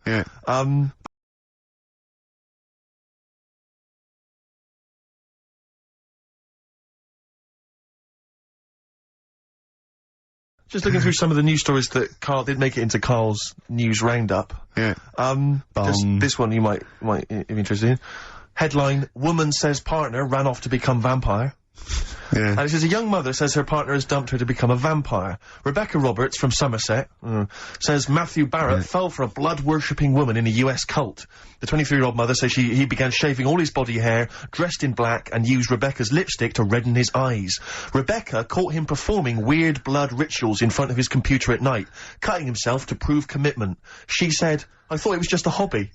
Yeah. Just looking through some of the news stories that Karl did make it into Karl's news roundup. Yeah. Just this one you might be interested in. Headline, woman says partner ran off to become vampire. Yeah. And it says a young mother says her partner has dumped her to become a vampire. Rebecca Roberts from Somerset says Matthew Barrett fell for a blood-worshipping woman in a US cult. The 23-year-old mother says he began shaving all his body hair, dressed in black, and used Rebecca's lipstick to redden his eyes. Rebecca caught him performing weird blood rituals in front of his computer at night, cutting himself to prove commitment. She said, I thought it was just a hobby.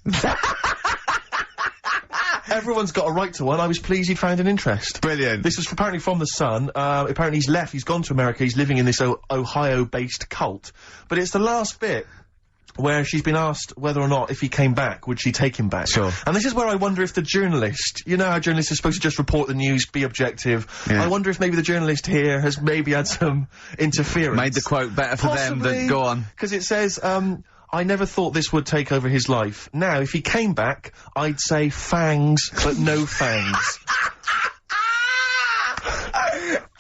Everyone's got a right to one. I was pleased he'd found an interest. Brilliant. This is apparently from The Sun. Apparently he's left. He's gone to America. He's living in this Ohio-based cult. But it's the last bit where she's been asked whether or not, if he came back, would she take him back? Sure. And this is where I wonder if the journalist, you know how journalists are supposed to just report the news, be objective. Yeah. I wonder if maybe the journalist here has maybe had some interference. Made the quote better for them than go on. Because it says, I never thought this would take over his life. Now, if he came back, I'd say fangs, but no fangs.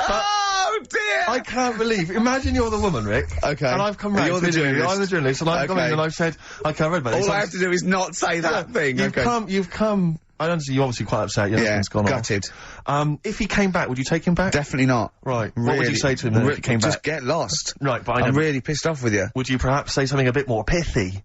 Oh dear! I can't believe. Imagine you're the woman, Rick. Okay. And I've come round. You're the journalist. I'm the journalist, and I've come in and I've said, I can't read about this. All I have to do is not say that thing. You've come. I understand you're obviously quite upset. Your husband's gone gutted. off. If he came back, would you take him back? Definitely not. Right. Really, What would you say to him then if he came back? Just get lost. Right, but I'm really pissed off with you. Would you perhaps say something a bit more pithy?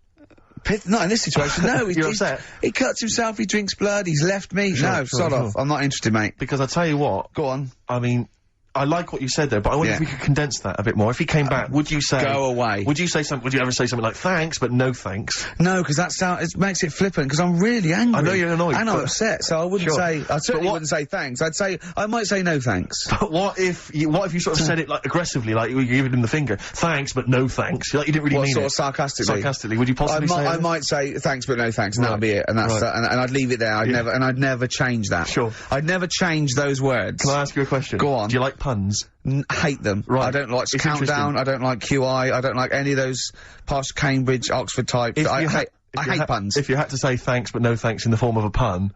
Not in this situation, no. You're upset? He cuts himself, he drinks blood, he's left me. No, sod off. I'm not interested, mate. Because I tell you what. Go on. I mean, I like what you said there, but I wonder if we could condense that a bit more. If he came back, would you say— Go away. Would you say something— would you ever say something like, thanks, but no thanks? No, because it makes it flippant, because I'm really angry. I know you're annoyed. And I'm upset, so I wouldn't say— I certainly wouldn't say thanks. I might say no thanks. But what if you sort of said it, like, aggressively, like you were giving him the finger? Thanks, but no thanks. Like, you didn't really mean sort it. of sarcastically? Sarcastically. Would you possibly say I might say thanks, but no thanks, and that'll be it. And that's and I'd leave it there. I'd never change that. Sure. I'd never change those words. Can I ask you a question? Go on. Do you like puns? Hate them. Right. I don't like Countdown, I don't like QI, I don't like any of those posh Cambridge, Oxford types. I hate puns. If you had to say thanks but no thanks in the form of a pun,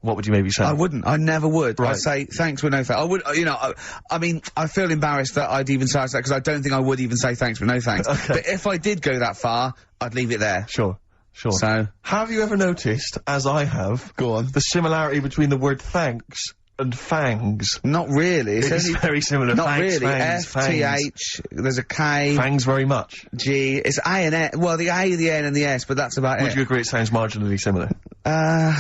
what would you maybe say? I wouldn't. I never would. Right. I'd say thanks but no thanks. I would, you know, I mean, I feel embarrassed that I'd even say that because I don't think I would even say thanks but no thanks. Okay. But if I did go that far, I'd leave it there. Sure. So. Have you ever noticed, as I have, go on, the similarity between the word thanks and fangs? Not really. It's very similar. Not thanks, really. Fangs, F-T-H, there's a K. Fangs very much. G, it's A and S, well, the A, the N and the S, but that's about it. Would you agree it sounds marginally similar? Yeah,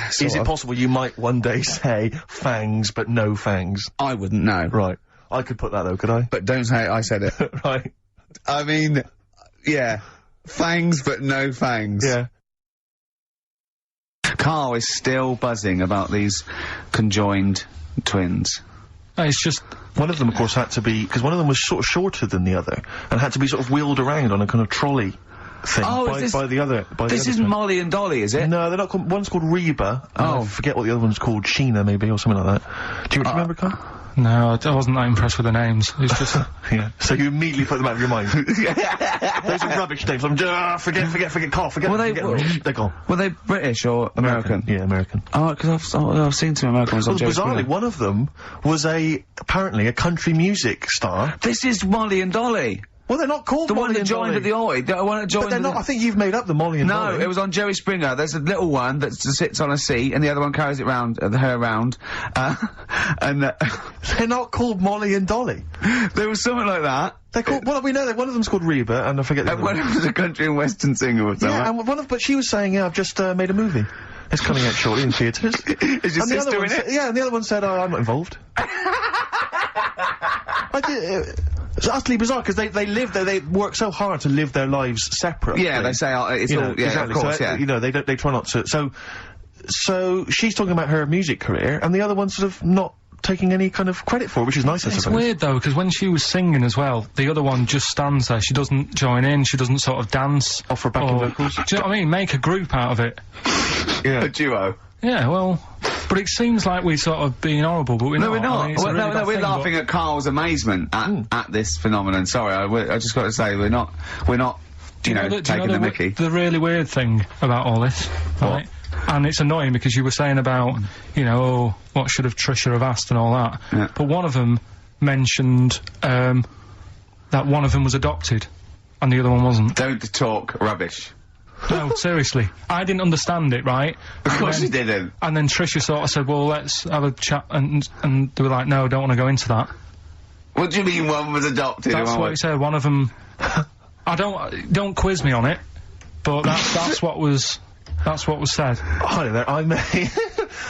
Is it possible you might one day say fangs but no fangs? I wouldn't know. Right. I could put that though, could I? But don't say I said it. Right. I mean, yeah. Fangs but no fangs. Yeah. Karl is still buzzing about these conjoined twins. It's just— one of them, of course, had to be— because one of them was sort of shorter than the other, and had to be sort of wheeled around on a kind of trolley thing by the other. This isn't Molly and Dolly, is it? No, they're not called— one's called Reba. I forget what the other one's called. Sheena, maybe, or something like that. Do you remember, Karl? No, I wasn't that impressed with the names. It's just— yeah. So you immediately put them out of your mind. Those are rubbish names. I'm just— forget, Karl, forget. They're gone. Were they British or American? Yeah, American. Oh, because I've seen some American ones on Joe bizarrely, Springer. one of them was apparently a country music star. This is Molly and Dolly. Well, they're not called the Molly one that and joined Dolly. at the Oi. The one that joined. But they're not. I think you've made up the Molly and Dolly. No, it was on Jerry Springer. There's a little one that sits on a seat, and the other one carries it round, her around. And they're not called Molly and Dolly. There was something like that. They're called— well, we know that one of them's called Reba, and I forget the other one. One of them's a country and western singer or something. Yeah, and but she was saying, yeah, I've just made a movie. It's coming out shortly in theatres. Is your sister in it? Yeah, and the other one said, oh, I'm not involved. It's utterly bizarre, because they live there, they work so hard to live their lives separately. Yeah, they say, it's all— yeah, exactly. of course, so, you know, they try not to— So she's talking about her music career, and the other one's sort of not taking any kind of credit for it, which is nice, I suppose. It's weird, though, because when she was singing as well, the other one just stands there. She doesn't join in, she doesn't sort of dance. Offer backing vocals. Do you know what I mean? Make a group out of it. Yeah. A duo. Yeah, well— but it seems like we're sort of being horrible, but we're not. No, we're not. I mean, no, we're laughing at Karl's amazement at this phenomenon. Sorry, I just got to say, we're not taking the mickey. The really weird thing about all this, right? And it's annoying because you were saying about, what should have Trisha have asked and all that. Yeah. But one of them mentioned, that one of them was adopted, and the other one wasn't. Don't talk rubbish. No, seriously. I didn't understand it, right? Of course you didn't. And then Trisha sort of said, well, let's have a chat, and they were like, no, don't want to go into that. What do you mean one was adopted? That's what it said, one of them... don't quiz me on it, but that's what was said. Hello there,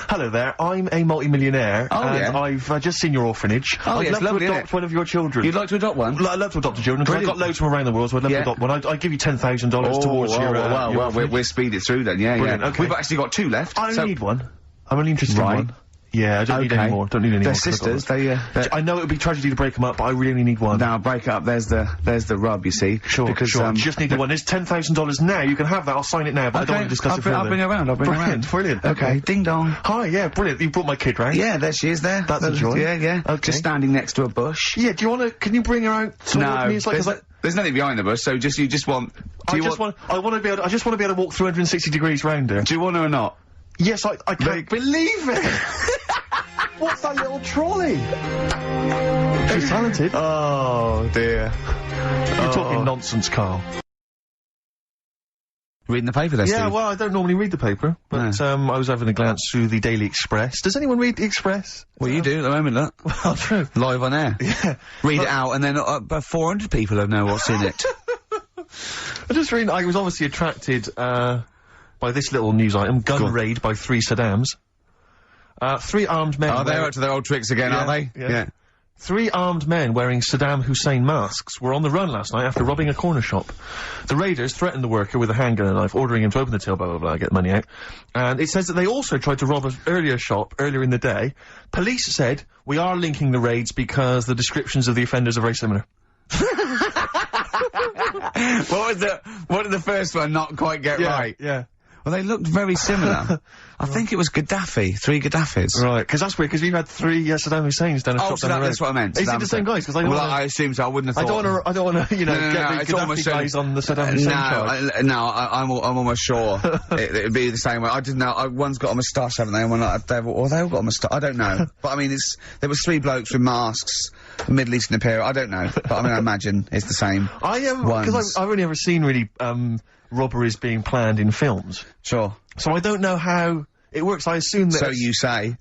hello there, I'm a multi-millionaire, and I've just seen your orphanage. I'd love to adopt one of your children. You'd like to adopt one? I'd love to adopt a children, because I've got loads from around the world, so I'd love to adopt one. I'd give you $10,000 towards your well, we'll speed it through then, yeah. Okay. We've actually got 2 left. I only need one. I'm only interested in one. Yeah, I don't need any more. Don't need any more. They're sisters. I know it would be tragedy to break them up, but I really only need one. Now break it up. There's the rub. You see. Sure. Because you just need the one. There's $10,000 now. You can have that. I'll sign it now. But I don't want to discuss it further. I'll bring her around. Brilliant. Okay. Ding dong. Hi. Yeah. Brilliant. You brought my kid round. Yeah. There she is. There. That's a joy. Yeah. Okay. Just standing next to a bush. Yeah. Do you want to? Can you bring her out? No. There's nothing behind the bush. So you just want. I just want to be able to walk 360 degrees round her. Do you want her or not? Yes. I can't believe it. What's that little trolley? She's talented. Oh, dear. You're talking nonsense, Carl. Reading the paper there, Yeah, Steve? well, I don't normally read the paper, but, I was having a glance through the Daily Express. Does anyone read the Express? Well, you do at the moment, look. Well, true. Live on air. Yeah. Read it out, and then about 400 people will know what's in it. I was obviously attracted, by this little news item, gun raid by 3 Saddams. 3 armed men... They're up to their old tricks again, are they? Yeah. 3 armed men wearing Saddam Hussein masks were on the run last night after robbing a corner shop. The raiders threatened the worker with a handgun and knife, ordering him to open the till, blah, blah, blah, get money out. And it says that they also tried to rob an earlier shop earlier in the day. Police said, we are linking the raids because the descriptions of the offenders are very similar. What did the first one not quite get right? Yeah. Well, they looked very similar. I think it was Gaddafi, 3 Gaddafis. Right, because that's weird, because we've had 3 Saddam Husseins down a shop down the road. That's what I meant. Is it the same guys? Because I assume so, I wouldn't have thought. I don't wanna, get the Gaddafi guys on the Saddam Hussein charge. I'm almost sure it'd be the same way. I didn't know, one's got a moustache, haven't they, and one like a devil, or they all got a moustache, I don't know. But I mean, there was 3 blokes with masks, Middle Eastern appearance, I don't know. But I mean, I imagine it's the same. Because I've only ever seen really, robberies being planned in films. Sure. So I don't know how it works. I assume that... So you say.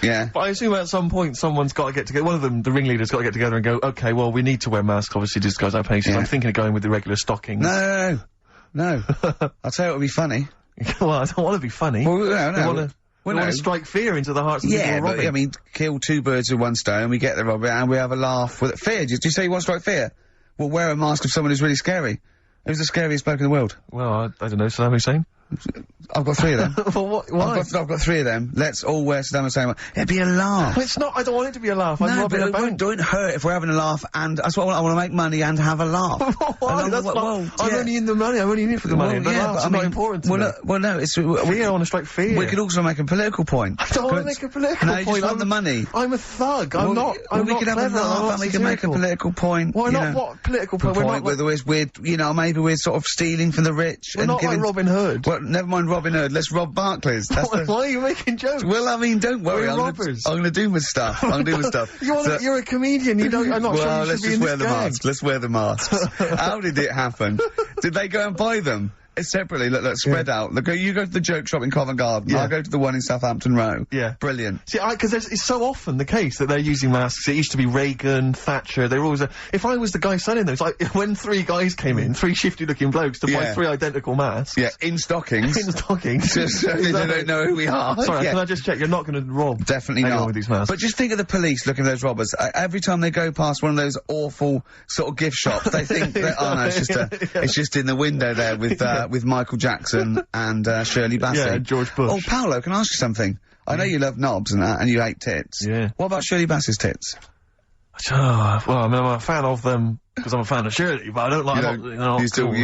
Yeah. But I assume at some point someone's got to get together. One of them, the ringleader's got to get together and go, okay, well, we need to wear masks, obviously, to disguise our faces. I'm thinking of going with the regular stockings. No. I'll tell you what would be funny. Well, I don't want to be funny. Well, no. We want to strike fear into the hearts of people robbing. But, I mean, kill 2 birds with 1 stone, we get the robber, and we have a laugh with it. Fear? Did you say you want to strike fear? Well, wear a mask of someone who's really scary. Who's the scariest bloke in the world? Well, I don't know, Saddam Hussein? I've got 3 of them. Well, why? I've got 3 of them. Let's all wear Saddam Hussein. It'd be a laugh. Well, it's not, I don't want it to be a laugh. No, but don't hurt if we're having a laugh, and that's what I want to make money and have a laugh. Why? I'm only in the money, I'm only in it for the money. But laughs not important to me. No, it's... I want to strike fear. We could also make a political point. I don't want to make a political point. No, you just want the money. I'm a thug, we could have a laugh and we can make a political point. Why not? What political point? Maybe we're sort of stealing from the rich. We're not like Robin Hood. Well, never mind Robin Hood, let's rob Barclays. Why are you making jokes? Well, I mean, don't worry, I'm gonna do my stuff. You're a comedian, I'm not sure you should be in this gang. Let's wear the masks. How did it happen? Did they go and buy them? Separately, look, spread out. Look, you go to the joke shop in Covent Garden. I'll go to the one in Southampton Row. Yeah. Brilliant. See, because it's so often the case that they're using masks. It used to be Reagan, Thatcher, they were always if I was the guy selling those, like, when 3 guys came in, 3 shifty-looking blokes to buy 3 identical masks. Yeah, in stockings. In stockings. Just so they don't know who we are. Sorry, can I just check, you're not gonna rob Definitely anyone not. with these masks. But just think of the police looking at those robbers. Every time they go past one of those awful sort of gift shops, they think that, oh no, it's just in the window there with Michael Jackson and Shirley Bassey. Yeah, and George Bush. Oh, Paolo, can I ask you something? I know you love knobs and that, and you hate tits. Yeah. What about Shirley Bassey's tits? Well, I mean, I'm a fan of them because I'm a fan of Shirley, but I don't like them. They're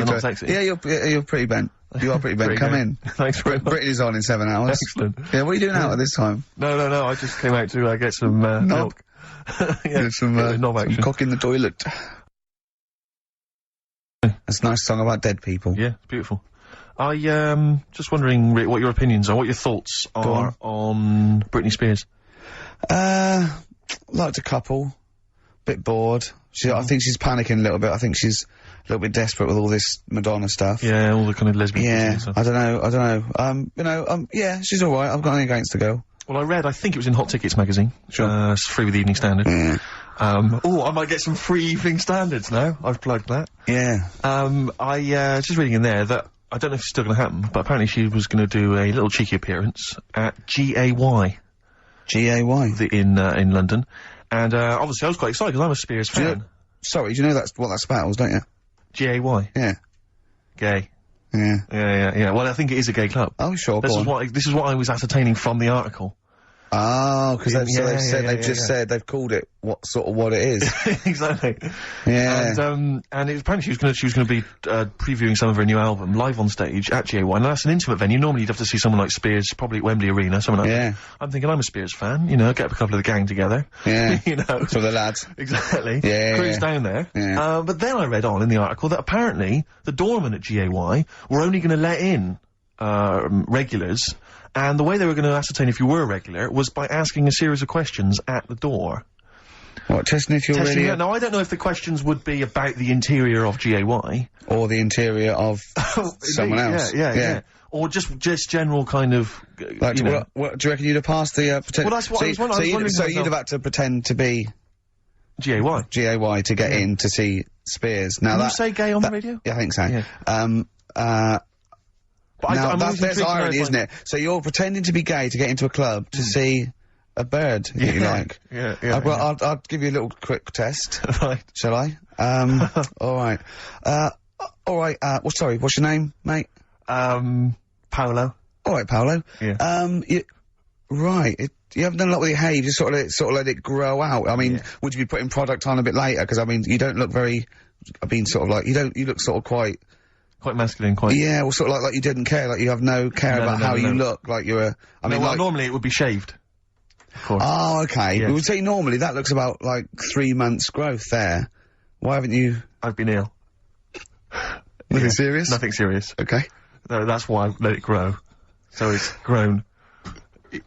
not sexy. Yeah, you're pretty bent. You are pretty bent. Come in. Thanks very much. Britain is on in 7 hours. Excellent. Yeah, what are you doing out at this time? No, I just came out to get some milk. Some cock in the toilet. It's a nice song about dead people. Yeah, it's beautiful. I, just wondering, Rick, what your opinions are, what your thoughts are on Britney Spears. Liked a couple. Bit bored. I think she's panicking a little bit. I think she's a little bit desperate with all this Madonna stuff. Yeah, all the kind of lesbian Yeah, stuff. I don't know. Yeah, she's alright. I've got nothing against the girl. Well, I think it was in Hot Tickets magazine. Sure. It's free with the Evening Standard. Yeah. I might get some free Evening Standards now. I've plugged that. Yeah. Just reading in there that, I don't know if it's still gonna happen, but apparently she was gonna do a little cheeky appearance at GAY. GAY? In London. And, obviously I was quite excited because I'm a Spears fan. Do you know what that spells, don't you? GAY? Yeah. Gay. Yeah. Yeah. Well, I think it is a gay club. Oh, sure, This is what I was ascertaining from the article. Oh, because they've said they've called it what it is. Exactly. Yeah. And apparently she was gonna be previewing some of her new album live on stage at GAY. And that's an intimate venue. Normally you'd have to see someone like Spears, probably at Wembley Arena, someone like that. I'm thinking I'm a Spears fan, you know, get a couple of the gang together. Yeah. You know. So the lads. Exactly. Yeah. Cruise down there. Yeah. But then I read on in the article that apparently the doorman at GAY were only gonna let in regulars. And the way they were going to ascertain if you were a regular was by asking a series of questions at the door. What, testing if you're really... No, I don't know if the questions would be about the interior of GAY. Or the interior of someone else. Yeah. Or just general kind of, like, you know. what, do you reckon you'd have passed the, pretend... Well, that's what I was wondering. So you'd have had to pretend to be... GAY to get in to see Spears. Now Can you say gay on the radio? Yeah, I think so. Yeah. Now, there's irony, isn't it? So you're pretending to be gay to get into a club to see a bird that you like. Yeah. I'll give you a little quick test. Right. Shall I? Alright. Sorry, what's your name, mate? Paolo. Alright, Paolo. Yeah. You haven't done a lot with your hair, you just sort of let it grow out. I mean, would you be putting product on a bit later? Because, I mean, you don't look very, you look sort of quite masculine, Yeah, well, sort of like you didn't care, like you have no care about how you look, like you're normally it would be shaved. Of course. Oh, okay. Yes. We would say normally that looks about, 3 months growth there. Why haven't you... I've been ill. Nothing serious? Nothing serious. Okay. No, that's why I let it grow. So it's grown.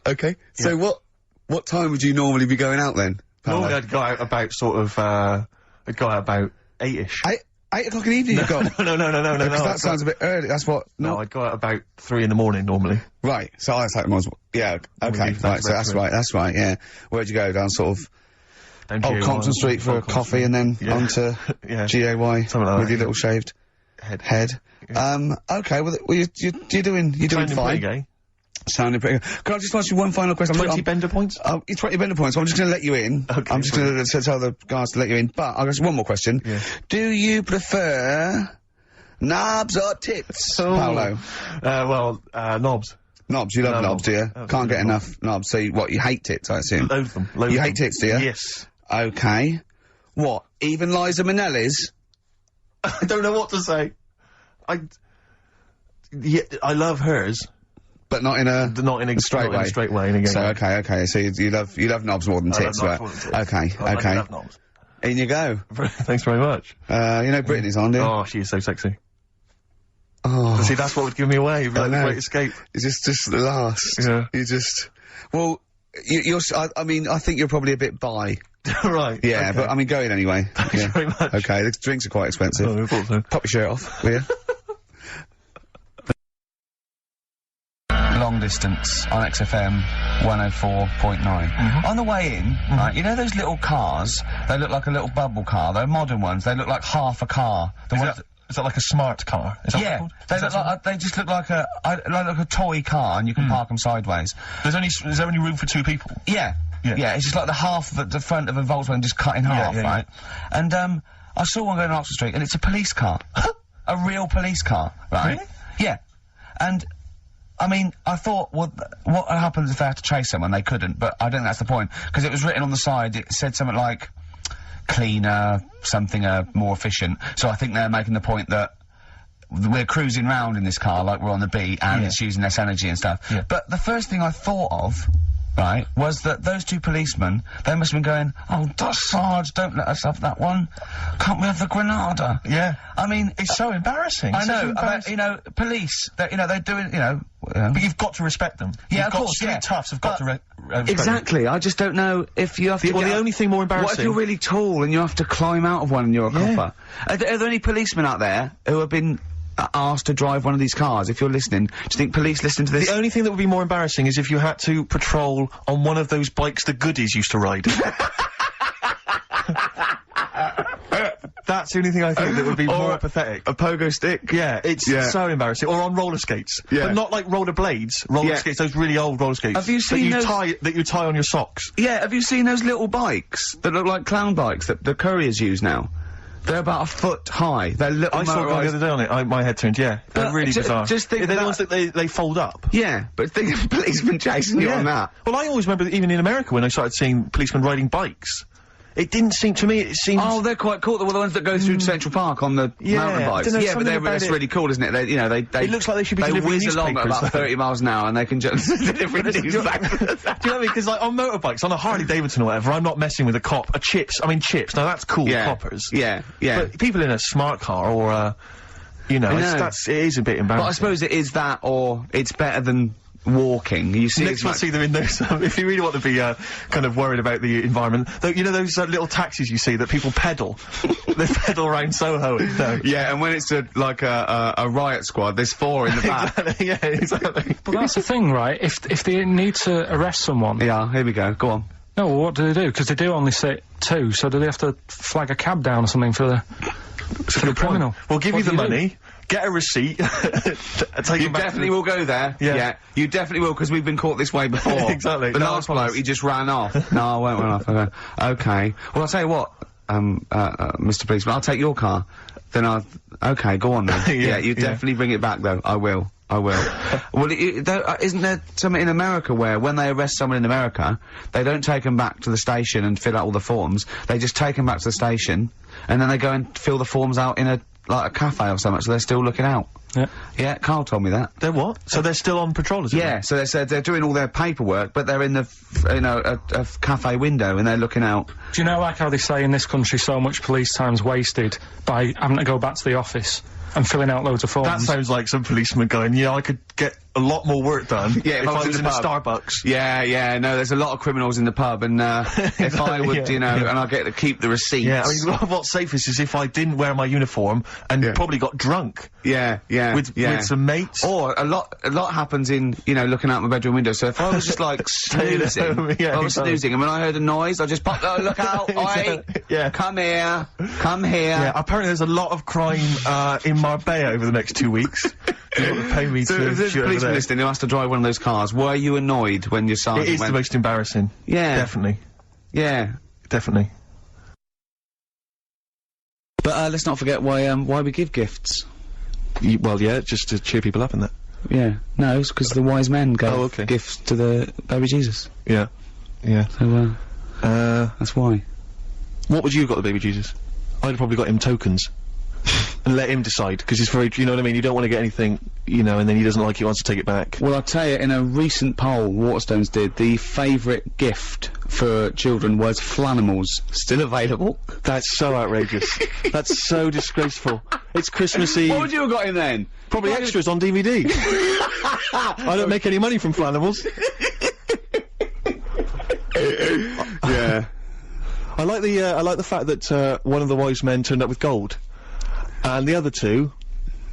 Okay. So what time would you normally be going out then, Paolo? Normally I'd go out about I'd go out about 8-ish. 8 o'clock in the evening you go? No. Because that sounds a bit early, that's what... No, I'd go out about 3 in the morning normally. Right, so I was like, yeah, okay, right, so that's right, yeah. Where'd you go, down sort of... Down Compton Street for a coffee and then onto GAY with your little shaved head. Yeah. Okay, well, you're doing fine. Gay. Sounding pretty good. Can I just ask you one final question? 20 bender points? 20 bender points, so I'm just gonna let you in. Okay, I'm just gonna tell the guys to let you in, but I've got one more question. Yeah. Do you prefer knobs or tits, Paolo? Knobs. Knobs, you love knobs, do you? Can't get enough knobs, so you hate tits, I assume? Loathe them. You hate tits, do you? Yes. Okay. What, even Liza Minnelli's? I don't know what to say. I love hers. But not in a straight way. In a straight way. In a gay so way. okay. So you love knobs more than tits, right? Okay. I love knobs. In you go. Thanks very much. Brittany's on, do you? Oh, she is so sexy. Oh. See, that's what would give me away. It'd be like the Great Escape. It's just the last. Yeah. You just. Well, I think you're probably a bit bi. Right. Yeah, okay. but I mean, go in anyway. Thanks very much. Okay, the drinks are quite expensive. Oh, I thought so. Pop your shirt off, will you? Long distance on XFM 104.9. On the way in, right, you know those little cars? They look like a little bubble car. They're modern ones. They look like half a car. Is that like a smart car? Is that yeah, they just look like a toy car, and you can park them sideways. Is there only room for 2 people? Yeah. It's just like the front of a Volkswagen just cut in half, right? And I saw one going on Oxford Street, and it's a police car, a real police car, right? Really? Yeah, and. I mean, I thought, what happens if they had to chase someone? They couldn't, but I don't think that's the point. Because it was written on the side, it said something like, cleaner, something, more efficient. So I think they're making the point that we're cruising round in this car like we're on the beat, and it's using less energy and stuff. Yeah. But the first thing I thought of, right, was that those two policemen, they must have been going, oh, Sarge, don't let us have that one. Can't we have the Granada? Yeah. I mean, It's so embarrassing. I It's so know, but, embarrassing. you know, police, they're doing, But you've got to respect them. Yeah, You've of got course, street yeah. toughs have got to respect them. Exactly, I just don't know if you have to Well, get the up- only thing more What if embarrassing... you're really tall and you have to climb out of one and you're a Yeah. copper? Are there any policemen out there who have been asked to drive one of these cars? If you're listening, do you think police listen to this? The only thing that would be more embarrassing is if you had to patrol on one of those bikes the goodies used to ride. That's the only thing I think that would be more pathetic. A pogo stick? Yeah, it's so embarrassing. Or on roller skates. Yeah. But not like roller blades. Roller Yeah. skates, those really old roller skates. Have you seen those- that you tie on your socks. Yeah, have you seen those little bikes that look like clown bikes that the couriers use now? They're about a foot high. They're little I saw one the motorised- other day on it. My head turned, yeah. They're But really bizarre. just think they're the that- ones that they fold up. Yeah, but think of a policeman chasing you on that. Well, I always remember that even in America when I started seeing policemen riding bikes. It didn't seem to me, it seemed... Oh, they're quite cool. They're the ones that go through Central Park on the Yeah, mountain bikes. dunno, Yeah, but something about that's it- really cool, isn't it? They, It looks like they should be they delivering whiz along at newspapers, about though. 30 miles an hour and they can just deliver news back. Do you know what I mean? Because, like, on motorbikes, on a Harley Davidson or whatever, I'm not messing with a cop. Chips, now that's cool, Yeah. coppers. Yeah, yeah. But people in a smart car or, it is a bit embarrassing. But I suppose it is that, or it's better than walking. You see, Next we'll see them in those, if you really want to be, kind of worried about the environment, though, you know those little taxis you see that people pedal? They pedal around Soho. No. Yeah, and when it's like a riot squad, there's four in the back. Exactly, yeah, exactly. But that's the thing, right? If they need to arrest someone, Yeah, here we go. Go on. no, what do they do? Because they do only sit two, so do they have to flag a cab down or something for the criminal? We'll give What you the do do? money, get a receipt, take You him back to definitely the- will go there. Yeah. You definitely will, because we've been caught this way before. Exactly. The No, last I promise. bloke, he just ran off. No, I won't run off. Okay. Well, I'll tell you what, Mr. Policeman, I'll take your car. Then okay, go on then. Yeah, You yeah. definitely bring it back, though. I will. Well, isn't there something in America where when they arrest someone in America, they don't take them back to the station and fill out all the forms. They just take them back to the station, and then they go and fill the forms out in a cafe or something, so they're still looking out. Yeah. Yeah, Carl told me that. They're what? So they're still on patrol, is it? Yeah, so they said they're doing all their paperwork, but they're in the, a cafe window and they're looking out. Do you know, like how they say in this country so much police time's wasted by having to go back to the office and filling out loads of forms? That sounds like some policeman going, yeah, I could get a lot more work done Yeah, if I was in a the pub. Starbucks. Yeah, no, there's a lot of criminals in the pub, and if I would, Yeah, and I get to keep the receipts. Yeah, I mean, what's safest is if I didn't wear my uniform and Yeah. probably got drunk yeah, with some mates. Or a lot happens in, looking out my bedroom window. So if I was just like snoozing, home, yeah, I was exactly. snoozing, and when I heard a noise, I just popped, oh, look out, oi, Yeah. come here. Yeah, apparently there's a lot of crime in Marbella over the next 2 weeks. You want to pay me So to if there's a shoot over policeman there. listening who has to drive one of those cars, were you annoyed when your sergeant It is went? the most embarrassing. Yeah. Definitely. Yeah. Definitely. But let's not forget why we give gifts. Well, yeah, just to cheer people up and that. Yeah. No, it's because the wise men gave Oh, okay. gifts to the baby Jesus. Yeah. Yeah. So that's why. What would you have got the baby Jesus? I'd have probably got him tokens. And let him decide, because he's very, you know what I mean, you don't want to get anything, and then he doesn't like it, he wants to take it back. Well, I'll tell you, in a recent poll Waterstones did, the favourite gift for children was Flanimals. Still available. That's so outrageous. That's so disgraceful. It's Christmas Eve. What would you have got him then? Probably extras on DVD. I don't make any money from Flanimals. Yeah. I like the fact that one of the wise men turned up with gold, and the other two,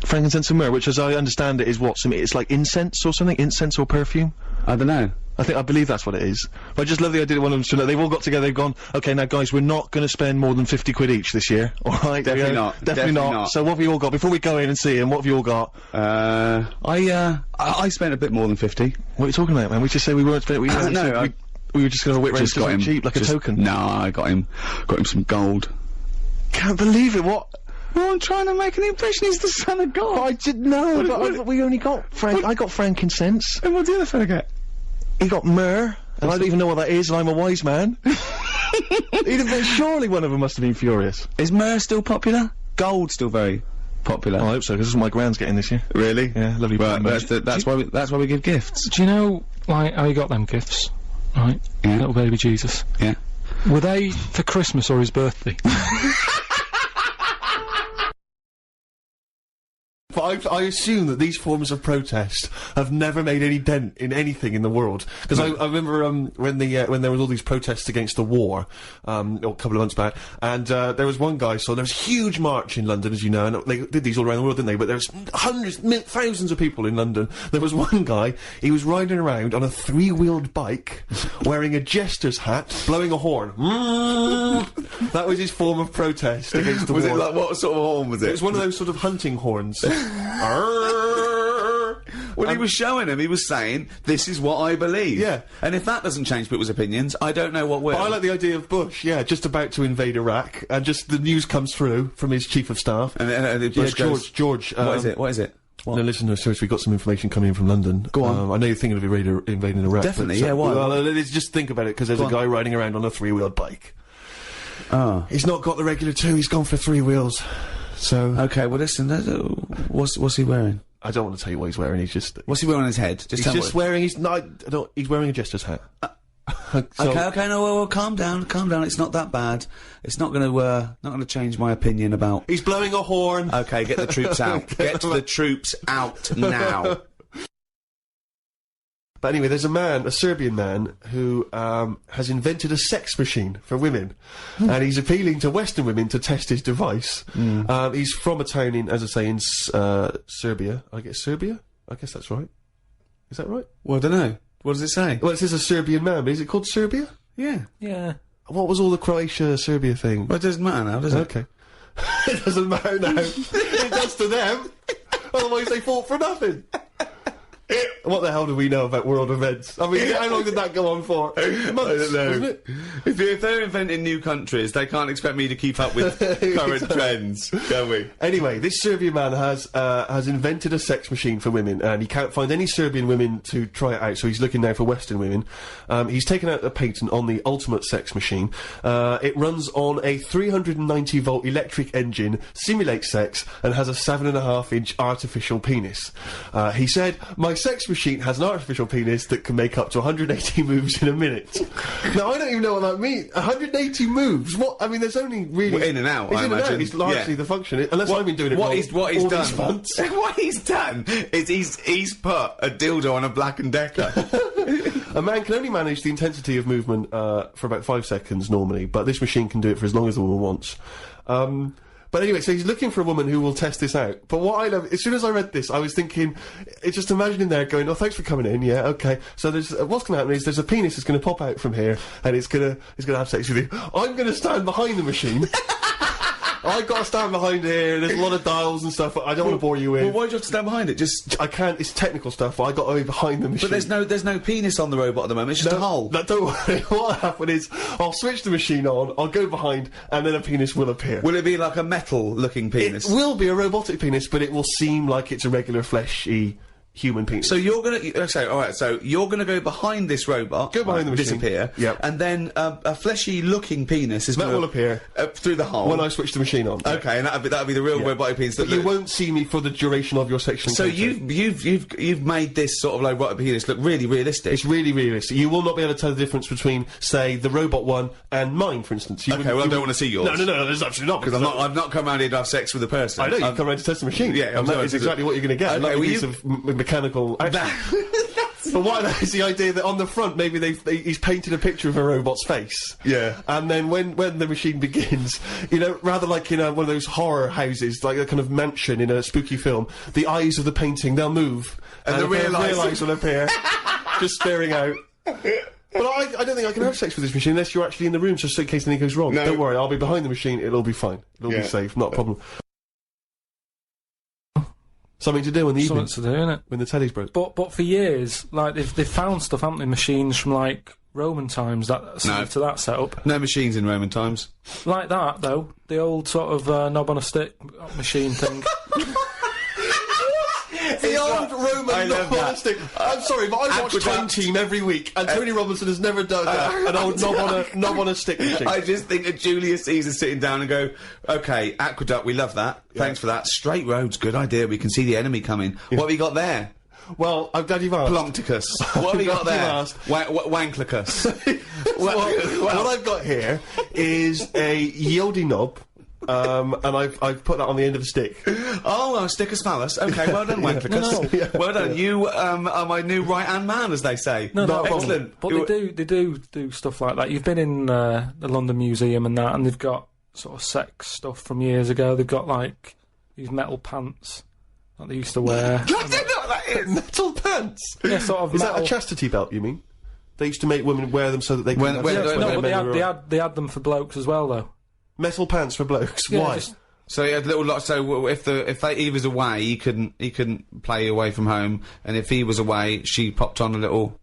frankincense and myrrh, which, as I understand it, is what it's like incense or something, incense or perfume. I don't know. I believe that's what it is. But I just love the idea that one of them turned up. They've all got together. They've gone, okay, now guys, we're not going to spend more than 50 quid each this year. All right, Definitely not. Definitely not. So what have you all got before we go in and see him? What have you all got? I spent a bit more than 50. What are you talking about, man? We just say we weren't spending. No, we were just going to whip round Just got him cheap, like just- a token. No, I got him some gold. Can't believe it. What? Well, I'm trying to make an impression. He's the son of God. I didn't know, but I thought we only got I got frankincense. And what did the other fella get? He got myrrh, and I don't even know what that is, and I'm a wise man. Surely one of them must have been furious. Is myrrh still popular? Gold still very popular. Oh, I hope so, because this is what my grand's getting this year. Really? Yeah, lovely. Well, present. that's why we give gifts. Do you know, like, how you got them gifts? right? Yeah. Little baby Jesus. Yeah. Were they for Christmas or his birthday? But I assume that these forms of protest have never made any dent in anything in the world. Because I remember when there was all these protests against the war a couple of months back, and there was one guy. So there was a huge march in London, as you know, and they did these all around the world, didn't they? But there was hundreds, thousands of people in London. There was one guy. He was riding around on a 3-wheeled bike, wearing a jester's hat, blowing a horn. That was his form of protest against the war. Was it like, what sort of horn was it? It was one of those sort of hunting horns. Well, he was showing him. He was saying, "This is what I believe." Yeah. And if that doesn't change people's opinions, I don't know what will. But I like the idea of Bush, just about to invade Iraq, and just the news comes through from his chief of staff. And Bush goes, George. What is it? What is it? What? No, listen, no, seriously, we've got some information coming in from London. Go on. I know you're thinking of invading Iraq. Definitely, but, yeah, why? Well, let's just think about it, because there's a guy riding around on a 3-wheeled bike. Oh. He's not got the regular 2, he's gone for 3 wheels. So... Okay, well listen, what's he wearing? I don't want to tell you what he's wearing, he's just... What's he wearing on his head? He's just wearing, he's wearing a jester's hat. Okay, no, well, calm down, it's not that bad. It's not gonna change my opinion about... He's blowing a horn. Okay, get the troops out. Get the troops out now. But anyway, there's a Serbian man, who has invented a sex machine for women, and he's appealing to Western women to test his device. He's from a town in, as I say, in Serbia. I guess Serbia? I guess that's right. Is that right? Well, I don't know. What does it say? Well, it says a Serbian man, but is it called Serbia? Yeah. Yeah. What was all the Croatia-Serbia thing? Well, it doesn't matter now, does it? Okay. It doesn't matter now. It does to them. Otherwise they fought for nothing. What the hell do we know about world events? I mean, how long did that go on for? Months, I don't know. wasn't it? If they're inventing new countries, they can't expect me to keep up with current trends, can we? Anyway, this Serbian man has invented a sex machine for women, and he can't find any Serbian women to try it out, so he's looking now for Western women. He's taken out a patent on the ultimate sex machine. It runs on a 390-volt electric engine, simulates sex, and has a 7.5-inch artificial penis. He said, "My sex machine has an artificial penis that can make up to 180 moves in a minute." Now, I don't even know what that means. 180 moves? What? I mean, there's only really... Well, in and out, It's I in and out. imagine. It's largely the function. Unless I've been doing it what wrong he's all these done. months. What he's done is he's put a dildo on a Black & Decker. A man can only manage the intensity of movement for about 5 seconds normally, but this machine can do it for as long as the woman wants. But anyway, so he's looking for a woman who will test this out. But what I love, as soon as I read this, I was thinking, it's just imagining there going, "Oh, thanks for coming in, yeah, okay." So there's, what's gonna happen is there's a penis that's gonna pop out from here, and it's gonna have sex with you. I'm gonna stand behind the machine. I've got to stand behind here, there's a lot of dials and stuff, I don't want to bore you in. Well, why do you have to stand behind it? Just... I can't, it's technical stuff, but I got to be behind the machine. But there's no penis on the robot at the moment, it's just a hole. No, don't worry. What'll happen is, I'll switch the machine on, I'll go behind, and then a penis will appear. Will it be like a metal-looking penis? It will be a robotic penis, but it will seem like it's a regular fleshy human penis. So you're gonna... alright, so you're gonna go behind this robot... Go behind the machine. Disappear. Yep. And then a fleshy-looking penis is That gonna... will appear. Through the hole. When I switch the machine on. Okay, and that'll be the real robotic penis. But you won't see me for the duration of your sexual So encounter. you've made this sort of like robotic penis look really realistic. It's really realistic. You will not be able to tell the difference between, say, the robot one and mine, for instance. Okay, well, I don't want to see yours. No, there's absolutely not. Because I've not come around here to have sex with a person. I know, you come around to test the machine. Yeah, and that is exactly what you're going to get. Okay, Like a well, piece of mechanical action. But what is the idea that on the front maybe he's painted a picture of a robot's face. Yeah. And then when the machine begins, you know, rather like in one of those horror houses, like a kind of mansion in a spooky film, the eyes of the painting, they'll move. And the real eyes will appear. Just staring out. But I don't think I can have sex with this machine unless you're actually in the room, just in case anything goes wrong. No. Don't worry, I'll be behind the machine, it'll all be fine. It'll be safe, not a problem. Something to do in the evening. Something to do, innit? When the telly's broke. But for years, like, they've found stuff, haven't they? Machines from, like, Roman times that similar to that setup. No machines in Roman times. Like that, though. The old sort of knob on a stick machine thing. The old Roman knob on a stick. I'm sorry, but I watch Time Team every week, and Tony Robinson has never done an old knob on a stick machine. I just think of Julius Caesar sitting down and go, "Okay, aqueduct, we love that. Thanks for that. Straight roads, good idea. We can see the enemy coming. What have you got there?" Well, I'm glad you've asked. Plumpticus. What have you got there? Wanklicus. What I've got here is a yieldy knob. And I've put that on the end of a stick. Oh, a stick of smallus. Okay, well done, Wanklicus. Yeah. Well done. You are my new right-hand man, as they say. No, excellent. But they do stuff like that. You've been in the London Museum and that, and they've got sort of sex stuff from years ago. They've got like these metal pants that they used to wear. I don't know what that is. Metal pants? Yeah, sort of Is metal. that a chastity belt, you mean? They used to make women wear them so that they could... No, but they had them for blokes as well, though. Metal pants for blokes? Yeah, why? So he had little lots. So if he was away, he couldn't play away from home, and if he was away, she popped on a little.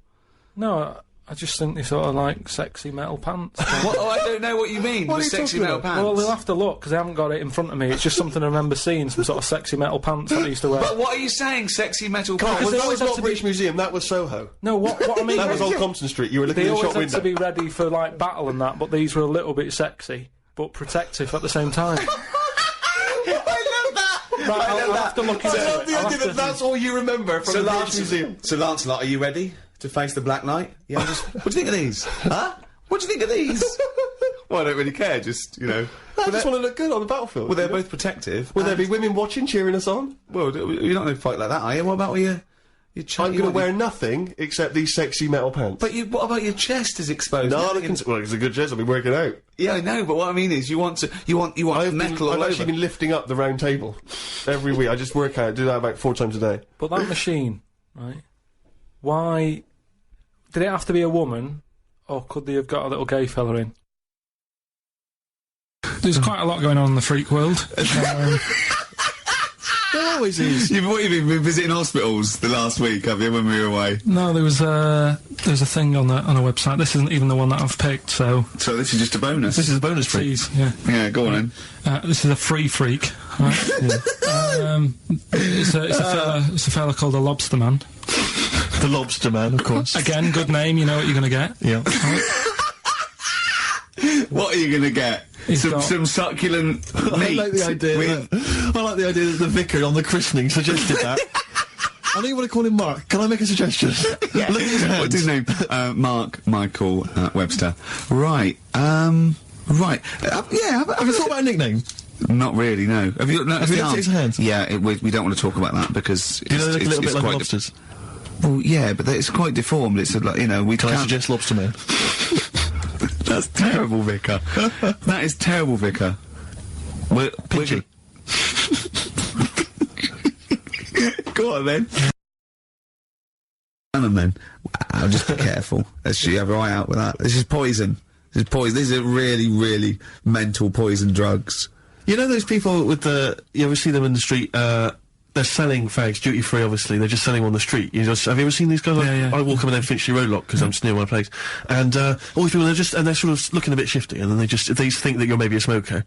No, I just think they sort of like sexy metal pants. What? Oh, I don't know what you mean. What The are you sexy talking metal about? pants. Well, we'll have to look because I haven't got it in front of me. It's just something I remember seeing, some sort of sexy metal pants that they used to wear. But what are you saying? Sexy metal Well, pants? they that always was had not to British Museum, that was Soho. No, what I mean That was is Old Compton Street, you were looking they in the always shop had window. to be ready for like battle and that, but these were a little bit sexy but protective at the same time. I love that. Right, I'll have to look into I love it. the I'll idea have that that's all you remember from the British Museum. So Lancelot, are you ready to face the Black Knight? Yeah. What do you think of these? Huh? What do you think of these? Well, I don't really care. Just I just want to look good on the battlefield. Well, they're both protective. Will there be women watching, cheering us on? Well, you're not going to fight like that, are you? What about your I'm going to wear nothing except these sexy metal pants. But what about your chest is exposed? well, it's a good chest. I've been working out. Yeah, I know. But what I mean is, you want metal all I've over. actually been lifting up the round table every week. I just work out, do that about 4 times a day. But that machine, right? Why did it have to be a woman, or could they have got a little gay fella in? There's quite a lot going on in the freak world. There always is. You've been visiting hospitals the last week, have you? When we were away. No, there was a thing on a website. This isn't even the one that I've picked. So this is just a bonus. This is a bonus freak. please, yeah. Yeah, go on then. This is a free freak. Right? It's a fella called the Lobster Man. The Lobster Man, of course. Again, good name. You know what you're going to get. Yeah. What are you going to get? Some succulent meat. I like the idea. That the vicar on the christening suggested that. I know you want to call him Mark. Can I make a suggestion? Yeah. Look at his hands. What's his name? Mark Michael Webster. Right. Right. Yeah. Have you thought about a nickname? Not really. No. Have you? No, Have you looked at his hands? Yeah. We don't want to talk about that because Do you know they look a little bit like lobsters? Well, yeah, but it's quite deformed. It's like we Can I can't. suggest Lobster Man? That's terrible, Vicar. That is terrible, Vicar. Pinchy. Go on then. And then, wow, just be careful. Let's have your eye out with that. This is poison. This is poison. These are really, really mental poison drugs. You know those people with you ever see them in the street, they're selling fags, duty free obviously, they're just selling them on the street. Have you ever seen these guys? Yeah. I walk them in Finchley Road Lock, because I'm just near my place. And, all these people, they're sort of looking a bit shifty, and then they think that you're maybe a smoker.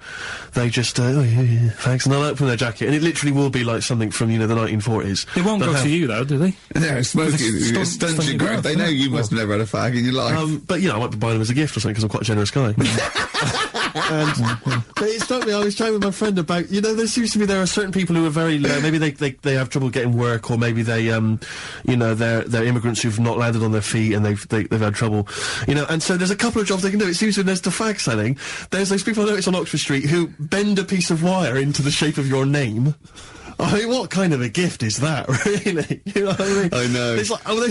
They just, yeah, fags, and they'll open their jacket, and it literally will be like something from, the 1940s. They won't go to you though, do they? No, smoking. Stuns your growth. They know you must have never had a fag in your life. But, I might be buying them as a gift or something, because I'm quite a generous guy. But it struck me, I was chatting with my friend about, there seems to be, there are certain people who are very low, maybe they have trouble getting work, or maybe they, they're immigrants who've not landed on their feet and they've had trouble, and so there's a couple of jobs they can do. It seems when there's the fag selling, there's those people I notice on Oxford Street who bend a piece of wire into the shape of your name. I mean, what kind of a gift is that, really? You know what I mean? I know. It's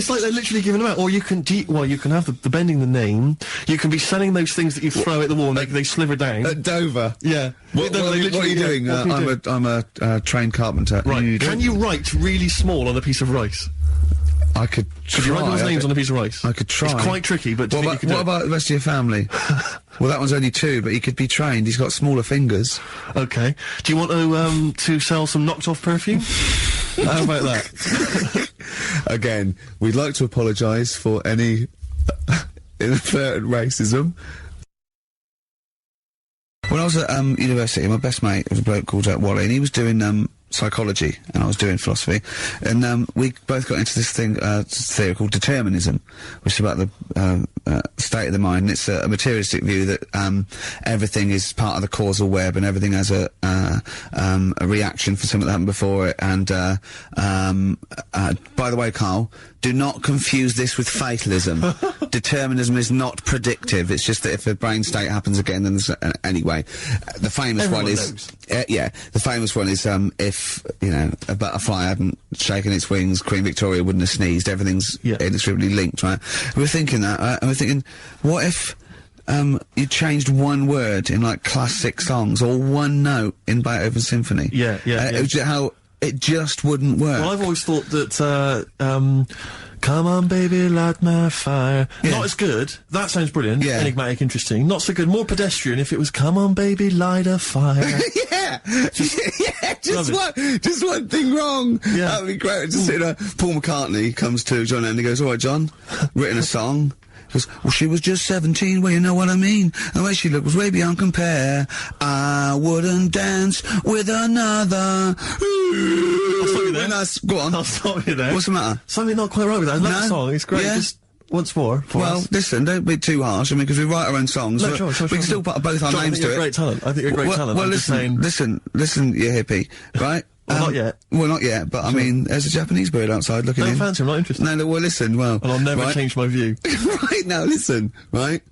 like they're literally giving them out. Or you can have the bending the name. You can be selling those things that you throw at the wall and they sliver down. At Dover. Yeah. What are you doing? I'm a trained carpenter. Right. Can you write really small on a piece of rice? I could try. Could you write those names on a piece of rice? I could try. It's quite tricky, but what about the rest of your family? Well, that one's only 2, but he could be trained. He's got smaller fingers. Okay. Do you want to sell some knocked-off perfume? How about that? Again, we'd like to apologise for any inadvertent racism. When I was at university, my best mate was a bloke called Wally, and he was doing psychology, and I was doing philosophy, and we both got into this theory called determinism, which is about the state of the mind. And it's a materialistic view that everything is part of the causal web, and everything has a reaction for something that happened before it. And by the way, Karl, do not confuse this with fatalism. Determinism is not predictive. It's just that if a brain state happens again, then there's, anyway. The famous Everyone one is knows. yeah. The famous one is if a butterfly hadn't shaken its wings, Queen Victoria wouldn't have sneezed. Everything's inextricably linked, right? We're thinking that, right? And we're thinking, what if you changed one word in like classic songs or one note in Beethoven's symphony? Yeah. It was just how it just wouldn't work. Well, I've always thought that, come on, baby, light my fire. Yeah. Not as good. That sounds brilliant. Yeah. Enigmatic, interesting. Not so good. More pedestrian if it was, come on, baby, light a fire. Yeah, just one thing wrong. Yeah. That would be great. Just Paul McCartney comes to John Lennon and goes, "All right, John, written a song." He goes, "Well, she was just 17. Well, you know what I mean. And the way she looked was way beyond compare. I wouldn't dance with another." I'll stop you there. Go on. I'll stop you there. What's the matter? Something not quite right with that. I love the song. It's great. Yeah. Just once more. Well, listen, don't be too harsh. I mean, because we write our own songs. No, but sure. we can still put both our John, names I think to you're it. a great talent. I think you're a great talent. Well, I'm just saying. listen, you hippie, right? Well, not yet. Well, not yet, but I mean, there's a Japanese bird outside looking in. Don't fancy him, not interested. No, well, listen, well... And I'll never change my view. Right, now, listen, right?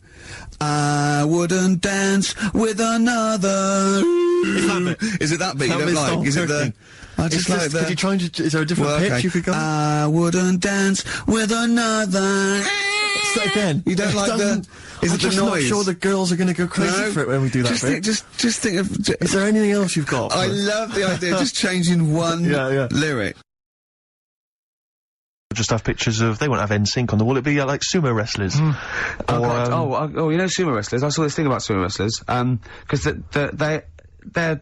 I wouldn't dance with another... Is it that bit you don't like? Is it the... I just like the... Could you try and... Is there a different pitch you could go? I wouldn't dance with another... Say again. You don't like the... Is it the noise? I'm not sure the girls are going to go crazy for it when we do that bit. Just think of... Is there anything else you've got? I love the idea of just changing one lyric. Just have pictures of... They won't have NSYNC on the wall. It'd be like sumo wrestlers. You know sumo wrestlers? I saw this thing about sumo wrestlers. Because they're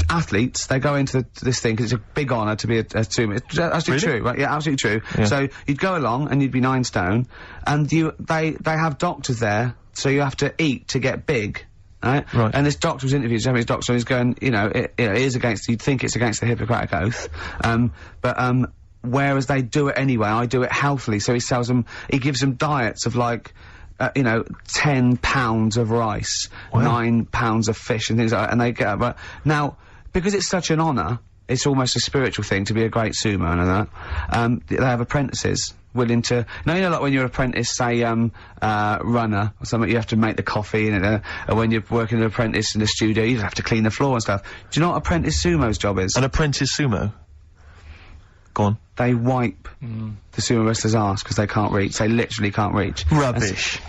athletes. They go into this thing because it's a big honour to be a sumo. It's absolutely true, right? Yeah, absolutely true. Yeah. So you'd go along and you'd be 9 stone, and they have doctors there, so you have to eat to get big. Right? And this doctor was interviewed, Japanese doctor, and he's going, it is against, you'd think it's against the Hippocratic Oath, whereas they do it anyway. I do it healthily, so he gives them diets of like, 10 pounds of rice, 9 pounds of fish and things like that, and they get, but now, because it's such an honour, it's almost a spiritual thing to be a great sumo and that, they have apprentices willing to, like when you're an apprentice, say, runner or something, you have to make the coffee, and when you're working an apprentice in the studio, you have to clean the floor and stuff. Do you know what apprentice sumo's job is? An apprentice sumo? Go on. They wipe the sumo wrestler's arse because they can't reach. They literally can't reach. Rubbish.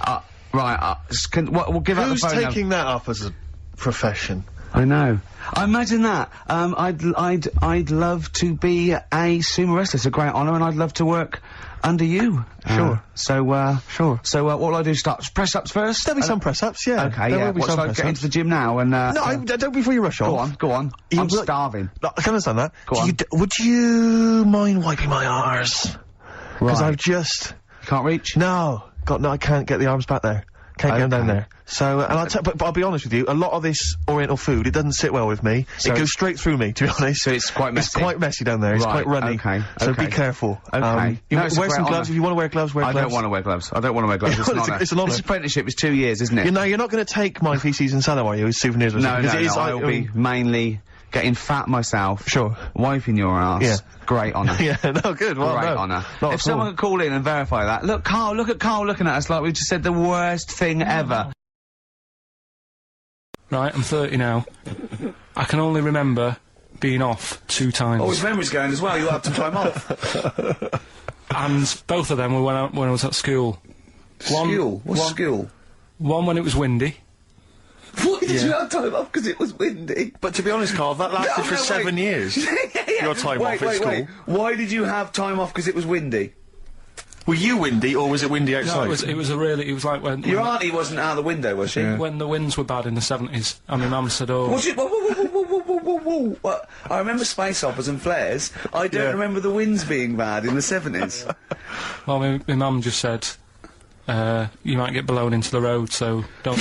We'll give out the phone. Who's taking that up as a profession? I know. I imagine that. I'd love to be a sumo wrestler. It's a great honour, and I'd love to work under you. Sure. Sure. So, what will I do? Start press-ups first? There'll be some press-ups, yeah. Okay, yeah. What, should I get into the gym now and, No, don't before you rush off. Go on. I'm starving. No, I can understand that. Go on. Would you mind wiping my arse? Because I've just... You can't reach? No. I can't get the arms back there. Can't get them down there. So, but I'll be honest with you, a lot of this Oriental food, it doesn't sit well with me. So it goes straight through me, to be honest. So it's quite messy? It's quite messy down there. It's quite runny. Okay. So be careful. Okay. Wear some gloves. If you want to wear gloves, wear gloves. I don't want to wear gloves. It's an honour. This apprenticeship is 2 years, isn't it? You're not going to take my feces and sallow, are you, as souvenirs? No, I'll be mainly getting fat myself. Sure. Wiping your ass. Yeah. Great honour. Yeah, no, good. Well, great honour. If someone could call in and verify that. Look at Karl looking at us like we just said the worst thing ever. Right, I'm 30 now. I can only remember being off 2 times. Oh, his memory's going as well. You had some time off. And both of them were when I was at school. What's school? One when it was windy. Why did you have time off? Because it was windy. But to be honest, Karl, that lasted for 7 years. Your time off at school. Why did you have time off? Because it was windy. Were you windy, or was it windy outside? No, it was like when... Your auntie wasn't out the window, was she? When the winds were bad in the 70s, and my mum said, oh... Was it? Whoa. What? I remember space operas and flares. I don't remember the winds being bad in the 70s. Well, my mum just said, you might get blown into the road, so don't...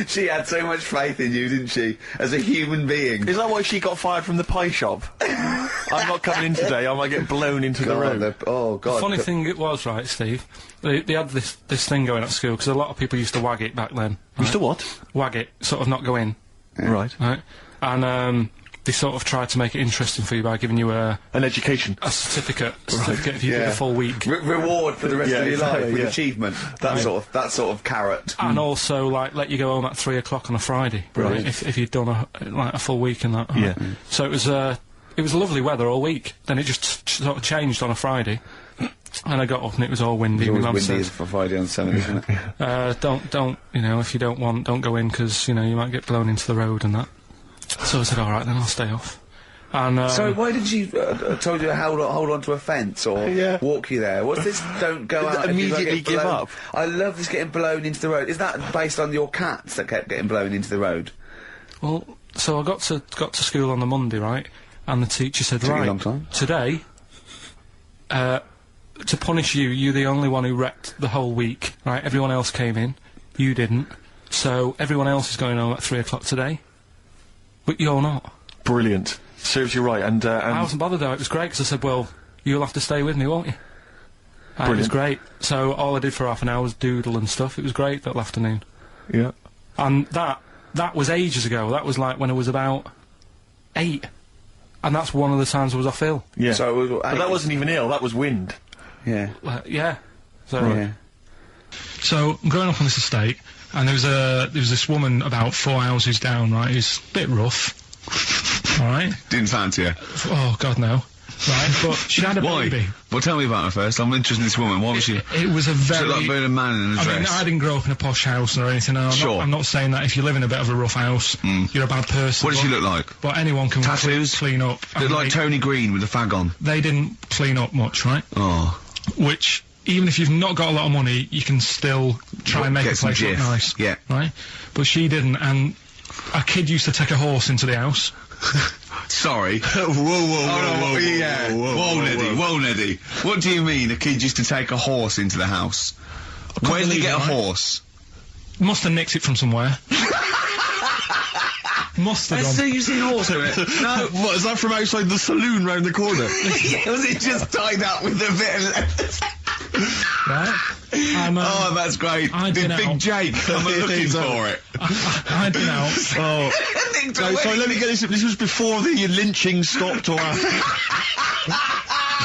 She had so much faith in you, didn't she? As a human being. Is that why she got fired from the pie shop? I'm not coming in today, I might get blown into the road. Oh, God. The funny thing it was, right, Steve, they had this thing going at school, because a lot of people used to wag it back then. Used to what? Wag it, sort of not go in. Right. Right? And, they sort of tried to make it interesting for you by giving you an education. A certificate if you did a full week. Reward for the rest of your life with achievement. That sort of carrot. And also, like, let you go home at 3 o'clock on a Friday. Right. If you'd done a full week and that. Yeah. So it was lovely weather all week. Then it just sort of changed on a Friday. And I got up and it was all windy. It's always windy for Friday on Sunday, isn't it? Don't, if you don't go in, because, you might get blown into the road and that. So I said, all right, then I'll stay off. And so why did she told you to hold on to a fence or walk you there? What's this? Don't go out. Immediately give up. I love this getting blown into the road. Is that based on your cats that kept getting blown into the road? Well, so I got to school on the Monday, right? And the teacher said, Took you a long time. Today, to punish you, you're the only one who wrecked the whole week, right? Everyone else came in, you didn't. So everyone else is going home at 3 o'clock today. But you're not. Brilliant. Serves you right, and I wasn't bothered though, it was great, because I said, well, you'll have to stay with me, won't you? And it was great. So all I did for half an hour was doodle and stuff. It was great that afternoon. Yeah. And that was ages ago. That was like when I was about 8. And that's one of the times I was off ill. Yeah. So but that wasn't even ill, that was wind. Yeah. Yeah. So, yeah. So I'm growing up on this estate, and there was this woman about 4 houses down, right, who's a bit rough. Alright? Didn't fancy her. Oh, God, no. Right, but she had a baby. Well, tell me about her first. I'm interested in this woman. What was she? It was a very... She looked like a man in a dress. I mean, I didn't grow up in a posh house or anything. I'm not saying that if you live in a bit of a rough house, you're a bad person. What did she look like? But anyone can tattoos? Clean up. Looked like Tony Green with a fag on. They didn't clean up much, right? Oh. Which... Even if you've not got a lot of money, you can still try and make the place look nice. Yeah. Right? But she didn't, and a kid used to take a horse into the house. Sorry. Whoa, Neddy. What do you mean a kid used to take a horse into the house? Where did he get a horse? Must have nicked it from somewhere. Must have gone. So you've seen a horse in it? No. What, is that from outside the saloon round the corner? Yeah, was it just tied up with a bit of leather? Right? Oh, that's great. Did Big Jake come looking for it? I'd been out. Oh. Sorry, let me get this. This was before the lynching stopped or after.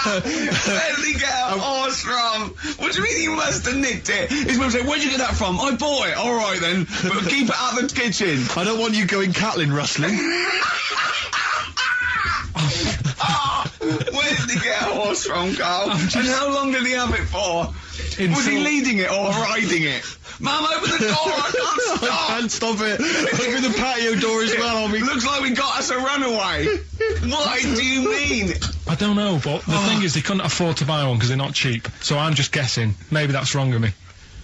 Where did he get a horse from? What do you mean he must have nicked it? His mum said, where'd you get that from? I bought it. Alright then, but keep it out of the kitchen. I don't want you going Catlin rustling. Where did he get a horse from, Carl? And how long did he have it for? Was he leading it or riding it? Mum, open the door, I can't stop! I can't stop it. Open the patio door as well. Looks like we got us a runaway. What do you mean? I don't know, but the thing is, they couldn't afford to buy one because they're not cheap. So I'm just guessing. Maybe that's wrong of me.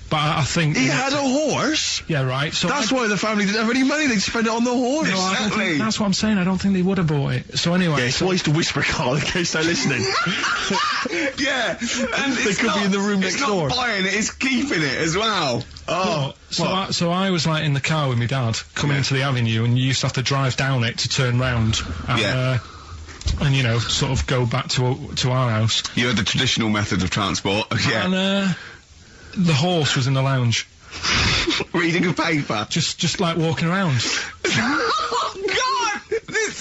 But I think... He had a horse? Yeah, right. So that's why the family didn't have any money. They'd spend it on the horse. No, I don't think, that's what I'm saying. I don't think they would have bought it. So anyway... Yeah, it's wise to whisper, Carl, in case they're listening. Yeah. And they could be in the room next door. It's not buying it, it's keeping it as well. Oh. So I was, like, in the car with my dad, coming into the avenue, and you used to have to drive down it to turn round. And, and, you know, sort of go back to our house. You had the traditional method of transport, yeah. And, the horse was in the lounge. Reading a paper? Just like walking around. Oh, God!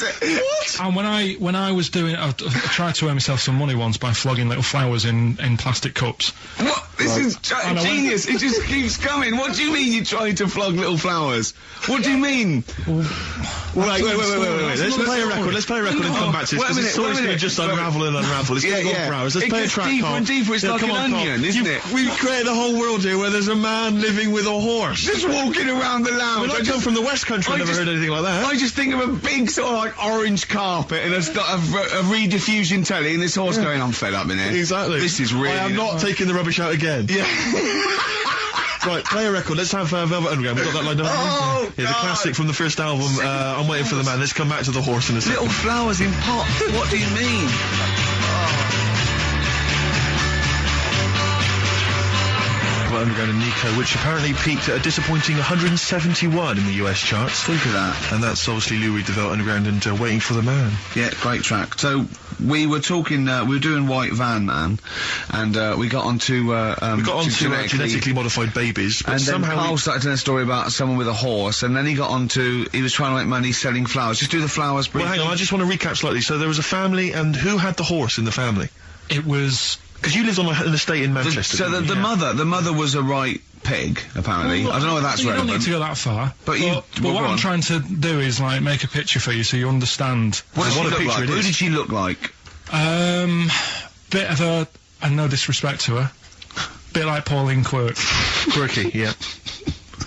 What? And when I was doing, I tried to earn myself some money once by flogging little flowers in plastic cups. What? This is genius. It just keeps coming. What do you mean you tried to flog little flowers? What do you mean? Wait. Let's play a record. Let's play a record and come back to this, because it's always going to just unravel and unravel. It's going to go for hours. Let's play a track, deeper and deeper. It's like an onion, isn't it? We've created a whole world here where there's a man living with a horse. Just walking around the lounge. I come from the West Country, I've never heard anything like that. I just think of a big sort of like orange carpet and a rediffusion telly and this horse going, I'm fed up in here. Exactly. This is really... I am not taking the rubbish out again. Yeah. Right, play a record. Let's have Velvet Underground. We've got that lined up. Oh, yeah, the classic from the first album, I'm Waiting for the Man. Let's come back to the horse in a second. Little flowers in pots. What do you mean? Underground and Nico, which apparently peaked at a disappointing 171 in the US charts. Think of that. And that's obviously Lou Reed, Devout Underground and Waiting for the Man. Yeah, great track. So, we were talking, we were doing White Van Man, and we got onto, genetically modified babies, but and then somehow Carl started telling a story about someone with a horse, and then he got onto, he was trying to make money selling flowers. Just do the flowers briefly. Well, hang on, I just want to recap slightly. So there was a family, and who had the horse in the family? It was... Because you lived on an estate in Manchester. The mother was a right pig, apparently. Well, I don't know whether that's relevant. You don't need to go that far. But what I'm trying to do is, like, make a picture for you so you understand. What did she look like? Who did she look like? Bit of a... and no disrespect to her. Bit like Pauline Quirk. Quirky, yeah.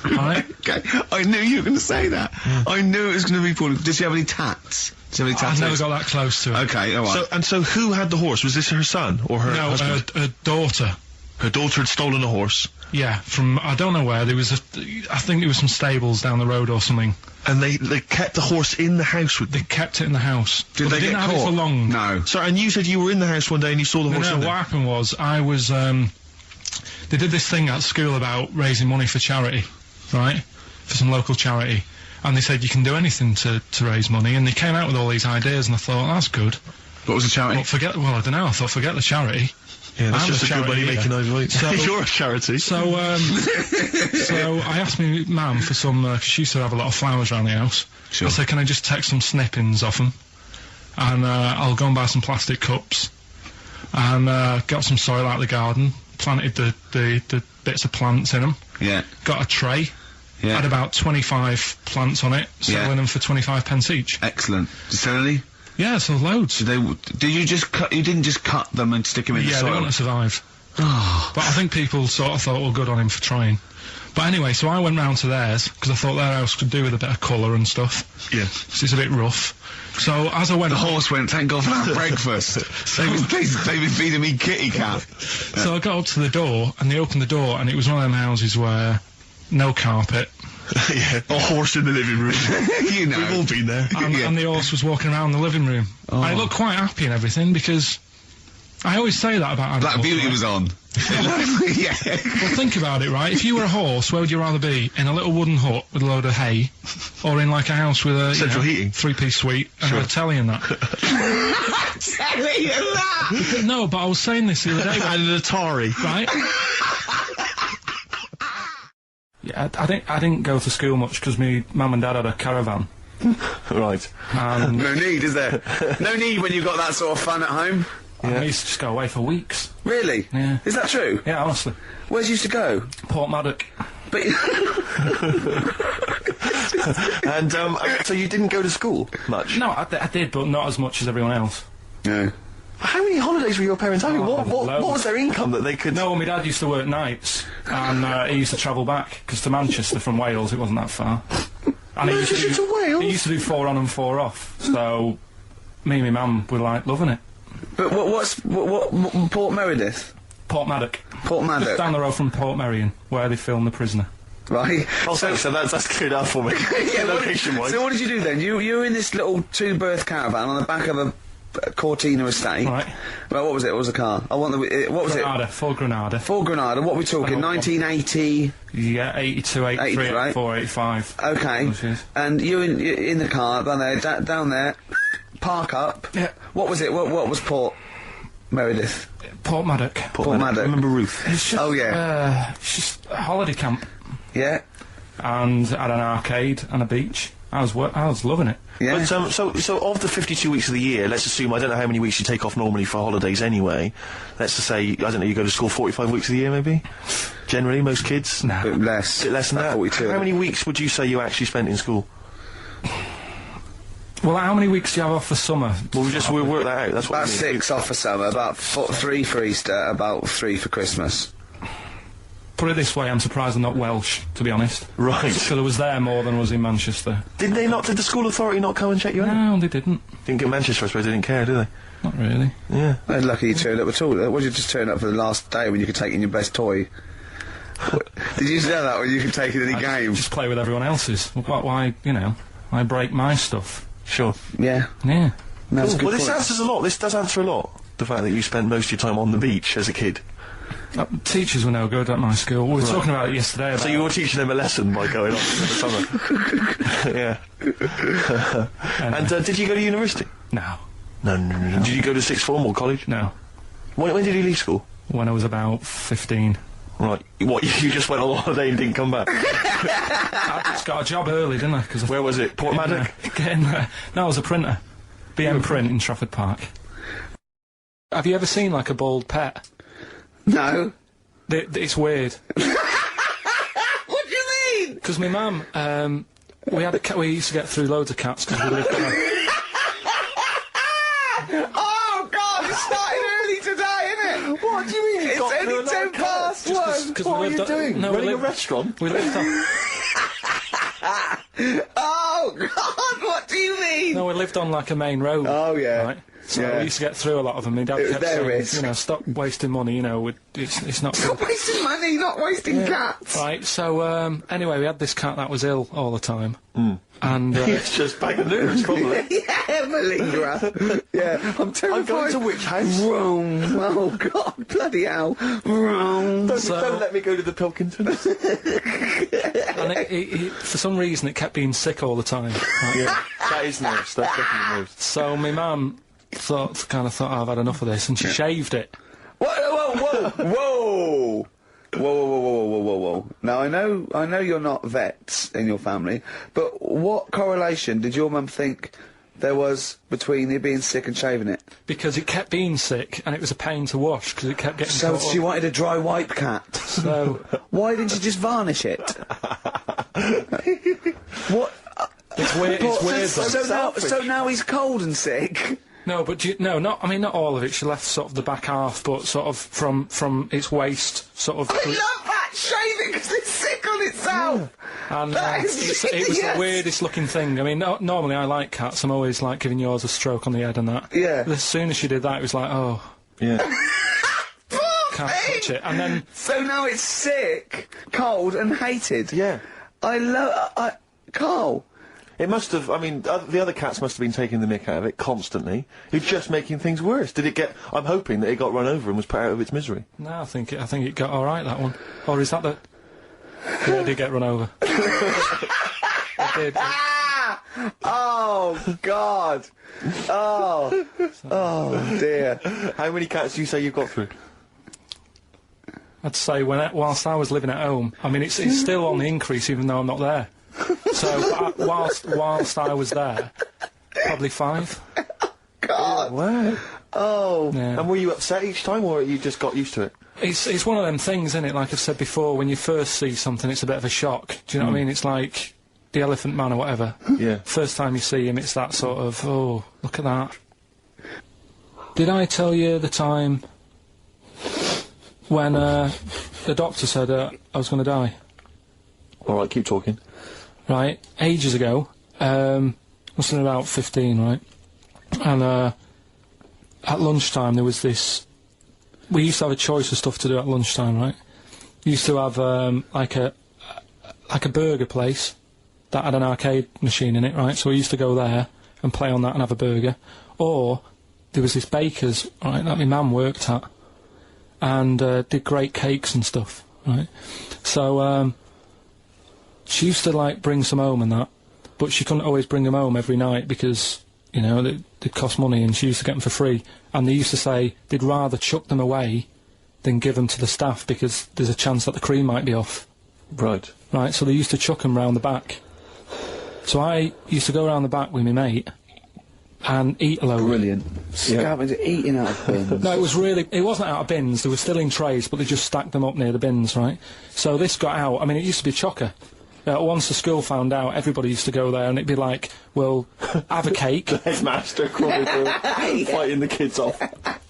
Right? Okay, I knew you were going to say that. I knew it was going to be Pauline. Did she have any tats? I've never got that close to her. Okay, alright. So who had the horse? Was this her son or her husband? No, her daughter. Her daughter had stolen a horse. Yeah, from, I don't know where, there was I think there was some stables down the road or something. And they kept the horse in the house with them? They kept it in the house. Did they didn't get have caught? it for long. No. Sorry, and you said you were in the house one day and you saw the horse in there? What happened was, I was, they did this thing at school about raising money for charity, right? For some local charity. And they said you can do anything to raise money, and they came out with all these ideas, and I thought, that's good. What was the charity? Well, I don't know, I thought, forget the charity. Yeah, that's just a good money making overweight. So, you're a charity. So I asked my mum for some, because she used to have a lot of flowers around the house. Sure. I said, can I just take some snippings off them? And I'll go and buy some plastic cups. And got some soil out of the garden, planted the bits of plants in them. Yeah. Got a tray. Yeah. Had about 25 plants on it, selling them for 25 pence each. Excellent. Did you sell any? Yeah, sold loads. Did you just cut, you didn't just cut them and stick them in the soil? Yeah, they wouldn't have survived. But I think people sort of thought, well, good on him for trying. But anyway, so I went round to theirs, because I thought their house could do with a bit of colour and stuff. Yeah. Because it's a bit rough. So as I went... The horse went, thank God for that breakfast. They've been feeding me kitty cat. So I got up to the door, and they opened the door, and it was one of them houses where no carpet. Yeah, a horse in the living room. You know. We've all been there. And the horse was walking around the living room. I looked quite happy and everything, because I always say that about animals. Black Beauty was on. Yeah. Well, think about it, right? If you were a horse, where would you rather be? In a little wooden hut with a load of hay, or in like a house with a central heating, three-piece suite and a telly and that? Telly and that. No, but I was saying this the other day. And an Atari, right? Yeah, I didn't go to school much because my mum and dad had a caravan. Right. No need, is there? No need when you've got that sort of fun at home. I used to just go away for weeks. Really? Yeah. Is that true? Yeah, honestly. Where'd you used to go? Port Maddock. But and so you didn't go to school much? No, I did, but not as much as everyone else. No. How many holidays were your parents having? What was their income that they could... No, my dad used to work nights, and he used to travel back, because to Manchester from Wales it wasn't that far. And Manchester to Wales? He used to do 4 on and 4 off, so me and my mum were, like, loving it. But what Port Meredith? Port Maddock. Port Maddock. Just down the road from Port Merion, where they filmed The Prisoner. Right. Oh, so that's cleared up for me. Yeah, location-wise. So what did you do then? You were in this little 2-berth caravan on the back of a Cortina estate. Right. Well, what was it? What was the car? I want the... what was Granada, Ford Granada. Ford Granada. What are we talking? 1980... Yeah, 82, 83, 84, 85. Okay. And you in the car, down there, park up. Yeah. What was it? What was Port Meredith? Port Maddock. Port Maddock. I remember Ruth. It's just, it's just a holiday camp. Yeah. And had an arcade and a beach. I was loving it. Yeah. But, so of the 52 weeks of the year, let's assume, I don't know how many weeks you take off normally for holidays anyway, let's just say, I don't know, you go to school 45 weeks of the year maybe? Generally, most kids? No. A bit less. Bit less than that? 42. How many weeks would you say you actually spent in school? Well, how many weeks do you have off for summer? Well, we'll work that out, that's what About I mean. 6 off for summer, about 3 for Easter, about 3 for Christmas. Put it this way, I'm surprised I'm not Welsh, to be honest. Right. Because I was there more than I was in Manchester. Did the school authority not come and check you out? No, they didn't. Didn't get Manchester, I suppose, they didn't care, do they? Not really. Yeah. They're lucky you turned up at all. What did you just turn up for the last day when you could take in your best toy? Did you know that when you could take in any game? Just play with everyone else's. Why, I break my stuff. Sure. Yeah. Yeah. That's Cool. a good Well, this point. answers a lot. This does answer a lot. The fact that you spent most of your time on the beach as a kid. Teachers were no good at my school. We were talking about it yesterday. About So you were teaching them a lesson by going off in the summer? Yeah. And did you go to university? No. No. Did you go to sixth form or college? No. When did you leave school? When I was about 15. Right. What, you just went on holiday and didn't come back? I just got a job early, didn't I? Where was it? Port Maddock? Getting there. No, I was a printer. BM Print in Trafford Park. Have you ever seen, like, a bald pet? No. It's weird. What do you mean? Because my mum, we had a cat. We used to get through loads of cats because we lived there. Oh, God, it started early today, innit? What do you mean? It's only 10 past 1. What What are you doing? No, Running a restaurant? We lived on. Oh, God, what do you mean? No, we lived on like a main road. Oh, yeah. Right? So Yeah. we used to get through a lot of them. My dad It was kept their saying, risk. you know, stop wasting money, you know, it's not good. Stop wasting money, not wasting cats. Right, so, anyway, we had this cat that was ill all the time. And, It's just bag of news, probably. Yeah, malingerer. Yeah, I'm terrified. I'm going to which house? Rome. Oh, God, bloody hell. Rome. Don't let me go to the Pilkingtons. and it, for some reason, it kept being sick all the time. Right? Yeah, that is news. That's definitely news. So my mum thought, oh, I've had enough of this, and she shaved it. Whoa. Whoa. Now, I know you're not vets in your family, but what correlation did your mum think there was between you being sick and shaving it? Because it kept being sick, and it was a pain to wash, because it kept getting So caught she up. wanted a dry wipe cat. So, Why didn't you just varnish it? What? it's weird, So now he's cold and sick. No, but not all of it. She left sort of the back half, but sort of from its waist, sort of. I love that shaving because it's sick on itself. And That is it was the genius. weirdest looking thing. I mean, normally I like cats. I'm always like giving yours a stroke on the head and that. Yeah. But as soon as she did that, it was like, oh, Yeah. can't touch it. And then So now it's sick, cold, and hated. Yeah. Carl. It must have, I mean, the other cats must have been taking the mick out of it constantly. It's just making things worse. Did it get, I'm hoping that it got run over and was put out of its misery. no, I think it got all right, that one. Or is that the? Yeah, it did get run over. It did. Oh, God. Oh, dear. How many cats do you say you've got through? I'd say whilst I was living at home, I mean, it's still on the increase even though I'm not there. So whilst I was there, probably 5. God. Wow. Oh. Yeah. And were you upset each time, or you just got used to it? It's one of them things, isn't it? Like I've said before, when you first see something, it's a bit of a shock. Do you know what I mean? It's like the Elephant Man or whatever. Yeah. First time you see him, it's that sort of, oh, look at that. Did I tell you the time when the doctor said I was going to die? All right, keep talking. Right, ages ago, must have been about 15, right? And at lunchtime there was this. We used to have a choice of stuff to do at lunchtime, right? We used to have like a burger place that had an arcade machine in it, right? So we used to go there and play on that and have a burger. Or there was this baker's, right, that my mum worked at, and did great cakes and stuff, right? So she used to like bring some home and that, but she couldn't always bring them home every night because, you know, they'd cost money, and she used to get them for free. And they used to say they'd rather chuck them away than give them to the staff because there's a chance that the cream might be off. Right. Right, so they used to chuck them round the back. So I used to go round the back with my mate and eat a load. Brilliant. Scavengers eating out of bins. No, it wasn't out of bins, they were still in trays, but they just stacked them up near the bins, right? So this got out, I mean, it used to be a chocker. Once the school found out, everybody used to go there, and it'd be like, well, have a cake. Headmaster crawling through, fighting the kids off.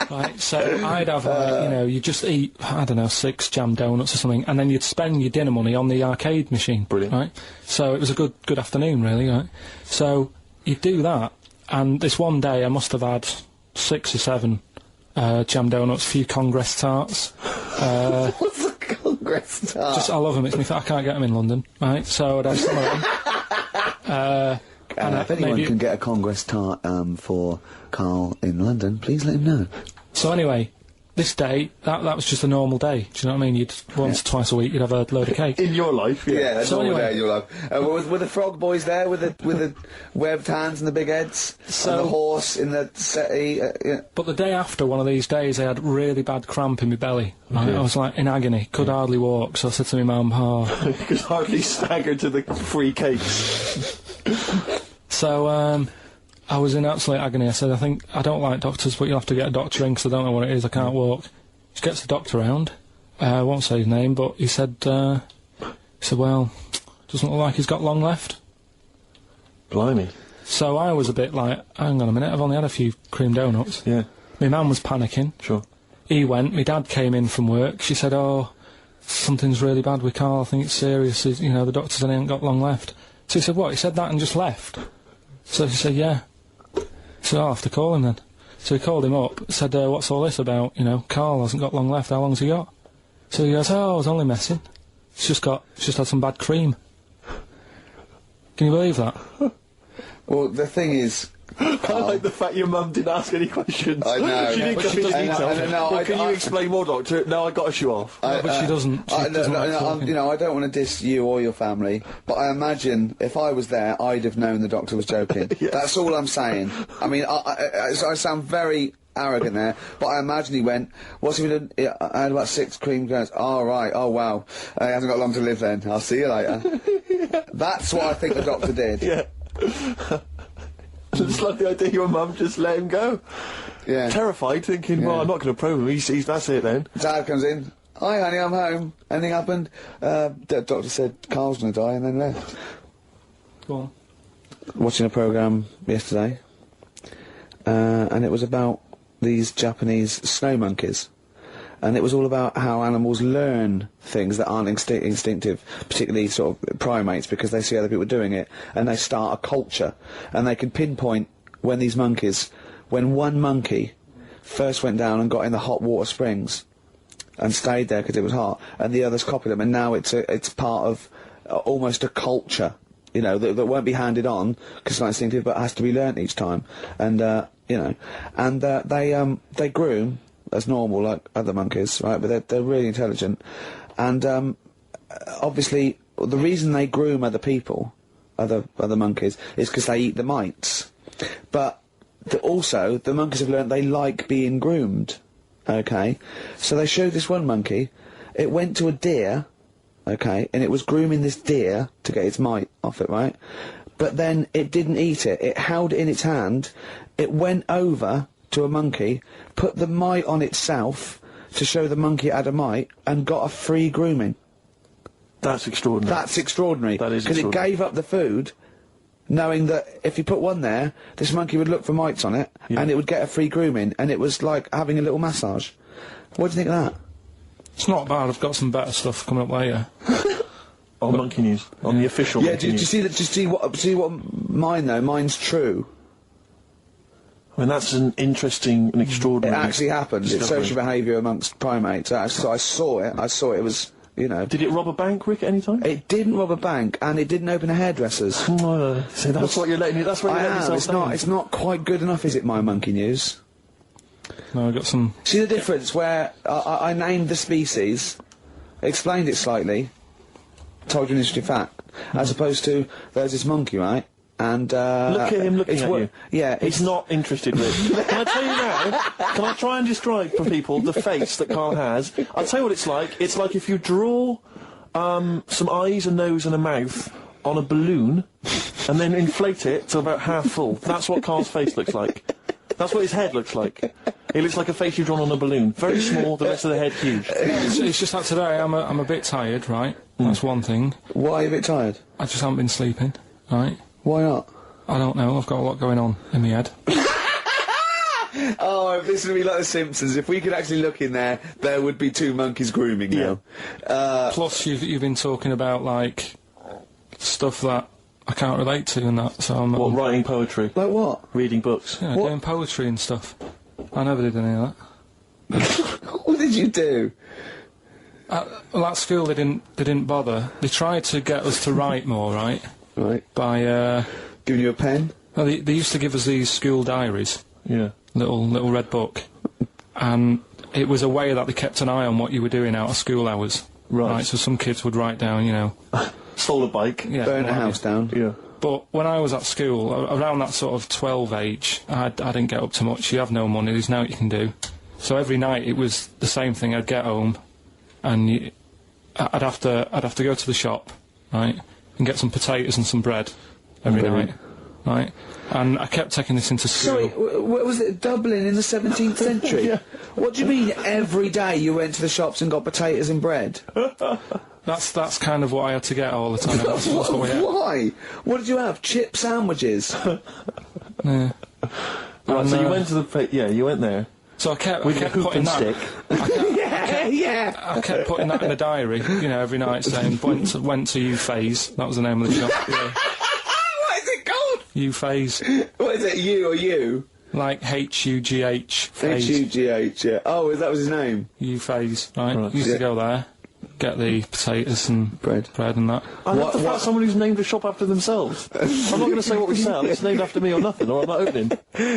Right, so I'd have, like, you know, you just eat, I don't know, 6 jam donuts or something, and then you'd spend your dinner money on the arcade machine. Brilliant. Right? So it was a good afternoon, really, right? So you'd do that, and this one day I must have had 6 or 7 jam donuts, a few Congress tarts. What's a Congress tart? I love them, I can't get them in London, right? So I'd have some of them. If anyone can get a Congress tart for Carl in London, please let him know. So anyway, this day, that was just a normal day. Do you know what I mean? You'd once, twice a week, you'd have a load of cake. In your life, yeah. Yeah, that's So all anyway- there in your life. Were the frog boys there with the webbed hands and the big heads? So- and the horse in the settee? Yeah. But the day after one of these days, I had really bad cramp in my belly. Right? I was like in agony, could hardly walk. So I said to my mum, You could hardly stagger to the free cakes. So, I was in absolute agony. I said, I don't like doctors, but you'll have to get a doctor in because I don't know what it is. I can't walk. Just gets the doctor round. I won't say his name, but he said, well, doesn't look like he's got long left. Blimey. So I was a bit like, hang on a minute, I've only had a few cream donuts. Yeah, My mum was panicking. sure. He went. My dad came in from work. She said, oh, something's really bad with Karl. I think it's serious. The doctor said he ain't got long left. So he said, what? He said that and just left? So she said, yeah. So I'll have to call him then. So he called him up, said, what's all this about? Karl hasn't got long left, how long's he got? So he goes, I was only messing. It's just had some bad cream. Can you believe that? Well, the thing is... I like the fact your mum didn't ask any questions. I know. She didn't But go she into doesn't- detail. I know, Well, can you explain more, Doctor? No, I got to shoe off. But she doesn't. She doesn't like talking. I don't want to diss you or your family, but I imagine if I was there, I'd have known the doctor was joking. Yes. That's all I'm saying. I mean, I sound very arrogant there, but I imagine he went, what's he been doing? I had about 6 cream cones. Oh, right. Oh, wow. He hasn't got long to live then. I'll see you later. That's what I think the doctor did. Yeah. I just love the idea your mum just let him go. Yeah. Terrified, thinking, well, Yeah. I'm not going to probe him. He's that's it then. Dad comes in. Hi, honey, I'm home. Anything happened? The doctor said Carl's going to die and then left. Go on. Watching a programme yesterday, and it was about these Japanese snow monkeys. And it was all about how animals learn things that aren't instinctive, particularly sort of primates, because they see other people doing it, and they start a culture. And they can pinpoint when one monkey first went down and got in the hot water springs and stayed there because it was hot, and the others copied them, and now it's part of almost a culture, that won't be handed on because it's not instinctive, but has to be learnt each time. And they groom as normal like other monkeys, right? But they're really intelligent, and obviously the reason they groom other people, other monkeys, is because they eat the mites. But also the monkeys have learnt they like being groomed. Okay, so they showed this one monkey. It went to a deer, okay, and it was grooming this deer to get its mite off it, right? But then it didn't eat it. It held it in its hand. It went over to a monkey, put the mite on itself to show the monkey it had a mite, and got a free grooming. That's extraordinary. That's extraordinary. That is because it extraordinary. gave up the food, knowing that if you put one there, this monkey would look for mites on it, Yeah. and it would get a free grooming, and it was like having a little massage. What do you think of that? It's not bad. I've got some better stuff coming up later. On Monkey News, on the official Yeah, Monkey do you News. see that? Just see what mine though. Mine's true. I mean, that's an interesting and It extraordinary... actually happened. It's discovery. social behaviour amongst primates. So I saw it. It was, Did it rob a bank, Rick, at any time? It didn't rob a bank, and it didn't open a hairdresser's. See, that's what you're letting... That's what you're letting yourself It's down. not. It's not quite good enough, is it? My Monkey News. No, I got some. See the difference where I named the species, explained it slightly, told you an interesting fact, as opposed to there's this monkey, right? And Look at him looking it's at you. Yeah, He's not interested, Rick. Can I tell you now? Can I try and describe for people the face that Karl has? I'll tell you what it's like. It's like if you draw some eyes, a nose, and a mouth on a balloon, and then inflate it to about half full. That's what Karl's face looks like. That's what his head looks like. It looks like a face you've drawn on a balloon. Very small, the rest of the head huge. It's just that today I'm a bit tired, right? That's one thing. Why are you a bit tired? I just haven't been sleeping, right? Why not? I don't know. I've got a lot going on in my head. Oh, if this would be like The Simpsons, if we could actually look in there, there would be 2 monkeys grooming now. Plus, you've been talking about like stuff that I can't relate to and that. So I'm What, writing poetry? Like what? Reading books? yeah, doing poetry and stuff. I never did any of that. What did you do? Well, at school they didn't bother. They tried to get us to write more, right? Right. By Giving you a pen? well, they used to give us these school diaries, Yeah. little red book, and it was a way that they kept an eye on what you were doing out of school hours. Right. So some kids would write down, you know... Stole a bike. Yeah, Burn a house down. Yeah. But when I was at school, around that sort of 12 age, I didn't get up to much. You have no money, there's nothing you can do. So every night it was the same thing. I'd get home, and I'd have to go to the shop, right, and get some potatoes and some bread every night, right. And I kept taking this into school. Sorry, what was it? Dublin in the 17th century? Yeah. What do you mean every day you went to the shops and got potatoes and bread? That's kind of what I had to get all the time. That's what we had. Why? What did you have? Chip sandwiches? Yeah. Right, so you went to the... Yeah, you went there. So I kept With your hoop putting and that... stick. Yeah. I kept putting that in the diary, you know, every night, saying, went to U-Phase. That was the name of the shop. Yeah. What is it called? U-Phase. What is it, you or you? Like H-U-G-H. Phase. H-U-G-H, yeah. Oh, that was his name? U-Phase, right? Right. Used to go there, get the potatoes and Bread and that. I love the fact someone who's named a shop after themselves. I'm not going to say what we sell. It's named after me or nothing, or I'm not opening.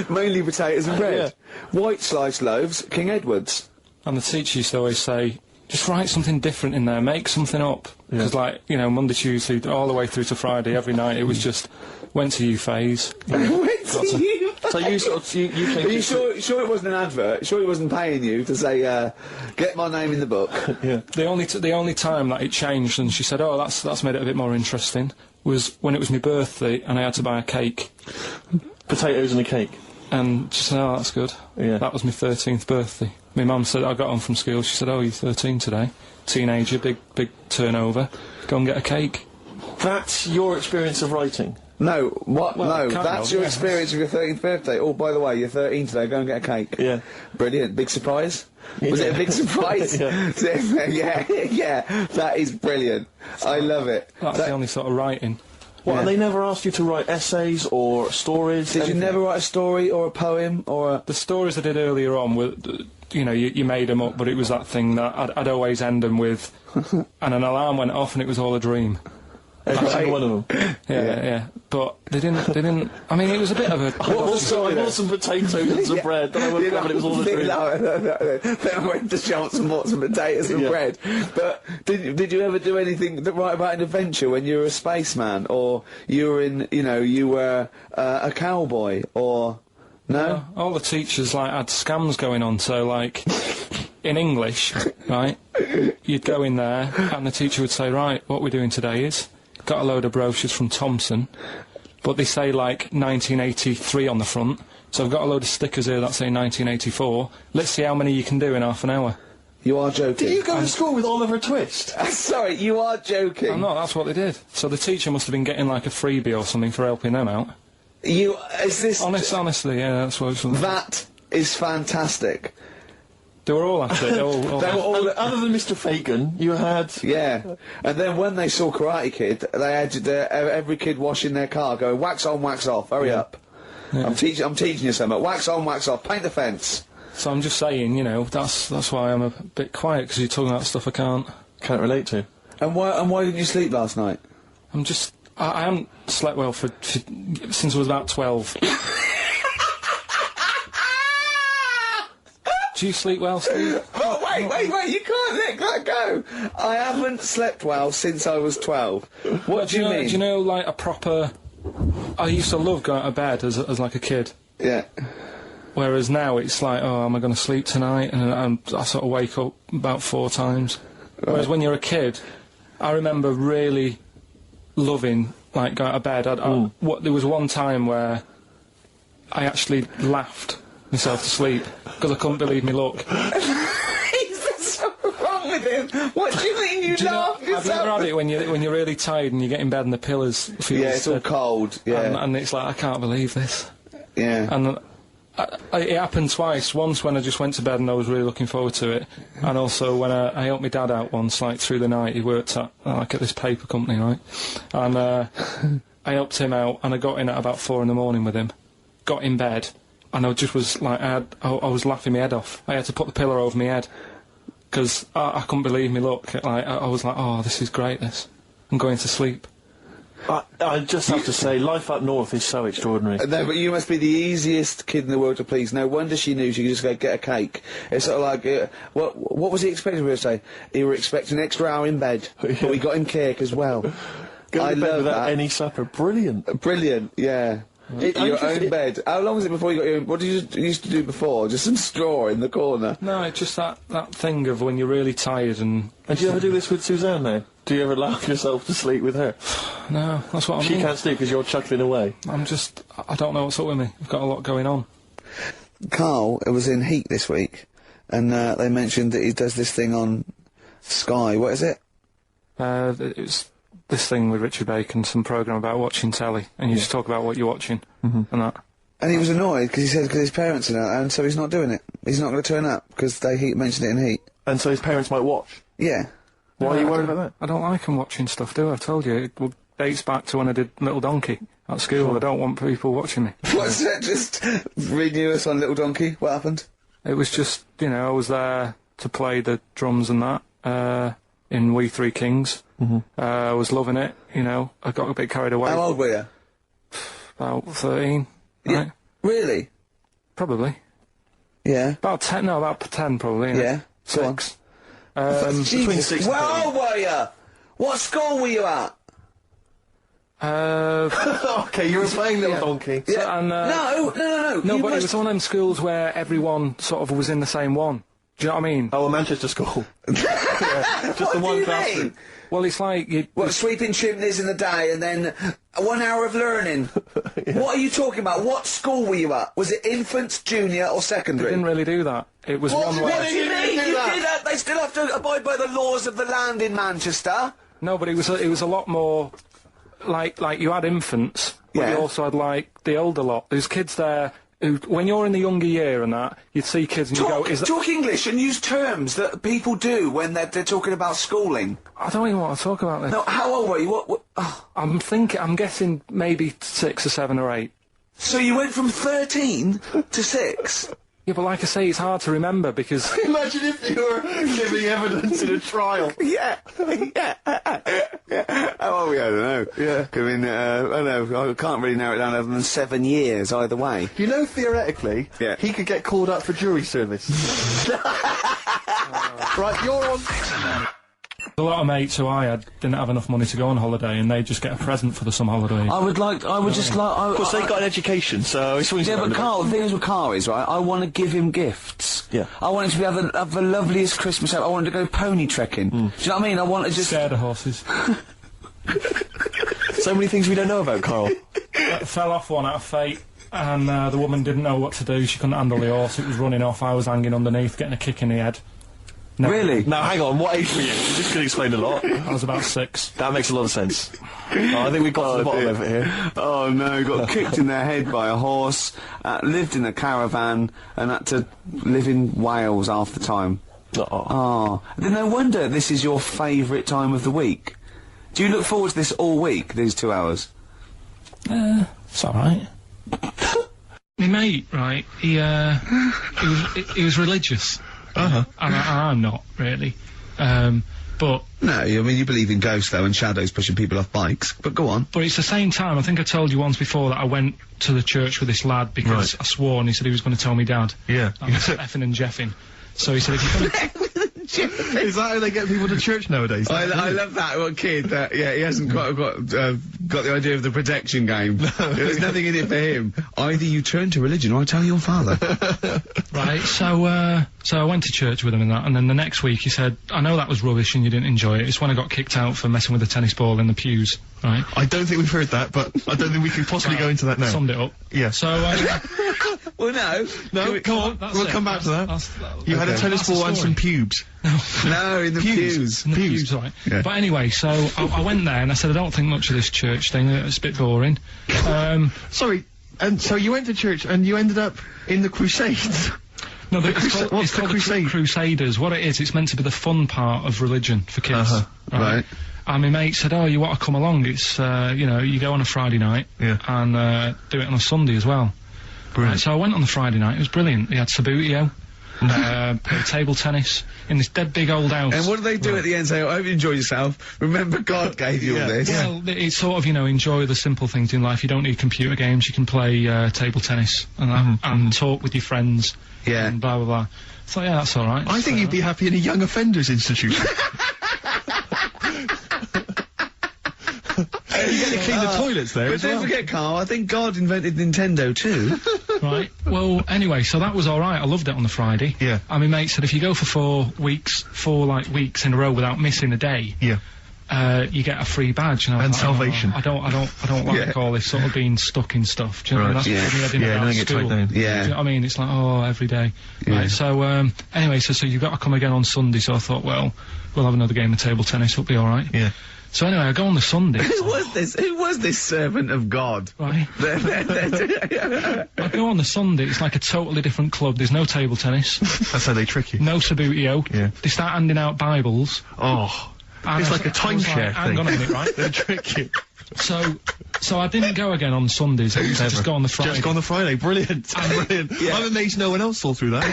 Mainly potatoes and bread. White sliced loaves, King Edward's. And the teacher used to always say, just write something different in there, make something up. Because, like, you know, Monday, Tuesday, all the way through to Friday, every night, it was just, went to U-Phase. Went to you. So you sort of... You Are you sure it wasn't an advert? Sure he wasn't paying you to say, get my name in the book? Yeah. The only time that it changed, and she said, oh, that's made it a bit more interesting, was when it was my birthday, and I had to buy a cake. Potatoes and a cake. And she said, oh, that's good. Yeah. That was my 13th birthday. My mum said, I got home from school, she said, oh, you're 13 today. Teenager, big turnover. Go and get a cake. That's your experience of writing? No, what? Well, no, kind that's of, your yeah. experience of your 13th birthday. Oh, by the way, you're 13 today, go and get a cake. Yeah. Brilliant. Big surprise? Was it a big surprise? Yeah. yeah, that is brilliant. I love it. That's the only sort of writing. What, Yeah. and they never asked you to write essays or stories? Did you anything? never write a story or a poem or a... The stories I did earlier on were, you know, you made them up, but it was that thing that I'd always end them with, and an alarm went off and it was all a dream. Every single one of them. Yeah. But they didn't, I mean, it was a bit of a... I bought some potatoes and some bread, then I woke up and it was all a dream. No. Then I went to shops and bought some potatoes and Yeah. bread. But did you ever do anything that write about an adventure when you were a spaceman, or you were you were a cowboy, or no? All the teachers, like, had scams going on, so, like, in English, right, you'd go in there, and the teacher would say, right, what we're doing today is, got a load of brochures from Thomson, but they say, like, 1983 on the front, so I've got a load of stickers here that say 1984, let's see how many you can do in half an hour. You are joking. Did you go to school with Oliver Twist? Sorry, you are joking. I'm not, that's what they did. So the teacher must have been getting, like, a freebie or something for helping them out. Is this... Honestly, yeah, that's what it was. That is fantastic. They were all at it. They all They were all... Other than Mr. Fagan, you had... Yeah, and then when they saw Karate Kid, they had every kid washing their car, going wax on, wax off, hurry up. Yeah. I'm teaching you something. Wax on, wax off, paint the fence. So I'm just saying, you know, that's why I'm a bit quiet, because you're talking about stuff I can't Can't relate to. And why didn't you sleep last night? I'm just... I haven't slept well since I was about 12. Do you sleep well, Steve? Oh, wait, you can't let that go. I haven't slept well since I was 12. What do you mean? Do you know, like, a proper... I used to love going to bed as like a kid. Yeah. Whereas now it's like, oh, am I going to sleep tonight? And I sort of wake up about 4 times. Whereas when you're a kid, I remember really loving, like, going to bed. There was one time where I actually laughed myself to sleep because I couldn't believe me luck. Is something wrong with him? What do you mean you laugh Have you ever yourself? had it when you're really tired and you get in bed and the pillows feel Yeah, it's all dead? cold. Yeah. And it's like, I can't believe this. Yeah. And it happened twice. Once when I just went to bed and I was really looking forward to it, and also when I helped my dad out once, like, through the night. He worked at this paper company, right? And I helped him out, and I got in at about 4 in the morning with him. Got in bed, and I just was like, I was laughing my head off. I had to put the pillow over my head because I couldn't believe me luck. Like, I was like, oh, this is great. This. I'm going to sleep. I just have to say, life up north is so extraordinary. No, but you must be the easiest kid in the world to please. No wonder she knew she could just go get a cake. It's sort of like, what was he expecting me to say? He were expecting an extra hour in bed, but we got him cake as well. Go to bed love without that. any supper. Brilliant. Brilliant, yeah. Your own bed. How long was it before you got your own? What did you used to do before? Just some straw in the corner? No, it's just that thing of when you're really tired and... And do you ever do this with Suzanne now? Do you ever laugh yourself to sleep with her? No, that's what I mean. She can't sleep because you're chuckling away. I don't know what's up with me. I've got a lot going on. Carl was in Heat this week, and they mentioned that he does this thing on Sky. What is it? It was this thing with Richard Bacon, some programme about watching telly, and you just talk about what you're watching, and that. And he was annoyed because he said because his parents are out, and so he's not doing it. He's not going to turn up because they mentioned it in Heat. And so his parents might watch? Yeah. Why are you worried about that? I don't like them watching stuff, do I? I've told you. It dates back to when I did Little Donkey at school. I don't want people watching me. What's that? Just renew us on Little Donkey? What happened? It was just, I was there to play the drums and that, in We Three Kings. I was loving it, I got a bit carried away. How old were you? About 13, Yeah. right? Really? Probably. Yeah. About 10 probably. Yeah. Go on. 6. Between 6 and Where old were you? What school were you at? Okay, you were playing Little Donkey. Yeah. So, and, No, No, but it was one of them schools where everyone sort of was in the same one. Do you know what I mean? Oh, a Manchester school. Just What the do one you classroom. mean? Well, it's like you... What, sweeping chimneys in the day and then 1 hour of learning? What are you talking about? What school were you at? Was it infants, junior or They secondary? didn't really do that. It was What one do where... you mean? You do that? They still have to abide by the laws of the land in Manchester. No, but it was a lot more... Like you had infants, but Yeah. you also had, like, the older lot. There's kids there who, when you're in the younger year and that, you'd see kids and you go, is that... Talk English and use terms that people do when they're talking about schooling. I don't even want to talk about this. No, how old were you? What oh. I'm guessing maybe 6 or 7 or 8. So you went from 13 to 6? Yeah, but like I say, it's hard to remember because... Imagine if you were giving evidence in a trial. Yeah. How old were you? I don't know. Yeah. I mean, I don't know. I can't really narrow it down other than 7 years either way. Theoretically, Yeah. he could get called up for jury service. Right, you're on... A lot of mates who I had didn't have enough money to go on holiday, and they just get a present for the summer holiday. I would just like... Of course, they got an education, so... It's Yeah, but Carl, the thing is with Carl is, right, I want to give him gifts. Yeah. I want him to have the loveliest Christmas ever. I want him to go pony trekking. Do you know what I mean? I want to just... Scared of horses. So many things we don't know about Carl. Fell off one out of fate, and the woman didn't know what to do. She couldn't handle the horse. It was running off. I was hanging underneath, getting a kick in the head. No, Really? Now, hang on, what age were you? This could explain a lot. I was about 6. That makes a lot of sense. I think we got to the bottom of it here. Oh no, got kicked in the head by a horse, lived in a caravan, and had to live in Wales half the time. Oh. Then no wonder this is your favourite time of the week. Do you look forward to this all week, these 2 hours? It's alright. My mate, right, he was religious. And I'm not, really. But... No, I mean, you believe in ghosts, though, and shadows pushing people off bikes, but go on. But it's the same time, I think I told you once before that I went to the church with this lad because I swore and he said he was going to tell me dad. Yeah. That was effing and jeffing. So he said, if you're going to... Is that how they get people to church nowadays? I love that one kid that, he hasn't got the idea of the protection game. There's nothing in it for him. Either you turn to religion or I tell your father. Right, so I went to church with him and that, and then the next week he said, I know that was rubbish and you didn't enjoy it. It's when I got kicked out for messing with a tennis ball in the pews, right? I don't think we've heard that, but I don't think we can possibly go into that now. Summed it up. Yeah. So, Well, no. Come on, that's we'll it. come back to that. That's- You had a tennis That's the ball and story. some pubes. No, in the pews. In the pews, right. Yeah. But anyway, so I went there and I said, I don't think much of this church thing, it's a bit boring. Sorry, and so you went to church and you ended up in the Crusades? No, What's the called crusade? Crusaders. What it is, it's meant to be the fun part of religion for kids. Right. And my mate said, oh, you want to come along? It's, you go on a Friday night and do it on a Sunday as well. Brilliant. Right, so I went on the Friday night, it was brilliant. They had Sabutio, play table tennis in this dead big old house. And what do they do at the end? Say, I hope you enjoy yourself. Remember, God gave you all this. Well, it's sort of, you know, enjoy the simple things in life. You don't need computer games. You can play table tennis and that, and talk with your friends. Yeah. And blah blah blah. So yeah, that's all right. I think you'd be happy in a young offenders institution. You get to clean the toilets there. But don't forget, Carl, I think God invented Nintendo too. Right. Well, anyway, so that was all right. I loved it on the Friday. Yeah. And my mate said if you go for 4 weeks in a row without missing a day, you get a free badge. And salvation. I don't like all this sort of being stuck in stuff. Do you know what I mean? That's putting me don't about get school. tied down. Do you know what I mean? It's like, oh, every day. Yeah. Right, so, anyway, so you've got to come again on Sunday, so I thought, well, we'll have another game of table tennis, it'll be alright. Yeah. So anyway, I go on the Sunday. Who was this servant of God? Right. I go on the Sunday, it's like a totally different club. There's no table tennis. That's how they trick you. No Sabutio. Yeah. They start handing out Bibles. Oh. And It's I like a was like, timeshare hang thing. on a minute, right? They trick you. So I didn't go again on Sundays. I used to just go on the Friday. Just go on the Friday. Brilliant. Brilliant. I'm amazed no one else saw through that.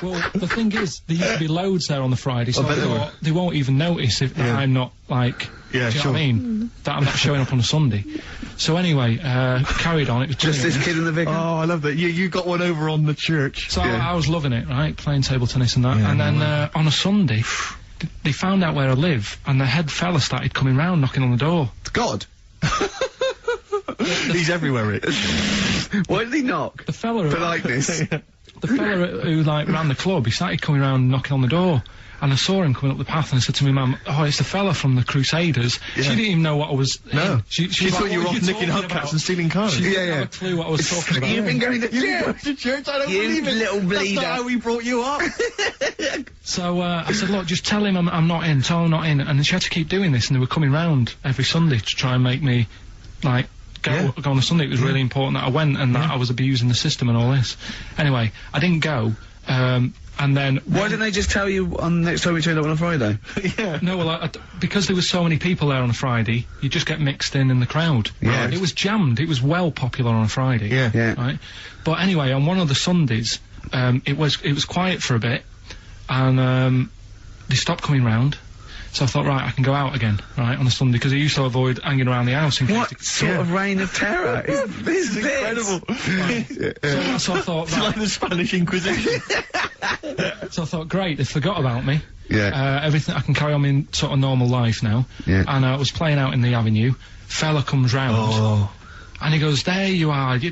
Well, the thing is, there used to be loads there on the Friday, so I thought they won't even notice if I'm not, like, do you know what I mean? That I'm not showing up on a Sunday. So anyway, carried on, it was Just this kid in the vicar. Oh, I love that. You got one over on the church. So I was loving it, right, playing table tennis and that, and then on a Sunday, they found out where I live, and the head fella started coming round, knocking on the door. God. He's everywhere, Rick. Why did he knock? The fella... Politeness. The fella who, like, ran the club, he started coming around knocking on the door. And I saw him coming up the path and I said to my mum, oh, it's the fella from the Crusaders. She didn't even know what I was... No. She thought you were off nicking hubcaps and stealing cars. She didn't have a clue what I was talking about. You've been going to church? I don't believe it. little bleeder. That's not how we brought you up. So, I said, look, just tell him I'm not in, tell him I'm not in. And she had to keep doing this, and they were coming round every Sunday to try and make me, like, go on a Sunday. It was really important that I went and that I was abusing the system and all this. Anyway, I didn't go, and then... Why didn't they just tell you on the next time we turned up on a Friday? No, well, because there was so many people there on a Friday, you just get mixed in the crowd. Yeah. It was jammed. It was well popular on a Friday. Yeah. Right? But anyway, on one of the Sundays, it was quiet for a bit, and they stopped coming round. So I thought, right, I can go out again, right, on a Sunday, because I used to avoid hanging around the house in case... What sort of reign of terror is this? Incredible. Right. So I thought, It's like the Spanish Inquisition. So I thought, great, they forgot about me. Yeah. Everything, I can carry on in sort of normal life now. Yeah. And I was playing out in the avenue. Fella comes round. And he goes, there you are. You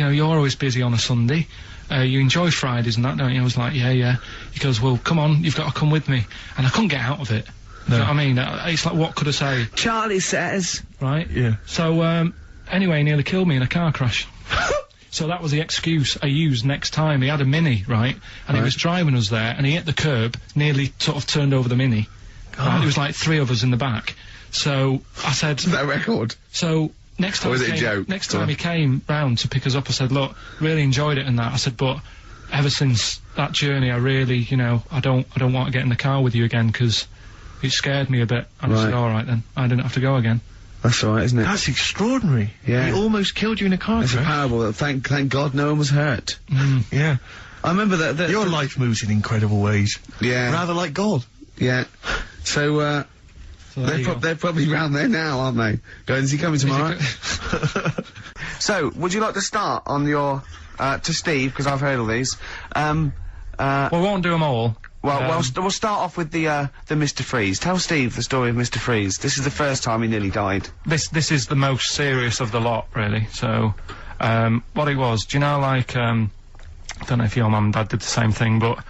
know, you're always busy on a Sunday. You enjoy Fridays and that, don't you? I was like, yeah. He goes, well, come on, you've got to come with me. And I couldn't get out of it. No. You know what I mean? It's like, what could I say? Charlie says. Right? Yeah. So, anyway, he nearly killed me in a car crash. So that was the excuse I used next time. He had a Mini, right? And he was driving us there, and he hit the curb, nearly sort of turned over the Mini. Right? There was like 3 of us in the back. So I said... Is that a record? So... Next time, he came round to pick us up, I said, look, really enjoyed it and that. I said, but ever since that journey, I really, you know, I don't want to get in the car with you again, because it scared me a bit. And I said, all right then, I didn't have to go again. That's all right, isn't it? That's extraordinary. Yeah. He almost killed you in a car crash. It's a parable. Thank God no one was hurt. Yeah. I remember that... Your life moves in incredible ways. Yeah. Rather like God. Yeah. So, they're probably round there now, aren't they? Going, is he coming tomorrow? So, would you like to start on your, to Steve, because I've heard all these. We won't do them all. Well, we'll start off with the Mr. Freeze. Tell Steve the story of Mr. Freeze. This is the first time he nearly died. This is the most serious of the lot, really. So, what it was, do you know, like, I don't know if your mum and dad did the same thing, but,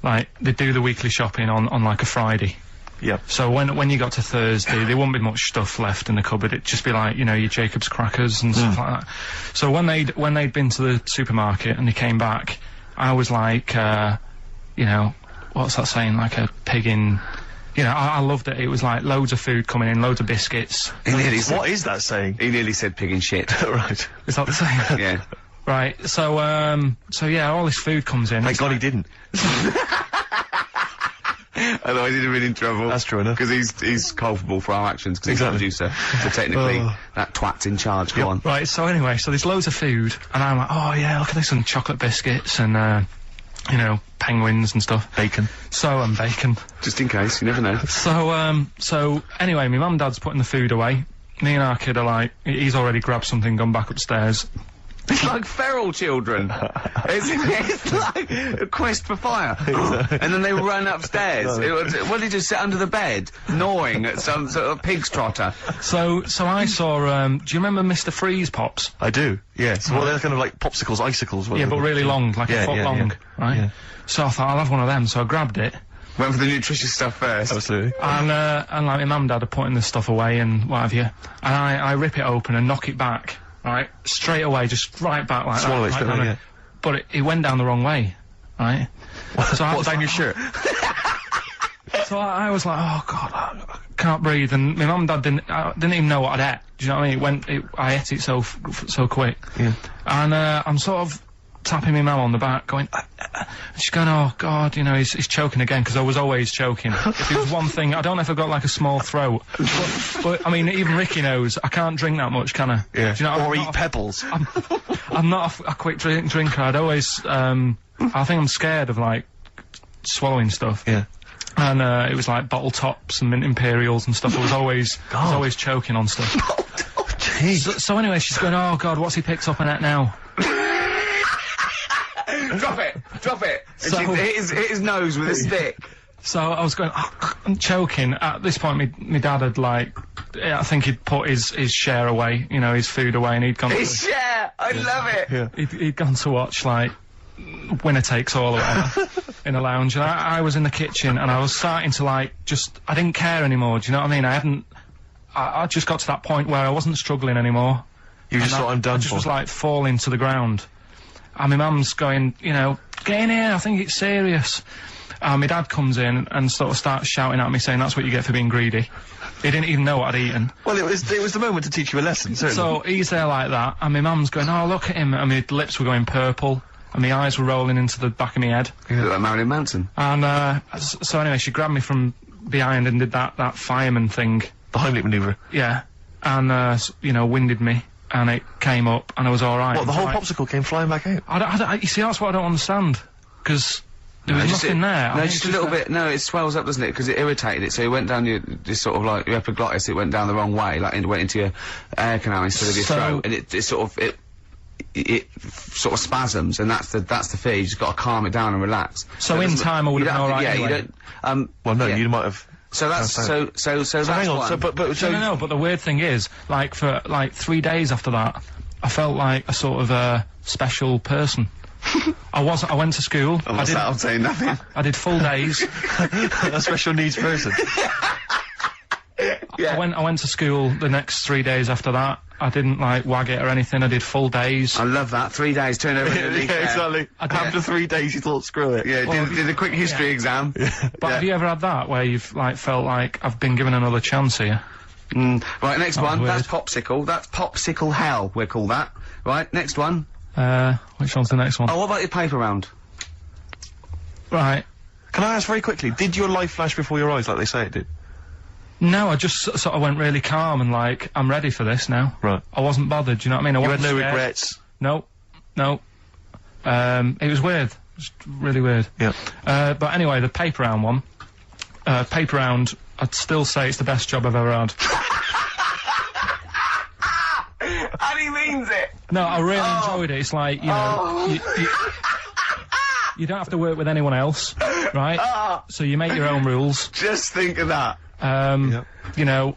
like, they do the weekly shopping on like, a Friday. Yep. So when you got to Thursday, there wouldn't be much stuff left in the cupboard. It'd just be like, you know, your Jacob's crackers and stuff like that. So when they'd been to the supermarket and they came back, I was like, you know, what's that saying? Like a pig in... You know, I loved it. It was like loads of food coming in, loads of biscuits. What is that saying? He nearly said pig in shit. Right. Is that the saying? Yeah. Right. So yeah, all this food comes in. Thank God he didn't. Otherwise he'd have been in trouble. That's true enough. Because he's culpable for our actions, because he's the producer. So technically, that twat's in charge. Go on. Right, so anyway, so there's loads of food, and I'm like, oh yeah, look at this, and chocolate biscuits, and you know, penguins and stuff. Bacon. And bacon. Just in case, you never know. So anyway, my mum and dad's putting the food away. Me and our kid are like, he's already grabbed something, gone back upstairs. It's like feral children. It's like a quest for fire. And then they run upstairs. Well, they just sit under the bed, gnawing at some sort of pig's trotter. So I saw, do you remember Mr. Freeze Pops? I do, yes. Well, they're kind of like popsicles, icicles. Yeah, but really long, like a foot long, right? Yeah. So I thought, I'll have one of them, so I grabbed it. Went for the nutritious stuff first. Absolutely. And like my mum and dad are putting this stuff away and what have you. And I rip it open and knock it back. Right, straight away, just right back like Swallow that. it, Right, yeah. But it went down the wrong way, right? So What's down your shirt? So I was like, oh god, I can't breathe. And my mum and dad didn't even know what I'd ate. Do you know what I mean? I ate it so quick. Yeah. And I'm sort of tapping my mum on the back, going. She's going, oh god, you know, he's choking again, because I was always choking. If it was one thing, I don't know if I've got like a small throat, but I mean, even Ricky knows I can't drink that much, can I? Yeah. Do you know, or eat pebbles. I'm not a quick drinker. I'd always, I think I'm scared of like swallowing stuff. Yeah. And it was like bottle tops and mint imperials and stuff. I was always choking on stuff. Oh, jeez. So anyway, she's going, oh god, what's he picked up on it now? Drop it! So- And she hit his nose with a stick. So I was going, I'm choking. At this point, my dad had like, I think he'd put his share away, you know, his food away, and he'd gone. His share! I love it! Yeah. He'd gone to watch like Winner Takes All or whatever in a lounge, and I was in the kitchen, and I was starting to like I didn't care anymore. Do you know what I mean? I just got to that point where I wasn't struggling anymore. You just thought, I'm done I just was like falling to the ground. And my mum's going, you know, get in here, I think it's serious. And my dad comes in and sort of starts shouting at me, saying that's what you get for being greedy. He didn't even know what I'd eaten. Well, it was the moment to teach you a lesson, certainly. So he's there like that, and my mum's going, oh, look at him, and my lips were going purple, and my eyes were rolling into the back of my head. You look like Marilyn Manson. And, so anyway, she grabbed me from behind and did that fireman thing. The Heimlich manoeuvre. Yeah. And, you know, winded me. And it came up, and I was alright. What, the whole popsicle came flying back out? You see, that's what I don't understand. Because there was nothing there. No, just a little bit. No, it swells up, doesn't it? Because it irritated it. So it went down your sort of like your epiglottis. It went down the wrong way, like it went into your air canal instead of your throat, and it sort of spasms, and that's the fear. You just got to calm it down and relax. So in time, I would have been alright. Yeah, anyway. you don't. Well, no, yeah. you might have. So that's so that's hang on. one. So, but No, but the weird thing is, like for like 3 days after that, I felt like a sort of special person. I went to school. I'm saying nothing. I did full days. a special needs person. Yeah. I went to school the next 3 days after that. I didn't like wag it or anything. I did full days. I love that. 3 days, turn over Yeah, exactly. After 3 days, you thought, screw it. Yeah, did a quick history exam. But have you ever had that where you've like felt like I've been given another chance here? Right, next one. weird. That's popsicle. That's popsicle hell. We'll call that. Right, next one. Which one's the next one? Oh, what about your paper round? Right. Can I ask very quickly, did your life flash before your eyes like they say it did? No, I just sort of went really calm and like, I'm ready for this now. Right. I wasn't bothered, do you know what I mean? You had no regrets? No. It was weird. It was really weird. Yeah. But anyway, the paper round one. Paper round, I'd still say it's the best job I've ever had. And he means it! No, I really enjoyed it. It's like, you know, you don't have to work with anyone else, right? So you make your own rules. Just think of that. You know,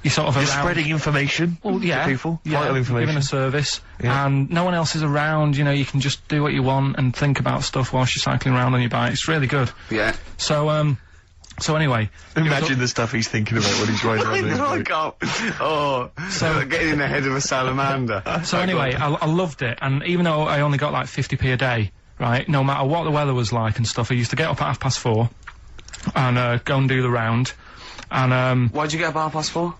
you sort of You're around. spreading information Well, yeah, to people, yeah, vital information. giving a service, Yeah. and no one else is around. You know, you can just do what you want and think about stuff whilst you're cycling around on your bike. It's really good. Yeah. So anyway, Imagine the stuff he's thinking about when he's riding around his I bike. can't. Oh, so getting in the head of a salamander. So anyway, I loved it, and even though I only got like 50p a day, right, no matter what the weather was like and stuff, I used to get up at 4:30 and go and do the round, and Why'd you get up at 4:30?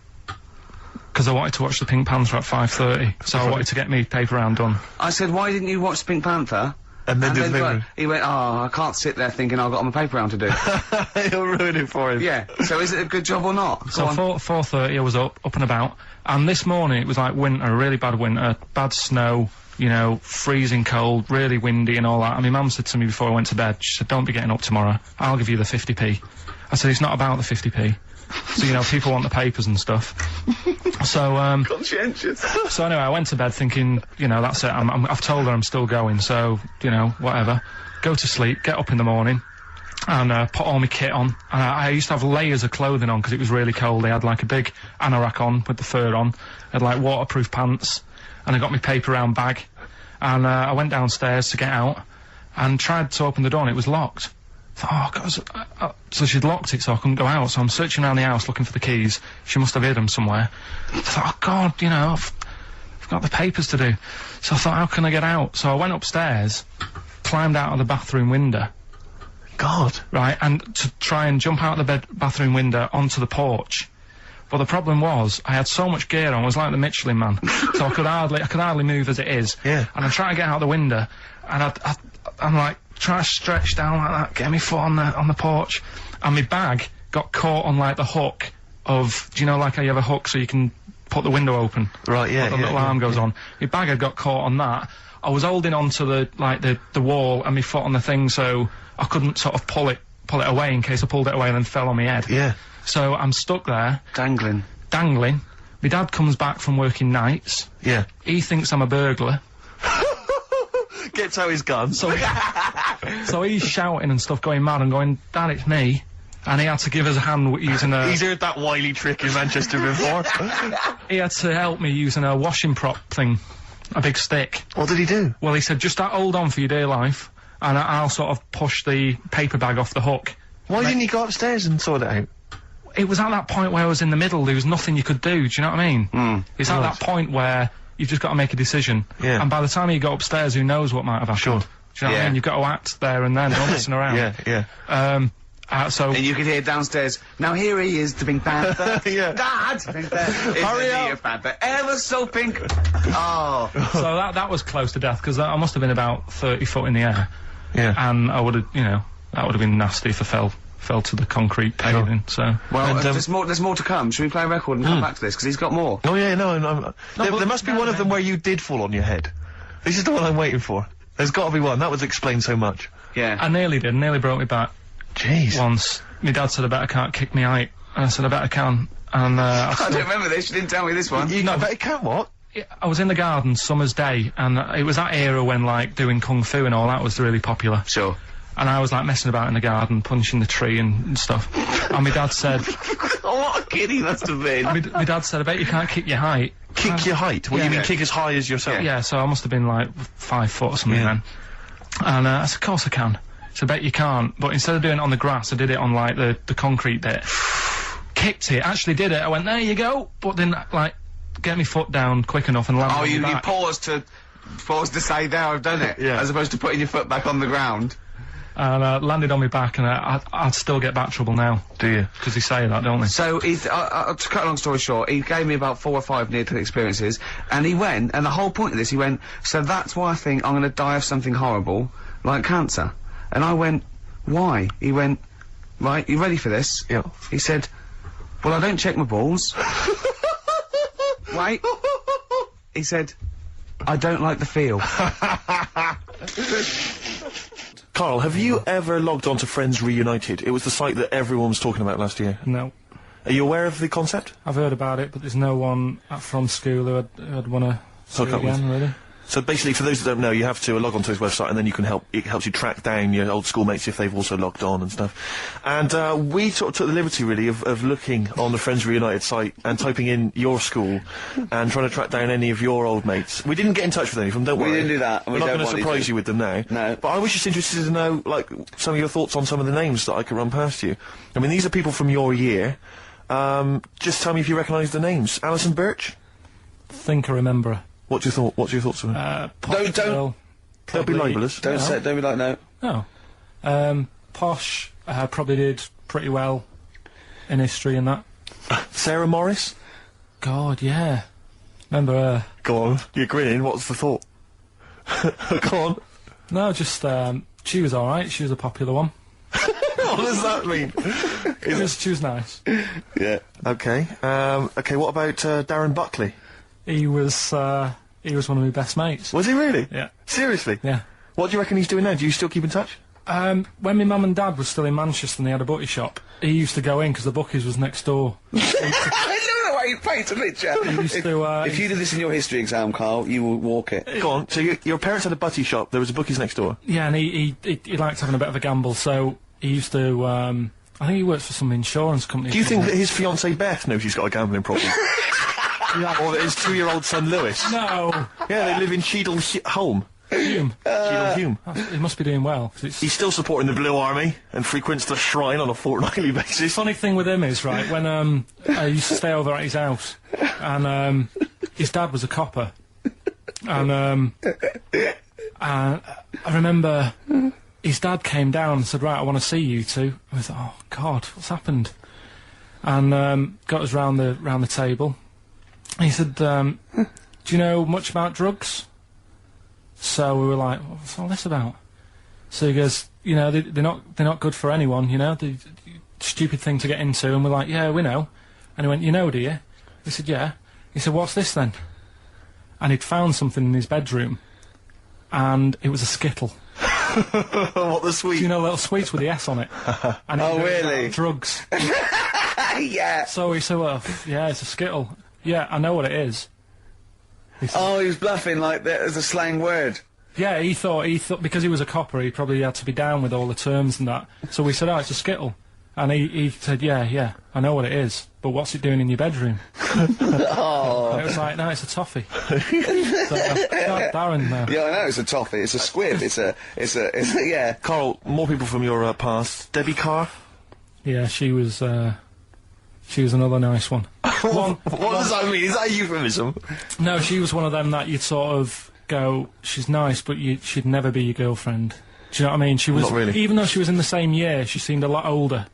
because I wanted to watch the Pink Panther at 5:30, so I wanted to get me paper round done. I said, why didn't you watch Pink Panther And then did the paper. he went, oh, I can't sit there thinking I've got my paper round to do. He'll ruin it for him. Yeah. So is it a good job or not? So 4:30 I was up and about, and this morning it was like winter, really bad winter, bad snow, you know, freezing cold, really windy and all that. And my mum said to me before I went to bed, she said, don't be getting up tomorrow, I'll give you the 50p. I said, it's not about the 50p. So, you know, people want the papers and stuff. So, conscientious. So anyway, I went to bed thinking, you know, that's it, I've told her I'm still going, so, you know, whatever. Go to sleep, get up in the morning, and put all my kit on. And I used to have layers of clothing on because it was really cold. I had like a big anorak on with the fur on. I had like waterproof pants, and I got my paper round bag. And I went downstairs to get out, and tried to open the door, and it was locked. I thought, oh, God, so she'd locked it so I couldn't go out, so I'm searching around the house looking for the keys. She must have hid them somewhere. I thought, oh, God, you know, I've got the papers to do. So I thought, how can I get out? So I went upstairs, climbed out of the bathroom window. God. Right, and to try and jump out of the bathroom window onto the porch. But the problem was, I had so much gear on, I was like the Michelin Man. So I could hardly move as it is. Yeah. And I tried to get out the window, and I'm like, try to stretch down like that, get my foot on the porch, and my bag got caught on like the hook of, do you know, like how you have a hook so you can put the window open? Right, yeah, the little arm goes on. My bag had got caught on that. I was holding onto the wall and my foot on the thing, so I couldn't sort of pull it away in case I pulled it away and then fell on my head. Yeah. So I'm stuck there. Dangling. My dad comes back from working nights. Yeah. He thinks I'm a burglar. Gets out his gun. So he's shouting and stuff, going mad and going, Dad, it's me. And he had to give us a hand using a... He's heard that wily trick in Manchester before. He had to help me using a washing prop thing. A big stick. What did he do? Well, he said, just hold on for your dear life, and I'll sort of push the paper bag off the hook. Why didn't he go upstairs and sort it out? It was at that point where I was in the middle, there was nothing you could do, do you know what I mean? It's at that point where you've just got to make a decision. Yeah. And by the time you got upstairs, who knows what might have happened. Sure. Do you know what I mean? You've got to act there and then, don't messing around. Yeah. So... And you could hear downstairs, now here he is, the Pink Panther. Yeah. Dad! Hurry up! Panther, ever so pink. Oh. So that was close to death, because I must have been about 30 foot in the air. Yeah. And I would have, you know, that would have been nasty if I fell to the concrete paving, so... Well, there's more to come. Should we play a record and come back to this? Because he's got more. Oh, yeah, no, there must be one of them where you did fall on your head. This is the one I'm waiting for. There's got to be one. That would explain so much. Yeah. I nearly broke my back. Jeez. Once. My dad said, I bet I can't kick me height. And I said, I bet I can. And, I don't remember this. You didn't tell me this one. I bet you can what? I was in the garden, summer's day, and it was that era when, like, doing kung fu and all that was really popular. Sure. And I was, like, messing about in the garden, punching the tree and stuff. And my dad said... Oh, what a kid he must have been. My dad said, I bet you can't kick your height. Kick your height? What, you mean kick as high as yourself? Yeah, so I must have been, like, 5 foot or something then. And I said, of course I can. So I bet you can't. But instead of doing it on the grass, I did it on, like, the concrete bit. Kicked it, actually did it. I went, there you go. But then, like, get my foot down quick enough and land on my back. You paused to say, there, I've done it. Yeah. As opposed to putting your foot back on the ground. And landed on my back, and I'd still get back trouble now. Do you? Because they say that, don't they? So, to cut a long story short, he gave me about 4 or 5 near-death experiences, and he went, and the whole point of this, he went, so that's why I think I'm going to die of something horrible, like cancer. And I went, why? He went, right, you ready for this? Yeah. He said, well, I don't check my balls. Wait. He said, I don't like the feel. Karl, have you ever logged on to Friends Reunited? It was the site that everyone was talking about last year. No. Are you aware of the concept? I've heard about it, but there's no one from school who'd want to see it again, really. So basically, for those that don't know, you have to log onto his website, and then you can it helps you track down your old schoolmates if they've also logged on and stuff. And we sort of took the liberty, really, of looking on the Friends Reunited site and typing in your school and trying to track down any of your old mates. We didn't get in touch with any of them, don't worry. We didn't do that. We're not going to surprise you with them now. No. But I was just interested to know, like, some of your thoughts on some of the names that I could run past you. I mean, these are people from your year. Just tell me if you recognise the names. Alison Birch? Think I remember her. What's your thoughts on it? Don't be libelous. Don't be like, no. No. Posh, probably did pretty well in history and that. Sarah Morris? God, yeah. Remember her. Go on, you're grinning, what's the thought? Go on. No, just, she was alright. She was a popular one. What does that mean? She was nice. Yeah. Okay. Okay, what about Darren Buckley? He was one of my best mates. Was he really? Yeah. Seriously? Yeah. What do you reckon he's doing now? Do you still keep in touch? When my mum and dad were still in Manchester and they had a butty shop, he used to go in because the bookies was next door. I know the way you paint a picture. If you did this in your history exam, Carl, you will walk it. Go on. So your parents had a butty shop, there was a bookies next door? Yeah, and he liked having a bit of a gamble, so he used to, I think he works for some insurance company. Do you think that his fiancée Beth knows he's got a gambling problem? Or that his 2-year-old son Lewis? No! Yeah, they live in Cheadle Home. Hume. Cheadle Hume. He must be doing well. 'Cause it's He's still supporting the Blue Army and frequents the shrine on a fortnightly basis. funny thing with him is, right, when I used to stay over at his house, and his dad was a copper, and I remember his dad came down and said, right, I want to see you two. I was like, oh God, what's happened? And got us round the table. He said, do you know much about drugs? So we were like, what's all this about? So he goes, you know, they're not good for anyone, you know, the stupid thing to get into. And we're like, yeah, we know. And he went, you know, do you? We said, yeah. He said, what's this then? And he'd found something in his bedroom, and it was a Skittle. What, the sweet? You know, little sweets with the S on it. And Oh, really? Drugs. Yeah. So he said, well, yeah, it's a Skittle. Yeah, I know what it is. Oh, he was bluffing like that as a slang word. Yeah, he thought because he was a copper, he probably had to be down with all the terms and that. So we said, oh, it's a Skittle. And he said, yeah, I know what it is, but what's it doing in your bedroom? Oh. And it was like, no, it's a toffee. So, Darren, Yeah, I know, it's a toffee, it's a squib, it's a, yeah. Carl, more people from your past. Debbie Carr? yeah, she was another nice one. What does that mean? Is that a euphemism? No, she was one of them that you'd sort of go, she's nice, but she'd never be your girlfriend. Do you know what I mean? She was, Not really. even though she was in the same year, she seemed a lot older.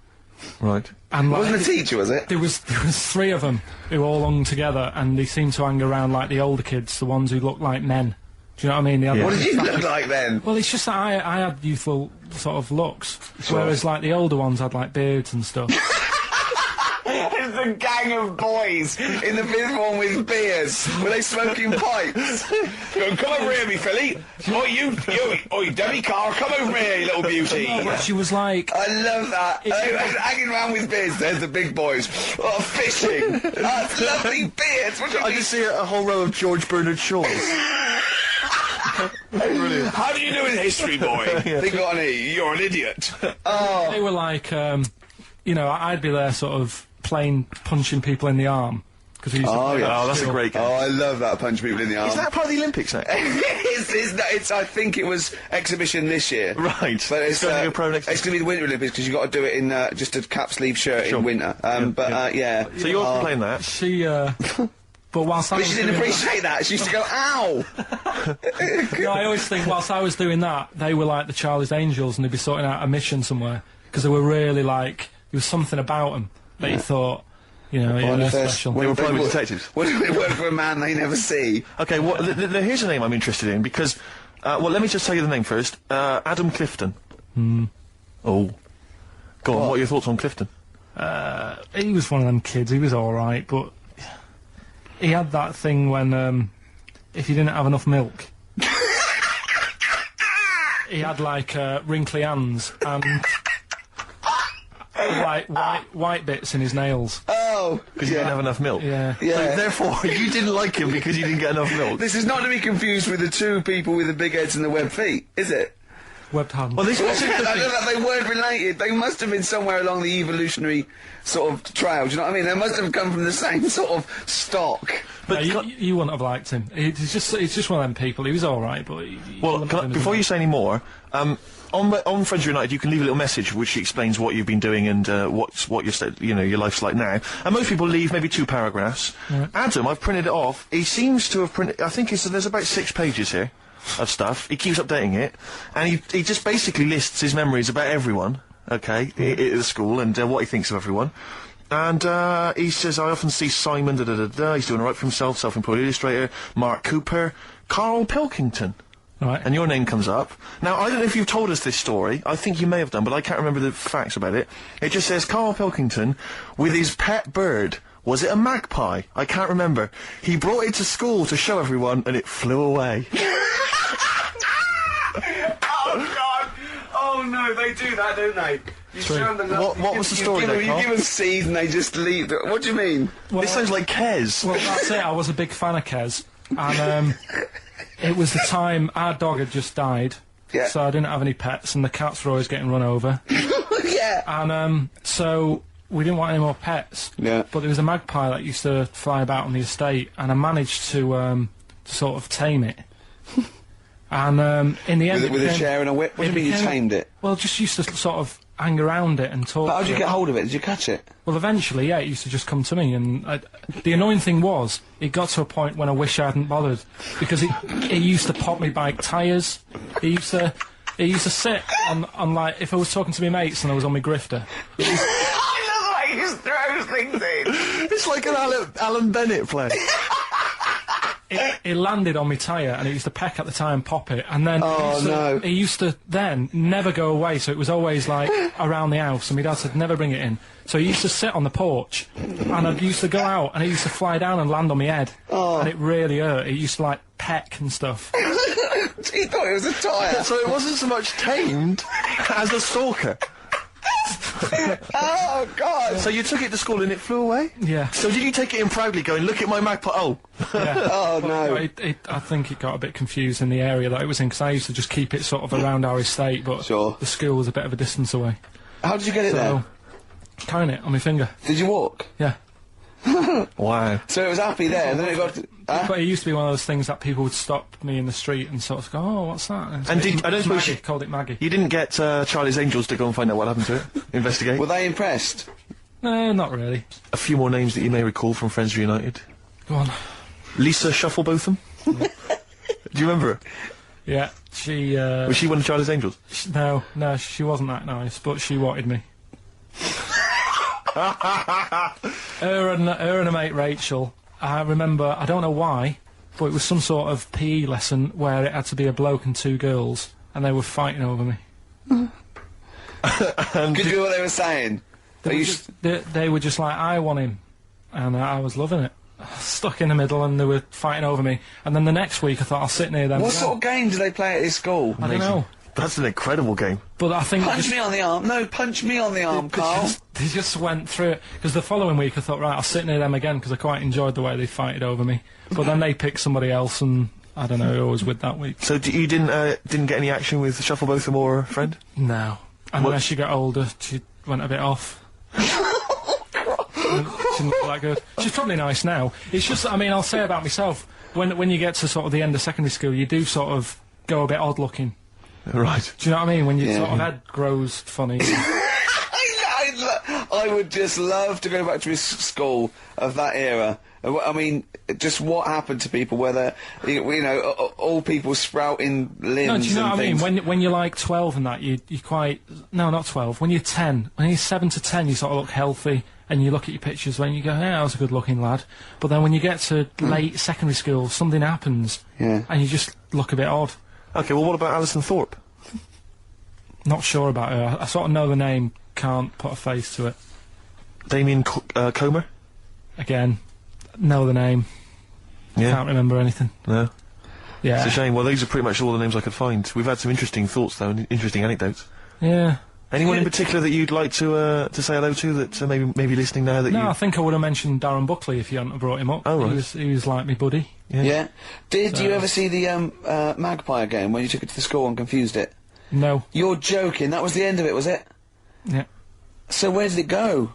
Right. And It wasn't a teacher, was it? there was 3 of them who all hung together, and they seemed to hang around like the older kids, the ones who looked like men. Do you know what I mean? They had What like did you look like then? Well, it's just that I had youthful sort of looks, whereas like the older ones had like beards and stuff. It's a gang of boys in the 5th form with beers. Were they smoking pipes? Go, come over here, me filly. Oi, Debbie Carr, come over here, you little beauty. But she was like, I love that. They were hanging around with beers. There's the big boys. Oh, fishing. That's lovely beards. What do you I mean? just see a whole row of George Bernard Shaws. Brilliant. How do you do in history, boy? Think on it. You're an idiot. Oh. they were like, you know, I'd be there sort of plain punching people in the arm. Because he used to play that Oh, that's a skill. great game. Oh, I love that. Punch people in the arm. Is that part of the Olympics now? it's, I think it was exhibition this year. Right. But it's going to go pro next It's going to be the Winter Olympics because you've got to do it in just a cap sleeve shirt in winter. Yeah. So you're playing that? She, but whilst I But was she didn't doing appreciate that. She used to go, ow! that, you know, I always think whilst I was doing that, they were like the Charlie's Angels, and they'd be sorting out a mission somewhere because they were really like there was something about them that you thought, you know, yeah, they're special. They were private detectives. What if it worked for a man they never see? Okay, well, here's a name I'm interested in, because... well, let me just tell you the name first. Adam Clifton. Oh. Go on, what are your thoughts on Clifton? He was one of them kids, he was alright, but he had that thing when, if you didn't have enough milk... he had, like, wrinkly hands and... like, white bits in his nails. Oh! Because you didn't have enough milk? Yeah. So, therefore, you didn't like him because you didn't get enough milk? This is not to be confused with the 2 people with the big heads and the webbed feet, is it? Webbed hands. Well, this was They weren't related. They must have been somewhere along the evolutionary sort of trail. Do you know what I mean? They must have come from the same sort of stock. But you wouldn't have liked him. He's just one of them people. He was all right, but Well, before you say any more, on Friends United, you can leave a little message which explains what you've been doing and what your life's like now. And most people leave maybe 2 paragraphs. Yeah. Adam, I've printed it off. He seems to have printed. I think there's about 6 pages here of stuff. He keeps updating it, and he just basically lists his memories about everyone. Okay, at the school and what he thinks of everyone. And he says, I often see Simon, he's doing all right for himself, self-employed illustrator, Mark Cooper, Karl Pilkington. Right. And your name comes up. Now, I don't know if you've told us this story. I think you may have done, but I can't remember the facts about it. It just says Karl Pilkington with his pet bird. Was it a magpie? I can't remember. He brought it to school to show everyone, and it flew away. Oh, God! Oh, no, they do that, don't they? You show them What was the story then, You Carl? give them seed and they just leave. What do you mean? Well, This sounds like Kez. well, that's it. I was a big fan of Kez, and it was the time our dog had just died. Yeah. So I didn't have any pets, and the cats were always getting run over. Yeah. And so we didn't want any more pets. Yeah. But there was a magpie that used to fly about on the estate, and I managed to sort of tame it. And in the end, With a chair and a whip? What do you mean you tamed it? Well, just used to sort of hang around it and talk. But how did to you it. get hold of it? Did you catch it? Well, eventually, yeah, it used to just come to me, and the annoying thing was, it got to a point when I wish I hadn't bothered, because it used to pop me bike tyres. It used to sit on like, if I was talking to my mates and I was on my grifter. I love the way you throw things in. It's like an Alan Bennett play. It landed on my tyre, and it used to peck at the tyre and pop it, and then no. it used to then never go away, so it was always like around the house, and my dad said never bring it in. So he used to sit on the porch, and I used to go out, and it used to fly down and land on my head, and it really hurt. It used to like peck and stuff. He thought it was a tyre. So it wasn't so much tamed as a stalker. Oh, God. So you took it to school and it flew away? Yeah. So did you take it in proudly going, look at my magpie? Oh. Yeah. Oh, Well, no. I think it got a bit confused in the area that it was in, because I used to just keep it sort of around our estate, but Sure. the school was a bit of a distance away. How did you get it So, there? carrying it on my finger. Did you walk? Yeah. Wow. So it was happy there, and then it got... But it used to be one of those things that people would stop me in the street and sort of go, oh, what's that? And did- I don't suppose Maggie, you- called it Maggie. You didn't get Charlie's Angels to go and find out what happened to it? Investigate? Were they impressed? No, not really. A few more names that you may recall from Friends Reunited. Go on. Lisa Shufflebotham? Do you remember her? Yeah, she, Was she one of Charlie's Angels? no, she wasn't that nice, but she wanted me. her and her mate Rachel, I remember, I don't know why, but it was some sort of PE lesson where it had to be a bloke and two girls, and they were fighting over me. Could you hear what they were saying? They were just like, I want him, and I was loving it. Stuck in the middle, and they were fighting over me. And then the next week, I thought I'll sit near them. What sort of game do they play at this school? I don't know, That's an incredible game. but I think Punch me on the arm. No, punch me on the arm, Carl. they just went through it, because the following week I thought, right, I'll sit near them again, because I quite enjoyed the way they fighted over me. But then they picked somebody else, and I don't know who I was with that week. So you didn't get any action with Shufflebotham or a friend? No. And What- then as she got older, she went a bit off. She didn't look that good. She's probably nice now. It's just, I mean, I'll say about myself, when you get to sort of the end of secondary school, you do sort of go a bit odd looking. Right. Do you know what I mean? When your Yeah. sort of head grows funny. I would just love to go back to his school of that era. I mean, just what happened to people, whether, you know, all people sprouting limbs No, do you know and what I mean? things. When you're like 12 and that, you quite... No, not 12. When you're 10, when you're 7 to 10, you sort of look healthy, and you look at your pictures when you go, yeah, I was a good-looking lad. But then when you get to late secondary school, something happens, Yeah. and you just look a bit odd. Okay, well, what about Alison Thorpe? Not sure about her. I sort of know the name, can't put a face to it. Damien Comer? Again, know the name, Yeah. can't remember anything. No. Yeah. It's a shame. Well, these are pretty much all the names I could find. We've had some interesting thoughts, though, and interesting anecdotes. Yeah. Anyone in particular that you'd like to say hello to that maybe listening now that No, I you... think I would have mentioned Darren Buckley if you hadn't have brought him up. Oh, right. He was like me buddy. Yeah. Did you ever see the magpie game when you took it to the school and confused it? No. You're joking. That was the end of it, was it? Yeah. So where did it go?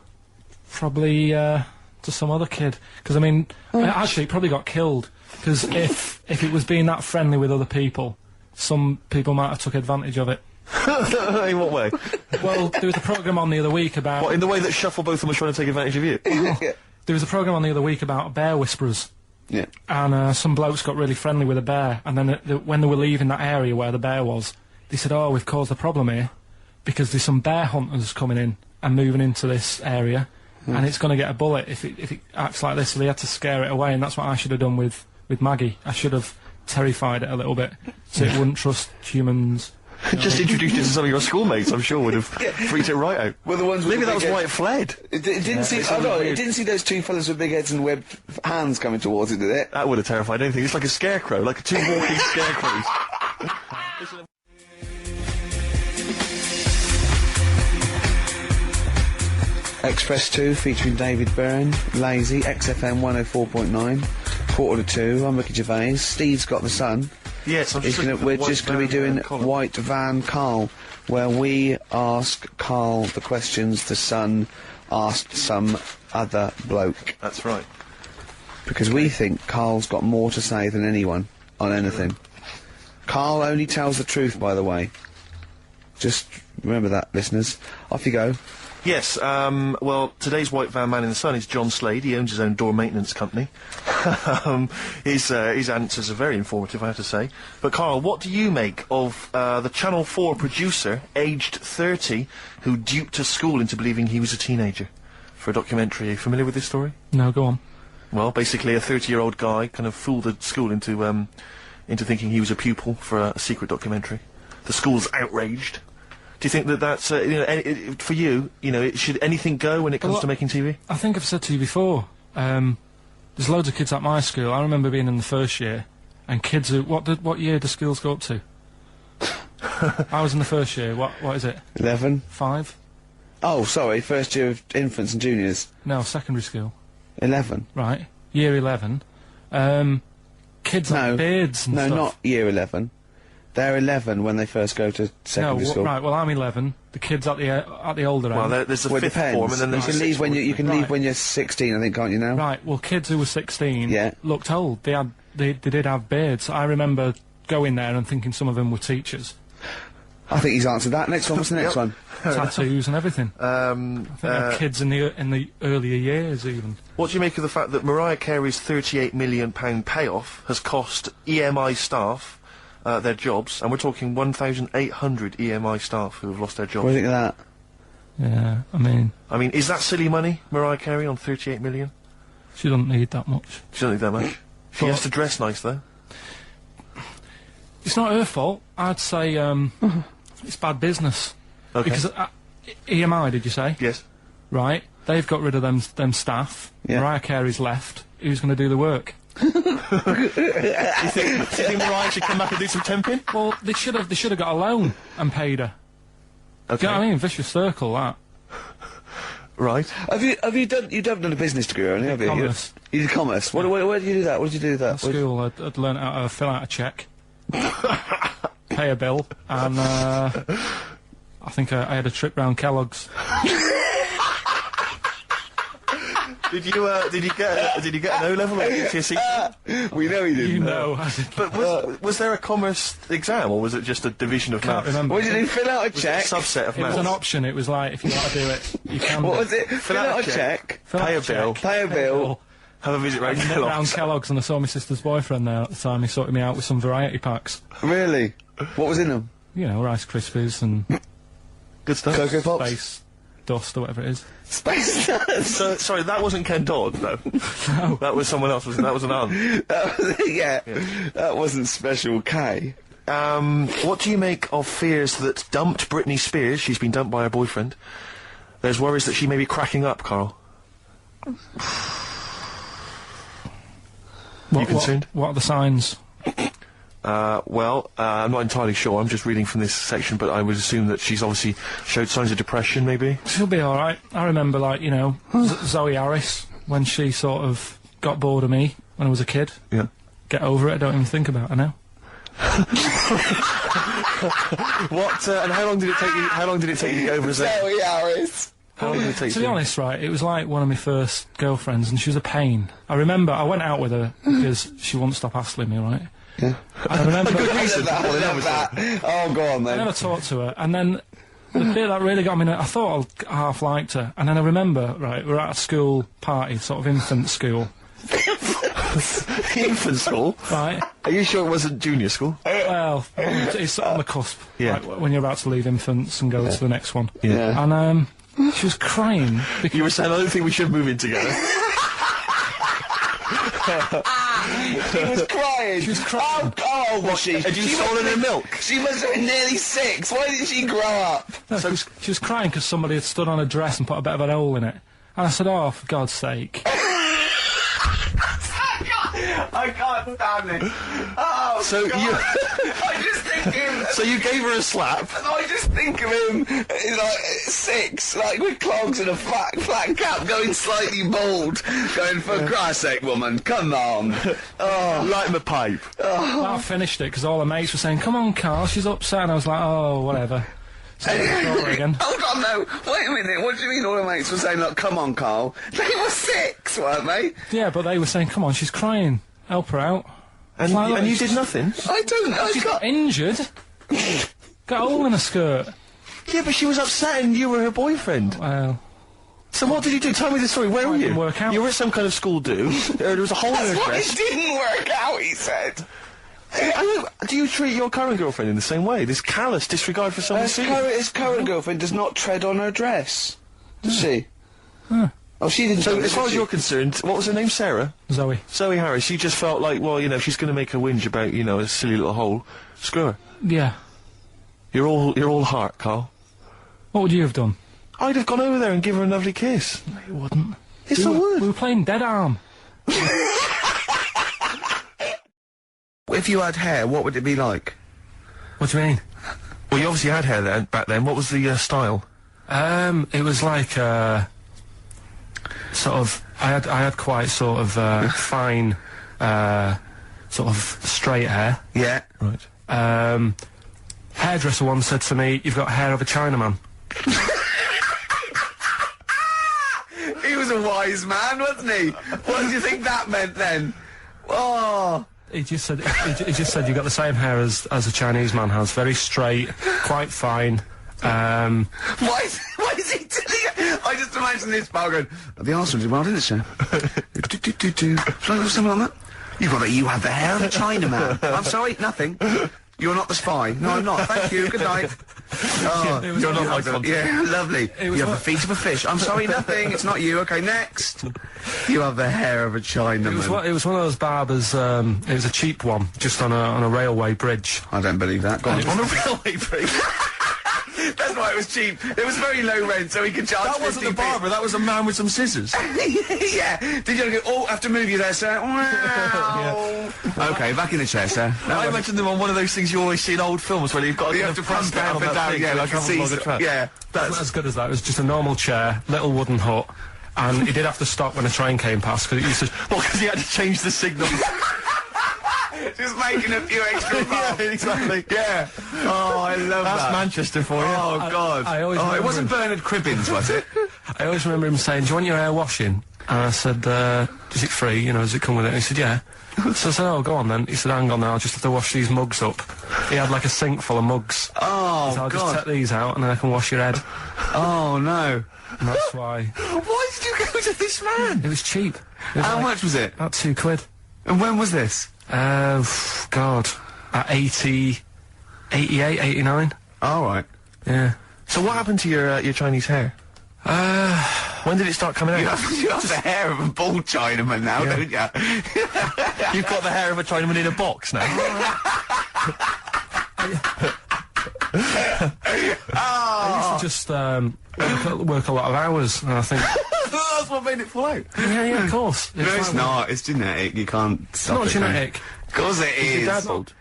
Probably to some other kid. Because, I mean, actually, it probably got killed. Because if it was being that friendly with other people, some people might have took advantage of it. In what way? Well, there was a programme on the other week about... What, in the way that Shufflebotham was trying to take advantage of you? Yeah. There was a programme on the other week about bear whisperers. Yeah. And some blokes got really friendly with a bear. And then when they were leaving that area where the bear was, they said, oh, we've caused a problem here. Because there's some bear hunters coming in and moving into this area. And it's going to get a bullet if it acts like this. So they had to scare it away. And that's what I should have done with Maggie. I should have terrified it a little bit, so it wouldn't trust humans. Just introduced it to some of your schoolmates, I'm sure would have freaked it right out. Well, the ones with Maybe the that was big why it fled. It didn't see. Oh no! It didn't see those two fellas with big heads and webbed hands coming towards it, did it? That would have terrified anything. It's like a scarecrow, like two walking scarecrows. Express 2 featuring David Byrne, Lazy, XFM 104.9, 1:45. I'm Ricky Gervais. Steve's got the Sun. Yes, I'm just We're just going to be doing White Van Karl, where we ask Karl the questions the Sun asked some other bloke. That's right. Because we think Karl's got more to say than anyone on anything. Karl only tells the truth, by the way. Just remember that, listeners. Off you go. Yes, well, today's White Van Man in the Sun is John Slade. He owns his own door maintenance company. His answers are very informative, I have to say. But, Karl, what do you make of the Channel 4 producer, aged 30, who duped a school into believing he was a teenager for a documentary? Are you familiar with this story? No, go on. Well, basically, a 30-year-old guy kind of fooled the school into thinking he was a pupil for a secret documentary. The school's outraged. Do you think that that's, for you, should anything go when it comes to making TV? I think I've said to you before, there's loads of kids at my school. I remember being in the first year, and kids who, what year do schools go up to? I was in the first year, what is it? 11? 5? Oh, sorry, first year of infants and juniors. No, secondary school. 11. Right, year 11. Kids have beards and stuff. No, not year 11. They're 11 when they first go to secondary school. Right, well, I'm 11. The kids at the older end. Well, there's the fifth form, and then there's you can leave when leave when you're 16, I think, can't you now? Right. Well, kids who were 16 looked old. They did have beards. I remember going there and thinking some of them were teachers. I think he's answered that. Next one. What's the next one? Tattoos and everything. I think they're kids in the earlier years even. What do you make of the fact that Mariah Carey's £38 million payoff has cost EMI staff their jobs, and we're talking 1,800 EMI staff who have lost their jobs? What do you think of that? Yeah, I mean, is that silly money, Mariah Carey, on 38 million? She doesn't need that much. She doesn't need that much. She has to dress nice, though. It's not her fault. I'd say, it's bad business. Okay. Because, EMI, did you say? Yes. Right. They've got rid of them staff. Yeah. Mariah Carey's left. Who's going to do the work? do you think Mariah should come back and do some temping? Well, they should have got a loan and paid her. Okay. Do you know what I mean? Vicious circle, that. Right. You've done a business degree, haven't you? Have you? Commerce. You did commerce. Where did you do that? What did you do with that? At school, I'd learnt how to fill out a cheque, pay a bill, and I think I had a trip round Kellogg's. Did you get an O-level or GCSE? We know he didn't. You know. But was there a commerce exam, or was it just a division of Can't maths? remember. What did you do? Fill out a cheque? Subset of It maths. was an option. It was like, if you want to do it, you can. What was it? Fill out a cheque. Pay a bill. Pay a bill. Have a visit round Round Kellogg's. Kellogg's, and I saw my sister's boyfriend there at the time. He sorted me out with some variety packs. Really? What was in them? You know, Rice Krispies and Good stuff. Cocoa Pops? Space Dust or whatever it is. Space Dust! So, sorry, that wasn't Ken Dodd, though. No. That was someone else, that was an aunt. That wasn't Special K. What do you make of fears that dumped Britney Spears? She's been dumped by her boyfriend. There's worries that she may be cracking up, Karl. You concerned? What are the signs? Well, I'm not entirely sure. I'm just reading from this section, but I would assume that she's obviously showed signs of depression, maybe. She'll be alright. I remember, like, you know, Zoe Harris, when she sort of got bored of me when I was a kid. Yeah. Get over it, I don't even think about her now. What, and how long did it take you to get over Zoe? Zoe Harris! How long did it take To be honest, right, it was like one of my first girlfriends, and she was a pain. I remember I went out with her because she wouldn't stop hassling me, right? Yeah. And I remember... I love that. Oh, go on, then. I never talked to her, and then the bit that really got me, I thought I half liked her, and then I remember, right, we were at a school party, sort of infant school. Infant school? Right. Are you sure it wasn't junior school? Well, it's on the cusp. Yeah. Like, when you're about to leave infants and go to the next one. Yeah. And, she was crying because... You were saying, I don't think we should move in together. She was crying. She was crying. Oh, was she? Had you stolen her milk? She must have been nearly 6. Why didn't she grow up? No, she was crying because somebody had stood on her dress and put a bit of an hole in it. And I said, oh, for God's sake. I can't stand it. Oh, So God. you... I just think him... So you gave her a slap? I just think of him, like, 6, like, with clogs and a flat cap, going slightly bald, going, for Christ's sake, woman, come on. Oh. Light him a pipe. Well, I finished it because all the mates were saying, come on, Carl, she's upset. And I was like, oh, whatever. So again. Hold on, no. Wait a minute. What do you mean all the mates were saying, look, come on, Carl? They were 6, weren't they? Yeah, but they were saying, come on, she's crying. Help her out. And, Like, look, and you she's- did nothing? She's got injured. Got a hole in her skirt. Yeah, but she was upset and you were her boyfriend. Well, So what did you do? Tell me the story. Where were you? didn't work out. You were at some kind of school do. There was a hole in her That's why dress. it didn't work out, he said. Do you treat your current girlfriend in the same way? This callous disregard for someone's feelings? His current girlfriend does not tread on her dress. Does she? Oh, she didn't. So, do as it, far did as she? you're concerned, what was her name? Sarah? Zoe. Zoe Harris. She just felt like, well, you know, if she's going to make a whinge about, you know, a silly little hole, screw her. Yeah. You're all heart, Carl. What would you have done? I'd have gone over there and given her a lovely kiss. No, you wouldn't. Yes, I would. We were playing Dead Arm. If you had hair, what would it be like? What do you mean? Well, you obviously had hair then, back then. What was the style? It was like, sort of, I had quite sort of, fine, sort of straight hair. Yeah. Right. Hairdresser once said to me, you've got hair of a Chinaman. He was a wise man, wasn't he? What do you think that meant then? Oh. He just said, he just said you've got the same hair as a Chinese man has. Very straight, quite fine. Why is he doing? I just imagine this bar going, the Arsenal did well, didn't it, sir? Shall I have something like that? You have the hair of a Chinaman. I'm sorry, nothing. You're not the spy. No, I'm not. Thank you. Good night. Oh, You're not my contact. yeah, lovely. You have the feet of a fish. I'm sorry, nothing. It's not you. Okay, next. You have the hair of a Chinaman. It was one of those barbers. It was a cheap one, just on a railway bridge. I don't believe that. Go on. On a railway bridge. That's why it was cheap. It was very low rent, so he could charge. That wasn't a 50p. barber, that was a man with some scissors. Yeah. Did you go? Oh, I have to move you there, sir. Wow. Okay, back in the chair, sir. I imagine them on one of those things you always see in old films where you've got to You kind have of to press press down up and on that down. thing Yeah, till it like a travels along the Caesar. track. Yeah. Wasn't as good as that. It was just a normal chair, little wooden hut, and he did have to stop when a train came past because it used to. Well, because he had to change the signal. Just making a few extra bucks. Yeah, exactly. Yeah. Oh, I love That's that. Manchester for you. Oh, God. I always oh, it remember wasn't Bernard Cribbins, was it? I always remember him saying, "Do you want your hair washing?" And I said, "Is it free? You know, does it come with it?" And he said, "Yeah." So I said, "Oh, go on then." He said, "Hang on now, I'll just have to wash these mugs up." He had like a sink full of mugs. Oh, So I'll just God. take these out and then I can wash your head. Oh, no. And that's why. Why did you go to this man? It was cheap. It was How like much was it? about £2. And when was this? God. At 88, 89. All right. Yeah. So what happened to your Chinese hair? When did it start coming out? You have the hair of a bald Chinaman now, don't you? You've got the hair of a Chinaman in a box now. I used to just work a lot of hours, and I think, That's what made it fall out. yeah, of course. No, it's not. It's genetic. You can't stop Not it. can you? genetic. Of course it is. Your dad old?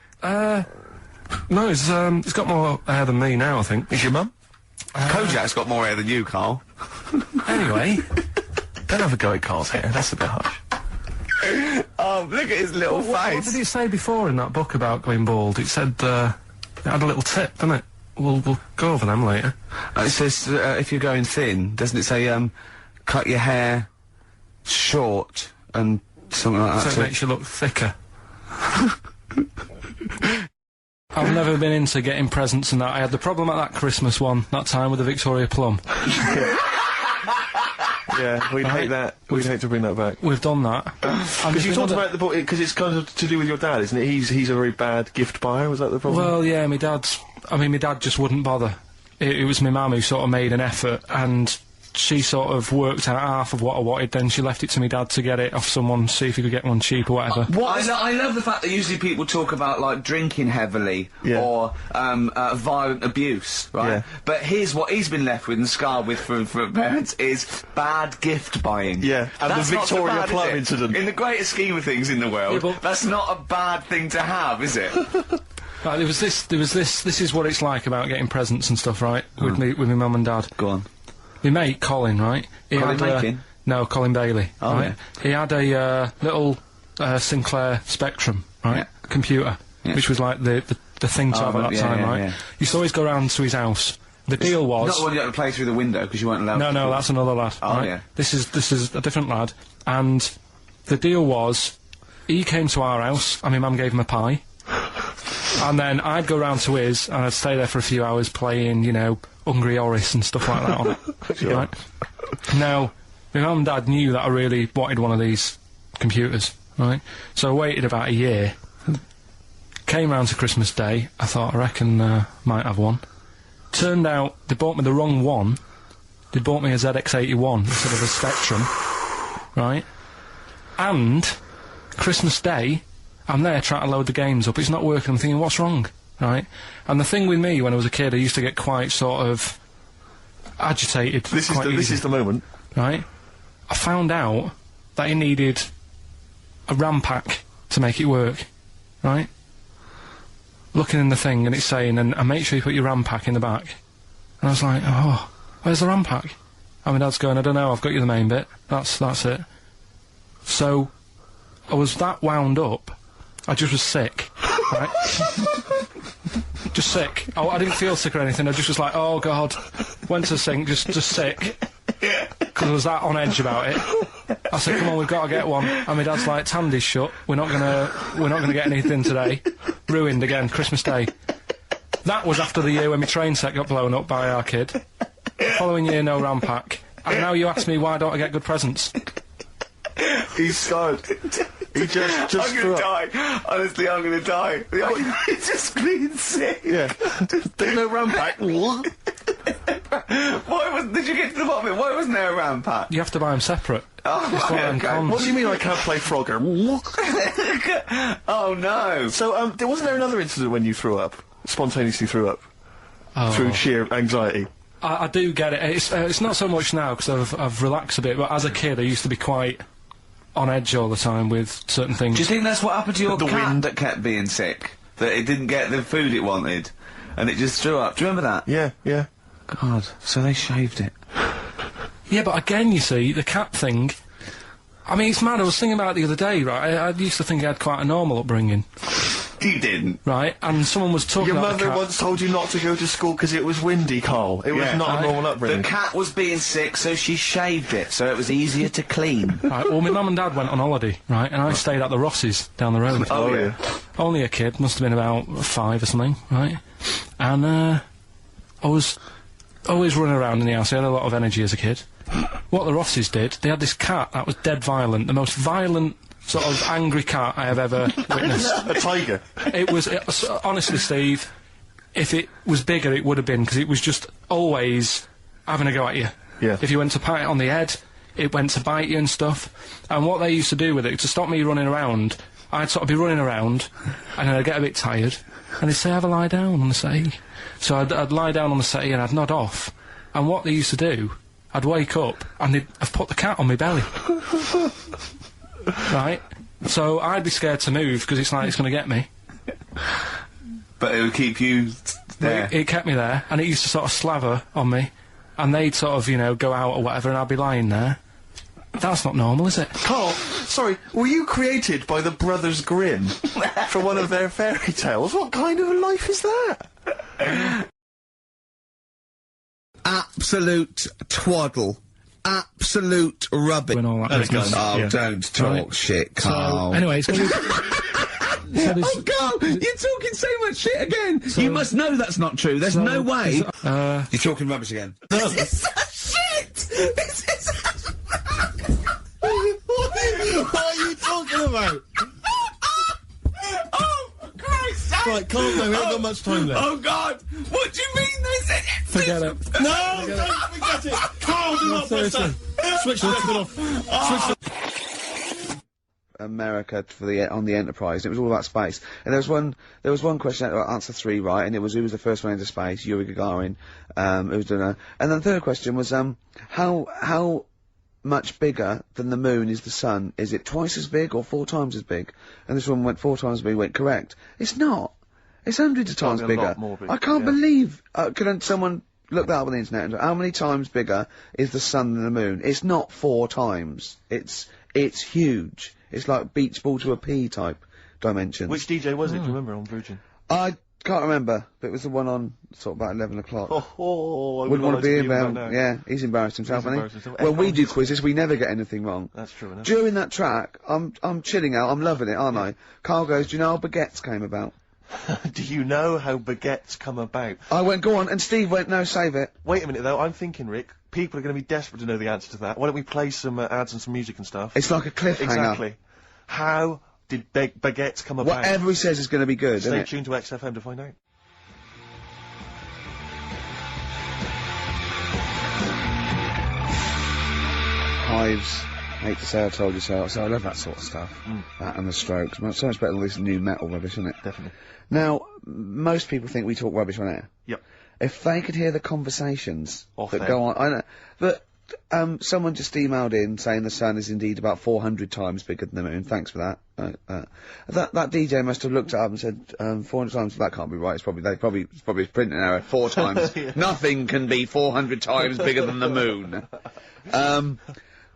No, he's got more hair than me now, I think. Is your mum? Kojak's got more hair than you, Carl. Anyway, Don't have a go at Carl's hair, that's a bit harsh. Oh, look at his little what face. did it say before in that book about going bald? It said, it had a little tip, didn't it? We'll go over them later. It says, if you're going thin, doesn't it say, cut your hair short and something like So that? it makes you look thicker. I've never been into getting presents and that. I had the problem at that Christmas one, that time with the Victoria Plum. Yeah, we'd hate that. We'd hate to bring that back. We've done that. Because you talked about the book, because it's kind of to do with your dad, isn't it? He's a very bad gift buyer, was that the problem? Well, yeah, my dad just wouldn't bother. It was my mum who sort of made an effort, and she sort of worked out half of what I wanted, then she left it to me dad to get it off someone, see if he could get one cheap or whatever. I love the fact that usually people talk about, like, drinking heavily or violent abuse, right? Yeah. But here's what he's been left with and scarred with from parents is bad gift buying. Yeah, and that's the not so Victoria bad, Plum is it? incident. In the greater scheme of things in the world, Yeah, but- that's not a bad thing to have, is it? Right, there was this, this is what it's like about getting presents and stuff, right? With my mum and dad. Go on. My mate, Colin, right? He Colin had, Makin? no, Colin Bailey, Oh, right? He had a, little, Sinclair Spectrum, right? Yeah. Computer, Yeah. which was like the thing to have at that yeah, time, yeah, right? yeah. Used to always go round to his house. The deal was... Not the one you had to play through the window because you weren't allowed to. No, that's another lad. Oh, right? yeah. This is a different lad. And the deal was, he came to our house, and my mum gave him a pie. And then I'd go round to his, and I'd stay there for a few hours playing, you know, Hungry Horace and stuff like that on it. Sure. Right? Now, my mum and dad knew that I really wanted one of these computers, right? So I waited about a year. Came round to Christmas Day, I thought, I reckon, might have one. Turned out, they bought me the wrong one. They bought me a ZX81 instead of a Spectrum, right? And, Christmas Day, I'm there trying to load the games up, it's not working, I'm thinking, what's wrong, right? And the thing with me, when I was a kid, I used to get quite sort of agitated This quite is the moment. right? I found out that it needed a RAM pack to make it work, right? Looking in the thing and it's saying, and make sure you put your RAM pack in the back. And I was like, oh, where's the RAM pack? And my dad's going, I don't know, I've got you the main bit. That's it. So, I was that wound up, I just was sick, right? Just sick. I didn't feel sick or anything, I just was like, oh god. Went to the sink, just sick. Because I was that on edge about it. I said, come on, we've got to get one. And my dad's like, Tandy's shut, we're not gonna get anything today. Ruined again, Christmas Day. That was after the year when my train set got blown up by our kid. Following year, no RAM pack. And now you ask me why don't I get good presents? He's scarred. He just I'm threw gonna up. die. Honestly, I'm gonna die. It's just being sick. Yeah. There's no RAM pack. Did you get to the bottom of it? Why wasn't there a RAM pack? You have to buy them separate. Oh, It's one of them okay. cons. What do you mean I can't play Frogger? Oh no. So, wasn't there another incident when you threw up? Spontaneously threw up? Through sheer anxiety? I do get it. It's not so much now because I've relaxed a bit, but as a kid I used to be quite on edge all the time with certain things. Do you think that's what happened to your The cat wind. that kept being sick? That it didn't get the food it wanted, and it just threw up. Do you remember that? Yeah. God, so they shaved it. Yeah, but again, you see, the cat thing... I mean, it's mad, I was thinking about it the other day, right? I used to think I had quite a normal upbringing, You didn't. right? And someone was talking Your about the mother cat. once told you not to go to school because it was windy, Carl. It was Yeah. not a normal upbringing. The cat was being sick, so she shaved it, so it was easier to clean. Right, well, my mum and dad went on holiday, right? And I stayed at the Rosses down the road. Oh, yeah. Only a kid, must have been about 5 or something, right? And, I was always running around in the house. I had a lot of energy as a kid. What the Rosses did, they had this cat that was dead violent, the most violent, sort of angry cat I have ever witnessed. A tiger. It was, honestly, Steve, if it was bigger, it would have been, because it was just always having a go at you. Yeah. If you went to pat it on the head, it went to bite you and stuff. And what they used to do with it, to stop me running around, I'd sort of be running around, and then I'd get a bit tired, and they'd say, have a lie down on the settee. So I'd lie down on the settee and I'd nod off. And what they used to do, I'd wake up, and they'd have put the cat on my belly. Right? So I'd be scared to move, because it's like it's going to get me. But it would keep you there. It kept me there, and it used to sort of slaver on me, and they'd sort of, you know, go out or whatever, and I'd be lying there. That's not normal, is it? Carl, sorry, were you created by the Brothers Grimm for one of their fairy tales? What kind of a life is that? Absolute twaddle. Absolute rubbish. When all that business. Oh, Yeah. don't talk Right. shit, So, Carl. anyway, it's going to be... Oh, Carl, you're talking so much shit again. You must know that's not true. There's no way. You're talking rubbish again. This is shit. This is. What are you talking about? Oh, Christ! Right, calm down. We haven't got much time left. Oh God! What do you mean they said it? Forget it. No, don't forget it. Carl, do not press that. Switch the record off. Switch the... America for on the Enterprise. It was all about space. And there was one question, answer 3 right, and it was who was the first one into space? Yuri Gagarin. Who was doing and then the third question was how much bigger than the moon is the sun? Is it twice as big or 4 times as big? And this one went 4 times as big. Went correct. It's not. It's hundreds of times bigger. I can't believe. Can someone look that up on the internet? And how many times bigger is the sun than the moon? It's not 4 times. It's huge. It's like beach ball to a pea type dimensions. Which DJ was it? Do you remember on Virgin? I can't remember, but it was the one on sort of about 11 o'clock. I wouldn't want to be about. Yeah, he's embarrassed himself, hasn't he? When we do quizzes, we never get anything wrong. That's true enough. During that track, I'm chilling out. I'm loving it, aren't I? Carl goes, "Do you know how baguettes came about?" Do you know how baguettes come about? I went, "Go on," and Steve went, "No, save it." Wait a minute though. I'm thinking, Rick. People are going to be desperate to know the answer to that. Why don't we play some ads and some music and stuff? It's like a cliffhanger. Exactly. How did baguettes come about? Whatever he says is going to be good. Stay tuned to XFM to find out. Hives, hate to say I told you so. So I love that sort of stuff. That and the Strokes. So much better than this new metal rubbish, isn't it? Definitely. Now, most people think we talk rubbish on air. Yep. If they could hear the conversations Off that air. go on, I know, but someone just emailed in saying the sun is indeed about 400 times bigger than the moon. Thanks for that. That DJ must have looked it up and said 400 times. That can't be right. It's probably a printing error. 4 times. Yeah. Nothing can be 400 times bigger than the moon.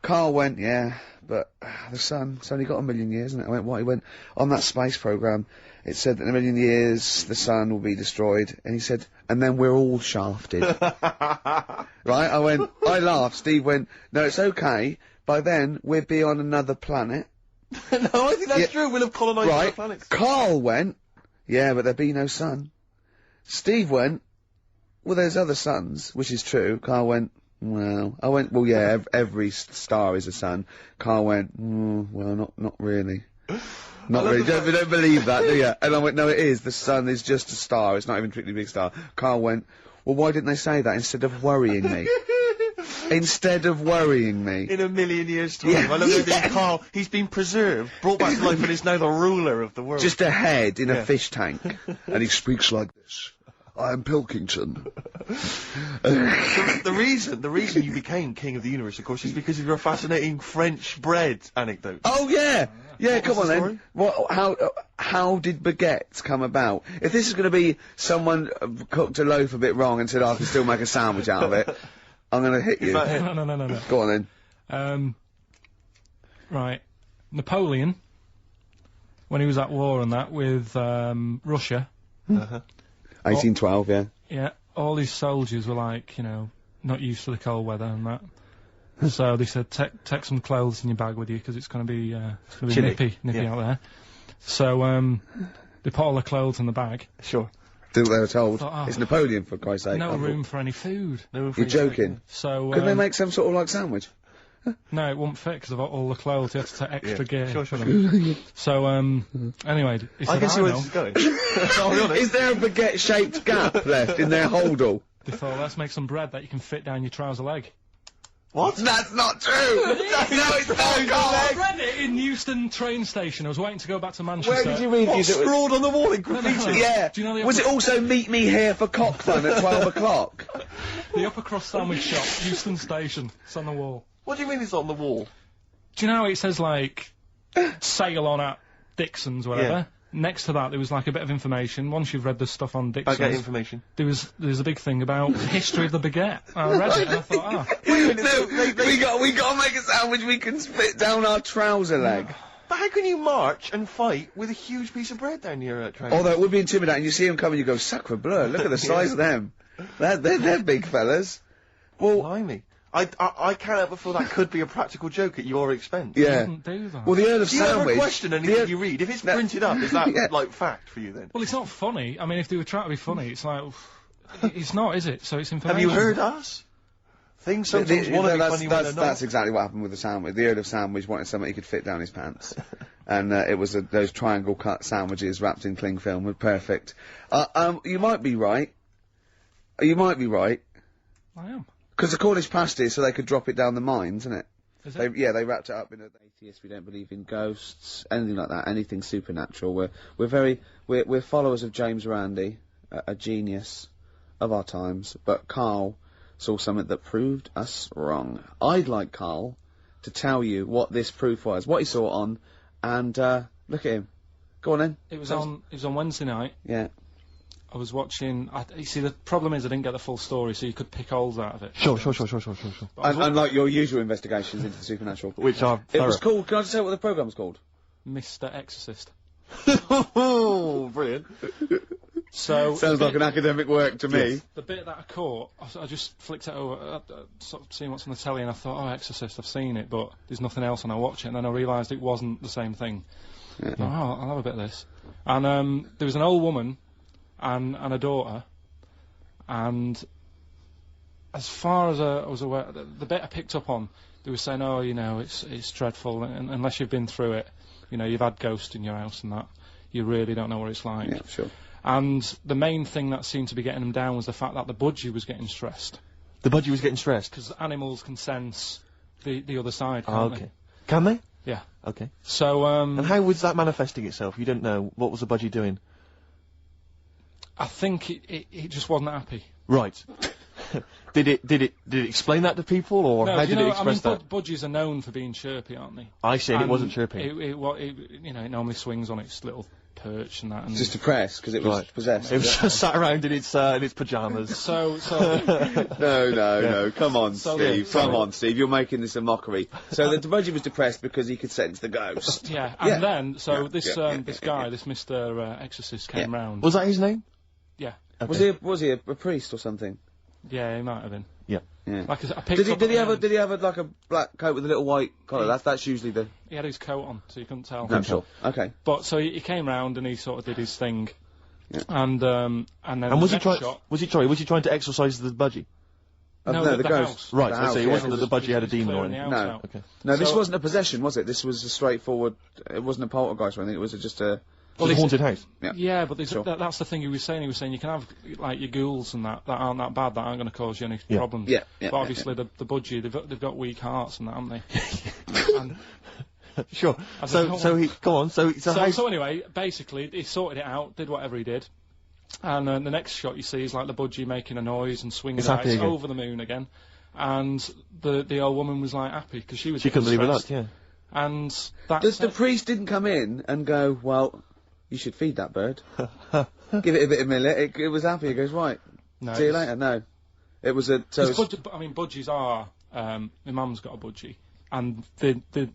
Carl went, yeah, but the sun's only got 1 million years, isn't it? I went, what? He went, on that space program, it said that in 1 million years the sun will be destroyed, and he said, and then we're all shafted. Right? I went, I laughed. Steve went, no, it's okay. By then we'll be on another planet. No, I think that's true. We'll have colonised other planets. Carl went, yeah, but there'll be no sun. Steve went, well, there's other suns, which is true. Carl went, well, I went, well, yeah, every star is a sun. Carl went, well, not really. Not really. Don't believe that, do you? And I went, no, it is. The sun is just a star. It's not even a particularly big star. Carl went, well, why didn't they say that instead of worrying me? Instead of worrying me. In 1 million years' time. Yeah. I love that Carl, he's been preserved, brought back to life, and is now the ruler of the world. Just a head in a fish tank. And he speaks like this. I am Pilkington. The reason you became king of the universe, of course, is because of your fascinating French bread anecdote. Oh, yeah! Yeah, come on the then. story? How did baguettes come about? If this is going to be someone cooked a loaf a bit wrong and said I can still make a sandwich out of it, I'm going to hit you. No. Go on then. Right. Napoleon, when he was at war and that with Russia. 1812, yeah. Yeah, all his soldiers were like, you know, not used to the cold weather and that. So they said, take some clothes in your bag with you because it's going to be nippy out there. So they put all the clothes in the bag. Sure. Did what they were told. Thought, It's Napoleon, for Christ's sake. No room for any food. No, You're joking. So Couldn't they make some sort of like sandwich? no, it wouldn't fit because of all the clothes. You had to take extra gear. Sure. for them. So anyway, he said, I can see where know. this is going. I'll be honest. Is there a baguette-shaped gap left in their holdall? They thought, let's make some bread that you can fit down your trouser leg. What? That's not true! No, it's not, I God! read it in Euston train station. I was waiting to go back to Manchester. Where did you read What, this? scrawled on the wall in graffiti? Yeah. Do you know the Was it also meet me here for cock fun at 12 o'clock? The upper cross sandwich shop, Euston station. It's on the wall. What do you mean it's on the wall? Do you know it says like sail on at Dixon's, whatever? Yeah. Next to that, there was like a bit of information. Once you've read the stuff on Dixon's, Baguette information. there's a big thing about the history of the baguette. I read it and I thought, No, we gotta make a sandwich we can spit down our trouser leg. But how can you march and fight with a huge piece of bread down your train? Although it would be intimidating. You see them coming, you go, sacre bleu, look at the size of them. They're big fellas. Well, Blimey. I can't help but feel that could be a practical joke at your expense. yeah. didn't do that. Well, the Earl of Do you ever Sandwich... question anything you read? If it's printed up, is that, Yeah. like, fact for you then? Well, it's not funny. I mean, if they were trying to be funny, it's like, it's not, is it? So it's information. Have you heard us? Things sometimes want to be funny when they're not. That's exactly what happened with the sandwich. The Earl of Sandwich wanted something he could fit down his pants. And it was those triangle cut sandwiches wrapped in cling film were perfect. You might be right. You might be right. I am. Because the Cornish pasty, so they could drop it down the mines, isn't it? Is it? They wrapped it up in atheists. We don't believe in ghosts, anything like that, anything supernatural. We're followers of James Randi, a genius of our times. But Karl saw something that proved us wrong. I'd like Karl to tell you what this proof was, what he saw it on, and look at him. Go on then. It was on Wednesday night. Yeah. I was watching. You see, the problem is I didn't get the full story, so you could pick holes out of it. Sure. Unlike your usual investigations into the supernatural. Which are It was called, can I just say what the programme was called? Mr. Exorcist. Oh, brilliant. So Sounds like an academic work to me. The bit that I caught, I just flicked it over, sort of seeing what's on the telly, and I thought, oh, Exorcist, I've seen it, but there's nothing else, and I watch it, and then I realised it wasn't the same thing. Yeah. Oh, I'll have a bit of this. And there was an old woman and a daughter, and as far as I was aware, the bit I picked up on, they were saying, oh, you know, it's dreadful, and unless you've been through it, you know, you've had ghosts in your house and that, you really don't know what it's like. Yeah, sure. And the main thing that seemed to be getting them down was the fact that the budgie was getting stressed. The budgie was getting stressed? Because animals can sense the other side, Oh, can't okay. they? Can they? Yeah. Okay. So, And how was that manifesting itself? You didn't know. What was the budgie doing? I think it just wasn't happy. Right. Did it explain that to people, or No, how did it express that? Budgies are known for being chirpy, aren't they? I said it And wasn't chirpy. It normally swings on its little perch and that. And Just depressed, because it was possessed. It was just sat around in its pyjamas. So No, come on, So- Steve, so- come on, Steve, you're making this a mockery. So the budgie was depressed because he could sense the ghost. yeah, and then this this guy, this Mr. Exorcist, came round. Was that his name? Yeah, Okay. Was he a priest or something? yeah, he might have been. Yeah. Yeah. Like I picked up Did he on have the end. like a black coat with a little white collar? That's usually the. He had his coat on, so you couldn't tell. No, sure. Okay. But so he came round and he sort of did his thing, Yeah. and then And was the he trying? next shot, Was he trying to exorcise the budgie? No, the ghost. house. Right. The I house, say it yeah. wasn't that the budgie had a He was demon on clearing it. the house No. out. Okay. No, this So- wasn't a possession, was it? This was a straightforward. It wasn't a poltergeist or anything. It was just a. It was a haunted house. Yeah, but there's Sure. that's the thing he was saying. He was saying you can have like your ghouls and that aren't that bad, that aren't going to cause you any Yeah. problems. Yeah, But obviously the budgie, they've got weak hearts and that, haven't they? and Sure. I don't So know. he go on. So so anyway, basically he sorted it out, did whatever he did, and the next shot you see is like the budgie making a noise and swinging It's the happy lights again. over the moon again, and the old woman was like happy because she was. she couldn't getting believe it. stressed. Yeah. And that's The priest didn't come in and go, well, you should feed that bird. Give it a bit of millet. It was happy. He goes, right. no, See you it's- later. No. It was a. So Because it's- budgies are. My mum's got a budgie, and they're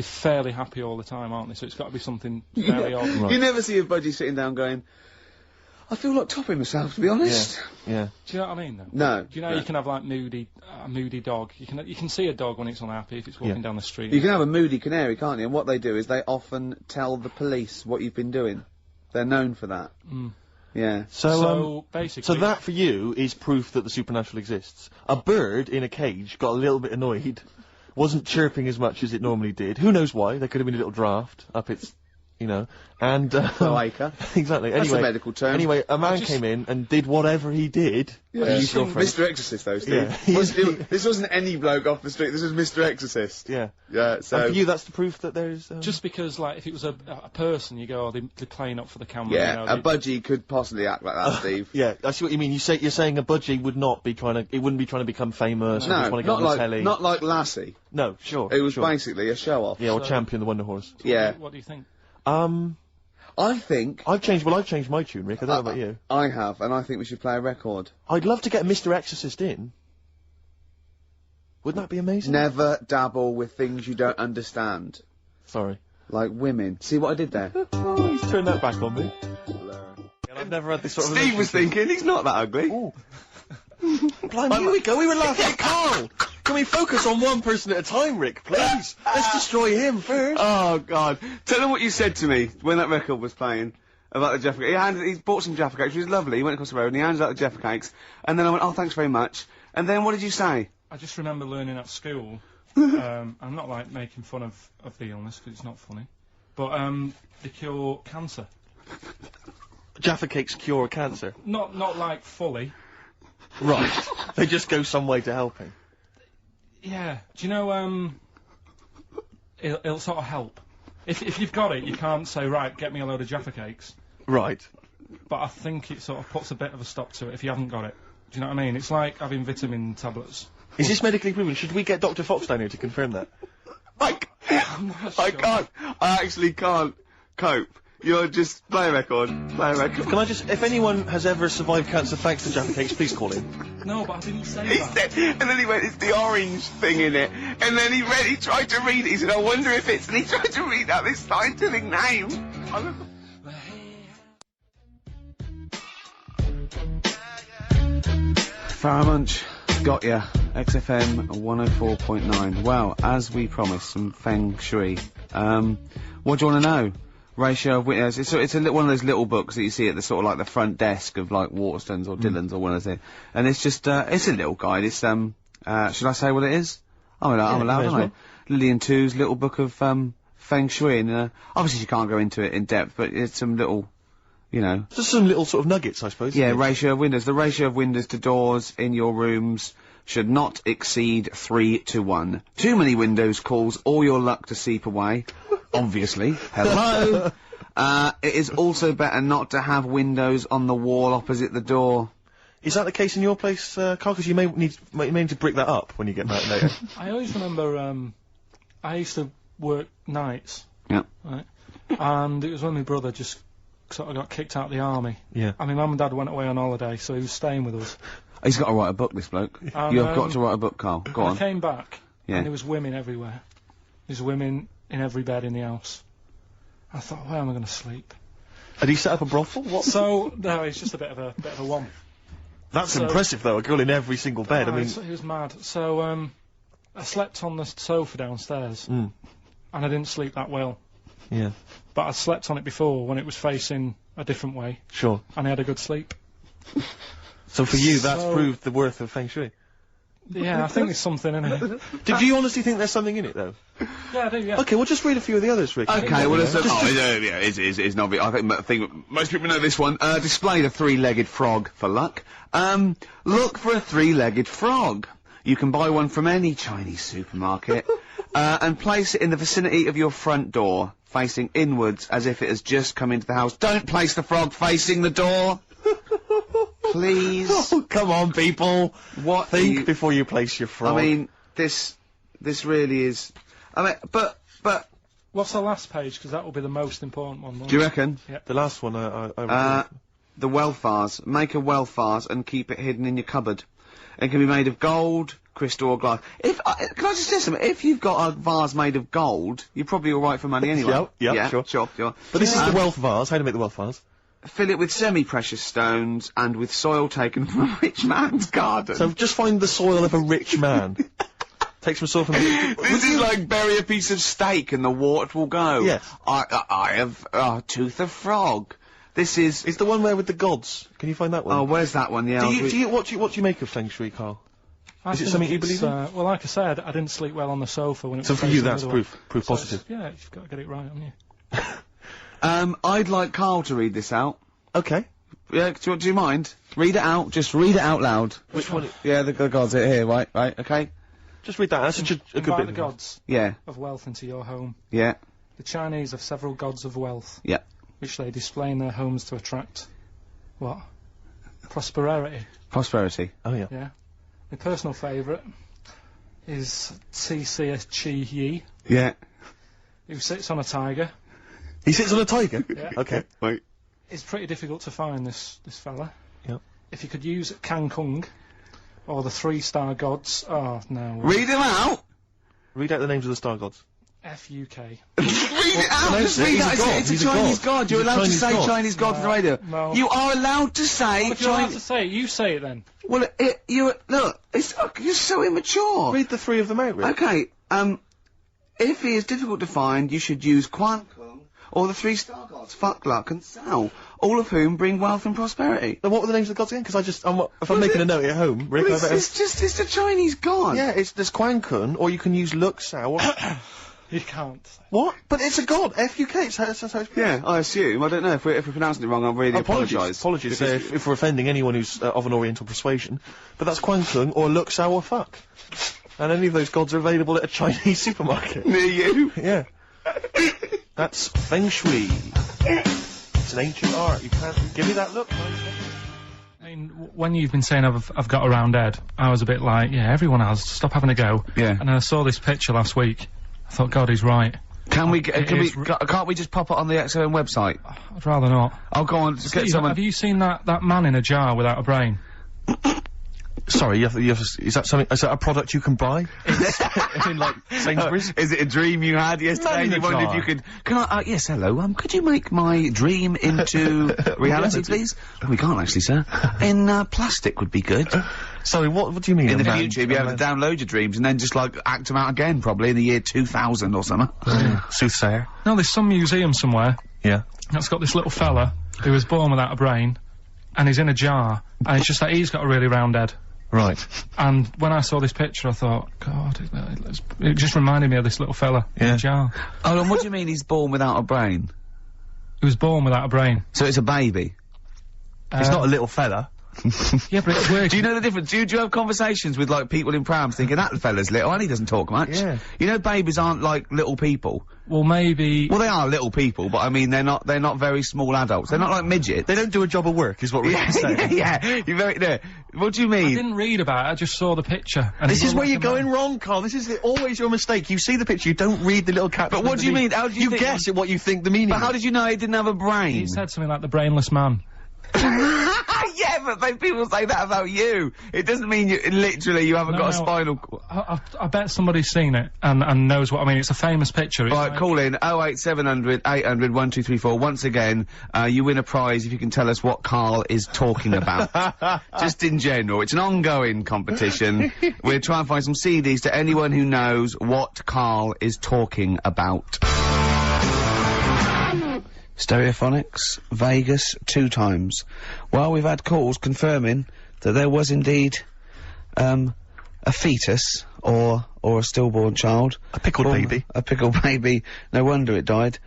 fairly happy all the time, aren't they? So it's got to be something very odd. Right. You never see a budgie sitting down going, I feel like topping myself, to be honest. Yeah. Do you know what I mean? Though? No. Do you know no. you can have like a moody dog? You can see a dog when it's unhappy if it's walking Yeah. down the street. You can have a moody canary, can't you? And what they do is they often tell the police what you've been doing. They're known for that. Mm. Yeah. So basically, So that for you is proof that the supernatural exists. A bird in a cage got a little bit annoyed, wasn't chirping as much as it normally did. Who knows why? There could have been a little draft up its, and Cloaca. exactly. That's Anyway, a medical term. Anyway, a man came in and did whatever he did. Yeah. and his girlfriend- Mr. Exorcist, though, Steve. Yeah. This wasn't any bloke off the street. This was Mr. Exorcist. Yeah. Yeah. And So. for you, that's the proof that there's. just because like if it was a person, you go, oh, they're playing up for the camera. Yeah. you know, A budgie could possibly act like that, Steve. Yeah, I see what you mean. You're saying a budgie would not be trying to. It wouldn't be trying to become famous. or No, just want to go not on the like telly. not like Lassie. No, sure. It was sure. basically a show off. Yeah, or So- Champion the Wonder Horse. Yeah. What do you think? I think I've changed my tune, Rick. I don't know about you. I have, and I think we should play a record. I'd love to get Mr. Exorcist in. Wouldn't that be amazing? Never dabble with things you don't understand, Sorry. like women. See what I did there? He's turned that back on me. And I've never had this sort of Steve was thinking he's not that ugly. Ooh. Blimey, here we go. We were laughing at Karl. Can we focus on one person at a time, Rick, please? Let's destroy him first. Oh God! Tell them what you said to me when that record was playing about the Jaffa Cakes. He bought some Jaffa Cakes, which was lovely. He went across the road and he handed out the Jaffa Cakes, and then I went, "Oh, thanks very much." And then what did you say? I just remember learning at school. I'm not like making fun of the illness because it's not funny, but they cure cancer. Jaffa cakes cure cancer. Not like fully. Right. They just go some way to helping. Yeah. Do you know? It'll sort of help. If you've got it, you can't say, right, get me a load of Jaffa cakes. Right. But I think it sort of puts a bit of a stop to it if you haven't got it. Do you know what I mean? It's like having vitamin tablets. Is this medically proven? Should we get Dr. Fox down here to confirm that? I can't. I actually can't cope. You're just play a record. Play a record. Can I just, if anyone has ever survived cancer thanks to Jaffa cakes, please call in. No, but I didn't say He that. said, and then he went, it's the orange thing in it. And then he tried to read it. He said, I wonder if it's, and he tried to read out this scientific name. Farrah Munch, got ya. XFM 104.9. Well, as we promised, some feng shui. What do you want to know? Ratio of windows. It's one of those little books that you see at the sort of like the front desk of like Waterstones or Dillon's or one of those. And it's just it's a little guide. It's should I say what it is? I'm allowed, aren't I? Lillian Two's little book of feng shui, and obviously you can't go into it in depth, but it's some little, you know, just some little sort of nuggets, I suppose. Yeah, ratio of windows. The ratio of windows to doors in your rooms should not exceed 3-1. Too many windows calls all your luck to seep away. Obviously. Hello. It is also better not to have windows on the wall opposite the door. Is that the case in your place, Carl? Because you may need to brick that up when you get back later. I always remember, I used to work nights. Yeah. Right? And it was when my brother just sort of got kicked out of the army. Yeah. And my mum and dad went away on holiday, so he was staying with us. He's got to write a book, this bloke. And, You have got to write a book, Carl. Go on. I came back, Yeah. and there was women everywhere. There's women in every bed in the house. I thought, where am I going to sleep? Had he set up a brothel? What? So, no, it's just a bit of a one. That's impressive, though. A girl in every single bed. I mean, he was mad. So, I slept on the sofa downstairs, and I didn't sleep that well. Yeah. But I slept on it before when it was facing a different way. Sure. And I had a good sleep. So for you, that's proved the worth of feng shui. Yeah, I think there's something in it. Do you honestly think there's something in it, though? Yeah, I do, yeah. Okay, we'll just read a few of the others, Rick. Okay, well, it's not. I think most people know this one. Display the three-legged frog for luck. Look for a three-legged frog. You can buy one from any Chinese supermarket, and place it in the vicinity of your front door, facing inwards as if it has just come into the house. Don't place the frog facing the door. Please. Oh, come on, people. What? Think before you place your frog. I mean, this really is. I mean, but. What's the last page? Because that will be the most important one. Do you reckon? Yeah. The last one, I the wealth vase. Make a wealth vase and keep it hidden in your cupboard. It can be made of gold, crystal, or glass. Can I just say something? If you've got a vase made of gold, you're probably all right for money anyway. Yeah, sure. But this is the wealth vase. How to make the wealth vase? Fill it with semi-precious stones and with soil taken from a rich man's garden. So just find the soil of a rich man. Take some soil from This is like bury a piece of steak and the water will go. Yes. I have tooth of frog. This is... It's the one where with the gods. Can you find that one? Oh, where's that one? Yeah. What do you make of feng shui, Carl? Is it something you believe in? Well, like I said, I didn't sleep well on the sofa when it was. So for you, that's proof positive. Yeah, you've got to get it right, haven't you? I'd like Carl to read this out. Okay. Yeah, do you mind? Read it out. Just read it out loud. Which one? Yeah, the gods are here. Right. Okay. Just read that. That's such a good Invite bit. the gods Yeah. of wealth into your home. Yeah. The Chinese have several gods of wealth. Yeah. Which they display in their homes to attract what? Prosperity. Prosperity. Oh yeah. Yeah. My personal favourite is Chi Yi, Yeah. who sits on a tiger. He sits on a tiger. Yeah. Okay. Wait. It's pretty difficult to find this fella. Yep. If you could use Kang Kung or the 3-star gods. Oh no. Read him out. Read out the names of the star gods. FUK. Read it out. Just read he's out. a god. It's a He's a Chinese god. god. You're He's a allowed to Chinese say god. Chinese god on the radio. No. You are allowed to say If you're allowed Chinese. to say it, you say it then. Well, look. You're so immature. Read the three of them out, Rick. Okay. If he is difficult to find, you should use Quan Kung or the 3-star gods, Fuck Luck and Sal. all of whom bring wealth and prosperity. Now, what were the names of the gods again? Because if I'm making a note at home, Rick, Well, it's a Chinese god. Yeah, there's Quan Kun, or you can use Luk Sao. You can't. What? But it's a god. F-U-K. That's how it's pronounced. Yeah, I assume. I don't know if we're pronouncing it wrong. I really apologise. Apologies if we're offending anyone who's of an Oriental persuasion. But that's Quan Kun or Luk Sao or fuck. And any of those gods are available at a Chinese supermarket. Near you. Yeah. That's Feng Shui. It's an ancient art. You can't give me that look. I mean, when you've been saying I've got a round head, I was a bit like, yeah, everyone has. Stop having a go. Yeah. And then I saw this picture last week. I thought, God, he's right. Can't we just pop it on the XOM website? I'd rather not. I'll go on. Just get someone. Have you seen that man in a jar without a brain? Sorry, is that something? Is that a product you can buy? In like Sainsbury's? Is it a dream you had yesterday? You wondered if you could. Can I? Yes, hello. Could you make my dream into reality, please? Oh, we can't actually, sir. In plastic would be good. Sorry, what do you mean? In the future, you'll be able to download your dreams and then just like act them out again, probably in the year 2000 or something. Soothsayer. No, there's some museum somewhere. Yeah. That's got this little fella who was born without a brain, and he's in a jar, and it's just that he's got a really round head. Right. And when I saw this picture, I thought, God, it just reminded me of this little fella in a jar. Oh, and what do you mean he's born without a brain? He was born without a brain. So it's a baby? He's not a little fella. Yeah, but it's weird. Do you know the difference? Do you have conversations with, like, people in prams thinking, that fella's little, and he doesn't talk much? Yeah. You know babies aren't, like, little people. Well, maybe... Well, they are little people, but I mean, they're not very small adults. They're not like midgets. They don't do a job of work, is what Ricky's saying. Yeah, you're very, no. What do you mean? I didn't read about it, I just saw the picture. And This is where you're going wrong, Carl. This is always your mistake. You see the picture, you don't read the little caption. But what do you mean? How do you think guess at what you think the meaning is. But how did you know he didn't have a brain? He said something like the brainless man. Yeah, but people say that about you. It doesn't mean literally you haven't got a spinal cord. I bet somebody's seen it and knows what I mean. It's a famous picture. Right, like call in 08700 800 1234. Once again, you win a prize if you can tell us what Karl is talking about. Just in general. It's an ongoing competition. We're trying to find some CDs to anyone who knows what Karl is talking about. Stereophonics, Vegas, 2 times. Well, we've had calls confirming that there was indeed, a fetus, or a stillborn child. A pickled baby. A pickled baby. No wonder it died.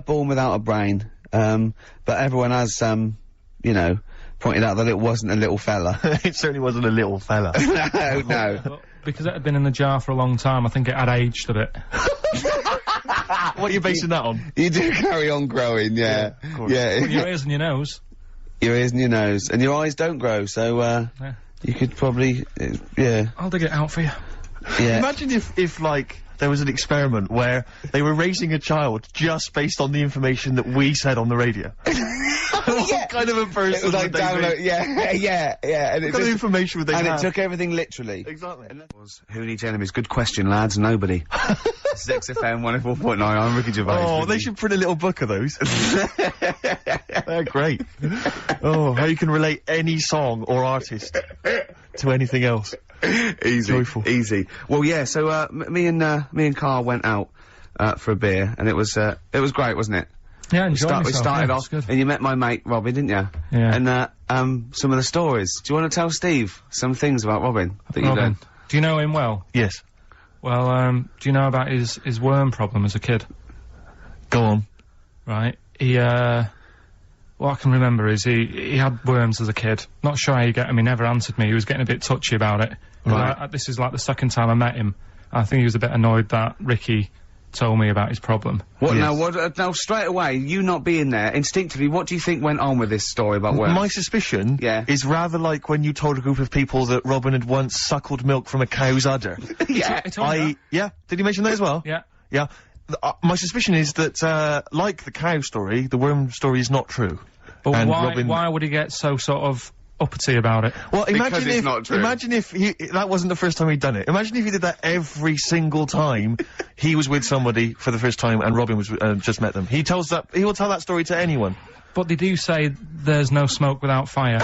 Born without a brain. But everyone has, you know, pointed out that it wasn't a little fella. It certainly wasn't a little fella. No. But because it had been in the jar for a long time, I think it had aged a bit. What are you basing that on? You do carry on growing, yeah. Of course. Yeah. Well, your ears and your nose. Your ears and your nose. And your eyes don't grow, so, Yeah. you could probably, yeah. I'll dig it out for you. Yeah. Imagine if, like, there was an experiment where they were raising a child just based on the information that we said on the radio. What kind of a person It was like would they download, be? yeah. And it What kind of information would they have? it took everything literally. Exactly. And that was Who Needs Enemies? Good question, lads. Nobody. 6FM 104.9. I'm Ricky Gervais. Oh, they should print a little book of those. They're great. Oh, how you can relate any song or artist to anything else. Easy. Joyful. Easy. Well, yeah, so, me and Karl went out, for a beer, and it was great, wasn't it? Yeah, enjoy We started off, good. and you met my mate, Robin, didn't you? Yeah. And, some of the stories. Do you want to tell Steve some things about Robin that you Robin, don't? do you know him well? Yes. Well, do you know about his worm problem as a kid? Go on. Right. What I can remember is he had worms as a kid. Not sure how you get him. He never answered me. He was getting a bit touchy about it. Right. This is like the second time I met him. I think he was a bit annoyed that Ricky told me about his problem. What Yes. now straight away, you not being there, instinctively, what do you think went on with this story about worms? My suspicion Yeah. is rather like when you told a group of people that Robin had once suckled milk from a cow's udder. Yeah. He told me that. Yeah, did he mention that as well? Yeah. Yeah. My suspicion is that, like the cow story, the worm story is not true. But And why Robin- why would he get so sort of uppity about it? Well, Because it's not true. Imagine if that wasn't the first time he'd done it. Imagine if he did that every single time he was with somebody for the first time and Robin was just met them. He will tell that story to anyone. But they do say there's no smoke without fire.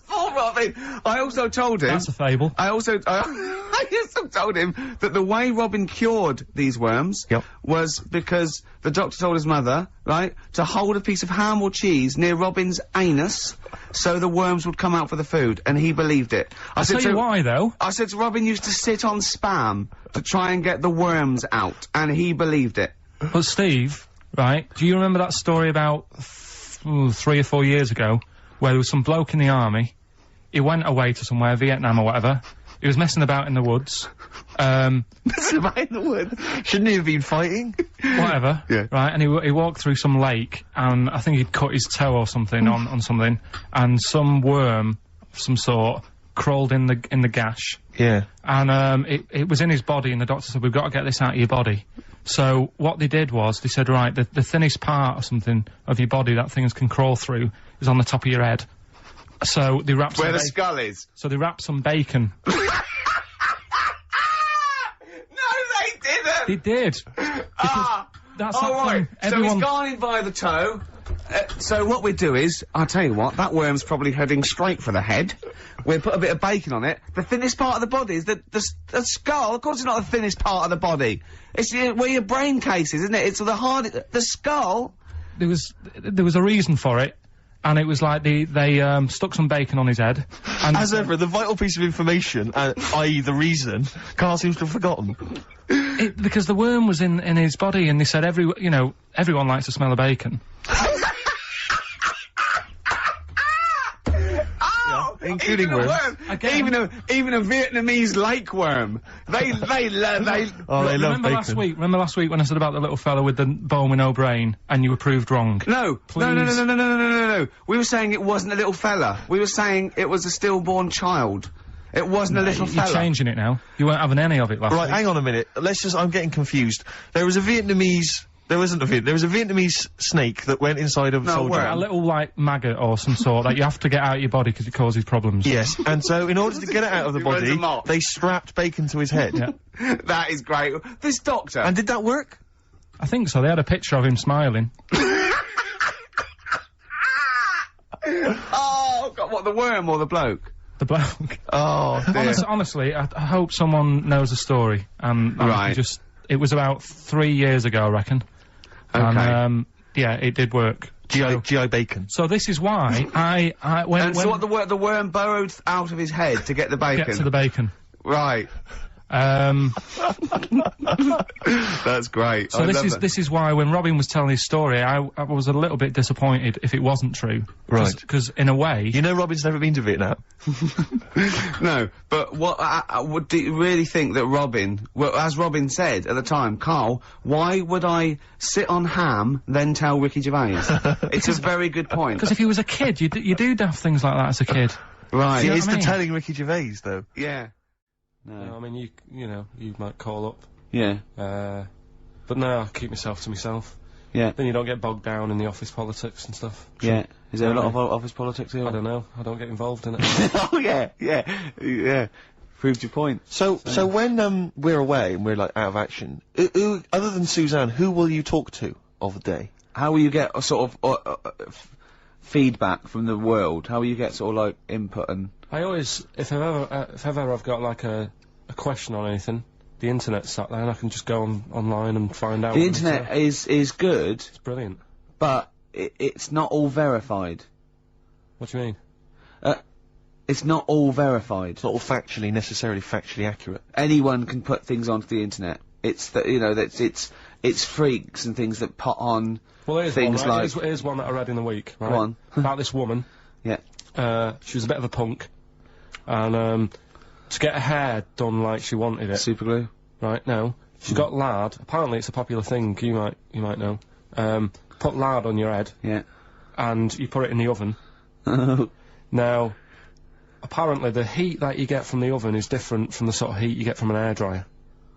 Oh, Robin! I also told him. That's a fable. I also I just told him that the way Robin cured these worms was because the doctor told his mother, right, to hold a piece of ham or cheese near Robin's anus so the worms would come out for the food, and he believed it. I'll tell you why, though. I said to Robin used to sit on spam to try and get the worms out, and he believed it. But Steve, right, do you remember that story about 3 or 4 years ago where there was some bloke in the army, he went away to somewhere, Vietnam or whatever, he was messing about in the woods, Messing about in the woods? Shouldn't he have been fighting? whatever, Yeah. right, and he walked through some lake, and I think he'd cut his toe or something on something, and some worm of some sort crawled in the gash. Yeah. And, it was in his body, and the doctor said, we've got to get this out of your body. So, what they did was, they said, right, the thinnest part or something of your body that things can crawl through is on the top of your head. So, they wrapped Where the skull is. So they wrapped some bacon. No, they didn't! They did. Because that's Oh, that right. thing. So Everyone... he's gone in by the toe. So what we do is, I'll tell you what, that worm's probably heading straight for the head. We'll put a bit of bacon on it. The thinnest part of the body is the skull. Of course it's not the thinnest part of the body. It's where your brain case is, isn't it? It's the skull. There was a reason for it. And it was like they stuck some bacon on his head. And As ever, the vital piece of information, i.e. the reason, Karl seems to have forgotten. because the worm was in his body, and they said everyone likes the smell of bacon. Including even worms. a worm. Again. Even a Vietnamese lake worm. They Oh, they love Remember bacon. Remember last week when I said about the little fella with the bone with no brain, and you were proved wrong? No, Please. no. We were saying it wasn't a little fella. We were saying it was a stillborn child. It wasn't a little You're fella. changing it now. You weren't having any of it last Right, week. hang on a minute. I'm getting confused. There was a Vietnamese snake that went inside of a soldier. worm. A little, like, maggot or some sort that you have to get out of your body because it causes problems. Yes, and so in order to get it out of the He runs body, amok. they strapped bacon to his head. Yeah. That is great. This doctor. And did that work? I think so. They had a picture of him smiling. Oh, God, what, the worm or the bloke? The bloke. Oh, dear. Honestly, I hope someone knows the story. Right. It was about 3 years ago, I reckon. Okay. And, yeah, it did work. GI bacon. So this is why when So what, the worm burrowed out of his head to get the bacon? get to the bacon. Right. That's great. So this is why when Robin was telling his story, I was a little bit disappointed if it wasn't true. Right. Because in a way, You know Robin's never been to Vietnam. No, but what, do you really think that Robin, well, as Robin said at the time, Karl, why would I sit on ham, then tell Ricky Gervais? It's a very good point. because if he was a kid, you do daft things like that as a kid. Right. You know It's what I the mean? telling Ricky Gervais, though. Yeah. I mean, you might call up, Yeah. but no, I keep myself to myself. Yeah. Then you don't get bogged down in the office politics and stuff. Yeah. Is there a lot of office politics here? I don't know. I don't get involved in it. Oh, yeah. Proved your point. So when we're away and we're like out of action, who other than Suzanne, who will you talk to of the day? How will you get a sort of, feedback from the world? How will you get sort of like input and... I always, if ever I've got like a question on anything, the internet's sat there and I can just go online and find out. The what internet is good, it's brilliant. but it's not all verified. What do you mean? It's not all verified. It's not all necessarily factually accurate. Anyone can put things onto the internet. It's it's freaks and things that put on Well, here's things one, right? like Here's one that I read in the week, right? Go on. About this woman. yeah. She was a bit of a punk, and to get her hair done like she wanted it, Super glue. right? No, she got lard. Apparently, it's a popular thing. You might know. Put lard on your head, Yeah. and you put it in the oven. Now, apparently, the heat that you get from the oven is different from the sort of heat you get from an hairdryer,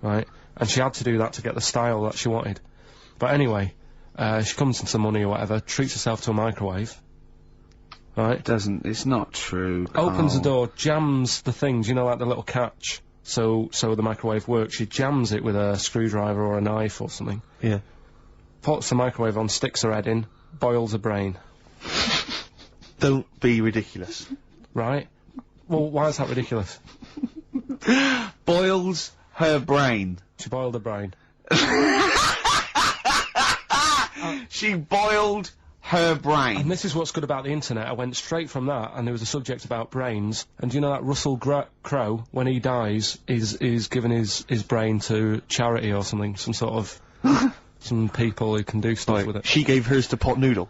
right? And she had to do that to get the style that she wanted. But anyway, she comes into money or whatever, treats herself to a microwave, right? It's not true. Opens the Carl. door, jams the things, you know, like the little catch, so the microwave works. She jams it with a screwdriver or a knife or something. Yeah. Puts the microwave on, sticks her head in, boils her brain. Don't be ridiculous. Right? Well, why is that ridiculous? Boils her brain. She boiled her brain. She boiled her brain. And this is what's good about the internet. I went straight from that, and there was a subject about brains. And do you know that Russell Crowe, when he dies, is giving his brain to charity or something, some sort of some people who can do stuff with it. She gave hers to Pot Noodle.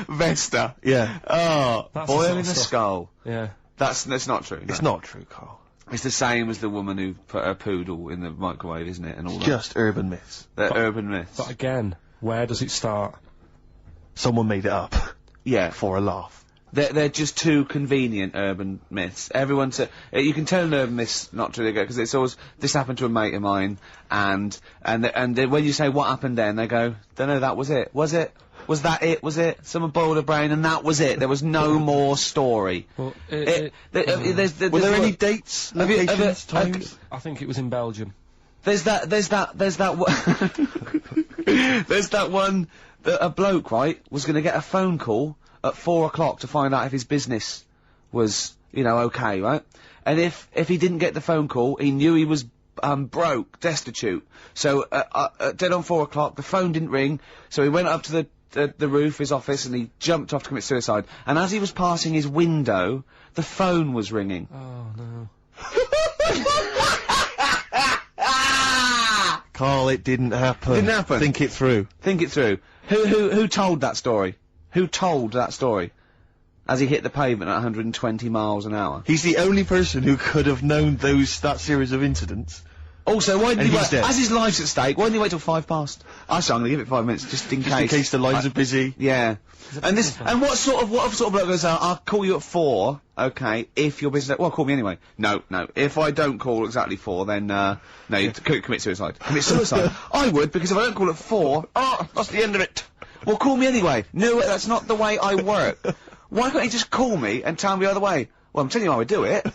Vesta. Yeah. Oh, That's boiling the sort a of stuff. skull. Yeah. That's not true. It's not true, Carl. It's the same as the woman who put her poodle in the microwave, isn't it? And all that. Just urban myths. They're urban myths. But again, where does it start? Someone made it up. Yeah. For a laugh. They're just too convenient urban myths. Everyone's you can tell an urban myth's not true because it's always this happened to a mate of mine, and when you say what happened then, they go, don't know, that was it. Was it? Was that it? Was it? Someone boiled a brain and that was it. There was no more story. Well, Were there any dates, locations, times? I think it was in Belgium. There's that one that a bloke, right, was going to get a phone call at 4 o'clock to find out if his business was, you know, okay, right? And if he didn't get the phone call, he knew he was broke, destitute. So dead on 4 o'clock, the phone didn't ring, so he went up to the roof, his office, and he jumped off to commit suicide. And as he was passing his window, the phone was ringing. Oh no. Carl, it didn't happen. Didn't happen. Think it through. Think it through. Who told that story? Who told that story? As he hit the pavement at 120 miles an hour. He's the only person who could have known that series of incidents. Also, why didn't And he he's wait? dead. As his life's at stake, why didn't he wait till 5 past? I'm gonna give it 5 minutes, just in Just in case the lines are busy. Yeah. And what sort of bloke goes out, I'll call you at 4, okay, if your business, well, call me anyway. No. If I don't call exactly 4, then, no, you commit suicide. Commit suicide. I would, because if I don't call at 4, that's the end of it. Well, call me anyway. No, that's not the way I work. Why can't you just call me and tell me the other way? Well, I'm telling you how I do it.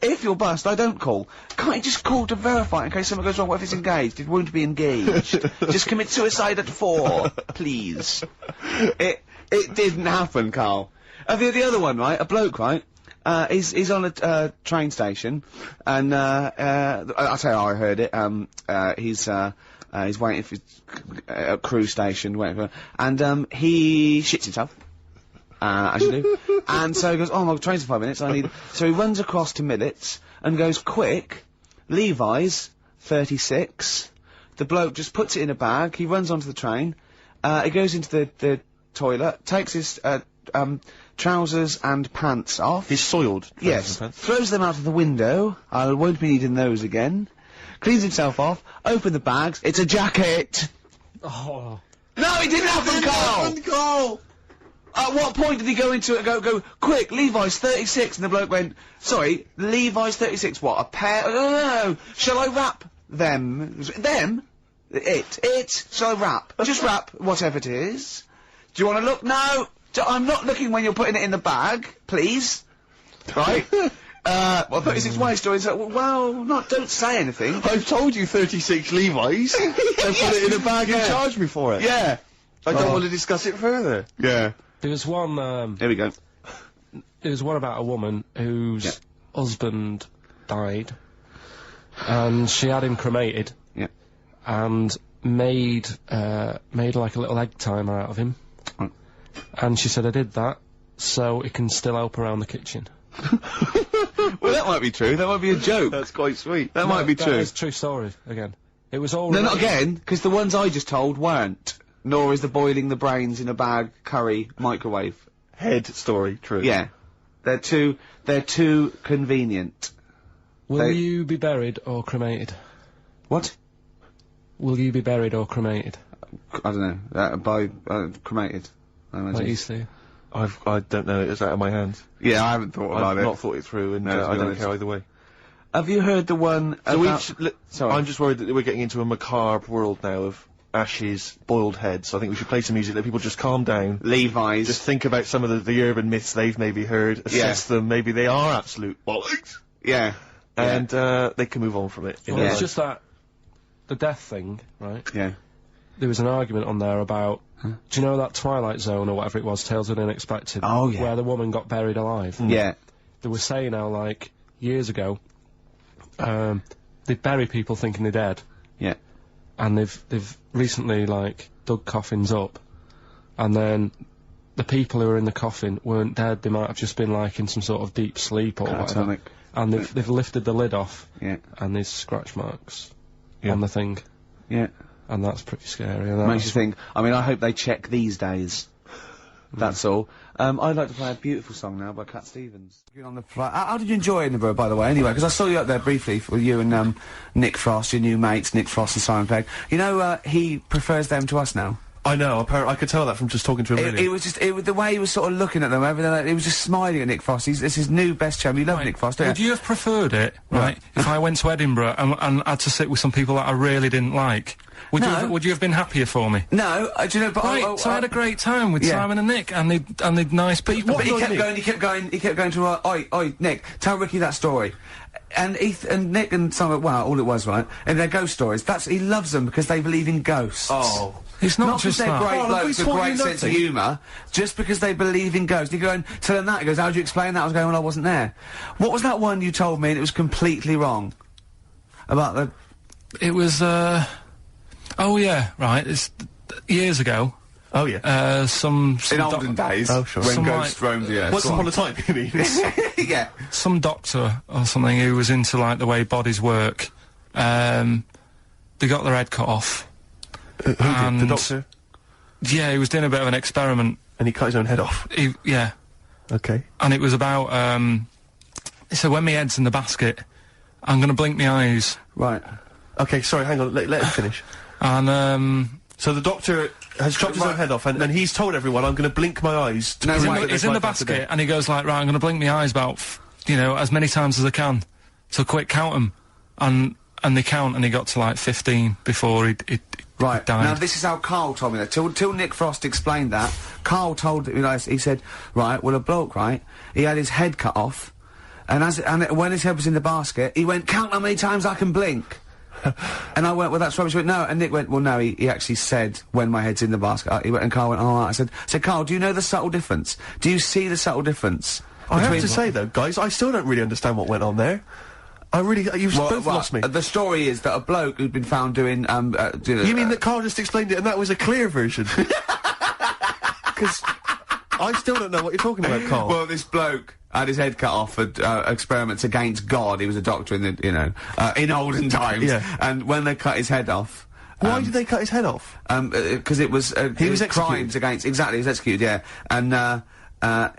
If you're bust, I don't call. Can't you just call to verify in case something goes wrong? What if it's engaged? It won't be engaged. Just commit suicide at 4, please. It didn't happen, Carl. The other one, right? A bloke, right? He's on a train station, and I'll tell you how I heard it. He's waiting for a cruise station, and he shits himself. As you do. And so he goes, oh, my train's in 5 minutes, so he runs across to Millets and goes, quick, Levi's, 36. The bloke just puts it in a bag, he runs onto the train, he goes into the toilet, takes his, trousers and pants off. His soiled trousers Yes. and pants. Throws them out of the window, I won't be needing those again. Cleans himself off, open the bags, it's a jacket! Oh. No, it didn't happen, Carl! At what point did he go into it and go, quick, Levi's 36, and the bloke went, sorry, Levi's 36, what, a pair? No, shall I wrap them? Them? It? Shall I wrap? Just wrap, whatever it is. Do you want to look? No, I'm not looking when you're putting it in the bag, please. Right? Well, 36 waist stories, don't say anything. I've told you 36 Levi's. They put it in a bag and charged me for it. Yeah. I don't want to discuss it further. Yeah. There was one, Here we go. there was one about a woman whose husband died, and she had him cremated. Yeah. And made like a little egg timer out of him. Right. And she said, I did that so it can still help around the kitchen. Well, that might be true. That might be a joke. That's quite sweet. That might be true. That is a true story, again. It was all... No, not again, because the ones I just told weren't. Nor is the boiling the brains in a bag, curry, microwave. Head story, true. Yeah. They're too convenient. Will you be buried or cremated? What? Will you be buried or cremated? I don't know. Cremated. I imagine. Like you, Steve? I don't know, it's out of my hands. Yeah, I haven't thought about I've it. not thought it through, and No, to I be don't honest. care either way. Have you heard the one So about... Sorry. I'm just worried that we're getting into a macabre world now of ashes, boiled heads. I think we should play some music, let people just calm down. Levi's. Just think about some of the urban myths they've maybe heard, assess them, maybe they are absolute bollocks, Yeah. and they can move on from it. Well, Yeah. it's just that... The death thing, right? Yeah. There was an argument on there about... Do you know that Twilight Zone or whatever it was, Tales of the Unexpected? Oh, yeah. Where the woman got buried alive? Yeah. they were saying how, like, years ago, they'd bury people thinking they're dead. Yeah. And they've recently, like, dug coffins up, and then the people who were in the coffin weren't dead, they might have just been, like, in some sort of deep sleep or whatever. And they've lifted the lid off. Yeah. And there's scratch marks on the thing. Yeah. And that's pretty scary. Makes you think, I mean, I hope they check these days. That's all. I'd like to play a beautiful song now by Cat Stevens. On the how did you enjoy Edinburgh, by the way, anyway? Because I saw you up there briefly with you and Nick Frost, your new mates, Nick Frost and Simon Pegg. You know, he prefers them to us now. I know, apparently, I could tell that from just talking to him. It was just, the way he was sort of looking at them, everything, he was just smiling at Nick Frost. It's his new best chum. You love Nick Frost, don't you? Would you have preferred it, right, if I went to Edinburgh and had to sit with some people that I really didn't like? Would you have been happier for me? No, do you know, but so I had a great time with Simon and Nick, and they're nice people. But he kept going to, oi, Nick, tell Ricky that story. And Nick and Simon, well, all it was, right, and their ghost stories, he loves them because they believe in ghosts. Oh. It's not just they're that. great blokes with great sense of humour, just because they believe in ghosts. You go and tell them that, he goes, how do you explain that? I was going, well, I wasn't there. What was that one you told me and it was completely wrong? About the... It was, oh yeah, right, it's years ago. Oh yeah. In olden days, when ghosts roamed the earth. Once upon a time, you mean? Yeah. Some doctor or something who was into, like, the way bodies work, they got their head cut off. Who did? The doctor? Yeah, he was doing a bit of an experiment. And he cut his own head off? Yeah. Okay. And it was about, so when my head's in the basket, I'm gonna blink my eyes. Right. Okay, sorry, hang on, let him finish. And, so the doctor has chopped his own head off, and he's told everyone, I'm gonna blink my eyes to prove that he's in the basket, and he goes like, right, I'm gonna blink my eyes about, as many times as I can. So quick, count them. And they count, and he got to, like, 15 before he died. Now, this is how Karl told me that. Till Nick Frost explained that, Karl told me, he said, right, well, a bloke, right, he had his head cut off, and when his head was in the basket, he went, count how many times I can blink. And I went, well, that's rubbish. He went, no. And Nick went, well, no, he actually said, when my head's in the basket. He went, and Karl went, oh, I said, Karl, do you know the subtle difference? Do you see the subtle difference? I have to say, though, guys, I still don't really understand what went on there. You've both lost me. The story is that a bloke who'd been found doing, You mean that Karl just explained it and that was a clear version? Because I still don't know what you're talking about, Karl. Well, this bloke had his head cut off for experiments against God. He was a doctor in the, in olden times. Yeah. And when they cut his head off... Why did they cut his head off? Because it was... he was executed. Crimes against... Exactly, he was executed, yeah. And,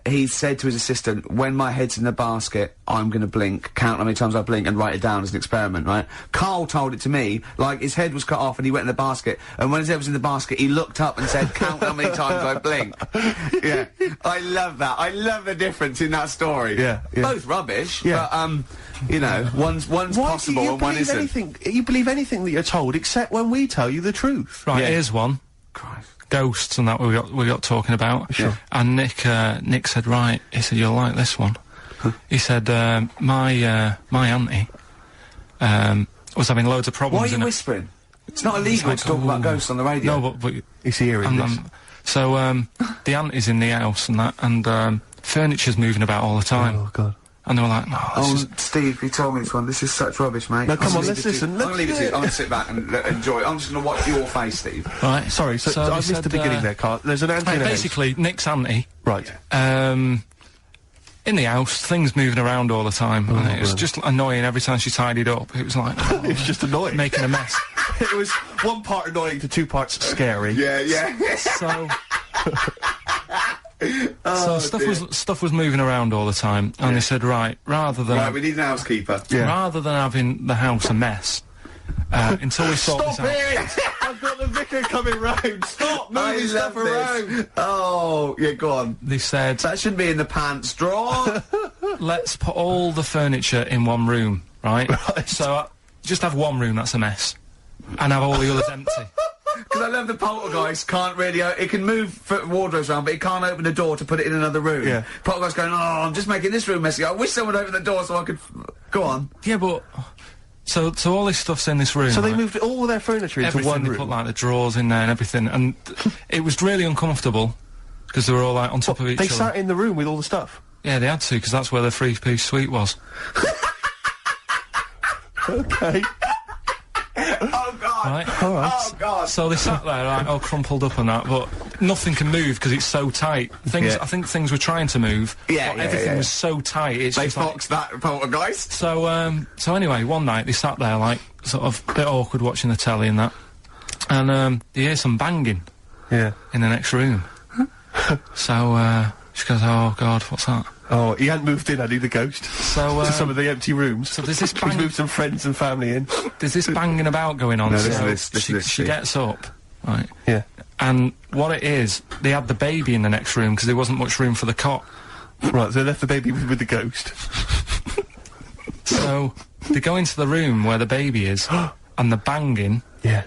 he said to his assistant, when my head's in the basket, I'm gonna blink, count how many times I blink and write it down as an experiment, right? Karl told it to me, like, his head was cut off and he went in the basket, and when his head was in the basket, he looked up and said, count how many times I blink. Yeah. I love that. I love the difference in that story. Yeah. Both rubbish, but, one's possible and one isn't. You believe anything that you're told, except when we tell you the truth. Right, here's one. Christ. Ghosts and that we got talking about. Sure. And Nick said, right, he said, you'll like this one. He said, my auntie, was having loads of problems. Why are you whispering? It's not illegal to talk about ghosts on the radio. No, but he's hearing this. So, the auntie's in the house and that, and, furniture's moving about all the time. Oh, God. And they were like, no, Steve, he told me this one. This is such rubbish, mate. No, come on, let's listen. I'm gonna leave it to you. I'm gonna sit back and enjoy it. I'm just gonna watch your face, Steve. Right. Sorry, so I missed the beginning there, Karl. There's an auntie in the house. Basically, Nick's auntie. Right. In the house, things moving around all the time. And it was just annoying every time she tidied up. It was like... it's just annoying. Making a mess. It was one part annoying to two parts scary. Yeah. So... stuff was moving around all the time, and they said, right, we need an housekeeper. Rather than having the house a mess, until we sort this out. Stop it! I've got the vicar coming round. Stop moving stuff around. Oh, yeah, go on. They said that shouldn't be in the pants drawer. Let's put all the furniture in one room, right? So just have one room that's a mess, and have all the others empty. Because I love the poltergeist can't really... it can move wardrobes around, but it can't open the door to put it in another room. Yeah. Poltergeist going, oh, I'm just making this room messy. I wish someone would open the door so I could... Go on. Yeah, but... So all this stuff's in this room. So they moved all their furniture into one room? They put, like, the drawers in there and everything, and it was really uncomfortable, because they were all, like, on top of each other. They sat in the room with all the stuff? Yeah, they had to, because that's where the three-piece suite was. Okay. Oh, God. Right? All right. Oh, God. So they sat there, like, all crumpled up and that, but nothing can move because it's so tight. Things, Yeah. I think things were trying to move, Yeah, but yeah, everything yeah. was so tight, it's They just like... foxed that poltergeist. So anyway, one night they sat there, like, sort of a bit awkward watching the telly and that, and, they hear some banging Yeah. in the next room. So, she goes, oh, God, what's that? Oh, he hadn't moved in, had he, the ghost? So, To some of the empty rooms. so there's this He's bang... moved some friends and family in. There's this banging about going on, No, so listen to this, listen to this, she Steve. gets up, right, Yeah. and what it is, they had the baby in the next room because there wasn't much room for the cot. Right, so they left the baby with the ghost. So they go into the room where the baby is, and the banging Yeah.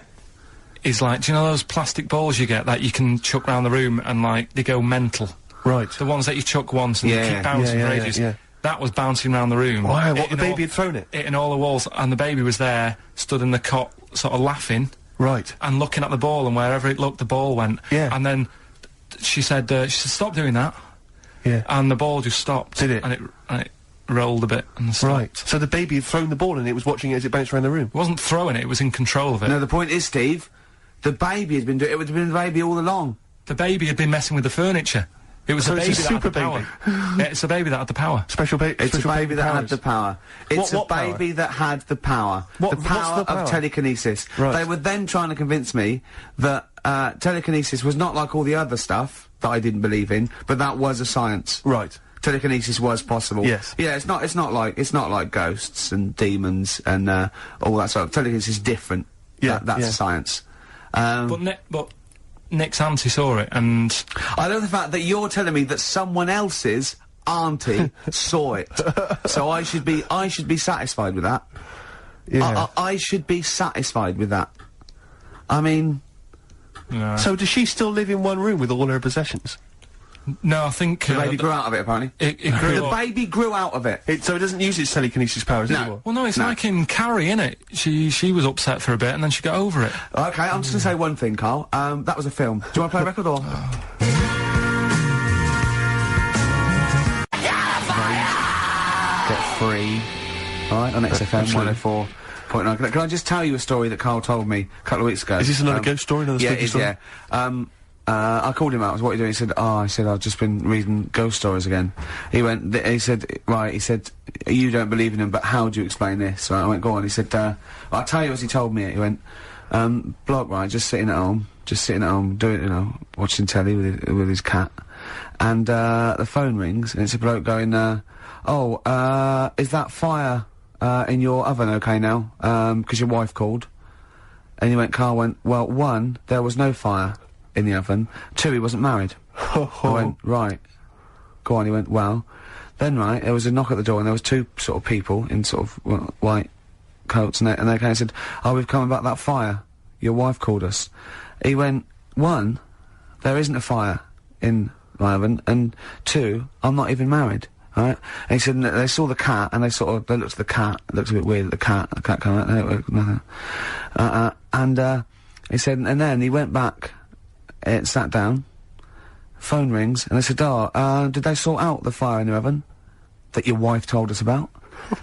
is like, do you know those plastic balls you get that you can chuck round the room and, like, they go mental? Right. The ones that you chuck once and Yeah. they keep bouncing Yeah, for yeah, ages. yeah. That was bouncing around the room. Wow, what, the hitting baby had thrown it? hitting all the walls, and the baby was there, stood in the cot, sort of laughing Right. and looking at the ball, and wherever it looked, the ball went. Yeah. And then she said, stop doing that. Yeah. And the ball just stopped. Did it? And it rolled a bit and stopped. Right. So the baby had thrown the ball and it was watching it as it bounced around the room. It wasn't throwing it, it was in control of it. No, the point is, Steve, the baby had been doing it. Would have been the baby all along. The baby had been messing with the furniture. It was So the it's baby a that had the super power. Yeah, it's the baby that had the power. Special baby. It's a baby that had the power. It's What a power? baby that had the power. What- the what's power the power? of telekinesis. Right. They were then trying to convince me that telekinesis was not like all the other stuff that I didn't believe in, but that was a science. Right. Telekinesis was possible. Yes. Yeah, it's not like ghosts and demons and all that sort of. Telekinesis is different. Yeah, That's yeah. a science. But Nick's auntie saw it, and I love the fact that you're telling me that someone else's auntie saw it. So I should be satisfied with that. Yeah. I should be satisfied with that. I mean, So does she still live in one room with all her possessions? no, I think the baby grew out of it, apparently. it grew The up. baby grew out of it. So it doesn't use its telekinesis powers No. anymore? Well, no, it's No. like in Carrie, innit? She was upset for a bit, and then she got over it. Okay, I'm just gonna say one thing, Carl. That was a film. Do you want to play a record or? Get free. Alright, on XFM absolutely. 104.9. Can I just tell you a story that Carl told me a couple of weeks ago? Is this another ghost story, another Yeah, spooky it is, story? yeah. I called him out, I was, what are you doing? He said, I said, I've just been reading ghost stories again. He went, he said, you don't believe in them, but how do you explain this? Right, I went, go on. He said, I'll tell you as he told me it. He went, bloke, right, just sitting at home, doing, watching telly with his cat. And, the phone rings, and it's a bloke going, is that fire, in your oven okay now? 'Cause your wife called. And Carl went, well, 1, there was no fire in the oven. 2, he wasn't married. I went, right. Go on, he went, well. Then, right, there was a knock at the door, and there was 2 sort of people in sort of white coats, and they came and said, we've come about that fire. Your wife called us. He went, 1, there isn't a fire in my oven, and 2, I'm not even married. Right? And he said, and they saw the cat, and they looked at the cat, it looked a bit weird at the cat came out, nothing. And he said, and then he went back, sat down, phone rings, and they said, did they sort out the fire in the oven that your wife told us about?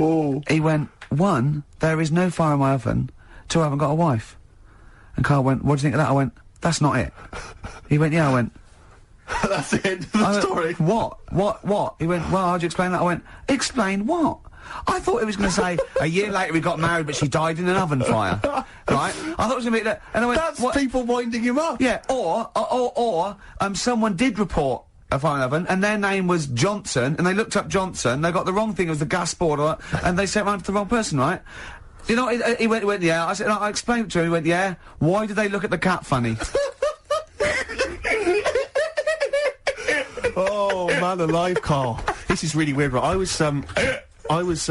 Oh. He went, 1, there is no fire in my oven, 2, I haven't got a wife. And Carl went, what do you think of that? I went, that's not it. He went, yeah, I went, That's the end of the I went, story. What? He went, well, how'd you explain that? I went, explain what? I thought he was going to say, a year later we got married, but she died in an oven fire. Right? I thought it was going to be that. And I went, That's what? people winding him up. Yeah, or someone did report a fire in an oven, and their name was Johnson, and they looked up Johnson, they got the wrong thing, it was the gas board, and they sent round to the wrong person, right? You know, he went, yeah. I said, I explained it to him, he went, yeah. Why did they look at the cat funny? Oh, man alive, Carl. This is really weird, right? I was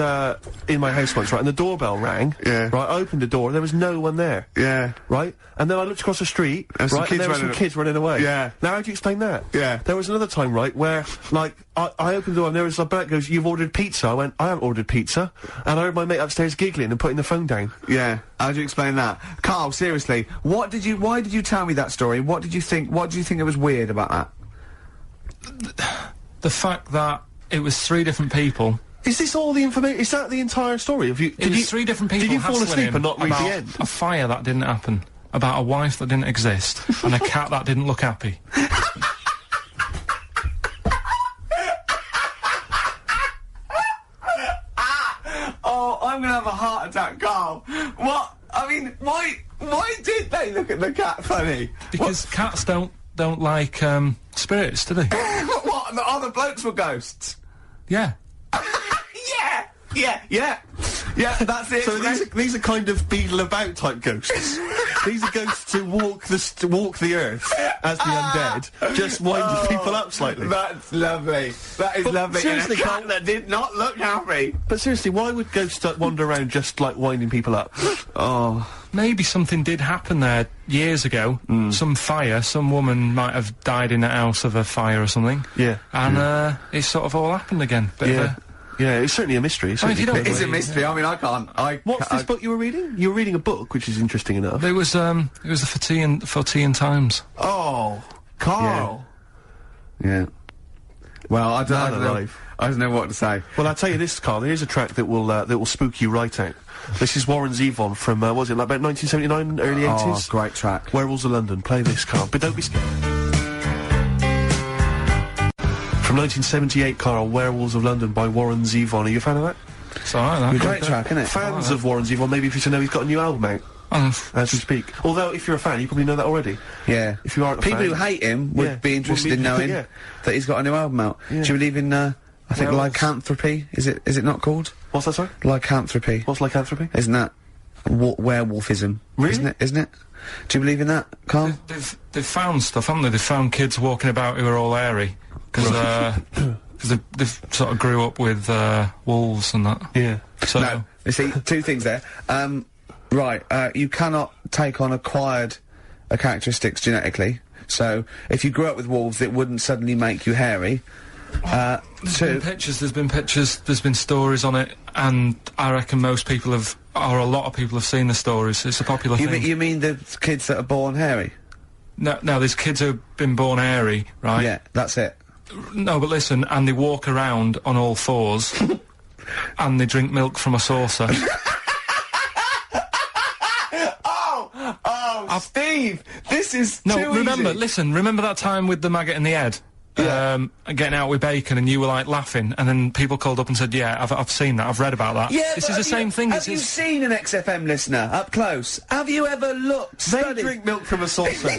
in my house once, right, and the doorbell rang. Yeah. Right, I opened the door, there was no one there. Yeah. Right? And then I looked across the street, There's some right, kids and there were some running- kids running away. Yeah. Now, how do you explain that? Yeah. There was another time, right, where, like, I opened the door and there was a bloke goes, you've ordered pizza. I went, I haven't ordered pizza. And I heard my mate upstairs giggling and putting the phone down. Yeah. How do you explain that? Carl, seriously, why did you tell me that story? What did you think it was weird about that? The fact that it was 3 different people. Is this all the information? Is that the entire story? It was 3 different people. Did you fall hassling asleep him and not read about the end? a fire that didn't happen, about a wife that didn't exist, and a cat that didn't look happy. Oh, I'm gonna have a heart attack, Carl. What? I mean, why did they look at the cat funny? Because cats don't like, spirits, do they? What? The other blokes were ghosts? Yeah. Yeah, that's it. So these are kind of beetle about type ghosts. These are ghosts who walk the earth as the undead, just winding people up slightly. That's lovely. That is lovely. Seriously, and a cat that did not look happy. But seriously, why would ghosts wander around just like winding people up? Oh. Maybe something did happen there years ago. Some fire, some woman might have died in the house of a fire or something. Yeah. And, it sort of all happened again. Yeah, it's certainly a mystery. I mean, if you don't It is a mystery. I mean, I can't. What's this book you were reading? You were reading a book, which is interesting enough. It was the Fortean Times. Oh, Carl. Yeah. Well, I Man don't know. alive. I don't know what to say. Well, I'll tell you this, Carl. Here's a track that will spook you right out. This is Warren Zevon from what was it, like about 1979, early 80s? Oh, great track. Werewolves of London. Play this, Carl, but don't be scared. From 1978, Carl, Werewolves of London by Warren Zevon. Are you a fan of that? It's alright, that. Great track, isn't it? Fans of Warren Zevon, maybe if you to know he's got a new album out as we speak. Although, if you're a fan, you probably know that already. Yeah. If you aren't a People fan, who hate him would Yeah, be interested would be- in knowing yeah. that he's got a new album out. Yeah. Do you believe in, I think Werewolves. lycanthropy? Is it not called? What's that, sorry? Lycanthropy. What's lycanthropy? Isn't that werewolfism? Really? Isn't it? Do you believe in that, Carl? They've found stuff, haven't they? They've found kids walking about who are all hairy. Because they've sort of grew up with, wolves and that. Yeah. So, No. You see, 2 things there. Right, you cannot take on acquired characteristics genetically. So, if you grew up with wolves, it wouldn't suddenly make you hairy. there's been pictures, there's been stories on it, and I reckon most people a lot of people have seen the stories. It's a popular thing. You mean the kids that are born hairy? No, there's kids who've been born hairy, right? Yeah, that's it. No, but listen, and they walk around on all 4s, and they drink milk from a saucer. Steve, this is remember that time with the maggot in the head? Yeah. Getting out with bacon, and you were like laughing, and then people called up and said, "Yeah, I've seen that. I've read about that." Yeah, this is the same thing. Have you seen an XFM listener up close? Have you ever looked? They drink milk from a saucer.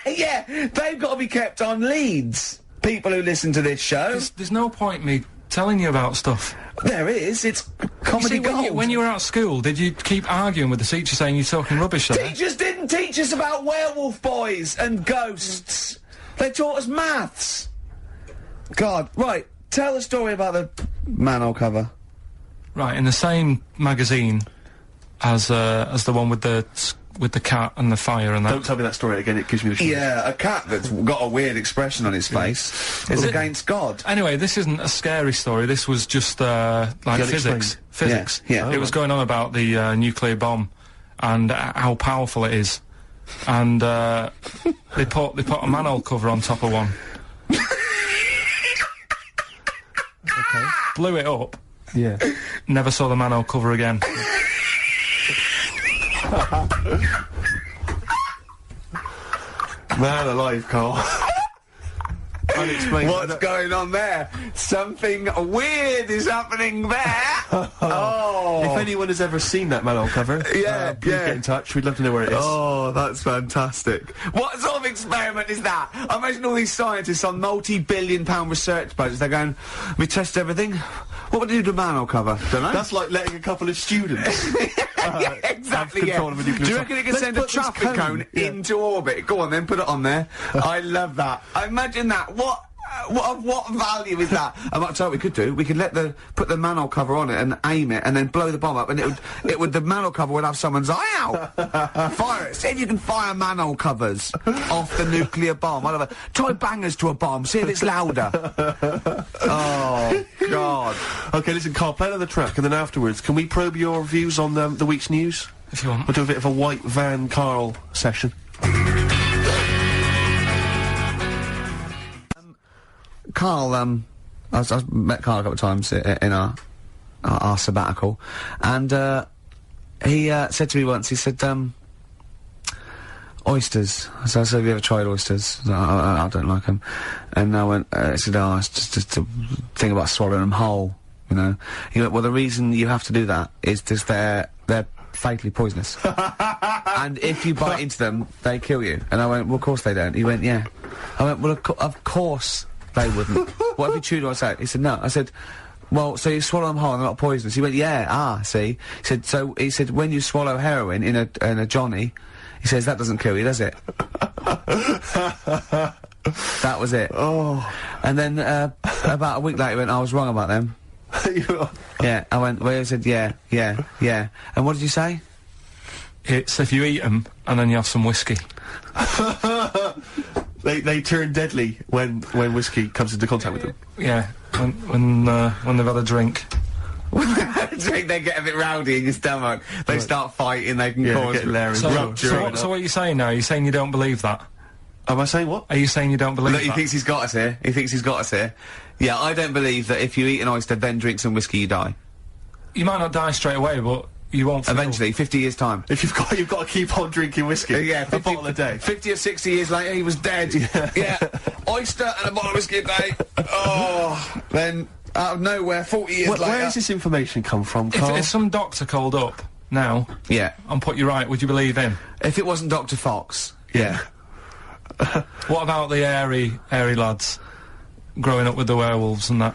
Yeah, they've got to be kept on leads. People who listen to this show. There's no point me telling you about stuff. There is. It's comedy gold. When you were at school, did you keep arguing with the teacher saying you're talking rubbish there? Teachers didn't teach us about werewolf boys and ghosts. They taught us maths. God, right. Tell the story about the manhole cover. Right, in the same magazine as the one with the cat and the fire and that. Don't tell me that story again, it gives me the shivers. Yeah, a cat that's got a weird expression on his face is against God. Anyway, this isn't a scary story. This was just like physics. Physics. Yeah. It was going on about the nuclear bomb and how powerful it is. And they put a manhole cover on top of one. Okay. Blew it up. Yeah. Never saw the manhole cover again. Man alive, Carl. Unexplained. What's going on there? Something weird is happening there. Oh. If anyone has ever seen that manhole cover, please get in touch. We'd love to know where it is. Oh, that's fantastic. What sort of experiment is that? I imagine all these scientists on multi-billion-pound research budgets, they're going, we test everything. What would you do to a manhole cover? Don't know. That's like letting a couple of students yeah, exactly, have control of a nuclear Do you site. reckon it can Let's send a put this traffic cone into orbit? Go on then, put it on there. I love that. I imagine that. What value is that? I might tell you what we could do. We could put the manhole cover on it and aim it and then blow the bomb up, and the manhole cover would have someone's eye out. Fire it. See if you can fire manhole covers off the nuclear bomb. Whatever. Try bangers to a bomb. See if it's louder. Oh God. Okay, listen, Carl, play another track, and then afterwards, can we probe your views on the week's news? If you want. We'll do a bit of a white van Carl session. Carl, I met Karl a couple of times in our sabbatical, and he said to me once, he said, oysters. So I said, have you ever tried oysters? I don't like them. And I went, he said, oh, it's just a thing about swallowing them whole, you know. He went, well, the reason you have to do that is because they're fatally poisonous. And if you bite into them, they kill you. And I went, well, of course they don't. He went, yeah. I went, well, of course they wouldn't. What if you chewed on that? He said, no. I said, well, so you swallow them whole and they're not poisonous. He went, yeah, see. He said, when you swallow heroin in a Johnny, he says, that doesn't kill you, does it? That was it. Oh. And then, about a week later, he went, I was wrong about them. Yeah, I went, well, he said, yeah. And what did you say? It's if you eat them and then you have some whiskey. They turn deadly when whiskey comes into contact with them. Yeah, when they've had a drink. When they have a drink, they get a bit rowdy in your stomach. They start fighting, they can cause rupture. So what are you saying now? Are you saying you don't believe that? Am I saying what? Are you saying you don't believe Look, that? he thinks he's got us here. He thinks he's got us here. Yeah, I don't believe that if you eat an oyster, then drink some whiskey, you die. You might not die straight away, but you won't feel... Eventually, 50 years' time. If you've got to keep on drinking whiskey. Yeah, a bottle a day. 50 or 60 years later, he was dead. Yeah. Oyster and a bottle of whiskey a day. Oh, then out of nowhere, 40 years later. Where does this information come from, Karl? If some doctor called up now, yeah, and put you right, would you believe him? If it wasn't Dr. Fox, yeah. What about the airy lads growing up with the werewolves and that?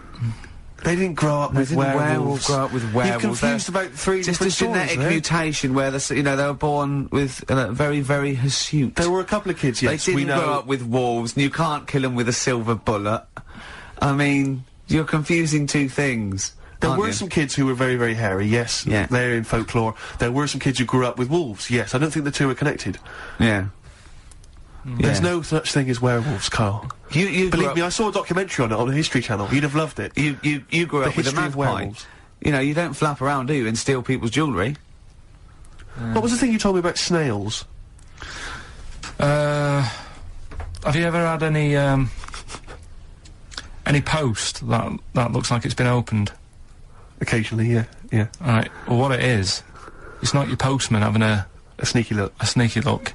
They didn't grow up with werewolves. Grow up with werewolves. You're confused about three just different a genetic mutation where they were born with very, very hirsute. There were a couple of kids, yes, they didn't grow up with wolves, and you can't kill them with a silver bullet. I mean, you're confusing two things. There were some kids who were very, very hairy, yes. Yeah. They're in folklore. There were some kids who grew up with wolves, yes. I don't think the two are connected. Yeah. There's no such thing as werewolves, Karl. You believe me, I saw a documentary on it on the History Channel. You'd have loved it. You grew up with a magpie. You know, you don't flap around, do you, and steal people's jewellery? What was the thing you told me about snails? Have you ever had any post that looks like it's been opened? Occasionally, yeah. Alright, well what it is, it's not your postman having a sneaky look. A sneaky look.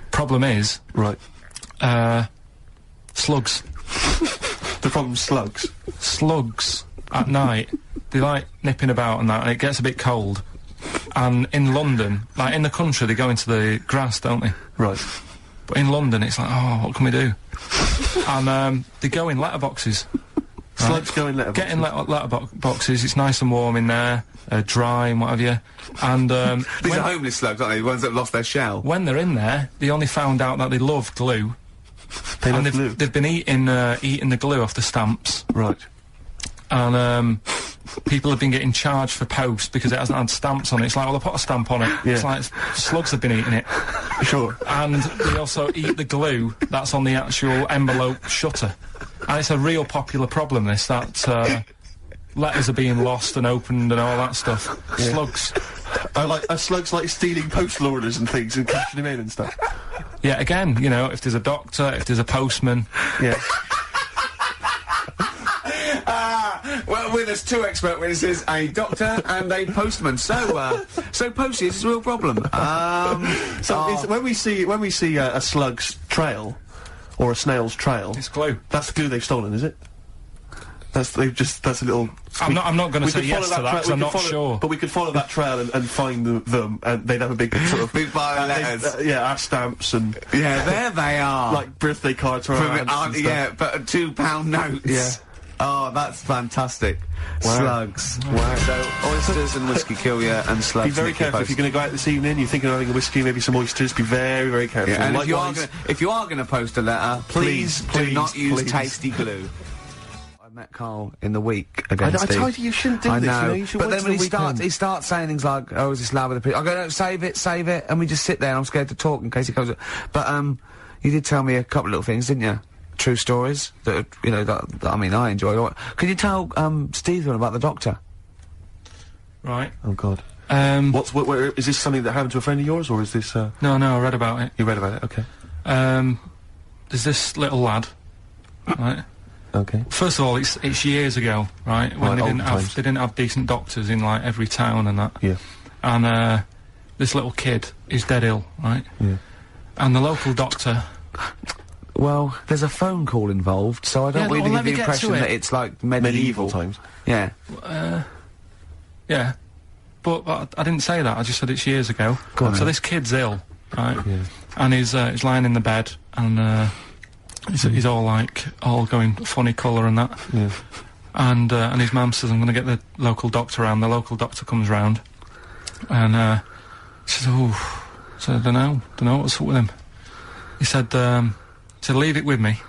Problem is... Right. Slugs. The problem's slugs? Slugs, at night, they like nipping about and that, and it gets a bit cold. And in London, like in the country, they go into the grass, don't they? Right. But in London, it's like, oh, what can we do? And, they go in letterboxes. Slugs go in letterboxes? Get in letterboxes, it's nice and warm in there, dry and what have you. And, these are homeless slugs, aren't they? The ones that have lost their shell. When they're in there, they only found out that they love glue. They've been eating the glue off the stamps. Right. And, people have been getting charged for post because it hasn't had stamps on it. It's like, well, they put a stamp on it. Yeah. It's like slugs have been eating it. Sure. And they also eat the glue that's on the actual envelope shutter. And it's a real popular problem, this, that, letters are being lost and opened and all that stuff. Yeah. Slugs. Slugs like stealing postal orders and things and cashing them in and stuff. Yeah, again, you know, if there's a doctor, if there's a postman. Yeah. Well, with us two expert witnesses, a doctor and a postman. So postage is a real problem. When we see a slug's trail or a snail's trail, it's glue. That's the glue they've stolen, is it? That's a little. I'm not going to say yes to that because I'm not sure. But we could follow that trail and find them, and they'd have a big sort of big pile of letters. Our stamps and there they are, like birthday cards from our aunts and stuff. But £2 notes. Yeah. Oh, that's fantastic. Wow. Slugs. Wow. So, oysters and whiskey kill you, and slugs. Be very careful if you're going to go out this evening, you're thinking of having a whiskey, maybe some oysters, be very, very careful. Yeah, and if you are going to post a letter, please do not use tasty glue. I met Karl in the week again, I told you shouldn't do this, know. You know, you should but then when he starts saying things like, oh, is this loud with the I go, no, save it, and we just sit there, and I'm scared to talk in case he comes up. But, you did tell me a couple of little things, didn't you? True stories that, you know, that I mean, I enjoy. Could you tell, Steve one about the doctor? Right. Oh, God. Is this something that happened to a friend of yours, or is this, No, I read about it. You read about it, okay. There's this little lad, right, Okay. First of all, it's years ago, right? When Right, they didn't have decent doctors in like every town and that. Yeah. And this little kid is dead ill, right? Yeah. And the local doctor. Well, there's a phone call involved, so I don't Yeah, really well, let get the me get impression to it. that it's like Medieval times. Yeah. Yeah. But I didn't say that. I just said it's years ago. Go on So then. this kid's ill, right? Yeah. And he's lying in the bed, and he's all going funny colour and that. Yeah. And his mum says, I'm going to get the local doctor round. The local doctor comes round, and she says, oh, so I don't know what's up with him. He said, leave it with me.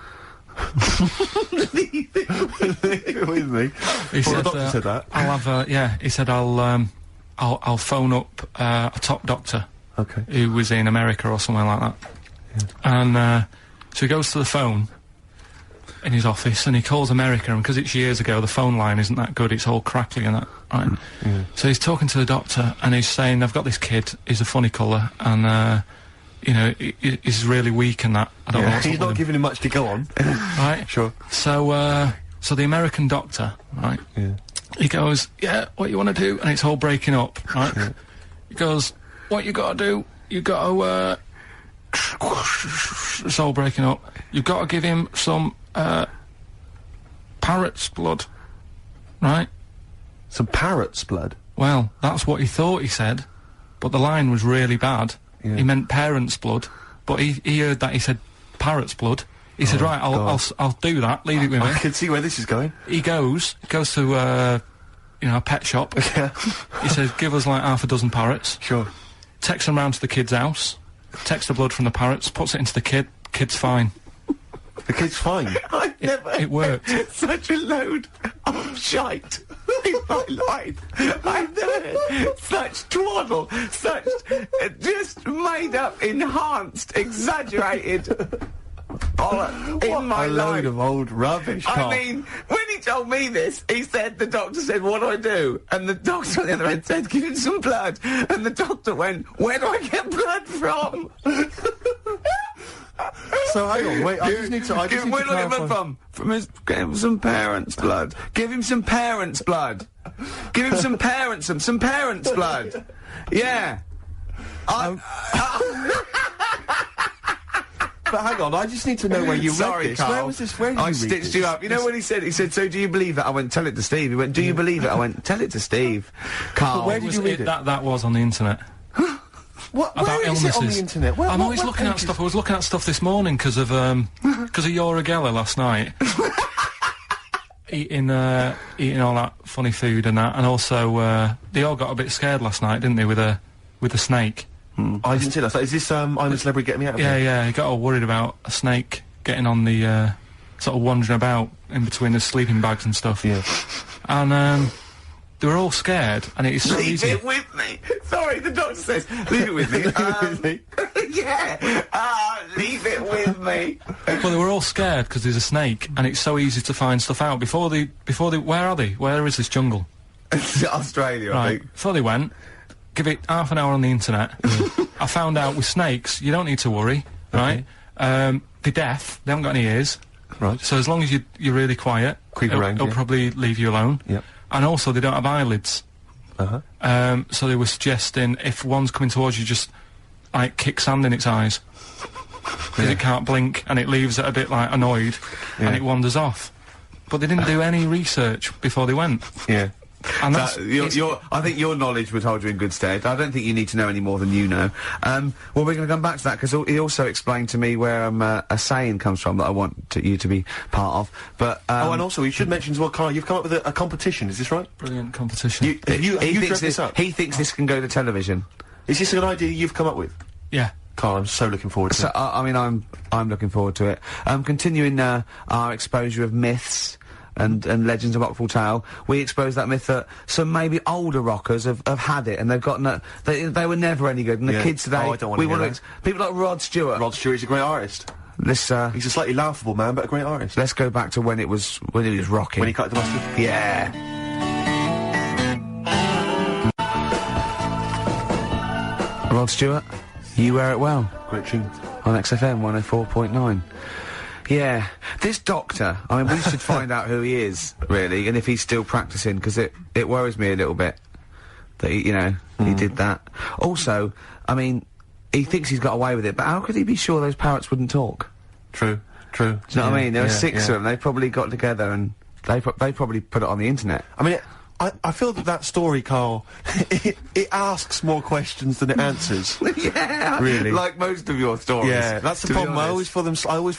Leave it with me. He said, the doctor said that. I'll have he said I'll phone up a top doctor Okay. who was in America or somewhere like that. Yeah. And so he goes to the phone in his office and he calls America, and because it's years ago, the phone line isn't that good, it's all crackly and that, right? Yeah. So he's talking to the doctor and he's saying, I've got this kid, he's a funny colour, and you know, he's really weak and that. I don't know what's He's up not with him. giving him much to go on. Right? Sure. So the American doctor, right? Yeah. He goes, yeah, what you want to do? And it's all breaking up, right? Yeah. He goes, what you got to do? You got to, it's all breaking up. You've got to give him some, parrot's blood, right? Some parrot's blood. Well, that's what he thought he said, but the line was really bad. Yeah. He meant parent's blood, but he heard that he said parrot's blood. He said, right, I'll do that, leave it with me. I can see where this is going. He goes to, a pet shop. Yeah. He says, give us like half a dozen parrots. Sure. Takes them round to the kid's house, takes the blood from the parrots, puts it into the kid's fine. The kid's fine. I've never It worked. heard such a load of shite in my life. I've never heard such twaddle, such just made up, enhanced, exaggerated in my a life. load of old rubbish, Carl. I mean, when he told me this, he said, the doctor said, what do I do? And the doctor on the other end said, give him some blood. And the doctor went, where do I get blood from? So hang on, wait, I just need to Where do I get blood from? Give him some parents' blood. Give him some parents' blood. Give him some parents' blood. Yeah. But hang on, I just need to know where you Sorry, read this. Carl. Where was this? Where did you I read stitched this? you up. You know what he said? He said, so do you believe it? I went, tell it to Steve. He went, do you believe it? I went, tell it to Steve. Carl. But where did you read it? That was on the internet. What? About Where is illnesses. it on the internet? I'm always looking at stuff. I was looking at stuff this morning because of Yoragella last night. eating all that funny food and that, and also they all got a bit scared last night, didn't they, with a snake? I didn't see that. So is this I'm a Celebrity, Get Me Out of Yeah, Here? yeah. He got all worried about a snake getting on the sort of wandering about in between the sleeping bags and stuff. Yeah. And they were all scared, and it is so Leave easy. it with me. Sorry, the doctor says, leave it with me. Yeah. Leave it with me. Well, they were all scared because there's a snake, and it's so easy to find stuff out. Before they, where are they? Where is this jungle? Australia, I Right. think. Before they went, give it half an hour on the internet. I found out with snakes, you don't need to worry, right? They're deaf. They haven't got any ears. Right. So as long as you're really quiet, Creep around, it'll yeah. probably leave you alone. Yep. And also, they don't have eyelids. Uh-huh. So they were suggesting if one's coming towards you, just like kick sand in its eyes because it can't blink, and it leaves it a bit like annoyed, and it wanders off. But they didn't do any research before they went, Yeah. and that's I think your knowledge would hold you in good stead. I don't think you need to know any more than you know. Well, we're going to come back to that because he also explained to me where a saying comes from that I want you to be part of. But Oh, and also, you should mention as well, Carl, you've come up with a competition, is this right? brilliant competition. Have you he thinks dreamt this up? He thinks this can go to television. Is this an idea you've come up with? Yeah. Carl, I'm so looking forward to So it. I mean, I'm looking forward to it. Continuing our exposure of myths and legends of Rockfall Tale, we exposed that myth that some maybe older rockers have had it, and they've got they were never any good. And the Yeah. kids today, Oh, I don't wanna we hear want that. people like Rod Stewart. Rod Stewart's a great artist. Let's He's a slightly laughable man, but a great artist. let's go back to when he was rocking. When he cut the mustard. Yeah. Rod Stewart, You Wear It Well Great tune. on XFM 104.9. Yeah. This doctor, I mean, we should find out who he is, really, and if he's still practising, because it worries me a little bit that, he, you know, he did that. Also, I mean, he thinks he's got away with it, but how could he be sure those parrots wouldn't talk? True. Do you know what I mean? There were 6 of them, they probably got together and they probably put it on the internet. I mean, I feel that story, Carl, it asks more questions than it answers. Yeah, really. Like most of your stories. Yeah, that's the problem. I always feel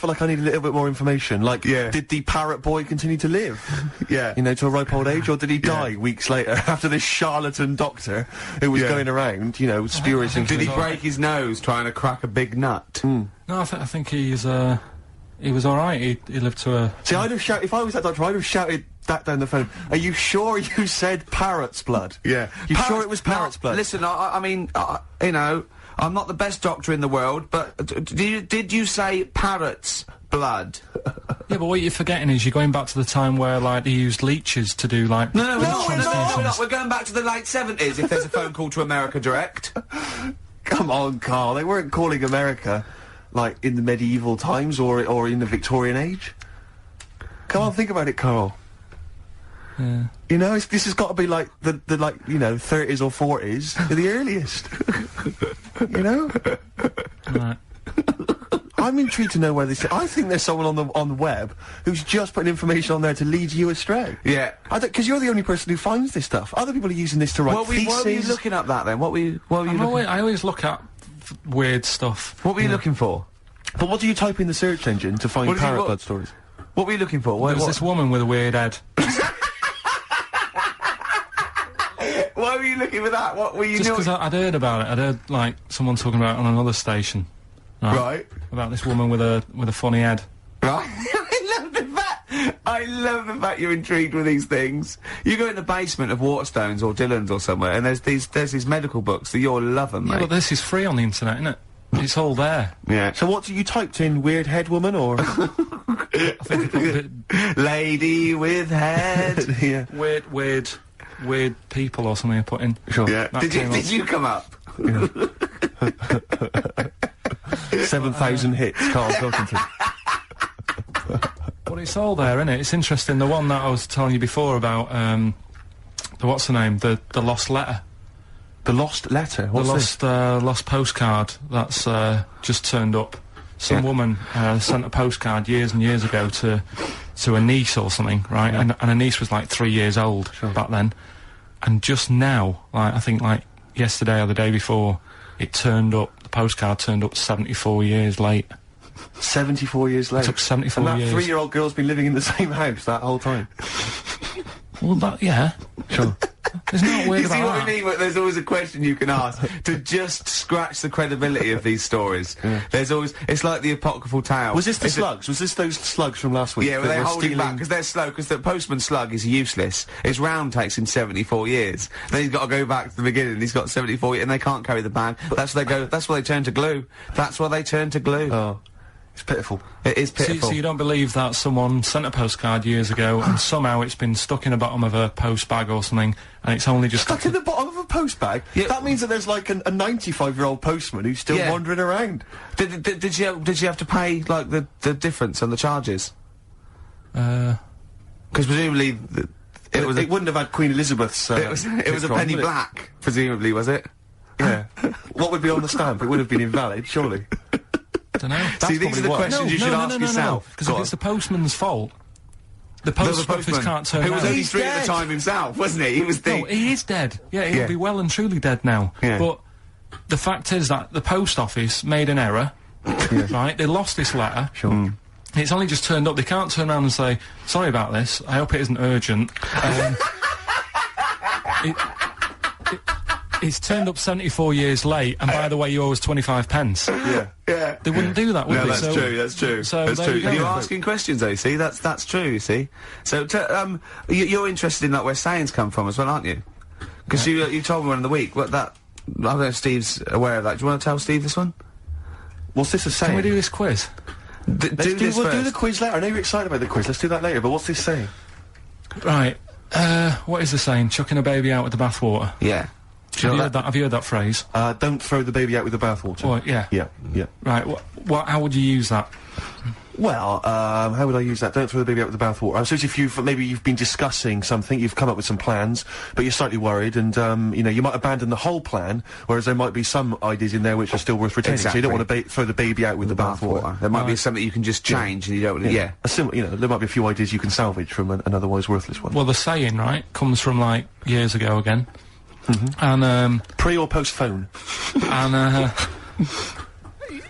like I need a little bit more information. Like, did the parrot boy continue to live? Yeah. You know, to a ripe old age, or did he die weeks later after this charlatan doctor who was going around, you know, spurious Did he break his nose trying to crack a big nut? No, I think he was alright. He lived to a... See, I'd have shouted, if I was that doctor, I'd have shouted that down the phone. Are you sure you said parrot's blood? Yeah. You sure it was parrot's blood? Listen, I mean, you know, I'm not the best doctor in the world, but did you say parrot's blood? Yeah, but what you're forgetting is you're going back to the time where, like, they used leeches to do, like... No, we're not. We're going back to the late 70s if there's a phone call to America Direct. Come on, Carl. They weren't calling America, like, in the medieval times or in the Victorian age. Come on, think about it, Carl. Yeah. You know, this has got to be like the like, you know, 30s or 40s. They're the earliest. You know? Right. I'm intrigued to know where this is. I think there's someone on the web who's just putting information on there to lead you astray. Yeah. Because you're the only person who finds this stuff. Other people are using this to write theses. What were you looking up that then? What were you looking? I always look at weird stuff. What were you looking for? But what do you type in the search engine to find parrot blood stories? What were you looking for? There was this woman with a weird head. Why were you looking for that? What were you Just because I'd heard about it. I'd heard, like, someone talking about it on another station. Right. About this woman with a funny head. Right. I love the fact you're intrigued with these things. You go in the basement of Waterstones or Dillon's or somewhere, and there's these medical books that you'll love them, mate. Yeah, but this is free on the internet, isn't it? It's all there. Yeah. So what, you typed in weird head woman, or...? I think it's lady with head. Yeah. Weird people or something I put in. Sure. Yeah. Did you come up? Yeah. 7,000 hits, Karl Pilkington. But it's all there, isn't it? It's interesting. The one that I was telling you before about, what's the name? The lost letter. The lost letter? What's the lost postcard that's just turned up. Some woman sent a postcard years and years ago to a niece or something, right? And a niece was like 3 years old back then. And just now, like, I think like yesterday or the day before, it turned up, the postcard turned up 74 years late. 74 years late? It took 74 years. years. And that 3-year-old girl's been living in the same house that whole time? Well, yeah. Sure. There's not weird you about see what that. I mean? There's always a question you can ask to just scratch the credibility of these stories. Yeah. There's always, it's like the apocryphal tale. Was this the slugs? Was this those slugs from last week? Yeah, well, they're holding back because they're slow, because the postman slug is useless. His round takes him 74 years. Then he's got to go back to the beginning. He's got 74 years, and they can't carry the bag. That's why they go, that's why they turn to glue. That's why they turn to glue. Oh. It's pitiful. It is pitiful. So you don't believe that someone sent a postcard years ago and somehow it's been stuck in the bottom of a post bag or something, and it's only just stuck in the bottom of a post bag? Yeah. That means that there's like a 95-year-old postman who's still wandering around. Did you have to pay like the difference on the charges? Because presumably it wouldn't have had Queen Elizabeth's. It was a penny black, presumably, was it? Yeah. What would be on the stamp? It would have been invalid, surely. I don't know. See, these are the questions you should ask yourself. Because if it's the postman's fault, the post office can't turn around. He was only 3 at the time himself, wasn't he? He was No, he is dead. Yeah, he'll be well and truly dead now. Yeah. But the fact is that the post office made an error, right? They lost this letter. Sure. It's only just turned up. They can't turn around and say, sorry about this, I hope it isn't urgent. It's turned up 74 years late, and by the way, you owe us 25 pence. Yeah. They wouldn't do that, would they? That's true. So that's true. you're asking questions, though, you see? That's true, you see? So, you're interested in, like, where sayings come from as well, aren't you? Because you told me one in the week, I don't know if Steve's aware of that. Do you want to tell Steve this one? What's this a saying? Can we do this quiz? We'll do the quiz later. I know you're excited about the quiz. Let's do that later, but what's this saying? Right. What is the saying? Chucking a baby out with the bathwater. Yeah. Have you heard that phrase? Don't throw the baby out with the bathwater. Oh, yeah. Yeah. Right, how would you use that? Well, how would I use that? Don't throw the baby out with the bathwater. I suppose if maybe you've been discussing something, you've come up with some plans, but you're slightly worried, and you know, you might abandon the whole plan, whereas there might be some ideas in there which are still worth retaining. Exactly. So you don't want to throw the baby out with the bathwater. There might be something you can just change, and you don't. Yeah. You know, there might be a few ideas you can salvage from an otherwise worthless one. Well, the saying, right, comes from like years ago again, and pre or post phone, and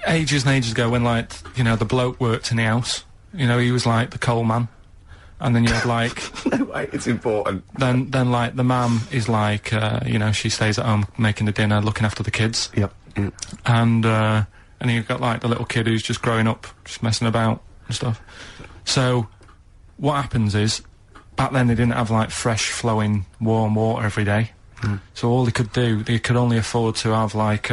ages and ages ago, when like, you know, the bloke worked in the house, you know, he was like the coal man, and then you had like no way, it's important. Then like the mum is like, you know, she stays at home making the dinner, looking after the kids. Yep. And you've got like the little kid who's just growing up, just messing about and stuff. So what happens is, back then they didn't have like fresh flowing warm water every day. So all they could only afford to have like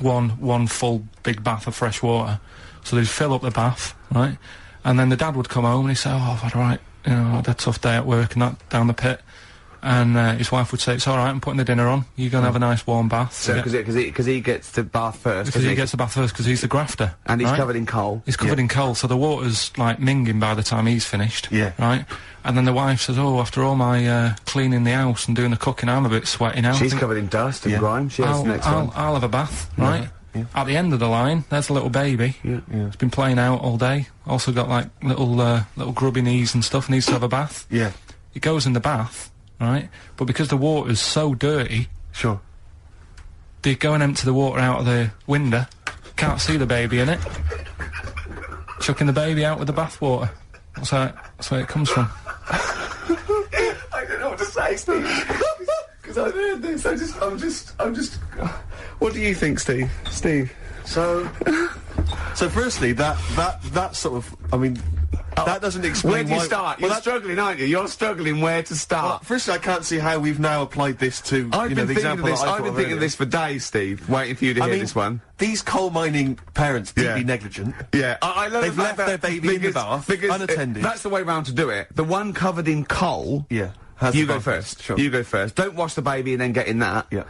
one full big bath of fresh water. So they'd fill up the bath, right? And then the dad would come home and he'd say, "Oh, I've had a right, you know, I had a tough day at work and that, down the pit." And his wife would say, "It's all right, I'm putting the dinner on. You're going to have a nice warm bath." So, because he gets the bath first. Because he gets the bath first, because he's the grafter. And he's right? covered in coal. He's covered in coal, so the water's, like, minging by the time he's finished. Yeah. Right? And then the wife says, "Oh, after all my, cleaning the house and doing the cooking, I'm a bit sweaty now." She's covered in dust and grime. She has the next one. I'll have a bath, right? Yeah. At the end of the line, there's a little baby. Yeah. He's been playing out all day. Also got, like, little grubby knees and stuff, needs to have a bath. Yeah. He goes in the bath, right? But because the water's so dirty... Sure. They go and empty the water out of the window. Can't see the baby in it. Chucking the baby out with the bathwater. That's where it comes from. I don't know what to say, Steve. Because I've heard this. I'm just. What do you think, Steve? Steve. So firstly, that sort of, I mean, that doesn't explain where do you start? You're struggling, aren't you? You're struggling where to start. Well, firstly, I can't see how we've now applied this to, I've been thinking of this for days, Steve, waiting for you to hear this one. These coal mining parents deeply negligent. Yeah, I love They've left their baby in the bath, unattended. That's the way round to do it. The one covered in coal. Yeah. You go first. Sure. You go first. Don't wash the baby and then get in that. Yeah.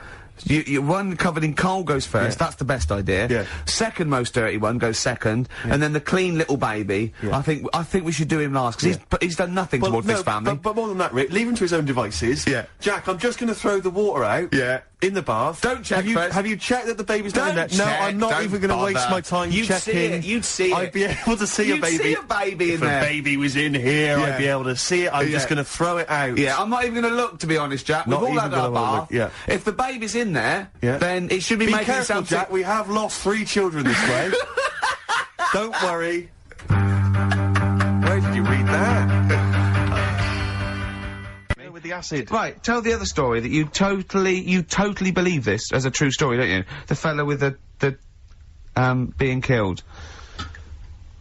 One covered in coal goes first. That's the best idea. Yeah. Second most dirty one goes second, and then the clean little baby. Yeah. I think we should do him last because he's done nothing towards this family. But more than that, Rick, leave him to his own devices. Yeah. Jack, I'm just going to throw the water out. Yeah. In the bath. Don't check first. Have you checked that the baby's not in there? Don't No, check, I'm not don't even going to waste bother. my time checking. You'd see it. I'd be able to see a baby. You'd see a baby in there. If a baby was in here, I'd be able to see it. I'm just going to throw it out. Yeah, I'm not even going to look, to be honest, Jack. We've all had our bath. Yeah. If the baby's in there, then it should be making careful, something. Jack. We have lost 3 children this way. Don't worry. Where did you read that? With the acid. Right, tell the other story that you totally believe this as a true story, don't you? The fella with the being killed.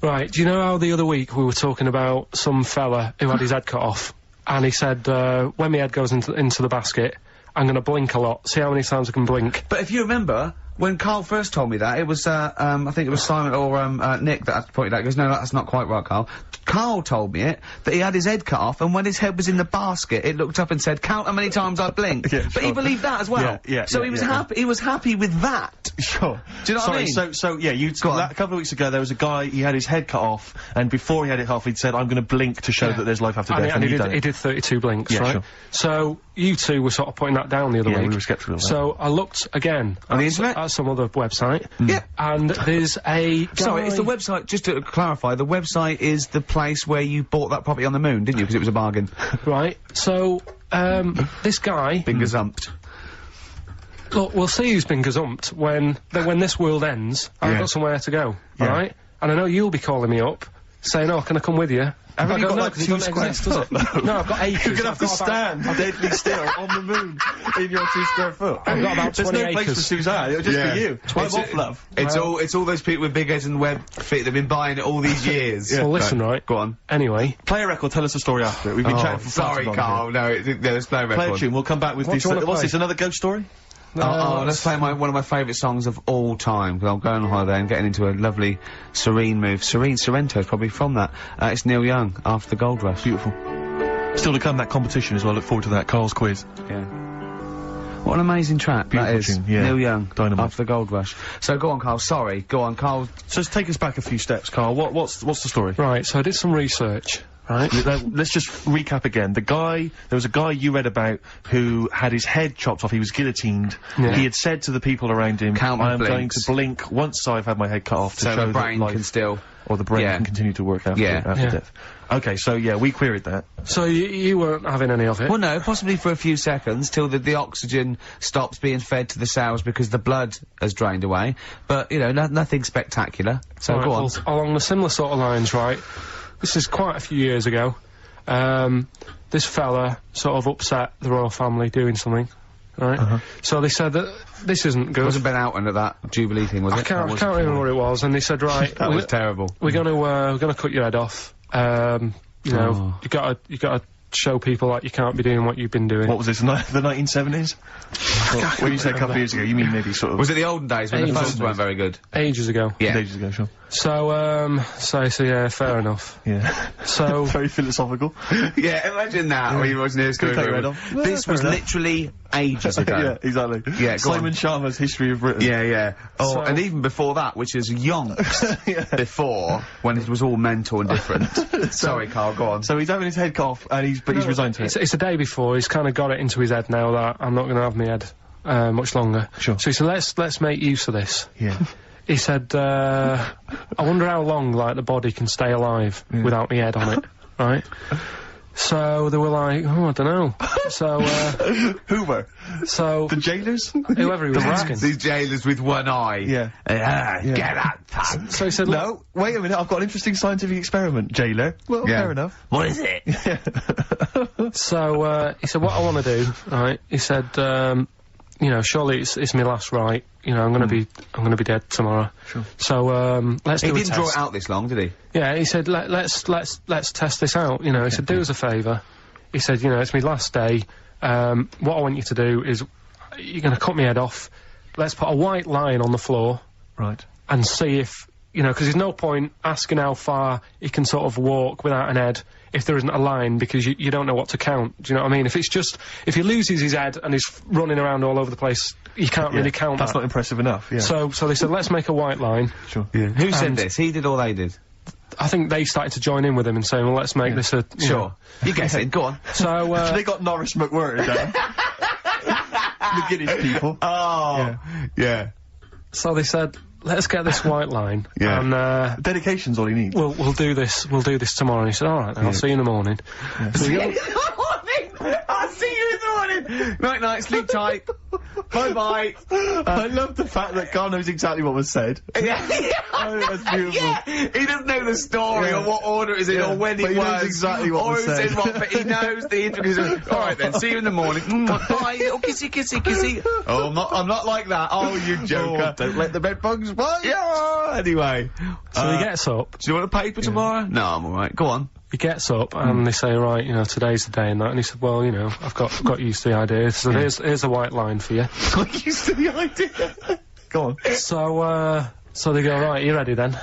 Right, do you know how the other week we were talking about some fella who had his head cut off, and he said, when my head goes into the basket, I'm gonna blink a lot, see how many times I can blink. But if you remember, when Karl first told me that, it was, I think it was Simon or, Nick that pointed out, he goes, "No, that's not quite right, Karl." Karl told me that he had his head cut off, and when his head was in the basket, it looked up and said, "Count how many times I blinked." But he believed that as well. So he was happy, he was happy with that. Sure. Do you know what I mean? So yeah, a couple of weeks ago, there was a guy, he had his head cut off, and before he had it off, he'd said, "I'm gonna blink to show that there's life after death," and he did 32 blinks, right? Sure. So, you two were sort of putting that down the other week. We were sceptical of that. So, I looked again on the internet? At some other website. Yeah. And there's a guy... Sorry, it's the website, just to clarify, the website is the place where you bought that property on the moon, didn't you? Because it was a bargain. Right. So, this guy... Been gazumped. Look, we'll see who's been gazumped when this world ends. I've got somewhere to go, right? And I know you'll be calling me up, saying, "Oh, can I come with you?" Haven't you got like 2 square foot? No, I've got acres. You're gonna have to stand deadly still on the moon in your 2 square foot. I've got about 20 There's no acres. place for Suzanne, it'll just be you. I'm off, love. It's all those people with big heads and web feet that've been buying it all these years. Well, listen, right. Go on. Anyway. Play a record, tell us a story after it. We've been chatting for sorry, Karl. No, there's no record. Play a tune, we'll come back with this. What's this, another ghost story? Let's play one of my favourite songs of all time, because I'm going on holiday and getting into a lovely serene mood. Sorrento's probably from that. It's Neil Young, After the Gold Rush. Beautiful. Still to come, that competition as well. Look forward to that. Karl's quiz. Yeah. What an amazing track that is. Tune, yeah. Neil Young, Dynamite. after the Gold Rush. So go on, Carl. Sorry, go on, Carl. So let's take us back a few steps, Carl. What's the story? Right, so I did some research, right? Let's just recap again. There was a guy you read about who had his head chopped off. He was guillotined. Yeah. He had said to the people around him, Count my I am going blinks. to blink once I've had my head cut off to So show the brain that life can still... or the brain Yeah. can continue to work after, Yeah. Yeah. death. Okay, so yeah, we queried that. So you weren't having any of it? Well, no, possibly for a few seconds, till the oxygen stops being fed to the cells because the blood has drained away. But, you know, nothing spectacular. So Right, go on. well, along the similar sort of lines, right? This is quite a few years ago. This fella sort of upset the royal family doing something, right? So they said that this isn't good. Wasn't Ben Oughton at that Jubilee thing, was it? I can't remember what it was, and they said, right, That was terrible. we're gonna cut your head off. You know, you gotta show people that you can't be doing what you've been doing. What was this, the 1970s? When you said a couple of years ago, you mean maybe sort of... Was it the olden days when the Ages. phones weren't very good? Ages ago. Yeah. Ages ago, sure. So yeah, fair enough. Yeah. So, Very philosophical. Yeah, imagine that when you wasn't here Couldn't cut your head off. This Yeah, was fair enough. literally ages ago. Yeah, exactly. Yeah, go Simon on. Sharma's History of Britain. Yeah, yeah. Oh, So- and even before that, which is yonks before, when it was all mental and different. Sorry, Carl, go on. So he's having his head cut off, and he's resigned to it. it's the day before. He's kind of got it into his head now that I'm not going to have my head much longer. Sure. So he said, let's make use of this. Yeah. He said, I wonder how long, like, the body can stay alive without my head on it, right? So they were like, oh, I don't know. So, Hoover. so The jailers? whoever he was asking. These jailers with one eye. Yeah. Get that pants. So he said, look, No, wait a minute, I've got an interesting scientific experiment, jailer. Well, Yeah. fair enough. What is it? so, he said, what I want to do, right, he said, you know, surely it's my last right, you know, I'm gonna be dead tomorrow. Sure. So, let's He do a didn't draw test. it out this long, did he? Yeah, he said, let's test this out, you know, he said, do us a favour. He said, you know, it's my last day, what I want you to do is, you're gonna cut my head off, let's put a white line on the floor, Right. and see if, you know, because there's no point asking how far he can sort of walk without an head if there isn't a line, because you don't know what to count. Do you know what I mean? If he loses his head and he's running around all over the place, you can't really count That's that. not impressive enough, yeah. So they said, let's make a white line. Sure. Who said And- this? He did or they did? I think they started to join in with him and saying, well, let's make this a... you know. You guess it, go on. So, They got Norris McWhirter down. The Guinness people. Oh, yeah. so they said, let's get this white line. Yeah. And, Dedication's all he needs. we'll do this tomorrow. And he said, alright, then, I'll see you in the morning. So we got- I'll see you in the morning. Night, night, sleep tight. Bye-bye. I love the fact that Carl knows exactly what was said. Yeah. Oh, that's beautiful. Yeah, he doesn't know the story Yeah. or what order it is in Yeah, or when but it he was. knows exactly what or was who said. said what, but he knows the intricacies. Alright then, see you in the morning. Bye, little kissy, kissy, kissy. Oh, I'm not like that. Oh, you joker. Don't let the bed bugs bite. Yeah, anyway. so he gets up. Do you want a paper tomorrow? No, I'm alright. Go on. He gets up and they say, right, you know, today's the day and that. And he said, well, you know, I've got used to the idea. So here's a white line for you. Got used to the idea. Go on. So they go, right, you ready then?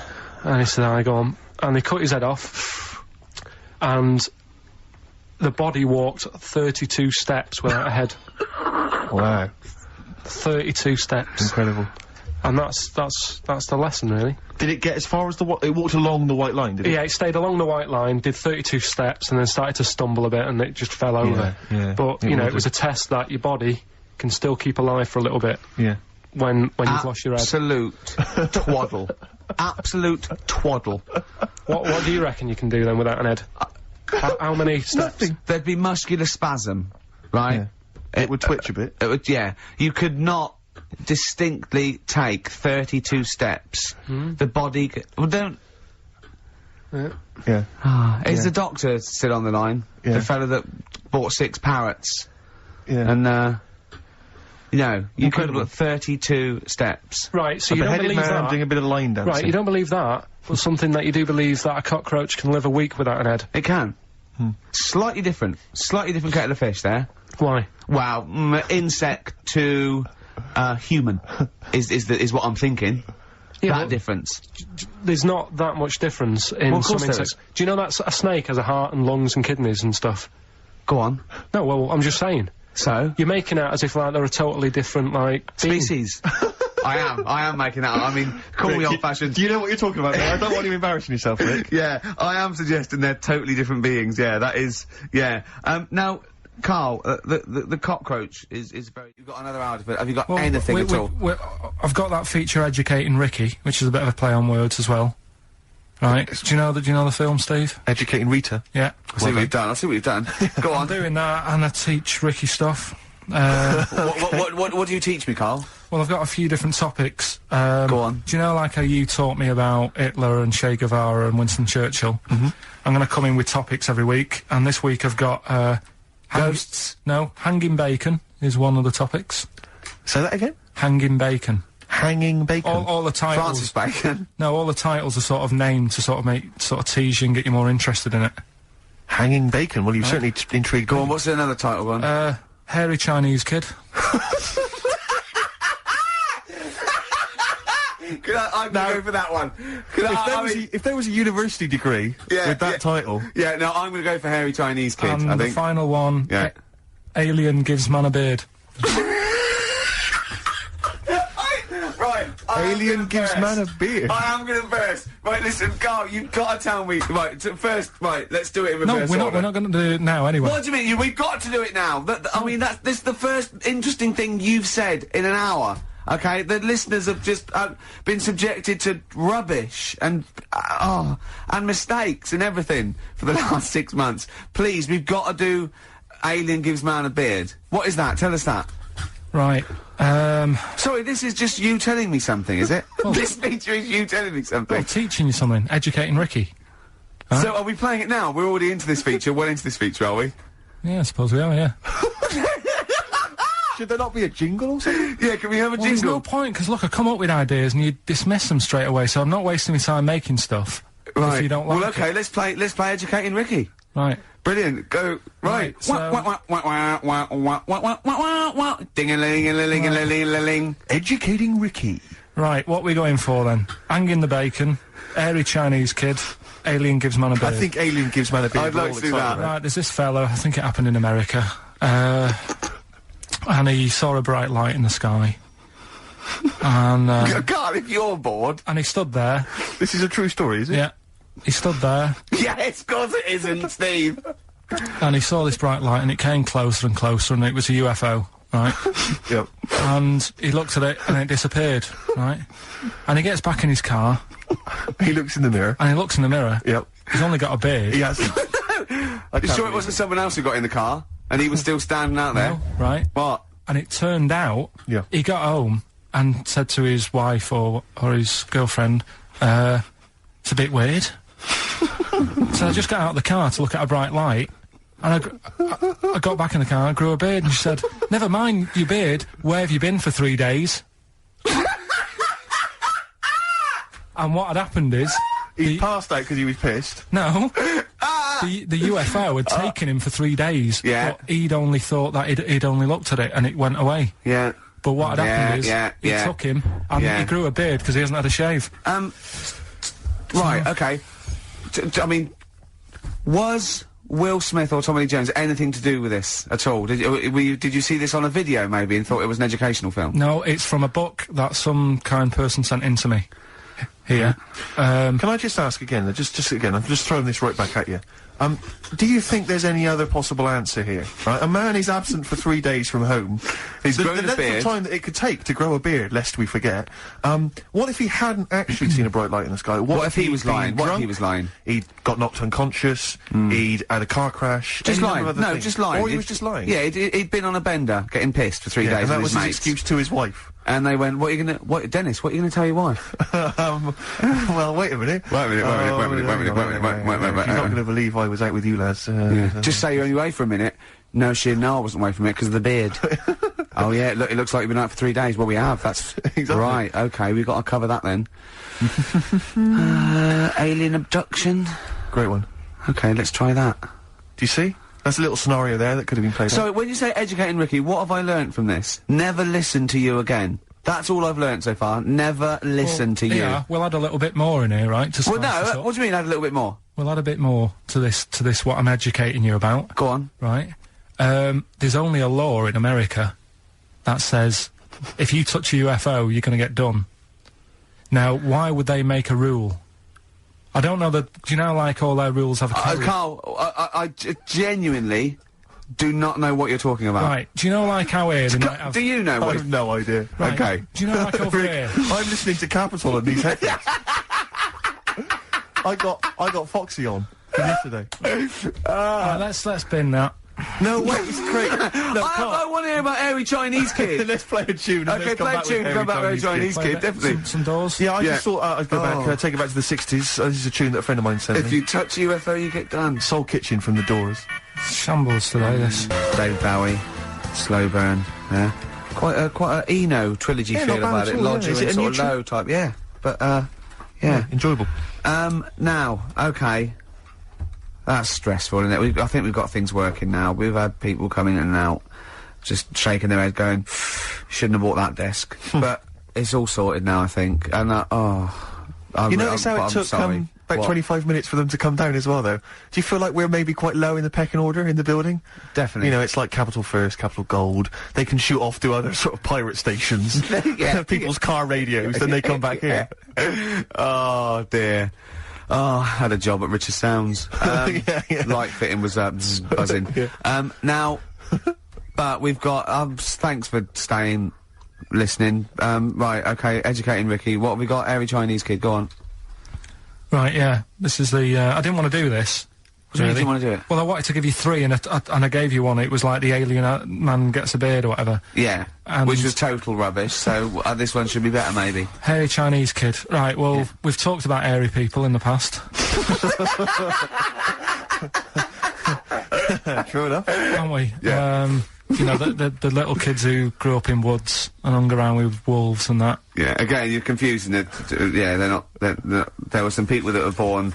And he said, I go on. And they cut his head off. And the body walked 32 steps without a head. Wow. 32 steps. Incredible. And that's the lesson, really. Did it get as far as it walked along the white line, did it? Yeah, it stayed along the white line, did 32 steps, and then started to stumble a bit, and it just fell over. yeah. But, It you know, will it was do. a test that your body can still keep alive for a little bit Yeah. when you've lost your head. Absolute twaddle. Absolute twaddle. What do you reckon you can do then without an head? How many steps? Nothing. There'd be muscular spasm, right? Yeah. It would twitch a bit. It would, yeah. You could not distinctly take 32 steps. The body well, don't... Yeah. Is the doctor still on the line? Yeah. The fellow that bought 6 parrots. Yeah. And, you know, you could Incredible. have got 32 steps. Right, so A you don't beheaded believe man that. doing a bit of line dancing. Right, you don't believe that, but something that you do believe that a cockroach can live a week without an head. It can. Slightly different kettle of fish there. Why? Wow, insect to human is what I'm thinking. Yeah, that but difference. there's not that much difference in Well, of some course there insects. Do you know that a snake has a heart and lungs and kidneys and stuff? Go on. No, well, I'm just saying. So? You're making out as if, like, they're a totally different, like, being. Species. I am making that up. I mean, call me old-fashioned. Do you know what you're talking about now? I don't want you embarrassing yourself, Rick. Yeah, I am suggesting they're totally different beings. Yeah, that is. Yeah. Now, Karl, the cockroach is very. You've got another hour, but have you got anything at all? I've got that feature Educating Ricky, which is a bit of a play on words as well. Right? Do you know the film, Steve? Educating Rita. Yeah. I see what you've done. I see what you've done. Go on. I'm doing that, and I teach Ricky stuff. What do you teach me, Karl? Well, I've got a few different topics. Go on. Do you know, like, how you taught me about Hitler and Che Guevara and Winston Churchill? Mm-hmm. I'm going to come in with topics every week, and this week I've got, Ghosts? No, hanging bacon is one of the topics. Say that again? Hanging bacon. Hanging bacon? All the titles. Francis Bacon. No, all the titles are sort of named to sort of tease you and get you more interested in it. Hanging bacon? Well, you've certainly intrigued Go me. on, what's another title one? Hairy Chinese kid. I'm gonna go for that one. If there was a university degree with that title... Yeah, no, I'm gonna go for hairy Chinese kid, And I the think. final one, Yeah. Alien gives man a beard. Right. Alien gives man a beard. I am gonna burst. Right, listen, Karl, you've gotta tell me. Right, first, right, let's do it in reverse No, order. we're not gonna do it now anyway. What do you mean? We've got to do it now. I mean, this is the first interesting thing you've said in an hour. Okay, the listeners have just been subjected to rubbish and mistakes and everything for the last 6 months. Please, we've got to do Alien Gives Man a Beard. What is that? Tell us that. Right. Sorry, this is just you telling me something, is it? This feature is you telling me something. Well, teaching you something. Educating Ricky. Huh? So are we playing it now? We're already into this feature. Well into this feature, are we? Yeah, I suppose we are, yeah. Should there not be a jingle or something? Yeah, can we have a Well, there's jingle? no point, because look, I come up with ideas and you dismiss them straight away, so I'm not wasting my time making stuff. Right. If you don't like well, okay, it. let's play Educating Ricky. Right. Brilliant. Go. Right. Right, so- Ding-a-ling-a-ling-a-ling-a-ling. Educating Ricky. Right, what we going for then? Hanging the bacon, hairy Chinese kid, Alien Gives Man a Beard. I think Alien Gives Man a beard. I'd like to do that. Right, there's this fellow, I think it happened in America, and he saw a bright light in the sky. And, God, if you're bored. and he stood there. This is a true story, is it? Yeah. He stood there, Yes, of course it isn't, Steve. and he saw this bright light, and it came closer and closer, and it was a UFO, right? Yep. And he looked at it, and it disappeared, right? And he gets back in his car, He looks in the mirror. and he looks in the mirror. Yep. He's only got a beard. He has. You sure it wasn't someone else who got in the car? And he was still standing out there? No, right? What? And it turned out, Yeah. he got home and said to his wife or his girlfriend, it's a bit weird. So I just got out of the car to look at a bright light, and I got back in the car and grew a beard, and she said, never mind your beard, where have you been for 3 days? And what had happened is... He passed out because he was pissed. No. The UFO had taken him for 3 days. Yeah. But he'd only thought that he'd only looked at it and it went away. Yeah. But what had happened is, he took him and he grew a beard because he hasn't had a shave. Right, okay. I mean, was Will Smith or Tommy Lee Jones anything to do with this at all? Did you see this on a video maybe and thought it was an educational film? No, it's from a book that some kind person sent in to me. Here. Can I just ask again, just again, I'm just throwing this right back at you. Do you think there's any other possible answer here? Right, a man is absent for 3 days from home. He's the grown a length beard. of time that it could take to grow a beard, lest we forget. What if he hadn't actually seen a bright light in the sky? What if he he'd was been lying? What if drunk? he was lying? He'd got knocked unconscious. He'd had a car crash. Just any lying. number of No, other things. just lying. Or he was just lying. Yeah, he'd been on a bender, getting pissed for 3 Yeah, days and that with was his his mates. excuse to his wife. And they went, what are you gonna tell your wife? Well, wait a minute. Wait a minute. She's not going to believe I was out with you, lads. Just say you're only away for a minute. No, I wasn't away from it because of the beard. Oh yeah, look, it looks like you've been out for 3 days. Well, we have, that's... Exactly. Right, okay, we've got to cover that then. Alien abduction. Great one. Okay, let's try that. Do you see? That's a little scenario there that could have been played out. So, when you say educating Ricky, what have I learnt from this? Never listen to you again. That's all I've learnt so far. Never listen to you. Yeah, we'll add a little bit more in here, right? To Well, spice this no, up. what do you mean add a little bit more? We'll add a bit more to this what I'm educating you about, Go on. right? there's only a law in America that says if you touch a UFO, you're going to get done. Now, why would they make a rule? I don't know that. Do you know, like, all their rules have a code? Carl, I genuinely do not know what you're talking about. Right. Do you know, like, how here they might have... Do you know I what? have no idea. Right. Okay. Do you know, like, over here? I'm listening to Capital on these headphones. I got Foxy on from yesterday. Right, let's bin that. No, wait, it's great. No, I want to hear about Airy Chinese Kid. let's play a tune. Okay, play a tune. Go back to Airy Chinese Kid, definitely. Some doors. Yeah, I just thought I'd go back, take it back to the 60s. This is a tune that a friend of mine sent If me. you touch a UFO, you get done. Soul Kitchen from the Doors. Shambles today, this. David Bowie, Slow Burn, yeah. Quite a Eno trilogy Yeah, feel not bad about at it. all, yeah. Lodger Is it and a sort new of tune? low type, yeah. But, yeah. Enjoyable. Now, okay. That's stressful, isn't it? I think we've got things working now. We've had people come in and out, just shaking their head going, shouldn't have bought that desk. But it's all sorted now, I think. And, You notice how it took, sorry. about 25 minutes for them to come down as well, though? Do you feel like we're maybe quite low in the pecking order in the building? Definitely. You know, it's like Capital First, Capital Gold. They can shoot off to other sort of pirate stations. Yeah. People's car radios, then they come back here. Oh, dear. Oh, I had a job at Richard Sounds. Yeah. Light fitting was buzzing. Yeah. Now, but we've got, thanks for staying, listening. Right, okay, educating Ricky. What have we got? Airy Chinese Kid, go on. Right, yeah. This is the, I didn't want to do this. What do you mean you didn't want to do it? Well, I wanted to give you three, and I gave you one. It was like the alien man gets a beard or whatever. Yeah, And- which was total rubbish, so this one should be better, maybe. Hairy Chinese kid. Right, well, we've talked about hairy people in the past. True enough. Haven't we? Yeah. You know, the little kids who grew up in woods and hung around with wolves and that. Yeah, again, you're confusing it. Yeah, they're not. There were some people that were born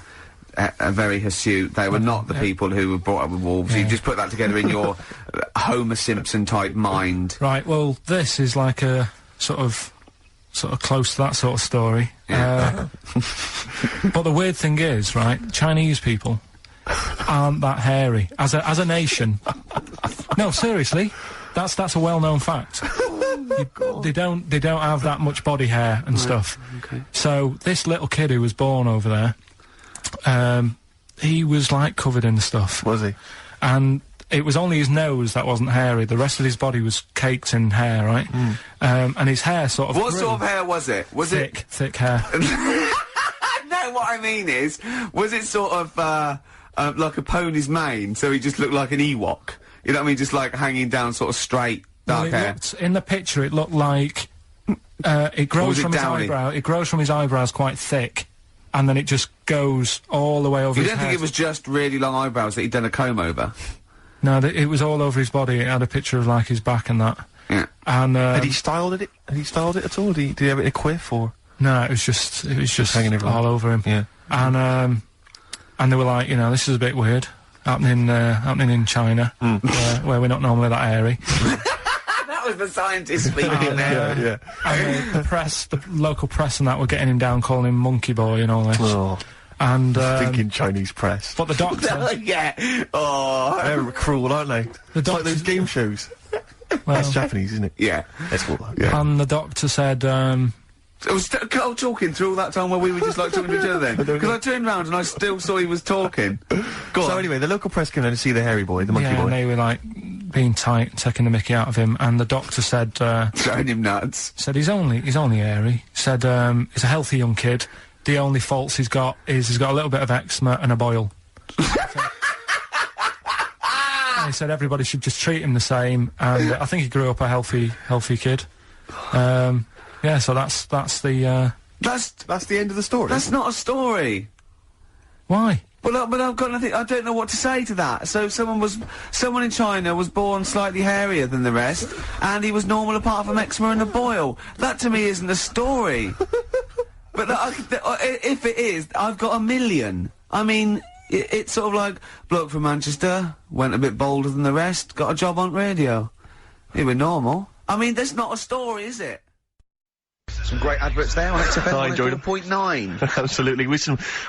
very hirsute. They were not the people who were brought up with wolves. You just put that together in your Homer Simpson type mind. Right, well, this is like a sort of close to that sort of story. Yeah. But the weird thing is, right, Chinese people aren't that hairy as a nation. No, seriously, that's a well-known fact. They don't have that much body hair and stuff. Okay. So this little kid who was born over there, he was like covered in stuff, Was he? and it was only his nose that wasn't hairy. The rest of his body was caked in hair, right? And his hair sort of What grew. sort of hair was it? Was thick hair. No, what I mean is, was it sort of like a pony's mane? So he just looked like an Ewok. You know what I mean? Just like hanging down, sort of straight, Well, dark it hair. looked, in the picture, it looked like it grows was it from his downy? eyebrow. It grows from his eyebrows quite thick, and then it just goes all the way over You his don't head. think it was just really long eyebrows that he'd done a comb over? No, it was all over his body. It had a picture of like his back and that. Yeah. And Had he styled it? Had he styled it at all? Did he have it in a quiff or? no, it was just hanging everywhere. all over him. Yeah. And they were like, you know, this is a bit weird, happening in China, where we're not normally that hairy. That was the scientist speaking there. Yeah. And the local press and that were getting him down, calling him monkey boy and all this. Oh, And thinking Chinese press. but the doctor, Yeah. Oh. They're cruel, aren't they? It's like those game shows. well, That's Japanese, isn't it? Yeah. That's cool. Though. Yeah. and the doctor said, It was Carl talking through all that time while we were just like talking to each other then. Because I turned round and I still saw he was talking. Go So on. anyway, the local press came down to see the hairy boy, the monkey yeah, boy. and they were like being tight, taking the mickey out of him, and the doctor said, Throwing him nuts. he's only hairy. Said, he's a healthy young kid. The only faults he's got is he's got a little bit of eczema and a boil. And he said everybody should just treat him the same, and I think he grew up a healthy kid. Yeah, so that's the, That's the end of the story. That's not a story. why? Well, but I've got nothing. I don't know what to say to that. So someone in China was born slightly hairier than the rest, and he was normal apart from eczema and a boil. That to me isn't a story. But if it is, I've got a million. I mean, it's sort of like bloke from Manchester went a bit bolder than the rest, got a job on radio. He was normal. I mean, that's not a story, is it? Some great adverts there on XFM I enjoyed 104.9. Absolutely.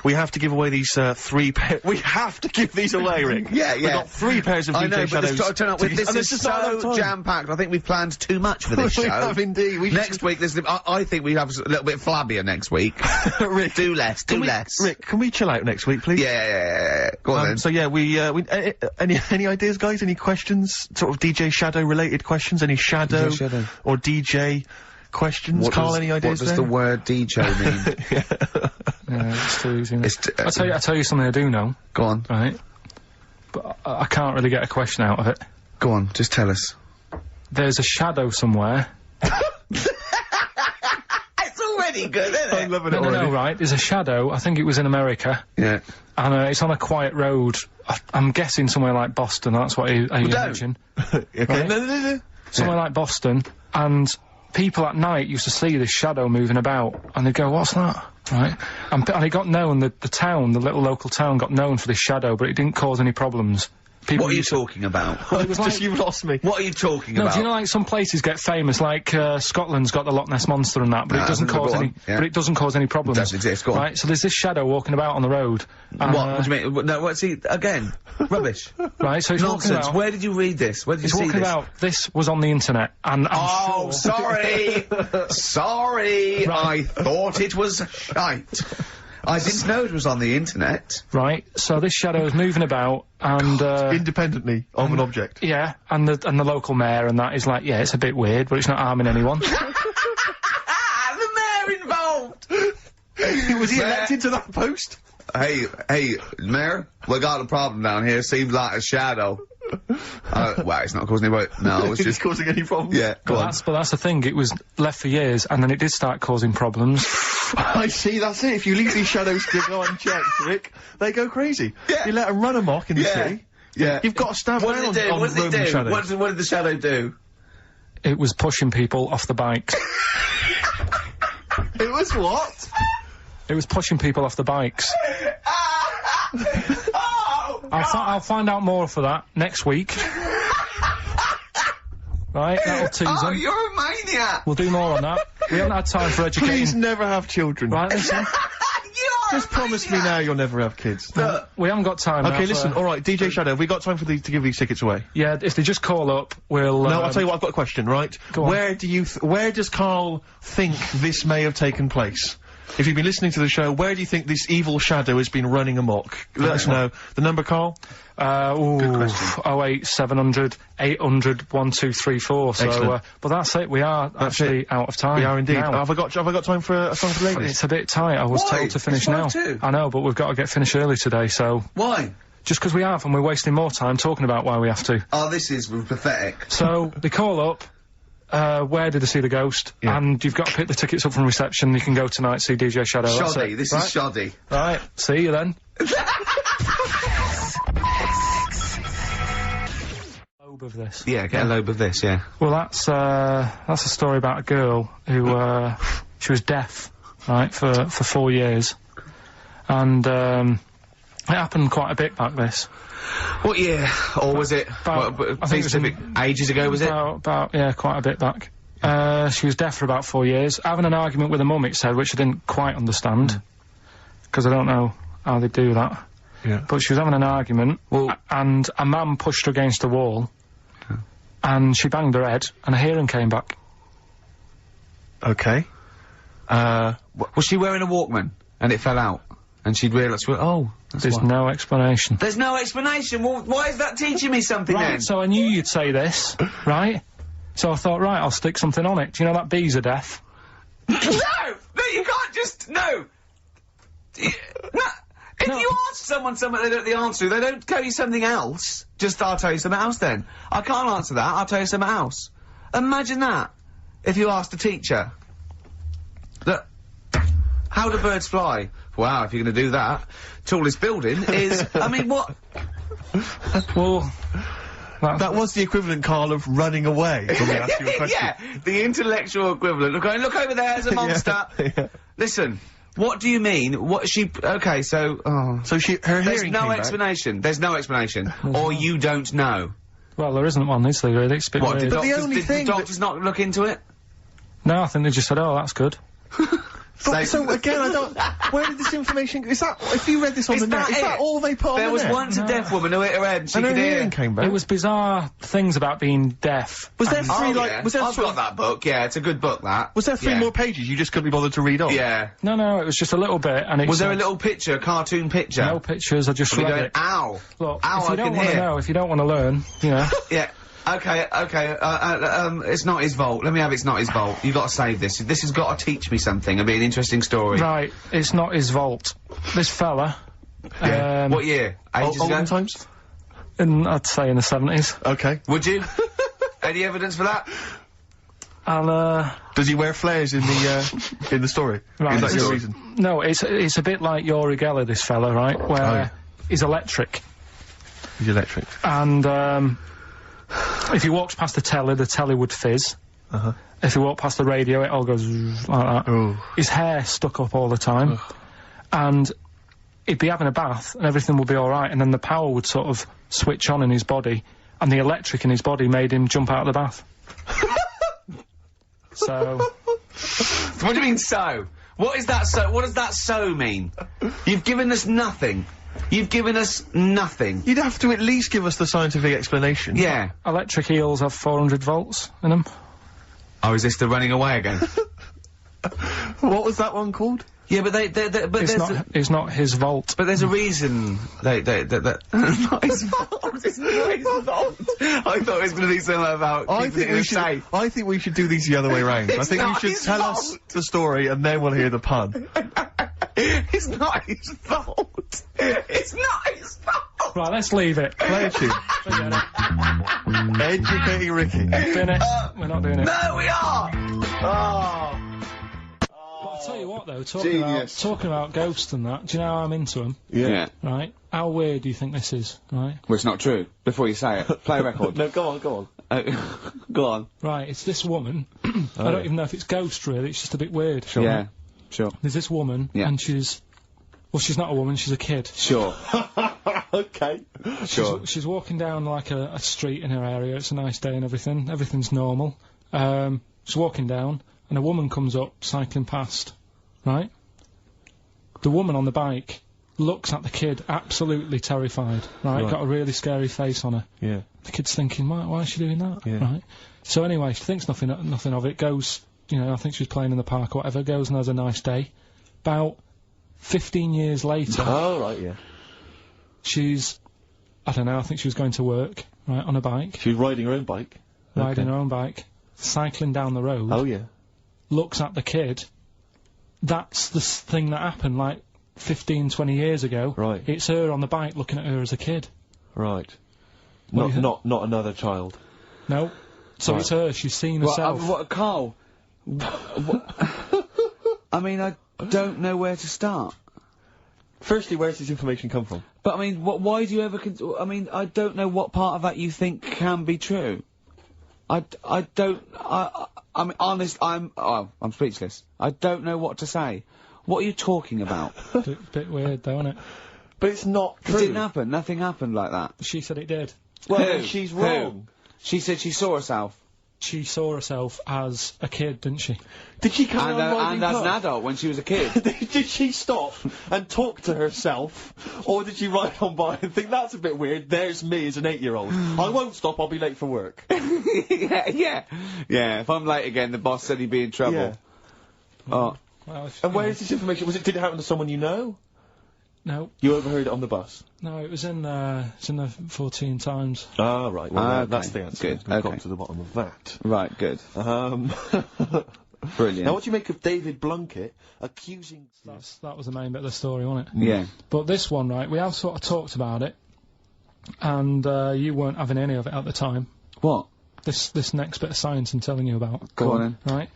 We have to give away these 3 pairs. We have to give these away, Rick. Yeah, We've got 3 pairs of I DJ know, but Shadows. this turn up with this is so jam-packed. I think we've planned too much for this show. We have indeed. Next week, I think we have a little bit flabbier next week. Rick, do less. Rick, can we chill out next week, please? Yeah. Go on then. So yeah, any ideas, guys? Any questions? Sort of DJ Shadow related questions? Any Shadow or DJ questions? Carl, any ideas? What does the word DJ mean? Yeah, it's too easy. I'll tell you something I do know. Go on. Right. But I can't really get a question out of it. Go on, just tell us. There's a shadow somewhere. It's already good, isn't it? I'm loving it already. No, right. There's a shadow. I think it was in America. Yeah. And it's on a quiet road. I'm guessing somewhere like Boston. That's what you mentioned. Okay. Right? No. Somewhere like Boston, and people at night used to see this shadow moving about, and they'd go, "What's that?" Right? And it got known. The town, the little local town, got known for this shadow, but it didn't cause any problems. People What are you talking about? Well, it was like, You've lost me. What are you talking no, about? do you know, like, some places get famous, like, Scotland's got the Loch Ness Monster and that, but it doesn't cause any, but it doesn't cause any problems. It doesn't exist, go on. Right, so there's this shadow walking about on the road. And, what do you mean? No, what's he, again? Rubbish. Right, so it's walking Nonsense. about. Where did you read this? Where did you It's see walking this? about, this was on the internet, and I'm sure. Sorry! Sorry! I thought it was shite. I didn't know it was on the internet. Right, so this shadow is moving about, and, independently of an object. yeah, and the local mayor and that is like, yeah, it's a bit weird, but it's not harming anyone. The mayor involved! Was he elected to that post? Hey, mayor, we got a problem down here. Seems like a shadow. Well, it's not causing any work. No, it's Is just it causing any problems? Yeah, go on. But that's the thing, it was left for years, and then it did start causing problems. I see, that's it. If you leave these shadows to go unchecked, Rick, they go crazy. Yeah. You let them run amok in the Yeah. city. Yeah. You've got to stand What down did it do? on What did it Roman do? shadows. What did the shadow do? It was pushing people off the bikes. It was what? It was pushing people off the bikes. Oh! I'll find out more for that next week. Right, that'll tease Oh, them. you're a maniac! We'll do more on that. We haven't had time for educating. Please never have children. Right, listen. You're Just promise me now you'll never have kids. We haven't got time now Okay, for- listen, alright, DJ Shadow, have we got time for to give these tickets away? Yeah, if they just call up, we'll... No, I'll tell you what, I've got a question, right? Go on. Where does Carl think this may have taken place? If you've been listening to the show, where do you think this evil shadow has been running amok? Let us know. The number, Carl? Good question. 08700 800 1234. So, Excellent. but that's it. We are actually out of time. We are indeed. now. Have I got time for a song for the ladies? It's a bit tight. I was Why? told to finish It's now. 5:02. I know, but we've got to get finished early today, so... Why? Just because we have, and we're wasting more time talking about why we have to. Oh, this is pathetic. So, they call up, where did they see the ghost? Yeah. And you've got to pick the tickets up from reception. You can go tonight, see DJ Shadow. That's Shoddy. it. This Right? is shoddy. Right, see you then. Lobe of this. Yeah, get a lobe of this, yeah. Well, that's a story about a girl who, she was deaf, right, for 4 years. And, it happened quite a bit back this. What year? Or was it? About- I think it was specific ages ago, was it? About, yeah, quite a bit back. She was deaf for about 4 years, having an argument with her mum, it said, which I didn't quite understand. Because I don't know how they do that. Yeah. But she was having an argument, Well- and a man pushed her against the wall, and she banged her head, and her hearing came back. Okay. Was she wearing a Walkman? And it fell out? And she'd realised, well, oh, that's There's why. no explanation. There's no explanation. Well, why is that teaching me something then? Right, so I knew you'd say this, right? So I thought, right, I'll stick something on it. Do you know that bees are deaf? No! No, you can't just... No! If No. you ask someone something they don't know the answer to, they don't tell you something else. Just, I'll tell you something else then. I can't answer that, I'll tell you something else. Imagine that. If you asked a teacher. That... How do birds fly? Wow, if you're gonna do that, tallest building is... I mean, what? Well... That was the equivalent, Carl, of running away when we asked you a question. Yeah, the intellectual equivalent. Look over there, there's a monster. Yeah. Listen, what do you mean? What she... Okay, so... Oh. So her There's hearing no came back. explanation. There's no explanation. Or you don't know. Well, there isn't one, is there, really? It's a bit What, weird. did But the only did thing the that- doctors not look into it? No, I think they just said, oh, that's good. So again, I don't. Where did this information? Is that if you read this on the net? Is that all they put on the net? There was once a deaf woman who hit her head and she and could her hear. hearing came back. It was bizarre things about being deaf. Was there three Yeah. Was there I've got that book. Yeah, it's a good book. That. Was there three more pages you just couldn't be bothered to read on? Yeah. No, it was just a little bit, and it Was there a said- little picture, a cartoon picture? No pictures, I just Are we read going, it. ow. Look, Ow, if you I don't can want to hear. know, if you don't want to learn, you know. Yeah. Okay, it's not his fault. Let me have It's Not His Fault. You've got to save this. This has got to teach me something. It'll be an interesting story. Right, it's not his vault. This fella, What year? Ages ago? Olden times? I'd say in the 70s. Okay. Would you? Any evidence for that? And, Does he wear flares in the story? Right, Is that this- your reason? no, it's a bit like Yuri Geller, this fella, right, where Oh, yeah. he's electric. He's electric. And, if he walks past the telly would fizz. Uh-huh. If he walked past the radio, it all goes like that. Oh. His hair stuck up all the time. And he'd be having a bath and everything would be alright, and then the power would sort of switch on in his body, and the electric in his body made him jump out of the bath. So... What do you mean so? What is that so? What does that so mean? You've given us nothing. You've given us nothing. You'd have to at least give us the scientific explanation. Yeah. Electric eels have 400 volts in them. Oh, is this the running away again? What was that one called? Yeah, but but It's not his vault. but there's a reason that not his fault. It's not his fault. I thought it was going to be something about keeping it in a safe. I think we should do these the other way round. I It's think you not should his tell us fault. the story and then we'll hear the pun. It's not his fault. It's not his fault. Right, let's leave it. Play a tune. Forget it. Educating Ricky. Bin it. We're not doing it. No, we are. Oh. I'll tell you what though, talking about ghosts and that, do you know how I'm into them? Yeah. Right? How weird do you think this is, right? Well, it's not true. Before you say it, play a record. No, go on. Go on. Right, it's this woman. I don't even know if it's ghost really, it's just a bit weird. Yeah. Sure. There's this woman, Yeah. and she's not a woman, she's a kid. Sure. Okay. Sure. She's walking down like a street in her area, it's a nice day and everything's normal. She's walking down, and a woman comes up, cycling past, right? The woman on the bike looks at the kid, absolutely terrified, right? Got a really scary face on her. Yeah. The kid's thinking, why is she doing that, Yeah. right? So anyway, she thinks nothing of it, goes, you know, I think she was playing in the park or whatever, goes and has a nice day. About 15 years later, Oh, right, yeah. she's, I don't know, I think she was going to work, right, on a bike, She was riding her own bike. riding her own bike, cycling down the road, Oh, yeah. looks at the kid. That's the thing that happened, like, 15, 20 years ago. Right. It's her on the bike looking at her as a kid. Right. What do you think? Not another child. No. So Right. it's her, she's seen herself. What, Carl? I mean, I don't know where to start. Firstly, where does this information come from? But I mean, why do you ever? I mean, I don't know what part of that you think can be true. I mean, honest. I'm speechless. I don't know what to say. What are you talking about? Bit weird though, isn't it? But it's not It didn't happen. Nothing happened like that. She said it did. Well, Who? she's Who? wrong. She said she saw herself. She saw herself as a kid, didn't she? Did she carry on riding And as an past? adult when she was a kid. Did she stop and talk to herself, or did she ride on by and think that's a bit weird? There's me as an 8-year-old. I won't stop. I'll be late for work. yeah. If I'm late again, the boss said he'd be in trouble. Yeah. Oh. Well, if, And where is this information? Did it happen to someone you know? No, You overheard it on the bus. no, it was in the 14 Times. Ah, right. Well, Ah, okay. that's the answer. Good, We've okay. got to the bottom of that. Right. Good. Brilliant. Now, what do you make of David Blunkett accusing... That was the main bit of the story, wasn't it? Yeah. But this one, right, we have sort of talked about it, and you weren't having any of it at the time. What? This next bit of science I'm telling you about. Go on Right?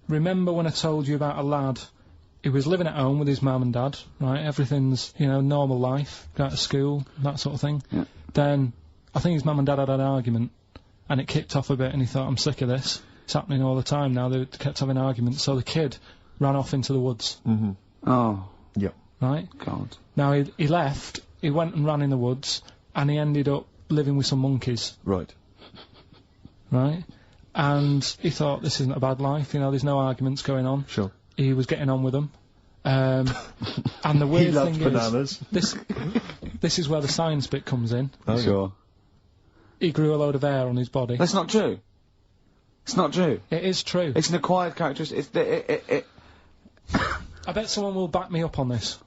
Remember when I told you about a lad who was living at home with his mum and dad, right? Everything's, you know, normal life, go to school, that sort of thing. Yeah. Then, I think his mum and dad had an argument, and it kicked off a bit, and he thought, I'm sick of this. It's happening all the time now. They kept having arguments, so the kid ran off into the woods, Mm-hmm. Oh. Yep. right? God. Now, he left, he went and ran in the woods, and he ended up living with some monkeys, Right. right? and he thought, this isn't a bad life, you know, there's no arguments going on. Sure. He was getting on with them. And the weird He loved thing bananas. is, this is where the science bit comes in. Oh, sure. He grew a load of hair on his body. That's not true. It's not true. It is true. It's an acquired characteristic. I bet someone will back me up on this.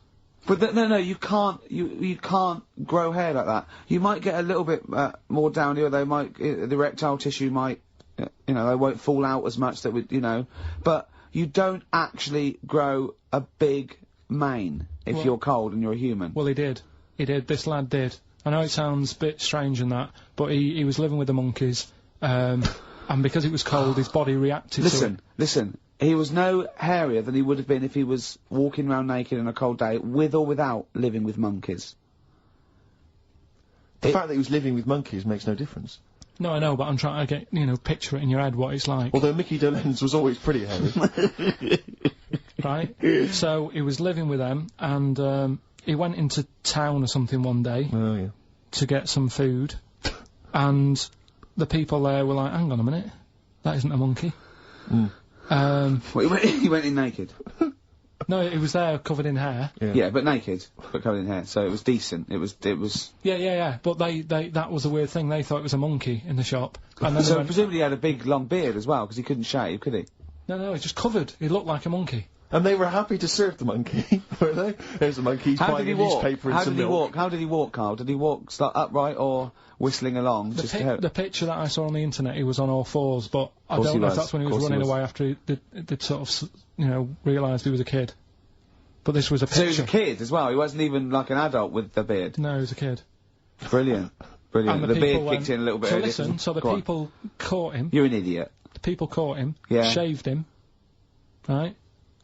But no, you can't. You can't grow hair like that. You might get a little bit more down here. They might the erectile tissue might, you know, they won't fall out as much. That would, you know, but you don't actually grow a big mane if you're cold and you're a human. Well, he did. He did. This lad did. I know it sounds a bit strange in that, but he was living with the monkeys, and because it was cold, his body reacted to it. Listen. He was no hairier than he would have been if he was walking around naked on a cold day, with or without living with monkeys. The fact that he was living with monkeys makes no difference. No, I know, but I'm trying to get, you know, picture it in your head what it's like. Although Mickey Dolenz was always pretty hairy. Right? So, he was living with them, and, he went into town or something one day. Oh, yeah. To get some food, and the people there were like, hang on a minute, that isn't a monkey. Well, he went in naked. No, he was there covered in hair. Yeah, but naked, but covered in hair, so it was decent. It was. Yeah. But that was a weird thing. They thought it was a monkey in the shop. And then So presumably he had a big long beard as well, because he couldn't shave, could he? No, he's just covered. He looked like a monkey. And they were happy to serve the monkey, were they? There's a monkey buying a newspaper and some milk. How did he walk, Carl? Did he walk upright or whistling along? The picture that I saw on the internet, he was on all fours, but I don't know if that's when he was running away after they'd sort of, you know, realised he was a kid. But this was a picture. So he was a kid as well? He wasn't even like an adult with the beard? No, he was a kid. Brilliant. And the beard kicked in a little bit So earlier. listen, so the people caught him. You're an idiot. The people caught him, shaved him, right?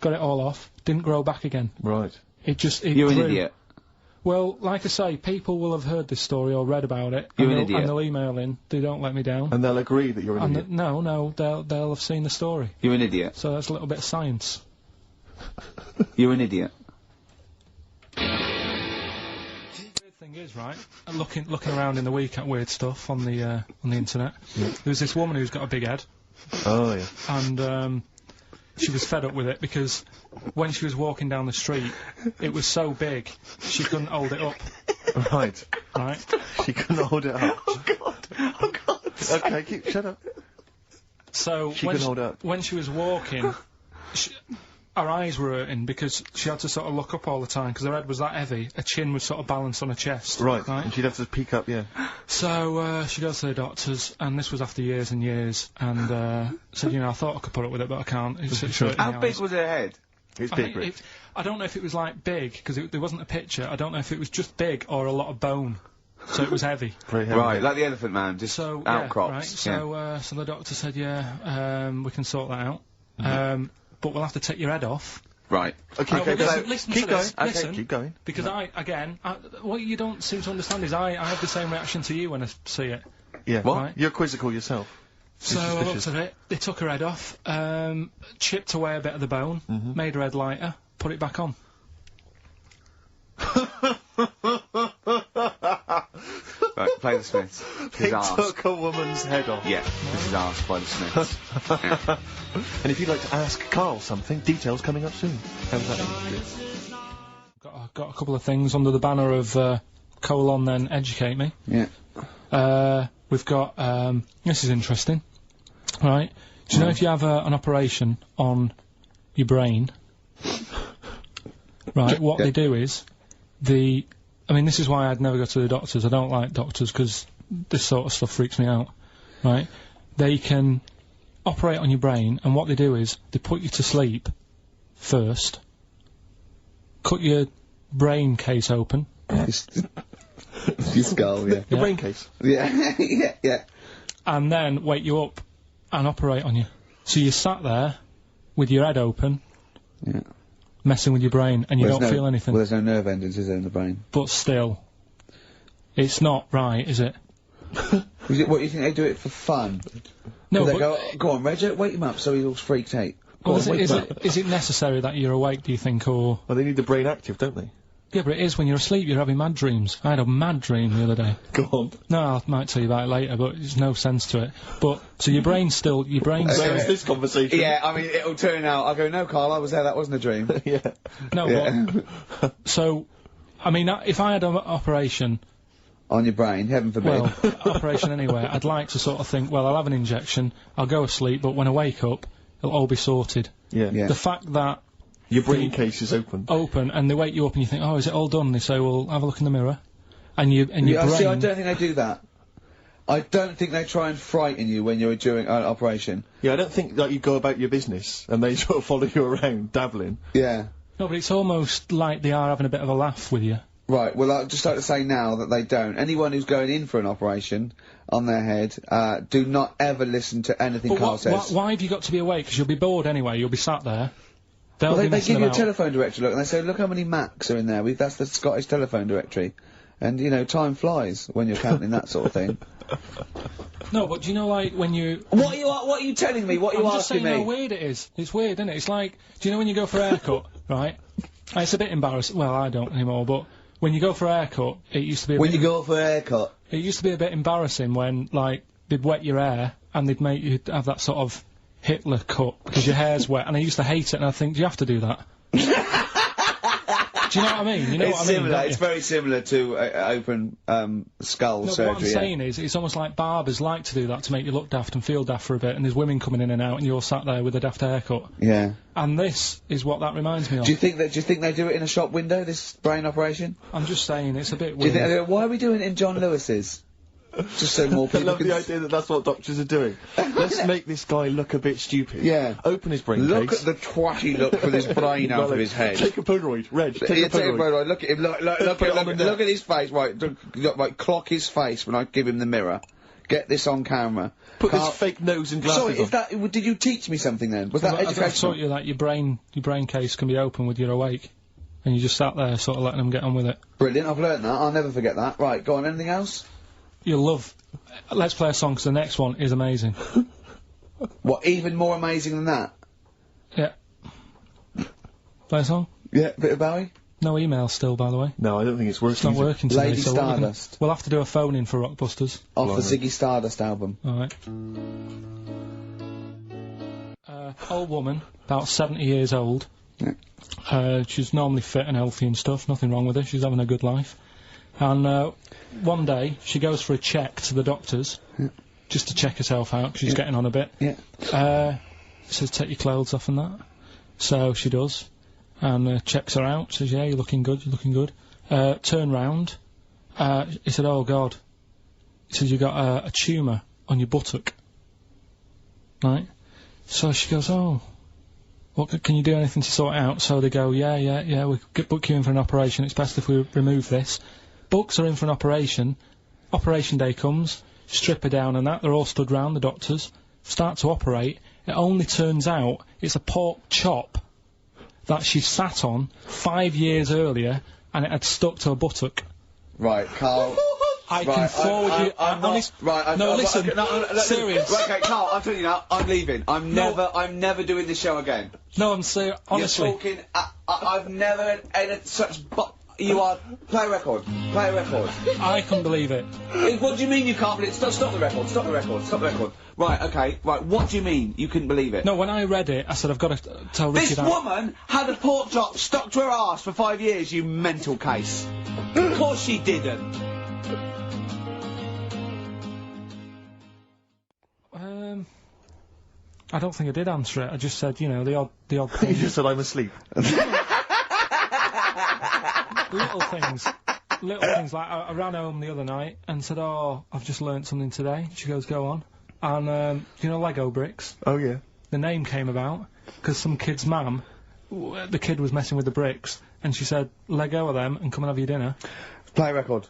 Got it all off, didn't grow back again. Right. You're an idiot. Well, like I say, people will have heard this story or read about it. You're an idiot. And they'll email in. They don't let me down. And they'll agree that you're an idiot. No, they'll have seen the story. You're an idiot. So that's a little bit of science. You're an idiot. The weird thing is, right, looking around in the week at weird stuff on the internet, there's this woman who's got a big head. Oh, yeah. And, she was fed up with it because when she was walking down the street, it was so big, she couldn't hold it up. Right. Right? She couldn't hold it up. Oh, God. Okay, shut up. So, when she was walking, her eyes were hurting because she had to sort of look up all the time because her head was that heavy, her chin was sort of balanced on her chest. Right. And she'd have to peek up, yeah. So, she goes to the doctors, and this was after years and years, and, said, you know, I thought I could put up with it, but I can't. How big was her head? It's big, Rick. I don't know if it was, like, big, because there wasn't a picture. I don't know if it was just big or a lot of bone. So it was heavy. Very heavy. Right, like the Elephant Man, just outcrops. Yeah, right. So the doctor said, we can sort that out. But we'll have to take your head off. Right. Okay, listen keep to going. this. Okay, Listen, keep going. Because what you don't seem to understand is I have the same reaction to you when I see it. Yeah. What? Right? You're quizzical yourself. So I looked at it, they took her head off, chipped away a bit of the bone, made her head lighter, put it back on. Right, play the Smiths. They took a woman's head off. Yeah, this is asked by the Smiths. Yeah. And if you'd like to ask Carl something, details coming up soon. How's that? Got a couple of things under the banner of then educate me. Yeah. We've got this is interesting, right? Do you know if you have an operation on your brain, right? What they do is I mean, this is why I'd never go to the doctors. I don't like doctors because this sort of stuff freaks me out, right? They can operate on your brain, and what they do is they put you to sleep first, cut your brain case open. Your skull, yeah. The brain case. Yeah, yeah. And then wake you up and operate on you. So you sat there with your head open, messing with your brain, and you don't feel anything. Well, there's no nerve endings, is there, in the brain? But still, it's not right, is it? Is it what you think they do it for fun? No, they but go on, Reg, wake him up so he's all freaked out. Is it necessary that you're awake, do you think, or... Well, they need the brain active, don't they? Yeah, but it is when you're asleep, you're having mad dreams. I had a mad dream the other day. Go on. No, I might tell you about it later, but there's no sense to it. But, so your brain's still... Where's this conversation? Yeah, I mean, it'll turn out, I'll go, no, Carl, I was there, that wasn't a dream. Yeah. No, but... So, I mean, if I had an operation... On your brain, heaven forbid. Well, operation anywhere, I'd like to sort of think, well, I'll have an injection, I'll go asleep, but when I wake up, it'll all be sorted. Yeah. Yeah. The fact that... Your brain case is open. And they wake you up and you think, oh, is it all done? And they say, well, have a look in the mirror. And your brain... See, I don't think they do that. I don't think they try and frighten you when you're doing an operation. Yeah, I don't think that you go about your business and they sort of follow you around, dabbling. Yeah. No, but it's almost like they are having a bit of a laugh with you. Right, well, I'd just like to say now that they don't. Anyone who's going in for an operation on their head, do not ever listen to anything Carl says. Why have you got to be awake? Because you'll be bored anyway, you'll be sat there. Well, they give you a telephone directory, look, and they say, look how many Macs are in there. That's the Scottish telephone directory. And, you know, time flies when you're counting that sort of thing. No, but do you know, like, when you... What are you telling me? What are you I'm just asking saying me? how weird it is. It's weird, isn't it? It's like, do you know when you go for a haircut, right? It's a bit embarrassing. Well, I don't anymore, but when you go for a haircut, it used to be When you go for a haircut? It used to be a bit embarrassing when, like, they'd wet your hair and they'd make you have that sort of Hitler cut because your hair's wet, and I used to hate it, and I think, do you have to do that? Do you know what I mean? You know what I mean? Similar. It's very similar to open skull surgery. What I'm saying is, it's almost like barbers like to do that to make you look daft and feel daft for a bit, and there's women coming in and out, and you're sat there with a daft haircut. Yeah. And this is what that reminds me of. Do you think they do it in a shop window? This brain operation? I'm just saying, it's a bit Do you weird. think, why are we doing it in John Lewis's? Just so more I people love can the idea that that's what doctors are doing. Let's make this guy look a bit stupid. Yeah. Open his brain Look case. at the twatty look with his brain out of his head. Take a Polaroid. Reg, take a Polaroid. Look at him. Look at his face. Right, clock his face when I give him the mirror. Get this on camera. Put his fake nose and glasses Sorry, did you teach me something then? Was that educational? I taught you that your brain case can be open with you're awake. And you just sat there sort of letting them get on with it. Brilliant, I've learned that. I'll never forget that. Right, go on, anything else? You'll love... Let's play a song, because the next one is amazing. What, even more amazing than that? Yeah. Play a song? Yeah, bit of Bowie? No email still, by the way. No, I don't think it's working. It's not working today, Lady so Stardust. we'll have to do a phone-in for Rockbusters. Off the Ziggy Stardust album. Alright. Old woman, about 70 years old. Yeah. She's normally fit and healthy and stuff, nothing wrong with her, she's having a good life. And one day, she goes for a check to the doctors, just to check herself out, 'cause she's getting on a bit. Yeah. Says, take your clothes off and that. So she does, and checks her out, says, yeah, you're looking good, you're looking good. Turn round, he said, oh God. He says, you got a tumour on your buttock. Right? So she goes, oh, what, can you do anything to sort it out? So they go, yeah, we'll book you in for an operation, it's best if we remove this. Books are in for an operation. Operation day comes, strip her down and that, they're all stood round, the doctors, start to operate. It only turns out it's a pork chop that she sat on 5 years earlier, and it had stuck to her buttock. Right, Carl. I can forward you... I'm not... Right, no, listen, serious. Right, okay, Carl, I'm telling you now, I'm leaving. I'm never doing this show again. No, I'm serious, honestly. You're talking... I've never had such... You are... Play a record. Play a record. I couldn't believe it. What do you mean you can't believe it? Stop the record. Stop the record. Stop the record. Right, okay. Right, what do you mean you couldn't believe it? No, when I read it, I said, I've got to tell Ricky This woman had a pork chop stuck to her arse for 5 years, you mental case. Of course she didn't. I don't think I did answer it. I just said, you know, the odd thing. You just said I'm asleep. Little things like I ran home the other night and said, oh, I've just learnt something today. She goes, go on. And, you know Lego bricks? Oh, yeah. The name came about because some kid's mum, the kid was messing with the bricks, and she said, let go of them and come and have your dinner. Play a record.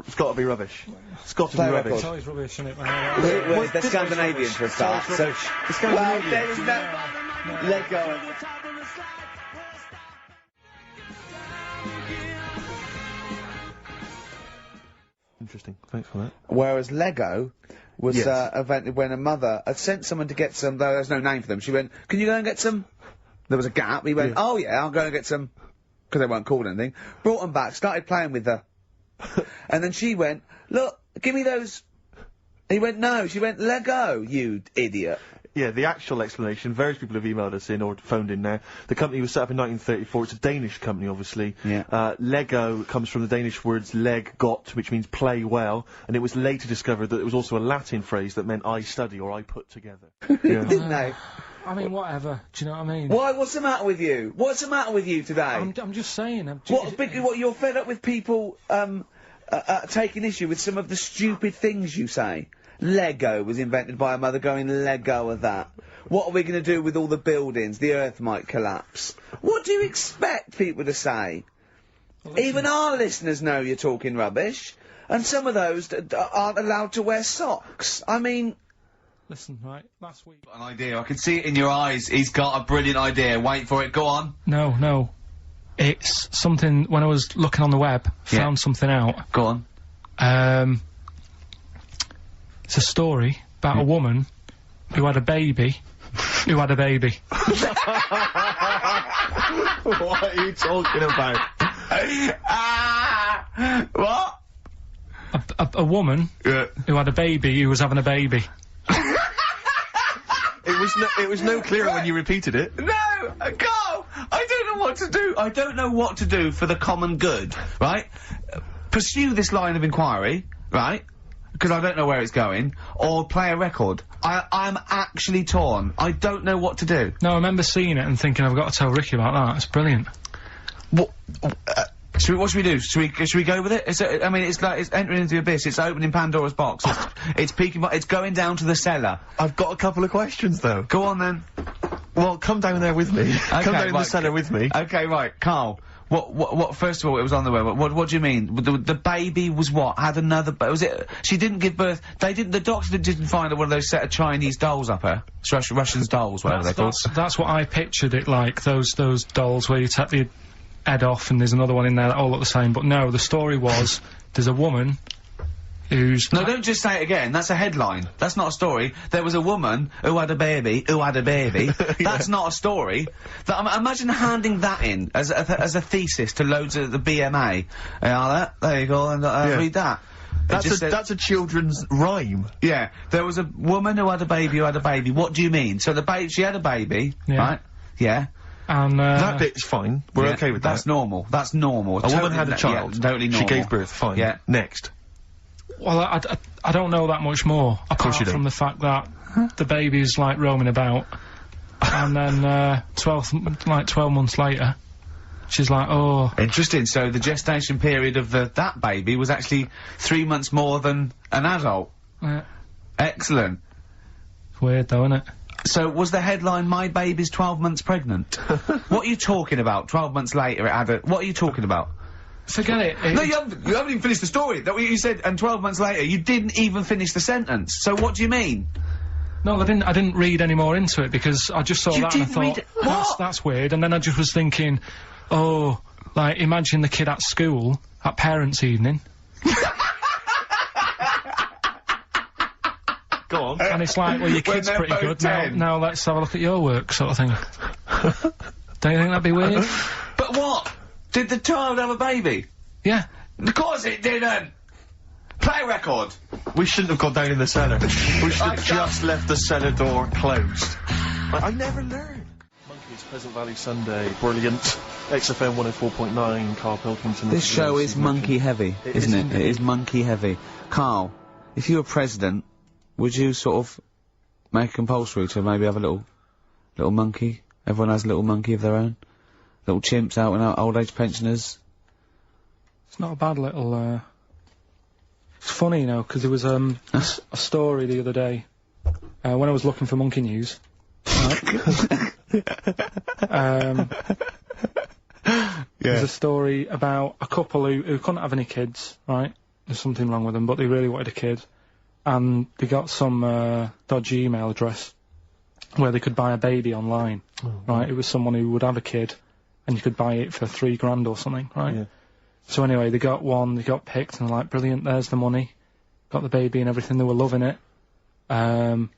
It's got to be rubbish. It's got to be Play a rubbish. It's always rubbish, isn't it? Well, they're Scandinavian for a start, so... It's Scandinavian. There is no... Let go. Interesting. Thanks for that. Whereas Lego was Yes. invented when a mother had sent someone to get some, though there's no name for them, she went, can you go and get some? There was a gap, he went, oh yeah, I'll go and get some because they weren't called anything, brought them back, started playing with her. And then she went, look, give me those. He went, no. She went, let go, you idiot. Yeah, the actual explanation, various people have emailed us in or phoned in now. The company was set up in 1934. It's a Danish company, obviously. Yeah. Lego comes from the Danish words leg got, which means play well, and it was later discovered that it was also a Latin phrase that meant I study or I put together. Yeah. Didn't they? I mean, whatever. Do you know what I mean? Why? What's the matter with you? What's the matter with you today? I'm just saying. What, you're fed up with people, taking issue with some of the stupid things you say? Lego was invented by a mother going, let go of that. What are we going to do with all the buildings? The earth might collapse. What do you expect people to say? Well, even our listeners know you're talking rubbish. And some of those aren't allowed to wear socks. I mean... Listen, right, last week... An idea, I can see it in your eyes. He's got a brilliant idea. Wait for it, go on. No. It's something, when I was looking on the web, found something out. Go on. It's a story about a woman who had a baby, who had a baby. What are you talking about? What? A woman who had a baby who was having a baby. It was no clearer when you repeated it. No! Carl! I don't know what to do. I don't know what to do for the common good, right? Pursue this line of inquiry, right? Because I don't know where it's going, or play a record. I'm actually torn. I don't know what to do. No, I remember seeing it and thinking, I've got to tell Ricky about that. It's brilliant. What should we do? Should we go with it? I mean, it's like, it's entering into the abyss. It's opening Pandora's box. It's peeking, it's going down to the cellar. I've got a couple of questions, though. Go on, then. Well, come down there with me. Okay, come down in the cellar with me. Okay, right. Carl. What, first of all, it was on the web. What do you mean? The baby was what? Had another, was it, she didn't give birth, the doctor didn't find one of those set of Chinese dolls up her? Russian dolls, whatever they're called. That's what I pictured it like, those dolls where you take the head off and there's another one in there that all look the same, but no, the story was, there's a woman who's... No, don't just say it again, that's a headline. That's not a story. There was a woman who had a baby, That's not a story. Imagine handing that in as a thesis to loads of the BMA. There you go, and read that. That's a children's rhyme. Yeah, there was a woman who had a baby What do you mean? So she had a baby, right? Yeah. And, that bit's fine. We're okay with that. That's normal. That's normal. A woman had a child. Yeah, totally normal. She gave birth. Fine. Yeah. Next. Well, I don't know that much more, apart from the fact that the baby's, like, roaming about, and then, 12 months later, she's like, oh... Interesting, so the gestation period of that baby was actually 3 months more than an adult. Yeah. Excellent. It's weird, though, isn't it? So, was the headline, my baby's 12 months pregnant? What are you talking about? 12 months later, it had a... What are you talking about? Forget it. No, you haven't even finished the story. That what you said, and 12 months later, you didn't even finish the sentence. So what do you mean? No, I didn't read any more into it, because I just saw that and I thought, that's weird, and then I just was thinking, oh, like, imagine the kid at school, at parents' evening. Go on. And it's like, well, your kid's pretty good, now let's have a look at your work, sort of thing. Don't you think that'd be weird? But what? Did the child have a baby? Yeah. Of course it didn't! Play a record! We shouldn't have gone down in the cellar. We should have just left the cellar door closed. I never learned. Monkeys, Pleasant Valley Sunday, brilliant. XFM 104.9, Karl Pilkington. This show is monkey heavy, isn't it? It is monkey heavy. Carl, if you were president, would you sort of make it compulsory to maybe have a little monkey? Everyone has a little monkey of their own? Little chimps out and out, old age pensioners? It's not a bad little, It's funny, you know, because there was, a story the other day, when I was looking for monkey news, right? There's a story about a couple who couldn't have any kids, right? There's something wrong with them, but they really wanted a kid. And they got some, dodgy email address where they could buy a baby online, right? It was someone who would have a kid, and you could buy it for $3,000 or something, right? Yeah. So anyway, they got one, they got picked, and they're like, brilliant, there's the money. Got the baby and everything, they were loving it. You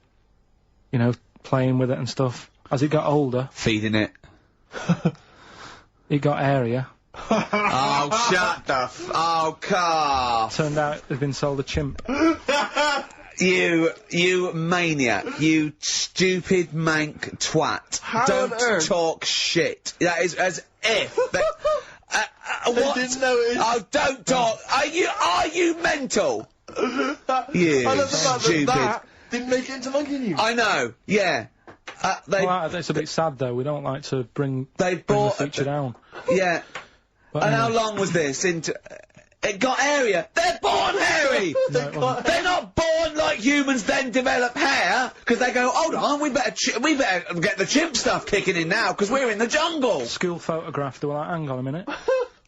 know, playing with it and stuff. As it got older... Feeding it. It got airier, Oh, shut the oh, Carl. Turned out they'd been sold a chimp. You maniac. You stupid mank twat. How Don't on earth? talk shit. That is as if... what? didn't notice. Oh, don't talk. Are you mental? You I love the fact stupid. that didn't make it into Monkey News. I know, yeah. Well, it's a bit sad though. We don't like to bring the bought feature down. Yeah. But And how anyway. long was this into... It got hairier. They're born hairy. No, it wasn't. They're not born like humans then develop hair, because they go, hold on, we better get the chimp stuff kicking in now, because we're in the jungle. School photograph, they were like, hang on a minute.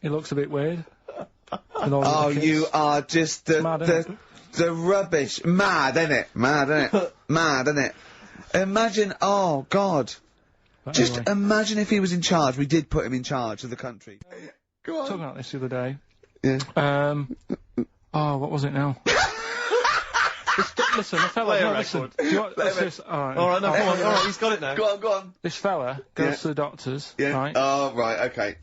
It looks a bit weird. With all the Oh, kids. you are just Mad, innit? the rubbish. Mad, innit? Mad, innit? Mad, innit? Imagine, oh, God. But Just anyway, imagine if he was in charge. We did put him in charge of the country. Go on. talking about this the other day. Yeah. Oh, what was it now? Listen, the fella. Play a No, record. listen. Do you want, let's just, alright. Alright, no, come on, alright, he's got it now. Go on, go on. This fella goes Yeah. to the doctors, Yeah. right? Oh, right, okay.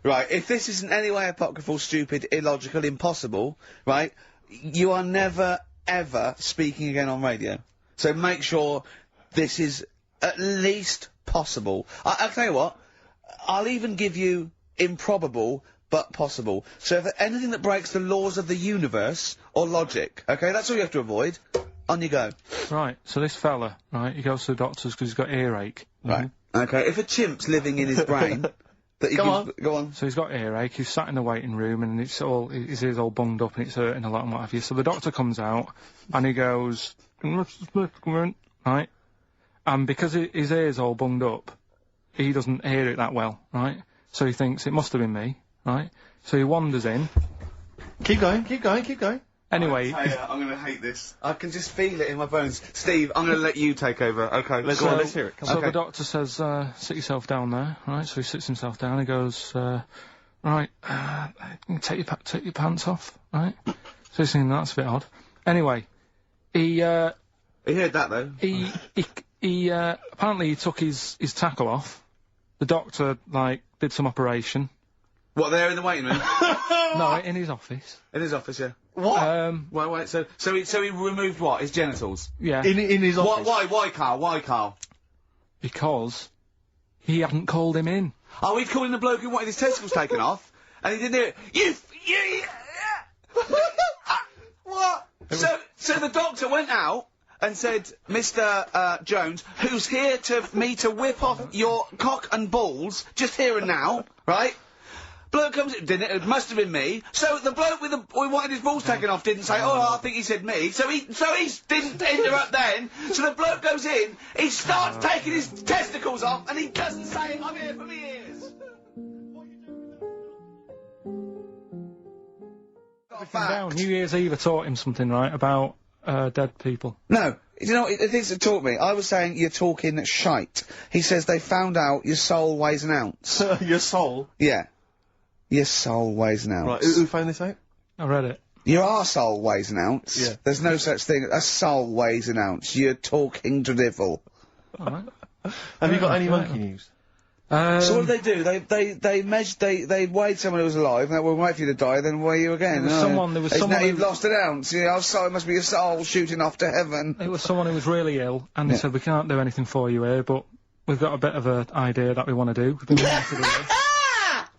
Right, if this is in any way apocryphal, stupid, illogical, impossible, right, you are never, ever speaking again on radio. So make sure this is at least possible. I'll tell you what, I'll even give you improbable, but possible. So if anything that breaks the laws of the universe, or logic, okay, that's all you have to avoid. On you go. Right, so this fella, right, he goes to the doctors because he's got earache. Right. Okay, if a chimp's living in his brain, that he Go can... Go on. So he's got earache, he's sat in the waiting room and it's all, his ears all bunged up and it's hurting a lot and what have you. So the doctor comes out and he goes, right, and because his ear's all bunged up, he doesn't hear it that well, right? So he thinks it must have been me, right? So he wanders in. Keep going, keep going, keep going. Anyway, I'm gonna hate this. I can just feel it in my bones. Steve, I'm gonna let you take over. Okay, Let's go go on. let's hear it. Come so on. Okay. the doctor says, sit yourself down there, right? So he sits himself down, he goes, right, take your pants off, right? So he's thinking, that's a bit odd. Anyway, he You heard that though? he apparently he took his tackle off. The doctor, like, did some operation. What, there in the waiting room? No, in his office. In his office, yeah. What? Wait, so he removed what? His genitals? Yeah, in his office. Why, Carl? Why, Carl? because he hadn't called him in. Oh, he'd calling the bloke who wanted his testicles taken off, and he didn't do it. What? So the doctor went out and said, Mr. Jones, who's here to whip off your cock and balls, just here and now, right? Bloke comes in, didn't it? It must have been me. So the bloke who wanted his balls taken off didn't say, oh, I think he said me. So he didn't interrupt then. So the bloke goes in, he starts taking his testicles off, and he doesn't say, I'm here for me ears. Down. New Year's Eve taught him something, right, about dead people. No, you know, it things that taught me. I was saying you're talking shite. He says they found out your soul weighs an ounce. Your soul. Yeah. Your soul weighs an ounce. Right, who found this out? I read it. Your arsehole weighs an ounce. Yeah. There's no such thing. A soul weighs an ounce. You're talking drivel. Alright. Have you got any right. monkey news? So what did they do? They weighed someone who was alive, and they will wait for you to die, then weigh you again. There was someone Now who- you've lost an ounce. You know, so it must be your soul shooting off to heaven. It was someone who was really ill, and they Yeah. said, we can't do anything for you here, but we've got a bit of an idea that we want to do. We've been wanting to do this.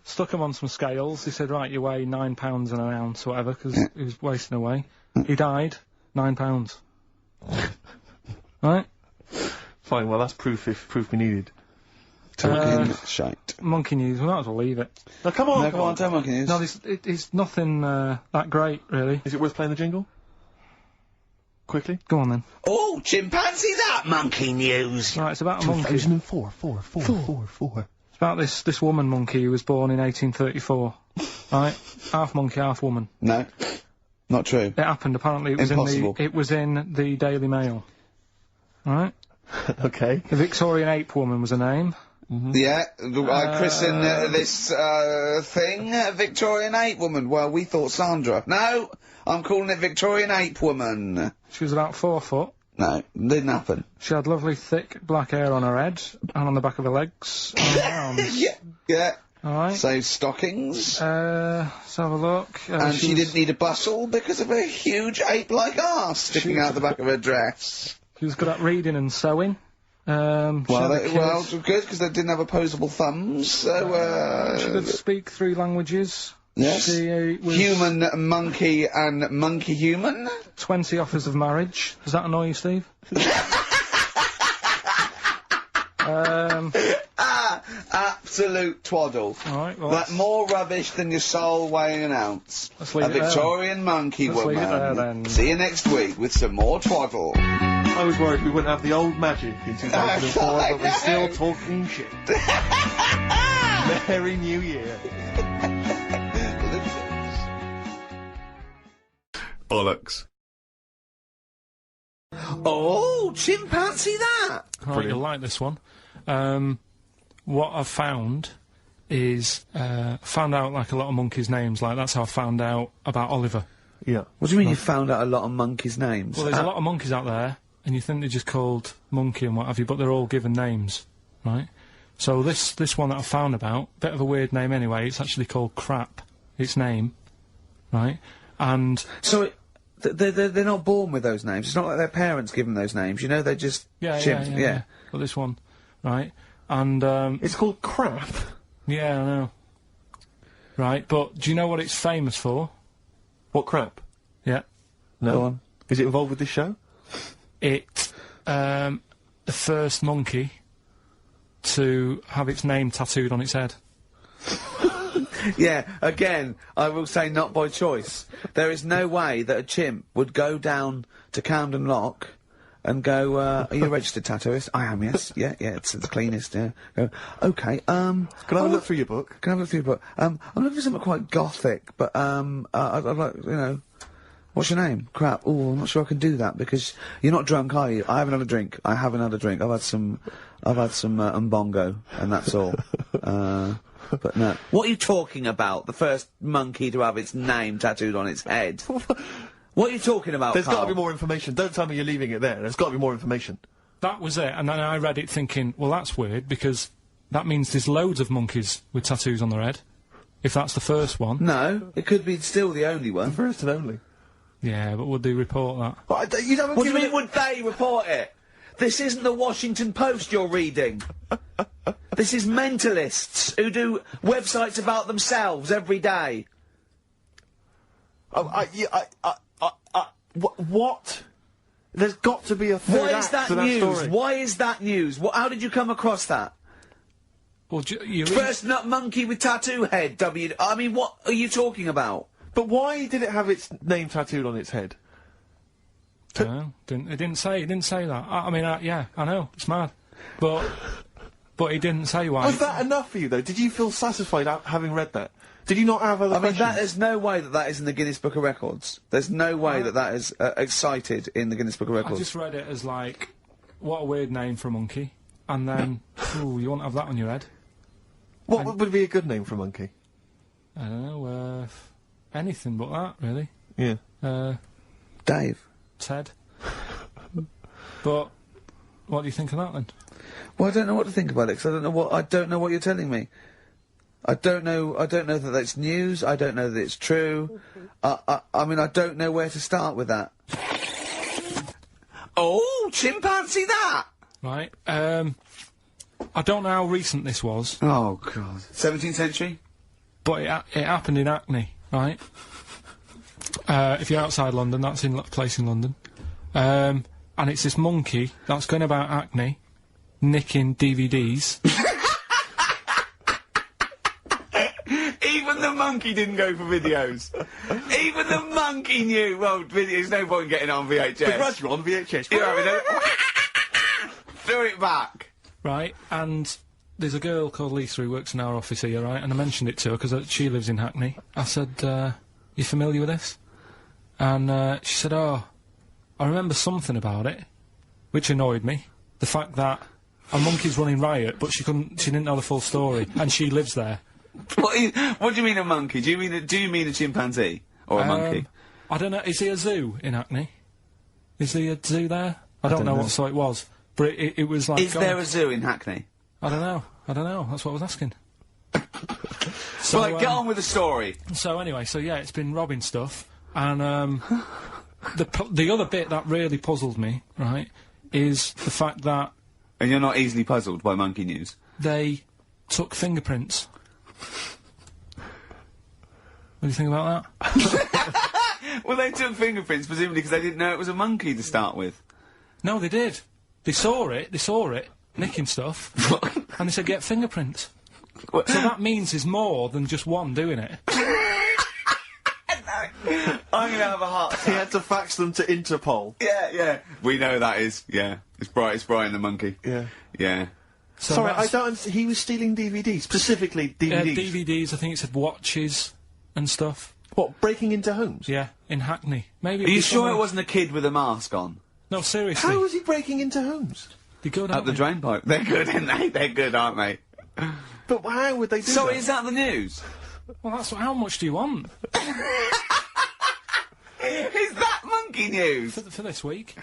Stuck him on some scales. He said, right, you weigh 9 pounds an ounce or whatever, because he was wasting away. He died. 9 pounds. Right? Fine, well that's proof we needed. Talking shite. Monkey news. We might as well leave it. Now come on, No, come on, tell monkey news. No, it's nothing that great, really. Is it worth playing the jingle? Quickly? Go on then. Oh, chimpanzee that monkey news. Right, it's about a monkey. 2004. It's about this woman monkey who was born in 1834. Right? Half monkey, half woman. No, not true. It happened, apparently it was Impossible. it was in the Daily Mail. Right? Okay. The Victorian ape woman was her name. Yeah, I christen this thing Victorian ape woman. Well, we thought Sandra. No, I'm calling it Victorian ape woman. She was about 4 foot. No, didn't happen. She had lovely thick black hair on her head and on the back of her legs and on her arms. Yeah. Alright. Save stockings. Let's have a look. And she didn't need a bustle because of a huge ape-like arse sticking out the back of her dress. She was good at reading and sewing. Well, good, because they didn't have opposable thumbs, so, she could speak 3 languages. Yes. She was Human, monkey, and monkey-human. 20 offers of marriage. Does that annoy you, Steve? Absolute twaddle. Alright, well, That more rubbish than your soul weighing an ounce. Let's leave A it there. Victorian monkey Let's leave woman. it there, then. See you next week with some more twaddle. I was worried we wouldn't have the old magic in 2004, but we're still talking shit. Merry New Year. Bollocks. Oh, chimpanzee that! Right, you'll like this one. What I've found is, found out, like, a lot of monkeys' names. Like, that's how I found out about Oliver. Yeah. What do you mean you found out a lot of monkeys' names? Well, there's a lot of monkeys out there, and you think they're just called Monkey and what have you, but they're all given names, right? So this one that I found about, bit of a weird name anyway, it's actually called Crap, its name, right? And... So, they're not born with those names. It's not like their parents give them those names, you know, they're just chimps. Yeah. But this one, right? And, It's called Crap. yeah, I know. Right, but do you know what it's famous for? What crap? Yeah. No. Go on. Is it involved with this show? It, the first monkey to have its name tattooed on its head. Yeah, again, I will say not by choice. There is no way that a chimp would go down to Camden Lock and go, are you a registered tattooist? I am, yes. Yeah, it's the cleanest, yeah. Go, okay, Can I have a look through your book? Can I have a look through your book? I'm looking for something quite gothic, but, I'd like, you know, what's your name? Crap. Oh, I'm not sure I can do that, because you're not drunk, are you? I haven't had a drink. I haven't had a drink. I've had some Mbongo, and that's all. But no. What are you talking about? The first monkey to have its name tattooed on its head? What are you talking about, There's got Karl? to be more information. Don't tell me you're leaving it there. There's got to be more information. That was it, and then I read it thinking, well, that's weird, because that means there's loads of monkeys with tattoos on their head, if that's the first one. No, it could be still the only one. First and only. Yeah, but would they report that? But you don't What do you mean, would they report it? This isn't the Washington Post you're reading. This is mentalists who do websites about themselves every day. What? There's got to be a third Why is act that to that news? story. Why is that news? How did you come across that? Well, you First nut monkey with tattoo head, I mean, what are you talking about? But why did it have its name tattooed on its head? No, it didn't say that. I mean, yeah, I know, it's mad. But he didn't say why. Was that enough for you, though? Did you feel satisfied having read that? Did you not have other questions? There's no way that is in the Guinness Book of Records. There's no way that is cited in the Guinness Book of I Records. just read it as like, what a weird name for a monkey. And then, ooh, you won't have that on your head. What would be a good name for a monkey? I don't know, anything but that, really. Yeah. Dave. Ted. But, what do you think of that, then? Well, I don't know what to think about it, because I don't know what you're telling me. I don't know that that's news, I don't know that it's true. I mean, I don't know where to start with that. Oh, chimpanzee that! Right, I don't know how recent this was, Oh, God. 17th century? but it happened in Hackney, right? If you're outside London, that's in a place in London. And it's this monkey that's going about Hackney, nicking DVDs. Even the monkey didn't go for videos. Even the monkey knew, well, there's no point getting on VHS. Because you're on VHS. You're having a... Throw it back. Right, and there's a girl called Lisa who works in our office here, right, and I mentioned it to her because she lives in Hackney. I said, you familiar with this? And she said, oh, I remember something about it, which annoyed me. The fact that a monkey's running riot, but she didn't know the full story, and she lives there. What do you mean a monkey? Do you mean a chimpanzee? Or a monkey? I don't know, is there a zoo in Hackney? Is there a zoo there? I don't know what sort it was. But it was like... Is there a zoo in Hackney? I don't know, that's what I was asking. So, Well, get on with the story. So anyway, so yeah, it's been robbing stuff, and the other bit that really puzzled me, right, is the fact that And you're not easily puzzled by monkey news. they took fingerprints. What do you think about that? Well, they took fingerprints, presumably because they didn't know it was a monkey to start with. No, they did. They saw it, nicking stuff, and they said, get fingerprints. So that means there's more than just one doing it. I'm gonna have a heart He had to fax them to Interpol. Yeah. We know that is, yeah. It's Brian the monkey. Yeah. Yeah. So Sorry, I that's- don't. He was stealing DVDs, specifically DVDs. DVDs, I think it said watches and stuff. What? Breaking into homes? Yeah, in Hackney. Maybe. Are you sure it wasn't a kid with a mask on? No, seriously. How was he breaking into homes? They're good, Up aren't the they? drain pipe. They're good, aren't they? They're good, aren't they? But how would they do So that? is that the news? Well, that's how much do you want Is that monkey news? for this week?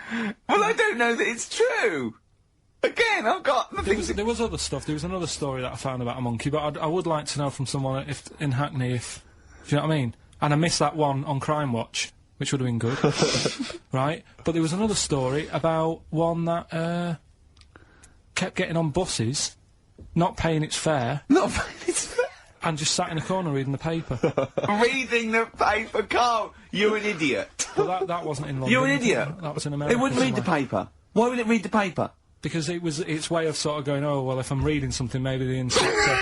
Well, I don't know that it's true. Again, I've got nothing to... There was other stuff. There was another story that I found about a monkey, but I would like to know from someone if in Hackney if do you know what I mean? And I missed that one on Crime Watch, which would have been good, right? But there was another story about one that kept getting on buses, not paying its fare, and just sat in a corner reading the paper. Reading the paper, Carl. You're an idiot. But that wasn't in London. You're an idiot. That was in America. It wouldn't read the somewhere. paper. Why would it read the paper? Because it was its way of sort of going, oh, well, if I'm reading something, maybe the inspector...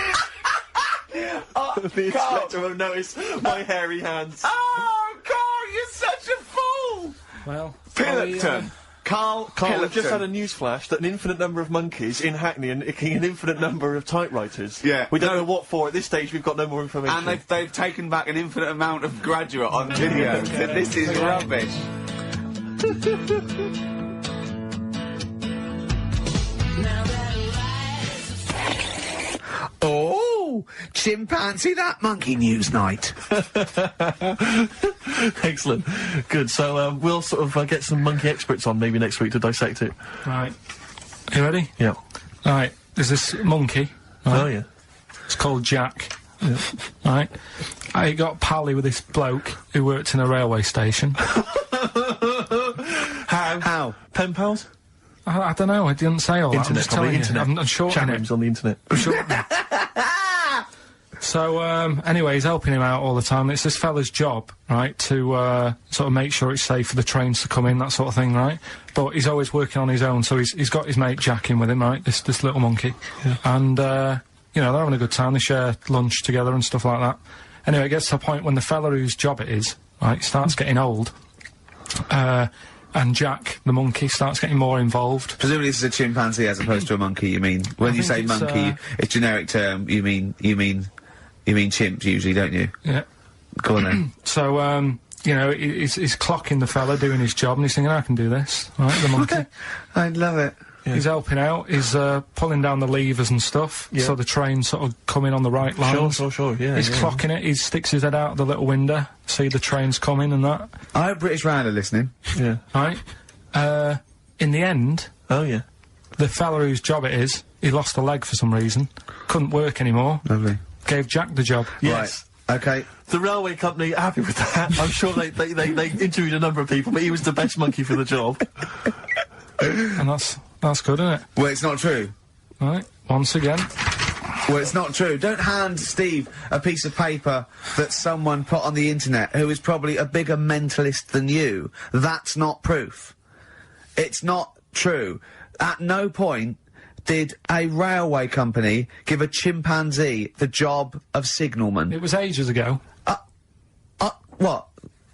The inspector will notice my hairy hands. Oh, Carl, you're such a fool! Well... Pilkington. Carl Carl, we've Pilkington. just had a news flash that an infinite number of monkeys in Hackney are nicking an infinite number of typewriters. Yeah. We don't know what for. At this stage, we've got no more information. And they've taken back an infinite amount of graduate on video. So this is rubbish. Oh, chimpanzee that monkey news night. Excellent. Good. So we'll sort of get some monkey experts on maybe next week to dissect it. Right. You ready? Yeah. Right. There's this monkey. Right? Oh, yeah. It's called Jack. Right. I got pally with this bloke who worked in a railway station. How? Pen pals? I don't know. I didn't say all that. I'm Internet, just probably telling internet. you. I'm Chat shortening rooms it. on the internet. So, anyway, he's helping him out all the time. It's this fella's job, right, to sort of make sure it's safe for the trains to come in, that sort of thing, right? But he's always working on his own, so he's got his mate Jack in with him, right, this little monkey. Yeah. And, you know, they're having a good time. They share lunch together and stuff like that. Anyway, it gets to a point when the fella whose job it is, right, starts getting old. And Jack, the monkey, starts getting more involved. Presumably this is a chimpanzee as opposed to a monkey, you mean? When you say think it's, monkey, it's generic term, you mean chimps usually, don't you? Yeah. Go on then. So, you know, he's clocking the fella doing his job, and he's thinking, I can do this, right, the monkey. I love it. Yeah. He's helping out, he's pulling down the levers and stuff, Yeah. so the train's sort of coming on the right lines. Sure, yeah. He's yeah. clocking it, he sticks his head out the little window, see the trains coming and that, I hope British Rail are listening. Yeah. right? In the end, Oh, yeah. the fella whose job it is, he lost a leg for some reason, couldn't work anymore, Lovely. gave Jack the job. Yes. Right. Okay. The railway company are happy with that. I'm sure they interviewed a number of people, but he was the best monkey for the job. And that's good, isn't it? Well, it's not true. Right, once again. Well, it's not true. Don't hand Steve a piece of paper that someone put on the internet who is probably a bigger mentalist than you. That's not proof. It's not true. At no point did a railway company give a chimpanzee the job of signalman. It was ages ago. What?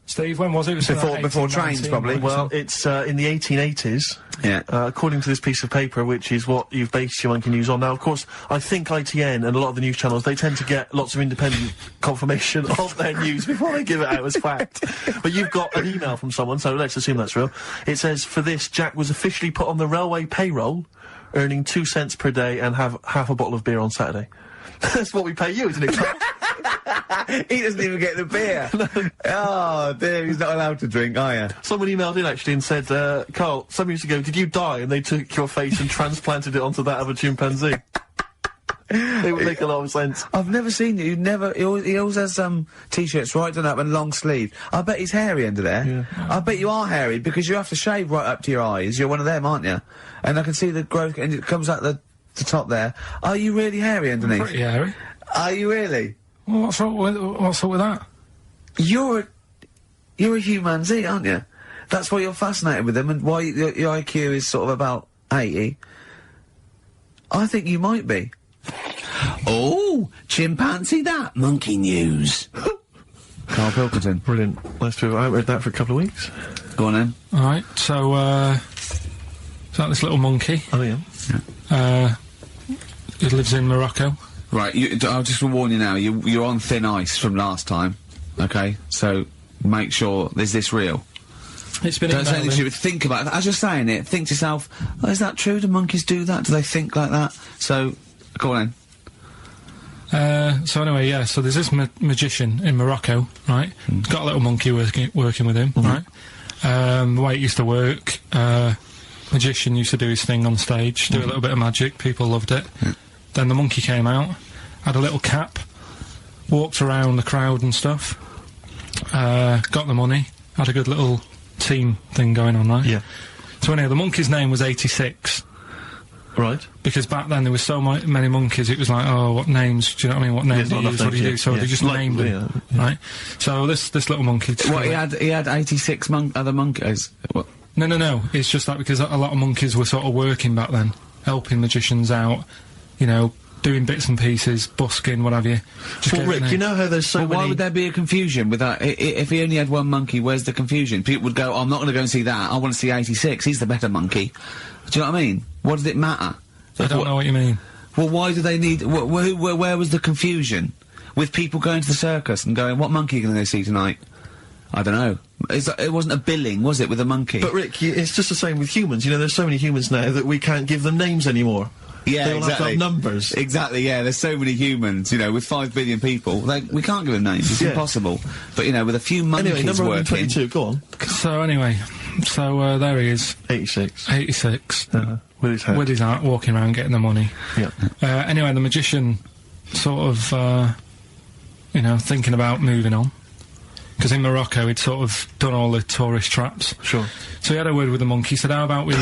Steve, when was it? It was Before trains, probably. Well, it's in the 1880s. Yeah. According to this piece of paper, which is what you've based your monkey news on. Now, of course, I think ITN and a lot of the news channels, they tend to get lots of independent confirmation of their news before they give it out as fact. But you've got an email from someone, so let's assume that's real. It says, for this, Jack was officially put on the railway payroll, earning 2 cents per day and have half a bottle of beer on Saturday. That's what we pay you, isn't it? He doesn't even get the beer. Oh, dear, he's not allowed to drink, are you? Someone emailed in actually and said, Carl, some years ago, did you die? And they took your face and transplanted it onto that of a chimpanzee. It would make a lot of sense. I've never seen you. He always has t-shirts right done up and long sleeve. I bet he's hairy under there. Yeah. I bet you are hairy because you have to shave right up to your eyes. You're one of them, aren't you? And I can see the growth, and it comes out the top there. Are you really hairy underneath? Pretty hairy. Are you really? Well, what's up with that? You're a humanzee, aren't you? That's why you're fascinated with them, and why your IQ is sort of about 80. I think you might be. Oh, chimpanzee that, monkey news. Karl Pilkington. Brilliant. I haven't read that for a couple of weeks. Go on then. Alright, so, is that this little monkey? Oh, yeah. It lives in Morocco. Right, I'll just warn you now, you're on thin ice from last time, okay? So, make sure, is this real? It's been Don't say anything stupid, think about it. As you're saying it, think to yourself, oh, is that true? Do monkeys do that? Do they think like that? So, go on then. So anyway, yeah, so there's this magician in Morocco, right? He's got a little monkey working with him, right? The way it used to work, magician used to do his thing on stage, do a little bit of magic, people loved it. Then the monkey came out, had a little cap, walked around the crowd and stuff, got the money, had a good little team thing going on, right? Yeah. So anyway, the monkey's name was 86. Right. Because back then there was so many monkeys, it was like, oh, what names, do you know what I mean, what names do you use, what do you do, so they just named them, right? So this little monkey... What, he had 86 other monkeys? What? No, it's just that because a lot of monkeys were sort of working back then, helping magicians out, you know, doing bits and pieces, busking, what have you. Well, Rick, you know how there's so many... Why would there be a confusion with that? If he only had one monkey, where's the confusion? People would go, oh, I'm not going to go and see that, I want to see 86, he's the better monkey. Do you know what I mean? What does it matter? I don't know what you mean. Well, why do they need... where was the confusion? With people going to the circus and going, what monkey are you going to go see tonight? I don't know. It wasn't a billing, was it, with a monkey? But, Rick, it's just the same with humans. You know, there's so many humans now that we can't give them names anymore. Yeah, they all exactly. have to have numbers. Exactly, yeah, there's so many humans, you know, with 5 billion people, we can't give them names, it's impossible. But, you know, with a few monkeys anyway, number working... 122, go on. So, anyway, there he is. 86. 86. With his hat. With his hat, walking around getting the money. Yeah. Anyway, the magician sort of, you know, thinking about moving on. Because in Morocco, he'd sort of done all the tourist traps. Sure. So he had a word with the monkey, said, how about we,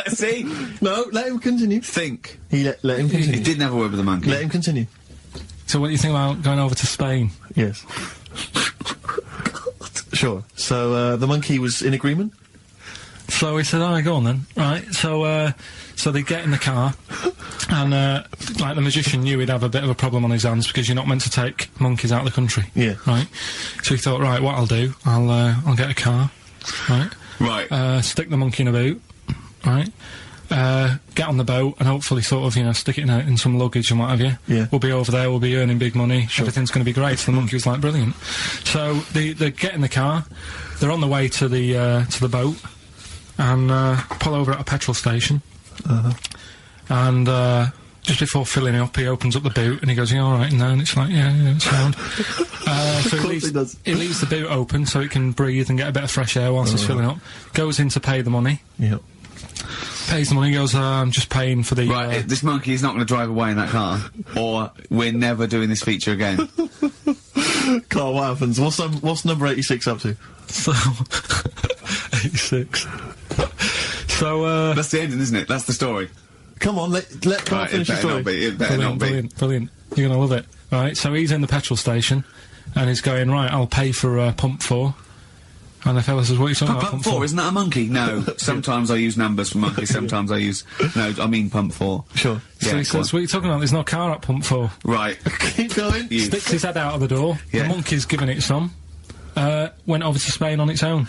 See? No, let him continue. Think. Let him continue. He didn't have a word with the monkey. Let him continue. So what do you think about going over to Spain? Yes. Sure. So, the monkey was in agreement? So he said, alright, go on then. Right, so they get in the car, and, like, the magician knew he'd have a bit of a problem on his hands, because you're not meant to take monkeys out of the country. Yeah. Right? So he thought, right, what I'll do, I'll get a car, right? Right. Stick the monkey in a boot, right? Get on the boat, and hopefully sort of, you know, stick it in some luggage and what have you. Yeah. We'll be over there, we'll be earning big money, everything's gonna be great. So the monkey was like, brilliant. So they get in the car, they're on the way to the boat, and pull over at a petrol station. And just before filling it up, he opens up the boot and he goes, "You all right in there?" And it's like, "Yeah, it's sound." So he leaves the boot open so it can breathe and get a bit of fresh air whilst it's filling up. Goes in to pay the money. Yep. Pays the money. Goes, "I'm just paying for the." Right, this monkey is not going to drive away in that car, or we're never doing this feature again. Carl, what happens? What's number 86 up to? So 86. So that's the ending, isn't it? That's the story. Come on, let Carl finish the story. It better not be. Brilliant. You're gonna love it. Right, so he's in the petrol station, and he's going, right, I'll pay for pump 4. And the fella says, what are you talking about, pump 4? Isn't that a monkey? No. Sometimes I use numbers for monkeys, sometimes I use... No, I mean pump 4. Sure. So he says, what are you talking about? There's no car at pump 4. Right. Keep going. Sticks his head out of the door. Yeah. The monkey's giving it some. Went over to Spain on its own.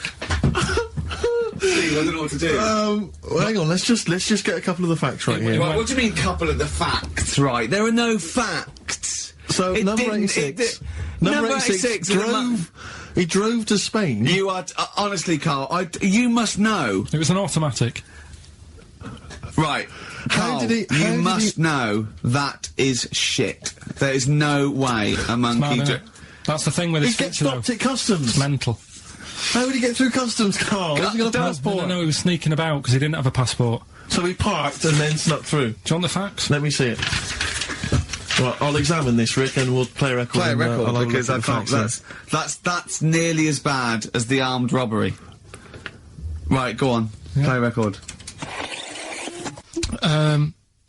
Steve, I don't know what to do. Well, hang on, let's just get a couple of the facts right here. Right, what do you mean, couple of the facts, right? There are no facts. So, number 86... Number 86 he drove to Spain. You are... honestly, Carl, you must know. It was an automatic. Right. Carl, you must know that is shit. There is no way a monkey... That's the thing with this feature, though. He gets stopped at customs. It's mental. How would he get through customs, Carl? Has he got a passport? No, he was sneaking about because he didn't have a passport. So he parked and then snuck through. Do you want the facts? Let me see it. Well, I'll examine this, Rick, and we'll play a record. Play a record, I'll have a because look I at the can't. facts That's nearly as bad as the armed robbery. Right, go on. Play a record.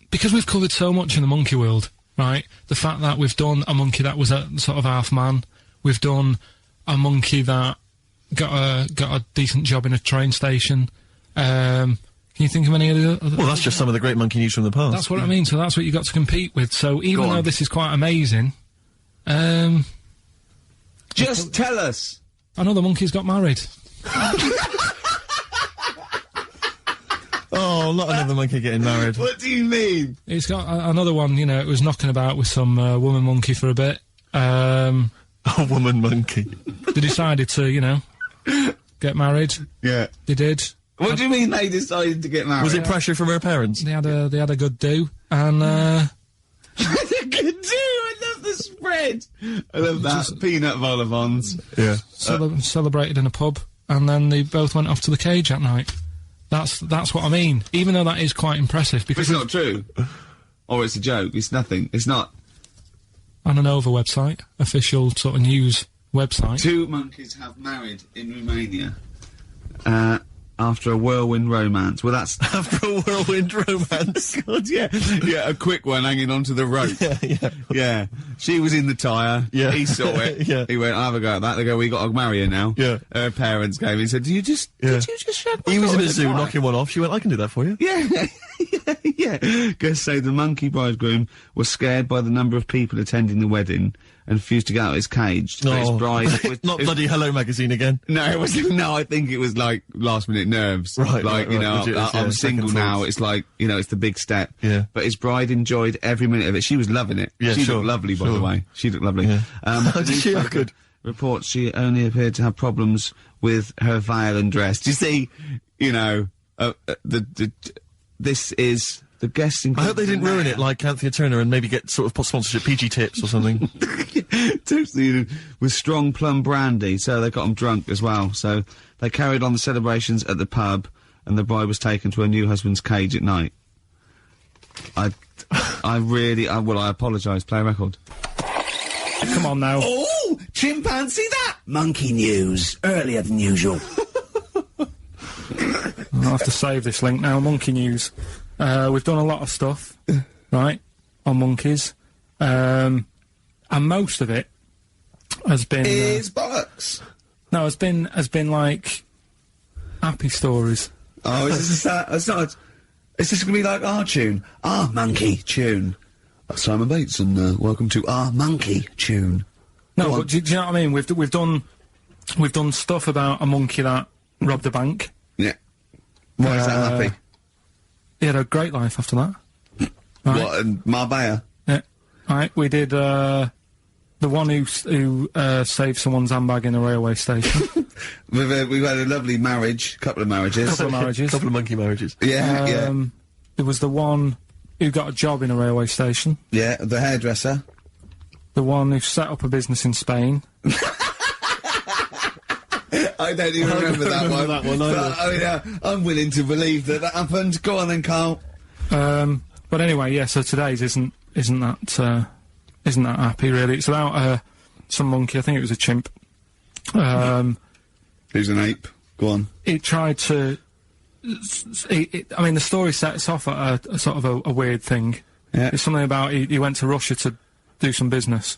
Because we've covered so much in the monkey world, right? The fact that we've done a monkey that was a sort of half man, we've done a monkey that got a decent job in a train station. Can you think of any of the other? Well, that's just some of the great monkey news from the past. That's what I mean. So that's what you got to compete with. So even though this is quite amazing, just tell us. Another monkey's got married. Oh, not another monkey getting married. What do you mean? It's got another one. You know, it was knocking about with some woman monkey for a bit. A woman monkey. They decided to, you know, get married. Yeah. They did. What do you mean they decided to get married? Was it pressure from her parents? They had a good do, and Good do. I love the spread. I love that peanut vol-au-vents. Yeah. Celebrated in a pub, and then they both went off to the cage at night. That's what I mean. Even though that is quite impressive, because It's not true. Or it's a joke. It's nothing. It's not. on an Over website, official sort of news website. 2 monkeys have married in Romania. After a whirlwind romance. Well, that's... After a whirlwind romance. God, yeah. Yeah, a quick one hanging onto the rope. Yeah. Yeah. She was in the tyre. Yeah. He saw it. Yeah. He went, I'll have a go at that. They go, we got to marry her now. Yeah. Her parents came and said, did you just shag my He was in daughter a zoo tonight?" knocking one off. She went, I can do that for you. Yeah. Yeah. Guests say the monkey bridegroom was scared by the number of people attending the wedding and refused to get out of his cage. But his bride... Not bloody Hello Magazine again. No, it was no. I think it was like last minute nerves. Right, like right, you know, legit, I'm yeah, single second now. thoughts. It's like you know, it's the big step. Yeah. But his bride enjoyed every minute of it. She was loving it. Yeah, she sure, looked lovely, by sure. the way. She looked lovely. Yeah. Did she look good? Reports she only appeared to have problems with her veil and dress. Do you see? You know, this is. The guests I hope they didn't ruin it like Anthea Turner and maybe get sort of sponsorship PG tips or something. Totally, with strong plum brandy, so they got them drunk as well. So they carried on the celebrations at the pub, and the bride was taken to her new husband's cage at night. I apologise. Play a record. Come on now. Oh, chimpanzee that! Monkey news, earlier than usual. I'll have to save this link now. Monkey news. We've done a lot of stuff, right, on monkeys, and most of it has been Is bollocks. no, has been like happy stories. Oh, is this it's not. Is this going to be like our tune? Our monkey tune. Simon Bates, and welcome to our monkey tune. No, Go on. but do you know what I mean? We've done stuff about a monkey that robbed a bank. Yeah. Why is that happy? He had a great life after that. Right. What, in Marbella? Yeah. Right. We did the one who saved someone's handbag in a railway station. We've had a lovely marriage, couple of marriages. Couple of marriages. Couple of monkey marriages. Yeah, yeah. There was the one who got a job in a railway station. Yeah, the hairdresser. The one who set up a business in Spain. I don't even remember that one. that one either. But, I mean, I'm willing to believe that happened. Go on then, Carl. But anyway, yeah. So today's isn't that happy really. It's about some monkey. I think it was a chimp. Who's an ape? Go on. It tried to. I mean, the story sets off at a sort of a weird thing. Yeah. It's something about he went to Russia to do some business.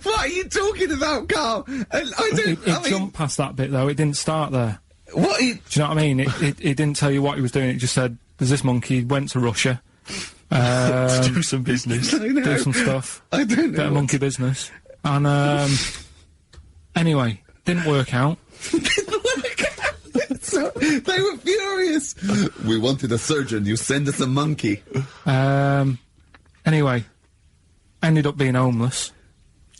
What are you talking about, Carl? I don't. It jumped past that bit though. It didn't start there. What? Do you know what I mean? It didn't tell you what he was doing. It just said, "There's this monkey went to Russia, To do some business. do some stuff, I don't bit know. of monkey business." And anyway, didn't work out. So, they were furious. We wanted a surgeon. You send us a monkey. Anyway, ended up being homeless.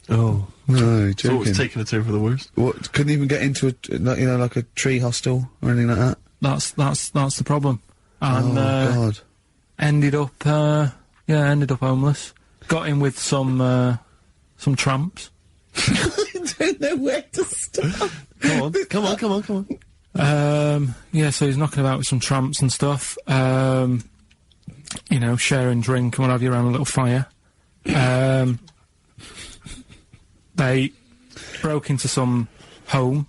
Oh. No, So it's taking a turn for the worst. What? Couldn't even get into like a tree hostel or anything like that. That's the problem. And Oh God. ended up homeless. Got in with some tramps. I don't know where to start. Come on. Yeah, so he's knocking about with some tramps and stuff. You know, sharing drink and what have you around a little fire. They broke into some home,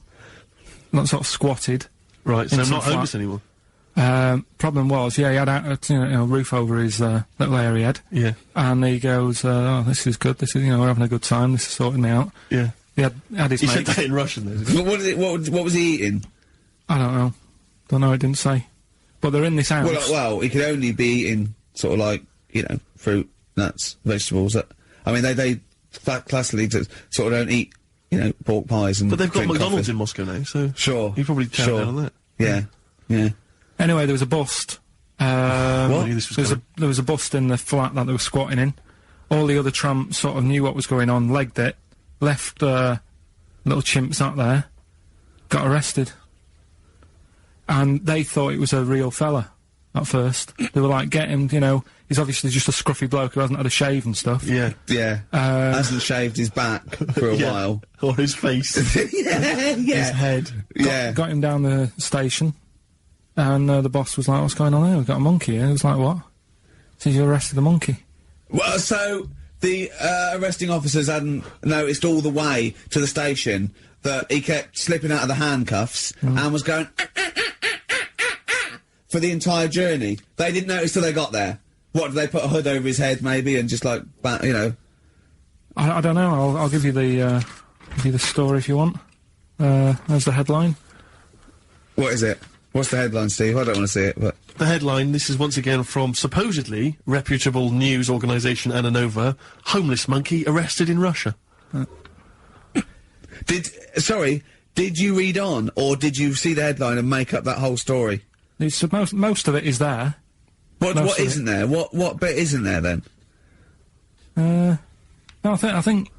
not sort of squatted. Right, so in I'm some not flat. homeless anymore. Problem was, he had a roof over his little area he had. Yeah. And he goes, oh, this is good, this is, we're having a good time, this is sorting me out. Yeah. He had his He said mates. that in Russian, though, didn't he? What was he eating? I don't know. Don't know, it didn't say. But they're in this house. Well, he could only be eating sort of like, fruit, nuts, vegetables. I mean, they classically sort of don't eat, pork pies and. But they've got drink McDonald's coffee. in Moscow now, so. Sure. You probably chow down on that. Yeah. Yeah. Anyway, there was a bust. What? I knew this was There was a bust in the flat that they were squatting in. All the other tramps sort of knew what was going on, legged it, left little chimps out there, got arrested. And they thought it was a real fella at first. They were like, get him, he's obviously just a scruffy bloke who hasn't had a shave and stuff. Yeah. Yeah. Hasn't shaved his back for a Yeah. while. Or his face. Yeah. His head. Got him down the station, and the boss was like, what's going on here? We've got a monkey here. He was like, what? So you arrested the monkey? Well, so the arresting officers hadn't noticed all the way to the station that he kept slipping out of the handcuffs and was going for the entire journey. They didn't notice till they got there. What, did they put a hood over his head maybe and just like, I don't know. I'll give you the story if you want. There's the headline. What is it? What's the headline, Steve? I don't want to see it, but... The headline, this is once again from supposedly reputable news organisation Ananova, homeless monkey arrested in Russia. Did you read on, or did you see the headline and make up that whole story? Most of it is there. What isn't there? What bit isn't there then? No, I think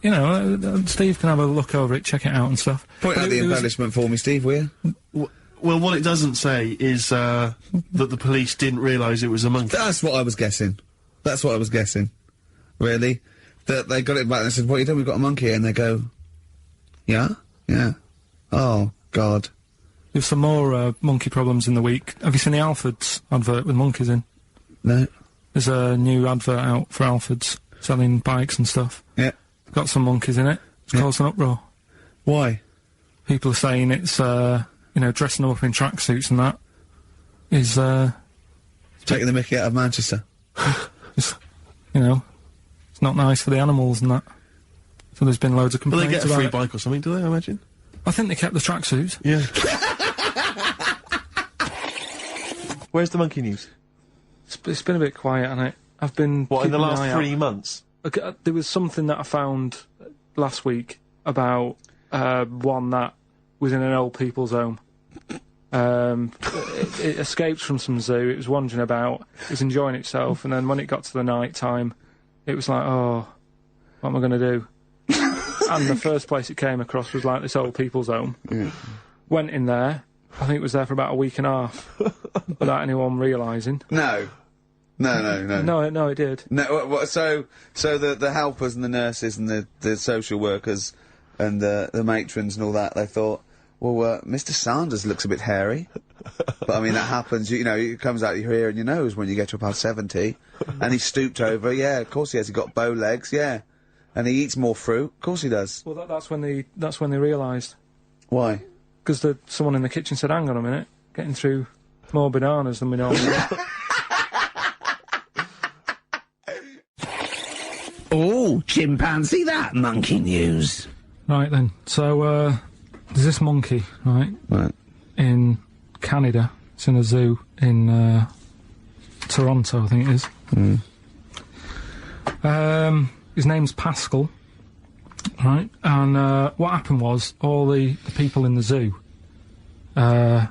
Steve can have a look over it, check it out and stuff. Point out the embellishment for me, Steve, will you? Well, what it doesn't say is that the police didn't realise it was a monkey. That's what I was guessing. Really? That they got it back and said, what you doing? We've got a monkey here. And they go, yeah? Yeah. Oh, God. There's some more monkey problems in the week. Have you seen the Alfords advert with monkeys in? No. There's a new advert out for Alfords, selling bikes and stuff. Yeah. Got some monkeys in it. It's caused an uproar. Why? People are saying it's, dressing them up in tracksuits and that is, Taking the mickey out of Manchester. it's not nice for the animals and that. So there's been loads of Will complaints they get a about free it. bike or something, do they, I imagine? I think they kept the tracksuits. Yeah. Where's the monkey news? It's been a bit quiet, hasn't it? I've been... What, in the keeping an last eye 3 months? out. There was something that I found last week about one that was in an old people's home. It escaped from some zoo, it was wandering about, it was enjoying itself, and then when it got to the night time, it was like, oh, what am I going to do? And the first place it came across was like this old people's home. Went in there, I think it was there for about a week and a half, without anyone realising. No. No. No, it did. No, so the helpers and the nurses and the social workers and the matrons and all that, they thought, well, Mr. Sanders looks a bit hairy. But I mean, that happens, it comes out your ear and your nose when you get to about 70. And he stooped over, yeah, of course he has, he got bow legs, yeah. And he eats more fruit, of course he does. Well, that's when they realised. Why? Because someone in the kitchen said, hang on a minute, getting through more bananas than we normally do. Oh, chimpanzee, that monkey news. Right then, so, there's this monkey, right, in Canada. It's in a zoo in, Toronto, I think it is. His name's Pascal, right, and, what happened was, all the people in the zoo, sort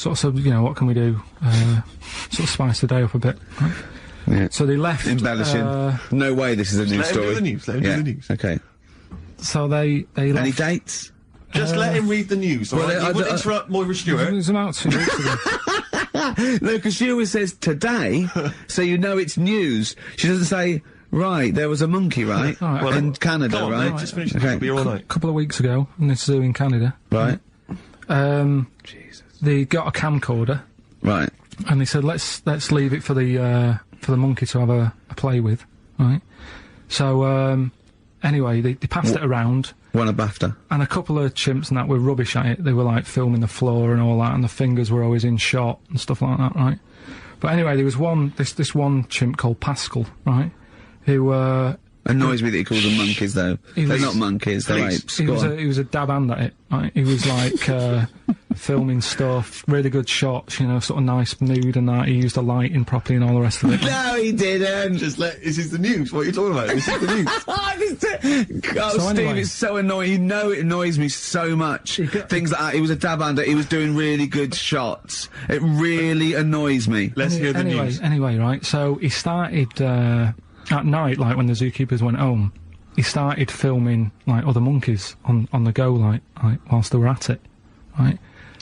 of said, what can we do, sort of spice the day up a bit, right? Yeah. So they left... Embellishing. No way this is a news Let him story. do the news, let him do the news. Okay. So they Any left... dates? Just let him read the news, alright? Well, You wouldn't interrupt Moira It Stewart. was about 2 weeks ago. No, because she always says today, so you know it's news. She doesn't say, right, there was a monkey, right? Right, Well, in Canada, Come on, right? mate, just finish the Okay. It'll be all night. A couple of weeks ago, in this zoo in Canada. Right, They got a camcorder, right. and they said, let's leave it for the monkey to have a play with, right? So, anyway, they passed it around. Won a BAFTA. And a couple of chimps and that were rubbish at it. They were, like, filming the floor and all that, and the fingers were always in shot and stuff like that, right? But anyway, there was this one chimp called Pascal, right? Who, Annoys me that he calls them monkeys, though. They're not monkeys, they're apes. He was a dab hand at it, right? He was, like, filming stuff, really good shots, you know, sort of nice mood and that. He used the lighting properly and all the rest of it. No, he didn't! This is the news. What are you talking about? This is the news. So Steve, anyway. it's so annoying. You know it annoys me so much. Things like that. He was a dab hand. He was doing really good shots. It really annoys me. Let's hear the news. Anyway, right, so he started, at night, like, when the zookeepers went home, he started filming, like, other monkeys on the go, like, whilst they were at it, right?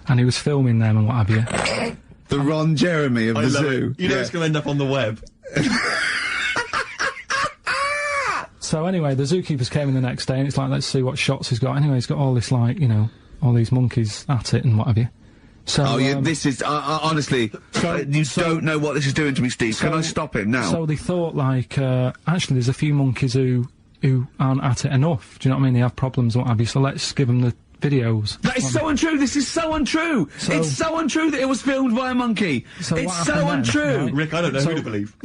And he was filming them and what have you. The Ron Jeremy of the zoo. You know it's going to end up on the web. So anyway, the zookeepers came in the next day, and it's like, let's see what shots he's got. Anyway, he's got all this, like, you know, all these monkeys at it and what have you. So, Oh, yeah, this is, honestly, you don't know what this is doing to me, Steve. Can I stop him now? So they thought, like, actually there's a few monkeys who aren't at it enough. Do you know what I mean? They have problems and what have you, so let's give them the videos. That is so untrue. This is so untrue. It's so untrue that it was filmed by a monkey. So it's what so happened then, untrue. right? Rick, I don't know who to believe.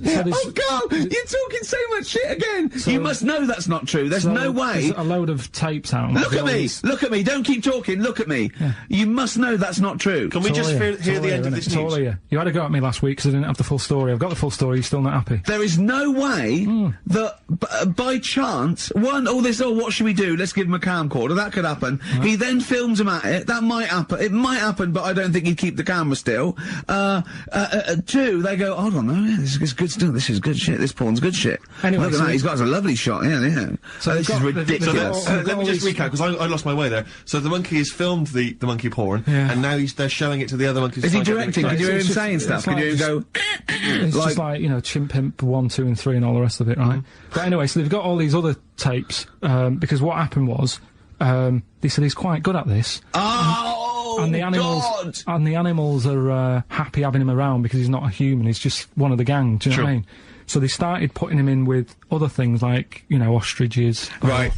Oh, Carl, you're talking so much shit again. You must know that's not true. There's no way. There's a load of tapes out. Look at me. Look at me. Don't keep talking. Look at me. Yeah. You must know that's not true. Can we just hear the end of this It's all news? here. You had a go at me last week because I didn't have the full story. I've got the full story. You're still not happy. There is no way that by chance, what should we do? Let's give him a camcorder. That could happen. Right. He then films him at it. That might happen. It might happen, but I don't think he'd keep the camera still. Two, they go, hold on, no, this is good still. This is good shit. This porn's good shit. Anyway, look at so that. He's got us a lovely shot. Yeah. So this is ridiculous. Let me just recap, because I lost my way there. So the monkey has filmed the monkey porn, Yeah. and now they're showing it to the other monkeys. Is he to try and directing? get Can you hear him It's just- saying stuff? it's Can like you hear him go? It's just like, you know, Chimp Pimp 1, 2 and 3 and all the rest of it, right? But anyway, so they've got all these other tapes, because what happened was, they said he's quite good at this. Oh, And the animals are happy having him around because he's not a human, he's just one of the gang, do you know what I mean? So they started putting him in with other things like, you know, ostriches. Right.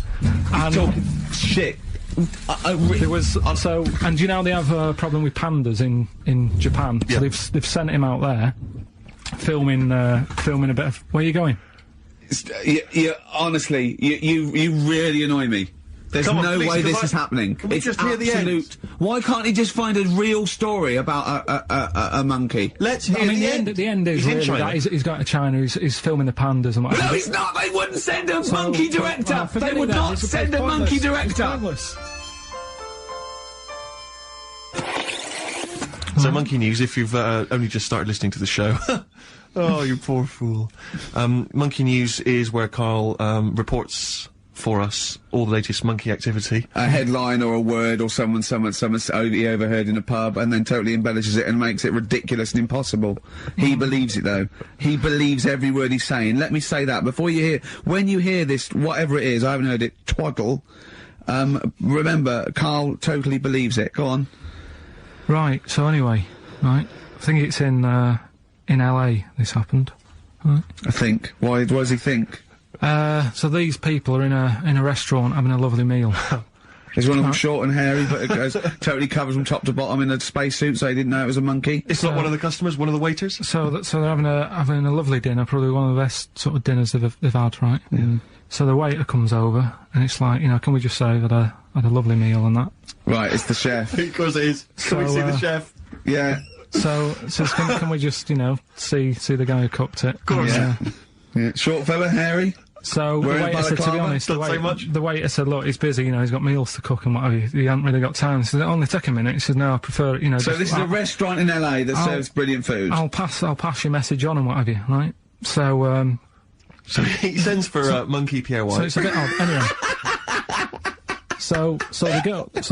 And Talking shit. there was and do you know they have a problem with pandas in Japan? Yeah. So they've sent him out there, filming a bit of. Where are you going? Honestly, you really annoy me. There's Come on, no please, way because this is happening. Can we It's just hear the end? absolute. Why can't he just find a real story about a monkey? Let's hear I mean, the end. the end is He's in really China. that he's going to China. He's filming the pandas and what. No, he's not. They wouldn't send a monkey director. Well, forget They would it then. not It's send a pointless. monkey It's director. pointless. So monkey news, if you've only just started listening to the show. Oh, you poor fool. Monkey news is where Karl reports for us all the latest monkey activity. A headline or a word or someone he overheard in a pub and then totally embellishes it and makes it ridiculous and impossible. He believes it though. He believes every word he's saying. Let me say that before when you hear this, whatever it is, I haven't heard it, twaddle, remember, Karl totally believes it. Go on. Right. So anyway, right. I think it's in LA. This happened. Right. I think. Why does he think? So these people are in a restaurant having a lovely meal. Is one of them short and hairy, but it goes, totally covers from top to bottom in a spacesuit, so he didn't know it was a monkey? It's not one of the customers, one of the waiters? So they're having a lovely dinner, probably one of the best sort of dinners they've had, right? Yeah. So the waiter comes over, and it's like, you know, can we just say that I had a lovely meal and that? Right, it's the chef. Of course it is. Can we So, see the chef? Yeah. So can we just, you know, see the guy who cooked it? Of course. Yeah. Short fella, hairy? So the Wearing a waiter said, to be balaclava? honest, Don't say much. the waiter said, look, he's busy, you know, he's got meals to cook and what have you. He hasn't really got time. He said, it'll only take a minute. He said, no, I prefer it, you know. So just- this is a restaurant in LA that serves brilliant food. I'll pass your message on and what have you, right? So, So he sends for Monkey Pierre so White. it's a bit odd. Anyway. So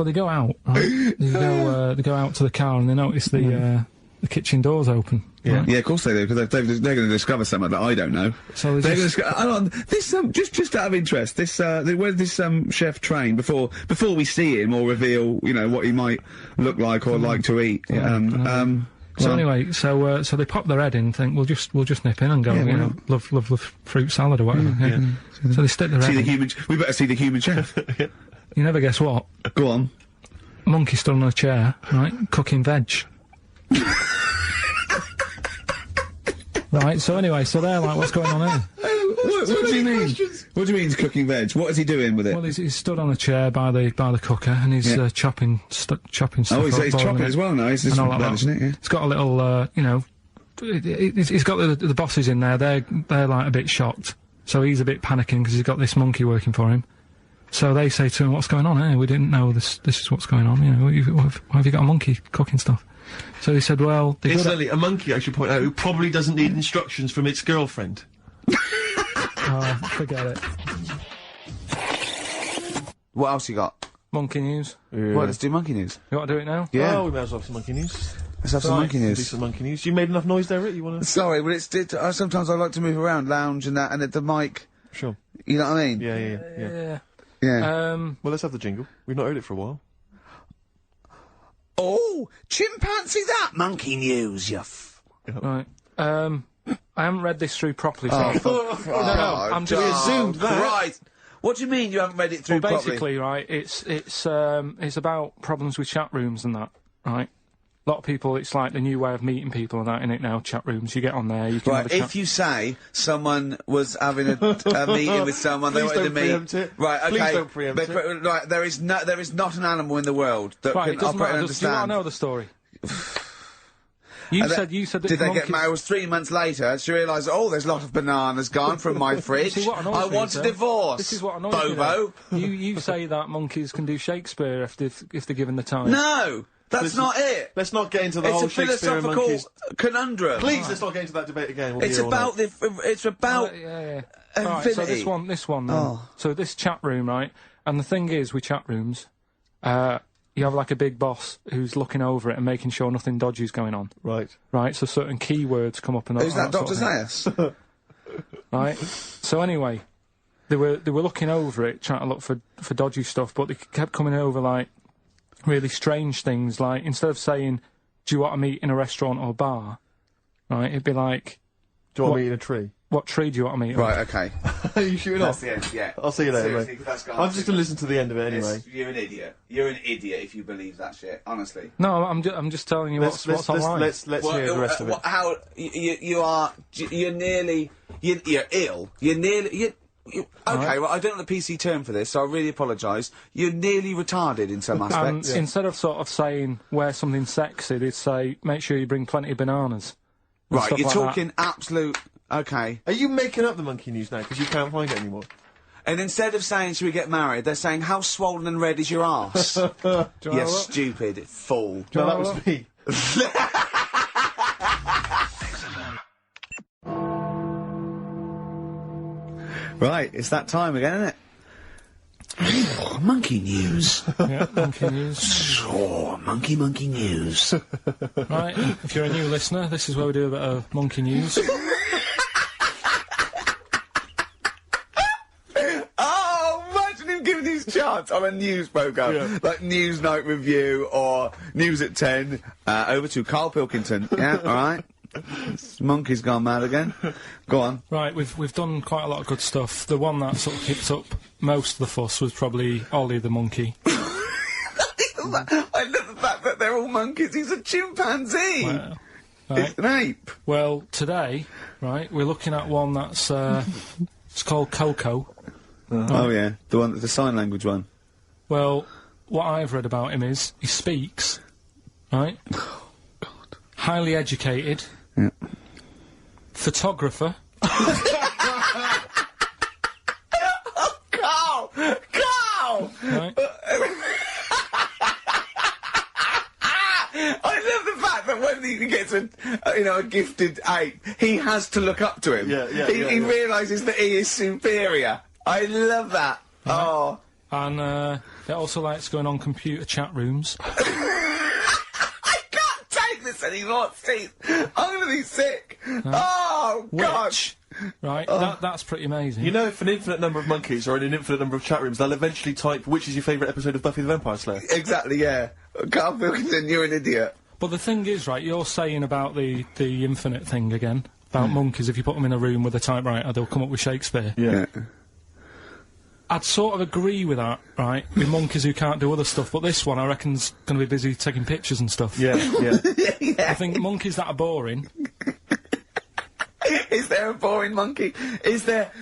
they go out, right? They go out to the car and they notice the kitchen door's open. Yeah. right? Yeah, of course they do, because they're going to discover something that I don't know. So They're going to hold on, this, just out of interest, this, where did this, chef train before we see him or reveal, you know, what he might look like or like to eat? So anyway, so they pop their head in and think, we'll just nip in and go, love fruit salad or whatever. So they stick their head in. We better see the human chef. You never guess what? Go on. Monkey stood on a chair, right, cooking veg. Right, so anyway, so they're like, what's going on here? What do you mean? What do you mean he's cooking veg? What is he doing with it? Well, he's stood on a chair by the cooker and he's chopping stuff. Oh, he's chopping as well now. He's like veg, isn't it? Yeah. It's got a little, he's got the bosses in there. They're like a bit shocked. So he's a bit panicking because he's got this monkey working for him. So they say to him, "What's going on here? We didn't know this is what's going on. You know, why have you got a monkey cooking stuff?" So he said, "Well, incidentally, a monkey, I should point out, who probably doesn't need instructions from its girlfriend." Oh, forget it. What else you got? Monkey news. Yeah. Well, let's do monkey news. You want to do it now? Yeah. Oh, we may as well have some monkey news. Let's have some monkey news. Do some monkey news. You made enough noise there, Rick? You want to? Sorry, but sometimes I like to move around, lounge and that, and at the mic. Sure. You know what I mean? Yeah. Yeah. Well, let's have the jingle. We've not heard it for a while. Oh, chimpanzee that monkey news, you Right. I haven't read this through properly, so I'm just assumed that. Right. What do you mean you haven't read it through properly? Basically, right, it's about problems with chat rooms and that, right? A lot of people, it's like the new way of meeting people and that, in it now, chat rooms. You get on there, you can have a chat. If you say someone was having a meeting with someone, they wanted to meet. Preempt it. Right, okay. Please don't preempt it. Right, there is not an animal in the world that Right, can it doesn't operate matter. and Do you want to understand. know the story? You said that Did they get monkeys- married? It was 3 months later. She realised, oh, there's a lot of bananas gone from my fridge. See, what annoys I me, want sir? a divorce. This is what annoys Bobo. me. You say that monkeys can do Shakespeare if they're given the time. No, that's not it. Let's not get into the It's whole a Shakespeare and philosophical monkeys. conundrum. Please, let's not get into that debate again. We'll It's be here all about night. It's about. Right, so this one. Then. Oh. So this chat room, right? And the thing is, with chat rooms, you have like a big boss who's looking over it and making sure nothing dodgy's going on. Right. Right. So certain keywords come up and Who's that, Dr. sort of Zayas? right. So anyway, they were looking over it, trying to look for dodgy stuff, but they kept coming over like really strange things. Like instead of saying, "Do you want to meet in a restaurant or bar?" Right, it'd be like, Do you want me in a tree? "What tree do you want to meet?" Right. Okay. Are you shooting off? That's the end. Yeah. I'll see you later, Seriously, mate. 'cause that's gone I'm just going to listen to the end of it anyway. You're an idiot. You're an idiot if you believe that shit. Honestly. No, I'm just telling you what's online. Let's hear the rest of it. How you're nearly you're ill. You're nearly okay. Well, I don't know the PC term for this, so I really apologise. You're nearly retarded in some aspects. Instead of sort of saying wear something sexy, they'd say make sure you bring plenty of bananas. and Right, stuff you're like talking absolute. Okay. Are you making up the monkey news now because you can't find it anymore? And instead of saying should we get married, they're saying how swollen and red is your arse? You stupid fool. No, that was me. Right, it's that time again, isn't it? Monkey news. Yeah, monkey news. Oh, monkey news. Right, if you're a new listener, this is where we do a bit of monkey news. Oh, imagine him giving his chance on a news programme, like News Night Review or News at 10, over to Karl Pilkington. Yeah, alright. Monkey's gone mad again. Go on. Right, we've done quite a lot of good stuff. The one that sort of picked up most of the fuss was probably Ollie the monkey. I love the fact that they're all monkeys. He's a chimpanzee. Well, right. It's an ape. Well, today, right, we're looking at one that's it's called Coco. Oh yeah, the sign language one. Well, what I've read about him is he speaks, right? Oh God. Highly educated. Yeah. Photographer. Carl! Right. I love the fact that when he gets a gifted ape, he has to look up to him. He realises that he is superior. I love that. Right. Oh. And it also likes going on computer chat rooms. I can't take this anymore, Steve. I'm gonna be sick. Oh, God. Which, right, that's pretty amazing. You know, if an infinite number of monkeys are in an infinite number of chat rooms, they'll eventually type, which is your favourite episode of Buffy the Vampire Slayer? Exactly, yeah. Karl Pilkington, you're an idiot. But the thing is, right, you're saying about the infinite thing again, about monkeys, if you put them in a room with a typewriter, they'll come up with Shakespeare. Yeah. I'd sort of agree with that, right, with monkeys who can't do other stuff, but this one I reckon's going to be busy taking pictures and stuff. Yeah, yeah. I think monkeys that are boring... Is there a boring monkey?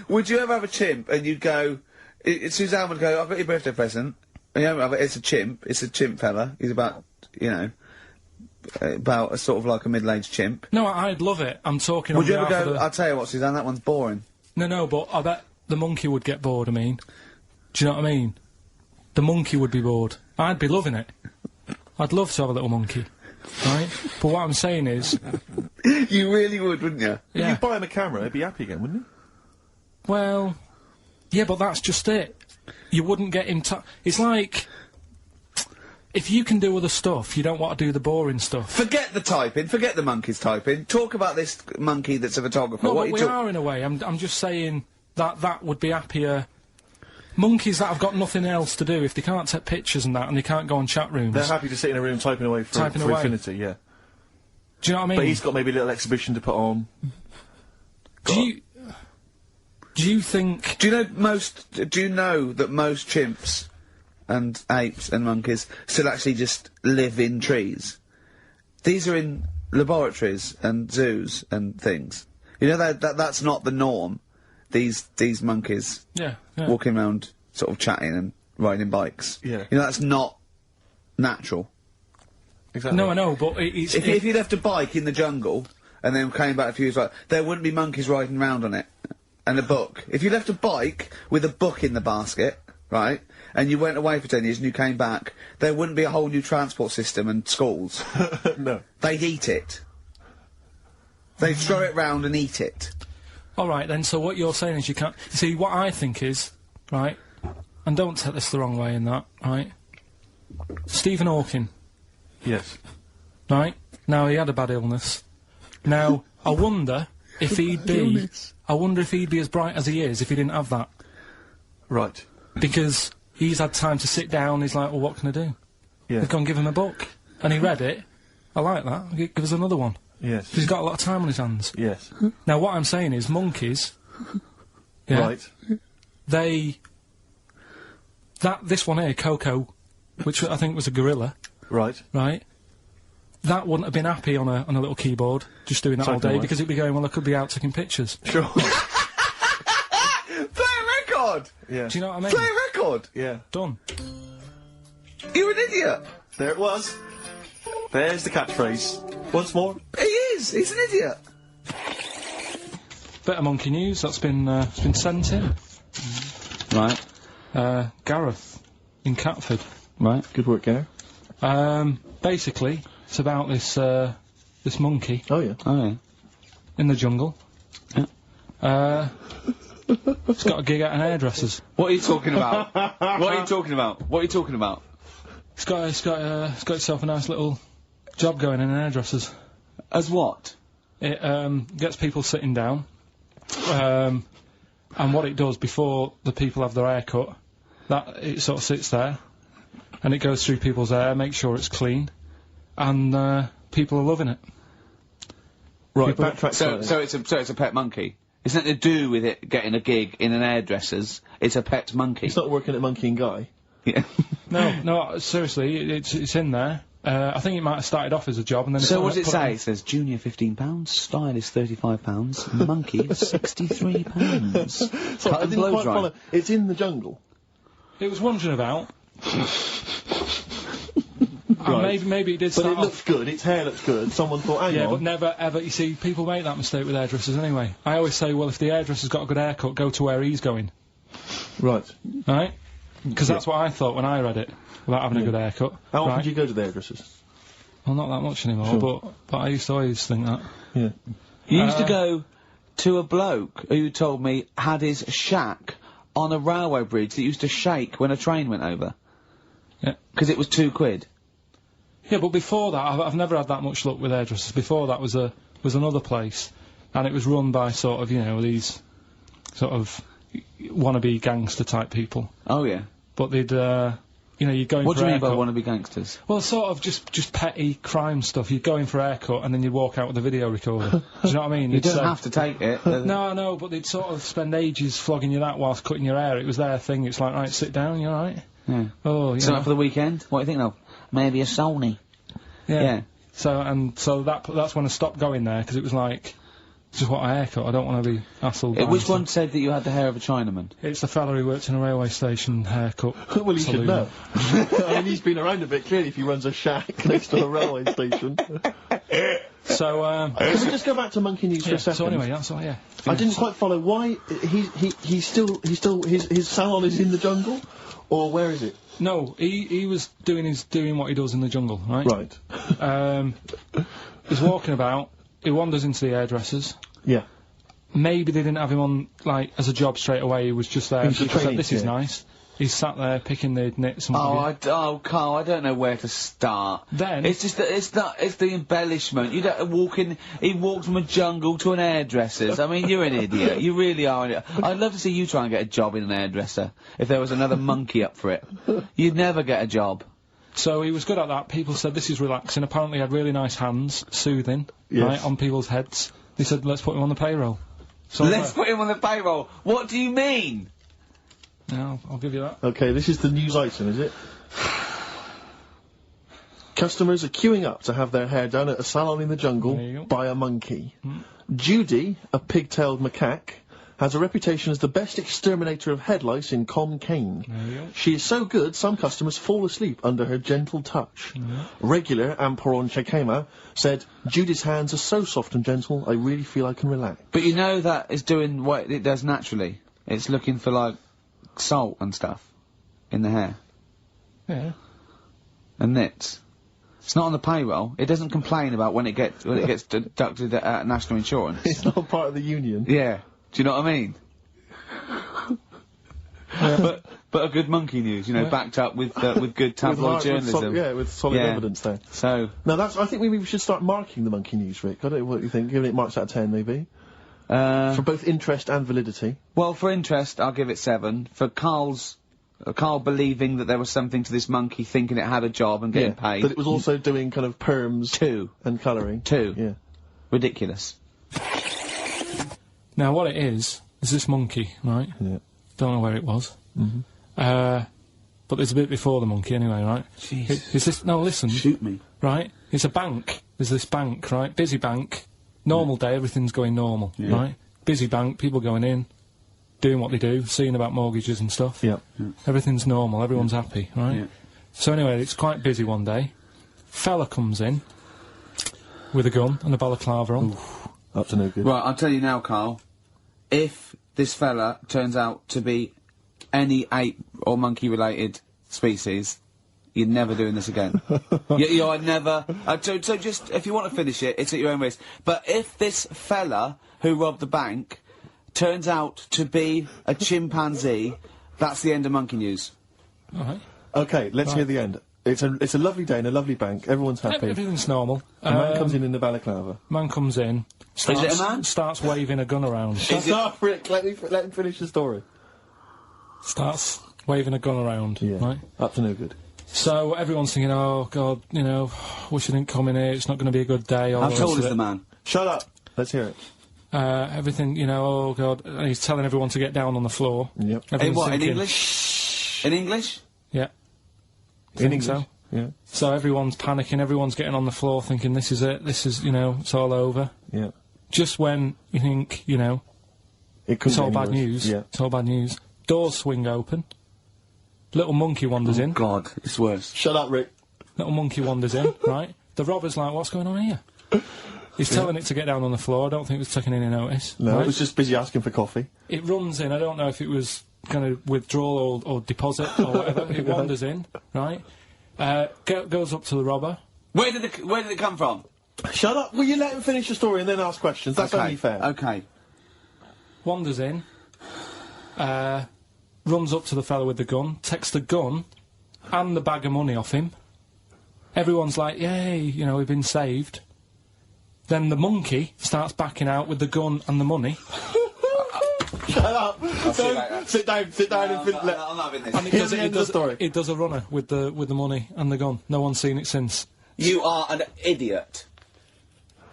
Would you ever have a chimp and you'd go... Suzanne would go, I've got your birthday present. And it's a chimp fella. He's about, about a sort of like a middle-aged chimp. No, I'd love it. I'm talking Would on you ever behalf go, of the... I'll tell you what, Suzanne, that one's boring. No, but I bet the monkey would get bored, I mean. Do you know what I mean? The monkey would be bored. I'd be loving it. I'd love to have a little monkey. Right? But what I'm saying is... You really would, wouldn't you? Yeah. If you buy him a camera, he'd be happy again, wouldn't he? Well... Yeah, but that's just it. You wouldn't get him It's like... If you can do other stuff, you don't want to do the boring stuff. Forget the typing, forget the monkey's typing. Talk about this monkey that's a photographer. No, what but we are in a way. I'm just saying that would be happier... Monkeys that have got nothing else to do, if they can't take pictures and that, and they can't go on chat rooms... They're happy to sit in a room typing away for infinity, yeah. Do you know what I mean? But he's got maybe a little exhibition to put on. Do you think... Do you know that most chimps and apes and monkeys still actually just live in trees? These are in laboratories and zoos and things. You know that's not the norm. These monkeys walking around sort of chatting and riding bikes. Yeah. You know, that's not natural. Exactly. No, I know, but it's... If you left a bike in the jungle and then came back a few years later, there wouldn't be monkeys riding around on it. And a book. If you left a bike with a book in the basket, right, and you went away for 10 years and you came back, there wouldn't be a whole new transport system and schools. No. They'd eat it. They'd throw it round and eat it. Alright then, so what you're saying is you can't... See, what I think is, right, and don't take this the wrong way in that, right, Stephen Hawking, Yes. right, now he had a bad illness. Now, I wonder if he'd be... I wonder if he'd be as bright as he is if he didn't have that. Right. Because he's had time to sit down, he's like, well, what can I do? Yeah. They've gone give him a book. And he read it. I like that. Give us another one. Yes. He's got a lot of time on his hands. Yes. Now, what I'm saying is, monkeys... Yeah, Right. This one here, Coco, which I think was a gorilla, Right. right? That wouldn't have been happy on a little keyboard, just doing that all Typing day, away. because it'd be going, well, I could be out taking pictures. Sure. Play a record! Yeah. Do you know what I mean? Play a record! Yeah. Done. You're an idiot! There it was. There's the catchphrase. Once more. He is! He's an idiot! Bit of monkey news that's been sent in. Right. Gareth in Catford. Right. Good work, Gary. Basically, it's about this monkey Oh, yeah. Oh, yeah. in the jungle. Yeah. It's got a gig at an hairdresser's. What are you talking about? What are you talking about? What are you talking about? It's got itself a nice little job going in an hairdresser's. As what? It gets people sitting down, and what it does before the people have their hair cut, that it sort of sits there, and it goes through people's hair, makes sure it's clean, and people are loving it. Right, People- backtrack So slightly. it's a pet monkey. It's nothing to do with it getting a gig in an hairdresser's. It's a pet monkey. He's not working at Monkey and Guy. Yeah. No, seriously, it's in there. I think it might have started off as a job, and then So it what does it put say? on- It says junior £15, stylist £35, monkey £63. So Cut I and didn't blow quite dry. follow. It's in the jungle. It was wandering about. Right. And maybe it did But start it looks good, its hair looks good, someone thought, hang Yeah, on. but never ever. You see, people make that mistake with hairdressers anyway. I always say, well, if the hairdresser's got a good haircut, go to where he's going, Right. right? Because that's what I thought when I read it about having a good haircut. How often right? do you go to the hairdressers? Well, not that much anymore, Sure. but I used to always think that. Yeah. You used to go to a bloke who told me had his shack on a railway bridge that used to shake when a train went over. Yeah. Because it was £2. Yeah, but before that, I've never had that much luck with hairdressers. Before that was another place, and it was run by sort of, you know, these sort of wannabe gangster type people. Oh, yeah. But they'd, you know, you're going What for do you mean by haircut. wannabe gangsters? Well, sort of just petty crime stuff. You'd go in for a haircut and then you'd walk out with a video recorder. Do you know what I mean? You You'd don't say- have to take it. No, but they'd sort of spend ages flogging you that whilst cutting your hair. It was their thing. It's like, right, sit down, you alright? Yeah. Oh, you Something know. for the weekend? What are you thinking of? Maybe a Sony. Yeah. So that's when I stopped going there, because it was like, just what a haircut, I don't want to be hassled by Which stuff. one said that you had the hair of a Chinaman? It's the fella who works in a railway station haircut. Well, he should saloon. know. I mean, he's been around a bit, clearly, if he runs a shack next to a railway station. So, Can we just go back to Monkey News for a second? so anyway, that's all, yeah. I didn't quite follow why he's still his salon is in the jungle, or where is it? No, he was doing what he does in the jungle, right? Right. He's walking about, he wanders into the hairdressers. Yeah. Maybe they didn't have him on, like, as a job straight away, he was just there. He was People said, training, this is yeah. nice. He's sat there picking the knits and Carl, I don't know where to start. Then- it's just that it's the embellishment. You don't walk in. He walked from a jungle to an hairdresser's. I mean, you're an idiot. You really are. An idiot. I'd love to see you try and get a job in an hairdresser if there was another monkey up for it. You'd never get a job. So he was good at that. People said this is relaxing. Apparently he had really nice hands, soothing, Yes. right, on people's heads. They said, let's put him on the payroll. So Let's put him on the payroll. What do you mean? yeah, I'll give you that. Okay, this is the news item, is it? Customers are queuing up to have their hair done at a salon in the There you jungle go. by a monkey. Judy, a pig-tailed macaque, has a reputation as the best exterminator of head lice in Com Cane. There you go. She is so good, some customers fall asleep under her gentle touch. Regular Amporon Chekema said, Judy's hands are so soft and gentle, I really feel I can relax. But you know that is doing what it does naturally. It's looking for like salt and stuff in the hair Yeah. and nits. It's not on the payroll. It doesn't complain about when it gets deducted at national insurance. It's not part of the union. Yeah. Do you know what I mean? But a good monkey news, you know, backed up with good tabloid journalism. With solid Yeah. evidence there. So Now I think maybe we should start marking the monkey news, Rick. I don't know what you think, giving it marks out of 10 maybe. For both interest and validity. well, for interest, I'll give it 7. For Carl believing that there was something to this monkey, thinking it had a job and getting paid. That it was also doing kind of perms 2. and colouring. 2. Yeah. Ridiculous. Now what it is this monkey, right? Yeah. Don't know where it was. But there's a bit before the monkey anyway, right? Jeez. Is this, no, listen. Shoot me. Right? It's a bank. There's this bank, right? Busy bank. Normal day, everything's going normal, right? Busy bank, people going in, doing what they do, seeing about mortgages and stuff. Yeah. Everything's normal, everyone's happy, right? Yeah. So anyway, it's quite busy one day. Fella comes in with a gun and a balaclava on. Up to no good. Right, I'll tell you now, Carl. If this fella turns out to be any ape or monkey-related species, you're never doing this again. You're never... so just, if you want to finish it, it's at your own risk. But if this fella who robbed the bank turns out to be a chimpanzee, that's the end of monkey news. Alright. Okay, let's hear the end. It's a lovely day in a lovely bank. Everyone's happy. Everything's normal. A man comes in the balaclava. Man comes in, starts, it a man? starts waving a gun around. Shut up, Rick. Let him finish the story. Starts waving a gun around, Yeah. right? Up to no good. So everyone's thinking, oh God, you know, wish I didn't come in here, it's not going to be a good day. all How the tall rest is of the it. man? Shut up. Let's hear it. Everything, you know, oh God, and he's telling everyone to get down on the floor. Yep. In Everyone's what, in thinking- English? In English? Yeah. In Think English. so? Yeah. So everyone's panicking, everyone's getting on the floor thinking, this is it, this is, you know, it's all over. Yeah. Just when you think, you know, It could it's all bad news, Yeah. it's all bad news, doors swing open, little monkey wanders in, God, it's worse. Shut up, Rick. little monkey wanders in, right? The robber's like, what's going on here? He's telling it to get down on the floor, I don't think it was taking any notice. No, right? it was just busy asking for coffee. It runs in, I don't know if it was going to withdraw or deposit or whatever, it wanders in, right? Goes up to the robber. Where did it come from? Shut up. Will you let him finish the story and then ask questions? That's only fair. Okay. Wanders in, runs up to the fellow with the gun, takes the gun and the bag of money off him. Everyone's like, yay, you know, we've been saved. Then the monkey starts backing out with the gun and the money. Shut up! Sit down and I'm not having this. And it does a runner with the money and the gun. No one's seen it since. You are an idiot.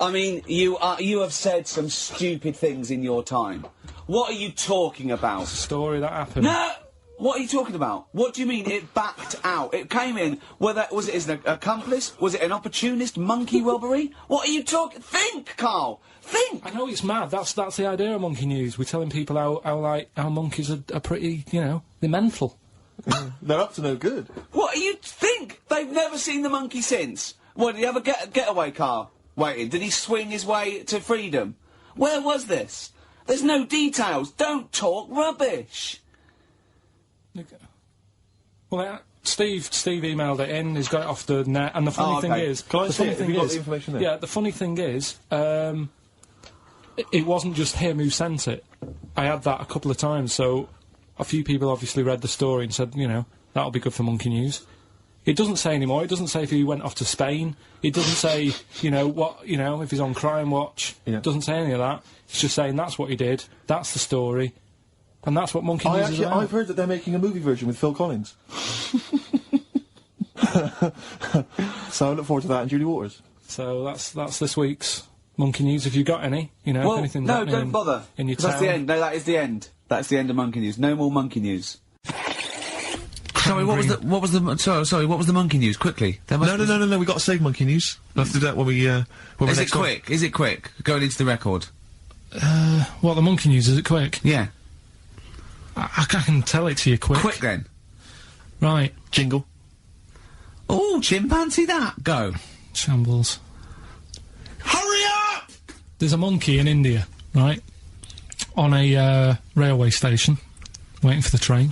I mean, you have said some stupid things in your time. What are you talking about? Story that happened. No! What are you talking about? What do you mean it backed out? It came in, was it as an accomplice? Was it an opportunist monkey robbery? What are you talking? Think, Carl! Think! I know it's mad, that's the idea of Monkey News. We're telling people how monkeys are pretty, you know, they're mental. They're up to no good. What do you think? They've never seen the monkey since. What, did he have a getaway car waiting? Did he swing his way to freedom? Where was this? There's no details. Don't talk rubbish. Well, Steve emailed it in. He's got it off the net, and the funny thing is, Can I see it? Have you got the information there? Yeah, the funny thing is, it wasn't just him who sent it. I had that a couple of times, so a few people obviously read the story and said, you know, that'll be good for Monkey News. It doesn't say anymore. It doesn't say if he went off to Spain. It doesn't say, you know, if he's on Crime Watch. Yeah. It doesn't say any of that. It's just saying that's what he did. That's the story. And that's what Monkey News is about. I've heard that they're making a movie version with Phil Collins. So I look forward to that and Julie Waters. So that's this week's Monkey News. If you got any, you know, Well, if anything's no, happening don't bother. in your town. That's the end. No, that is the end. That's the end of Monkey News. No more Monkey News. Sorry, what was the Monkey News? Quickly. No, we got to save Monkey News. We'll have to do that when we, Is it quick? Is it quick? Going into the record. What, the Monkey News, is it quick? Yeah. I can tell it to you quick. Quick then. Right. Jingle. Oh, chimpanzee that. Go. Shambles. Hurry up! There's a monkey in India, right? On a, railway station. Waiting for the train.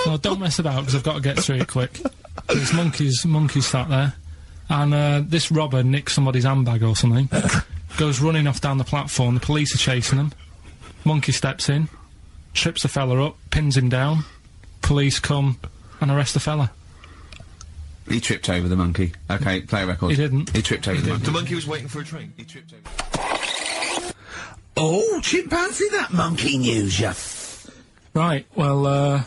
Well, don't mess about, because I've got to get through it quick. There's monkeys sat there. And, this robber nicks somebody's handbag or something. Goes running off down the platform. The police are chasing him. Monkey steps in. Trips the fella up. Pins him down. Police come and arrest the fella. He tripped over the monkey. Okay, play a record. He didn't. He tripped over the monkey. The monkey was waiting for a train. He tripped over. Oh, chimpanzee that Monkey News, ya. Right, well,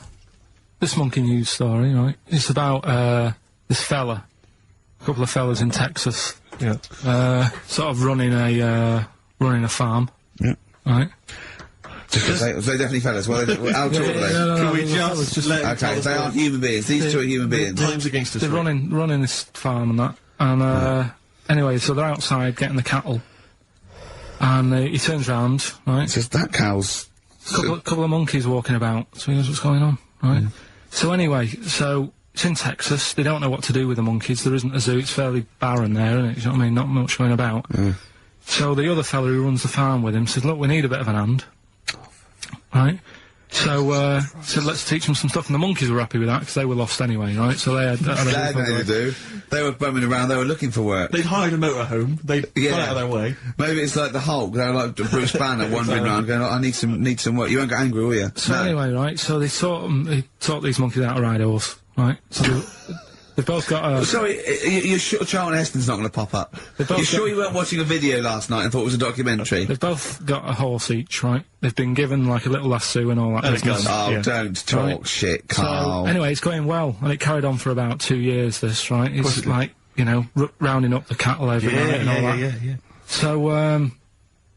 this Monkey News story, right, it's about, this fella. A couple of fellas in Texas. Yeah. Sort of running a farm. Yeah. Right? They're definitely fellas. Well, how tall are they? No, Can we just Okay, they aren't human beings. These two are human beings. Time's against us. they're running this farm and that. And, anyway, so they're outside getting the cattle. And he turns round, right? It's just that cow's... Couple of monkeys walking about, so he knows what's going on, right? So anyway, so it's in Texas. They don't know what to do with the monkeys. There isn't a zoo. It's fairly barren there, isn't it? You know what I mean? Not much going about. So the other fella who runs the farm with him says, "Look, we need a bit of an hand." Right? So, said, "Let's teach them some stuff." And the monkeys were happy with that, because they were lost anyway, right? So they had nothing to do. They were bumming around, they were looking for work. They'd hired a motorhome. They'd gone out of their way. Maybe it's like the Hulk. They were like Bruce Banner wandering around going, "I need some work." You won't get angry, will you? So anyway, right, so they taught these monkeys how to ride a horse, right? So they've both got a... Sorry, you're sure Charlton Heston's not going to pop up? You're sure you weren't watching a video last night and thought it was a documentary? They've both got a horse each, right? They've been given, like, a little lasso and all that business. Oh, don't talk shit, Carl. So, anyway, it's going well, and it carried on for about 2 years, this, right? It's like, you know, rounding up the cattle every night and all that. Yeah. So,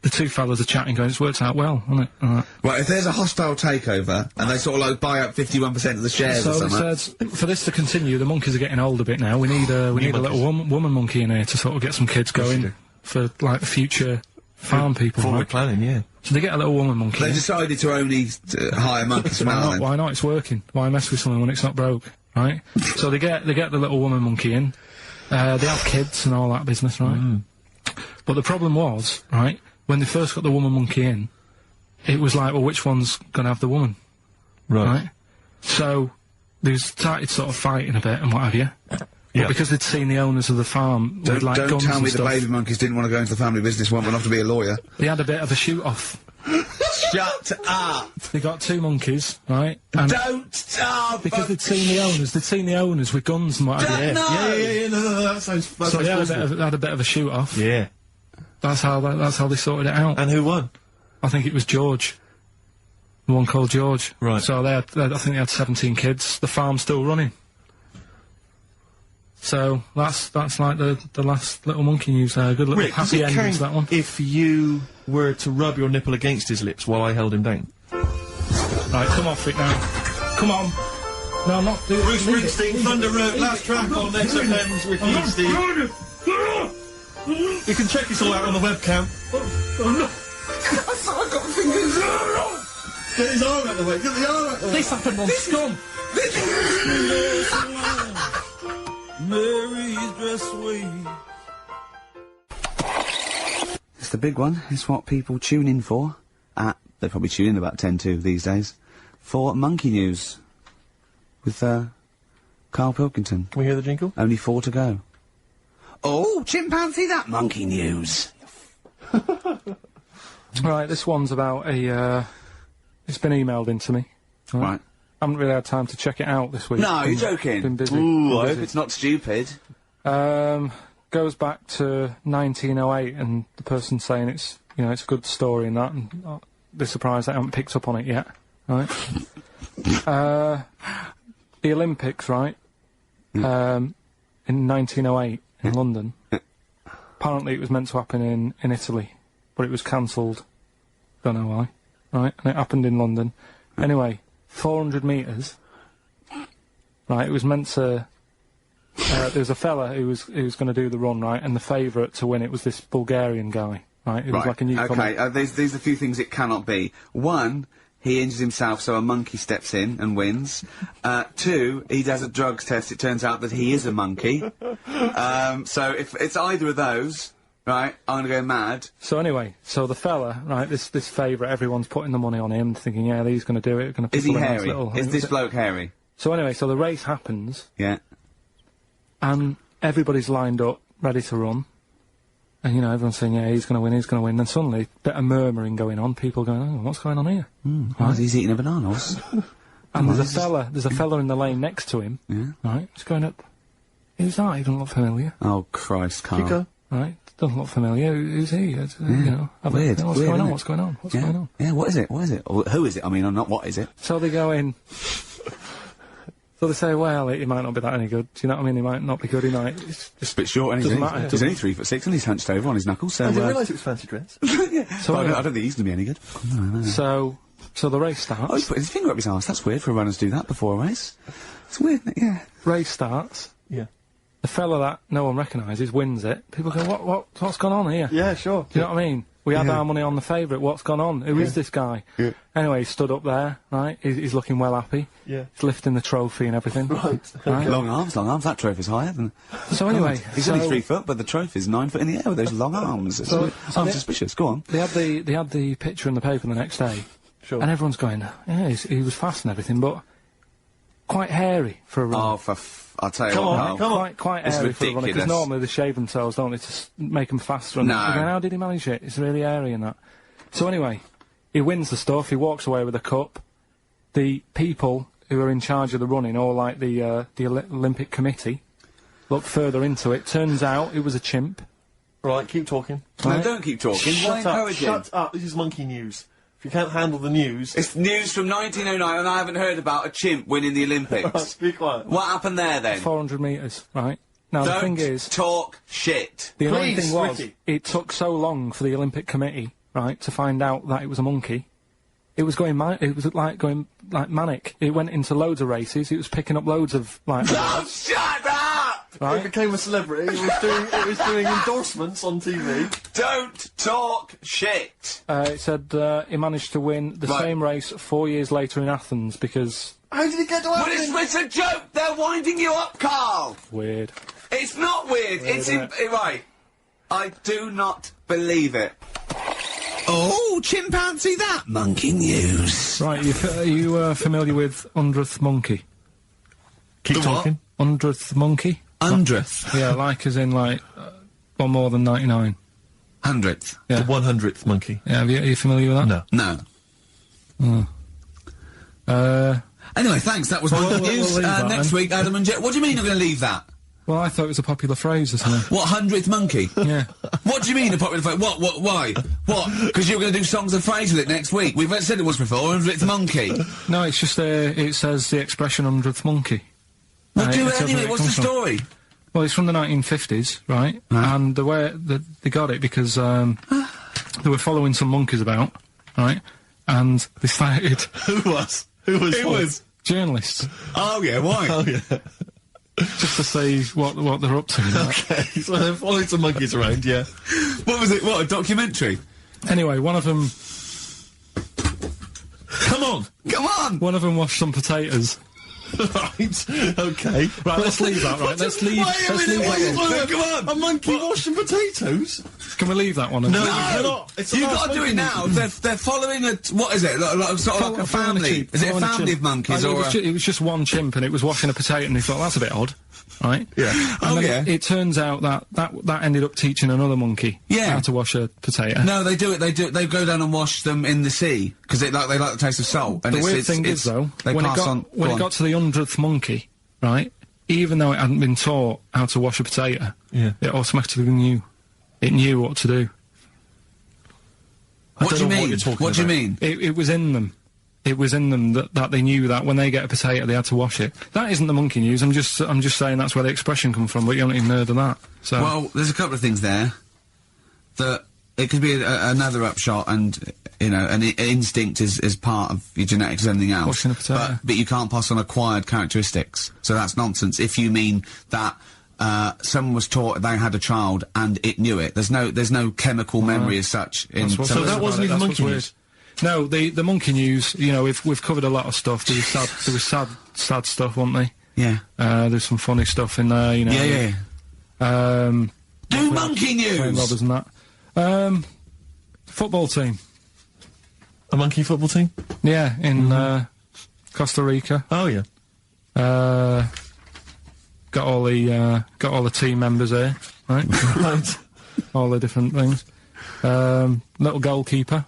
the two fellas are chatting, going, "It's worked out well, hasn't it?" Well, if there's a hostile takeover, and they sort of like buy up 51% of the shares or So something... they said, for this to continue, the monkeys are getting old a bit now. We need a little woman monkey in here to sort of get some kids going for, like, the future farm people. Forward planning, yeah. So they get a little woman monkey. They decided to only hire monkeys from Ireland. Why not? It's working. Why mess with something when it's not broke, right? So they get the little woman monkey in. They have kids and all that business, right? But the problem was, right, when they first got the woman monkey in, it was like, well, which one's gonna have the woman? Right? So they started sort of fighting a bit and what have you. But because they'd seen the owners of the farm with, like, Don't guns tell me and the stuff, baby monkeys didn't want to go into the family business, went off to be a lawyer. they had a bit of a shoot-off. Shut up! They got two monkeys, right? And Don't stop! because they'd seen the owners with guns and what have you. Yeah, no, that sounds... So they had a bit of a shoot-off. Yeah. That's how they sorted it out. And who won? I think it was George. The one called George. Right. So I think they had 17 kids. The farm's still running. So that's like the last little monkey news there. Good little Rick, happy ending to that one. if you were to rub your nipple against his lips while I held him down? Right, come off it now. Come on. No, not do it. Bruce Springsteen, Thunder Road, last track on XFM's Ricky and Steve. You can check this all out on the webcam. I got fingers. Get his arm out of the way, get the arm out of the way. This happened on Scum. Mary's dress away. It's the big one. It's what people tune in for. They probably tune in about 10 to these days. For Monkey News. With, Karl Pilkington. Can we hear the jingle? Only 4 to go. Oh, chimpanzee, that Monkey News. Right, this one's about a, it's been emailed into me. Right. I haven't really had time to check it out this week. No, you're joking. Been busy. Ooh, I hope it's not stupid. Goes back to 1908, and the person's saying it's, you know, it's a good story and that, and they're surprised I haven't picked up on it yet. Right? The Olympics, right? In 1908 in London. Apparently it was meant to happen in Italy, but it was cancelled. Don't know why. Right? And it happened in London. Anyway, 400 metres. Right, it was meant to... there was a fella who was going to do the run, right, and the favourite to win it was this Bulgarian guy, right? It was like a newcomer. Okay, there's a few things it cannot be. One, he injures himself, so a monkey steps in and wins. 2, he does a drugs test, it turns out that he is a monkey. So if it's either of those, right, I'm gonna go mad. So anyway, so the fella, right, this favourite, everyone's putting the money on him, thinking, yeah, he's going to do it, going to. Is he hairy? Is this bloke hairy? So anyway, so the race happens. Yeah. And everybody's lined up, ready to run. And, you know, everyone's saying, yeah, he's going to win, he's going to win. Then suddenly, a bit of murmuring going on, people going, oh, what's going on here? Right. He's eating a bananas. And there's a fella in the lane next to him, Yeah. right, he's going up. Who's that? He doesn't look familiar. Oh, Christ, Carl. Chico. Right, doesn't look familiar. Who's he? You know, Weird, what's weird, going on, isn't what's going on, what's Yeah. going on? Yeah, what is it? What is it? Or who is it? I mean, or not what is it? So they go in. So they say, well, he might not be that any good. Do you know what I mean? He might not be good. He might. It's just A bit short, and doesn't matter. he's only 3'6", and he's hunched over on his knuckles. So, I didn't realise it was fancy dress. So I don't think he's gonna be any good. So the race starts. Oh, he's put his finger up his arse. That's weird for a runner to do that before a race. It's weird, isn't it? Yeah. Race starts. Yeah. The fella that no one recognises wins it. People go, what's gone on here? Yeah, sure. Do you know what I mean? We had our money on the favourite. What's gone on? Who is this guy? Yeah. Anyway, he stood up there, right? He's looking well happy. Yeah. He's lifting the trophy and everything. Right. Right? Long arms. That trophy's higher than... So anyway, He's only 3 foot, but the trophy's 9 foot in the air with those long arms. I'm suspicious. Go on. they had the picture in the paper the next day, Sure. and everyone's going, yeah, he was fast and everything, but quite hairy for a run. Oh, I'll tell you Come what, on, Carl. come on. Quite It's airy for a runner, because ridiculous. normally they shave themselves, don't they, to make them faster. And No. you're going, how did he manage it? It's really airy and that. So anyway, he wins the stuff, he walks away with a cup. The people who are in charge of the running, or like the Olympic Committee, look further into it. Turns out it was a chimp. Right, keep talking. No, don't keep talking. Why Shut up, encourage him? shut up. This is monkey news. If you can't handle the news... It's news from 1909, and I haven't heard about a chimp winning the Olympics. Be quiet. What happened there, then? 400 metres, right? Now the Don't thing is, talk shit. the annoying Please, thing was, Ricky. it took so long for the Olympic Committee, right, to find out that it was a monkey. It was going going manic. It went into loads of races. It was picking up loads of like. Oh, shut up! It Right? became a celebrity. It was doing endorsements on TV. Don't talk shit. It said he managed to win the Right. same race 4 years later in Athens because How did it get to Well, Athens? it's a joke. They're winding you up, Carl. weird. It's not weird. It's isn't right. I do not believe it. Oh, chimpanzee, that monkey news. Right, are you familiar with 100th monkey? Keep talking. 100th monkey? 100th. Yeah, like as in like one more than 99. 100th. Yeah. The 100th monkey. Yeah, are you familiar with that? No. No. Anyway, thanks. That was one We'll news. leave that Next then. week, Adam and Jet. What do you mean you're going to leave that? Well, I thought it was a popular phrase or something. What, 100th monkey? Yeah. What do you mean a popular phrase? What, why? What? Because you're going to do songs of phrase with it next week. We've said it once before, 100th monkey. No, it's just, it says the expression 100th monkey. Well, do It it tells anyway, where it what's the comes from. story? Well, it's from the 1950s, right? And the way they got it because, they were following some monkeys about, right? And they started... Who was? Journalists. Oh, yeah, why? Oh, yeah. Just to see what they're up to. Okay, so they're following some monkeys around, yeah. What was it? What, a documentary? Anyway, one of them... Come on! Come on! One of them washed some potatoes. Right, okay. Right, let's leave that, right? Let's leave that one. Come on! A monkey washing potatoes? Can we leave that one? No, you cannot. It's the You've last got to do monkey it now. movie. They're following a... What is it? Sort of like a family? Is it a family of monkeys or a... It was just one chimp and it was washing a potato and they thought, that's a bit odd, right? Yeah. And Oh, then yeah. it turns out that ended up teaching another monkey Yeah. how to wash a potato. No, they do it. They go down and wash them in the sea because they like the taste of salt. And The weird thing is, though, when it got to the 100th monkey, right, even though it hadn't been taught how to wash a potato, Yeah. it automatically knew. It knew what to do. What do you know what mean? you're talking What do you about. mean? It was in them. It was in them that they knew that when they get a potato, they had to wash it. That isn't the monkey news. I'm just saying that's where the expression comes from. But you haven't even heard of that. So Well, there's a couple of things there that it could be another upshot, and you know, an instinct is part of your genetics as anything else. Washing a potato. But you can't pass on acquired characteristics, so that's nonsense. If you mean that someone was taught they had a child and it knew it, there's no chemical memory as such. In That's what's some- weird that wasn't about even it, that's monkey what's news? weird. No, the monkey news. You know, we've covered a lot of stuff. There was sad stuff, wasn't there? yeah. There's some funny stuff in there. You know. Yeah. Do Playing monkey news. robbers and that. Football team. A monkey football team? Yeah, in Costa Rica. Oh, yeah. Got all the team members here, right? Right. All the different things. Little goalkeeper.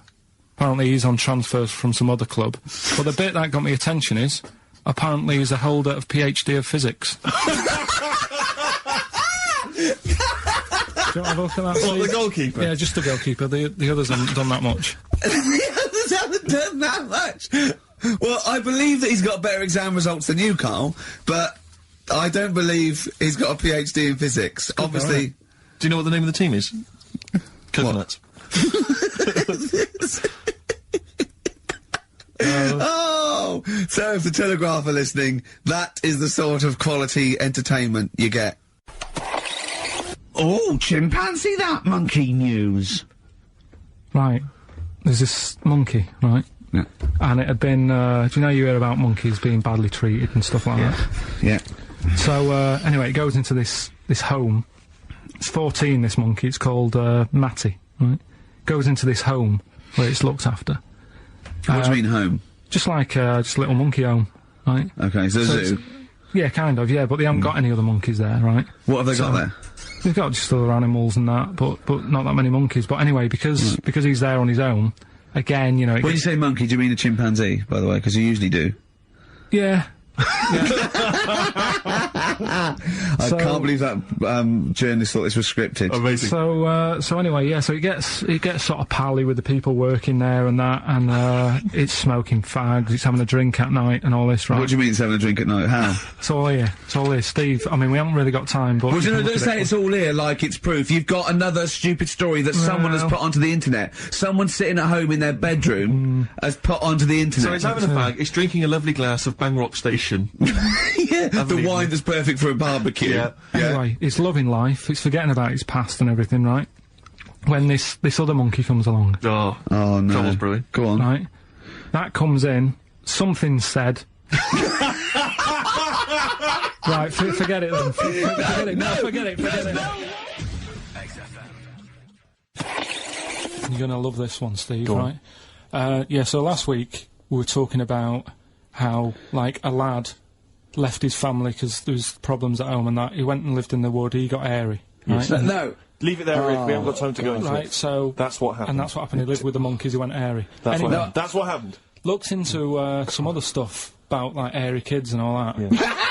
Apparently he's on transfers from some other club. But the bit that got me attention is, apparently he's a holder of PhD of physics. Do you want to have a look at that, What, Steve? the goalkeeper? Yeah, just the goalkeeper. The others haven't done that much. The others haven't done that much. Well, I believe that he's got better exam results than you, Carl, but I don't believe he's got a PhD in physics. Obviously... Do you know what the name of the team is? Coconuts. Oh! So if the Telegraph are listening, that is the sort of quality entertainment you get. Oh, chimpanzee that monkey news. Right. There's this monkey, right? Yeah. And it had been, do you know you hear about monkeys being badly treated and stuff like that? Yeah. So, anyway, it goes into this home. It's 14, this monkey. It's called, Matty, right? Goes into this home where it's looked after. What do you mean, home? Just like, just a little monkey home, right? Okay, so So zoo. Yeah, kind of, yeah, but they haven't got any other monkeys there, right? What have they got there? They've got just other animals and that, but not that many monkeys. But anyway, because he's there on his own, again, you know... When you say monkey, do you mean a chimpanzee, by the way? Because you usually do. Yeah. I can't believe that journalist thought this was scripted. Amazing. So anyway, yeah, so it gets sort of pally with the people working there and that, and it's smoking fags, it's having a drink at night and all this, right? What do you mean it's having a drink at night? How? It's all here, Steve. I mean, we haven't really got time, but... Well, you you know, can don't look say at it. it's all here like it's proof. You've got another stupid story that someone has Well. put onto the internet. Someone sitting at home in their bedroom has put onto the internet. So it's having a fag, it's drinking a lovely glass of Bang Rock Station. yeah, the wine that's perfect for a barbecue. Yeah. Anyway, it's loving life, it's forgetting about its past and everything, right? When this other monkey comes along, Oh. Oh, no. Trouble's brewing. Go on. right? That comes in, something's said. Right, forget it then. Forget it. No, forget it. You're gonna love this one, Steve, right? Yeah, so last week we were talking about how, like, a lad left his family because there was problems at home and that. He went and lived in the wood, he got airy, right? No. Leave it there, Rick. We haven't got time to go into Right, it. so... That's what happened. And that's what happened. He lived with the monkeys, he went airy. That's Anyway, what happened. That's what happened. looked into some other stuff about, like, airy kids and all that.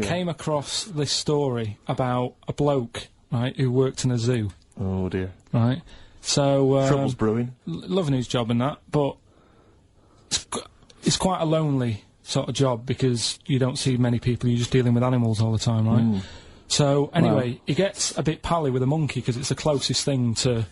came across this story about a bloke, right, who worked in a zoo. Oh dear. Right. So Trouble's brewing. Loving his job and that, but it's quite a lonely sort of job because you don't see many people. You're just dealing with animals all the time, right? So anyway, he gets a bit pally with a monkey because it's the closest thing to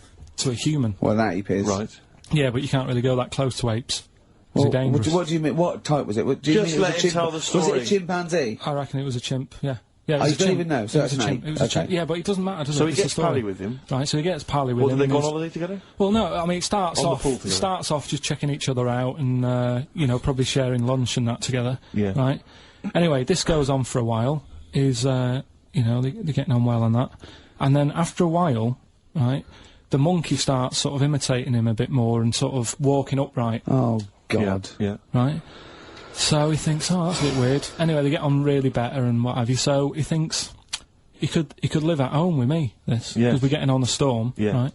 a human. Well, that ape is. Right. Yeah, but you can't really go that close to apes. Well, They're dangerous. what do you mean? What type was it? What, do you Just mean it was let a him tell the story. Was it a chimpanzee? I reckon it was a chimp. Yeah. Yeah, it Oh, was you a don't chimp. even know, so It was that's a an chimp. ape. It was a Okay. chimp. Yeah, but it doesn't matter, does So it? he It's the gets story. pally with him. Right, so he gets pally with Or him. do they and go on he's- holiday together? Well, no, I mean, it starts On the off pool together. starts off just checking each other out and, you know, probably sharing lunch and that together. Yeah. Right? Anyway, this goes on for a while. You know, they're getting on well on that. And then after a while, right, the monkey starts sort of imitating him a bit more and sort of walking upright, Oh, God. Yeah. right? So he thinks, oh, that's a bit weird. Anyway, they get on really better and what have you. So he thinks he could live at home with me, this, Yes. because we're getting on the storm, Yeah. right?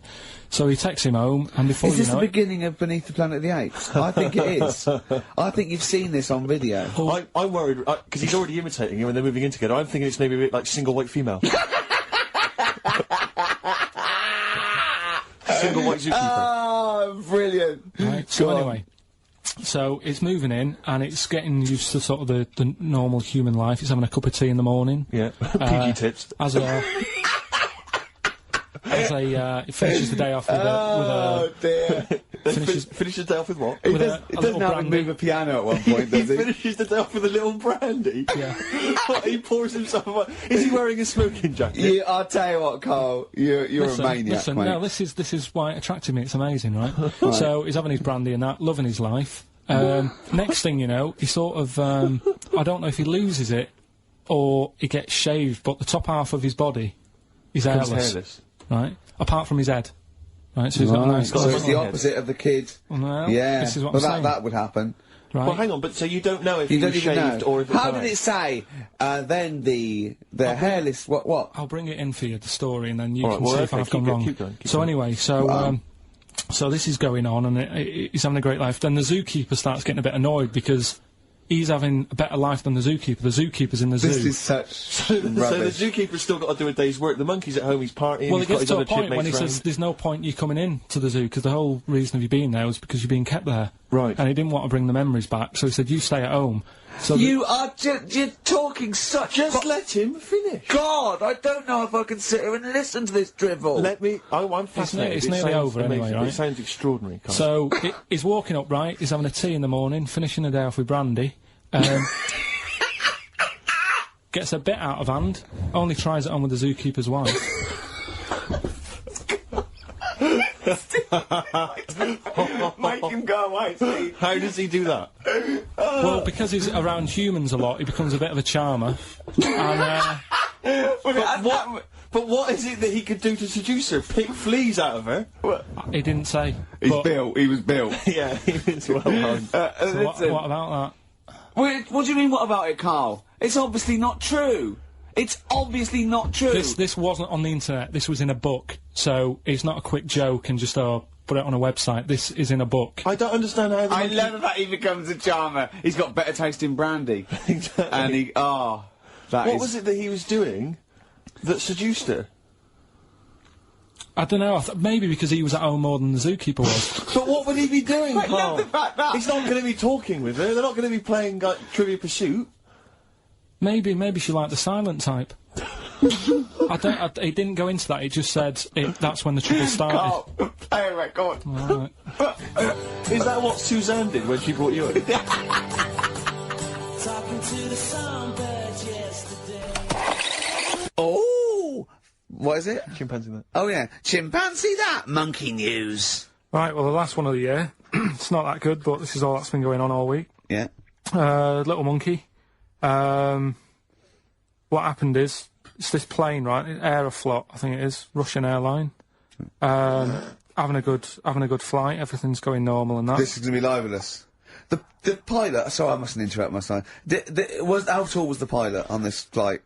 So he takes him home, and before Is you this know the it, beginning of Beneath the Planet of the Apes? I think it is. I think you've seen this on video. I'm worried, because he's already imitating him and they're moving in together. I'm thinking it's maybe a bit like Single White Female. Single White Zookeeper. Oh, brilliant. right? So Go on. anyway, so it's moving in, and it's getting used to sort of the normal human life. It's having a cup of tea in the morning. Yeah. Pinky tips. As it finishes the day off with Oh, dear. finishes Finishes the day off with what? He with does, a he doesn't little have to brandy. move a piano at one point, He does he? finishes the day off with a little brandy. Yeah. What, he pours himself. Is he wearing a smoking jacket? I'll tell you what, Carl. You're a maniac, listen, mate. no, this is why it attracted me. It's amazing, right? So he's having his brandy and that, loving his life. Next thing you know, he sort of, I don't know if he loses it or he gets shaved, but the top half of his body is Becomes hairless, hairless. right? Apart from his head, right? So he's got a nice. So got it's a the head. opposite of the kid. No, Yeah. this is what well, I'm saying. that would happen. Right? Well, hang on, but so you don't know if You he don't was even shaved know. or if How died? did it say? Then the hairless. What? I'll bring it in for you, the story, and then you All right, can well, see if okay, I've gone wrong. keep going. So anyway, so this is going on, and he's having a great life. Then the zookeeper starts getting a bit annoyed because he's having a better life than the zookeeper. The zookeeper's in the zoo. This is such So the rubbish. zookeeper's still got to do a day's work. The monkey's at home, he's partying. well, he's it got gets his to other a point when he chipmates says round. there's no point you coming in to the zoo because the whole reason of you being there was because you're being kept there. Right. And he didn't want to bring the memories back, so he said, you stay at home. So You are you're talking such. Just let him finish. God, I don't know if I can sit here and listen to this drivel. Let me. I'm fascinated. it's It nearly sounds over anyway, amazing. right? It sounds extraordinary. Carl. So he's walking up, right? He's having a tea in the morning, finishing the day off with brandy. Gets a bit out of hand. Only tries it on with the zookeeper's wife. Make him go away, Steve. How does he do that? Well, because he's around humans a lot, he becomes a bit of a charmer. And But what is it that he could do to seduce her? Pick fleas out of her? he didn't say. He's but built. He was built. Yeah, it's well done. what about What do you mean? What about it, Carl? It's obviously not true. It's obviously not true. that? This wasn't on the internet. This was in a book. So it's not a quick joke and just put it on a website. This is in a book. I don't understand how the I monkey... love that he becomes a charmer. He's got better taste in brandy. Exactly. And he, that What is- was it that he was doing that seduced her? I don't know. Maybe because he was at home more than the zookeeper was. But what would he be doing, I Carl? love the fact that- He's not going to be talking with her. They're not going to be playing like, Trivia Pursuit. Maybe she liked the silent type. It didn't go into that. It just said that's when the trouble started. Carl, play a record. Alright. Is that what Suzanne did when she brought you in? Oh, what is it? Chimpanzee that. Oh yeah, chimpanzee that monkey news. Right, well, the last one of the year. It's not that good, but this is all that's been going on all week. Yeah. Little monkey. What happened is, it's this plane, right? Aeroflot, I think it is, Russian airline. Having a good flight, everything's going normal and that. This is gonna be libelous. The pilot. Sorry, I mustn't interrupt my son. How tall was the pilot on this flight?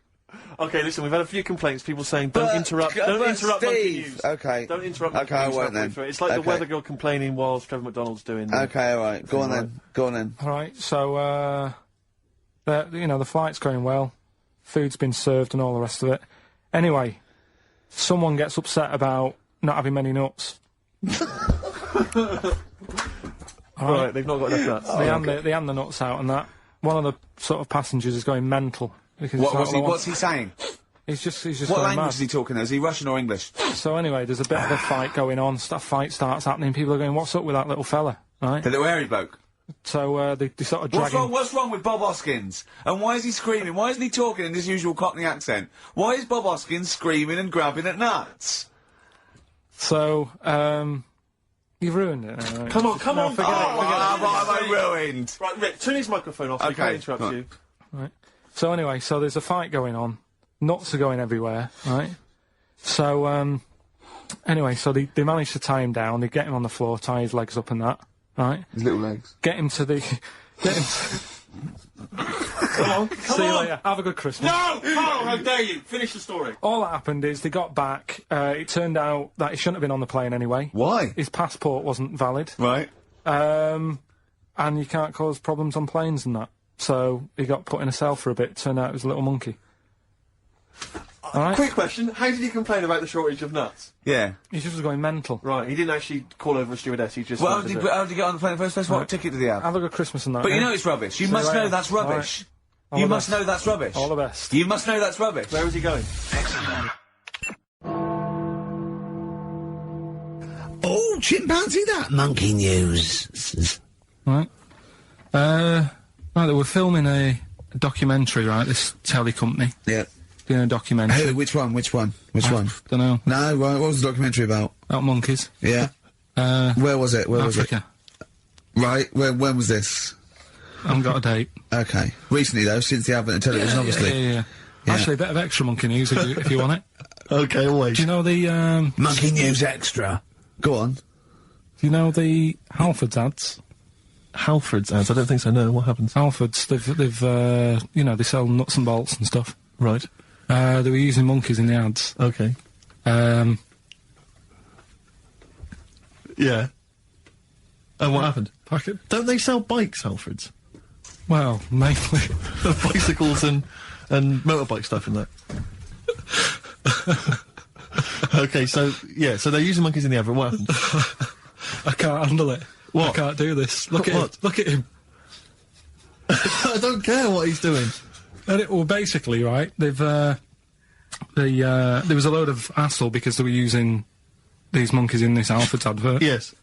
Okay, listen, we've had a few complaints, people saying, don't interrupt but monkey Steve, news. okay. Don't interrupt Okay, monkey I news won't halfway then. through. It's like the Okay. weather girl complaining while Trevor McDonald's doing... Okay, all right. Go on then. Go on then. Alright, so, the flight's going well. food's been served and all the rest of it. Anyway, someone gets upset about not having many nuts. Right, they've not got enough nuts. They hand the nuts out and that. One of the sort of passengers is going mental. Because What's he saying? He's just What going language mad. is he talking? Is he Russian or English? So anyway, there's a bit of a fight going on. Fight starts happening. People are going, "What's up with that little fella?" Right? The little hairy bloke. So they sort of drag him. What's wrong with Bob Hoskins? And why is he screaming? Why isn't he talking in his usual Cockney accent? Why is Bob Hoskins screaming and grabbing at nuts? So you've ruined it. Come on, Forget it. What have I ruined? Right, Rick, turn his microphone off so he can't interrupt you. Right. So anyway, so there's a fight going on. Nuts are going everywhere, right? So anyway, so they manage to tie him down. They get him on the floor, tie his legs up and that, right? His little legs. Get him to the. Come on, See you later. Have a good Christmas. No! Carl, how dare you! Finish the story. All that happened is they got back. It turned out that he shouldn't have been on the plane anyway. Why? His passport wasn't valid. Right. And you can't cause problems on planes and that. So he got put in a cell for a bit. Turned out it was a little monkey. Alright? Quick question, how did he complain about the shortage of nuts? Yeah. He just was going mental. Right, he didn't actually call over a stewardess, he just... Well, how did he get on the plane in the first place? What ticket did he have? Have a good Christmas and that. But you yeah? know it's rubbish. You See you must know later. that's rubbish. All You the must best. know that's rubbish. All the best. You must know that's rubbish. Where was he going? Oh, chimpanzee that monkey news. Right. Right, they were filming a documentary, right, this telly company. Yeah. Doing a documentary. Who? Which one? Which one? Don't know. No, right, what was the documentary about? About monkeys. Yeah. Where was it? Where was it? Africa. Right, when was this? I haven't got a date. Okay. Recently, though, since the advent of television, obviously. Yeah. Yeah. Actually, a bit of extra monkey news if you want it. Okay, always. Do you know the, Monkey news extra. Go on. do you know the Halfords ads? Halford's ads, I don't think so, no, what happens? Halfords, they've you know, they sell nuts and bolts and stuff. Right, They were using monkeys in the ads. okay. Yeah. And what happened? Packet. Don't they sell bikes, Halford's? Well, mainly. Bicycles and motorbike stuff in that. Okay, so, yeah, so they're using monkeys in the advert, what happened? I can't handle it. What? I can't do this. Look at him. What? Look at him. I don't care what he's doing. Well, basically, right, there was a load of hassle because they were using these monkeys in this Halfords advert. Yes.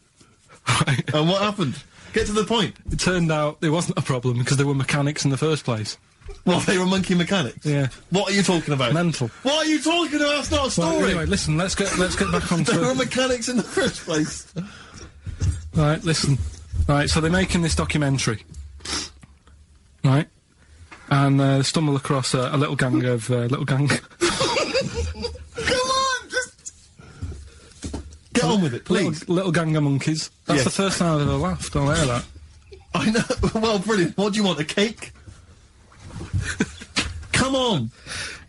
Right. And what happened? Get to the point. It turned out there wasn't a problem because they were mechanics in the first place. Well, they were monkey mechanics? Yeah. What are you talking about? Mental. What are you talking about? That's not a Well, story! anyway, listen, let's get back on They were to... mechanics in the first place. Right, listen. Right, so they're making this documentary. Right? And stumble across a little gang of... Come on, just... Get on with it, please. Little gang of monkeys. That's Yes. the first time I've ever laughed. I'll hear that. I know. Well, brilliant. What do you want, a cake? Come on.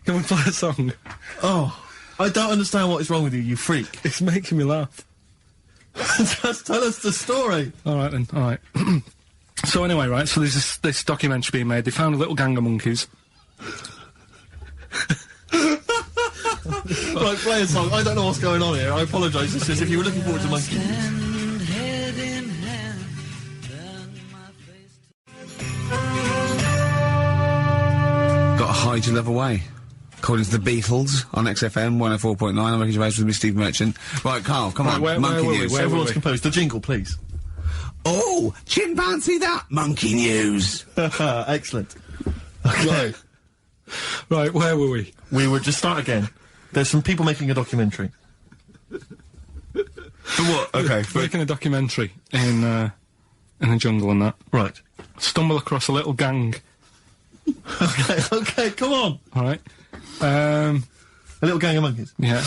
Can we play a song? Oh, I don't understand what is wrong with you, you freak. It's making me laugh. Just tell us the story. All right then. All right. So anyway, right. So there's this documentary being made. They found a little gang of monkeys. Right, play a song. I don't know what's going on here. I apologise. It's just if you were looking forward to monkeys. Got to hide your love away. According to the Beatles on XFM 104.9, I'm Ricky Gervais with me, Steve Merchant. Right, Carl, come on, where monkey were we? news. Where Everyone's we? composed. The jingle, please. Oh, chimpanzee that monkey news. Excellent. Okay. Right, where were we? We would just start again. There's some people making a documentary. For what? Okay, Making a documentary in the jungle and that. Right. Stumble across a little gang. Okay, come on. All right. A little gang of monkeys. Yeah.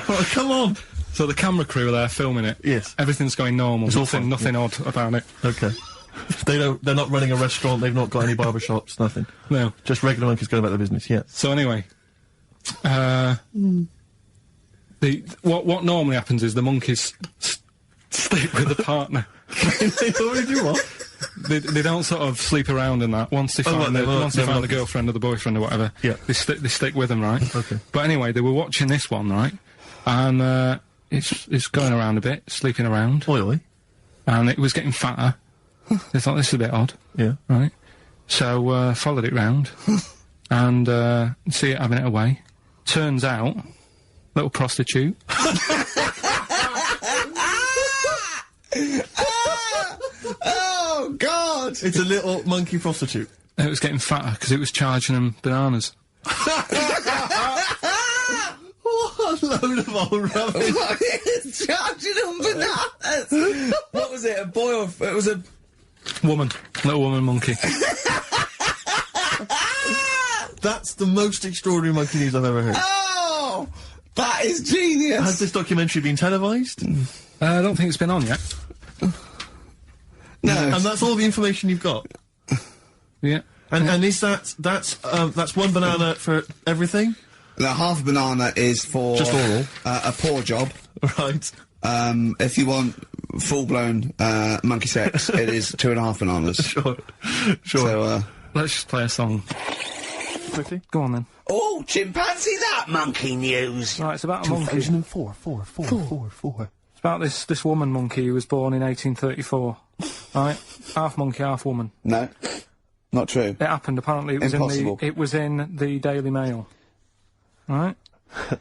Oh, come on. So the camera crew are there filming it. Yes. Everything's going normal. It's all fine, Nothing odd about it. Okay. They're not running a restaurant, they've not got any barber shops, nothing. No. Just regular monkeys going about their business, yeah. So anyway, what normally happens is the monkeys stick with the partner. They already do what? they don't sort of sleep around in that. Once they find the girlfriend or the boyfriend or whatever, they stick with them, right? Okay. But anyway, they were watching this one, right? And it's going around a bit, sleeping around. Oily. And it was getting fatter. They thought, this is a bit odd. Yeah. Right? So, followed it round. And, see it having it away. Turns out, little prostitute. Oh, God! It's a little monkey prostitute. It was getting fatter because it was charging them bananas. What a load of old rubbish. It's charging them bananas! What was it, a boy or... It was a... Woman. Little woman monkey. That's the most extraordinary monkey news I've ever heard. Oh! That is genius! Has this documentary been televised? I don't think it's been on yet. No. And that's all the information you've got? Yeah. And is that's one banana for everything? The half a banana is for... Just oral? A poor job. Right. If you want full-blown, monkey sex, it is 2.5 bananas. Sure. So, Let's just play a song. Quickly. Go on then. Oh, chimpanzee that monkey news. Right, it's about a monkey. 2004. It's about this woman monkey who was born in 1834. Right? Half monkey, half woman. no. Not true. It happened, apparently Impossible. it was in the Daily Mail. Right?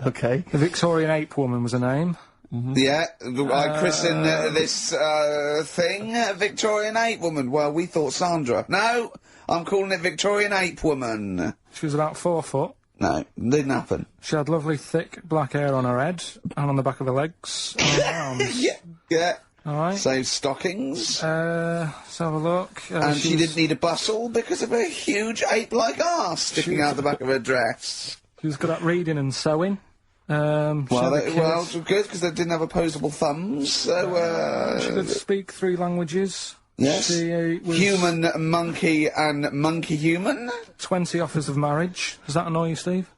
Okay. The Victorian ape woman was her name. Yeah, I christened this thing Victorian Ape Woman. Well, we thought Sandra. No, I'm calling it Victorian Ape Woman. She was about 4 foot. No, didn't happen. She had lovely thick black hair on her head and on the back of her legs and on her arms. Yeah. Alright. Save stockings. Let's have a look. And she didn't need a bustle because of a huge ape-like arse sticking out the back of her dress. She was good at reading and sewing. Well, good, because they didn't have opposable thumbs, so, she could speak 3 languages. Yes. She was Human, monkey, and monkey-human. 20 offers of marriage. Does that annoy you, Steve?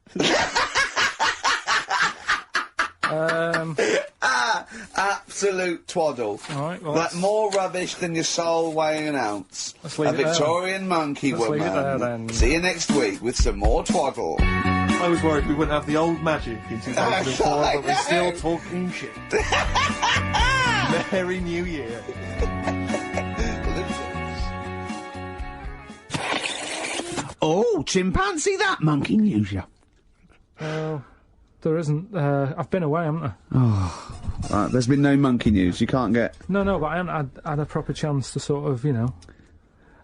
Absolute twaddle. Alright, well, Like more rubbish than your soul weighing an ounce. Let's A leave it there. Victorian monkey Let's leave woman. it there, then. See you next week with some more twaddle. I was worried we wouldn't have the old magic in 2004, I but we're still know. talking shit. Merry New Year. Oh, chimpanzee that monkey news, yeah. Oh, there isn't. I've been away, haven't I? There's been no monkey news. You can't get... No, but I haven't had a proper chance to sort of, you know...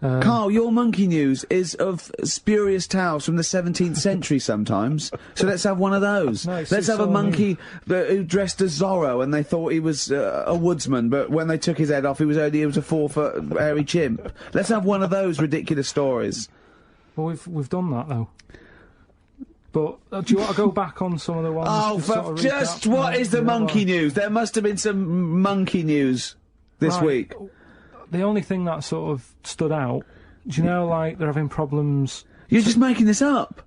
Carl, your monkey news is of spurious tales from the 17th century sometimes. So let's have one of those. No, let's have a monkey who dressed as Zorro and they thought he was a woodsman, but when they took his head off, he was a 4-foot hairy chimp. Let's have one of those ridiculous stories. Well, we've done that, though. But, do you want to go back on some of the ones? Oh, to sort of recap? what is the monkey news? There must have been some monkey news this week. The only thing that sort of stood out, do you know, like, they're having problems... You're just making this up.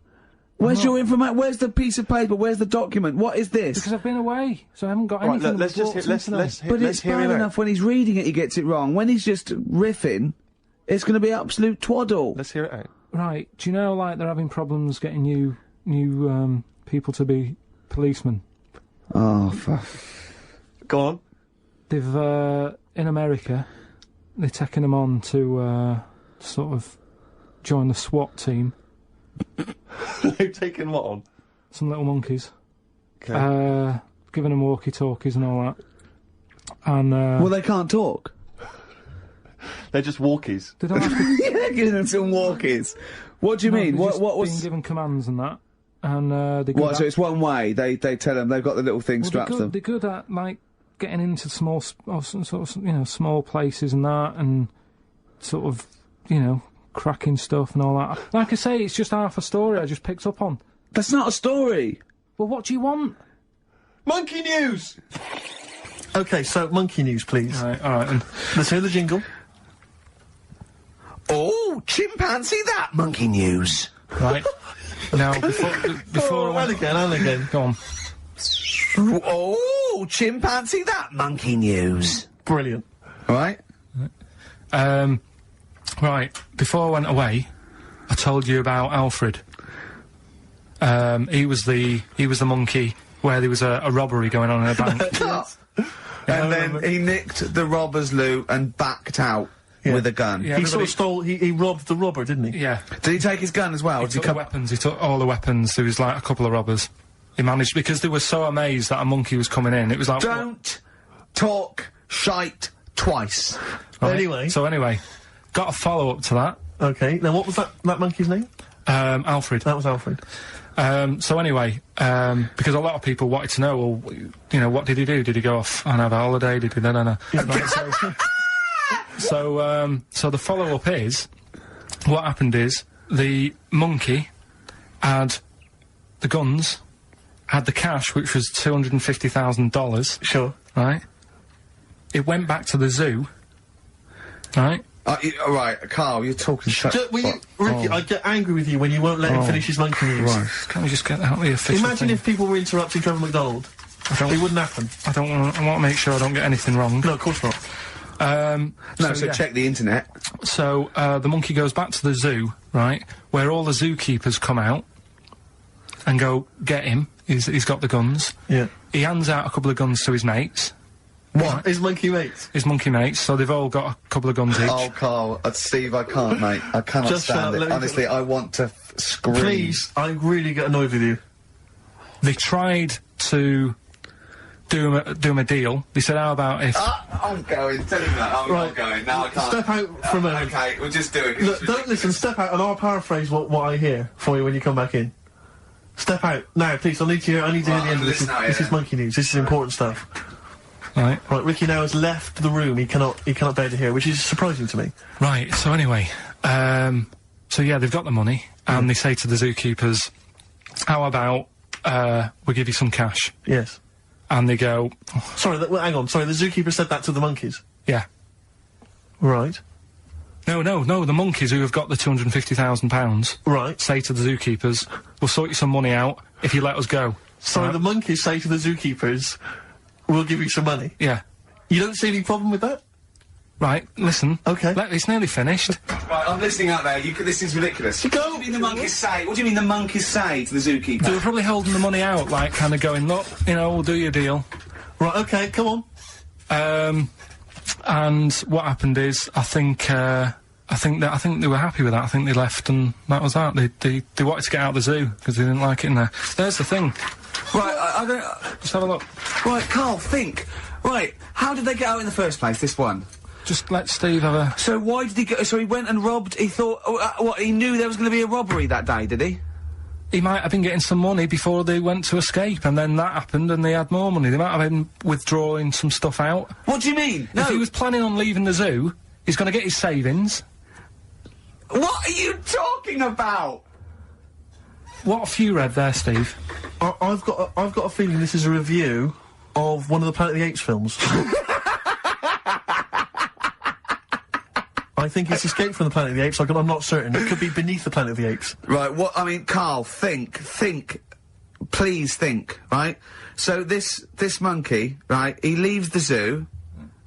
Where's your information? Where's the piece of paper? Where's the document? What is this? Because I've been away, so I haven't got anything. Let's just But it's bad enough when he's reading it, he gets it wrong. When he's just riffing, it's going to be absolute twaddle. Let's hear it out. Right, do you know, like, they're having problems getting new people to be policemen? Oh, fuck. Go on. They've, in America, they're taking them on to, sort of join the SWAT team. They've taken what on? Some little monkeys. Okay. Giving them walkie-talkies and all that. And, Well, they can't talk. They're just walkies. they don't have to... Yeah, giving them some walkies. What do you mean? they've What just was... been given commands and that. And, they go What, back- so it's one way, they tell them, they've got the little thing strapped to them. They're good at, like, getting into small, sort of, you know, small places and that, and sort of, you know, cracking stuff and all that. Like I say, it's just half a story I just picked up on. That's not a story! Well, what do you want? Monkey news! Okay, so monkey news, please. All right, then. Let's hear the jingle. Oh, chimpanzee that monkey news. Right. Now, before And again. Go on. Oh, chimpanzee that monkey news. Brilliant. Alright? Right, before I went away, I told you about Alfred. He was the monkey where there was a robbery going on in a bank. And then he nicked the robber's loot and backed out with a gun. Yeah, He sort of stole, he robbed the robber, didn't he? Yeah. Did he take his gun as well? He took the weapons, he took all the weapons. There was like a couple of robbers. He managed, because they were so amazed that a monkey was coming in, it was like... Don't talk shite twice. Right? Anyway. So anyway, got a follow-up to that. Okay, now what was that monkey's name? Alfred. That was Alfred. So anyway, because a lot of people wanted to know, well, you know, what did he do? Did he go off and have a holiday? Did he... No. So the follow-up is, what happened is, the monkey had the guns, had the cash, which was $250,000. Sure. Right? It went back to the zoo. Right? Right, Carl, you're talking shit. Ricky, I get angry with you when you won't let him finish his monkey news. Right. Can't we just get out the official Imagine thing? if people were interrupting Trevor McDonald. It wouldn't happen. I want to make sure I don't get anything wrong. No, of course not. So check the internet. So, the monkey goes back to the zoo, right, where all the zookeepers come out and go, get him. He's got the guns. Yeah. He hands out a couple of guns to his mates. What? His monkey mates? His monkey mates, so they've all got a couple of guns each. Oh, Carl, Steve, I can't, mate. I cannot Just stand it. Honestly, I want to scream. Please, I really get annoyed with you. They tried to do him a deal. They said, how about if... I'm going. Tell him that. I'm not going. No, I can't. Step out for a moment. Okay, we'll just do it. Look, don't listen, step out and I'll paraphrase what I hear for you when you come back in. Step out. Now, please, I need to hear the end of this. This is monkey news. This is important stuff. Right. Right, Ricky now has left the room. He cannot bear to hear, which is surprising to me. Right, so anyway, so yeah, they've got the money, and they say to the zookeepers, how about, we give you some cash? Yes. And they go... Sorry, hang on, sorry, the zookeeper said that to the monkeys? Yeah. Right. No, the monkeys who have got the £250,000... Right. ...say to the zookeepers, we'll sort you some money out if you let us go. Sorry, right? the monkeys say to the zookeepers, we'll give you some money. Yeah. You don't see any problem with that? Right, listen. Okay. It's nearly finished. Right, I'm listening out there. This is ridiculous. Go. What do you mean the monkeys say? What do you mean the monkeys say to the zookeeper? They were probably holding the money out, like, kind of going, look, you know, we'll do your deal. Right, okay, come on. And what happened is, I think they were happy with that. I think they left, and that was that. They wanted to get out of the zoo because they didn't like it in there. There's the thing. Right, I don't... Just have a look. Right, Carl, think. Right, how did they get out in the first place, this one? Just let Steve have a... So why did he go... So he went and robbed... He thought... what, he knew there was going to be a robbery that day, did he? He might have been getting some money before they went to escape, and then that happened, and they had more money. They might have been withdrawing some stuff out. What do you mean? No. If he was planning on leaving the zoo, he's going to get his savings. What are you talking about? What have you read there, Steve? I've got a feeling this is a review of one of the Planet of the Apes films. I think it's Escape from the Planet of the Apes. I'm not certain. It could be Beneath the Planet of the Apes. Right, I mean, Carl, think. Please think, right? So this monkey, right, he leaves the zoo,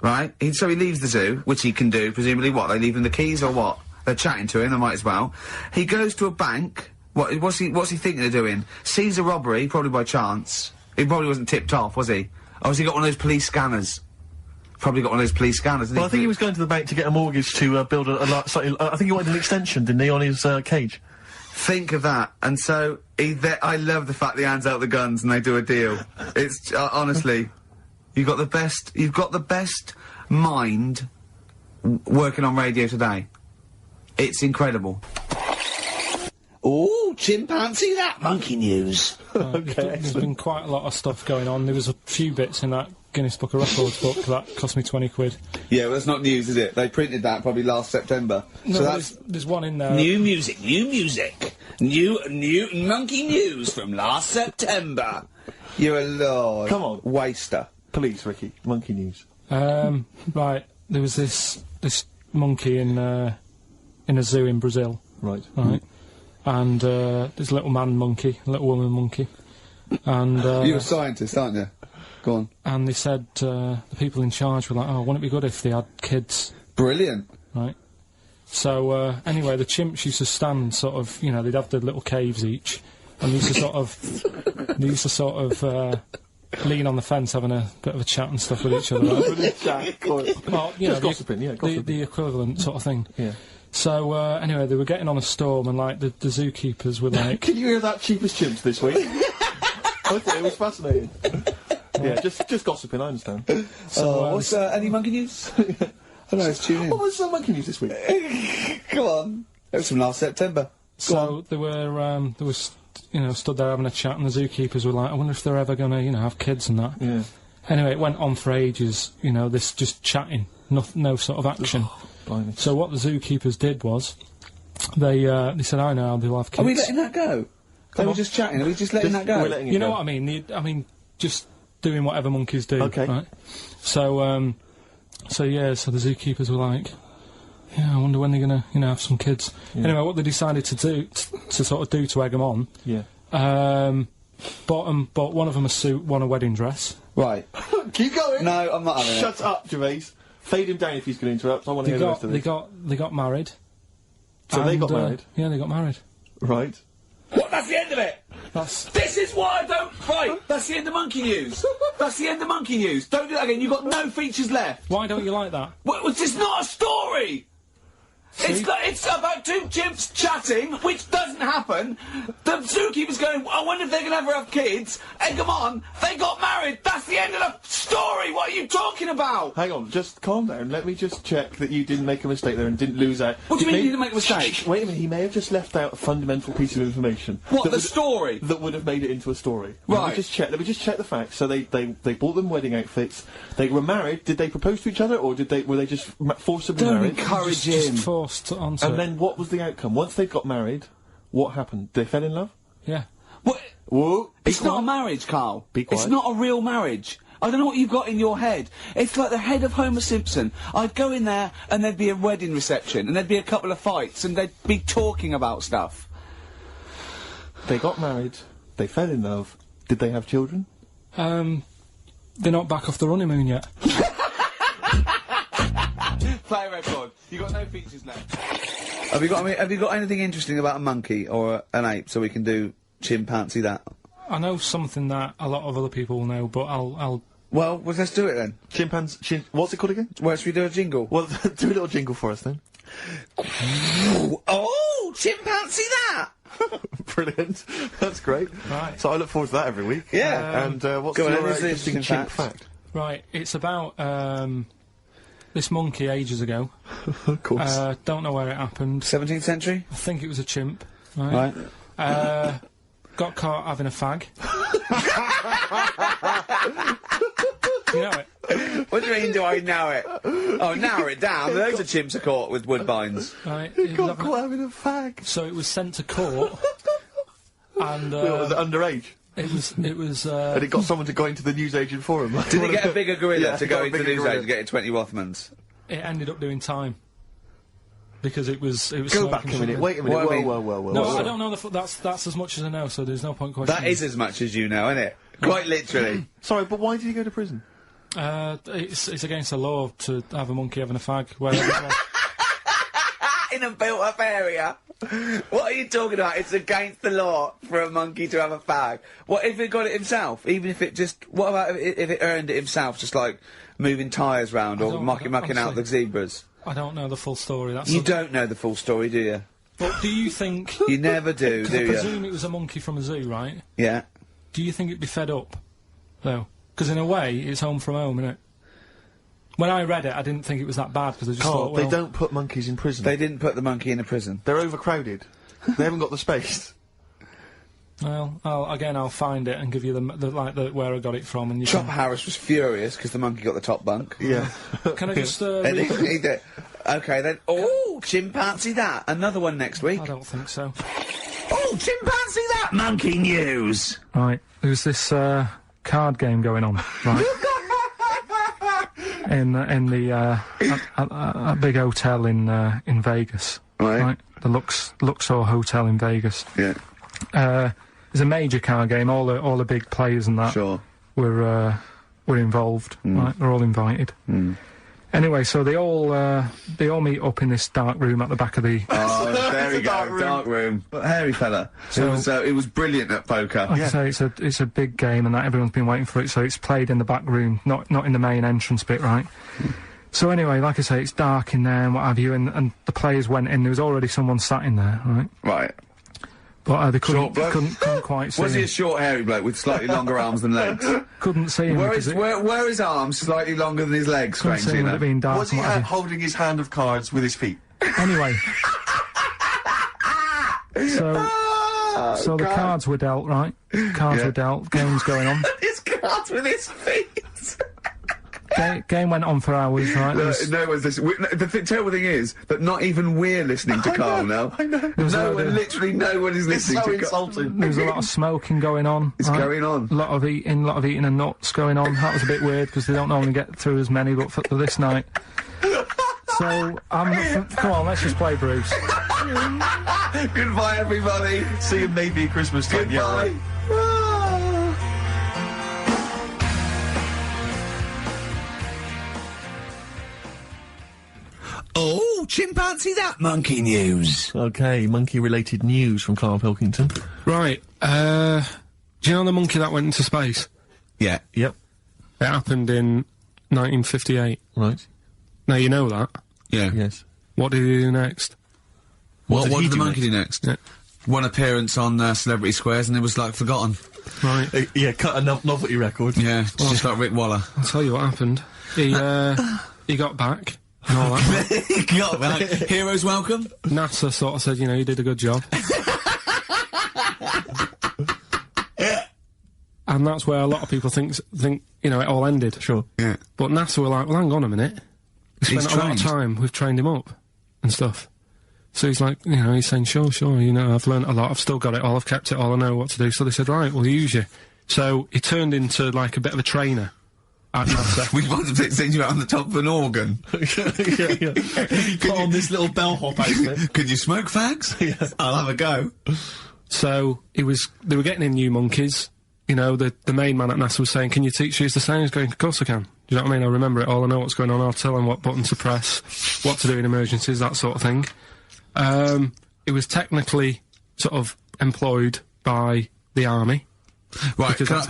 right? So he leaves the zoo, which he can do, presumably. What, they leave him the keys or what? They're chatting to him, they might as well. He goes to a bank. What's he thinking of doing? Sees a robbery, probably by chance. He probably wasn't tipped off, was he? Or has he got one of those police scanners? Probably got one of those police scanners, Well, I think he was going to the bank to get a mortgage to build I think he wanted an extension, didn't he, on his cage? Think of that. And so, I love the fact that he hands out the guns and they do a deal. It's, honestly, you've got the best mind working on radio today. It's incredible. Ooh, chimpanzee, that monkey news. Okay. There's been quite a lot of stuff going on. There was a few bits in that Guinness Book of Records book that cost me 20 quid. Yeah, well, that's not news, is it? They printed that probably last September. No, so that's... there's one in there. New music. New monkey news from last September. You're a lord. Come on. Waster. Please, Ricky. Monkey news. Right, there was this monkey in a zoo in Brazil. Right. Right. And there's a little man monkey, a little woman monkey. And You're a scientist, aren't you? Go on. And they said the people in charge were like, oh, wouldn't it be good if they had kids? Brilliant. Right. So, anyway, the chimps used to stand sort of, you know, they'd have their little caves each, and they used to sort of, lean on the fence having a bit of a chat and stuff with each other. Right? Well, you know, gossiping, yeah, gossiping. The equivalent sort of thing. Yeah. So, anyway, they were getting on a storm, and, like, the zookeepers were like... Can you hear that cheapest chimps this week? I thought it was fascinating. Yeah, just gossiping, I understand. So, what's, any monkey news? I don't know, it's tune in. What was monkey news this week? Come on. It was from last September. So, they were, you know, stood there having a chat, and the zookeepers were like, I wonder if they're ever gonna, you know, have kids and that. Yeah. Anyway, it went on for ages, you know, this just chatting, no sort of action. Blimey. So what the zookeepers did was, they said, I know, they'll have kids. Are we letting that go? They were just chatting, are we just letting that go? We're letting it You know go. what I mean? I mean, just doing whatever monkeys do. Okay. Right? So, so the zookeepers were like, yeah, I wonder when they're gonna, you know, have some kids. Yeah. Anyway, what they decided to do, to sort of do to egg them on, Yeah. bought one of them a suit, one a wedding dress. Right. Keep going! No, I'm not having it. Shut up, Gervais. Fade him down if he's going to interrupt. I want to hear the rest of this. They got married. So they got and, married? Yeah, they got married. Right. What? That's the end of it. This is why I don't. Right. That's the end of monkey news. That's the end of monkey news. Don't do that again. You've got no features left. Why don't you like that? Well, it's just not a story. It's about two chimps chatting, which doesn't happen. The zookeeper's going, I wonder if they're going to ever have kids. And come on, they got married. That's the end of the story. What are you talking about? Hang on, just calm down. Let me just check that you didn't make a mistake there and didn't lose out. What do you mean you didn't make a mistake? Wait a minute, he may have just left out a fundamental piece of information. What, that the would- story? That would have made it into a story. Right. Let me just check the facts. So they bought them wedding outfits. They were married. Did they propose to each other, or were they just forcibly Don't married? encourage him. Just forced onto And it. then what was the outcome? Once they got married, what happened? They fell in love? Yeah. What? Whoa. It's not a marriage, Carl. Be quiet. It's not a real marriage. I don't know what you've got in your head. It's like the head of Homer Simpson. I'd go in there and there'd be a wedding reception and there'd be a couple of fights and they'd be talking about stuff. They got married. They fell in love. Did they have children? They're not back off the honeymoon yet. Play a record. You got no features left. Have you got anything interesting about a monkey or an ape so we can do chimpanzee that? I know something that a lot of other people will know, but I'll Well, let's do it then. What's it called again? Where should we do a jingle? Well, do a little jingle for us then. Oh, chimpanzee that! Brilliant. That's great. Right. So I look forward to that every week. Yeah. And what's Go on, your who's the interesting interesting chimp fact? fact? Right, it's about this monkey ages ago. Of course. Don't know where it happened. 17th century? I think it was a chimp. Right. Right. Got caught having a fag. You know it? What do you mean, do I know it? Oh, narrow it down. Loads of chimps are caught with woodbines. Right. He it was got having- caught having a fag. So it was sent to court, and Was it underage? it was. And it got someone to go into the newsagent for him. Did he get a bigger gorilla Yeah, to he go got a into the bigger news gorilla. to get 20 Rothmans? It ended up doing time because it was. Go smoking back a minute. something. Wait a minute. What I mean- Whoa. No, I don't know. That's as much as I know. So there's no point questioning. That is as much as you know, isn't it? Quite literally. Sorry, but why did he go to prison? It's against the law to have a monkey having a fag. Wherever it was. In a built-up area. What are you talking about? It's against the law for a monkey to have a fag. What if it got it himself? Even if it just... What about if it earned it himself, just like moving tyres round or don't- mucking out the honestly. zebras? I don't know the full story. That's You don't know the full story, do you? But do you think? You never do, I do you? presume it was a monkey from a zoo, right? Yeah. Do you think it'd be fed up, though? Because in a way, it's home from home, isn't it? When I read it, I didn't think it was that bad because I just Carl, thought, well, they don't put monkeys in prison. They didn't put the monkey in a prison. They're overcrowded. They haven't got the space. Well, I'll find it and give you the where I got it from, and you Chopper Harris was furious because the monkey got the top bunk. Yeah. can I just? And Read he did. Okay, then. Oh, chimpanzee that. Another one next week. I don't think so. Oh, chimpanzee that. Monkey news. Right, there's this card game going on, right? in the a big hotel in Vegas, Right. The Luxor Hotel in Vegas. Yeah. There's a major card game. All the big players and that Sure. were involved. Right, they're all invited. Anyway, so they all meet up in this dark room at the back of the... Oh, there we go, dark room. But hairy fella. So, it was brilliant at poker. Like I say, it's a big game, and that everyone's been waiting for it, so it's played in the back room, not in the main entrance bit, right? So anyway, like I say, it's dark in there and what have you, and the players went in, there was already someone sat in there, right? Right. But they couldn't quite see Was he him. a short, hairy bloke with slightly longer arms than legs? Couldn't see him. Where his arms slightly longer than his legs, couldn't see strangely him with it enough? being dark. Was he and what have you. holding his hand of cards with his feet? Anyway. So the cards were dealt, right? Cards were dealt, game's going on. His cards with his feet! Game went on for hours, right? No one's listening. The terrible thing is that not even we're listening to Karl now. I know. Literally no one is listening to Karl. Insulting. There was a lot of smoking going on. It's going on. A lot of eating and nuts going on. That was a bit weird because they don't normally get through as many, but for this night. So, come on, let's just play Bruce. Goodbye, everybody. See you maybe at Christmas time. Goodbye. Yeah, right. Oh, chimpanzee that monkey news. Okay, monkey-related news from Karl Pilkington. Right, do you know the monkey that went into space? Yeah. Yep. It happened in 1958. Right. Now you know that. Yeah. Yes. What did he do next? What he did the do monkey do next? Yeah. One appearance on Celebrity Squares and it was like forgotten. Right. Yeah, cut a novelty record. Yeah, it's just like Rick Waller. I'll tell you what happened. He got back and all that. He got back. Heroes welcome. NASA sort of said, you know, you did a good job. And that's where a lot of people think, you know, it all ended. Sure. Yeah. But NASA were like, well, hang on a minute. We He's spent a lot of trained. time, we've trained him up and stuff. So he's like, you know, he's saying, sure, you know, I've learnt a lot, I've still got it all, I've kept it all, I know what to do. So they said, right, we'll use you. So he turned into, like, a bit of a trainer at NASA. We wanted to send you out on the top of an organ. yeah. Put on this little bellhop outfit. Could you smoke fags? Yeah. I'll have a go. So they were getting in new monkeys. You know, the main man at NASA was saying, can you teach us the same? He's going, of course I can. Do you know what I mean? I remember it all, I know what's going on, I'll tell them what button to press, what to do in emergencies, that sort of thing. It was technically sort of employed by the army. Right, Because that's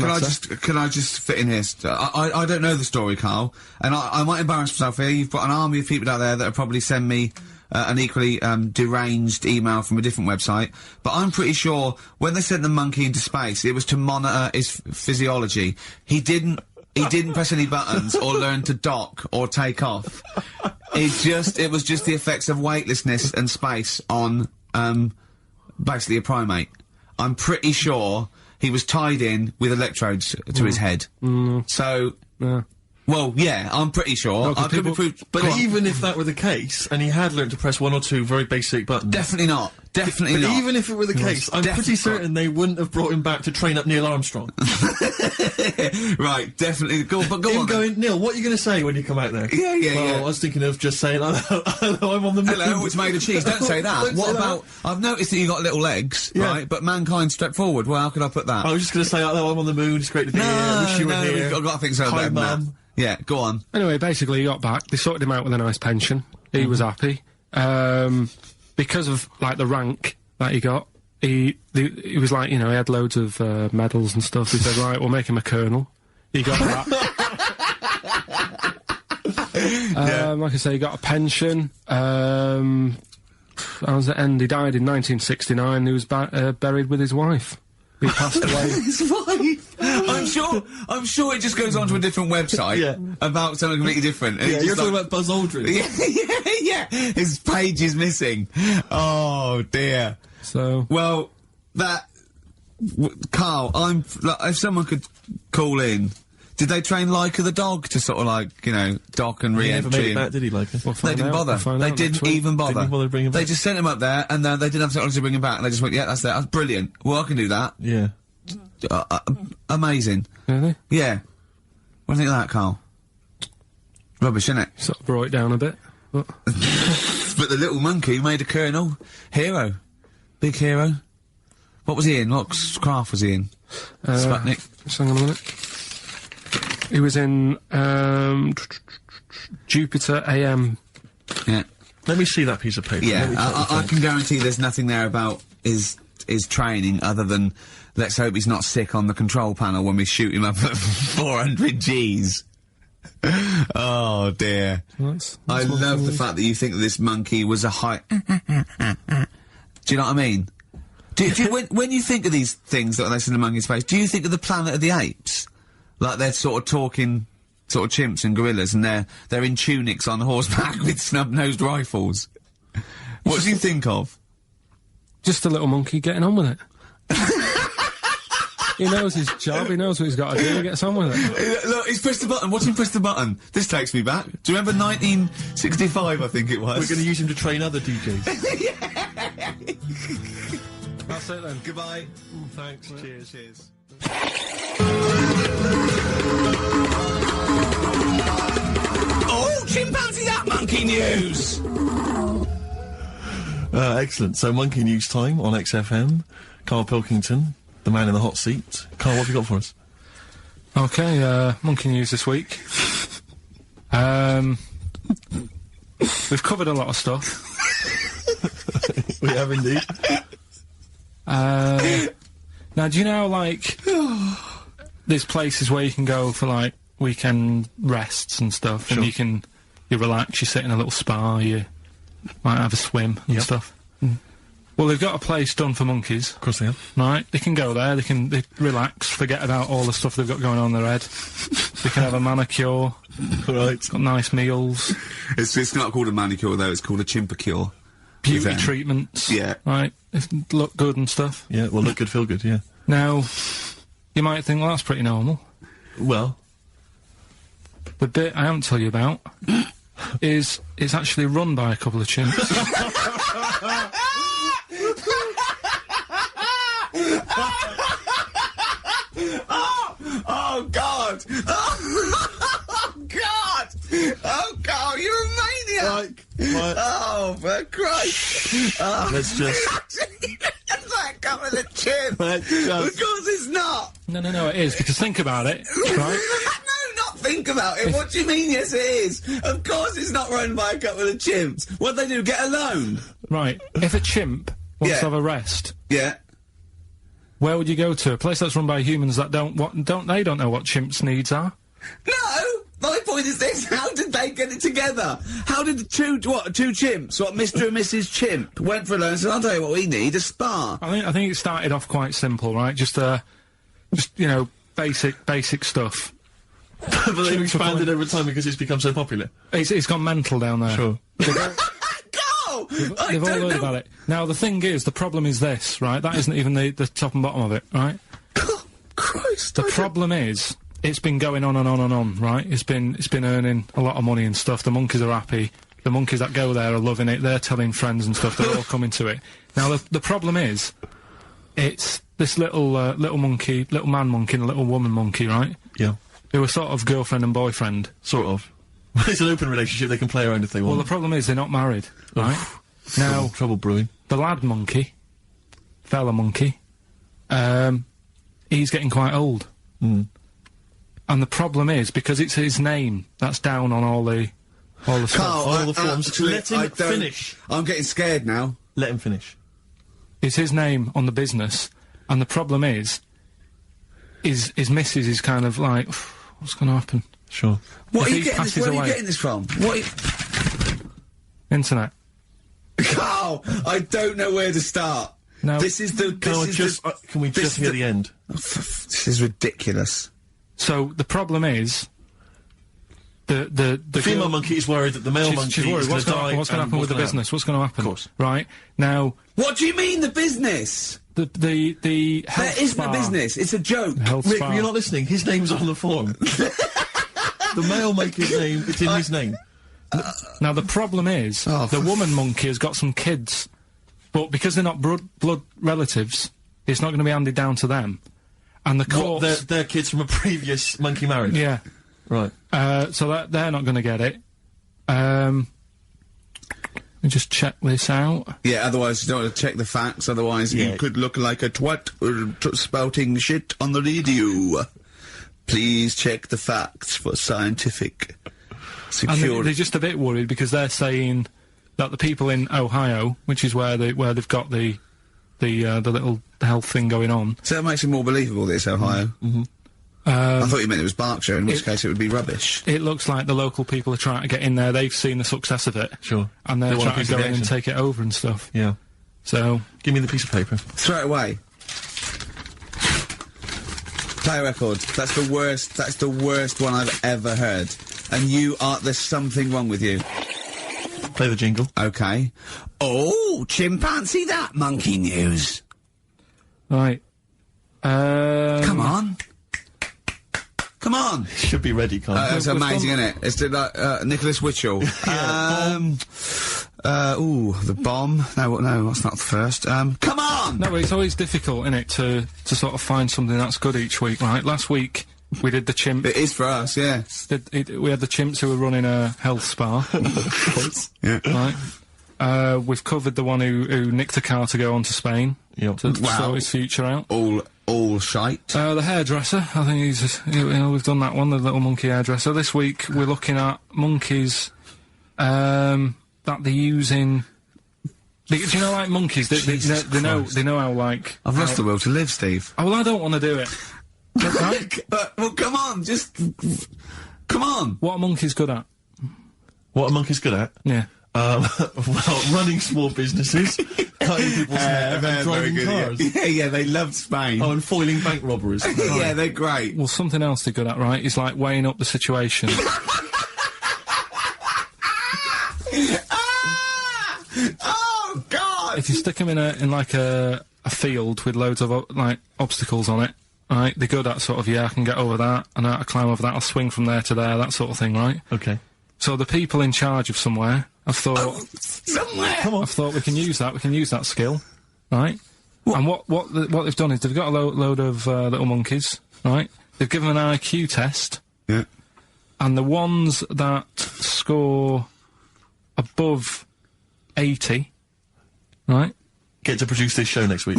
can I just fit in here? I don't know the story, Karl, and I might embarrass myself here. You've got an army of people out there that will probably send me an equally deranged email from a different website, but I'm pretty sure when they sent the monkey into space, it was to monitor his physiology. He didn't press any buttons or learn to dock or take off. It was just the effects of weightlessness and space on basically a primate. I'm pretty sure he was tied in with electrodes to his head. So, Yeah. well, yeah, I'm pretty sure. I could be proved, But go on. even if that were the case, and he had learned to press one or two very basic buttons... Definitely not. Definitely But not. even if it were the case, I'm pretty certain they wouldn't have brought him back to train up Neil Armstrong. Right, definitely. Go on, but go Him on. then. going, Neil, what are you going to say when you come out there? Yeah, yeah, well, yeah. I was thinking of just saying, hello, I'm on the moon. Hello, it's made of cheese. Don't say that. Don't What say that. about? I've noticed that you got little legs, Yeah. right? But mankind stepped forward. Well, how could I put that? I was just going to say, hello, I'm on the moon, it's great to be here, wish you were here. I've got to think so Hi, better than that. Mum. Yeah, go on. Anyway, basically he got back, they sorted him out with a nice pension, he was happy. Because of, like, the rank that he got, he was like, you know, he had loads of medals and stuff. He said, right, we'll make him a colonel. He got that. Like I say, he got a pension. How does it end? He died in 1969. He was buried with his wife. He passed away. His wife. I'm sure it just goes on to a different website Yeah. about something completely different. And Yeah, it's you're just talking about Buzz Aldrin. yeah. His page is missing. Oh dear. So, Well, Karl, if someone could call in, did they train Leica the dog to sort of like, you know, dock and He never re-entry? made it back, did he, like? we'll They find didn't out. bother. We'll find They out next didn't week. even bother. Didn't bother to bring him They back. just sent him up there, and they didn't have technology to bring him back. And they just went, yeah, that's it. That's brilliant. Well, I can do that. Yeah. Amazing. Really? Yeah. What do you think of that, Karl? Rubbish, isn't it? Sort of brought it down a bit. But But the little monkey made a colonel. Hero. Big hero. What was he in? What craft was he in? Sputnik. just hang on a minute. He was in Jupiter AM. Yeah. Let me see that piece of paper. Yeah, I can guarantee there's nothing there about his training other than let's hope he's not sick on the control panel when we shoot him up at 400 Gs. Oh dear. I love the fact that you think that this monkey was a high... Do you know what I mean? Do you, when you think of these things that are in the monkey's face, do you think of the Planet of the Apes? Like they're sort of talking... sort of chimps and gorillas, and they're in tunics on horseback with snub-nosed rifles. What do you think of? Just a little monkey getting on with it. He knows his job, he knows what he's got to do, he gets on with it. Look, he's pressed the button, watch him press the button. This takes me back. Do you remember 1965, I think it was? We're going to use him to train other DJs. That's it then. Goodbye. Thanks. Cheers. Cheers. Oh, chimpanzee that monkey news! Excellent. So, Monkey News time on XFM. Karl Pilkington, the man in the hot seat. Karl, what have you got for us? Okay, Monkey News this week. We've covered a lot of stuff. We have indeed. Now, do you know, like, there's places where you can go for, like, weekend rests and stuff, Sure. and you relax, you sit in a little spa, you might have a swim and stuff. Well, they've got a place done for monkeys. Of course they have. Right, they can go there, they relax, forget about all the stuff they've got going on in their head. They can have a manicure, Right. got nice meals, It's not called a manicure, though, it's called a chimpacure. beauty them. treatments. Yeah. Right, they look good and stuff. Yeah, well, look good, feel good, yeah. Now, you might think, well, that's pretty normal. Well, The bit I haven't told you about is it's actually run by a couple of chimps. Oh, God! Oh, God! Oh, God, you're a maniac! right. Oh, for Christ! Oh. Let's just... It's like a couple of chimps! Let's just... Of course it's not! No, it is, because think about it, right? No, not think about it. What do you mean, yes it is? Of course it's not run by a couple of chimps. What do they do, get a loan? Right, if a chimp wants Yeah. to have a rest, Yeah. where would you go to? A place that's run by humans that don't know what chimps' needs are? No! My point is this, how did they get it together? How did the two chimps, Mr. and Mrs. Chimp, went for a loan and said, I'll tell you what we need, a spa. I think it started off quite simple, right? Just you know, basic stuff. But they've expanded over time because it's become so popular. It's gone mental down there. Sure. Go! They've all heard about it. Now, the thing is, the problem is this, right? That isn't even the top and bottom of it, right? Christ. The problem is, it's been going on and on and on, right? It's been earning a lot of money and stuff. The monkeys are happy. The monkeys that go there are loving it. They're telling friends and stuff. They're all coming to it. Now, the problem is, it's this little monkey, little man monkey and a little woman monkey, right? Yeah. Who are sort of girlfriend and boyfriend. Sort of. It's an open relationship, they can play around if they Well, want. the problem is they're not married, right? Now, Trouble brewing. the lad monkey, fella monkey, he's getting quite old. Mm. And the problem is, because it's his name that's down on all the stuff. Carl, all the forms. actually, Let him I don't- finish. I'm getting scared now. Let him finish. It's his name on the business, and the problem is, his missus is kind of like, what's going to happen? Sure. What If are you he getting this? passes Where are you away- getting this from? Internet. Carl, I don't know where to start. No. This is the. Can we this just is hear the end? This is ridiculous. So the problem is, the Female girl- monkey is worried that the male monkey she's worried. is What's going going to to die. what's going to and happen with the gonna business? What's going to happen? Of course. Right now, What do you mean the business? the health There isn't spa, a business. It's a joke. health Rick, spa. you're not listening. His name's on the form. The male monkey's name, it's in his name. Now the problem is, Oh, the woman monkey has got some kids, but because they're not blood relatives, it's not going to be handed down to them. And the What, courts, they're kids from a previous monkey marriage? yeah, Right. so they're not going to get it. Let me just check this out. Yeah, otherwise you don't want to check the facts, otherwise Yeah. you could look like a twat spouting shit on the radio. Please check the facts for scientific And security. they're just a bit worried because they're saying that the people in Ohio, which is where they've got the little health thing going on. So that makes it more believable that it's Ohio. I thought you meant it was Berkshire, in which case it would be rubbish. It looks like the local people are trying to get in there. They've seen the success of it. Sure. And they're They want a trying piece to of go in and action. take it over and stuff. Yeah. So, Give me the piece of paper. Throw it away. Play a record. That's the worst one I've ever heard. And there's something wrong with you. Play the jingle. Okay. Oh, chimpanzee that monkey news. right. Come on. Come on. Should be ready, Carl. That's we've amazing, done- isn't it? It's like Nicholas Witchell. The bomb. No, that's not the first. Come on! No, it's always difficult, isn't it, to sort of find something that's good each week, right? Last week, we did the chimp. It is for us, yeah. We had the chimps who were running a health spa, Yeah. right? We've covered the one who nicked a car to go on to Spain Yep. to Wow. sort his future out. All shite. The hairdresser, I think we've done that one, the little monkey hairdresser. This week, we're looking at monkeys, that they're using... Do you know, like monkeys, they know how, like... I've lost the will to live, Steve. Oh, well, I don't want to do it. Right? Well, come on, come on. What are monkeys good at? What are monkeys good at? Yeah. Well, running small businesses, cutting people's hair, and driving cars. Yeah, they love Spain. Oh, and foiling bank robberies. Yeah, they're great. Well, something else they're good at, right, is like weighing up the situation. Oh, God! If you stick them in like a field with loads of like obstacles on it, right? They're good at sort of, I can get over that, and I climb over that, I'll swing from there to there, that sort of thing, right? Okay. So the people in charge of somewhere have thought, Somewhere! I've thought we can use that skill, right? And what they've done is they've got a load of little monkeys, right? They've given them an IQ test, Yeah. and the ones that score above 80, right? Get to produce this show next week.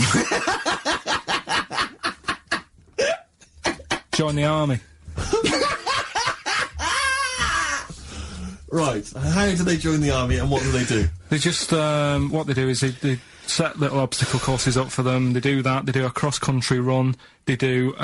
Join the army. Right. How do they join the army, and what do they do? They just, what they do is they set little obstacle courses up for them. They do that. They do a cross-country run. They do, the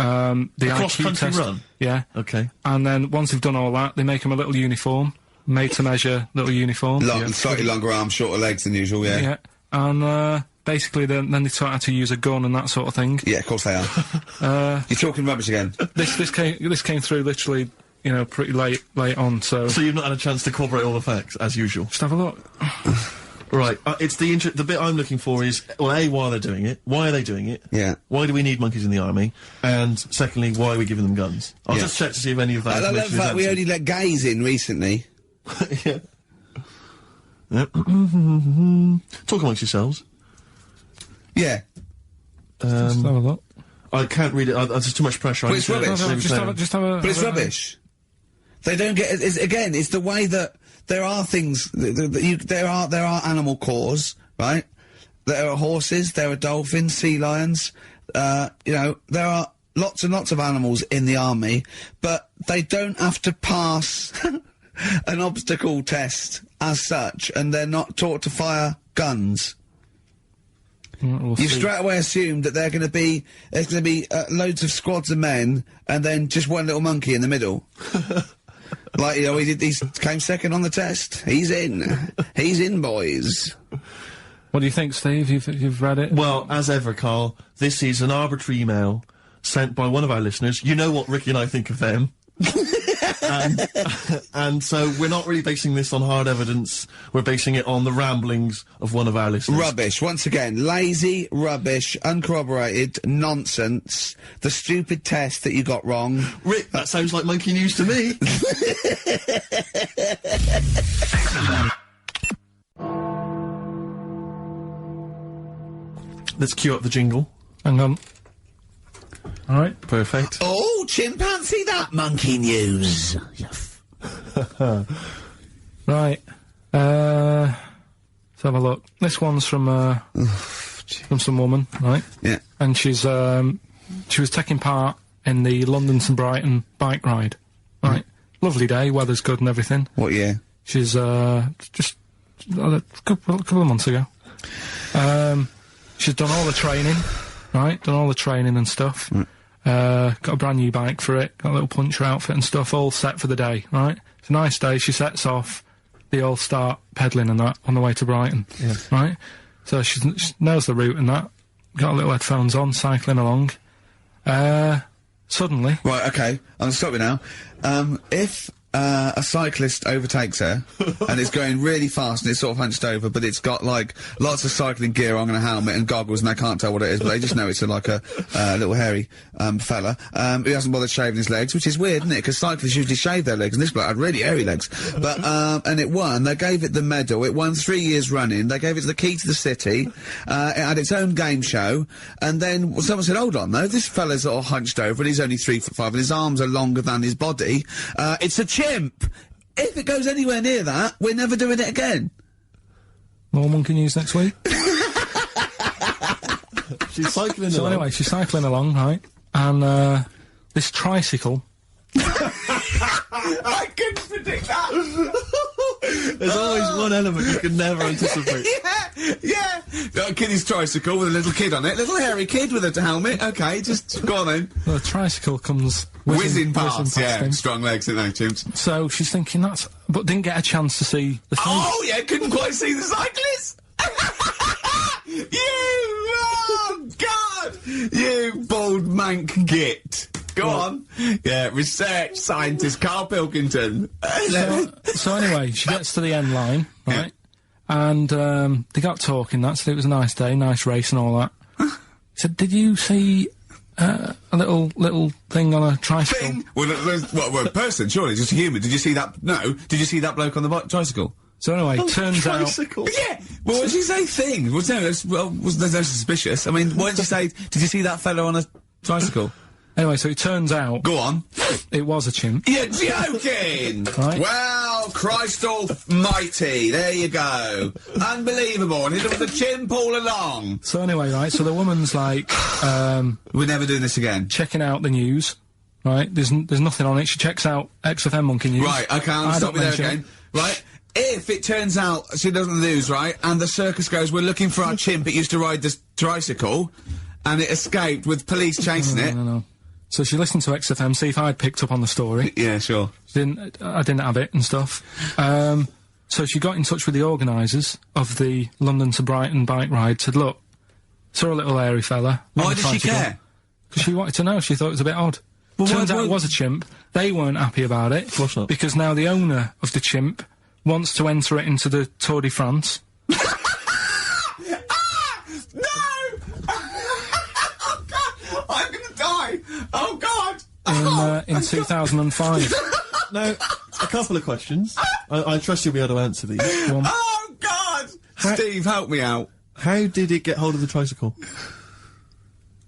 IQ cross-country test. run? Yeah. Okay. And then once they've done all that, they make them a little uniform, made to measure little uniform. Slightly longer arms, shorter legs than usual, yeah. Yeah. And, basically then they taught how to use a gun and that sort of thing. Yeah, of course they are. You're talking rubbish again. This came through literally, pretty late on, so So you've not had a chance to corroborate all the facts, as usual. just have a look. Right. It's the bit I'm looking for is, well, A, why they're doing it. Why are they doing it? Yeah. Why do we need monkeys in the army? And secondly, why are we giving them guns? I'll Yeah. just check to see if any of that I love the information fact we is only let gays in recently. yeah. Yep. Talk amongst yourselves. Yeah. Just have a look. I can't read it. There's too much pressure. But it's rubbish. No, just have a. But it's rubbish. They don't get. It's the way that there are things. There are animal cores, right? There are horses. There are dolphins, sea lions. There are lots and lots of animals in the army, but they don't have to pass an obstacle test as such, and they're not taught to fire guns. We'll You've see. straight away assumed that there's going to be loads of squads of men and then just one little monkey in the middle. Like, he came second on the test. He's in, boys. What do you think, Steve? You've read it? Well, as ever, Carl, this is an arbitrary email sent by one of our listeners. You know what Ricky and I think of them. and so we're not really basing this on hard evidence. We're basing it on the ramblings of one of our listeners. Rubbish. Once again, lazy, rubbish, uncorroborated, nonsense. The stupid test that you got wrong. Rick, that sounds like monkey news to me. Let's cue up the jingle. Hang on. All right. Perfect. Oh, chimpanzee that monkey news. Right. Let's have a look. This one's from some woman, right? Yeah. And she was taking part in the London to Brighton bike ride. Right. Lovely day, weather's good and everything. What year? She's, just a couple of months ago. She's done all the training, right? Done all the training and stuff. Got a brand new bike for it, got a little puncher outfit and stuff, all set for the day, right? It's a nice day, she sets off, they all start pedalling and that on the way to Brighton, right? So she knows the route and that, got her little headphones on, cycling along. Suddenly... Right, okay, I'm gonna stop you now. If a cyclist overtakes her, and it's going really fast and it's sort of hunched over, but it's got, like, lots of cycling gear on and a helmet and goggles, and they can't tell what it is, but they just know it's like a little hairy fella who hasn't bothered shaving his legs, which is weird, isn't it? Because cyclists usually shave their legs, and this bloke had really hairy legs. But, and it won. They gave it the medal. It won 3 years running. They gave it the key to the city. It had its own game show. And then someone said, hold on, though, this fella's all hunched over, and he's only 3'5", and his arms are longer than his body. It's a chimp. If it goes anywhere near that, we're never doing it again. More monkey news next week. She's cycling So along. anyway, she's cycling along, right? And, this tricycle... I couldn't predict that. There's always one element you can never anticipate. Yeah. Got a kiddie's tricycle with a little kid on it. Little hairy kid with a helmet. Okay, just go on then. The tricycle comes Whizzing past, yeah. him. Strong legs, don't they, chimps? So she's thinking that's... But didn't get a chance to see the thing. Oh, yeah, couldn't quite see the cyclist. Oh, God! You bald mank git. Go on. Yeah, research scientist Karl Pilkington. So anyway, she gets to the end line, right? And they got talking, that said it was a nice day, nice race and all that. He said, did you see a little thing on a tricycle? Thing? Well, a person, surely, just a human. Did you see that? No. Did you see that bloke on the tricycle? So anyway, turns out... Tricycle. Yeah! Well, what did you say thing? Well, no, there's no suspicious. I mean, what did you say? Did you see that fellow on a tricycle? Anyway, so it turns out... Go on. It was a chimp. You're joking! Right. Well, Christ almighty, there you go. Unbelievable, and it was a chimp all along. So anyway, right, so the woman's like, We're never doing this again. checking out the news, right? There's nothing on it. She checks out XFM Monkey News. Right, okay, I'll I stop don't you there mention again. Right? If it turns out she doesn't lose, right, and the circus goes, we're looking for our chimp, it used to ride this tricycle, and it escaped with police chasing it. No. So she listened to XFM, see if I'd picked up on the story. Yeah, sure. I didn't have it and stuff. So she got in touch with the organisers of the London to Brighton bike ride, said, look, saw a little hairy fella. Why did she care? Because she wanted to know, she thought it was a bit odd. Well, Turns why- out it was a chimp. They weren't happy about it. Of course not. Because now the owner of the chimp wants to enter it into the Tour de France. No! Oh, God! I'm gonna die! Oh, God! In 2005. Now, a couple of questions. I trust you'll be able to answer these. Oh, God! Steve, help me out. How did it get hold of the tricycle?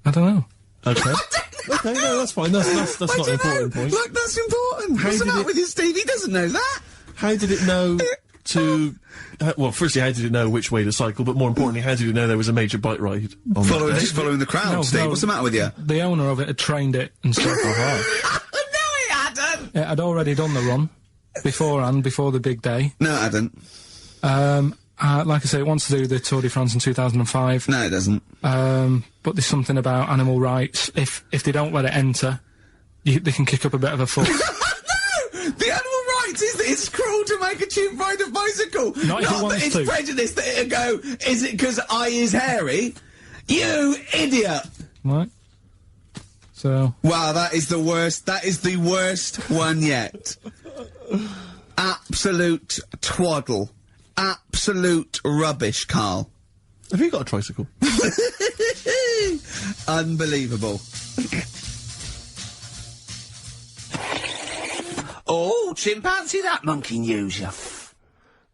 I don't know. Okay. Okay, no, that's fine. That's not an important point. Look, that's important. How What's the did matter it- with you, Steve? He doesn't know that. How did it know to... well, firstly, how did it know which way to cycle? But more importantly, how did it know there was a major bike ride on that day? Just following the crowd, No, Steve. no. What's the matter with you? The owner of it had trained it and stuff. No, he hadn't! It had already done the run beforehand, before the big day. No, it hadn't. Like I say, it wants to do the Tour de France in 2005. No, it doesn't. But there's something about animal rights. If they don't let it enter, they can kick up a bit of a fuss. No! The animal rights is that it's cruel to make a chimp ride a bicycle. Not if he that wants it's to. prejudice that it'll go, is it because I is hairy? You idiot! Right? So, Wow, that is the worst. That is the worst one yet. Absolute twaddle. Absolute rubbish, Karl. Have you got a tricycle? Unbelievable. Oh, chimpanzee, that monkey news, you.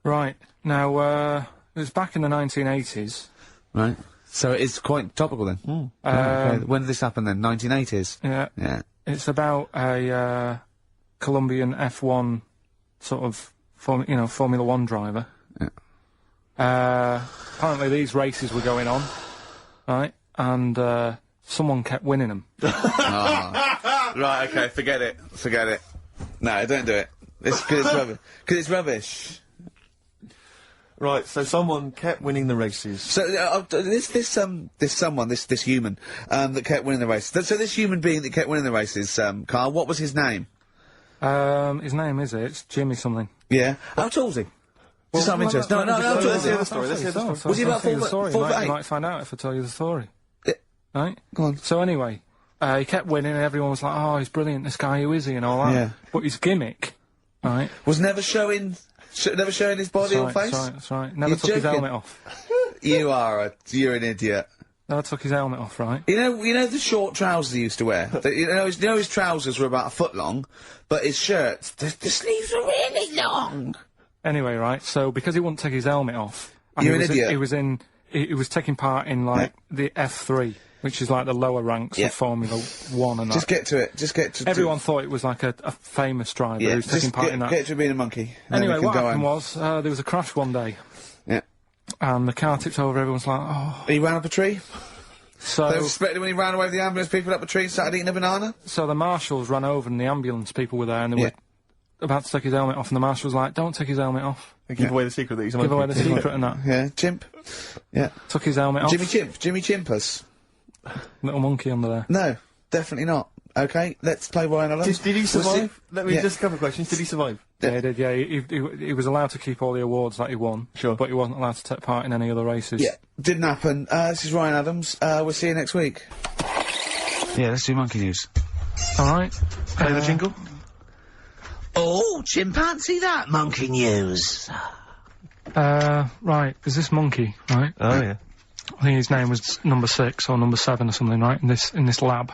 right. Now, it was back in the 1980s. Right. So it's quite topical then. Right, okay. When did this happen then? 1980s? Yeah. Yeah. It's about a, Colombian F1 sort of, Formula 1 driver. Yeah. Apparently these races were going on, right? And, someone kept winning them. Right, okay, forget it. Forget it. No, don't do it. It's because it's rubbish. Because it's rubbish. Right, so someone kept winning the races. So this human that kept winning the races. So this human being that kept winning the races, Karl, what was his name? His name it's Jimmy something. Yeah. How tall's he? Just out of interest. No, how tall is he? Let's hear the story. Was he about 4 foot 8? You might find out if I tell you the story. Yeah. Right? Go on. So anyway, he kept winning and everyone was like, oh, he's brilliant, this guy, who is he, and all that. Yeah. But his gimmick, right? Was never showing his body or face? That's right. Never You're took his joking. helmet off. You're an idiot. Never took his helmet off, right? You know the short trousers he used to wear? His trousers were about a foot long, but his shirts, the sleeves were really long. Anyway, right, so because he wouldn't take his helmet off... and You're an idiot. He was taking part in, like, the F3, which is like the lower ranks of Formula 1 and Just get to it. Everyone thought it was like a famous driver who was taking part in that. Get to being a monkey. Anyway, what happened was, there was a crash one day. Yeah. And the car tipped over, everyone's like, oh... He ran up a tree? So... They were suspecting when he ran away with the ambulance people up a tree and started eating a banana? So the marshals ran over and the ambulance people were there and they were about to take his helmet off and the marshal was like, don't take his helmet off. Give away the secret that he's a monkey. Give away the secret and that. Yeah, chimp. Yeah. Took his helmet off. Jimmy Chimpus. Little monkey under there. No, definitely not. Okay, let's play Ryan Adams. Did he survive? Let me just a couple of questions. Did he survive? Yeah, he did, yeah. He was allowed to keep all the awards that he won. Sure. But he wasn't allowed to take part in any other races. Yeah, didn't happen. This is Ryan Adams. We'll see you next week. Yeah, let's do monkey news. Alright. Play the jingle. Oh, chimpanzee that monkey news. Right, there's this monkey, right? Oh, yeah. I think his name was number 6 or number 7 or something, right? In this lab,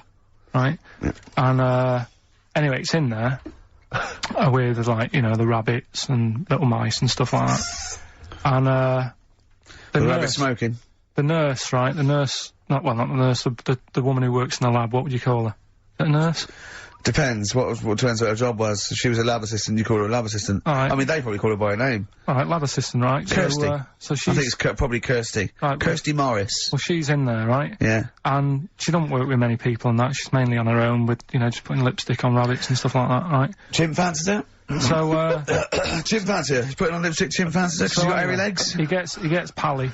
right? Yeah. And, anyway, it's in there with, like, you know, the rabbits and little mice and stuff like that. And, The rabbit smoking. The nurse, right? Not the nurse, the woman who works in the lab, what would you call her? Is that a nurse? Depends. Depends what her job was. If she was a lab assistant, you call her a lab assistant. Alright. I mean, they probably call her by her name. Alright, lab assistant, right? Kirsty. So she's... I think it's probably Kirsty. Right, Kirsty Morris. Well, she's in there, right? Yeah. And she don't work with many people and that. She's mainly on her own with, you know, just putting lipstick on rabbits and stuff like that, right? Chimp fancies her? So, Chimp fancies her. She's putting on lipstick, chimp fancies her 'cause she's got hairy legs. He gets pally,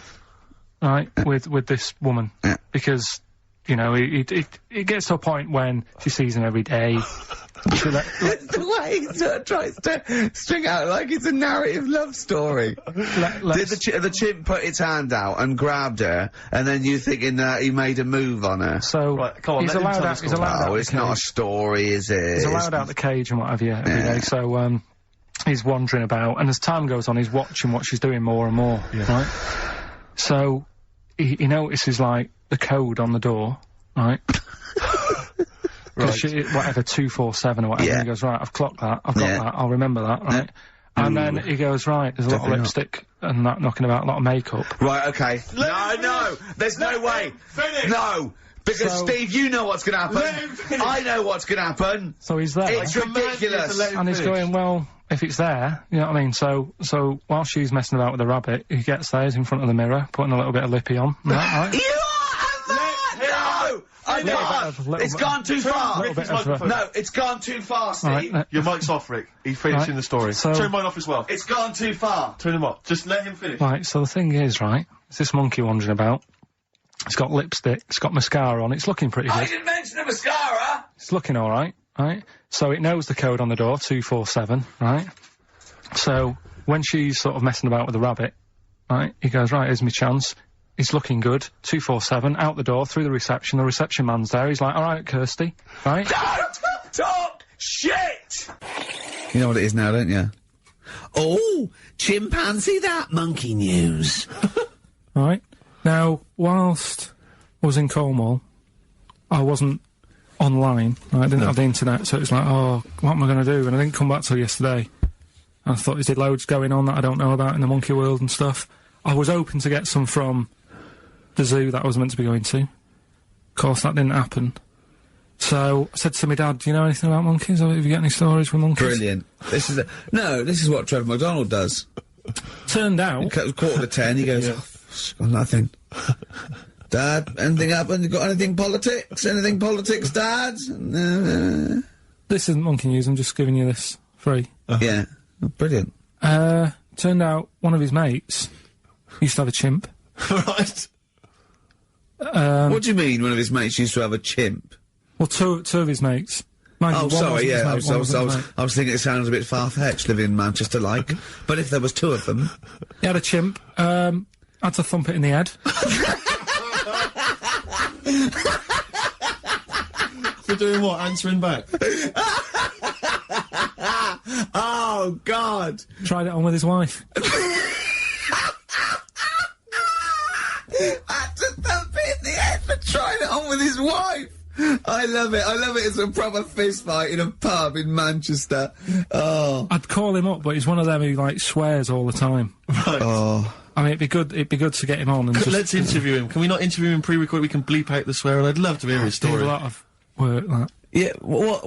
right, with this woman. Yeah. Because, you know, it gets to a point when she sees him every day. The way he sort of tries to string out like it's a narrative love story. Did the chimp put its hand out and grabbed her, and then you thinking that he made a move on her? So right, come on, he's allowed out. He's allowed out. Oh, it's not a story, is it? He's allowed out the cage and what have you every day. So he's wandering about, and as time goes on, he's watching what she's doing more and more. Yeah. Right. So he notices like the code on the door, right? Right. Whatever, 247 or whatever. Yeah. And he goes, right, I've clocked that, I've got that, I'll remember that, right? And then he goes, right, there's a lot of lipstick and that knocking about, a lot of makeup. Right, okay. No, there's no way. Finish. No, because So- Steve, you know what's gonna happen. I know what's gonna happen. So he's there. It's ridiculous. And he's going, well, if it's there, you know what I mean? So while she's messing about with the rabbit, he gets there, he's in front of the mirror, putting a little bit of lippy on. Right? You are no! I can't! It's gone too far! No, it's gone too far, Steve. Right, Your mic's off, Rick. He's finishing the story. So- Turn mine off as well. It's gone too far. Turn him off. Just let him finish. Right, so the thing is, right, it's this monkey wandering about. It's got lipstick, it's got mascara on, it's looking pretty I good. didn't mention the mascara! It's looking alright, right? So it knows the code on the door, 247, right? So when she's sort of messing about with the rabbit, right, he goes, right, here's my chance. He's looking good, 247, out the door, through the reception man's there, he's like, alright, Kirsty, right? Don't talk shit! You know what it is now, don't you? Oh, chimpanzee that monkey news. Right. Now, whilst I was in Cornwall, I wasn't online, right? I didn't have the internet, so it was like, oh, what am I going to do? And I didn't come back till yesterday. I thought there's loads going on that I don't know about in the monkey world and stuff. I was hoping to get some from the zoo that I was meant to be going to. Of course, that didn't happen. So I said to my dad, do you know anything about monkeys? Have you got any stories from monkeys? Brilliant. This is what Trevor McDonald does. Turned out... Quarter to 10, he goes, got nothing. Dad, anything happened? You got anything politics? Anything politics, Dad? This isn't monkey news, I'm just giving you this free. Yeah. Oh, brilliant. Turned out one of his mates used to have a chimp. Right. What do you mean one of his mates used to have a chimp? Well, two of his mates. Mind you, Oh, one sorry, wasn't his yeah, mate, I one wasn't his mate. was thinking it sounds a bit far-fetched living in Manchester, like. But if there was two of them... He had a chimp, had to thump it in the head. For doing what? Answering back? Oh, God! Tried it on with his wife. Had to thump it in the head for trying it on with his wife! I love it. It's a proper fist fight in a pub in Manchester. Oh. I'd call him up, but he's one of them who, like, swears all the time. Right. Oh. I mean, it'd be good to get him on and just... Let's interview him. Can we not interview him pre-record? We can bleep out the swear, and I'd love to hear his do story. a lot of work, that. Yeah, well,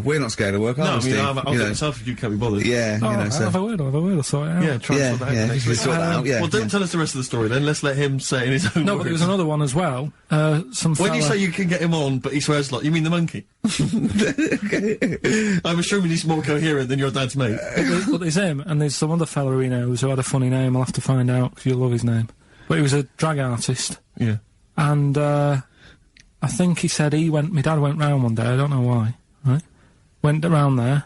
we're not scared of work, No, are I we, mean, Steve? I'll do it myself if you can't be bothered. Yeah, Oh, you know, I'll so... have a word, I'll sort it out. Yeah, try and sort that out Yeah, next you week. sort that out, yeah. Well, don't yeah. tell us the rest of the story then. Let's let him say in his own No, words. but there was another one as well. Some When you fella- say you can get him on, but he swears a lot, you mean the monkey? I'm assuming he's more coherent than your dad's mate. But there's him, and there's some other fella he knows who had a funny name. I'll have to find out, because you'll love his name. But he was a drag artist, Yeah. and I think he said my dad went round one day, I don't know why, right? Went around there,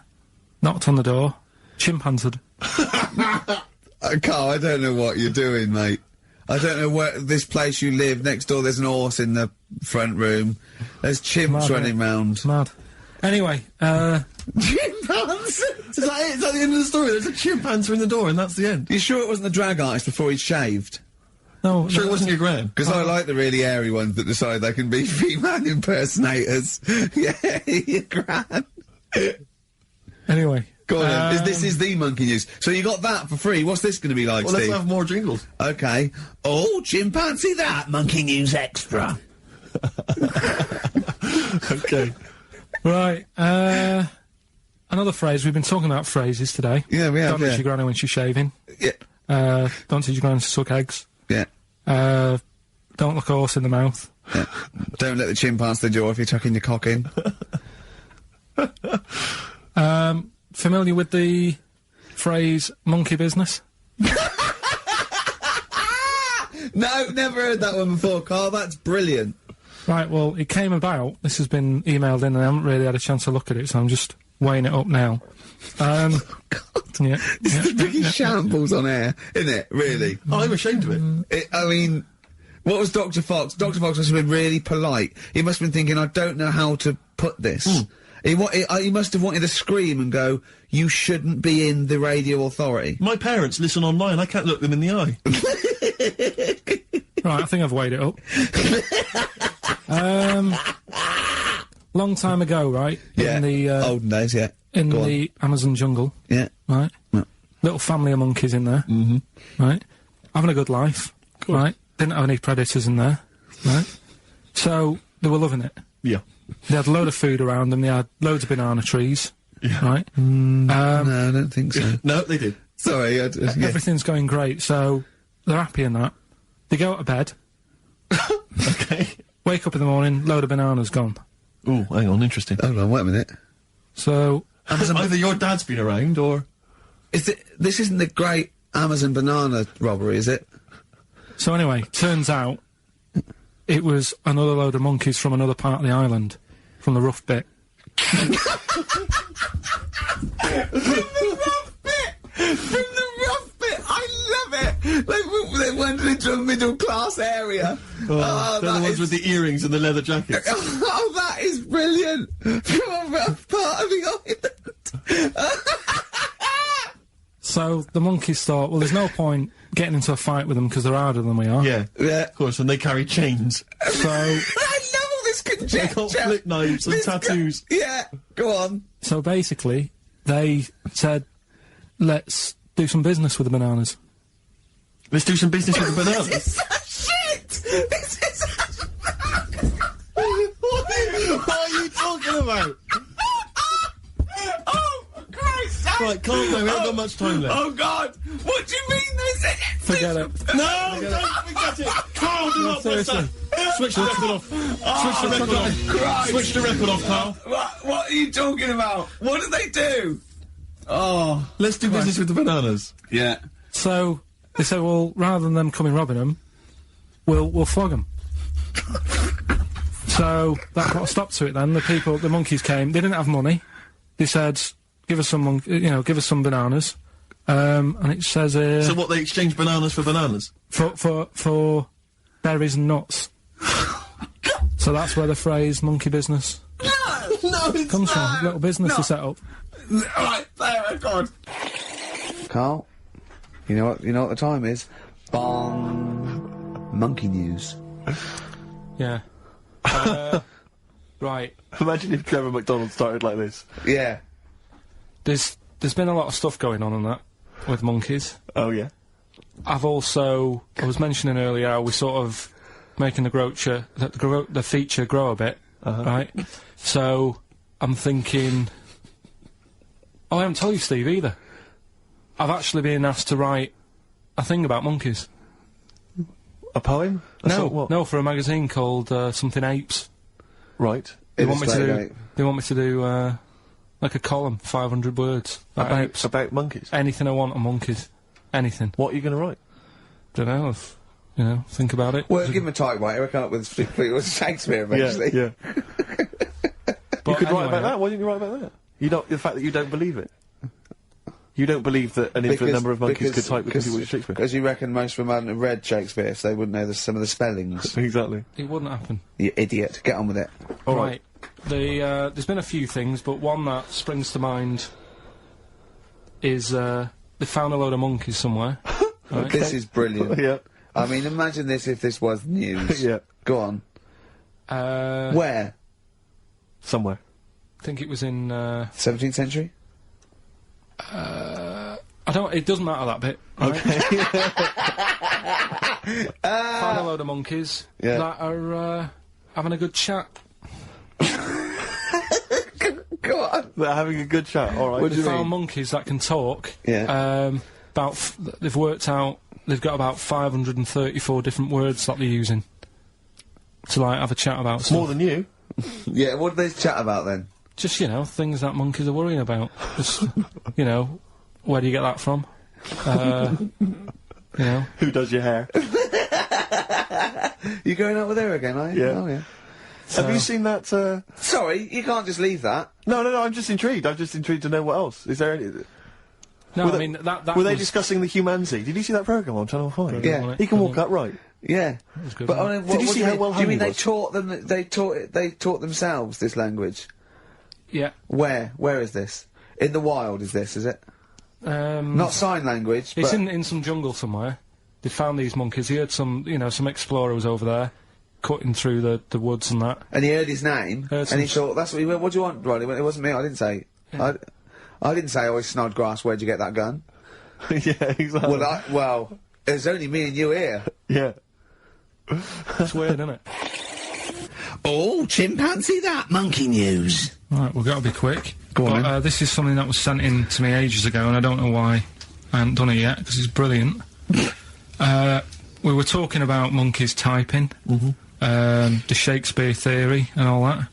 knocked on the door, chimp answered. Carl, I don't know what you're doing, mate. I don't know where this place you live, next door there's an horse in the front room. There's chimps Mad, running round. Mad. Anyway, Chimpanzee! Is that it? Is that the end of the story? There's a chimp answering the door, and that's the end. You sure it wasn't the drag artist before he'd shaved? no, Sure, it wasn't your gran. Because I like the really airy ones that decide they can be female impersonators. Yeah, your gran. Anyway. Go on then. This is the monkey news. So you got that for free. What's this going to be like, Well, let's Steve? have more jingles. Okay. Oh, chimpanzee that! Monkey News Extra. Okay. Right, another phrase, we've been talking about phrases today. Yeah, we have, Don't teach yeah. your granny when she's shaving. Yeah. Don't teach your granny to suck eggs. Yeah. Don't look a horse in the mouth. Yeah. Don't let the chimp answer the door if you're tucking your cock in. Familiar with the phrase monkey business? No, never heard that one before, Carl. That's brilliant. Right, well, it came about, this has been emailed in and I haven't really had a chance to look at it, so I'm just weighing it up now. God. Yeah, It's yeah, the biggest shambles on air, isn't it? Really? Oh, I'm ashamed of it. I mean, what was Dr. Fox? Dr. Fox must have been really polite. He must have been thinking, I don't know how to put this. He must have wanted to scream and go, you shouldn't be in the radio authority. My parents listen online. I can't look them in the eye. Right, I think I've weighed it up. Long time ago, right? Yeah. In the, olden days, yeah. in Go on. the Amazon jungle, Yeah. right? Yeah. Little family of monkeys in there, right? Having a good life, right? Didn't have any predators in there, right? So, they were loving it. Yeah. They had a load of food around them, they had loads of banana trees, Yeah. right? No, I don't think so. No, they did. Sorry, yeah. Everything's going great, so they're happy in that. They go to bed, Okay. wake up in the morning, load of bananas gone. Ooh, hang on, interesting. Hold on, wait a minute. So, Either your dad's been around, or... This isn't the great Amazon banana robbery, is it? so anyway, turns out it was another load of monkeys from another part of the island, from the rough bit. From the rough bit! I love it! They went into a middle class area. they're the ones with the earrings and the leather jackets. Oh, that is brilliant! From a rough part of the island. So the monkeys thought, well, there's no point getting into a fight with them because they're harder than we are. Yeah. Yeah. Of course, and they carry chains. So, I love all this They conjecture. got flip knives and tattoos. Yeah, go on. so basically, they said, let's do some business with the bananas. Let's do some business with the bananas. This is shit! This is... What are you talking about? Oh, Christ! Right, calm down, we haven't got much time left. Oh God! What do you mean this? Forget it. No, don't forget it! Carl, do not press that! Switch the record off. Switch the record off. Christ. Switch the record off, Carl. What are you talking about? What do they do? Oh. Let's do business with the bananas. Yeah. So they said, well, rather than them coming robbing them, we'll flog them. So that put a stop to it then. The monkeys came. They didn't have money. They said, give us some, give us some bananas. And it says here... So what, they exchange bananas for bananas? For berries and nuts. So that's where the phrase monkey business comes from. Little business to set up. Right, there, God. Carl, you know what the time is? Bong. Monkey news. Yeah. Right. Imagine if Trevor McDonald started like this. Yeah. There's been a lot of stuff going on that with monkeys. Oh, yeah. I was mentioning earlier how we're sort of making the feature grow a bit, right? So, I'm thinking... Oh, I haven't told you, Steve, either. I've actually been asked to write a thing about monkeys. A poem? No, for a magazine called something Apes. Right. They want me to do like a column, 500 words. About monkeys? Anything I want on monkeys. Anything. What are you going to write? Don't know. Think about it. Well, give him a typewriter, come up with Shakespeare eventually. Yeah. But you could write anyway, about that. Why didn't you write about that? The fact that you don't believe it. You don't believe that an infinite number of monkeys could type because Shakespeare. Because you reckon most of them hadn't read Shakespeare, so they wouldn't know some of the spellings. Exactly. It wouldn't happen. You idiot. Get on with it. All right. There's been a few things, but one that springs to mind is they found a load of monkeys somewhere. Right? This is brilliant. Yeah. I mean, imagine this if this was news. Yeah. Go on. Where? I Somewhere. think it was in 17th century? it doesn't matter that bit. Right? Okay. Found a load of monkeys that are having a good chat. Go on. They're having a good chat, alright. What do you Found mean? monkeys that can talk. Yeah. They've worked out, they've got about 534 different words that they're using to, like, have a chat about stuff. More than you. Yeah, what do they chat about then? Just, things that monkeys are worrying about. Just, where do you get that from? Who does your hair? You going out with her again, are you? Yeah. Oh, yeah. Have you seen that, Sorry, you can't just leave that. No, I'm just intrigued. I'm just intrigued to know what else. Is there any... No, were I mean, that were they discussing the humanity? Did you see that programme on Channel 5? Yeah. He can walk upright. Yeah. That was good, But wasn't what Did you see how well do you mean hung he they was? taught them, they taught themselves this language? Yeah. Where is this? In the wild is this, is it? Not sign language, It's but... in some jungle somewhere. They found these monkeys. He had some explorer was over there, cutting through the woods and that. And he heard his name, and he thought, that's what he went, what do you want, Ronnie? It wasn't me, I didn't say. Yeah. I didn't say, oh, Snodgrass, where'd you get that gun? Yeah, exactly. Well, there's only me and you here. Yeah. It's weird, isn't it? Oh, chimpanzee that monkey news. Right, we've got to be quick. Go on, then. This is something that was sent in to me ages ago, and I don't know why I haven't done it yet, because it's brilliant. We were talking about monkeys typing, the Shakespeare theory and all that.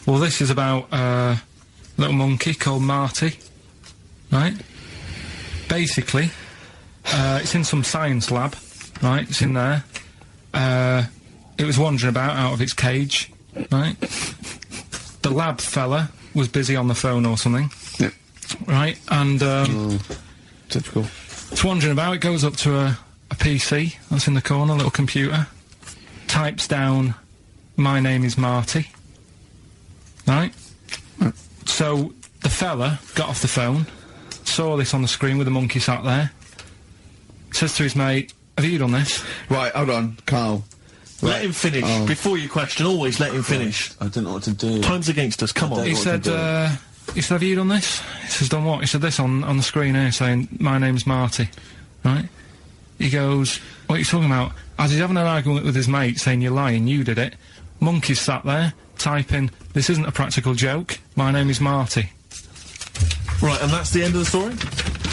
Well, this is about a little monkey called Marty, right? Basically, it's in some science lab, right? It's in there. It was wandering about out of its cage, right? The lab fella was busy on the phone or something, right? And Typical. it's wandering about. It goes up to a PC that's in the corner, a little computer, types down, "My name is Marty," right? So the fella got off the phone, saw this on the screen with the monkey sat there, says to his mate, "Have you done this?" Right, hold on, Carl. Let him finish. Before you question, always let him finish. I don't know what to do. Time's against us, come on. He said, "Have you done this?" He says, "Done what?" He said, "This on the screen here saying, 'My name's Marty,' right?" He goes, "What are you talking about?" As he's having an argument with his mate saying, "You're lying, you did it," monkey's sat there, typing, "This isn't a practical joke, my name is Marty." Right, and that's the end of the story?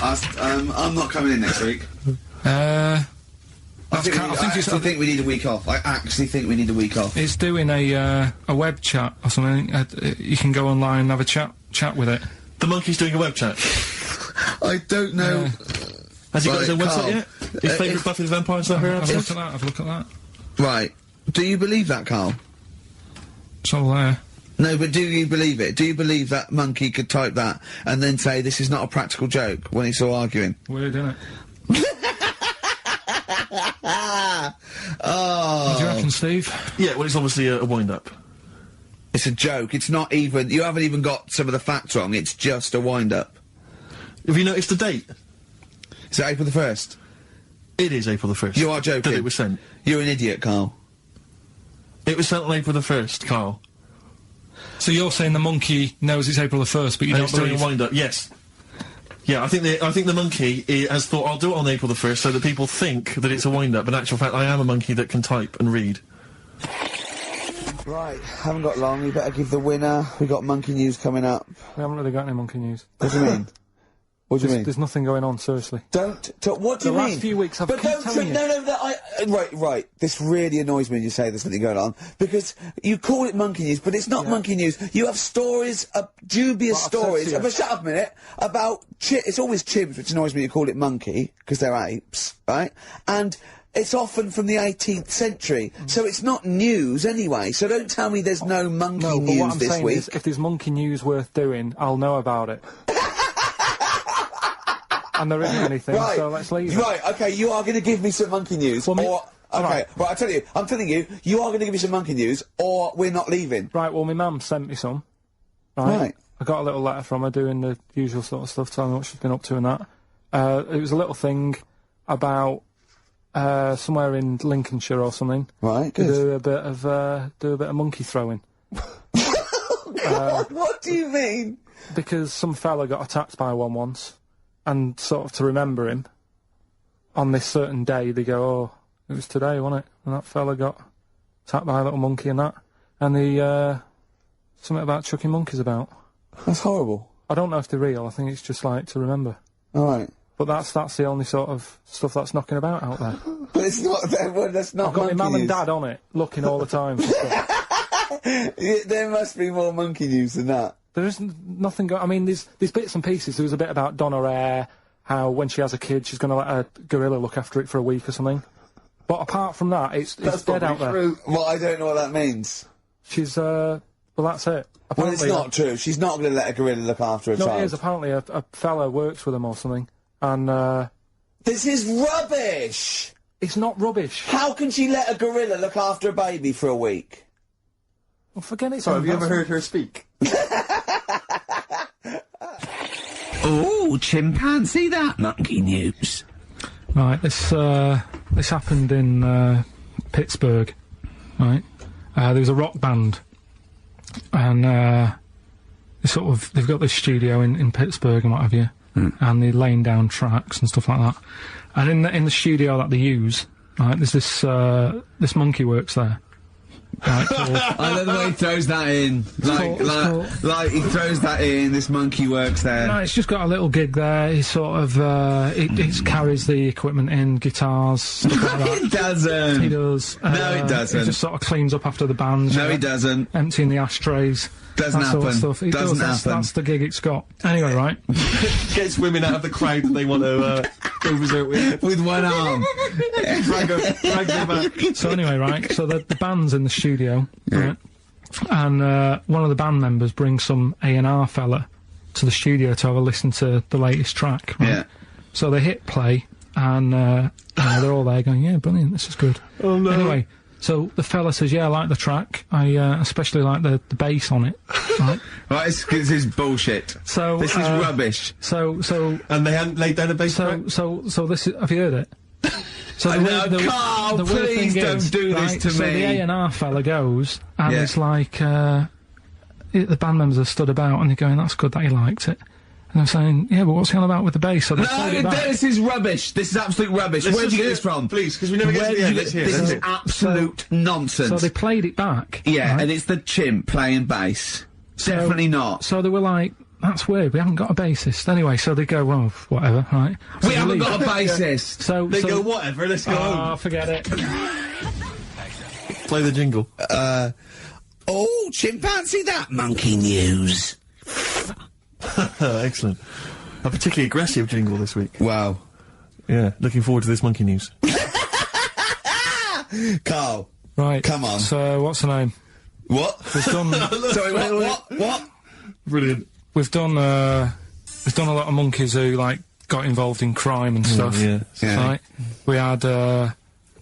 I'm not coming in next week. I I think we need a week off. I actually think we need a week off. It's doing a web chat or something. You can go online and have a chat with it. The monkey's doing a web chat? I don't know. Has he got his own website yet? His favourite Buffy the Vampire Slayer Have a look at that, have a look at that. Right. Do you believe that, Carl? It's all there. No, but do you believe it? Do you believe that monkey could type that and then say this is not a practical joke when he's all arguing? Weird, isn't it? Oh. What do you reckon, Steve? Yeah, well, it's obviously a wind-up. It's a joke. It's not even... You haven't even got some of the facts wrong. It's just a wind-up. Have you noticed the date? Is it April the 1st? It is April the 1st. You are joking. That it was sent. You're an idiot, Carl. It was sent on April the 1st, Carl. So you're saying the monkey knows it's April the 1st, but you don't doing believe... a wind-up, yes. Yeah, I think the monkey has thought, I'll do it on April the 1st so that people think that it's a wind-up, but in actual fact, I am a monkey that can type and read. Right, haven't got long. We better give the winner. We got monkey news coming up. We haven't really got any monkey news. What do you mean? What do you mean? There's nothing going on, seriously. What do you mean? The last few weeks I've keep telling you. Right, this really annoys me when you say there's something going on, because you call it monkey news, but it's not monkey news. You have stories, dubious stories, shut up a minute, about it's always chimps, which annoys me you call it monkey, because they're apes, right? And it's often from the 18th century, so it's not news anyway, so don't tell me there's no monkey news what I'm this saying week. Is, if there's monkey news worth doing, I'll know about it. And there isn't anything, so let's leave it. Right, okay, you are going to give me some monkey news, right, I'm telling you, you are going to give me some monkey news, or we're not leaving. Right, well, my mum sent me some. Right. I got a little letter from her doing the usual sort of stuff, telling me what she's been up to and that. It was a little thing about, somewhere in Lincolnshire or something. Right, good. Do a bit of monkey throwing. What do you mean? Because some fella got attacked by one once. And sort of to remember him, on this certain day, they go, oh, it was today, wasn't it? And that fella got attacked by a little monkey and that. And the, something about chucking monkeys about. That's horrible. I don't know if they're real, I think it's just like to remember. Alright. But that's the only sort of stuff that's knocking about out there. But it's not, that's not I've got my mum news. and dad on it, looking all the time. There must be more monkey news than that. There isn't nothing I mean, there's bits and pieces. There was a bit about Donna Eyre, how when she has a kid, she's going to let a gorilla look after it for a week or something. But apart from that, it's dead out there. Well, I don't know what that means. She's, well, that's it. Apparently, well, it's not true. She's not going to let a gorilla look after a child. No, it is. Apparently, a fella works with him or something. And, this is rubbish! It's not rubbish. How can she let a gorilla look after a baby for a week? Well, forget it. Sorry, have you ever heard her speak? Oh, chimpanzee, that monkey news. Right, this happened in, Pittsburgh, right? There was a rock band, and, they've got this studio in Pittsburgh and what have you, and they're laying down tracks and stuff like that. And in the studio that they use, right, there's this monkey works there. Right, I love the way he throws that in. Like he throws that in, this monkey works there. No, it's just got a little gig there. He sort of, it carries the equipment in, guitars, stuff like that. It doesn't. He does. No, it doesn't. He just sort of cleans up after the band. No, he doesn't. Emptying the ashtrays. Doesn't that happen. Sort of stuff. It Doesn't does. happen. That's the gig it's got. Anyway, right? Gets women out of the crowd that they want to, go visit with one arm. drag them back. So anyway, right, so the band's in the studio, right, and one of the band members brings some A&R fella to the studio to have a listen to the latest track, right? Yeah. So they hit play, and they're all there going, yeah, brilliant, this is good. Oh no. Anyway, so the fella says, yeah, I like the track, I especially like the bass on it, right? Right, this is bullshit. So this is rubbish. So and they hadn't laid down a bass track? So this is, have you heard it? So Carl, please don't do this to me. So the A&R fella goes, and it's like, the band members are stood about, and they're going, that's good that he liked it. And I'm saying, yeah, but what's he on about with the bass? So no, this is rubbish. This is absolute rubbish. Where'd you get this from? Please, because we never get to the end. This is absolute nonsense. So they played it back. Yeah, right? and it's the chimp playing bass. Definitely not. So they were like, That's weird. We haven't got a bassist. Anyway, so they go, well, whatever, right? So We they haven't leave. got a bassist. So They go, whatever, let's go home. Oh, forget it. Play the jingle. Oh, chimpanzee that monkey news. Excellent. A particularly aggressive jingle this week. Wow. Yeah, looking forward to this monkey news. Carl. Right. Come on. So, what's the name? What? We've done... Sorry, what? Brilliant. We've done a lot of monkeys who, like, got involved in crime and stuff. Yeah. Yeah. Right? We had, the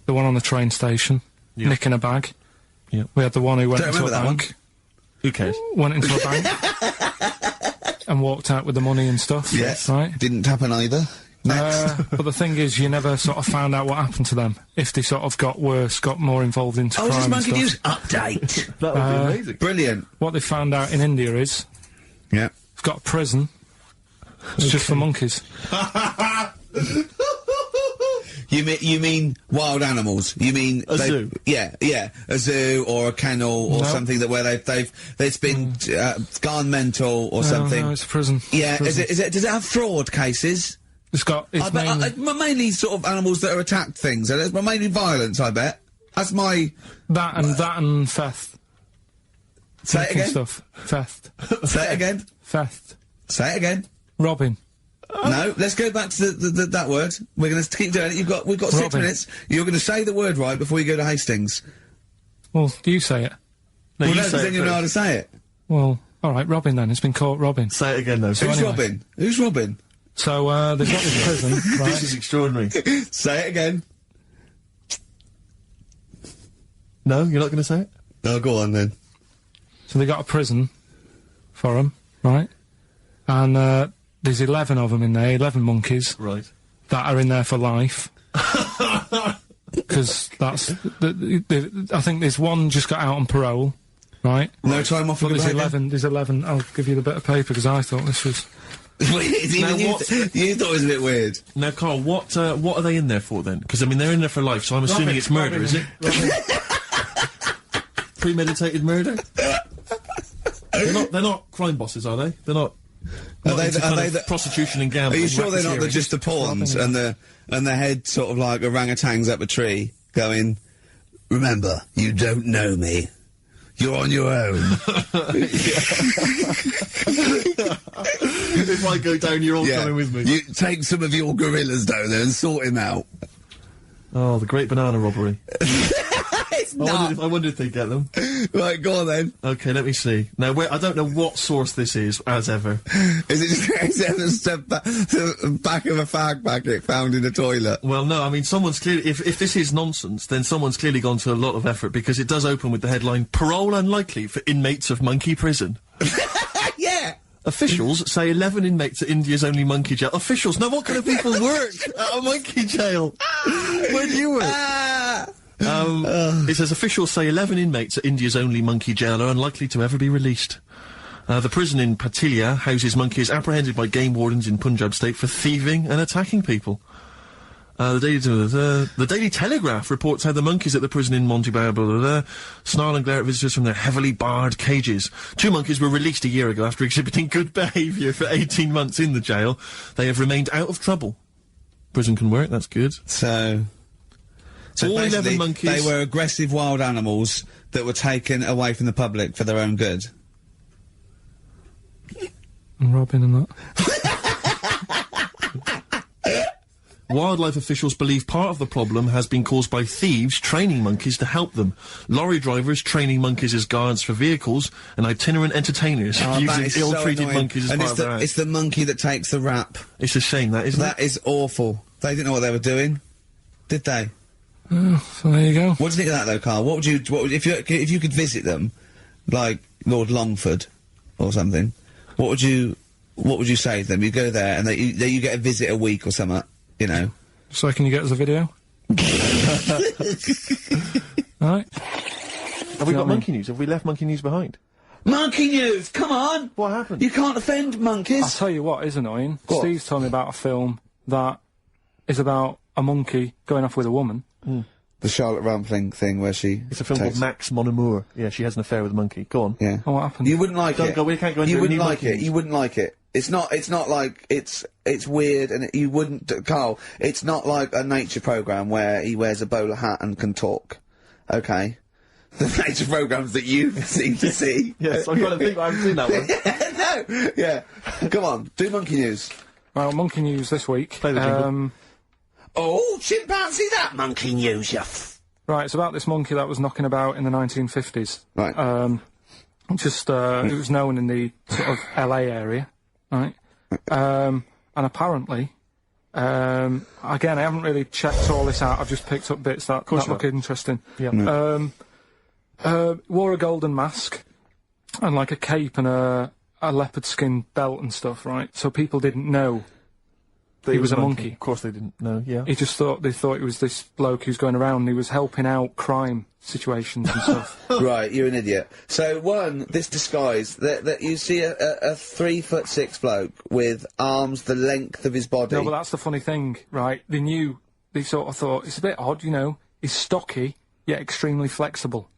one on the train station, Yeah. nicking a bag. Yeah. We had the one who went Don't into a remember that one. bank. Who cares? Went into a bank. And walked out with the money and stuff. Yes. Right? Didn't happen either. Next. But the thing is, you never sort of found out what happened to them. If they sort of got worse, got more involved into Oh, is this crime and monkey stuff. news update? That would be amazing. Brilliant. What they found out in India is, Yeah. they've got a prison. It's just for monkeys. You mean wild animals? You mean A zoo? Yeah, a zoo or a kennel or No. something that where it's been gone mental or something. No, it's a prison. Yeah, Prison. is it? Does it have fraud cases? It's got. It's Mainly sort of animals that are attacked things. And it's mainly violence. I bet. That's my. that and theft. Say it Taking again. Stuff. Theft. Say it again. Theft. Say it again. Robbing. No, let's go back to that word. We're going to keep doing it. We've got 6 Robbing. minutes. You're going to say the word right before you go to Hastings. Well, do you say it? No, Well, you no, say 'cause it then you know how to first. say it. Well, all right. Robbing then. It's been caught robbing. Say it again, though. Who's anyway. robbing? Who's robbing? So they've got this prison, This right? is extraordinary. Say it again. No, you're not going to say it? Oh, go on then. So they got a prison for them, right? And there's 11 of them in there, 11 monkeys Right. that are in there for life. Because that's I think there's one just got out on parole, right? No time off for But good there's behaviour? 11. There's 11. I'll give you the bit of paper because I thought this was. Even you thought it was a bit weird. Now, Carl, what are they in there for, then? Because, I mean, they're in there for life, so I'm assuming it's murder, is it? Premeditated murder? They're not crime bosses, are they? They're not... Are they into the- kind are they of the- prostitution and Are gambling? you sure they're not racketeering? just the pawns and the head sort of like orangutans up a tree going, remember, you don't know me. You're on your own. If I go down, you're all coming with me. You take some of your gorillas down there and sort him out. Oh, the great banana robbery. It's I wonder if they get them. Right, go on then. Okay, let me see. Now, I don't know what source this is, as ever. Is it just the back of a fag packet found in a toilet? Well, no, I mean, someone's clearly... If this is nonsense, then someone's clearly gone to a lot of effort, because it does open with the headline, "Parole unlikely for inmates of monkey prison." Yeah. Officials say 11 inmates at India's only monkey jail. Officials? Now, what kind of people work at a monkey jail? Where do you work? It says officials say 11 inmates at India's only monkey jail are unlikely to ever be released. The prison in Patilia houses monkeys apprehended by game wardens in Punjab state for thieving and attacking people. The Daily Telegraph reports how the monkeys at the prison in Montebello snarl and glare at visitors from their heavily barred cages. 2 monkeys were released a year ago after exhibiting good behaviour for 18 months in the jail. They have remained out of trouble. Prison can work, that's good. So all 11 basically, monkeys- they were aggressive wild animals that were taken away from the public for their own good. And robbing and that. Wildlife officials believe part of the problem has been caused by thieves training monkeys to help them. Lorry drivers training monkeys as guards for vehicles, and itinerant entertainers That using is so ill-treated annoying. monkeys as and part it's of their act. it's the monkey that takes the rap. It's a shame, that, isn't That is awful. They didn't know what they were doing, did they? So there you go. What do you think of that, though, Carl? What would if you could visit them, like Lord Longford or something? What would you say to them? You go there and you get a visit a week or something, you know. So can you get us a video? Alright. Have we got monkey news? Have we left monkey news behind? Monkey news, come on! What happened? You can't offend I'll monkeys. tell you what is annoying. What? Steve's told me about a film that is about a monkey going off with a woman. The Charlotte Rampling thing where she... It's a film called Max Mon Amour. Yeah, she has an affair with a monkey. Go on. Yeah. Oh, what happened? You wouldn't like it. We can't go into You it. wouldn't like it. You wouldn't like it. It's not like, it's weird and you wouldn't, Carl, it's not like a nature programme where he wears a bowler hat and can talk. Okay? The nature programmes that you seem to see. Yes, I'm trying to think, I haven't seen that one. No! Yeah. Come on, do monkey news. Well, monkey news this week. Play the jingle. Oh, chimpanzee that monkey news, you Right, it's about this monkey that was knocking about in the 1950s. Right. It was known in the sort of LA area, right? And apparently, again, I haven't really checked all this out, I've just picked up bits that look interesting. Yeah. Wore a golden mask, and like a cape and a leopard skin belt and stuff, right? So people didn't know that he was a monkey. Of course they didn't know, yeah. They thought it was this bloke who's going around and he was helping out crime situations and stuff. Right, you're an idiot. So, this disguise, that you see a 3'6" bloke with arms the length of his body. No, but that's the funny thing, right? They sort of thought, it's a bit odd, you know, he's stocky, yet extremely flexible.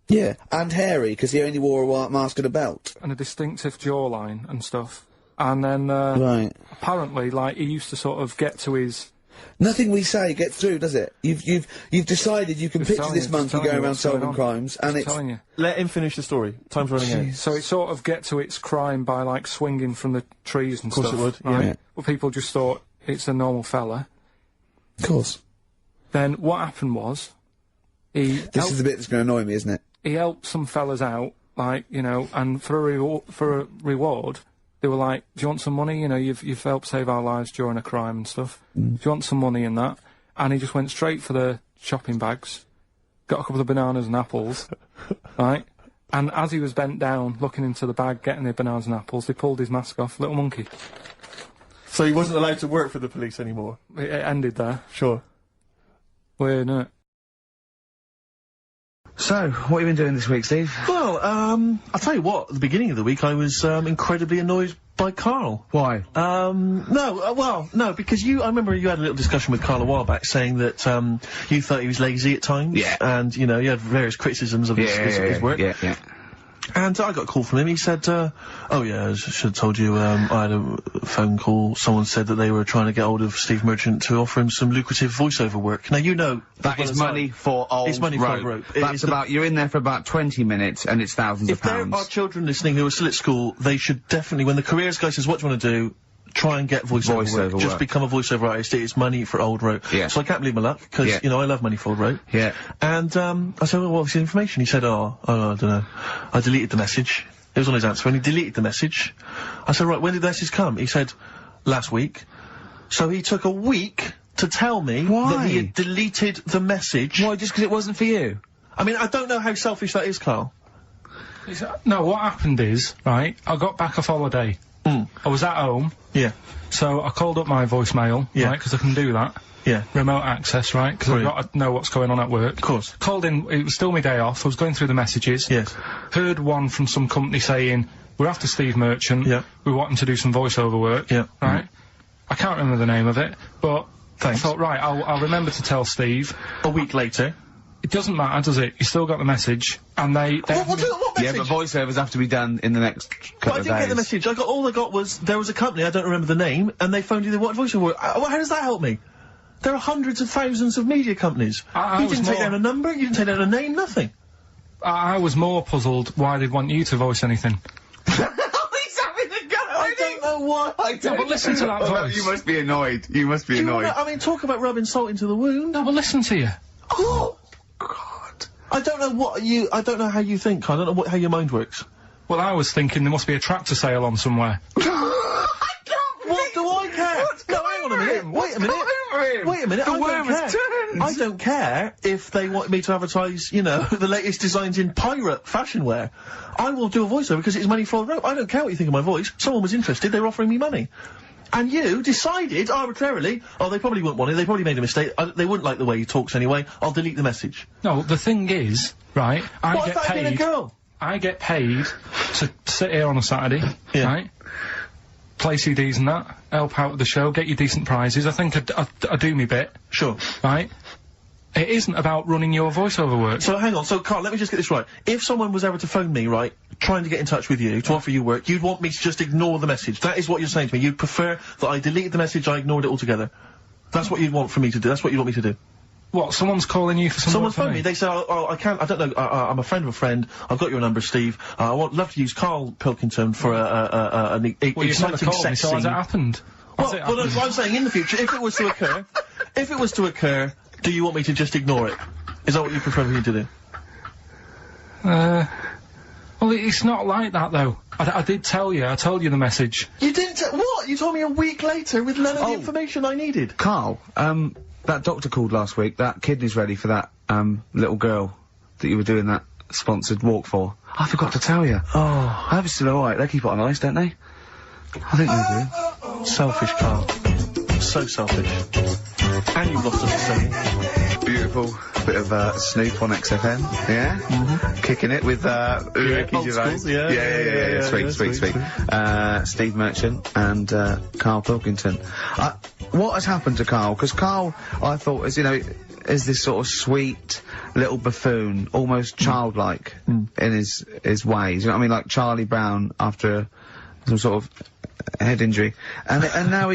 Yeah, and hairy, because he only wore a white mask and a belt. And a distinctive jawline and stuff. And then, right. apparently, like, he used to sort of get to his... Nothing we say gets through, does it? You've decided you can picture this monkey going around solving crimes, and it's... telling you. Let him finish the story. Time's running out. So it sort of get to its crime by, like, swinging from the trees and stuff. Of course it would, right? yeah. Well, people just thought it's a normal fella. Of course. Then what happened was... This is the bit that's going to annoy me, isn't it? He helped some fellas out, like, you know, and for a reward... They were like, do you want some money? You know, you've helped save our lives during a crime and stuff. Do you want some money in that? And he just went straight for the shopping bags, got a couple of bananas and apples, right? And as he was bent down, looking into the bag, getting the bananas and apples, they pulled his mask off. Little monkey. So he wasn't allowed to work for the police anymore? It ended there. Sure. Weird, isn't it? So, what have you been doing this week, Steve? Well, I'll tell you what, at the beginning of the week I was, incredibly annoyed by Karl. Why? No, because I remember you had a little discussion with Karl a while back saying that, you thought he was lazy at times. Yeah. And, you know, you had various criticisms of his work. Yeah. And I got a call from him, he said, oh yeah, I should have told you, I had a phone call, someone said that they were trying to get hold of Steve Merchant to offer him some lucrative voiceover work. Now, you know... That is money for old It's money for old rope. That's you're in there for about 20 minutes and it's thousands of pounds. If there are children listening who are still at school, they should definitely, when the careers guy says, what do you want to do? Try and get voiceover work. Just become a voiceover artist. It's money for old rope. Yeah. So I can't believe my luck, because, you know, I love money for old rope. Yeah. And, I said, well, what's the information? He said, I don't know. I deleted the message. It was on his answer, and he deleted the message. I said, right, when did the message come? He said, last week. So he took a week to tell me that he had deleted the message. Why, just because it wasn't for you? I mean, I don't know how selfish that is, Karl. No, what happened is, right, I got back off holiday. I was at home. Yeah. So I called up my voicemail, right, because I can do that. Yeah. Remote access, right, because I've got to know what's going on at work. Of course. Called in, it was still my day off, I was going through the messages. Yes. Heard one from some company saying, we're after Steve Merchant. Yeah. We want him to do some voiceover work. Yeah. Right? I can't remember the name of it, but Thanks. I thought, right, I'll remember to tell Steve. A week later. It doesn't matter, does it? You still got the message, and they... What message? Yeah, but voiceovers have to be done in the next couple of days. I didn't get the message. All I got was, there was a company, I don't remember the name, and they phoned you the what voiceover work. How does that help me? There are hundreds of thousands of media companies. You didn't take down a number, you didn't take down a name, nothing. I was more puzzled why they'd want you to voice anything. He's having a go! I don't know why. But listen to that voice. You must be annoyed. You must be annoyed. I mean, talk about rubbing salt into the wound. No, but listen to you. Oh, God. I don't know how you think. I don't know how your mind works. Well, I was thinking there must be a tractor sale on somewhere. What do I care? No, hang on a minute. Wait a minute. The worm has turned. I don't care if they want me to advertise, you know, the latest designs in pirate fashion wear. I will do a voiceover because it's money for a rope. I don't care what you think of my voice. Someone was interested. They were offering me money. And you decided arbitrarily, oh, they probably wouldn't want it, they probably made a mistake, they wouldn't like the way he talks anyway, I'll delete the message. No, the thing is, right, I get paid. A girl? I get paid to sit here on a Saturday, right, play CDs and that, help out with the show, get you decent prizes, I think I do me bit. Sure. Right? It isn't about running your voiceover work. So hang on, so Karl, let me just get this right. If someone was ever to phone me, right, trying to get in touch with you, to offer you work, you'd want me to just ignore the message. That is what you're saying to me. You'd prefer that I deleted the message, I ignored it altogether. That's what you'd want for me to do. That's what you want me to do. What, someone's calling you for some Someone's work for phoned me. They said, oh, I can't, I don't know, I'm a friend of a friend, I've got your number, Steve, I would love to use Karl Pilkington for an Well, you've never exciting called me, sex so has scene. it happened? Well, I'm saying in the future, if it was to occur, do you want me to just ignore it? Is that what you prefer me to do? Well, it's not like that, though. I did tell you, I told you the message. You didn't what? You told me a week later with none of the information I needed. Karl, that doctor called last week. That kidney's ready for that, little girl that you were doing that sponsored walk for. I forgot to tell you. Oh. I hope it's still alright. They keep it on ice, don't they? I think they do. Selfish, Karl. So selfish. And you've lost us a Beautiful. Bit of, Snoop on XFM. Yeah? Mm-hmm. Kicking it with, Ricky Gervais. Yeah. Sweet. Steve Merchant and, Karl Pilkington. What has happened to Karl? Because Karl, I thought, is this sort of sweet little buffoon, almost childlike in his ways. You know what I mean? Like Charlie Brown after some sort of head injury. And now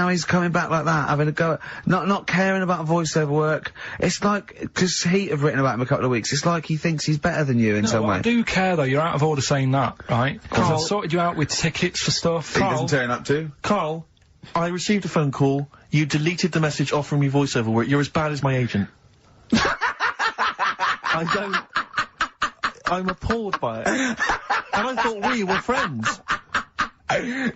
he's coming back like that, having a go at, not caring about voiceover work. It's like, because Heat have written about him a couple of weeks, it's like he thinks he's better than you in some way. I do care, though. You're out of order saying that, right? Karl, I sorted you out with tickets for stuff. He doesn't turn up to. Karl, I received a phone call. You deleted the message offering me voiceover work. You're as bad as my agent. I'm appalled by it. And I thought we were friends.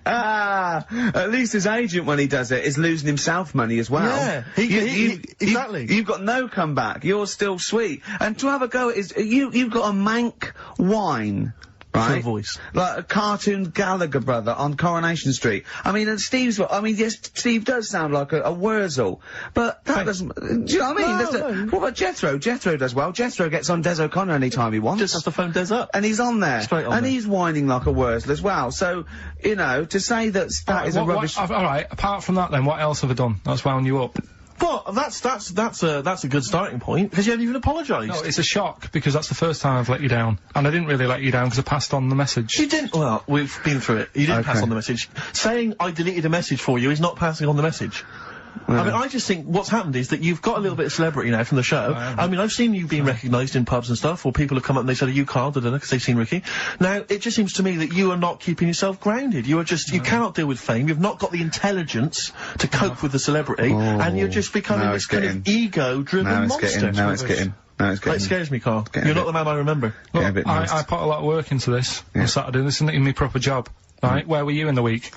At least his agent, when he does it, is losing himself money as well. Yeah, exactly. You've got no comeback. You're still sweet. And to have a go at you've got a mank whine. Right? Voice. Like a cartoon Gallagher brother on Coronation Street. I mean, and yes, Steve does sound like a Wurzel, but that doesn't, do you know what I mean? What about Jethro? Jethro does well. Jethro gets on Des O'Connor anytime he wants. Just has to phone Des up. And he's on there. Straight on and there. he's whining like a Wurzel as well. So, to say that is a rubbish... Alright, apart from that then, what else have I done that's wound you up? Well, that's a good starting point, because you haven't even apologised. No, it's a shock, because that's the first time I've let you down. And I didn't really let you down, because I passed on the message. You didn't, well, we've been through it. You didn't pass on the message. Saying I deleted a message for you is not passing on the message. I mean, I just think what's happened is that you've got a little bit of celebrity now from the show. I mean, I've seen you being recognised in pubs and stuff, or people have come up and they said, are you Karl? Because they've seen Ricky. Now, it just seems to me that you are not keeping yourself grounded. You are just, you cannot deal with fame. You've not got the intelligence to cope with the celebrity, and you're just becoming this kind of ego-driven monster. Now it's getting. That scares me, Karl. You're not the man I remember. Look, I put a lot of work into this on Saturday. This isn't even my proper job, right? Where were you in the week?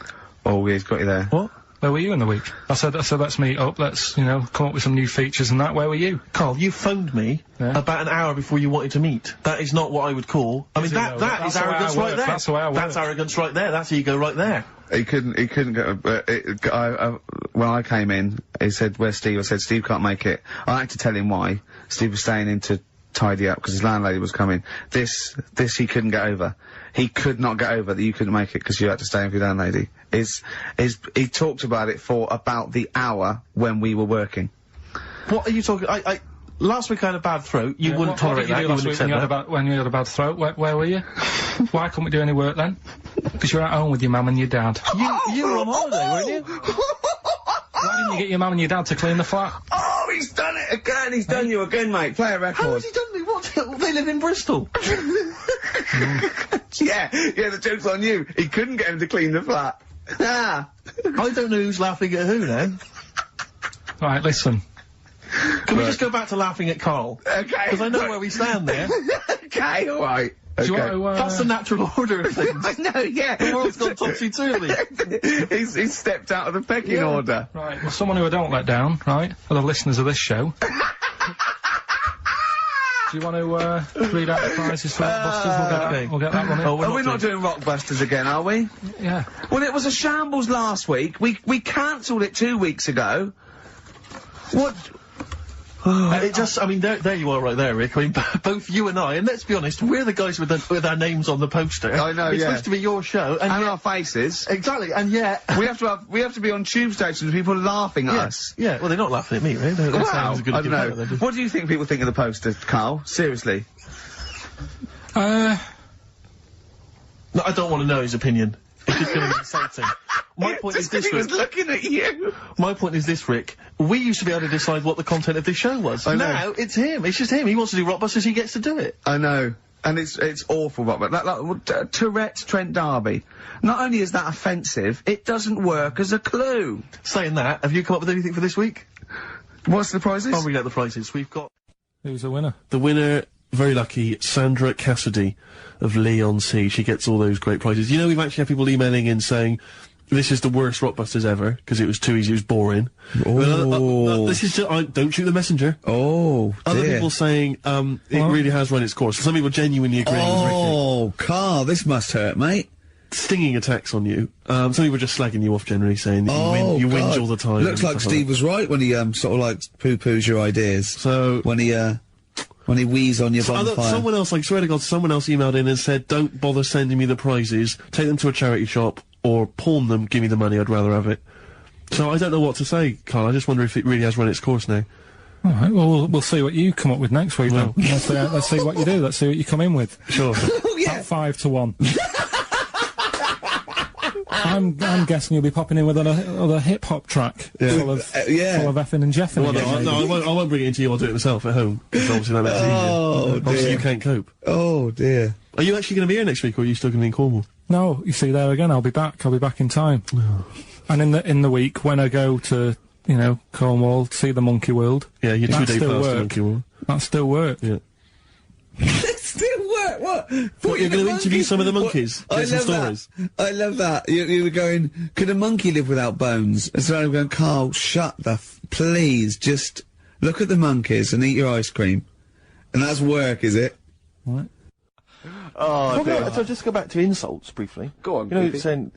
Oh, he's got you there. What? Where were you in the week? I said, let's meet up, let's, come up with some new features and that. Where were you? Karl, you phoned me about an hour before you wanted to meet. That is not what I would call... I mean, that is arrogance right there. That's the way I work. That's arrogance right there. That's ego right there. He couldn't go, when I came in, he said, where's Steve? I said, Steve can't make it. I had to tell him why. Steve was staying in to tidy up, because his landlady was coming. This he couldn't get over. He could not get over that you couldn't make it because you had to stay in for your landlady. He talked about it for about the hour when we were working. What are you talking? Last week I had a bad throat. You wouldn't tolerate that. You wouldn't accept that. When you had a bad throat, where were you? Why couldn't we do any work then? Because you're at home with your mum and your dad. You were on holiday, weren't you? Why didn't you get your mum and your dad to clean the flat? Oh, he's done it again! He's done you again, mate. Play a record. How has he done me? What? They live in Bristol. Yeah, the joke's on you. He couldn't get him to clean the flat. I don't know who's laughing at who now. Right, listen. Can we just go back to laughing at Karl? Okay. Because I know where we stand there. Okay, alright. Do you want to, That's the natural order of things. I know, yeah. The world's gone topsy-turvy. He's stepped out of the pecking order. Right, well, someone who I don't let down, right, are the listeners of this show. Do you want to, read out the prizes for Rockbusters? We'll get that one in. Are we not doing Rockbusters again, are we? Yeah. Well, it was a shambles last week. We cancelled it 2 weeks ago. What? It just, I mean, there you are right there, Rick. I mean, both you and I, and let's be honest, we're the guys with our names on the poster. I know, It's yeah. supposed to be your show, and And yet- our faces. Exactly, and yet... we have to be on tube stations with people laughing at us. Yeah, well, they're not laughing at me, right? They're saying Wow, it's a good I don't idea. know. They're just- What do you think people think of the poster, Carl? Seriously. No, I don't want to know his opinion. It's just going to be insulting. My point is Just 'cause this, he was Rick. looking at you. My point is this, Rick. We used to be able to decide what the content of this show was. I know. Now, it's him. It's just him. He wants to do Rockbusters, he gets to do it. I know. And it's awful, but Tourette's Trent D'Arby. Not only is that offensive, it doesn't work as a clue. Saying that, have you come up with anything for this week? What's the prizes? I'll read out the prizes. We've got... Who's the winner? The winner, very lucky, Sandra Cassidy of Leon C. She gets all those great prizes. You know, we've actually had people emailing in saying, this is the worst Rockbusters ever, because it was too easy, it was boring. Oh. This is just, don't shoot the messenger. Oh, Other dear. people saying, it really has run its course. Some people genuinely agreeing with Ricky. Oh, Carl, this must hurt, mate. Stinging attacks on you. Some people just slagging you off generally, saying that you whinge all the time. Looks and like stuff Steve that. was right when he sort of like poo-poos your ideas. So when he wheezed on your bonfire. someone else, I swear to God, someone else emailed in and said, don't bother sending me the prizes, take them to a charity shop, or pawn them, give me the money, I'd rather have it. So I don't know what to say, Carl, I just wonder if it really has run its course now. Alright, well, we'll see what you come up with next week then. Let's see what you do, let's see what you come in with. Sure. Oh, yeah. About 5 to 1. I'm guessing you'll be popping in with another hip-hop track. Full of effing and jeffing. Well, again, no, maybe. I won't bring it into you, I'll do it myself at home, because obviously that makes it Oh, easier. Obviously dear. you can't cope. Oh, dear. Are you actually going to be here next week, or are you still going to be in Cornwall? No, you see there again, I'll be back in time. And in the week, when I go to, Cornwall, see the Monkey World. Yeah, you're 2 that days still past the work. Monkey World. That still work. Yeah. Still work, what? What, you're going to interview some of the monkeys? I Get some love stories? that. I love that. You were going, could a monkey live without bones? And so I'm going, Carl, shut the please, just look at the monkeys and eat your ice cream. And that's work, is it? Right. Oh, so just go back to insults briefly. Go on, You know, Goofy. saying...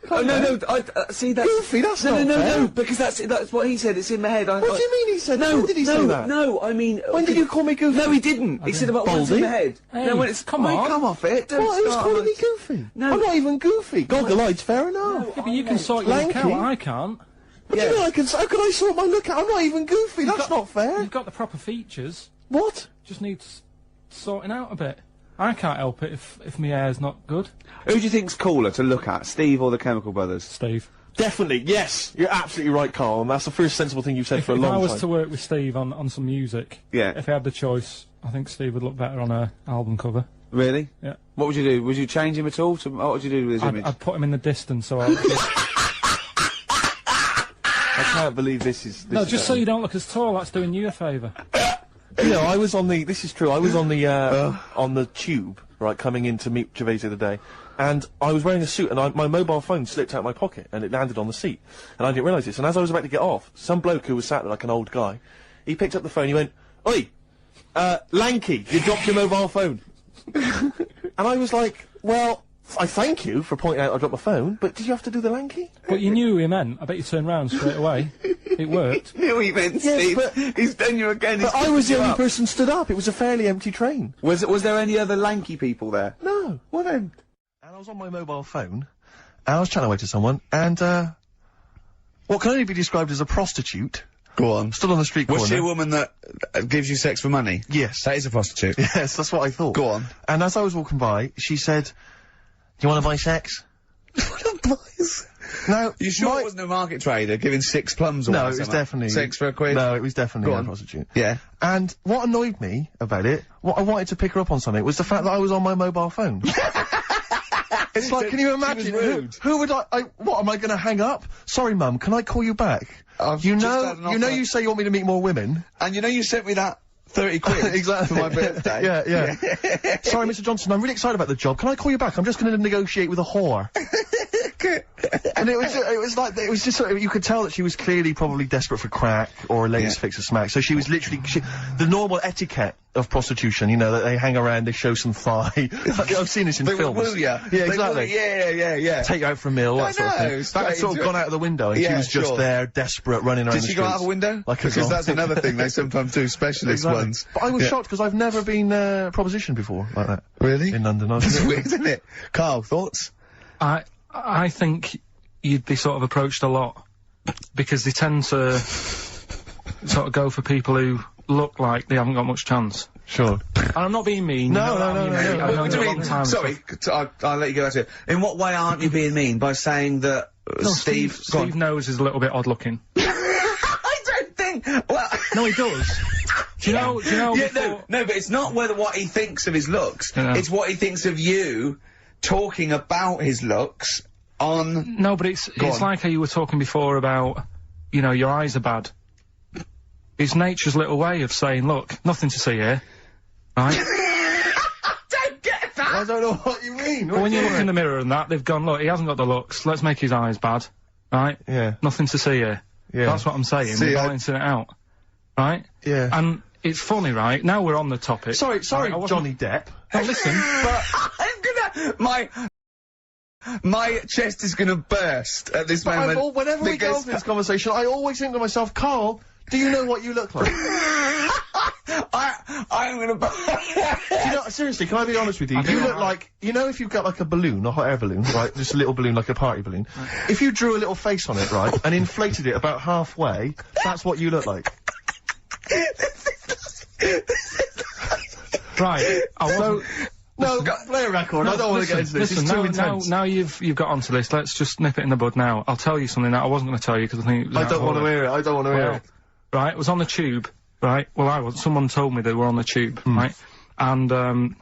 Oh, no, see, that's... Goofy, that's no, not fair. no, because that's what he said, it's in my head. What do you mean he said? No, When did he say that? No, I mean... When did you call me Goofy? No, he didn't. He said about what's in Baldy? my head. Hey, no, when it's... come Mate, on. come off it. Don't What, who's start calling on me us. Goofy? No. I'm not even Goofy. Goggle-eyed's fair enough. Yeah, but you can sort your Lanky. look out, I can't. What do you mean I can... How can I sort my look out? I'm not even Goofy. That's not fair. You've got the proper features. What? Just needs sorting out a bit. I can't help it if my hair's not good. Who do you think's cooler to look at, Steve or the Chemical Brothers? Steve. Definitely, yes. You're absolutely right, Carl, and that's the first sensible thing you've said for a If long I was time. to work with Steve on some music, Yeah. if I had the choice, I think Steve would look better on a album cover. Really? Yeah. What would you do? Would you change him at all? What would you do with his image? I'd put him in the distance, so I I can't believe this is... No, just so you don't look as tall, that's doing you a favour. You know, I was on the... This is true. I was on the tube, right, coming in to meet Gervais the other day, and I was wearing a suit, and my mobile phone slipped out of my pocket, and it landed on the seat. And I didn't realise this. And as I was about to get off, some bloke who was sat there like an old guy, he picked up the phone, he went, "Oi, Lanky, you dropped your mobile phone." And I was like, well, I thank you for pointing out I dropped my phone, but did you have to do the Lanky? But you knew who he meant. I bet you turned round straight away. It worked. knew he meant, Yes, Steve. but- He's done you again. But I was the only person stood up. It was a fairly empty train. Was there any other lanky people there? No. Well then. And I was on my mobile phone, and I was chatting away to someone, and, what can only be described as a prostitute, Go on. stood on the street Was corner. she a woman that gives you sex for money? Yes. That is a prostitute. Yes, that's what I thought. Go on. And as I was walking by, she said, "Do you want to buy sex?" Now, You sure it wasn't a market trader giving 6 plums or No, it was something? definitely... 6 for a quid? No, it was definitely Go a on. prostitute. Yeah. And what annoyed me about it, what I wanted to pick her up on something, was the fact that I was on my mobile phone. It's like, can you imagine? rude. Who would what, am I gonna hang up? Sorry, Mum, can I call you back? I've You just know, had an you know offer. you say you want me to meet more women. And you know you sent me that 30 quid Exactly. for my birthday? Yeah. Sorry, Mr. Johnson, I'm really excited about the job. Can I call you back? I'm just gonna negotiate with a whore. And it was just sort of, you could tell that she was clearly probably desperate for crack or a latest fix of smack. So she was literally, the normal etiquette of prostitution, you know, that they hang around, they show some thigh. I've seen this in films. Will ya? Yeah, exactly. Yeah. Take you out for a meal, that sort of thing. That had sort of gone out of the window, and she was just there, desperate, running around the streets. Did she go out of a window? Because that's another thing they sometimes do, specialist ones. But I was shocked, because I've never been, propositioned before, like that. Really? In London. That's weird, isn't it? Karl, thoughts? I think you'd be sort of approached a lot, because they tend to sort of go for people who look like they haven't got much chance. Sure. And I'm not being mean. No. What do you mean? Sorry, I'll let you go at it. In what way aren't you being mean? By saying that Steve knows is a little bit odd looking. I don't think. Well, no, he does. Do you know? Yeah, no, but it's not what he thinks of his looks. It's what he thinks of you talking about his looks on. No, but it's like how you were talking before about, you know, your eyes are bad. It's nature's little way of saying, look, nothing to see here, right? I don't get that! I don't know what you mean. Well, when you look in the mirror and that, they've gone, look, he hasn't got the looks, let's make his eyes bad, right? Yeah. Nothing to see here. Yeah. That's what I'm saying, we're balancing it out, right? Yeah. And it's funny, right? Now we're on the topic. Sorry, Johnny Depp. Now listen, but my chest is gonna burst at this moment. Whenever we go into this conversation, I always think to myself, Karl, do you know what you look like? I'm gonna you know, seriously, can I be honest with you? You look like, you know, if you've got like a balloon, a hot air balloon, right? Just a little balloon, like a party balloon. If you drew a little face on it, right, and inflated it about halfway, that's what you look like. Right. No, play a record. I don't want to get into this. Listen, it's too intense. Now you've got onto this. Let's just nip it in the bud now. I'll tell you something that I wasn't going to tell you because I think it was I don't want to hear it. I don't want to hear it. Right, it was on the tube. Right. Well, someone told me they were on the tube. Right. And the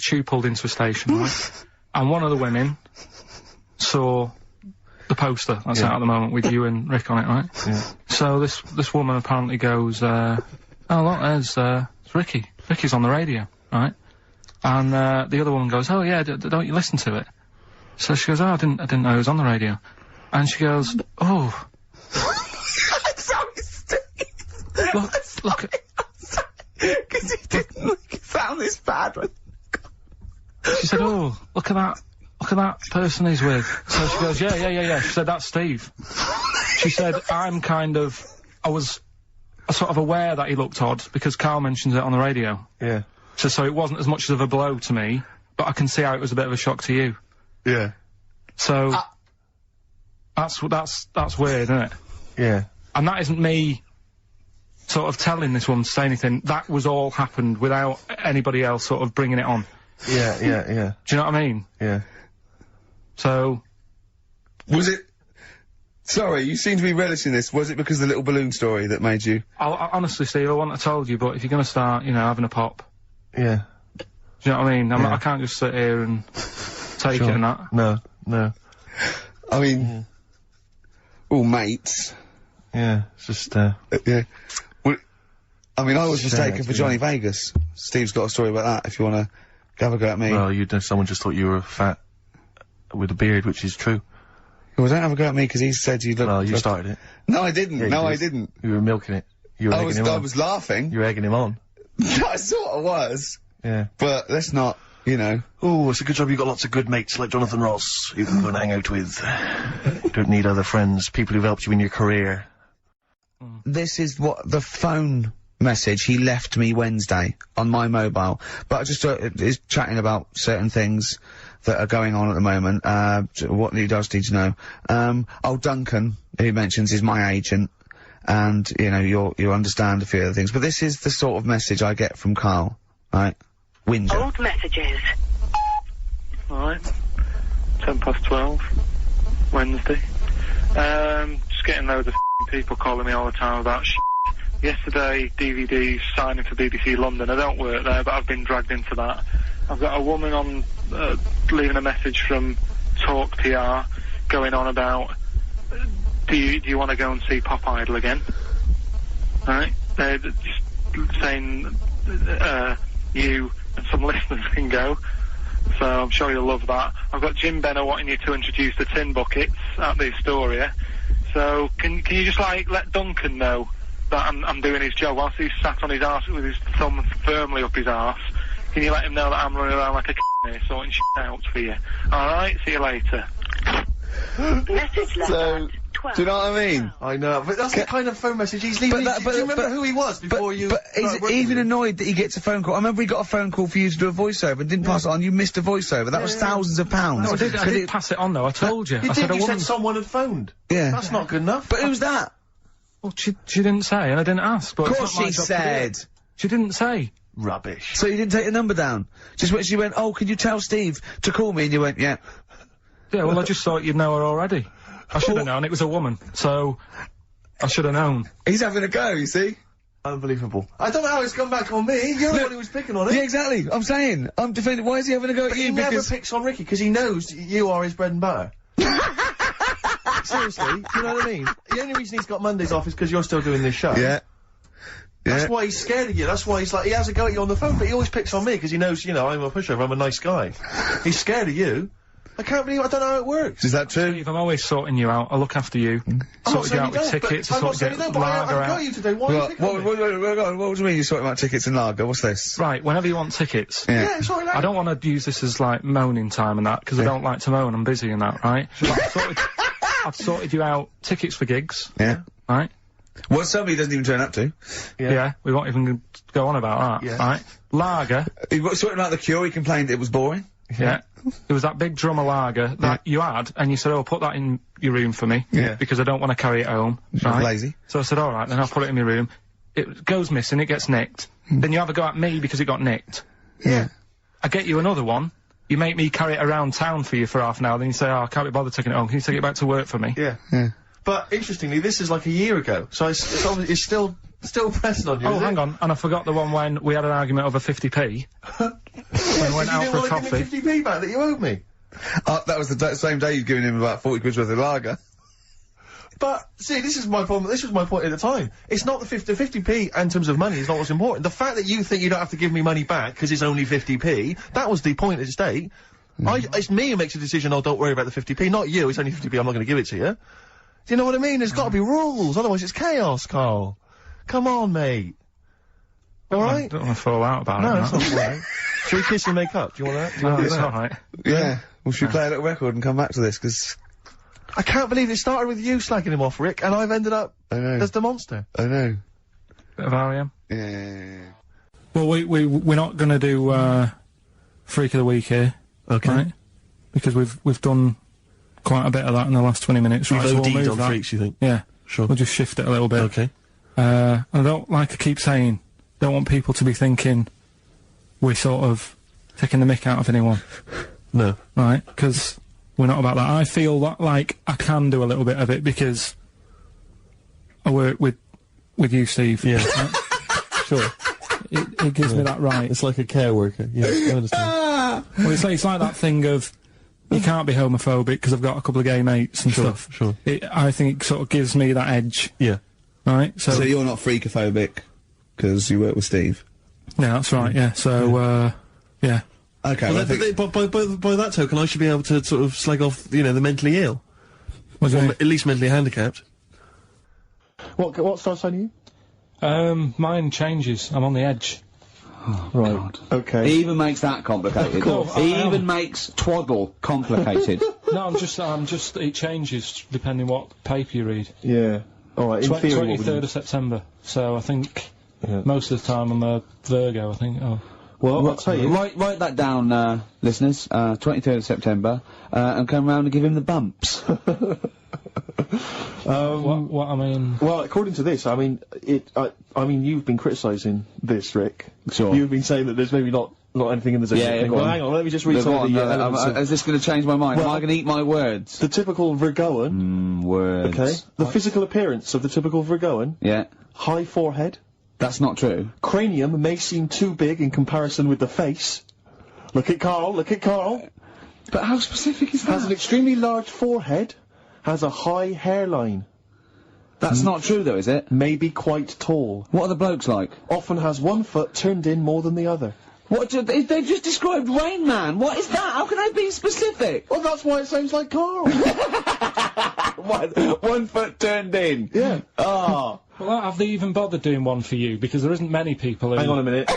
tube pulled into a station. Right. And one of the women saw the poster that's out at the moment with you and Rick on it. Right. Yeah. So this woman apparently goes, oh look, there's Ricky. Ricky's on the radio. Right, and the other woman goes, "Oh yeah, don't you listen to it?" So she goes, "Oh, I didn't know it was on the radio," and she goes, "Oh, sorry, Steve. look, because he didn't sound this bad." She said, "Oh, look at that person he's with." So she goes, "Yeah." She said, "That's Steve." She said, I was sort of aware that he looked odd because Karl mentions it on the radio. Yeah. So it wasn't as much of a blow to me, but I can see how it was a bit of a shock to you. Yeah. So that's weird, isn't it? Yeah. And that isn't me sort of telling this woman to say anything. That was all happened without anybody else sort of bringing it on. Yeah. Do you know what I mean? Yeah. So was it? Sorry, you seem to be relishing this. Was it because of the little balloon story that made you? Honestly, Steve, I wouldn't have told you, but if you're going to start, you know, having a pop. Yeah. Do you know what I mean? I can't just sit here and take it and that. No. I mean, all mates. Yeah, it's just, yeah. Well, I mean, I was mistaken for Johnny Vegas. Steve's got a story about that, if you want to have a go at me. Well, someone just thought you were fat with a beard, which is true. Well, don't have a go at me, because he said you looked... Well, you started it. No, I didn't. Yeah, I didn't. You were milking it. You were egging him on. I was laughing. You were egging him on. I sort of was. Yeah. But let's not, you know... Oh, it's a good job you got lots of good mates like Jonathan Ross you can go and hang out with. Don't need other friends, people who've helped you in your career. This is what the phone message he left me Wednesday on my mobile. But I just is chatting about certain things that are going on at the moment, what he does need to know. Duncan, who he mentions, is my agent, and, you know, you'll understand a few other things, but this is the sort of message I get from Karl, right? Whinger. Old messages. Alright. 12:10, Wednesday. Just getting loads of people calling me all the time about shit. Yesterday, DVD signing for BBC London. I don't work there, but I've been dragged into that. I've got a woman on, leaving a message from Talk PR, going on about, do you want to go and see Pop Idol again? Right? They're just saying, you and some listeners can go. So I'm sure you'll love that. I've got Jim Benner wanting you to introduce the tin buckets at the Astoria. So can you just like let Duncan know that I'm doing his job whilst he's sat on his arse with his thumb firmly up his arse? Can you let him know that I'm running around like a here sorting shit out for you? Alright, see you later. Message left So, at 12. do you know what I mean? I know, but that's the kind of phone message he's leaving. Do you remember who he was before you... But he's started working even with him? annoyed that he gets a phone call. I remember he got a phone call for you to do a voiceover and didn't pass it on. You missed a voiceover. That was thousands of pounds. No, I did pass it on though, I told you. You I did, said a you woman... said someone had phoned. Yeah. That's not good enough. But who's that? Well, she didn't say, and I didn't ask, but Of it's course not my she job to do said. it. She didn't say. Rubbish. So you didn't take the number down? Just when she went, oh, can you tell Steve to call me? And you went, yeah. Yeah, well, I just thought you'd know her already. I should have known, it was a woman, so I should have known. He's having a go, you see? Unbelievable. I don't know how it's come back on me. You're the one who was picking on it. Yeah, exactly. I'm saying. I'm defending. Why is he having a go at He you? never Because picks on Ricky because he knows you are his bread and butter. Seriously, do you know what I mean? The only reason he's got Mondays off is because you're still doing this show. yeah. That's why he's scared of you. That's why he's like, he has a go at you on the phone, but he always picks on me because he knows, you know, I'm a pushover, I'm a nice guy. He's scared of you. I can't believe, I don't know how it works. Is that true? Steve, I'm always sorting you out. I look after you. I'm not Sorted you saying out with don't, but tickets, I I'm not sorted saying you you out don't, but I lager got out. you today. Why are you picking on me? What do you mean you're talking about tickets and lager? What's this? Right, whenever you want tickets. Yeah, sorry, I don't want to use this as, like, moaning time and that, because I don't like to moan, I'm busy and that, right? But I've sorted you out tickets for gigs, Yeah. right? Well, somebody doesn't even turn up to. Yeah, we won't even go on about that, Yeah. right? Lager, He was sorting out the Cure, he complained it was boring. yeah. It was that big drum of lager that you had, and you said, oh, put that in your room for me. Yeah. Because I don't want to carry it home. was Right? lazy. So I said, alright, then I'll put it in my room. It goes missing, it gets nicked. Then you have a go at me because it got nicked. Yeah. I get you another one. You make me carry it around town for you for half an hour, then you say, oh, I can't be bothered taking it home. Can you take it back to work for me? Yeah. Yeah. But, interestingly, this is like a year ago, so it's obviously, it's still pressing on you, Oh, is hang it? on, and I forgot the one when we had an argument over 50p. When we went You out didn't for a want to coffee. give me 50p back that you owed me. That was the same day you'd given him about 40 quid worth of lager. But, see, this is my problem, this was my point at the time. It's not the 50p in terms of money is not what's important. The fact that you think you don't have to give me money back because it's only 50p, that was the point at stake. It's me who makes a decision, oh, don't worry about the 50p, not you, it's only 50p, I'm not gonna give it to you. Do you know what I mean? There's gotta be rules, otherwise it's chaos, Carl. Come on, mate. I Alright? don't want to fall out about No, it. it's not alright. Shall we kiss and make up? Do you want that? Do you No, want to it's do that? alright. Yeah. Well, should we play a little record and come back to this? Because I can't believe it started with you slagging him off, Rick, and I've ended up I know. as the monster. I know. Bit of R.E.M. Yeah. Well, we're not gonna do, Freak of the Week here. Okay. Right? Because we've done quite a bit of that in the last 20 minutes, right? So we'll OD'd move on that. freaks, you think? Yeah. Sure. We'll just shift it a little bit. Okay. And I don't, like I keep saying, don't want people to be thinking we're sort of taking the mick out of anyone. No. Right? Because we're not about that. I feel that, like, I can do a little bit of it because I work with you, Steve. Yeah. Right? Sure. It gives me that right. It's like a care worker. Yeah, I understand. Well, it's like that thing of, you can't be homophobic because I've got a couple of gay mates and stuff. Sure. I think it sort of gives me that edge, Yeah. right? So you're not freakophobic because you work with Steve. yeah, that's right. Yeah. So yeah. Okay. Well, well, I think- by that token, I should be able to sort of slag off, you know, the mentally ill. What do you Or mean? at least mentally handicapped. What star sign are you? Mine changes. I'm on the edge. Right. Okay. He even makes that complicated. course. He I even am. makes twaddle complicated. No, I'm just. It changes depending what paper you read. Yeah. All right. In theory, what would 23rd you... of September. So I think Yeah. most of the time I'm a Virgo. I think. Oh. Well, I'll tell you. Write that down, listeners. 23rd of September, and come round and give him the bumps. What I mean. Well, according to this, I mean, I mean, you've been criticising this, Rick. Sure. You've been saying that there's maybe not anything in the zodiac Yeah, thing. go Well, on. hang on, let me just read Go some on, of the elements of- is this going to change my mind? Well, Am I going to eat my words? the typical Virgoan. Words. Okay. The physical appearance of the typical Virgoan. Yeah. High forehead. That's not true. Cranium may seem too big in comparison with the face. Look at Carl, look at Carl. But how specific is Has an extremely large forehead. Has a high hairline. That's not true, though, is it? May be quite tall. What are the blokes like? Often has one foot turned in more than the other. What? They just described Rain Man. What is that? How can I be specific? Well, that's why it sounds like Carl. 1 foot turned in. Yeah. Oh. Well, have they even bothered doing one for you? Because there isn't many people who... Hang on a minute.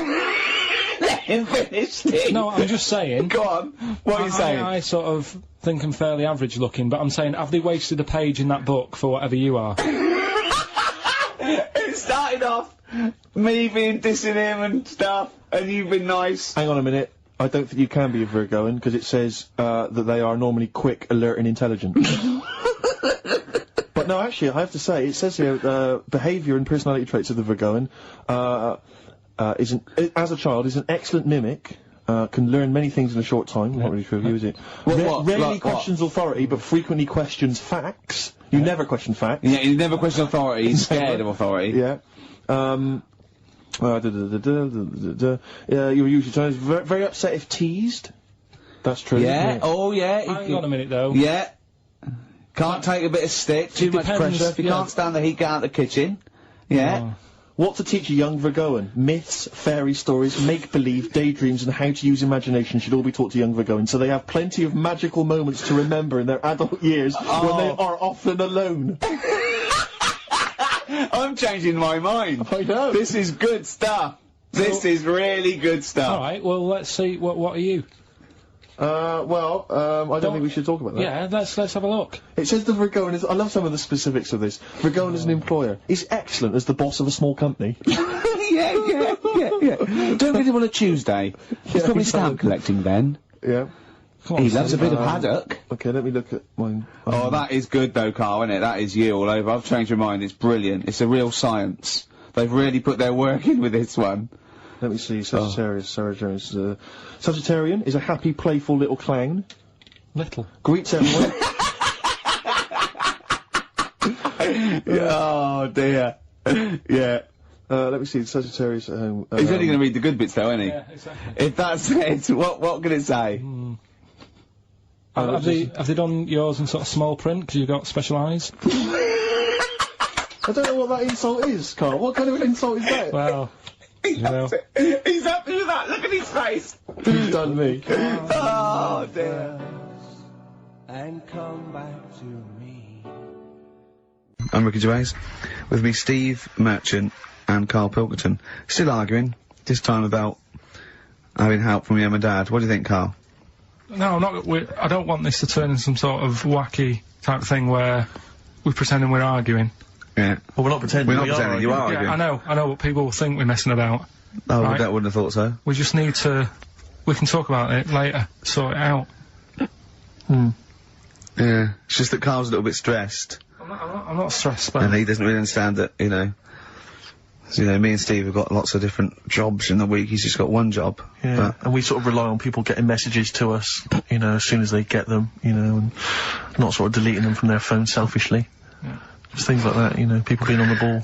Let him finish, Steve. No, I'm just saying... Go on. What are you saying? I sort of think I'm fairly average looking, but I'm saying, have they wasted a page in that book for whatever you are? It started off me being dissing him and stuff, and you've been nice. Hang on a minute. I don't think you can be a Virgoan, because it says, that they are normally quick, alert and intelligent. But no, actually, I have to say, it says here, behaviour and personality traits of the Virgoan, as a child, is an excellent mimic, can learn many things in a short time. Not really true of you, is it? Rarely questions authority, but frequently questions facts. You never question facts. Yeah, you never question authority, he's scared of authority. Yeah. You're usually very upset if teased. That's true. Yeah, oh yeah. Hang on a minute, though. Yeah. Can't take a bit of stick, too much depends, pressure. If you can't stand the heat, get out the kitchen. Yeah. Oh. What to teach a young Virgoan? Myths, fairy stories, make-believe, daydreams, and how to use imagination should all be taught to young Virgoans, so they have plenty of magical moments to remember in their adult years when they are often alone. I'm changing my mind. I know. This is good stuff. This is really good stuff. Alright, well, let's see, what are you? I don't think we should talk about that. Yeah, let's have a look. It says the Virgoan is, I love some of the specifics of this. Virgoan as an employer is excellent as the boss of a small company. yeah. Don't get him on a Tuesday. He's probably stamp collecting then. Yeah. He loves a bit of haddock. Okay, let me look at mine. Oh, that is good though, Carl, isn't it? That is you all over. I've changed my mind. It's brilliant. It's a real science. They've really put their work in with this one. Let me see, Sagittarius, Sagittarian is a happy, playful little clown. Little. Greets everyone. Oh, dear. Yeah. Let me see, Sagittarius at home. He's only going to read the good bits though, isn't he? Yeah, exactly. If that's it, what can it say? Have they done yours in sort of small print, because you've got special eyes? I don't know what that insult is, Carl. What kind of an insult is that? Well... He's happy with that. Look at his face. He's done me. Oh dear. And come back to me. I'm Ricky Gervais. With me, Steve Merchant and Karl Pilkington. Still arguing, this time about having help from your mum and dad. What do you think, Karl? No, I'm not. I don't want this to turn into some sort of wacky type thing where we're pretending we're arguing. Yeah. Well, we're not pretending. We're not pretending. You are Yeah, arguing. I know what people will think we're messing about. Oh, right? I wouldn't have thought so. We just need to. We can talk about it later. Sort it out. Yeah. It's just that Karl's a little bit stressed. I'm not stressed, but And he doesn't really understand that, you know. So, you know, me and Steve have got lots of different jobs in the week. He's just got one job. Yeah, and we sort of rely on people getting messages to us, you know, as soon as they get them, you know, and not sort of deleting them from their phone selfishly. Yeah. Just things like that, you know, people being on the ball.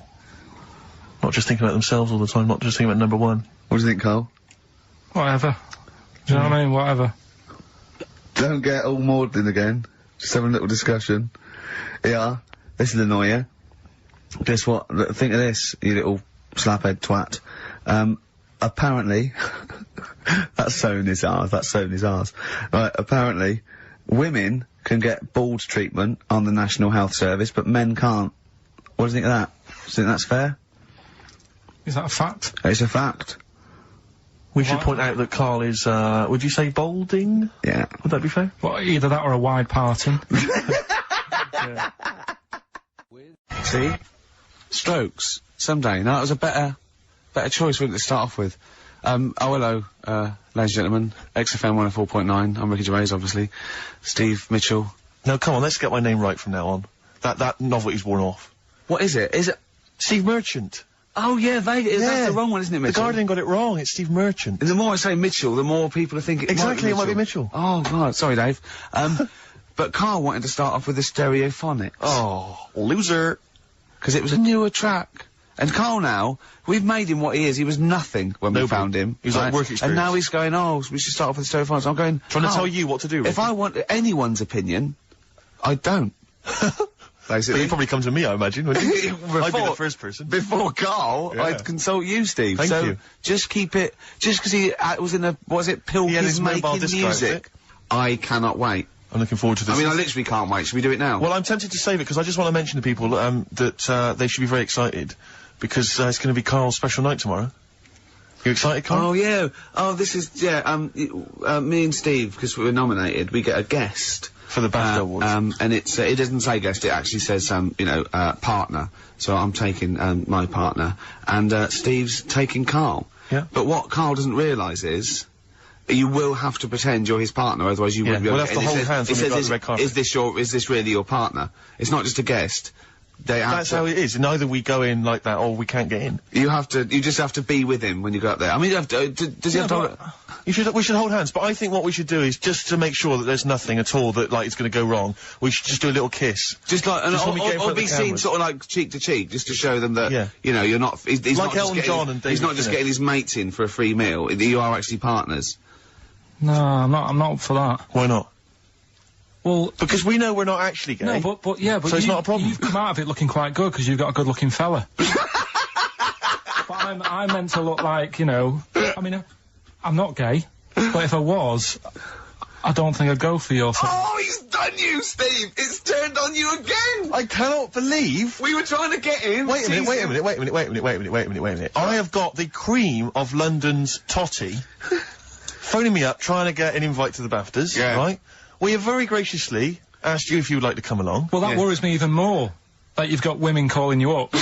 Not just thinking about themselves all the time, not just thinking about number one. What do you think, Karl? whatever. Do you know what I mean? Whatever. Don't get all maudlin again. Just having a little discussion. Yeah, this'll annoy you. Guess what? Think of this, you little slaphead twat. Apparently, that's so in his arse, that's so in his arse. Right, apparently, women can get bald treatment on the National Health Service, but men can't. What do you think of that? Do you think that's fair? Is that a fact? It's a fact. We should point out that Karl is, would you say balding? Yeah. Would that be fair? Well, either that or a wide parting. See? Strokes. Someday. No, that was a better choice, wouldn't it, to start off with? Oh, hello, ladies and gentlemen. XFM 104.9. I'm Ricky Gervais, obviously. Steve Mitchell. No, come on, let's get my name right from now on. That novelty's worn off. What is it? Is it? Steve Merchant. Oh, yeah, that's the wrong one, isn't it, The Mitchell? Guardian got it wrong, it's Steve Merchant. The more I say Mitchell, the more people are thinking Exactly, it might be Mitchell. Oh, God, sorry, Dave. But Karl wanted to start off with the stereophonics. Oh, loser. Because it was a newer track. And Karl now, we've made him what he is. He was nothing when we found him. He was like work experience. And now he's going, oh, we should start off with stereophonics. I'm going, Trying to Karl, tell you what to do, Ricky. if I want anyone's opinion, I don't. basically. But you'd probably come to me, I imagine, wouldn't you? I'd be the first person. Before Carl, Yeah. I'd consult you, Steve. Thank so you. just keep it, just because he was in a, was it He had his Pilkington mobile making disc music? outfit. I cannot wait. I'm looking forward to this. I mean, I literally can't wait. Should we do it now? Well, I'm tempted to save it because I just want to mention to people that they should be very excited because it's going to be Carl's special night tomorrow. You excited, Carl? Oh yeah. Oh, this is me and Steve, because we were nominated, we get a guest For the BAFTA Awards. and it doesn't say guest. It actually says partner. So I'm taking my partner, and Steve's taking Carl. Yeah. But what Carl doesn't realise is, you will have to pretend you're his partner, otherwise you wouldn't be able we'll have to and it hold says- hands it when we says go on is- the red carpet. Is this really your partner? It's not just a guest. They have That's to, how it is. And either we go in like that or we can't get in. you just have to be with him when you go up there. I mean, you have to, does he have to... We should hold hands, but I think what we should do is just to make sure that there's nothing at all that like is going to go wrong. We should just do a little kiss. Just like, Just when we get in front or of the be seen cameras. sort of like cheek to cheek, just to show them that, Yeah. you're not, he's Like not just Elton getting, John and he's David not just Tennant. getting his mates in for a free meal, you are actually partners. No, I'm not up for that. Why not? Well, Because we know we're not actually gay. no, but So it's not a problem. You've come out of it looking quite good because you've got a good-looking fella. But I'm meant to look like, I mean, I'm not gay, but if I was, I don't think I'd go for your thing. Oh, he's done you, Steve! It's turned on you again! I cannot believe. We were trying to get him. Wait a minute. I have got the cream of London's totty phoning me up trying to get an invite to the BAFTAs, Yeah. right? We have very graciously asked you if you would like to come along. Well, that worries me even more, that you've got women calling you up.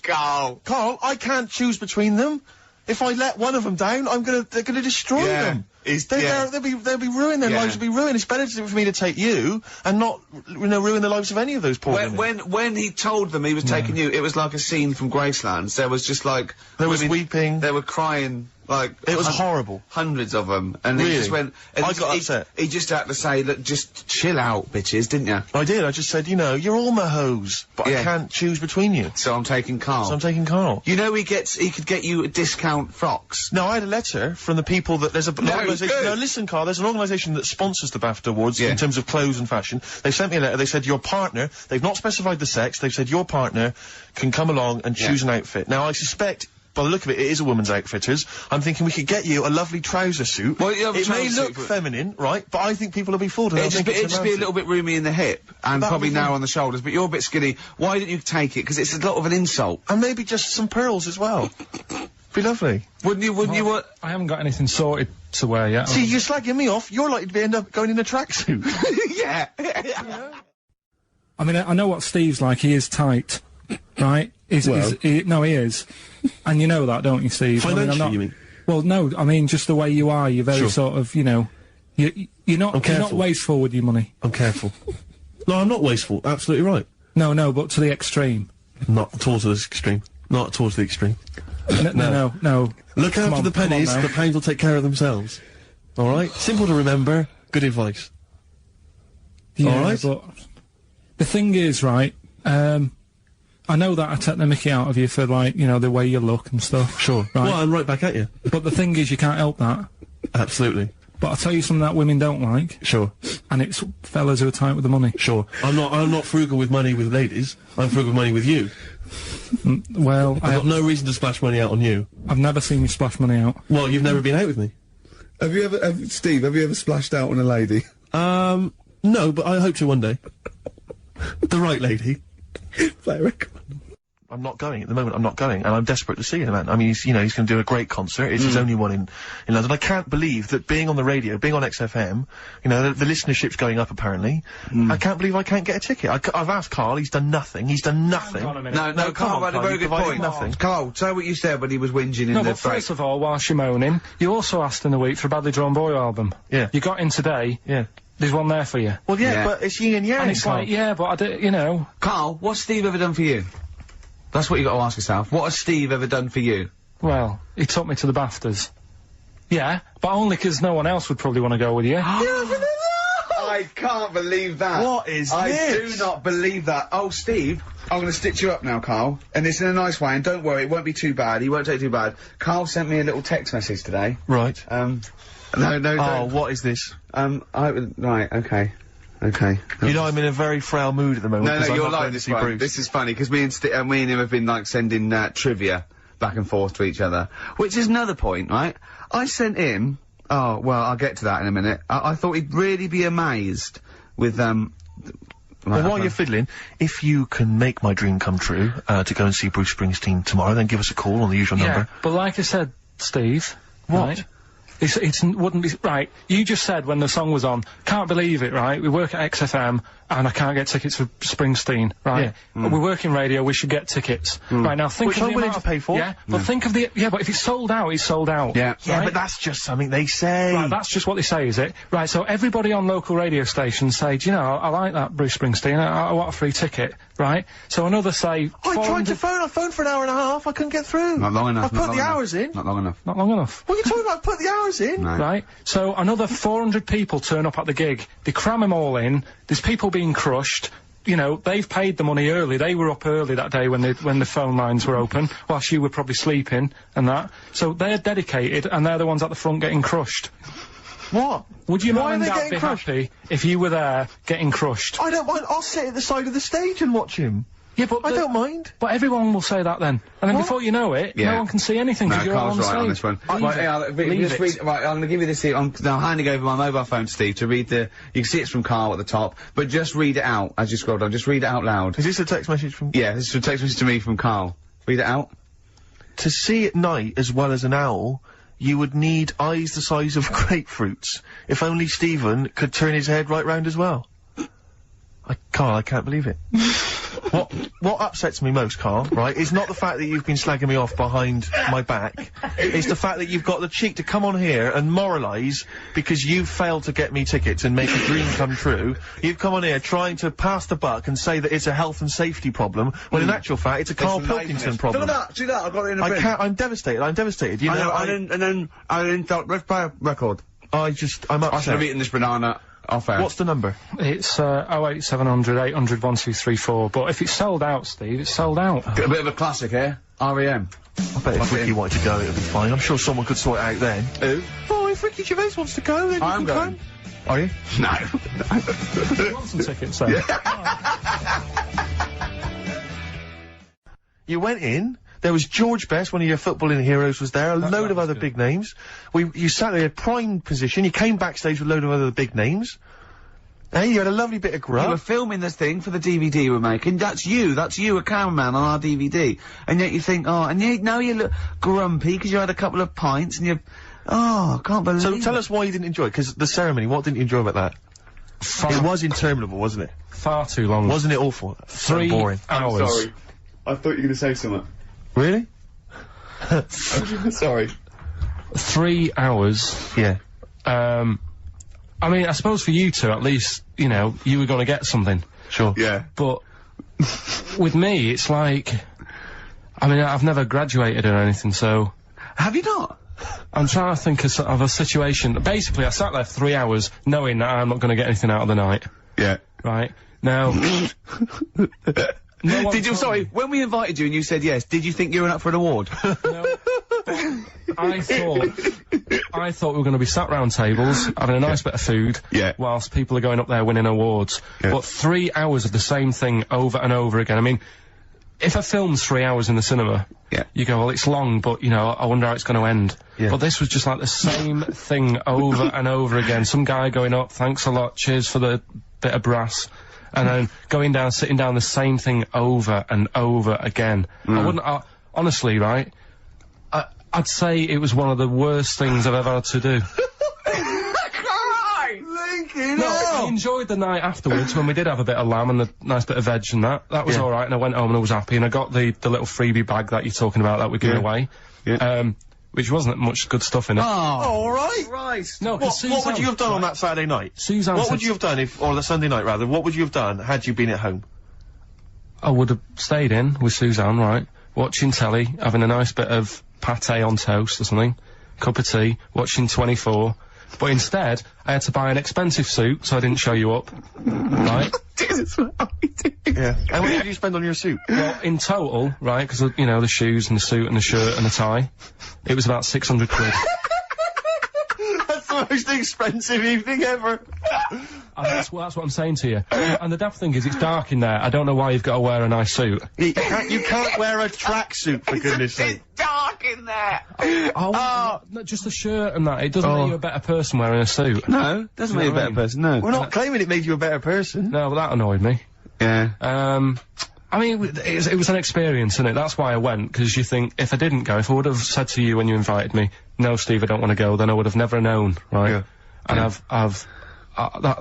Carl. Carl, I can't choose between them. If I let one of them down, they're gonna destroy Yeah. them. Is- They'll yeah. be ruined. Their Yeah. lives will be ruined. It's better for me to take you and not, ruin the lives of any of those poor women. When he told them he was taking you, it was like a scene from Graceland. There was just like... There was women- weeping. They were crying, like... It was horrible. Hundreds of them. And he Really? just went... and I he- got he- upset. He just had to say, look, just chill out, bitches, didn't you? I did. I just said, you're all my hoes, but Yeah. I can't choose between you. So I'm taking Carl. So I'm taking Carl. You know he could get you discount frocks. No, I had a letter from the people that there's an organisation. good. No, listen, Carl. There's an organisation that sponsors the BAFTA Awards Yeah. in terms of clothes and fashion. They sent me a letter. They said your partner. They've not specified the sex. They've said your partner can come along and choose an outfit. Now I suspect. By the look of it, it is a woman's outfitters. I'm thinking we could get you a lovely trouser suit. Well, you have a it may trouser look suit, but- feminine, right? But I think people will be fooled. And they'll think it's It'd just be a little bit roomy in the hip, and That'd probably be narrow fine. on the shoulders, but you're a bit skinny. Why didn't you take it? Because it's a lot of an insult. and maybe just some pearls as well. Be lovely. Wouldn't you want... I haven't got anything sorted to wear yet. See, you're slagging me off. You're likely to end up going in a tracksuit. yeah. I mean, I know what Steve's like. He is tight, right? He is. And you know that, don't you, Steve? Financially, you mean? Well, no, I mean, just the way you are. You're very Sure. sort of, you're not you're not careful. wasteful with your money. I'm careful. No, I'm not wasteful. Absolutely right. No, but to the extreme. Not towards the extreme. Not towards the extreme. No. Look Come after on, the come on pennies, now. the pounds will take care of themselves. Alright? Simple to remember, good advice. Yeah, All right. but the thing is, right, I know that I take the mickey out of you for, like, the way you look and stuff. Sure. Right. Well, and right back at you. But the thing is, you can't help that. Absolutely. But I'll tell you something that women don't like, Sure. and it's fellas who are tight with the money. Sure. I'm not frugal with money with ladies. I'm frugal with money with you. Well, I've got no reason to splash money out on you. I've never seen you splash money out. Well, you've never been out with me. Steve, have you ever splashed out on a lady? No, but I hope to one day. The right lady. Play a record. I'm not going at the moment. I'm not going, and I'm desperate to see him, man. I mean, he's going to do a great concert. It's his only one in London. I can't believe that being on the radio, being on XFM, the listenership's going up apparently. I can't believe I can't get a ticket. I've asked Carl. He's done nothing. Hang on a minute. No, come Carl on, had a Carl, very you good provided point. nothing. Carl, say what you said when he was whinging in No, the but break. first of all, whilst you're moaning, you also asked in the week for a Badly Drawn Boy album. Yeah. You got in today. Yeah. There's one there for you. Well, yeah, Yeah. but it's yin and yang. And it's like, yeah, but I do, Carl, what's Steve ever done for you? That's what you got to ask yourself. What has Steve ever done for you? well, he took me to the BAFTAs. Yeah, but only 'cause no one else would probably want to go with you. I can't believe that. What is I this? do not believe that. Oh, Steve, I'm going to stitch you up now, Carl. And it's in a nice way, and don't worry, it won't be too bad. He won't take it too bad. Carl sent me a little text message today. Right. No, Oh, don't. what is this? Right, okay. Okay. You know, I'm in a very frail mood at the moment. No, 'cause I'm you're not like going to this see one. Bruce. This is funny, because me and him have been, like, sending, trivia back and forth to each other. Which is another point, right? I sent him... Oh, well, I'll get to that in a minute. I thought he'd really be amazed with, Well, while you're fiddling, if you can make my dream come true, to go and see Bruce Springsteen tomorrow, then give us a call on the usual number. But like I said, Steve... What? Right? It wouldn't be... Right, you just said when the song was on, can't believe it, right? We work at XFM, and I can't get tickets for Springsteen, right? Yeah. We work in radio, we should get tickets. Right, now think Which of the I'm willing amount to pay for. Yeah, but think of the... Yeah, but if it's sold out, it's sold out. Yeah. Yeah, Right? but that's just something they say. Right, that's just what they say, is it? Right, so everybody on local radio stations say, do you know, I like that Bruce Springsteen, I want a free ticket, right? So another say... I tried 400 to phone, I phoned for an hour and a half, I couldn't get through. Not long enough. I put the hours in. Not long enough. Not long enough. What are you talking about? I put the hours in. No. Right, so another 400 people turn up at the gig. They cram them all in. There's people being crushed. You know, they've paid the money early. They were up early that day when the phone lines were open, whilst you were probably sleeping and that. So they're dedicated, and they're the ones at the front getting crushed. What? Would your Why mum are and they dad getting be crushed? happy if you were there getting crushed? I don't mind. I'll sit at the side of the stage and watch him. Yeah, but I don't mind. But everyone will say that then, and then before you know it, Yeah. no one can see anything No, because you're all on Carl's the right stage. on this one. Leave Right, it. yeah, Leave just it. read, right, I'm gonna give you this here. I'm now handing over my mobile phone to Steve to read the... You can see it's from Carl at the top, but just read it out as you scroll down. Just read it out loud. Is this a text message from... Yeah, this is a text message to me from Carl. Read it out. To see at night as well as an owl, you would need eyes the size of grapefruits. If only Stephen could turn his head right round as well. Carl, I can't believe it. What upsets me most, Carl, right, is not the fact that you've been slagging me off behind my back. It's the fact that you've got the cheek to come on here and moralise because you've failed to get me tickets and make a dream come true. You've come on here trying to pass the buck and say that it's a health and safety problem, when in actual fact it's a Karl Pilkington problem. Look at that, see that, I've got it in a bin. I'm devastated, you know, and then I didn't thought, let's play a record. I'm I should upset. have eaten this banana off air. What's the number? It's 08700 800 1234. But if it's sold out, Steve, it's sold out. A bit of a classic here. R.E.M. I bet if Ricky wanted to go, it would be fine. I'm sure someone could sort it out then. Who? Oh, if Ricky Gervais wants to go, then I'm you can going. come. Are you? No. You want some tickets then? You went in. There was George Best, one of your footballing heroes, was there. A load of other big names. You sat there in prime position. You came backstage with a load of other big names. Hey, you had a lovely bit of You were grub. filming this thing for the DVD we're making. That's you, a cameraman on our DVD. And yet you think, oh, and now you look grumpy because you had a couple of pints and oh, I can't believe So it. tell us why you didn't enjoy it, because the ceremony, what didn't you enjoy about that? It was interminable, wasn't it? Far too long. Wasn't it awful? 3 boring. hours. I thought you were going to say something. Really? Sorry. 3 hours. Yeah. I mean, I suppose for you two, at least, you know, you were gonna get something. Sure. Yeah. But with me, it's like, I mean, I've never graduated or anything, so Have you not? I'm trying to think of a situation. Basically, I sat there 3 hours knowing that I'm not gonna get anything out of the night. Yeah. Right? Now... No one Did you, told sorry, me. when we invited you and you said yes, did you think you were up for an award? No, I thought we were going to be sat round tables, having a nice bit of food, Yeah. whilst people are going up there winning awards. Yeah. But 3 hours of the same thing over and over again. I mean, if a film's 3 hours in the cinema, Yeah. you go, well, it's long, but, you know, I wonder how it's going to end. Yeah. But this was just like the same thing over and over again. Some guy going up, thanks a lot, cheers for the bit of brass. And then going down, sitting down, the same thing over and over again. I wouldn't, honestly, right, I'd say it was one of the worst things I've ever had to do. No, I enjoyed the night afterwards when we did have a bit of lamb and a nice bit of veg and that. That was alright, and I went home and I was happy, and I got the little freebie bag that you're talking about that we're giving away. Yeah. Which wasn't much good stuff in it. Oh, alright. Christ. No, What would you have done on that Saturday night? Suzanne What said would you have done or the Sunday night rather, what would you have done had you been at home? I would have stayed in with Suzanne, right, watching telly, having a nice bit of pate on toast or something, cup of tea, watching 24, but instead, I had to buy an expensive suit so I didn't show you up, right? Jesus, what we did. Yeah. And what did you spend on your suit? Well, in total, right, because, you know, the shoes and the suit and the shirt and the tie, it was about 600 quid. That's the most expensive evening ever. And that's what I'm saying to you. And the daft thing is, it's dark in there. I don't know why you've got to wear a nice suit. You can't wear a tracksuit, for goodness sake. It's dark in there. Not just a shirt and that. It doesn't make you a better person wearing a suit. No, doesn't make you a better person, no. We're not claiming it made you a better person. No, but that annoyed me. Yeah. I mean, it was an experience, innit? That's why I went, because you think, if I didn't go, if I would have said to you when you invited me, no, Steve, I don't want to go, then I would have never known, right? Yeah. And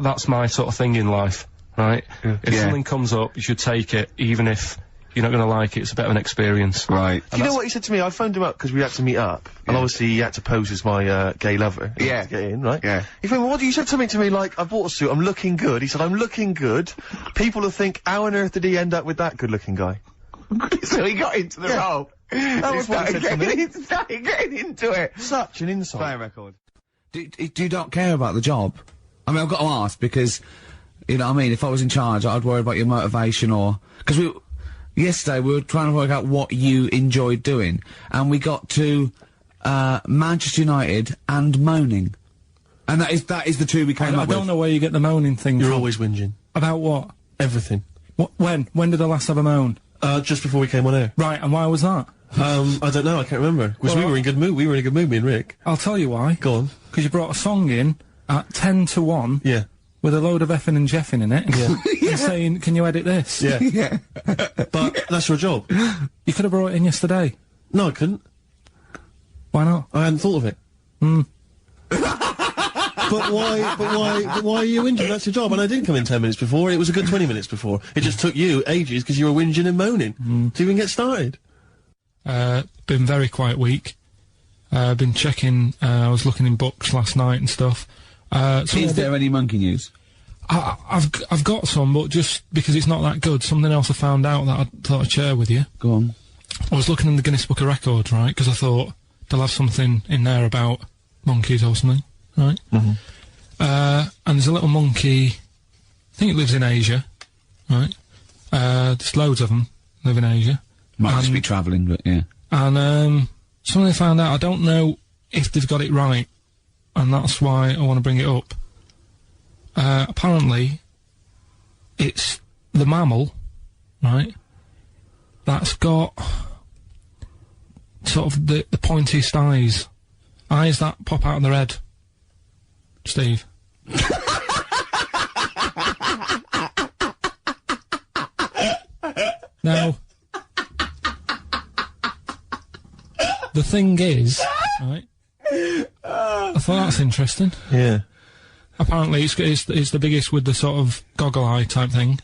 that's my sort of thing in life, right? Yeah. If something comes up, you should take it, even if you're not going to like it. It's a bit of an experience. Right. Do you know what he said to me? I phoned him up because we had to meet up, and obviously he had to pose as my gay lover. Yeah. To get in, right? Yeah. He phoned me, what? You said something to me like, I bought a suit, I'm looking good. He said, I'm looking good. People will think, how on earth did he end up with that good-looking guy? So he got into the role. That was what he said to me. He started getting into it. Such an insult. Play a record. Do you not care about the job? I mean, I've got to ask, because, you know what I mean, if I was in charge, I'd worry about your motivation, or... Because yesterday we were trying to work out what you enjoyed doing, and we got to, Manchester United and moaning. And that is the two we came up with. I don't know where you get the moaning thing from. You're always whinging. About what? Everything. When did I last have a moan? Just before we came on air. Right, and why was that? I don't know, I can't remember. Because we were in good mood, me and Rick. I'll tell you why. Go on. Because you brought a song in at 10 to 1. Yeah. With a load of effing and jeffing in it. Yeah. And saying, can you edit this? Yeah. Yeah. But that's your job. You could have brought it in yesterday. No, I couldn't. Why not? I hadn't thought of it. But why are you whinging? That's your job. And I didn't come in 10 minutes before, it was a good 20 minutes before. It just took you ages because you were whinging and moaning to even get started. Been very quiet week. Been checking, I was looking in books last night and stuff. Is there any monkey news? I've got some, but just because it's not that good, something else I found out that I thought I'd share with you. Go on. I was looking in the Guinness Book of Records, right, because I thought they'll have something in there about monkeys or something, right? Mm-hmm. And there's a little monkey, I think it lives in Asia, right? There's loads of them live in Asia. Might just be travelling, but yeah. And, something I found out, I don't know if they've got it right, and that's why I want to bring it up. Apparently, it's the mammal, right, that's got sort of the pointiest eyes that pop out of their head. Steve. Now, the thing is, right, I thought that's interesting. Yeah. Apparently it's the biggest with the sort of goggle eye type thing.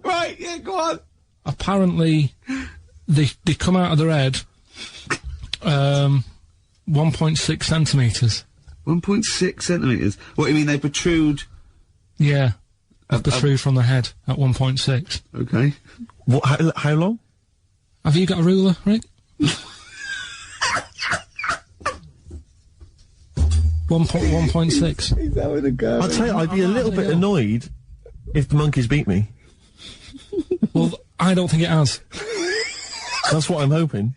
Right, yeah, go on. Apparently they come out of their head 1.6 centimetres. 1.6 centimetres? What, you mean they protrude? Yeah. They protrude from the head at 1.6. Okay. What, how long? Have you got a ruler, Rick? 1.6. He's having a go. I'll tell you, I'd be a little bit annoyed if the monkeys beat me. Well, I don't think it has. That's what I'm hoping.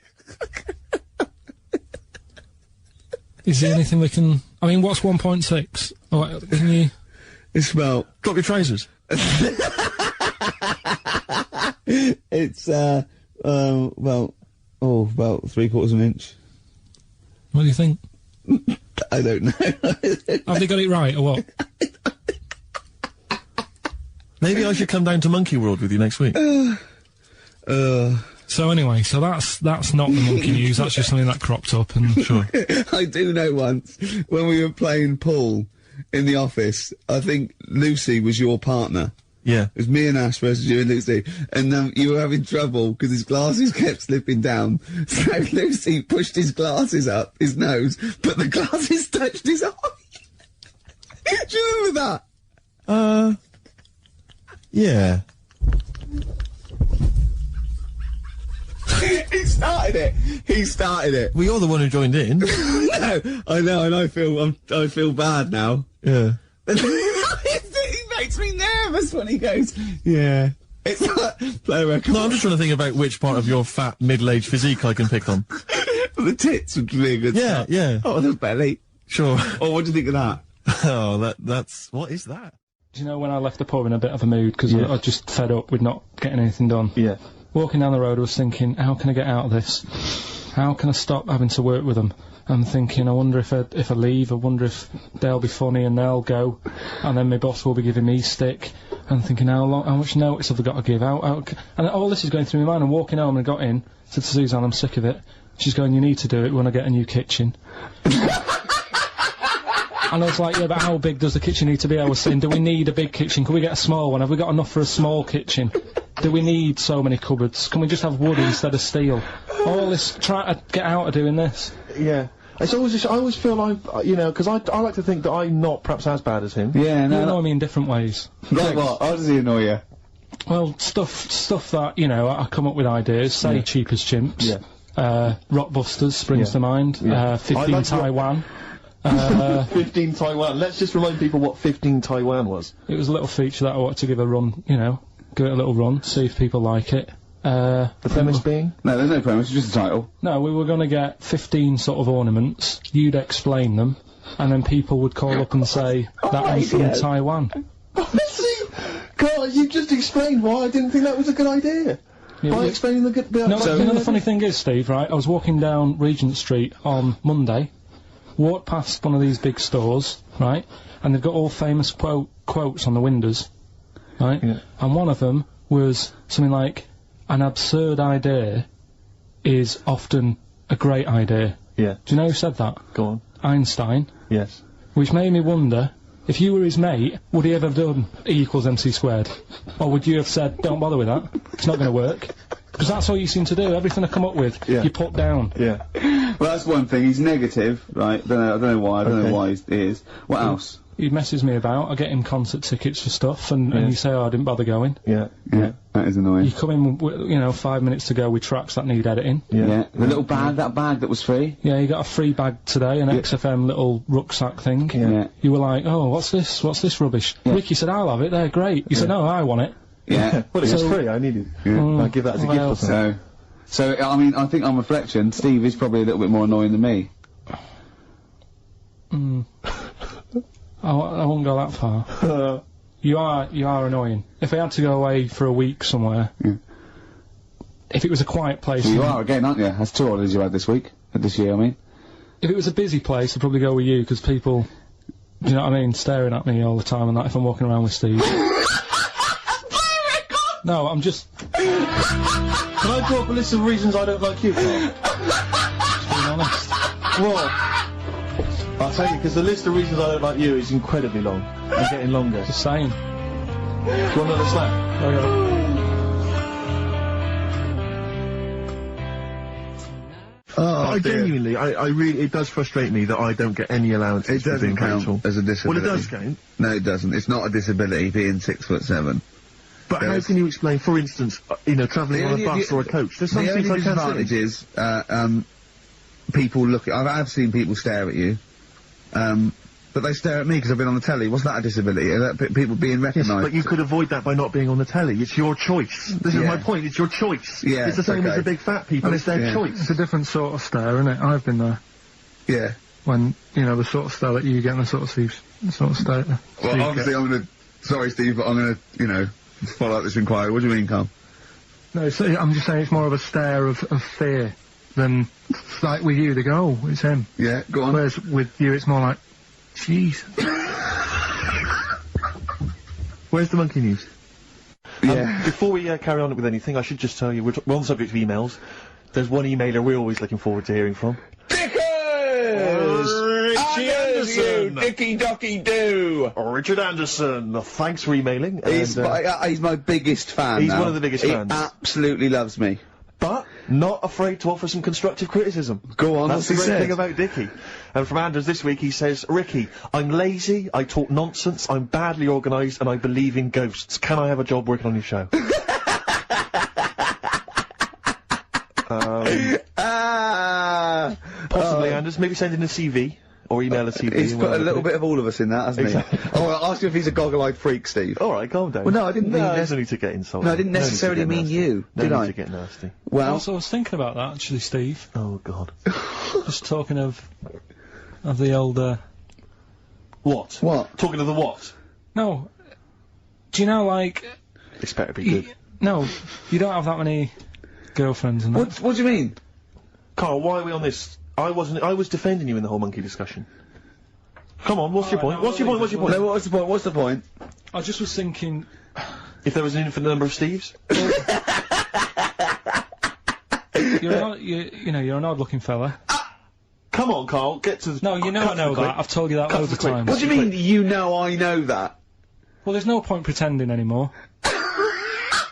Is there anything we can... I mean, what's 1.6? Oh, can you... It's about... Drop your trousers. It's, about 3/4 of an inch. What do you think? I don't know. Have they got it right, or what? Maybe I should come down to Monkey World with you next week. So anyway, so that's not the monkey news, that's just something that cropped up, and... Sure. I do know once, when we were playing pool in the office, I think Lucy was your partner. Yeah. It was me and Ash versus you and Lucy, and you were having trouble because his glasses kept slipping down. So Lucy pushed his glasses up his nose, but the glasses touched his eye. Do you remember that? Yeah. He started it. Well, you're the one who joined in. No, I know, and I feel bad now. Yeah. He makes me nervous when he goes, yeah. It's like, play a record. No, I'm just trying to think about which part of your fat, middle-aged physique I can pick on. The tits would be a good Yeah, start. yeah. Oh, the belly. Sure. Oh, what do you think of that? Oh, that's... What is that? Do you know when I left the pub in a bit of a mood because I just fed up with not getting anything done? Yeah. Walking down the road, I was thinking, how can I get out of this? How can I stop having to work with them? I'm thinking, I wonder if I leave, I wonder if they'll be funny and they'll go, and then my boss will be giving me stick. I'm thinking, how much notice have I got to give out? And all this is going through my mind. I'm walking home and I got in, said to Suzanne, I'm sick of it. She's going, you need to do it when I get a new kitchen. And I was like, yeah, but how big does the kitchen need to be? I was saying, do we need a big kitchen? Can we get a small one? Have we got enough for a small kitchen? Do we need so many cupboards? Can we just have wood instead of steel? All this, try to get out of doing this. Yeah. It's always just, I always feel like, you know, because I like to think that I'm not perhaps as bad as him. Yeah, no. You annoy me in different ways. Like what? How does he annoy you? Well, stuff that, you know, I come up with ideas, say Cheap as Chimps. Yeah. Rockbusters springs to mind. Yeah. 15 like Taiwan. 15 Taiwan. Let's just remind people what 15 Taiwan was. It was a little feature that I wanted to give a run, you know, give it a little run, see if people like it. The premise being? No, there's no premise, it's just a title. No, we were going to get 15 sort of ornaments, you'd explain them, and then people would call up and say, that one's from Taiwan. See? Carl, you just explained why I didn't think that was a good idea. Yeah, by explaining the good bit. No, you know the funny thing is, Steve, right, I was walking down Regent Street on Monday, walked past one of these big stores, right, and they've got all famous quotes on the windows, right, and one of them was something like, an absurd idea is often a great idea. Yeah. Do you know who said that? Go on. Einstein. Yes. Which made me wonder, if you were his mate, would he ever have done E = MC squared? Or would you have said, don't bother with that, it's not going to work? Because that's all you seem to do, everything I come up with, you put down. Yeah. Well, that's one thing, he's negative, right, I don't know why he is. What else? He messes me about, I get him concert tickets for stuff, and you say, oh, I didn't bother going. Yeah. That is annoying. You come in, you know, 5 minutes to go with tracks that need editing. Yeah. The little bag, that bag that was free. Yeah, you got a free bag today, an XFM little rucksack thing. Yeah. You were like, oh, what's this rubbish? Ricky said, I'll have it, they're great. You said, no, I want it. Yeah. Well, it was free, I needed it. I'll give that as a gift or something. So, I mean, I think on reflection, Steve is probably a little bit more annoying than me. I won't go that far. You are annoying. If I had to go away for a week somewhere, if it was a quiet place... Well, you are again, aren't you? That's 2 holidays you had this year, I mean. If it was a busy place, I'd probably go with you, because people, do you know what I mean, staring at me all the time and that if I'm walking around with Steve. No, I'm just... Can I draw up a list of reasons I don't like you, Carl? Just being honest. What? I'll tell you, because the list of reasons I don't like you is incredibly long. And getting longer. Just saying. Do you want another slap? I genuinely, I really, it does frustrate me that I don't get any allowances for being count as a disability. Well, it does count. No, it doesn't. It's not a disability, being 6'7". But how can you explain, for instance, you know, travelling on a bus or a coach? There's some things I can't see. The disadvantage is, people look at... I've seen people stare at you, but they stare at me because I've been on the telly. Was that a disability? Are that people being recognised? Yes, but you could avoid that by not being on the telly. It's your choice. This is my point. It's your choice. Yeah, it's the same as the big fat people. And it's their choice. It's a different sort of stare, isn't it? I've been there. Yeah. When, you know, the sort of stare that you get and the sort of stare... Well, obviously I'm gonna... Sorry, Steve, but I'm gonna, you know, follow up this inquiry. What do you mean, Carl? No, I'm just saying it's more of a stare of fear than... Like with you, they go, oh, it's him. Yeah, go on. Whereas with you, it's more like... Jeez. Where's the monkey news? Yeah. Before we carry on with anything, I should just tell you, we're on the subject of emails. There's one emailer we're always looking forward to hearing from. Richie Anderson! Dicky Docky Doo! Richard Anderson, thanks for emailing. He's my biggest fan. He's one of the biggest fans. He absolutely loves me. But not afraid to offer some constructive criticism. Go on, that's the great thing about Dicky. And from Anders this week, he says, Ricky, I'm lazy, I talk nonsense, I'm badly organised, and I believe in ghosts. Can I have a job working on your show? Possibly, Anders. Maybe send in a CV. Or email a CV. He's put a little bit of all of us in that, hasn't he? Oh, I'll ask you if he's a goggle-eyed freak, Steve. Alright, calm down. Well, no, I didn't mean... there's no need to get insulted. No, I didn't necessarily mean you, did I? No need to get nasty. Well... Also, I was thinking about that, actually, Steve. Oh, God. Just talking of of the old, What? What? Talking of the what? No. Do you know, like... This better be good. No, you don't have that many girlfriends and that. What do you mean? Carl, why are we on this? I was defending you in the whole monkey discussion. Come on, what's your point? no, What's your point? What's your point? No, what's the point? What's the point? I just was thinking... If there was an infinite number of Steves? You're an odd-looking fella. Come on, Carl, get to the... No, you know I know that. I've told you that loads of times. What do you mean, you know I know that? Well, there's no point pretending anymore.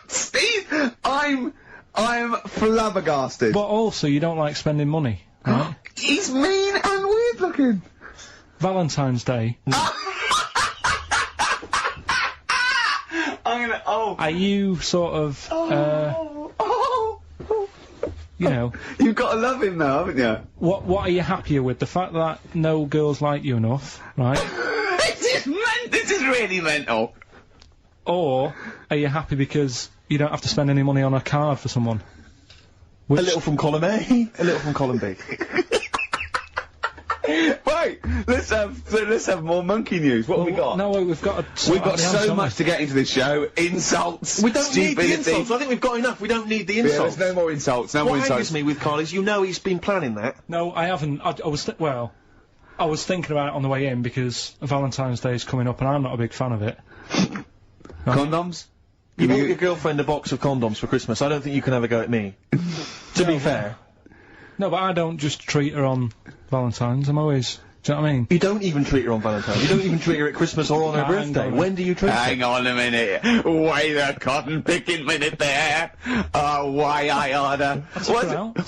Steve, I'm flabbergasted. But also, you don't like spending money, right? He's mean and weird looking. Valentine's Day. Are you sort of, you know... You've got to love him now, haven't you? What are you happier with? The fact that no girls like you enough, right? This is really mental. Or are you happy because you don't have to spend any money on a card for someone? A little from column A, a little from column B. Right, let's have more monkey news. What have we got? No, we've got so much to get into this show. Insults, We don't need the stupidity. insults. I think we've got enough. We don't need the Yeah, insults. there's no more insults. No more What insults. angers me with Carl is you know he's been planning that. No, I haven't. I was thinking about it on the way in because Valentine's Day is coming up and I'm not a big fan of it. Condoms? You bought your girlfriend a box of condoms for Christmas. I don't think you can have a go at me. To be fair. No, but I don't just treat her on Valentine's. I'm always... Do you know what I mean? You don't even treat her on Valentine's. You don't even treat her at Christmas or on her birthday. When do you treat her? Hang on a minute. Wait a cotton picking minute there. Oh, why I order.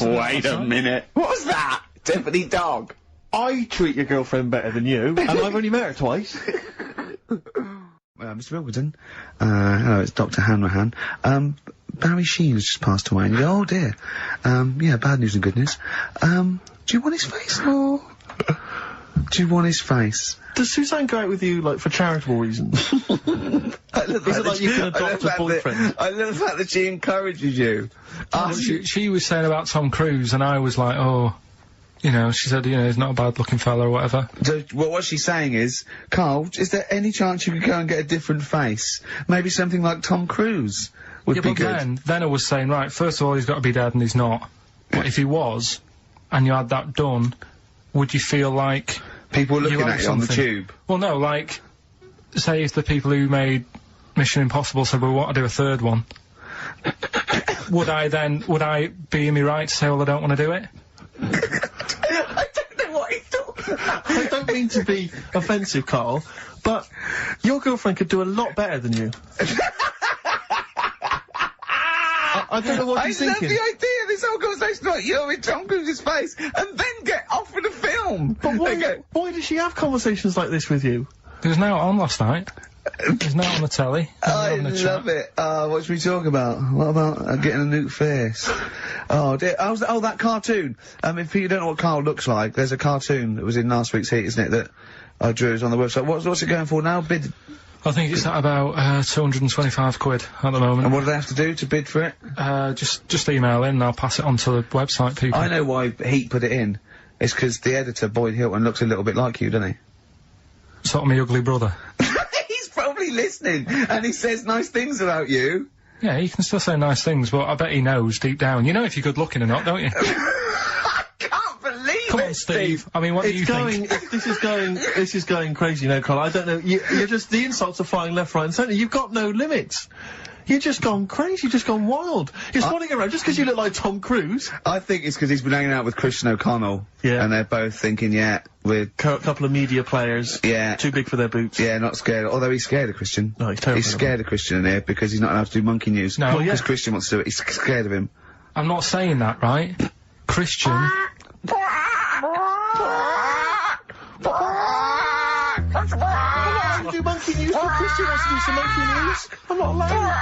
Wait a minute. What was that? Tiffany Dog. I treat your girlfriend better than you, and I've only met her twice. Mr. Wilkerson. Hello, it's Dr. Hanrahan. Barry Sheen has just passed away, and you go, oh dear. Yeah, bad news and good news. Do you want his face, or... Do you want his face? Does Suzanne go out with you, like, for charitable reasons? Is it like you can adopt a boyfriend? I love the fact that she encourages you. She was saying about Tom Cruise, and I was like, oh... You know, she said, you know, he's not a bad-looking fella or whatever. So, well, what she's saying is, Carl, is there any chance you could go and get a different face? Maybe something like Tom Cruise would be good. Then I was saying, right, first of all, he's got to be dead and he's not. But if he was, and you had that done, would you feel like... People looking at you on the tube? Well, no, like, say if the people who made Mission Impossible said, well, we want to do a third one, would I be in me right to say, well, I don't want to do it? I don't know what he's talking about. I don't mean to be offensive, Carl, but your girlfriend could do a lot better than you. I don't know what you're thinking. I love the idea of this whole conversation about you in Tom Cruise's face, and then get offered a film. But why does she have conversations like this with you? It was now on last night. It was now on the telly. I love it. What should we talk about? What about getting a new face? Oh dear. Oh, that cartoon. If you don't know what Carl looks like, there's a cartoon that was in last week's Heat, isn't it, that I drew on the website. What's it going for now? Bid? I think it's at about 225 quid at the moment. And what do they have to do to bid for it? Just email in and I'll pass it on to the website people. I know why Heat put it in. It's because the editor, Boyd Hilton, looks a little bit like you, doesn't he? Sort of my ugly brother. He's probably listening, and he says nice things about you. Yeah, he can still say nice things, but I bet he knows deep down. You know if you're good looking or not, don't you? I can't believe Come on, Steve. I mean, what do you think? This is going crazy now, Carl. I don't know. You're just, the insults are flying left, right and centre. You've got no limits. You've just gone crazy, you've just gone wild. You're swanning around just because you look like Tom Cruise. I think it's because he's been hanging out with Christian O'Connell. Yeah. And they're both thinking, yeah, we're... couple of media players. Yeah. Too big for their boots. Yeah, not scared. Although he's scared of Christian. No, he's terrible. He's scared of Christian in here because he's not allowed to do monkey news. No. Because Christian wants to do it. He's scared of him. I'm not saying that, right? Christian... to do monkey news, but Christian wants to do some monkey news. I'm not allowed.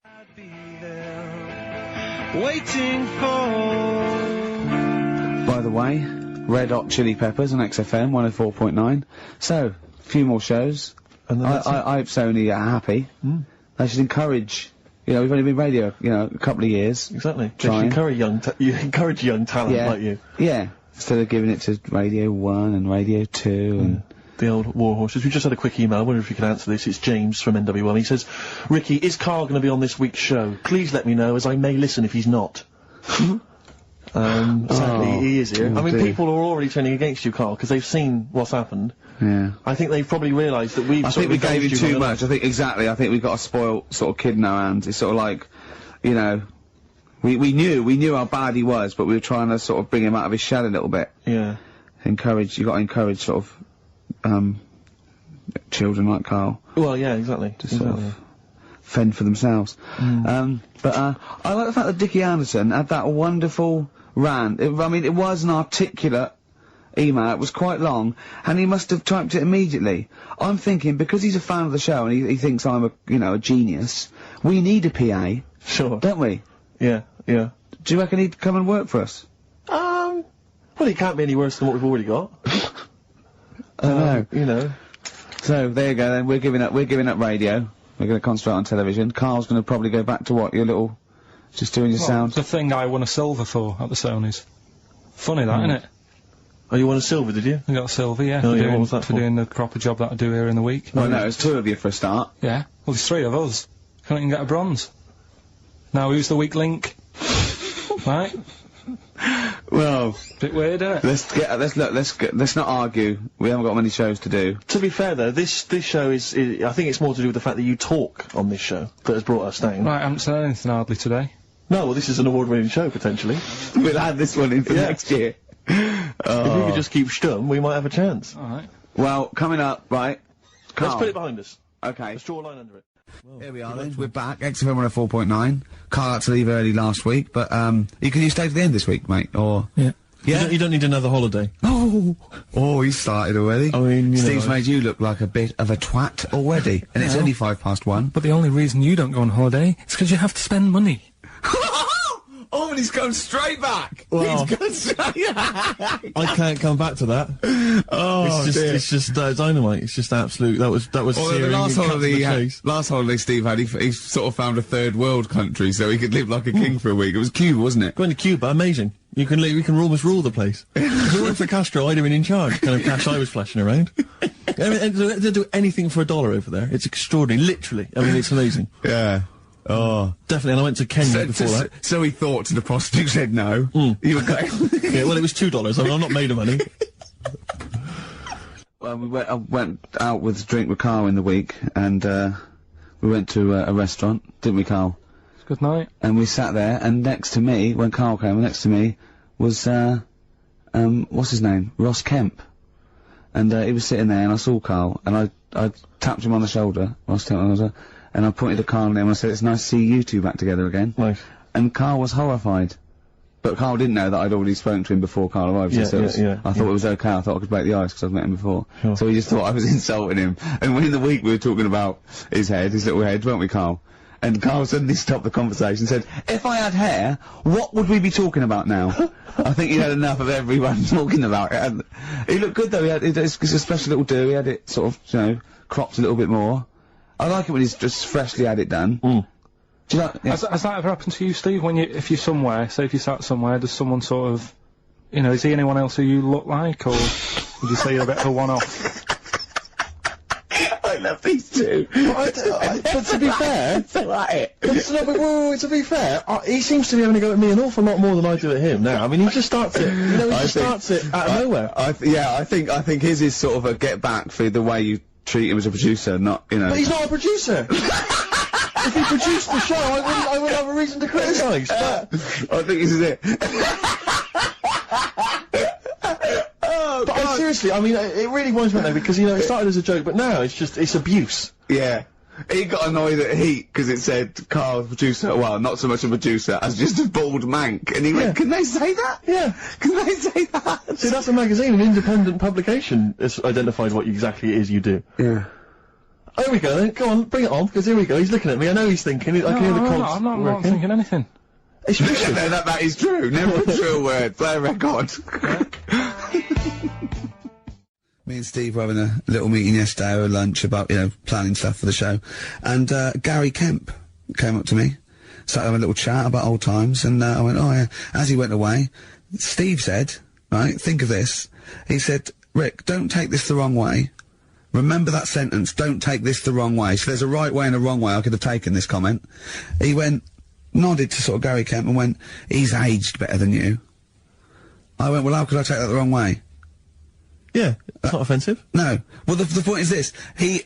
I'd be there, waiting for... By the way, Red Hot Chili Peppers on XFM 104.9. So, a few more shows. And then I hope Sony are happy. They should encourage You know, we've only been radio, you know, a couple of years. Exactly. Trying. You encourage young talent like you. Yeah. Instead of giving it to Radio 1 and Radio 2 and... The old war horses. We just had a quick email. I wonder if you can answer this. It's James from NW1. He says, Ricky, is Karl going to be on this week's show? Please let me know, as I may listen if he's not. Sadly, he is here. I mean, people are already turning against you, Karl, because they've seen what's happened. Yeah. I think they've probably realised that we've I think we gave him too much. I think we've got a spoiled sort of kid in our hands. It's sort of like, you know, we knew how bad he was, but we were trying to sort of bring him out of his shell a little bit. Yeah. You got to encourage sort of, children like Karl. Well, yeah, exactly. To sort of fend for themselves. But I like the fact that Dickie Anderson had that wonderful rant. I mean, it was an articulate email. It was quite long, and he must have typed it immediately. I'm thinking, because he's a fan of the show and he thinks I'm a genius, we need a PA. Sure. Don't we? Yeah, yeah. Do you reckon he'd come and work for us? Well, he can't be any worse than what we've already got. I don't know. You know. So, there you go then, we're giving up radio. We're going to concentrate on television. Karl's going to probably go back to what, your little... just doing your sound? The thing I won a silver for at the Sony's. Funny that, isn't it? Oh, you won a silver, did you? I got a silver, yeah. Oh, yeah, what was that for? Doing the proper job that I do here in the week. Well, no, it's 2 of you for a start. Yeah. Well, there's 3 of us. Can't even get a bronze. Now, who's the weak link? Right? Well... Bit weird, isn't it? Let's not argue. We haven't got many shows to do. To be fair, though, this show is I think it's more to do with the fact that you talk on this show that has brought us down. Right, I haven't said anything hardly today. No, well, this is an award-winning show, potentially. We'll add this one in for next year. If we could just keep stum, we might have a chance. Alright. Well, coming up, right? Let's put it behind us. Okay. Let's draw a line under it. Here we are then. We're back. XFM 104.9. Karl had to leave early last week, but, can you stay to the end this week, mate? Or... Yeah. Yeah? You don't need another holiday. Oh, he started already. I mean, Steve's made you look like a bit of a twat already, and it's only 1:05. But the only reason you don't go on holiday is because you have to spend money. Oh, and he's gone straight back! Well, He's gone straight back! I can't come back to that. Oh, It's just dynamite. It's just absolute. That was searing. Last holiday Steve had, he sort of found a third world country so he could live like a king for a week. It was Cuba, wasn't it? Going to Cuba, amazing. You can almost rule the place. If it weren't for Castro, I'd have been in charge. Kind of cash I was flashing around. They do anything for $1 over there. It's extraordinary, literally. I mean, it's amazing. Yeah. Oh. Definitely, and I went to Kenya before that. So he thought, to the prostitute said no. You were going... Yeah, well, it was $2. I mean, I'm not made of money. Well, I went out with a drink with Karl in the week, and, we went to a restaurant, didn't we, Karl? Good night. And we sat there, and next to me, when Karl came, next to me was, what's his name? Ross Kemp. And, he was sitting there, and I saw Karl, and I tapped him on the shoulder, Ross Kemp, and I pointed to Karl and I said, it's nice to see you two back together again. Nice. And Karl was horrified. But Karl didn't know that I'd already spoken to him before Karl arrived. I thought it was okay, I thought I could break the ice because I'd met him before. Sure. So he just thought I was insulting him. And in the week we were talking about his little head, weren't we, Karl? And Karl suddenly stopped the conversation and said, if I had hair, what would we be talking about now? I think he had enough of everyone talking about it. And he looked good though, it's a special little do, he had it sort of, cropped a little bit more. I like it when he's just freshly had it done. Do you like... Yeah. Has that ever happened to you, Steve? If you're somewhere, say if you sat somewhere, does someone sort of, is he anyone else who you look like, or would you say you're a bit of a one-off? I love these two. But to be fair... to be fair, he seems to be having a go at me an awful lot more than I do at him now. I mean, he just starts it, starts it out of nowhere. I think his is sort of a get back for the way you treat him as a producer, not, But he's not a producer! If he produced the show, I wouldn't have a reason to criticise. I think this is it. But seriously, I mean, it really winds me up though, because, it started as a joke, but now it's abuse. Yeah. He got annoyed at Heat because it said Karl producer, well, not so much a producer as just a bald mank, and he went, can they say that? Yeah. Can they say that? See, that's a magazine, an independent publication has identified what exactly it is you do. Yeah. Oh, here we go then, go on, bring it on, because here we go, he's looking at me, I know he's thinking, I can hear the cogs. I'm not thinking anything. It's true. No, that is true, never a true word, play a record. Me and Steve were having a little meeting yesterday over lunch about, planning stuff for the show. And, Gary Kemp came up to me, started having a little chat about old times, and I went, oh yeah. As he went away, Steve said, right, think of this. He said, Rick, don't take this the wrong way. Remember that sentence, don't take this the wrong way. So there's a right way and a wrong way I could have taken this comment. He went, nodded to sort of Gary Kemp and went, he's aged better than you. I went, well, how could I take that the wrong way? Yeah, it's not offensive. No. Well, the point is this. He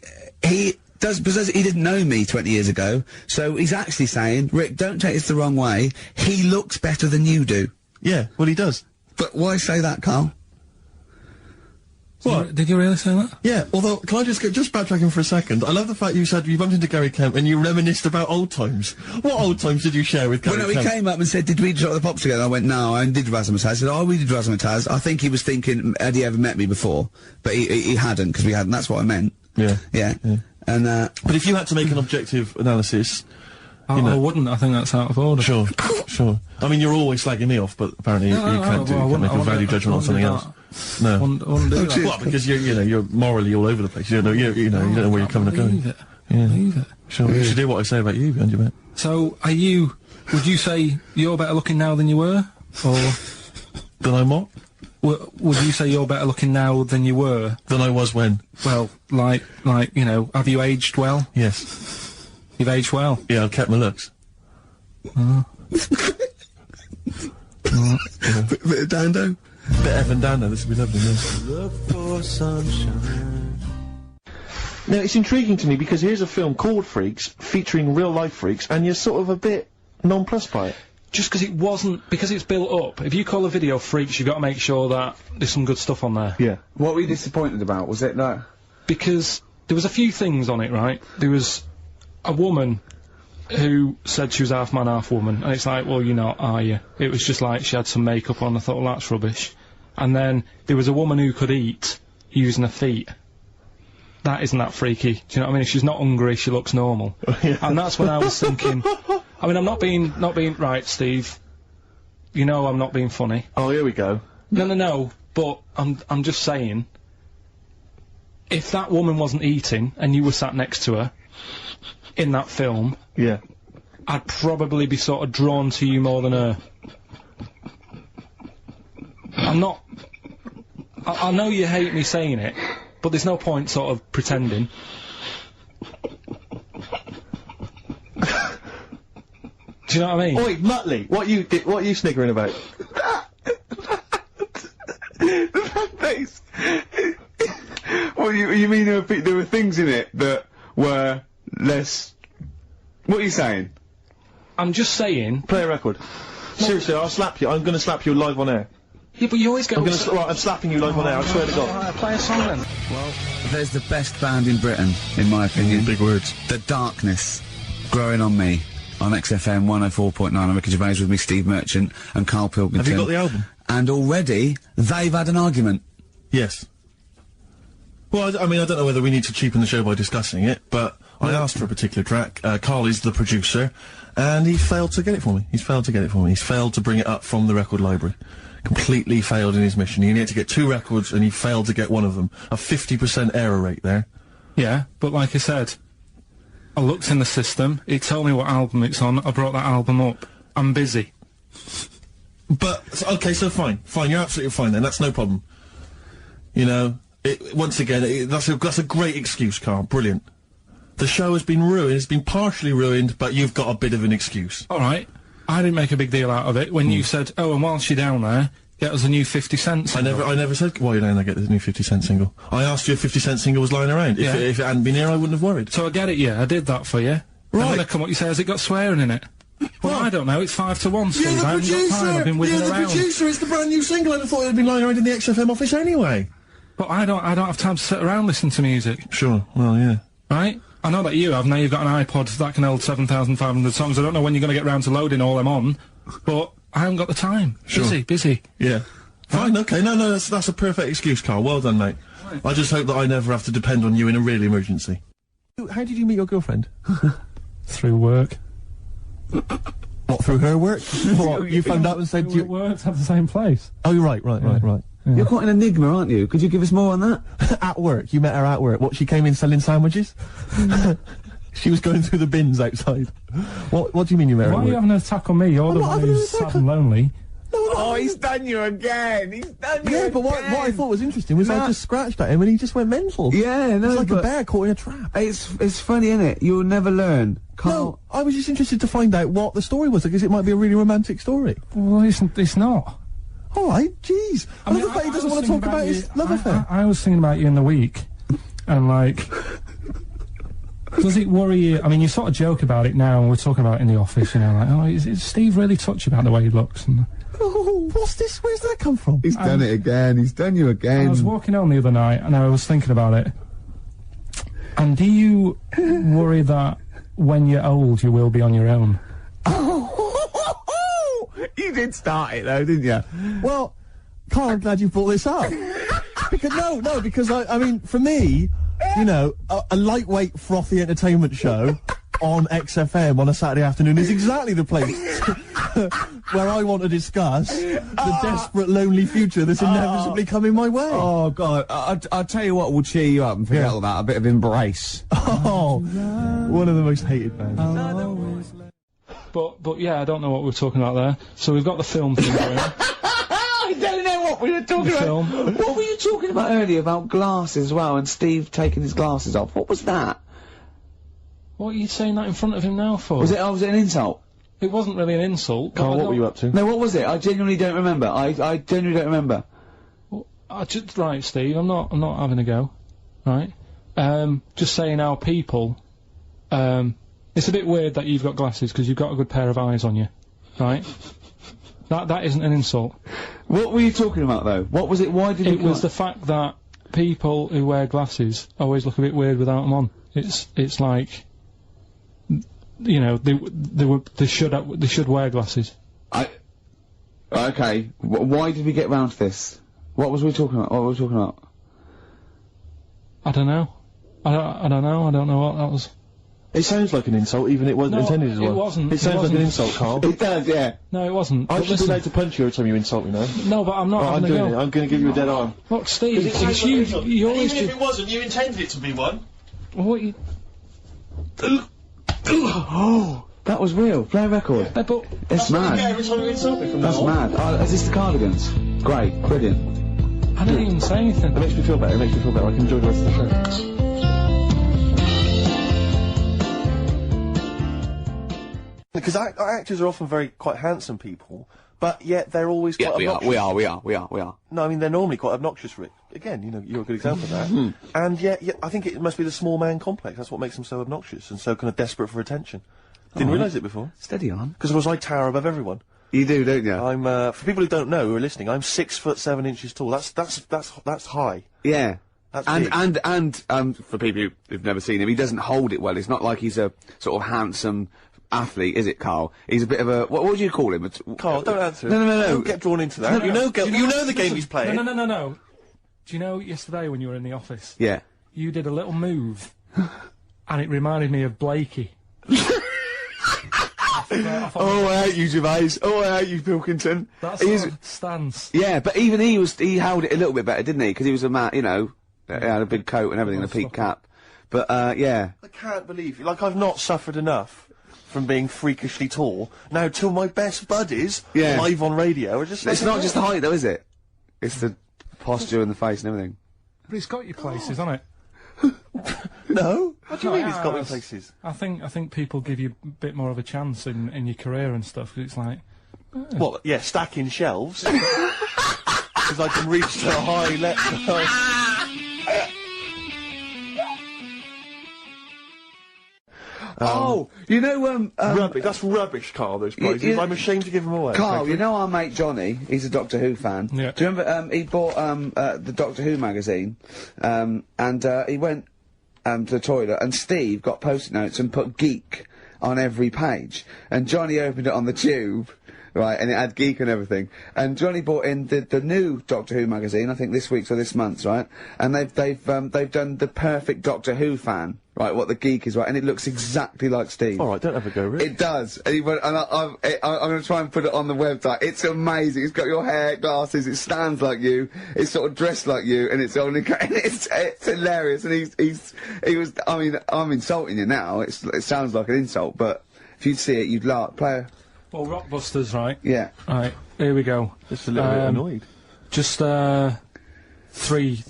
because he didn't know me 20 years ago, so he's actually saying, Rick, don't take this the wrong way. He looks better than you do. Yeah, well, he does. But why say that, Carl? What? Did you really say that? Yeah, although, can I just backtracking for a second? I love the fact you said you bumped into Gary Kemp and you reminisced about old times. What old times did you share with Gary Kemp? Well, no, he came up and said, did we drop the pops together? I went, no, I did Razzmatazz. He said, oh, we did Razzmatazz. I think he was thinking, had he ever met me before? But he hadn't, because we hadn't. That's what I meant. Yeah. Yeah. And, but if you had to make an objective analysis... I wouldn't. I think that's out of order. Sure, sure. I mean, you're always slagging me off, but apparently you can't make a value judgment on something else. No. I wouldn't do that. Well, because you're morally all over the place. You don't know, you don't know where you're coming and going. Yeah. Believe it. Sure. You should do what I say about you behind your back. So, would you say you're better looking now than you were? Or... Than I'm what? Would you say you're better looking now than you were? Than I was when? Well, like, have you aged well? Yes. You've aged well? Yeah, I've kept my looks. Bit of Dando? Bit Evan Dando, this would be lovely, yeah. Look for sunshine. Now, it's intriguing to me because here's a film called Freaks, featuring real-life freaks, and you're sort of a bit nonplussed by it. Just because it's built up. If you call a video Freaks, you've got to make sure that there's some good stuff on there. Yeah. What were you disappointed about? Was it that? Because there was a few things on it, right? There was a woman who said she was half man, half woman, and it's like, well, you're not, are you? It was just like she had some makeup on. I thought, well, that's rubbish. And then there was a woman who could eat using her feet. That isn't that freaky. Do you know what I mean? If she's not hungry, she looks normal. Yeah. And that's when I was thinking. I mean, I'm not being right, Steve. You know, I'm not being funny. Oh, here we go. No. But I'm just saying. If that woman wasn't eating and you were sat next to her in that film, yeah, I'd probably be sort of drawn to you more than her. I'm not... I know you hate me saying it, but there's no point sort of pretending. Do you know what I mean? Oi, Muttley, what are you sniggering about? That face. Well, you mean there were things in it that were less... What are you saying? I'm just saying... Play a record. Seriously, I'll slap you. I'm gonna slap you live on air. Yeah, but you always go... I'm slapping you live on air, I swear to God. Alright, play a song then. Well, there's the best band in Britain, in my opinion. Big words. The Darkness, Growing on Me, on XFM 104.9. I'm Ricky Gervais with me, Steve Merchant, and Karl Pilkington. Have you got the album? And already, they've had an argument. Yes. Well, I mean, I don't know whether we need to cheapen the show by discussing it, but I asked for a particular track. Karl is the producer, and he failed to get it for me. He's failed to get it for me. He's failed to bring it up from the record library. Completely failed in his mission. He needed to get 2 records, and he failed to get one of them. A 50% error rate there. Yeah, but like I said, I looked in the system, it told me what album it's on, I brought that album up. I'm busy. But, okay, so fine. Fine, you're absolutely fine then, that's no problem. You know, once again, that's a great excuse, Karl. Brilliant. The show has been ruined, it's been partially ruined, but you've got a bit of an excuse. Alright, I didn't make a big deal out of it when you said, oh, and whilst you're down there, get us a new 50 Cent single. I never said, while you're down there, get the new 50 Cent single. I asked you if 50 Cent single was lying around. Yeah. If it hadn't been here, I wouldn't have worried. So I get it, yeah, I did that for you. Right. And then I come up, you say, has it got swearing in it? Well, I don't know, it's 5 to 1, Steve. You're the I haven't got time, I've been whizzing You're the around. producer, it's the brand new single. I'd have thought it had been lying around in the XFM office anyway. But I don't have time to sit around listening to music. Sure, well, yeah. Right? I know that you have, now you've got an iPod that can hold 7,500 songs. I don't know when you're going to get round to loading all them on, but I haven't got the time. Sure. Busy. Yeah. Fine, okay, no, that's a perfect excuse, Karl. Well done, mate. Right. I just hope that I never have to depend on you in a real emergency. How did you meet your girlfriend? Through work. What, through her work? What, you phoned up and said you... worked at the same place. Oh, you're right. Yeah. You're quite an enigma, aren't you? Could you give us more on that? At work. You met her at work. What, she came in selling sandwiches? She was going through the bins outside. What do you mean you married? Why are you having an attack on me? You're the one who's sad and lonely. Oh, he's done you again. He's done you Yeah, but what I thought was interesting was I just scratched at him and he just went mental. Yeah, no, It's like a but bear caught in a trap. it's funny, isn't it? You'll never learn. No, I was just interested to find out what the story was, because it might be a really romantic story. Well, it's not. All right, jeez. I love the fact he doesn't want to talk about his love affair. I was thinking about you in the week, and like, does it worry you? I mean, you sort of joke about it now, and we're talking about it in the office, you know, like, oh, is Steve really touchy about the way he looks? And Oh, what's this? Where's that come from? He's done it again. He's done you again. I was walking home the other night, and I was thinking about it. And do you worry that when you're old, you will be on your own? You did start it though, didn't you? Well, Carl, I'm glad you brought this up. because I mean, for me, you know, a lightweight, frothy entertainment show on XFM on a Saturday afternoon is exactly the place where I want to discuss the desperate, lonely future that's inevitably coming my way. Oh, God. I'll tell you what will cheer you up and forget all that. A bit of Embrace. Oh, one of the most hated bands. But yeah, I don't know what we were talking about there. So we've got the film thing going. I don't know what we were talking about. Film. What were you talking about earlier about glasses as well, and Steve taking his glasses off? What was that? What are you saying that in front of him now for? Was it an insult? It wasn't really an insult. Carl, what were you up to? No, what was it? I genuinely don't remember. I genuinely don't remember. Well, right, Steve, I'm not having a go. Right? Just saying how people, it's a bit weird that you've got glasses because you've got a good pair of eyes on you. Right? That isn't an insult. What were you talking about though? What was it? Why did it was the fact that people who wear glasses always look a bit weird without them on. It's like, you know, they should wear glasses. Okay. Why did we get round to this? What was we talking about? What were we talking about? I don't know. I don't know. I don't know what that was. It sounds like an insult, even it wasn't intended as well. It wasn't. It sounds like an insult, Carl. It does, yeah. No, it wasn't. I should be allowed to punch you every time you insult me now. No, but I'm not. Right, I'm doing it. I'm going to give you a dead arm. Look, Steve, it's you. You always even if it wasn't, you intended it to be one. What you? Oh, that was real. Play a record. But it's mad. Every time you insult me from That's mad. Is this the Cardigans? Great, brilliant. I didn't even say anything. It makes me feel better. It makes me feel better. I can enjoy the rest of the show. Because actors are often quite handsome people, but yet they're always quite obnoxious. We are. No, I mean, they're normally quite obnoxious, Rick. Again, you know, you're a good example of that. And yet, I think it must be the small man complex. That's what makes them so obnoxious and so kind of desperate for attention. Didn't realise it before. Steady on. Because of course I tower above everyone. You do, don't you? I'm, for people who don't know, who are listening, I'm 6'7" tall. That's high. Yeah. That's big. And for people who've never seen him, he doesn't hold it well. It's not like he's a sort of handsome athlete, is it, Carl? He's a bit of a, what would you call him? Carl, don't answer. No. Don't get drawn into that. You know the game he's playing. No. Do you know yesterday when you were in the office? Yeah. You did a little move, and it reminded me of Blakey. Oh, I hate you, Gervais. Oh, I hate you, Pilkington. That's his stance. Yeah, but even he held it a little bit better, didn't he? Because he was a man, you know, he had a big coat and everything, and a peak cap. But, yeah. I can't believe it. Like, I've not suffered enough from being freakishly tall. Now, till my best buddies, live on radio, are just... It's not just the height, though, is it? It's the posture and the face and everything. But it's got you places, hasn't it? No? What do you mean it's got me places? I think people give you a bit more of a chance in your career and stuff, 'cause it's like... What, yeah, stacking shelves? Because I can reach to a high level. Oh, you know, rubbish. That's rubbish, Carl, those prizes. I'm ashamed to give them away. Carl, you know our mate Johnny? He's a Doctor Who fan. Yeah. Do you remember, he bought, the Doctor Who magazine, and, he went, to the toilet, and Steve got post-it notes and put geek on every page. And Johnny opened it on the tube, right, and it had Geek and everything. And Johnny bought in the new Doctor Who magazine, I think this week's or this month's, right? And they've done the perfect Doctor Who fan, right? What the Geek is, right? And it looks exactly like Steve. All right, don't have a go, Rick. It does. And I'm going to try and put it on the website. It's amazing. It's got your hair, glasses. It stands like you. It's sort of dressed like you, and it's only. And it's hilarious. And he was. I mean, I'm insulting you now. It sounds like an insult, but if you'd see it, you'd laugh. Player. Well, Rockbusters, right? Yeah. Right. Here we go. Just a little bit annoyed. Just 3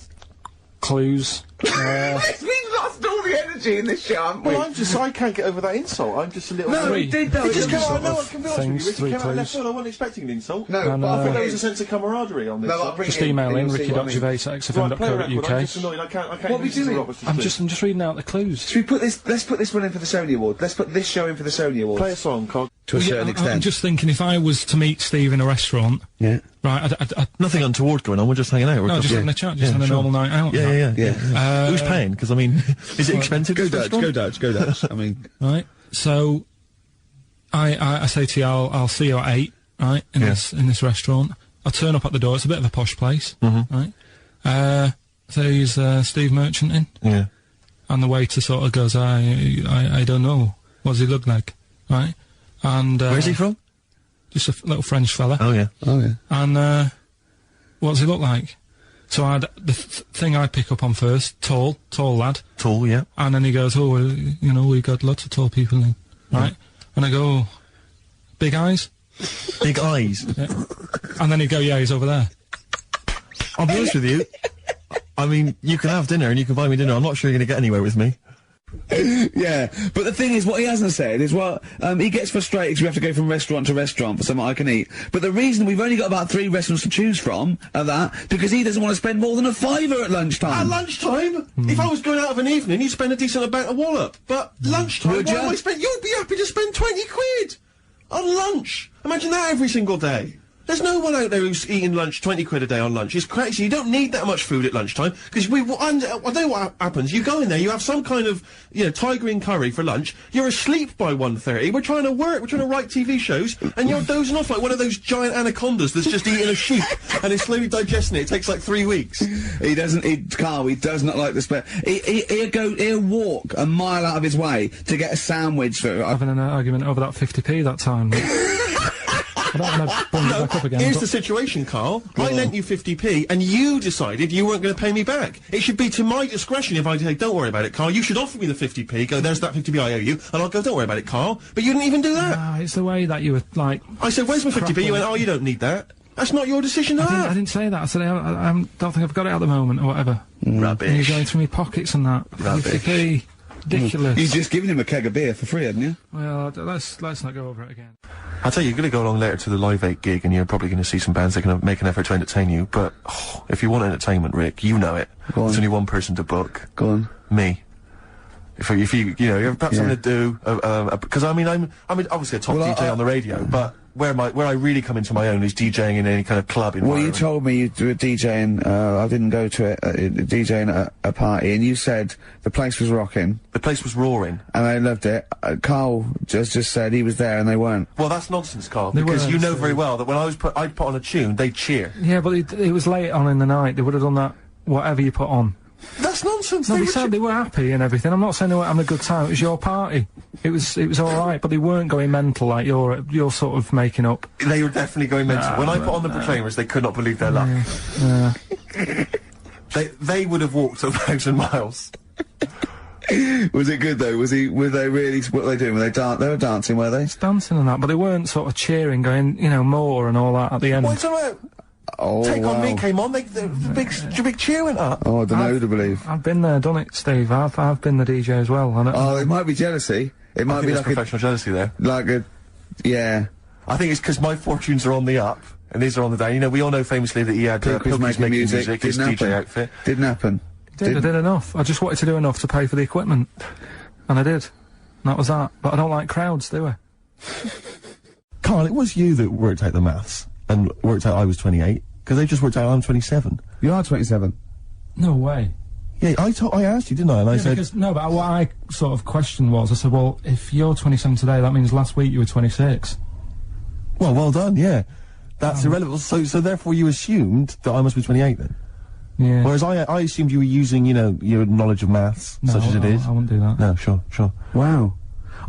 clues. We've lost all the energy in this show, haven't we? Well, I can't get over that insult. I'm just a little... No, we did, though. It just came sort out, no, I of can be honest with you. It came out left field. I wasn't expecting an insult. No, And, but I I think think there was a sense of camaraderie on this. No, I'll side. bring Just it in, email and in you'll see what I mean. ricky.gervais@xfm.co.uk. Right, play a record. I'm just annoyed. I can't What are we listen to doing? Roberts' I'm just reading out the clues. Should we put this? Let's put this one in for the Sony Award. Let's put this show in for the Sony Award. Play a song, Carl. To a certain I'm extent. just thinking, if I was to meet Steve in a restaurant, Yeah. right, I'd Nothing untoward going on, we're just hanging out. We're no, just having a chat, just having a normal night out. Yeah. Yeah. Who's paying? Because, I mean, is it expensive? Go this Dutch, restaurant? go Dutch. I mean, Right, so I say to you, I'll see you at 8, right, in this restaurant. I turn up at the door. It's a bit of a posh place, right? So he's Steve Merchant in, Yeah. and the waiter sort of goes, I don't know. What does he look like, right? And Where's he from? just a little French fella. Oh, yeah. And what does he look like? So the thing I pick up on first, tall lad. Tall, yeah. And then he goes, oh, well, you know, we got lots of tall people in, right? And I go, big eyes? Big eyes. Yeah. And then he'd go, yeah, he's over there. I'll be honest with you. I mean, you can have dinner and you can buy me dinner. I'm not sure you're going to get anywhere with me. yeah, but the thing is, what he hasn't said is, well, he gets frustrated because we have to go from restaurant to restaurant for something I can eat. But the reason we've only got about 3 restaurants to choose from are that because he doesn't want to spend more than a £5 at lunchtime. At lunchtime? If I was going out of an evening, you'd spend a decent amount of wallop. But lunchtime, Would what ya? am I spend? You'd be happy to spend 20 quid on lunch. Imagine that every single day. There's no one out there who's eating lunch 20 quid a day on lunch. It's crazy. You don't need that much food at lunchtime because I know what happens. You go in there, you have some kind of, you know, tiger in curry for lunch. You're asleep by 1:30. We're trying to work. We're trying to write TV shows, and you're dozing off like one of those giant anacondas that's just eating a sheep and is slowly digesting it. It takes like 3 weeks. He does not like the spare. He'll walk a mile out of his way to get a sandwich for. Having an argument over that 50p that time. I don't want to bring it back up again. Here's but the situation, Carl. I lent you 50p, and you decided you weren't going to pay me back. It should be to my discretion if I say, don't worry about it, Carl. You should offer me the 50p, go, there's that 50p I owe you, and I'll go, don't worry about it, Carl. But you didn't even do that. No, it's the way that you were, like... I said, where's my 50p? You went, oh, you don't need that. That's not your decision to I have. didn't say that. I said, I don't think I've got it at the moment, or whatever. And you're Rubbish. going through my pockets and that. Rubbish. 50p. Ridiculous. You've just given him a keg of beer for free, hadn't you? Well, let's not go over it again. I'll tell you, you're going to go along later to the Live 8 gig, and you're probably going to see some bands that can make an effort to entertain you, but if you want entertainment, Rick, you know it. Go on. There's only one person to book. Go on. Me. If you know, you have perhaps something to do, because I mean, I'm obviously a top Well, DJ on the radio, but where I really come into my own is DJing in any kind of club Well, environment. you told me you were DJing, I didn't go to it, DJing at a party, and you said the place was rocking. The place was roaring. And they loved it. Carl just said he was there and they weren't. Well, that's nonsense, Carl, They because you weren't, know so- very well that when I'd put on a tune, they'd cheer. Yeah, but it was late on in the night. They would have done that, whatever you put on. That's nonsense. No, They they were said they were happy and everything. I'm not saying they weren't having a good time. It was your party. It was alright, but they weren't going mental like you're sort of making up. They were definitely going mental. When I put on the Proclaimers, they could not believe their luck. Yeah. They would have walked 1,000 miles. Was it good though? Were they really, what were they doing? They were dancing, were they? Dancing and that, but they weren't sort of cheering, going, you know, more and all that at the end. What's about? Oh, Take wow. On Me came on, the big cheer went up. Oh, I don't know who to believe. I've been there, done it, Steve. I've been the DJ as well. And Oh, it might be jealousy. It I might think be there's like professional jealousy there. yeah. I think it's because my fortunes are on the up, and these are on the down. You know, we all know famously that he had Pilkington Pilkington making music, his didn't DJ happen. outfit. Didn't happen. I did enough. I just wanted to do enough to pay for the equipment. And I did. And that was that. But I don't like crowds, do I? Carl, it was you that worked out the maths and worked out I was 28, because they just worked out I'm 27. You are 27. No way. Yeah, I asked you, didn't I? And I said... Because, no, but what I sort of questioned was, I said, well, if you're 27 today, that means last week you were 26. Well done, yeah. That's irrelevant. So therefore you assumed that I must be 28 then? Yeah. Whereas I assumed you were using, you know, your knowledge of maths, such as it is. I wouldn't do that. No, sure. Wow.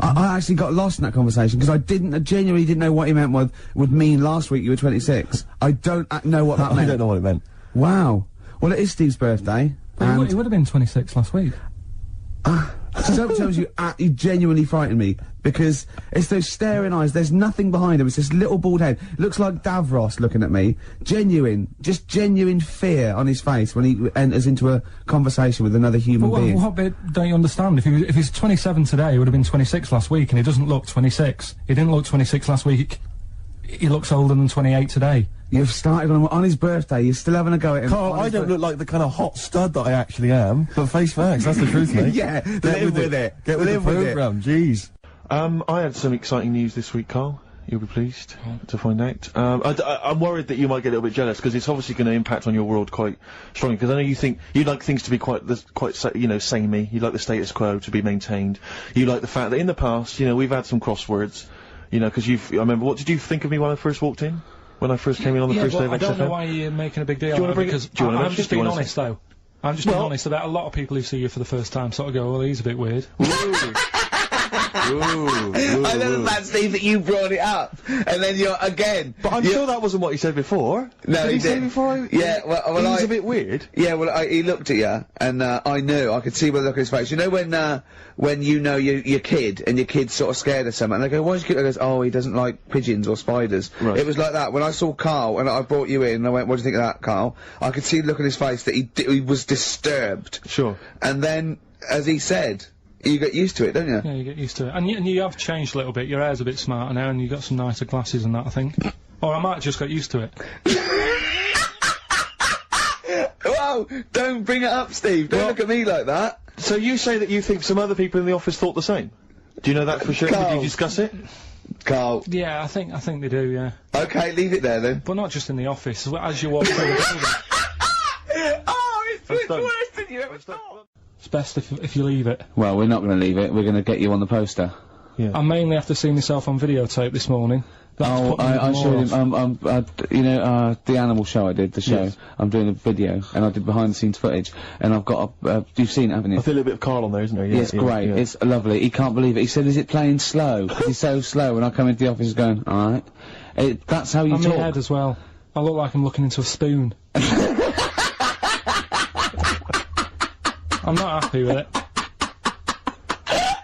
I actually got lost in that conversation because I genuinely didn't know what he meant would mean last week you were 26. I don't know what that meant. I don't know what it meant. Wow. Well, it is Steve's birthday. But he would have been 26 last week. So tells you, you genuinely frightened me because it's those staring eyes. There's nothing behind him. It's this little bald head. Looks like Davros looking at me. Just genuine fear on his face when he enters into a conversation with another human being. What bit don't you understand? If he's 27 today, he would have been 26 last week, and he doesn't look 26. He didn't look 26 last week. He looks older than 28 today. You've started on his birthday. You're still having a go at him. Carl, I don't look like the kind of hot stud that I actually am, but face facts, that's the truth, mate. Yeah, live with it. Get with the programme, jeez. I had some exciting news this week, Carl. You'll be pleased to find out. I'm worried that you might get a little bit jealous, because it's obviously going to impact on your world quite strongly, because I know you think you like things to be quite, you know, samey. You like the status quo to be maintained. You like the fact that in the past, you know, we've had some crosswords, you know, because I remember, what did you think of me when I first walked in? When I first came in on the first day of XFM? I don't know why you're making a big deal out of it, because I'm just being honest, though. I'm just being honest about a lot of people who see you for the first time sort of go, well, he's a bit weird. I love the fact, Steve, that you brought it up, and then you're again. But I'm sure that wasn't what he said before. No, he say before? Yeah, well, he was a bit weird. Yeah, well, he looked at you, and I knew. I could see by the look on his face. You know when you know your kid, and your kid's sort of scared of something, and they go, "Why's your kid?" And goes, "Oh, he doesn't like pigeons or spiders." Right. It was like that when I saw Carl, and I brought you in, and I went, "What do you think of that, Carl?" I could see the look on his face that he was disturbed. Sure. And then, as he said, you get used to it, don't you? Yeah, you get used to it. And you have changed a little bit. Your hair's a bit smarter now, and you've got some nicer glasses and that, I think. Or I might just get used to it. Whoa! Don't bring it up, Steve. Don't look at me like that. So you say that you think some other people in the office thought the same? Do you know that for sure? Carl. Did you discuss it? Carl. Yeah, I think they do, yeah. Okay, leave it there then. But not just in the office, as you walk through the building. Oh, it's worse than you ever thought. It's best if you leave it. Well, we're not going to leave it. We're going to get you on the poster. Yeah. I mainly have to see myself on videotape this morning. I showed him, you know, the animal show I did, the show. Yes. I'm doing a video, and I did behind-the-scenes footage, and I've got you've seen it, haven't you? I feel a bit of Carl on there, isn't there? Yeah, it's great. Yeah. It's lovely. He can't believe it. He said, "Is it playing slow?" He's so slow, and I come into the office going, "Alright." That's how you I'm talk. in my head as well. I look like I'm looking into a spoon. I'm not happy with it.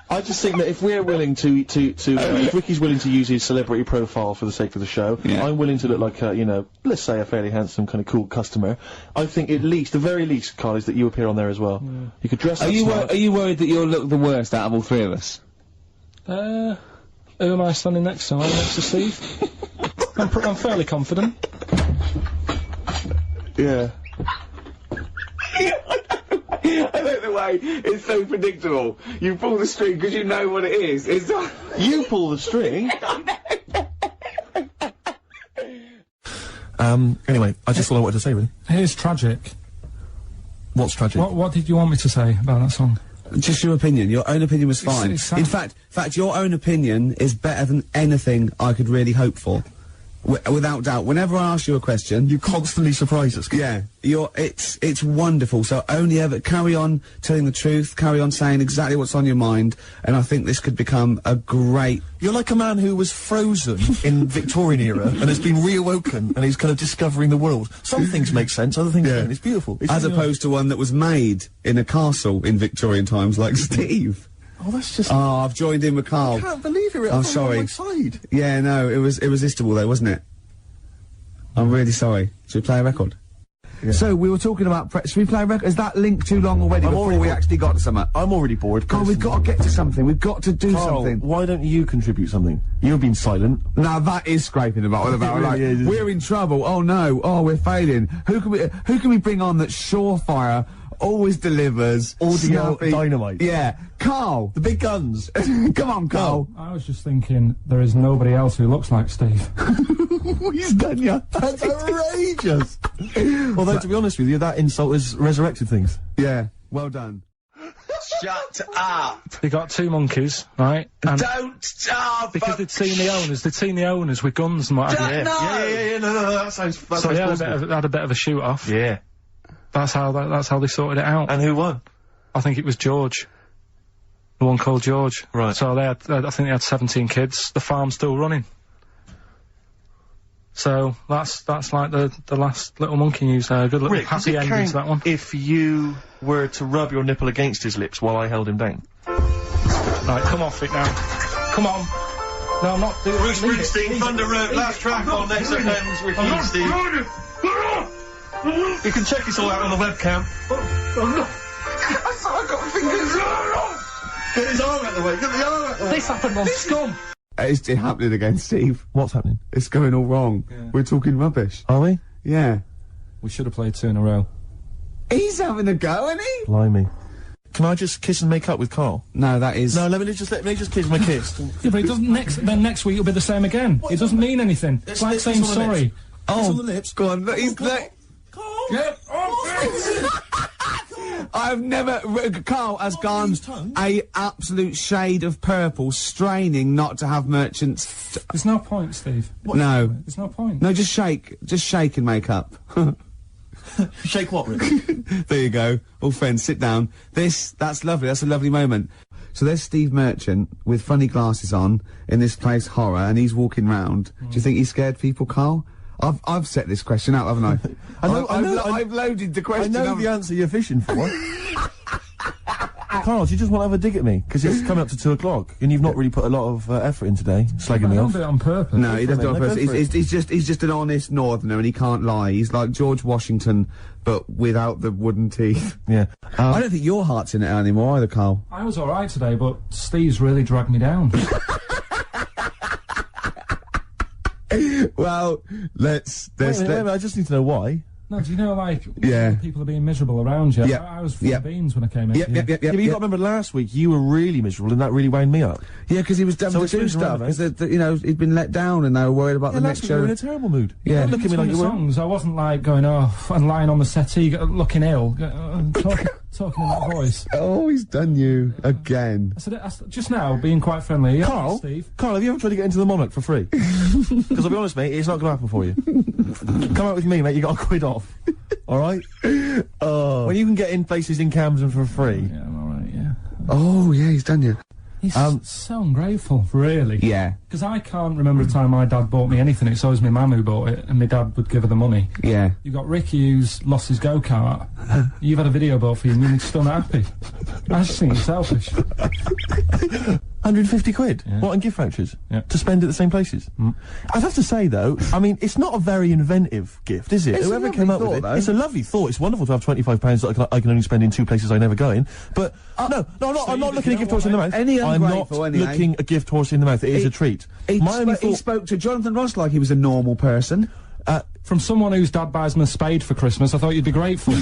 I just think that if we're willing if Ricky's willing to use his celebrity profile for the sake of the show, I'm willing to look like you know, let's say a fairly handsome, kind of cool customer. I think at least, the very least, Carl, is that you appear on there as well. Yeah. You could dress up smart. Are you worried that you'll look the worst out of all three of us? Who am I standing next to? I'm next to Steve. I'm fairly confident. Yeah. I like the way it's so predictable. You pull the string because you know what it is. It's not You pull the string. Anyway, I just thought I wanted to say, really. Here's tragic. What's tragic? What did you want me to say about that song? just your opinion. Your own opinion was fine. It's in fact, your own opinion is better than anything I could really hope for. Without doubt. Whenever I ask you a question, you constantly surprise us. Yeah, it's wonderful. So only ever carry on telling the truth, carry on saying exactly what's on your mind, and I think this could become a great... You're like a man who was frozen in Victorian era and has been reawoken, and he's kind of discovering the world. Some things make sense, other things don't. It's beautiful. As opposed to one that was made in a castle in Victorian times, like Steve. Oh, that's just... Oh, I've joined in with Karl. I can't believe it. I'm sorry. On my side. Yeah, no, it was irresistible though, wasn't it? I'm really sorry. Should we play a record? Yeah. So, we were talking about... should we play a record? Is that link too long already before we actually got to something? I'm already bored. God, we've got to get to something. We've got to do something. Why don't you contribute something? You've been silent. Now, that is scraping the bottom about, like, we're in trouble. Oh, no. Oh, we're failing. Who can we bring on that's surefire, always delivers, audio dynamite? Yeah. Karl! The big guns! Come on, Karl! I was just thinking, there is nobody else who looks like Steve. He's done ya! That's outrageous! Although, to be honest with you, that insult has resurrected things. Yeah, well done. Shut up! They got 2 monkeys, right? And Don't stop! because they'd seen the owners with guns and what have you. No! No, that sounds So they had a bit of a shoot off. Yeah. That's how they sorted it out. And who won? I think it was George. The one called George. Right. So I think they had 17 kids. The farm's still running. So that's like the last little monkey news there. Good little Rick, happy ending to that one. If you were to rub your nipple against his lips while I held him down. Right, come off it now. Come on. No, I'm not doing it. Bruce Springsteen, Thunder Road, last track on Next FM's Ricky and Steve. You can check this all out on the webcam. I got fingers. Get his arm out the way, get the arm out the way. This happened on Scum. It's happening again, Steve. What's happening? It's going all wrong. Yeah. We're talking rubbish. Are we? Yeah. We should have played 2 in a row. He's having a go, isn't he? Blimey. Can I just kiss and make up with Carl? No, that is... No, let me just kiss my kiss. Yeah, but it doesn't next week it'll be the same again. It doesn't mean anything. It's like saying sorry. Oh, on the lips. Go on, look, he's... Look. Yeah. I've never... Carl has gone a absolute shade of purple, straining not to have merchants... There's no point, Steve. No. There's no point. No, just shake. Just shake and make up. Shake what, Rick? There you go. All friends, sit down. That's lovely. That's a lovely moment. So there's Steve Merchant with funny glasses on in this place, horror, and he's walking round. Do you think he scared people, Carl? I've set this question out, haven't I? I've loaded the question. I know the answer you're fishing for. Carl, do you just want to have a dig at me? Because it's coming up to 2 o'clock, and you've not really put a lot of effort in today, slagging me I off. don't do it on purpose. No, he doesn't do it on No, purpose. go for it. He's just an honest northerner, and he can't lie. He's like George Washington, but without the wooden teeth. Yeah. I don't think your heart's in it anymore either, Carl. I was alright today, but Steve's really dragged me down. Well, let's... Wait a minute, I just need to know why. No, do you know, like, Yeah. people are being miserable around you? Yep. I was full Yep. of beans when I came in. Yep. Yeah, but you got to remember last week, you were really miserable, and that really wound me up. Yeah, because he was done So to it's do moving stuff. around, Because, you know, he'd been let down and they were worried about the last next week you were in show. a terrible mood. Yeah. Don't look at me like you were. songs. I wasn't like going off and lying on the settee, looking ill, talking in that voice. Oh, he's done you again. I said just now, being quite friendly. Yeah, Carl, Steve. Carl, have you ever tried to get into the Monarch for free? Because I'll be honest, mate, it's not going to happen for you. Come out with me, mate, you got a quid off. Alright? Oh. When you can get in places in Camden for free. Yeah, I'm alright, yeah. Oh, yeah, he's done you. He's so ungrateful, really. Yeah. Because I can't remember a time my dad bought me anything. It's always my mum who bought it, and my dad would give her the money. Yeah. You got Ricky who's lost his go-kart. You've had a video bought for you and you're still not happy. I just think you're selfish. 150 quid? Yeah. What, in gift vouchers? Yeah. To spend at the same places? I'd have to say, though, I mean, it's not a very inventive gift, is it? It's a Whoever lovely came up thought, with it, though. it's a lovely thought. It's wonderful to have £25 that I can only spend in 2 places I never go in. But, no, I'm not looking a gift horse in the mouth. Any I'm not ungrateful, anyway. looking a gift horse in the mouth. It is a treat. He My only spoke to Jonathan Ross like he was a normal person. From someone whose dad buys him a spade for Christmas, I thought you'd be grateful.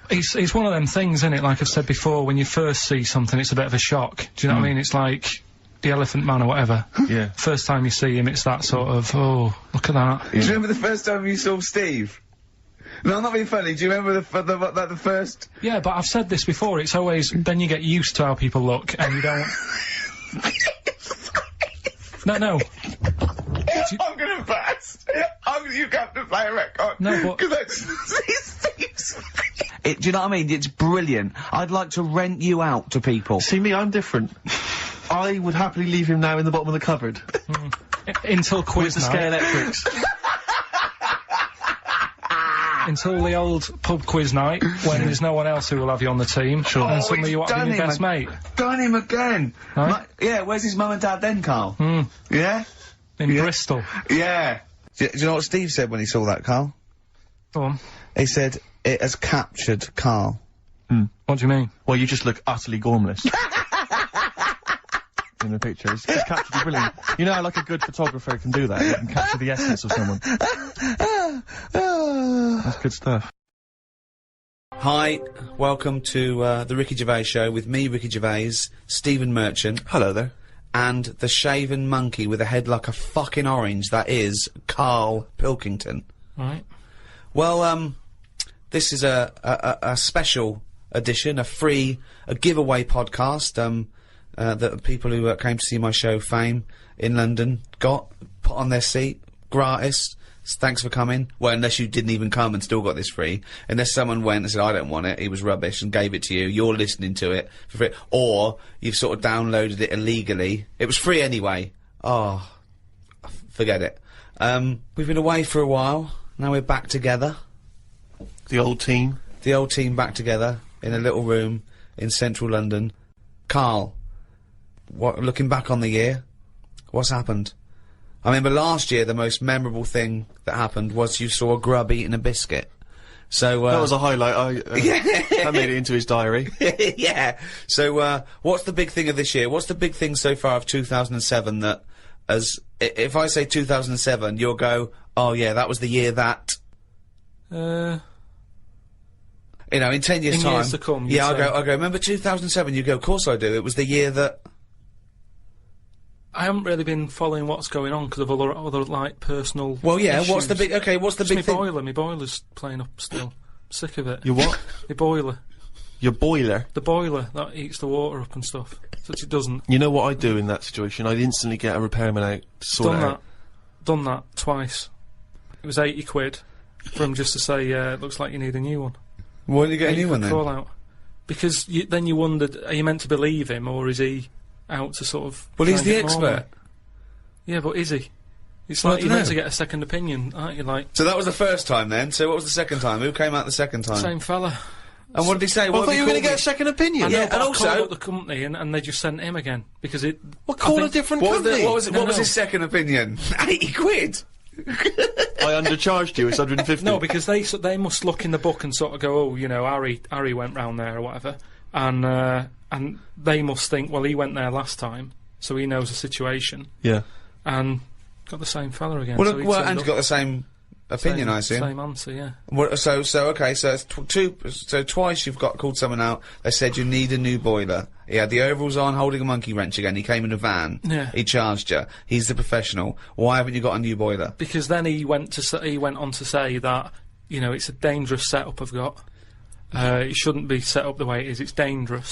It's one of them things, isn't it? Like I've said before, when you first see something, it's a bit of a shock. Do you know what I mean? It's like the Elephant Man or whatever. Yeah. First time you see him, it's that sort of, oh, look at that. Do you remember the first time you saw Steve? No, I'm not being funny. Do you remember the first... Yeah, but I've said this before, it's always, then you get used to how people look, and you don't... No. I'm gonna burst. You have to play a record. No, but... Do you know what I mean? It's brilliant. I'd like to rent you out to people. See me, I'm different. I would happily leave him now in the bottom of the cupboard. Until With quiz the night. Sky Electrics. Until the old pub quiz night, when there's no one else who will have you on the team. Sure. And suddenly you want to be your best mate. Done him again. Right? Yeah, where's his mum and dad then, Carl? Yeah? In Bristol. Yeah. Do you know what Steve said when he saw that, Carl? Go on. He said, it has captured Carl. What do you mean? Well, you just look utterly gormless. In the picture. It's captured you brilliant. You know how, like, a good photographer can do that? They can capture the essence of someone. That's good stuff. Hi, welcome to the Ricky Gervais Show with me, Ricky Gervais, Stephen Merchant. Hello there. And the shaven monkey with a head like a fucking orange, that is Karl Pilkington. Right. Well, this is a special edition, a giveaway podcast, that people who came to see my show Fame in London got put on their seat, gratis. Thanks for coming. Well, unless you didn't even come and still got this free. Unless someone went and said, I don't want it, he was rubbish, and gave it to you, you're listening to it for free. Or you've sort of downloaded it illegally. It was free anyway. Oh, forget it. We've been away for a while. Now we're back together. The old team. The old team back together in a little room in central London. Karl, looking back on the year, what's happened? I remember last year the most memorable thing that happened was you saw a grub eating a biscuit. So, that was a highlight. I made it into his diary. Yeah. So, what's the big thing of this year? What's the big thing so far of 2007 that, if I say 2007, you'll go, oh yeah, that was the year that... You know, in 10 years' time... years to come, yeah, I'll go, remember 2007? You go, of course I do. It was the year that... I haven't really been following what's going on because of other like personal. Well, yeah. issues. What's the big? Okay, what's the big thing? My boiler's playing up still. Sick of it. Your what? My boiler. Your boiler? The boiler that eats the water up and stuff. Which it doesn't. You know what I'd do in that situation? I'd instantly get a repairman out to sort it out. Done that twice. It was 80 quid for him just to say, it looks like you need a new one. Why did you get a new one then? Call out. Because then you wondered, are you meant to believe him or is he out to sort of... Well, he's the expert. Yeah, but is he? It's like you're meant to get a second opinion, aren't you? Like. So that was the first time then. So what was the second time? Who came out the second time? Same fella. And what did he say? Well, I thought you were going to get me? a second opinion. I know, yeah, and I also called up the company and they just sent him again because it. Well, call a different company. What was his second opinion? 80 quid. I undercharged you. It's 150. No, because they must look in the book and sort of go, oh, you know, Harry went round there or whatever, and they must think, well, he went there last time, so he knows the situation. Yeah. And got the same fella again. Well, so and got the same opinion, I assume. Same answer, yeah. Well, so okay, so it's twice you've called someone out. They said you need a new boiler. He had the overalls on, holding a monkey wrench again. He came in a van. Yeah. He charged you. He's the professional. Why haven't you got a new boiler? Because then he went on to say that, you know, it's a dangerous setup I've got. It shouldn't be set up the way it is. It's dangerous.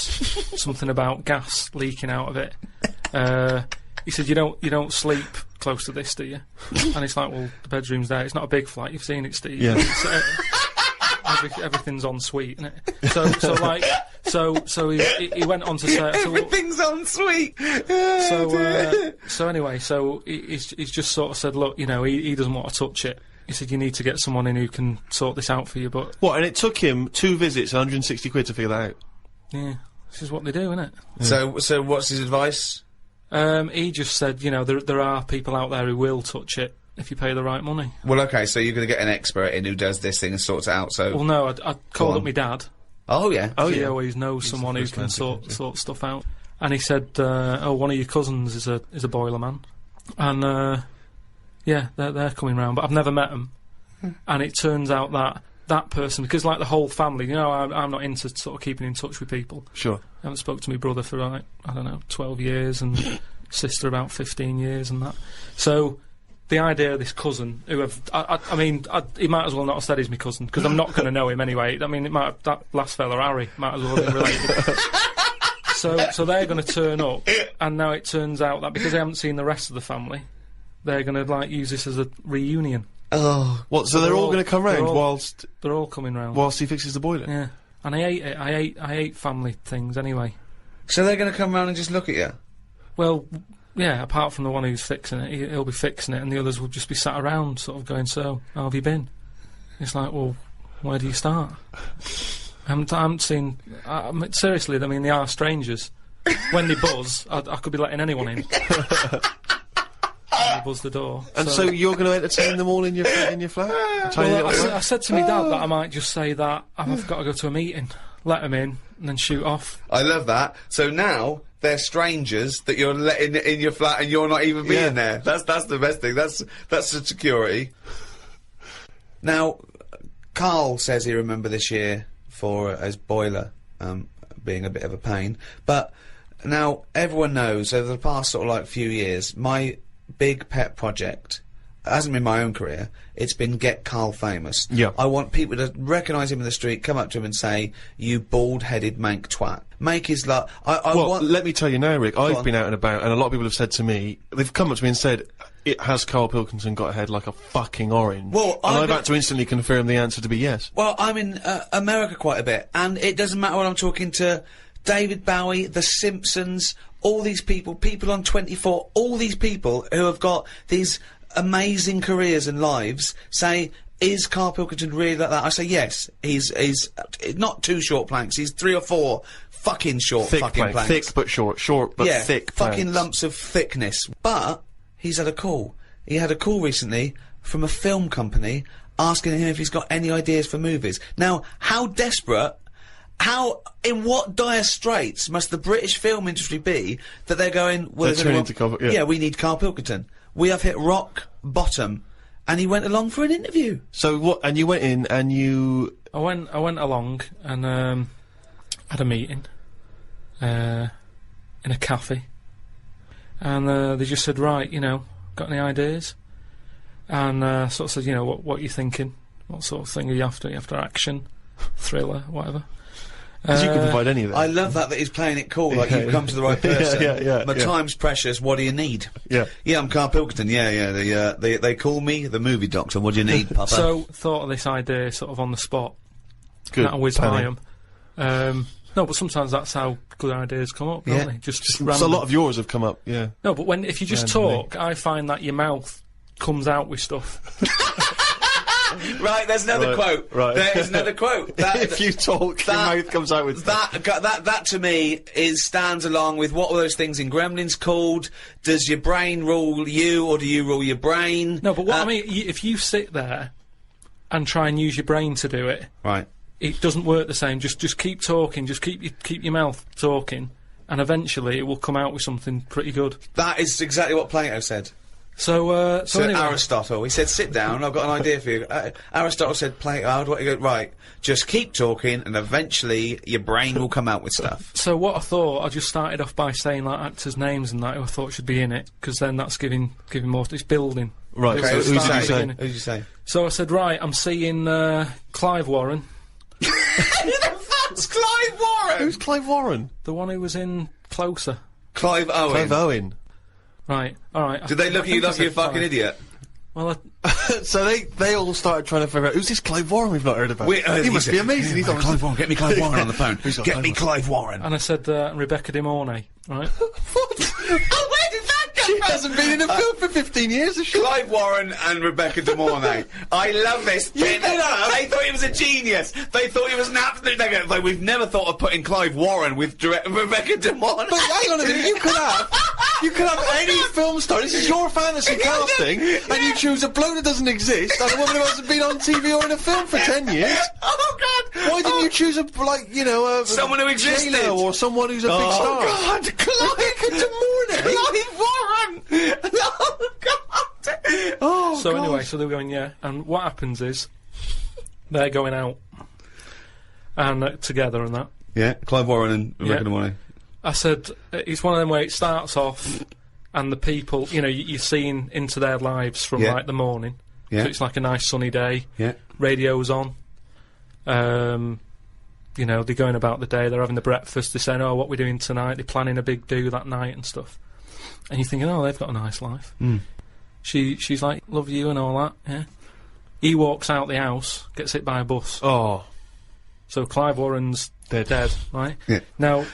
Something about gas leaking out of it. He said, you don't sleep close to this, do you? And it's like, well, the bedroom's there. It's not a big flat. You've seen it, Steve. Yeah. Everything's en suite, isn't it? So he went on to say... Everything's en suite! So anyway, he's just sort of said, look, you know, he doesn't want to touch it. He said, you need to get someone in who can sort this out for you, but... What, and it took him 2 visits, 160 quid to figure that out? Yeah, this is what they do, isn't it? Yeah. So what's his advice? He just said, you know, there are people out there who will touch it if you pay the right money. Well, okay, so you're going to get an expert in who does this thing and sorts it out, so... Well, no, I called up my dad. Oh, yeah. He always knows someone who can sort stuff out. And he said, one of your cousins is a boiler man. And, yeah, they're coming round, but I've never met them. And it turns out that person, because like the whole family, you know, I'm not into sort of keeping in touch with people. Sure. I haven't spoke to my brother for, like, I don't know, 12 years, and sister about 15 years and that. So, the idea of this cousin, who I mean, he might as well not have said he's my cousin, because I'm not going to know him anyway. I mean, that last fella, Harry, might as well have been related. So they're going to turn up, and now it turns out that because they haven't seen the rest of the family, they're going to, like, use this as a reunion. Oh. What, so they're all going to come round whilst... They're all coming round. Whilst he fixes the boiler? Yeah. And I hate it. I hate family things anyway. So they're going to come round and just look at you? Well, yeah, apart from the one who's fixing it, he'll be fixing it, and the others will just be sat around, sort of going, so, how have you been? It's like, well, where do you start? I haven't seen... seriously, I mean, they are strangers. When they buzz, I could be letting anyone in. They buzz the door. And so you're going to entertain them all in your flat? Well, I said to my dad that I might just say that I've got to go to a meeting, let them in, and then shoot off. I love that. So now they're strangers that you're letting in your flat and you're not even being there. That's the best thing. That's the security. Now, Karl says he remembered this year for his boiler being a bit of a pain, but now everyone knows over the past sort of like few years, my big pet project hasn't been my own career. It's been get Karl famous. Yeah. I want people to recognise him in the street, come up to him and say, "You bald-headed mank twat." Make his luck. Well, let me tell you now, Rick. I've been out and about, and a lot of people have said to me, they've come up to me and said, has Karl Pilkington got a head like a fucking orange? Well, and I've had to instantly confirm the answer to be yes. Well, I'm in America quite a bit, and it doesn't matter when I'm talking to David Bowie, The Simpsons, all these people on 24, all these people who have got these amazing careers and lives say, is Karl Pilkington really like that? I say yes. He's not 2 short planks, he's 3 or 4 fucking short planks. Thick but short, short but thick fucking planks. lumps of thickness. But he's had a call. He had a call recently from a film company asking him if he's got any ideas for movies. Now, how desperate, in what dire straits must the British film industry be that they're going, well, They're turning to Karl, yeah, we need Karl Pilkington. We have hit rock bottom. And he went along for an interview. So what, and you went in and you... I went along and, had a meeting, in a cafe. And, they just said, right, you know, got any ideas? And, sort of said, you know, what are you thinking? What sort of thing are you after? Are you after action, thriller, whatever? Because you can provide any of that. I love that he's playing it cool, like you've come to the right person. Yeah. My time's precious, what do you need? Yeah. Yeah, I'm Karl Pilkington, they call me the movie doctor, what do you need, Papa? So, thought of this idea sort of on the spot. Good. That whiz by 'em. No, but sometimes that's how good ideas come up, don't they? Just So random. a lot of yours have come up, yeah. No, but if you just talk, I find that your mouth comes out with stuff. Right, there's another quote. Right. There is another quote. If you talk, your mouth comes out with that to me stands along with what were those things in Gremlins called? Does your brain rule you, or do you rule your brain? No, but what I mean, if you sit there and try and use your brain to do it, right, it doesn't work the same. Just keep talking. Just keep your mouth talking, and eventually it will come out with something pretty good. That is exactly what Plato said. So anyway. Aristotle, he said, sit down, I've got an idea for you. Aristotle said, Plato, how do I go? Right, just keep talking, and eventually your brain will come out with stuff. So what I thought, I just started off by saying, like, actors' names and that who I thought should be in it, because then that's giving more, it's building. Right, Okay, so who'd you say? So I said, right, I'm seeing, Clive Warren. Who the fuck's Clive Warren? Who's Clive Warren? The one who was in Closer. Clive Owen. Clive Owen. Right, alright. Did they look at you like you're a fucking idiot? Well, So they all started trying to figure out, who's this Clive Warren we've not heard about? He must be amazing. He's Clive Warren, get me Clive Warren on the phone. Get me Clive Warren. and I said, Rebecca De Mornay, right? Oh, where did that come She from? hasn't been in a film for 15 years, has she? Clive Warren and Rebecca De Mornay. I love this. They thought he was a genius. They thought he was an absolute nugget. Like, we've never thought of putting Clive Warren with Rebecca De Mornay. But hang on a minute, you could have any film star. This is your fantasy casting, and you choose a bloke that doesn't exist and a woman who hasn't been on TV or in a film for 10 years. Oh, God. Why didn't you choose someone who existed? J-Lo or someone who's a big star? Oh, God. Clive Warren. Oh, God. Oh, So God. anyway, so they were going, yeah, and what happens is, they're going out, and together and that. Yeah, Clive Warren and Rebecca De Mornay. I said, it's one of them where it starts off, and the people, you know, you're seeing into their lives from, like, the morning. Yeah. So it's like a nice sunny day. Yeah. Radio's on. You know, they're going about the day, they're having the breakfast, they're saying, oh, what we're doing tonight, they're planning a big do that night and stuff. And you're thinking, oh, they've got a nice life. Mm. She's like, love you and all that, yeah. He walks out the house, gets hit by a bus. Oh. So Clive Warren's dead, right? Yeah. Now,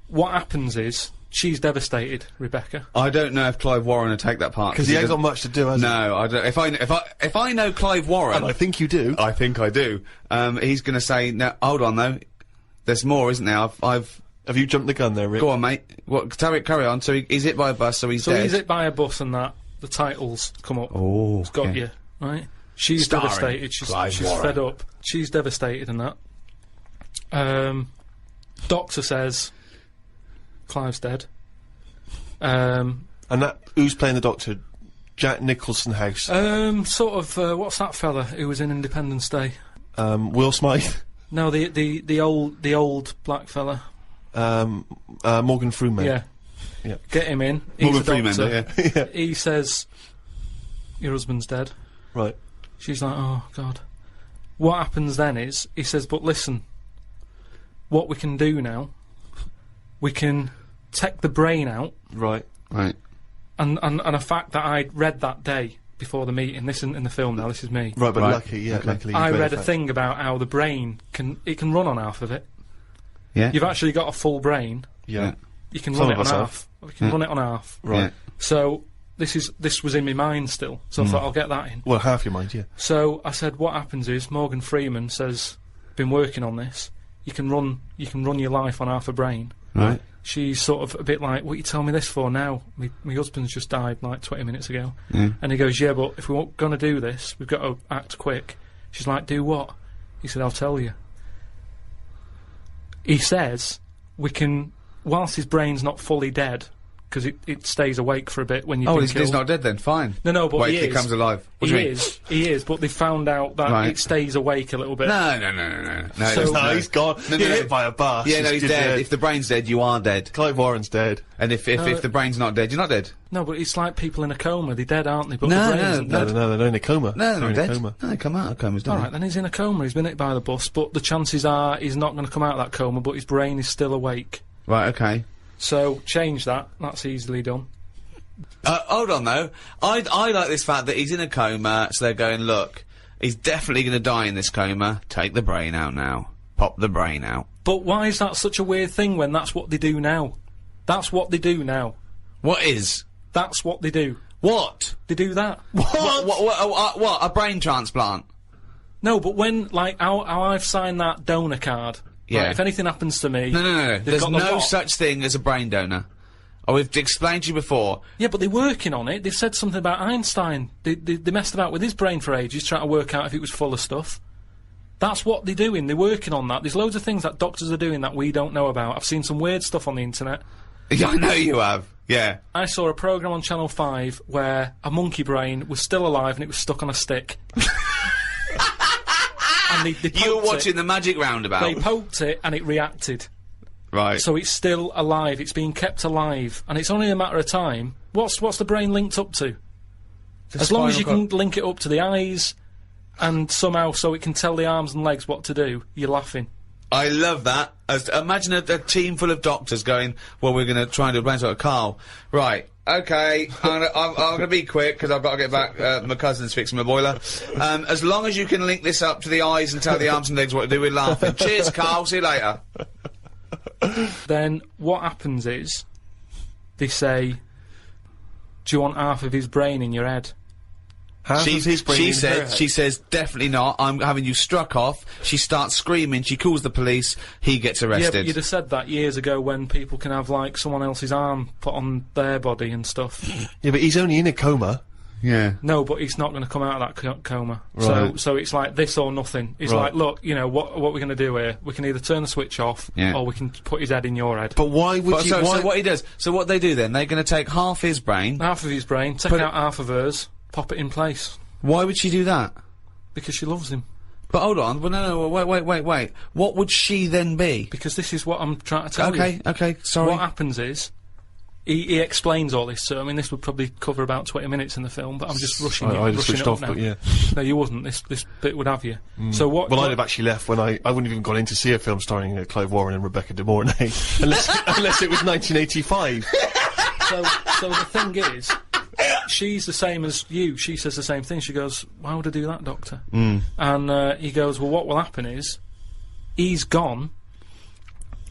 what happens is, she's devastated, Rebecca. I don't know if Clive Warren would take that part. Because he ain't got much to do, has he? No, I don't. If I know Clive Warren, And I think you do. I think I do. He's going to say, "No, hold on though. There's more, isn't there? Have you jumped the gun there, Rick? Go on, mate. What? Carry on. So he's hit by a bus, so he's So dead. he's hit by a bus and that. The titles come up. Oh, It's got okay. you, right? She's Starring devastated. She's Clive Warren. fed up. She's devastated and that. Doctor says Clive's dead. And who's playing the Doctor? Jack Nicholson House. Sort of. What's that fella who was in Independence Day? Will Smythe. No, the old black fella. Morgan Freeman. Yeah. Yeah. Get him in. He's Morgan a Freeman, doctor. yeah. He says, your husband's dead. Right. She's like, oh, God. What happens then is, he says, but listen, what we can do now, we can take the brain out. Right. Right. And a fact that I'd read that day before the meeting, this isn't in the film now, this is me. Right, but Right. luckily, you I read a thing about how the brain can run on half of it. Yeah. You've actually got a full brain. Yeah. You can Some run it of on us half. You can run it on half. Right. Yeah. So this was in my mind still. So I thought I'll get that in. Well, half your mind, yeah. So I said, what happens is Morgan Freeman says, been working on this. You can run your life on half a brain. Right. She's sort of a bit like, what you tell me this for now? My husband's just died like 20 minutes ago. Yeah. And he goes, yeah, but if we're going to do this, we've got to act quick. She's like, do what? He said, I'll tell you. He says, we can, whilst his brain's not fully dead, because it stays awake for a bit when you've been killed. He's not dead then, fine. No, but Wait, he he is. comes alive. What do you mean? He is, but they found out that Right. it stays awake a little bit. No. So- No, he's gone. No, Get no. hit by a bus. Yeah, no, he's dead. If the brain's dead, you are dead. Clive Warren's dead. And if the brain's not dead, you're not dead. No, but it's like people in a coma. They're dead, aren't they? But No, the brain no, isn't No, dead. no, they're in a coma. No, they're not in a dead. coma. No, they come out of comas, don't Alright, then he's in a coma. He's been hit by the bus, but the chances are he's not going to come out of that coma, but his brain is still awake. they? Right, okay. So, change that. That's easily done. Hold on though. I like this fact that he's in a coma, so they're going, look, he's definitely going to die in this coma. Take the brain out now. Pop the brain out. But why is that such a weird thing when that's what they do now? That's what they do now. What is? That's what they do. What? They do that. What? A brain transplant? No, but when, like, how I've signed that donor card. Yeah. Right, if anything happens to me. No. they've There's got the no lot. such thing as a brain donor. Oh, we've explained to you before. Yeah, but they're working on it. They've said something about Einstein. They messed about with his brain for ages, trying to work out if it was full of stuff. That's what they're doing. They're working on that. There's loads of things that doctors are doing that we don't know about. I've seen some weird stuff on the internet. Yeah, I know you have. Yeah. I saw a programme on Channel 5 where a monkey brain was still alive and it was stuck on a stick. And they You were poked watching the Magic Roundabout. They poked it and it reacted. Right. So it's still alive. It's being kept alive. And it's only a matter of time. What's the brain linked up to? As long as you can link it up to the eyes and somehow so it can tell the arms and legs what to do, you're laughing. I love that. Imagine a team full of doctors going, well, we're going to try and do a brain sort of Carl. Right. Okay. I'm going to be quick because I've got to get back. My cousin's fixing my boiler. As long as you can link this up to the eyes and tell the arms and legs what to do, we're laughing. Cheers, Carl. See you later. Then what happens is they say, do you want half of his brain in your head? She says, definitely not. I'm having you struck off. She starts screaming. She calls the police. He gets Yeah, arrested. but you'd have said that years ago when people can have, like, someone else's arm put on their body and stuff. Yeah, but he's only in a coma. Yeah. No, but he's not going to come out of that coma. Right. So it's like this or nothing. It's Right. like, look, you know, what we're going to do here? We can either turn the switch off, Yeah. or we can put his head in your head. But why would you? So Why? what he does? So what they do then? They're going to take half his brain. Half of his brain, take out half of hers, pop it in place. Why would she do that? Because she loves him. But hold on. Well, no. Wait. What would she then be? Because this is what I'm trying to tell you. Okay. Sorry. What happens is, he explains all this, so I mean, this would probably cover about 20 minutes in the film, but I'm just rushing I it, just rushing switched it up off, now. but yeah. No, you wouldn't. This bit would have you. So what... Well, what- I'd have actually left when I wouldn't have even gone in to see a film starring Clive Warren and Rebecca De Mornay, unless it was 1985. So the thing is, she's the same as you. She says the same thing. She goes, why would I do that, doctor? And he goes, well, what will happen is, he's gone,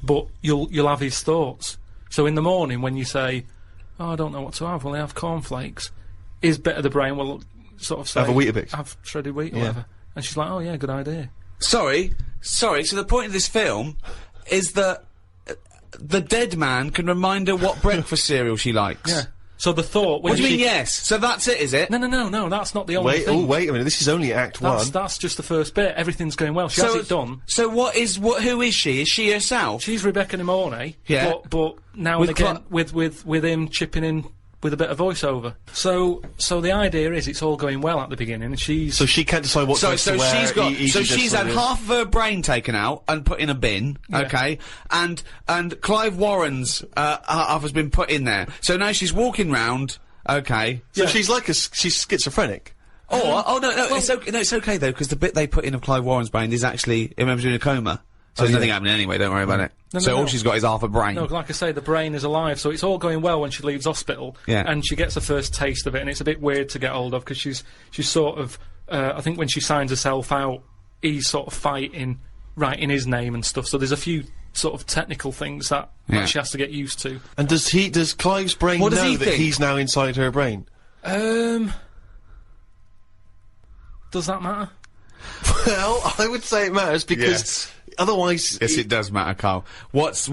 but you'll have his thoughts. So in the morning when you say, oh, I don't know what to have, will I have cornflakes? His bit of the brain will sort of say, Have a Weetabix. have shredded wheat or Yeah. whatever. And she's like, oh yeah, good idea. Sorry. So the point of this film is that the dead man can remind her what breakfast cereal she likes. Yeah. So the thought... when What do you she- mean, yes? So that's it, is it? No, that's not the only Wait, thing. wait a minute. This is only Act One. That's just the first bit. Everything's going well. She has it done. So who is she? Is she herself? She's Rebecca De Mornay. Yeah. But now With and again, with him chipping in with a bit of voiceover. So the idea is it's all going well at the beginning, and she's... So she can't decide what So dress to wear. she's got. he So just she's sort had of- half of her brain taken out and put in a bin. Yeah. Okay, and Clive Warren's half has been put in there. So now she's walking round Okay. So she's like she's schizophrenic. Oh no, it's okay. No, it's okay though, because the bit they put in of Clive Warren's brain is actually him in a coma. So there's nothing happening anyway. Don't worry about it. All she's got is half a brain. No, like I say, the brain is alive, so it's all going well when she leaves hospital. Yeah. And she gets a first taste of it, and it's a bit weird to get hold of because she's sort of. I think when she signs herself out, he's sort of fighting, writing his name and stuff. So there's a few sort of technical things that she has to get used to. And does Clive's brain know that he's now inside her brain? Does that matter? Well, I would say it matters because otherwise... Yes, it does matter, Carl. What's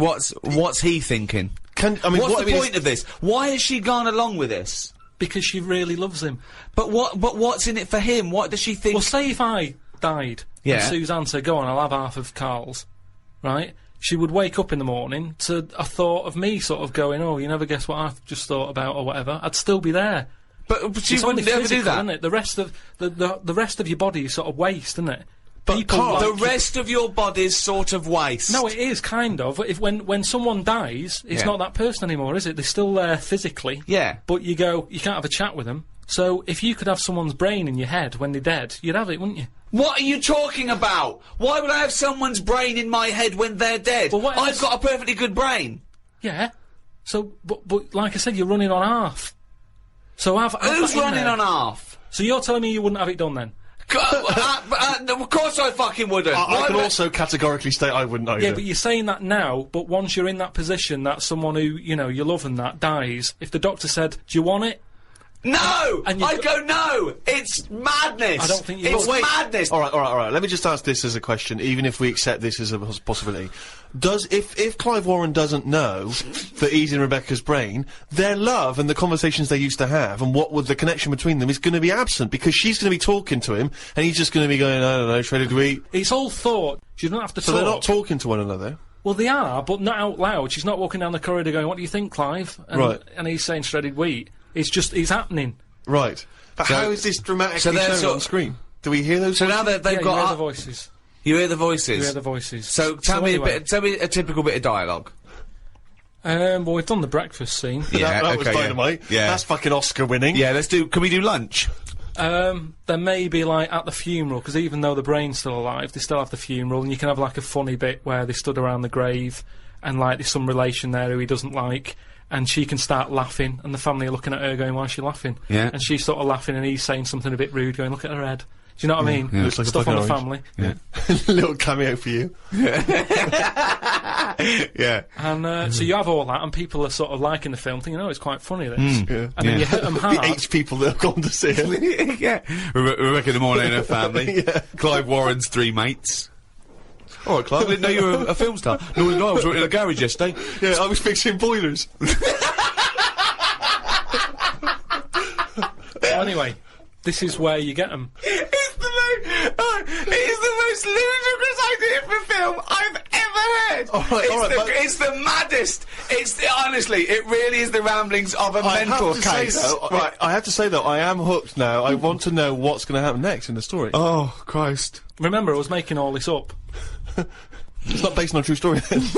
he thinking? What's the point of this? Why has she gone along with this? Because she really loves him. But what's in it for him? What does she think? Well, say if I died and Suzanne said, go on, I'll have half of Carl's, right? She would wake up in the morning to a thought of me sort of going, oh, you never guess what I've just thought about or whatever. I'd still be there. But she wouldn't ever do that. Isn't it? The rest of the rest of your body is sort of waste, isn't it? But Carl, the rest of your body's sort of waste. No, it is kind of. When someone dies, it's not that person anymore, is it? They're still there physically. Yeah. But you can't have a chat with them. So if you could have someone's brain in your head when they're dead, you'd have it, wouldn't you? What are you talking about? Why would I have someone's brain in my head when they're dead? Well, I've got a perfectly good brain. Yeah. So, but like I said, you're running on half. So who's running on half? So you're telling me you wouldn't have it done then? Of course I fucking wouldn't. I can also categorically state I wouldn't either. Yeah, but you're saying that now, but once you're in that position that someone who, you love and that dies, if the doctor said, do you want it? No! I'd go, no! It's madness! I don't think you It's madness! Alright, let me just ask this as a question, even if we accept this as a possibility. If Clive Warren doesn't know that he's in Rebecca's brain, their love and the conversations they used to have and what was the connection between them is going to be absent, because she's going to be talking to him, and he's just going to be going, I don't know, shredded wheat. It's all thought. She doesn't have to talk. So they're not talking to one another? Well, they are, but not out loud. She's not walking down the corridor going, what do you think, Clive? And he's saying shredded wheat. It's happening. Right. But how is this dramatically shown on screen? Do we hear those voices? Now that they've got... You hear the voices. You hear the voices? You hear the voices. So tell me a typical bit of dialogue. Well, we've done the breakfast scene. Yeah, that was dynamite. Yeah. That's fucking Oscar winning. Yeah, can we do lunch? There may be, like, at the funeral, because even though the brain's still alive, they still have the funeral, and you can have, like, a funny bit where they stood around the grave, and, like, there's some relation there who he doesn't like, and she can start laughing, and the family are looking at her going, why is she laughing? Yeah. And she's sort of laughing, and he's saying something a bit rude, going, look at her head. Do you know what I mean? Yeah. Looks like stuff a on the orange. family. Yeah. Little cameo for you. Yeah. And so you have all that, and people are sort of liking the film, thinking, oh, it's quite funny, this. And then you hit them hard. The 8 people that have gone to see it. Yeah. Rebecca De Mornay and her family. Clive Warren's 3 mates. All right, Clive, I didn't know you were a film star. No, I was working in a garage yesterday. Yeah, I was fixing boilers. Anyway, this is where you get them. It's the most ludicrous idea for film I've ever heard. It's the maddest. Honestly, it really is the ramblings of a mental case. I have to say though, I am hooked now. I want to know what's going to happen next in the story. Oh Christ! Remember, I was making all this up. It's not based on a true story then. Imagine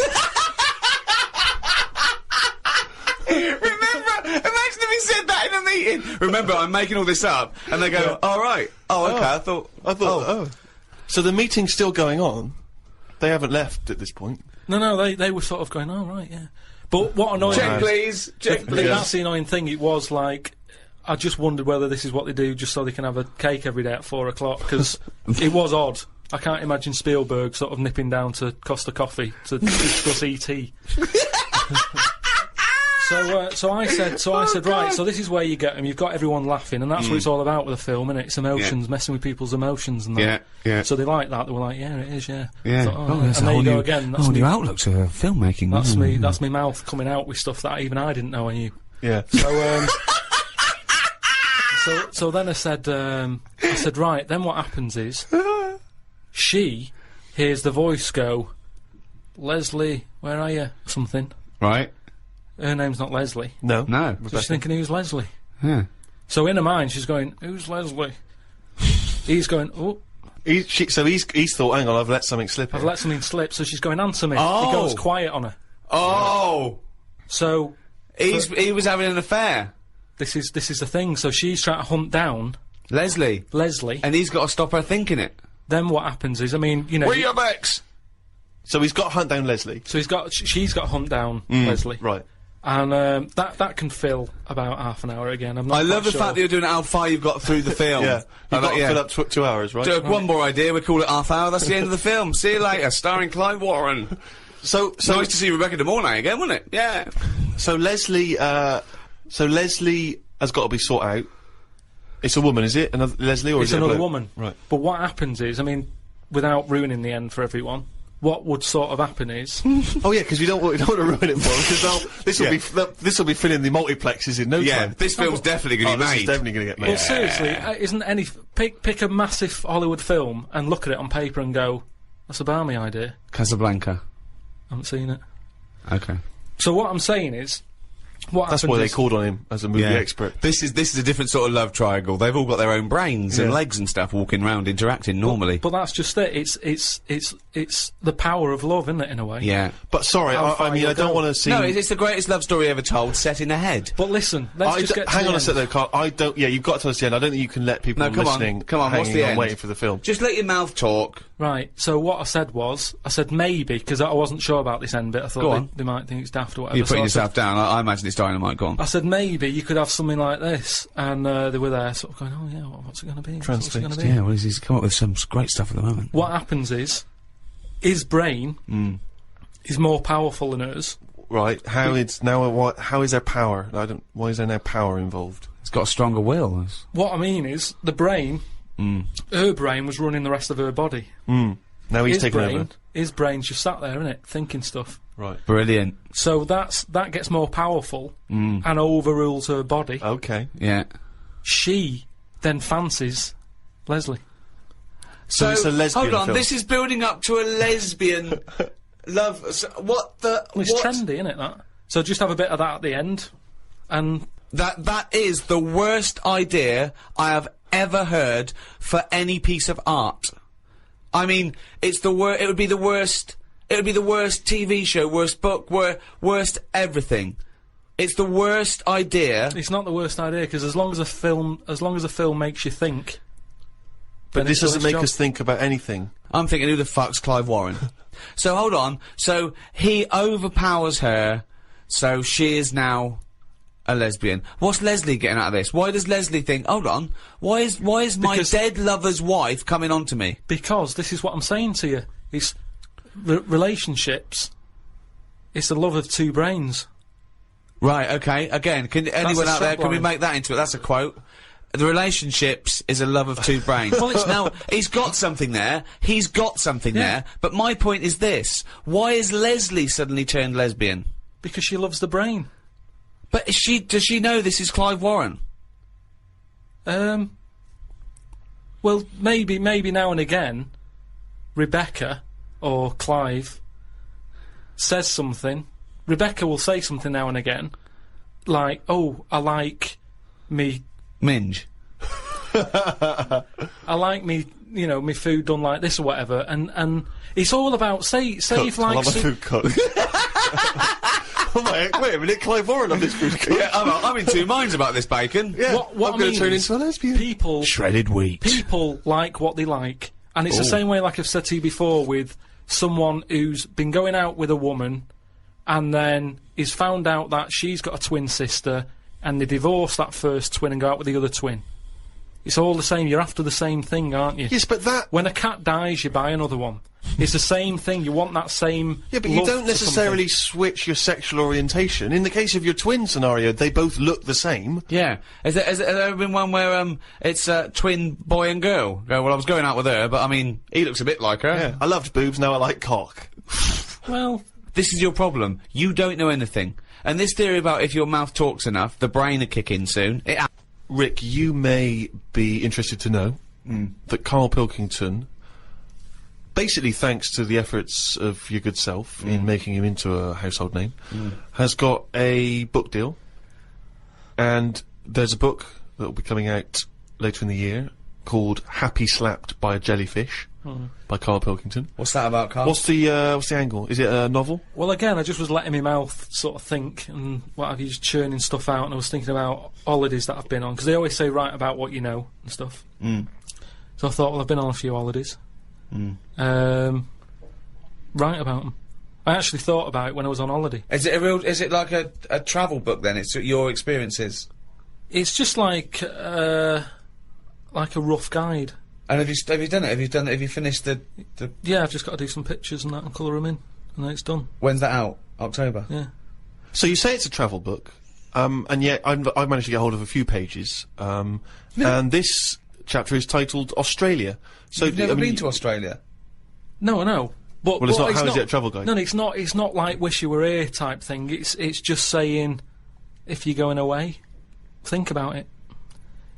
if he said that in a meeting. Remember, I'm making all this up, and they go, "All right, okay." I thought. So the meeting's still going on. They haven't left at this point. No, they were sort of going, "Oh right, yeah." But what annoying? Check please. Check please. That's the annoying thing. It was like, I just wondered whether this is what they do just so they can have a cake every day at 4 o'clock, because it was odd. I can't imagine Spielberg sort of nipping down to Costa Coffee to discuss E.T. So I said, right, so this is where you get them. You've got everyone laughing, and that's what it's all about with a film, innit? It's emotions, messing with people's emotions and that. Yeah. So they like that. They were like, yeah, it is, yeah. Yeah. Thought, and there you go again. That's new outlook to filmmaking. That's me mouth coming out with stuff that even I didn't know I knew. Yeah. So then I said, right, then what happens is, she hears the voice go, Leslie, where are you? Something. Right. Her name's not Leslie. No. So she's thinking, who's Leslie? Yeah. So in her mind, she's going, who's Leslie? He's going, oh. So he's thought, hang on, I've let something slip. I've let something slip, so she's going, answer me. He goes quiet on her. Oh. So. He was having an affair. This is the thing. So she's trying to hunt down Leslie. And he's got to stop her thinking it. Then what happens is, I mean, you know... Where your ex? So he's got to hunt down Leslie. So she's got to hunt down Leslie. Right. And that can fill about half an hour again. I'm not I love the sure. fact that you're doing how far you've got through the film. Yeah. You've got to fill up 2 hours, right? One more idea, we call it half hour, that's the end of the film. See you later, starring Clive Warren. So nice to see Rebecca De Mornay again, wasn't it? Yeah. So Leslie has got to be sought out. It's a woman, is it? Another Leslie, or it's is it another a bloke? woman. Right. But what happens is, I mean, without ruining the end for everyone, what would sort of happen is... Oh yeah, because we don't want to ruin it for them, because this will be filling the multiplexes in no time. This film's definitely going to be This made. is definitely going to get made. Well, seriously, isn't any... Pick a massive Hollywood film and look at it on paper and go, that's a balmy idea. Casablanca. I haven't seen it. Okay. So what I'm saying is... That's why they called on him as a movie expert. This is a different sort of love triangle. They've all got their own brains and legs and stuff, walking around, interacting normally. But that's just it. It's the power of love, isn't it, in a way? Yeah. But sorry, I mean, I don't want to see... No, it's the greatest love story ever told, set in a head. But listen, let's just get to hang the on a end. sec though, Carl. I don't... Yeah, you've got to tell us the end. I don't think you can let people listening... Come on, what's the end? waiting for the film. Just let your mouth talk. Right, so what I said was, maybe, because I wasn't sure about this end bit, I thought they might think it's daft or whatever. You're putting so yourself down, I imagine it's dynamite, go on. I said maybe you could have something like this, and they were there sort of going, oh yeah, what's it going to be? What's it going to be? Yeah, well, he's come up with some great stuff at the moment. What happens is, his brain is more powerful than hers. Right, how is there power? Why is there no power involved? It's got a stronger will. What I mean is, the brain, her brain was running the rest of her body. Now he's taking over. His brain's just sat there, innit, thinking stuff. Right. Brilliant. So that gets more powerful and overrules her body. Okay. Yeah. She then fancies Leslie. So it's a lesbian hold on, film. this is building up to a lesbian love. So what the? Well, it's trendy, isn't it? That. So just have a bit of that at the end, and that is the worst idea I have ever heard for any piece of art. I mean, it's the worst. It would be the worst. It would be the worst TV show, worst book, worst everything. It's the worst idea. It's not the worst idea because as long as a film makes you think. But this doesn't make us think about anything. I'm thinking, who the fuck's Clive Warren? So hold on. So he overpowers her. So she is now a lesbian. What's Leslie getting out of this? Why does Leslie think? Hold on. Why is my dead lover's wife coming on to me? Because this is what I'm saying to you. It's relationships. It's the love of two brains. Right. Okay. Again, can anyone out there? Can we make that into it? That's a quote. The relationships is a love of two brains. Well, now, he's got something there. He's got something there. But my point is this. Why is Leslie suddenly turned lesbian? Because she loves the brain. But does she know this is Clive Warren? Well, maybe now and again, Rebecca or Clive says something. Rebecca will say something now and again. Like, oh, I like me... Minge. I like me, me food done like this or whatever, and it's all about say if like I love my food cooked. Wait a minute, Clive Warren on this food cooked. Yeah, I'm in two minds about this bacon. Yeah, what I'm going to turn into a lesbian. People shredded wheat. People like what they like, and it's the same way, like I've said to you before, with someone who's been going out with a woman, and then is found out that she's got a twin sister. And they divorce that first twin and go out with the other twin. It's all the same. You're after the same thing, aren't you? Yes, but when a cat dies, you buy another one. It's the same thing. You want that same. Yeah, but you don't necessarily switch your sexual orientation. In the case of your twin scenario, they both look the same. Yeah. Has there ever been one where it's a twin boy and girl? Go, well, I was going out with her, but I mean, he looks a bit like her. Yeah. I loved boobs. Now I like cock. Well, this is your problem. You don't know anything. And this theory about if your mouth talks enough, the brain will kick in soon. Rick, you may be interested to know that Karl Pilkington, basically thanks to the efforts of your good self in making him into a household name, has got a book deal. And there's a book that will be coming out later in the year called Happy Slapped by a Jellyfish by Karl Pilkington. What's that about, Karl? What's the angle? Is it a novel? Well, again, I just was letting my mouth sort of think and what have you, just churning stuff out, and I was thinking about holidays that I've been on, because they always say write about what you know and stuff. So I thought, well, I've been on a few holidays. Write about them. I actually thought about it when I was on holiday. Is it like a travel book then? It's your experiences? It's just like a rough guide. And have you done it? Have you finished the? Yeah, I've just got to do some pictures and that and colour them in, and then it's done. When's that out? October? Yeah. So you say it's a travel book, and yet I've managed to get hold of a few pages, and this chapter is titled Australia. So You've never been to Australia? No, I know. But, well, it's not. How is it a travel guide? No, it's not. It's not like Wish You Were Here type thing. It's just saying, if you're going away, think about it.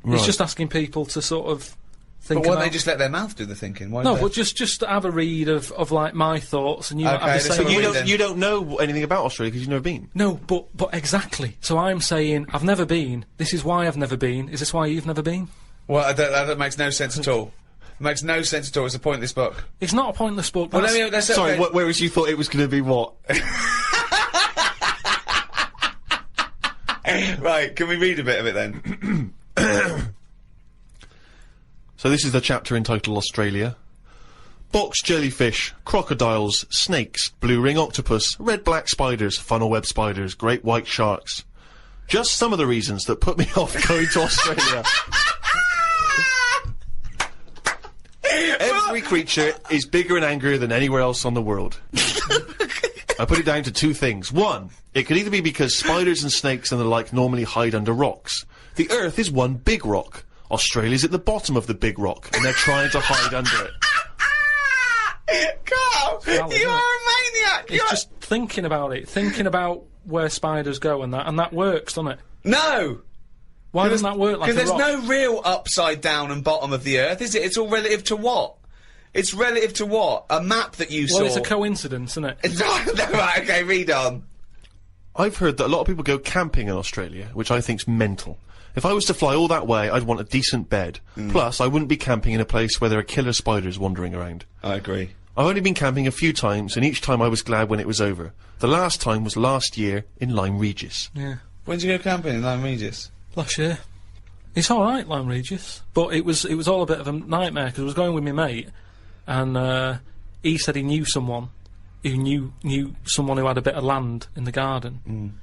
Right. It's just asking people to sort of think. But why about don't they just let their mouth do the thinking? Why no, do but just have a read of like my thoughts, and you might have the let's same. have a But read then. you don't know anything about Australia because you've never been. No, but exactly. So I'm saying I've never been. This is why I've never been. Is this why you've never been? Well, that makes no sense at all. It makes no sense at all. It's a pointless book. It's not a pointless book. Well, that's- Sorry, whereas you thought it was going to be what? Right, can we read a bit of it then? So this is the chapter entitled Australia. Box jellyfish, crocodiles, snakes, blue ring octopus, red-black spiders, funnel web spiders, great white sharks. Just some of the reasons that put me off going to Australia. Every creature is bigger and angrier than anywhere else on the world. I put it down to two things. One, it could either be because spiders and snakes and the like normally hide under rocks. The Earth is one big rock. Australia's at the bottom of the big rock, and they're trying to hide under it. Carl, you are a maniac! It's just thinking about it, thinking about where spiders go and that works, doesn't it? No! Why doesn't that work like a Because rock? there's no real upside down and bottom of the Earth, is it? It's all relative to what? It's relative to what? A map that you saw. Well, it's a coincidence, isn't it? It's not. No, right, okay, read on. I've heard that a lot of people go camping in Australia, which I think's mental. If I was to fly all that way, I'd want a decent bed. Plus, I wouldn't be camping in a place where there are killer spiders wandering around. I agree. I've only been camping a few times, and each time I was glad when it was over. The last time was last year in Lyme Regis. Yeah. When did you go camping in Lyme Regis? Last year. It's alright, Lyme Regis. But it was all a bit of a nightmare, because I was going with my mate, and he said he knew someone who knew someone who had a bit of land in the garden.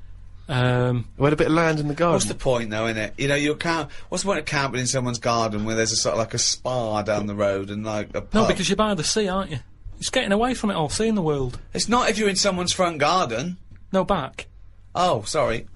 We had a bit of land in the garden. What's the point, though, innit? You know, what's the point of camping in someone's garden where there's a sort of like a spa down the road and like a pub? No, because you're by the sea, aren't you? It's getting away from it all, seeing the world. It's not if you're in someone's front garden. No, back. Oh, sorry.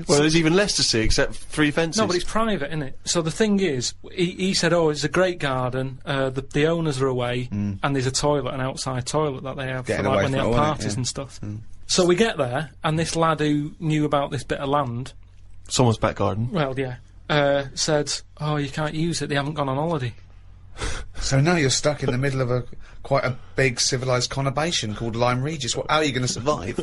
Well, there's even less to see except 3 fences. No, but it's private, isn't it? So the thing is, he said, oh, it's a great garden, the owners are away, and there's a toilet, an outside toilet that they have Getting for like away when they from have it all, innit? parties Yeah. and stuff. So we get there, and this lad who knew about this bit of land, Someone's back garden. well, yeah, said, oh, you can't use it, they haven't gone on holiday. So now you're stuck in the middle of quite a big civilised conurbation called Lyme Regis. How are you going to survive?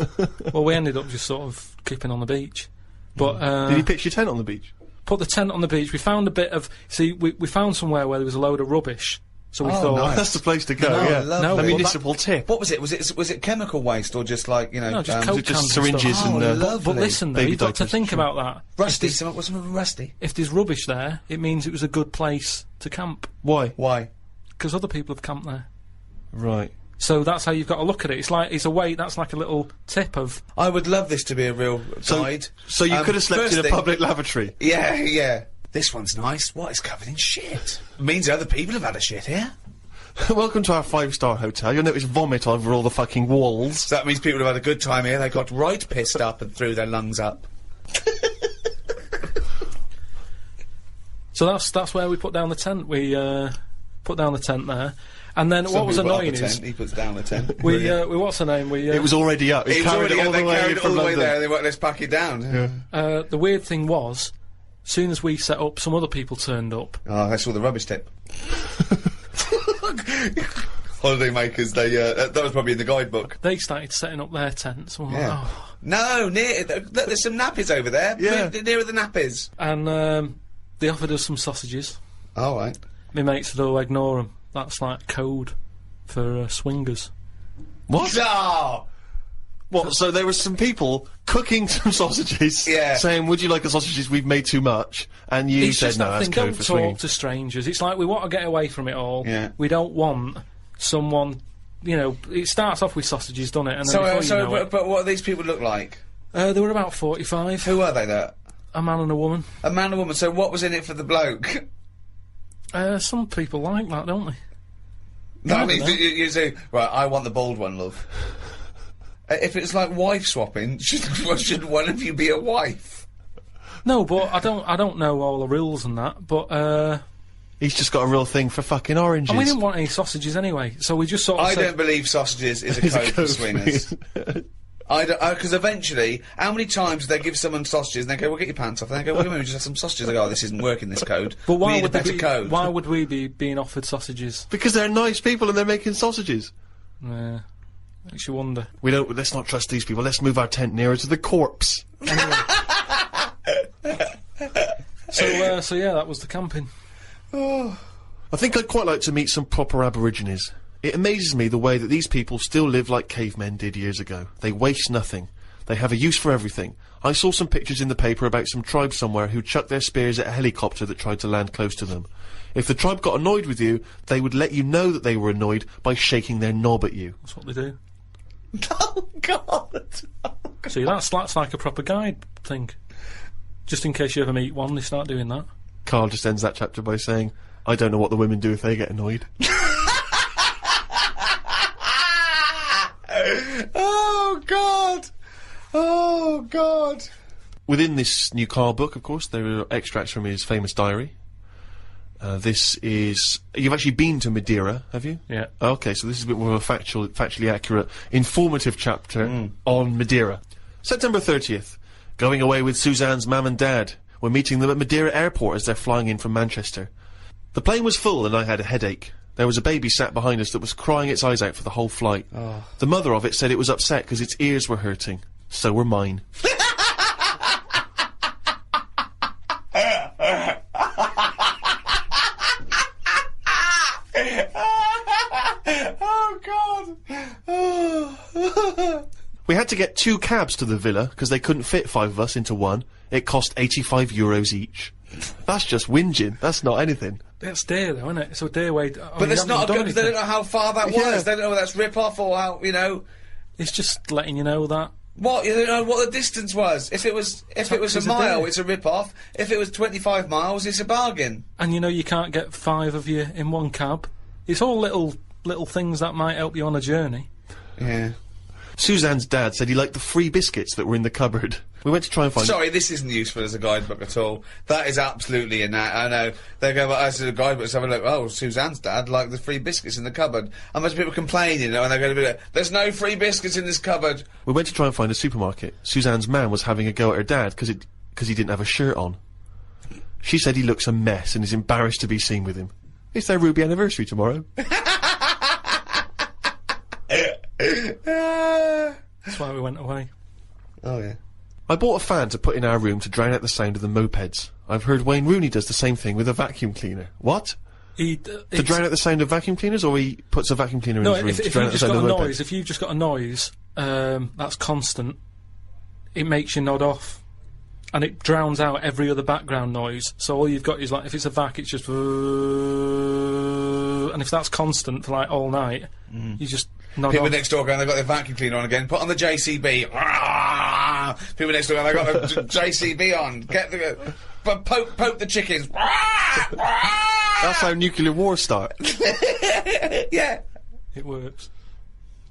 Well, we ended up just sort of keeping on the beach. But, Did you pitch your tent on the beach? put the tent on the beach, we found a bit of, see, we found somewhere where there was a load of rubbish. So we Oh, thought, nice. That's the place to go, No, yeah. lovely. No, a well, municipal tip. What was it? Was it chemical waste or just like, you know... no, just was coke it cans just and syringes stuff. and, Oh, uh, But listen, though, baby you've got to diapers, think sure. about that. Rusty? What's something rusty? If there's rubbish there, it means it was a good place to camp. Why? Why? Because other people have camped there. Right. So that's how you've got to look at it. It's a way, that's like a little tip of... I would love this to be a real guide. So you could have slept first in a thing- public lavatory. Yeah, yeah. This one's nice. What? It's covered in shit. Means other people have had a shit here. Welcome to our 5-star hotel. You'll notice vomit over all the fucking walls. So that means people have had a good time here. They got right pissed up and threw their lungs up. So that's where we put down the tent. We put down the tent there. And then what was Somebody put up annoying a is... tent, he puts down a tent. We what's her name? It was already up. It It was carried already it all they the way carried it all from the way London. there. They went, let's pack it down. Yeah. the weird thing was, soon as we set up, some other people turned up. Oh, that's all the rubbish tip. Holiday makers, they that was probably in the guidebook. They started setting up their tents. I'm like, Yeah. oh. No, look, there's some nappies over there. Yeah. Nearer the nappies. And they offered us some sausages. All right. my mate said, "Oh, ignore them. That's like code for swingers." What? No! What? So there were some people cooking some sausages, Yeah. saying, "Would you like the sausages? We've made too much." And you It's said, just "No, that that's thing, code don't for talk swinging." to strangers. It's like we want to get away from it all. Yeah. We don't want someone, you know, it starts off with sausages, doesn't it? And then before you know but what do these people look like? they were about 45. Who are they, that? A man and a woman. A man and a woman, so what was in it for the bloke? Some people like that, don't they? No, I I mean, don't know. you say, right, I want the bald one, love. If it's like wife swapping, should one of you be a wife? No, but I don't know all the rules and that, but, He's just got a real thing for fucking oranges. and we didn't want any sausages anyway, so we just sort of I said, don't believe sausages is a It's a code for code for swingers. I don't, because eventually, how many times do they give someone sausages and they go, "Well, get your pants off," and they go, "Well, come on, we just have some sausages." They go, "Oh, this isn't working, this code. but we why need a would, they better be, code." why would we be being offered sausages? Because they're nice people and they're making sausages. Makes you wonder. Let's not trust these people. Let's move our tent nearer to the corpse. So yeah, that was the camping. I think I'd quite like to meet some proper Aborigines. It amazes me the way that these people still live like cavemen did years ago. They waste nothing. They have a use for everything. I saw some pictures in the paper about some tribe somewhere who chucked their spears at a helicopter that tried to land close to them. If the tribe got annoyed with you, they would let you know that they were annoyed by shaking their knob at you. That's what they do. Oh God! See, that's like a proper guide thing. Just in case you ever meet one, they start doing that. Karl just ends that chapter by saying, "I don't know what the women do if they get annoyed." Oh God! Oh God! Within this new Karl book, of course, there are extracts from his famous diary. This is... You've actually been to Madeira, have you? Yeah. Okay, so this is a bit more of a factually accurate, informative chapter on Madeira. September 30th. Going away with Suzanne's mum and dad. We're meeting them at Madeira Airport as they're flying in from Manchester. The plane was full and I had a headache. There was a baby sat behind us that was crying its eyes out for the whole flight. Oh. The mother of it said it was upset because its ears were hurting. So were mine. Oh God! Oh. We had to get 2 cabs to the villa because they couldn't fit 5 of us into one. It cost €85 each. That's just whinging. That's not anything. That's dear though, isn't it? It's a dear way. But that's not a good, because they don't know how far that was. Yeah. They don't know whether that's rip-off or how, you know... It's just letting you know that. What? You don't know what the distance was. If it was a Taxes a mile, day. it's a rip-off. If it was 25 miles, it's a bargain. And you know you can't get 5 of you in one cab. It's all little things that might help you on a journey. Yeah. Suzanne's dad said he liked the free biscuits that were in the cupboard. We went to try and find... Sorry, this isn't useful as a guidebook at all. That is absolutely I know. They go, as a guidebook, let's have a look. Oh, Suzanne's dad liked the free biscuits in the cupboard. And most people complaining, you know, and they're going to be like, "There's no free biscuits in this cupboard." We went to try and find a supermarket. Suzanne's man was having a go at her dad because he didn't have a shirt on. She said he looks a mess and is embarrassed to be seen with him. It's their Ruby anniversary tomorrow. That's why we went away. Oh, yeah. I bought a fan to put in our room to drown out the sound of the mopeds. I've heard Wayne Rooney does the same thing with a vacuum cleaner. What? To drown out the sound of vacuum cleaners, or he puts a vacuum cleaner No, in his room to if drown you've out the just sound got of a the mopeds? noise, if you've just got a noise, that's constant, it makes you nod off. And it drowns out every other background noise. So all you've got is, like, if it's a vac, it's just... And if that's constant for, like, all night, you just nod People off. next door going, they've got their vacuum cleaner on again. Put on the JCB. People next door going, they've got the JCB on. Get the... poke the chickens. That's how nuclear wars start. Yeah. It works.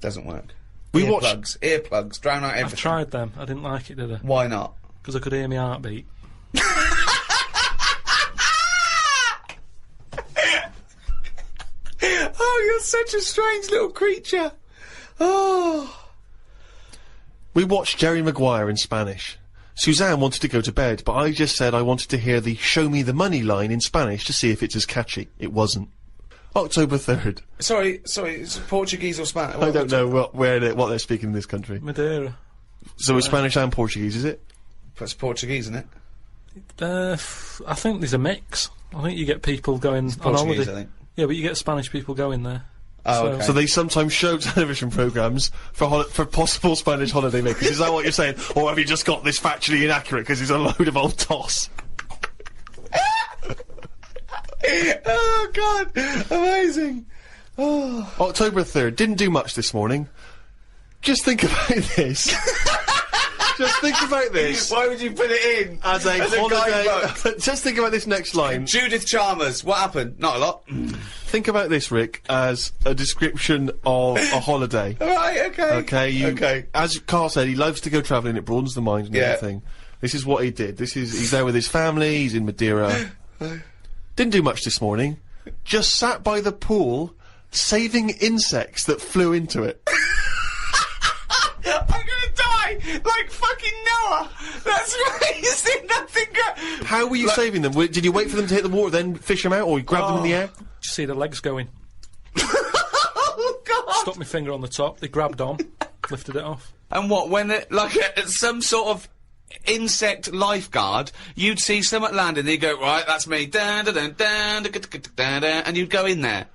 Doesn't work. We watched... Earplugs, drown out everything. I've tried them. I didn't like it, did I? Why not? Because I could hear my heartbeat. Oh, you're such a strange little creature. Oh. We watched Jerry Maguire in Spanish. Suzanne wanted to go to bed, but I just said I wanted to hear the "show me the money" line in Spanish to see if it's as catchy. It wasn't. October 3rd. Sorry, is it Portuguese or Spanish? I don't know what they're speaking in this country. Madeira. So it's Spanish and Portuguese, is it? It's Portuguese, isn't it? I think there's a mix. I think you get people going on Portuguese, holiday. I think. Yeah, but you get Spanish people going there. Oh, okay. So they sometimes show television programmes for possible Spanish holiday makers. Is that what you're saying? Or have you just got this factually inaccurate because he's a load of old toss? Oh, God. Amazing. Oh. October 3rd. Didn't do much this morning. Just think about this. Just think about this. Why would you put it in? As a holiday. guidebook? Just think about this next line. Judith Chalmers. What happened? Not a lot. Think about this, Rick, as a description of a holiday. Right, okay. Okay, Okay. As Karl said, he loves to go travelling, it broadens the mind and Yeah. everything. This is what he did. He's there with his family, he's in Madeira. Didn't do much this morning. Just sat by the pool, saving insects that flew into it. I'm gonna die like fucking Noah. That's crazy. Nothing good. How were you saving them? Did you wait for them to hit the water, then fish them out, or you grab them in the air? Did you see the legs going? Oh, God. Stuck my finger on the top, they grabbed on, lifted it off. And what, when it, like some sort of insect lifeguard, you'd see someone land and you'd go, right, that's me, dun, dun, dun, dun, dun, dun, dun, dun, and you'd go in there.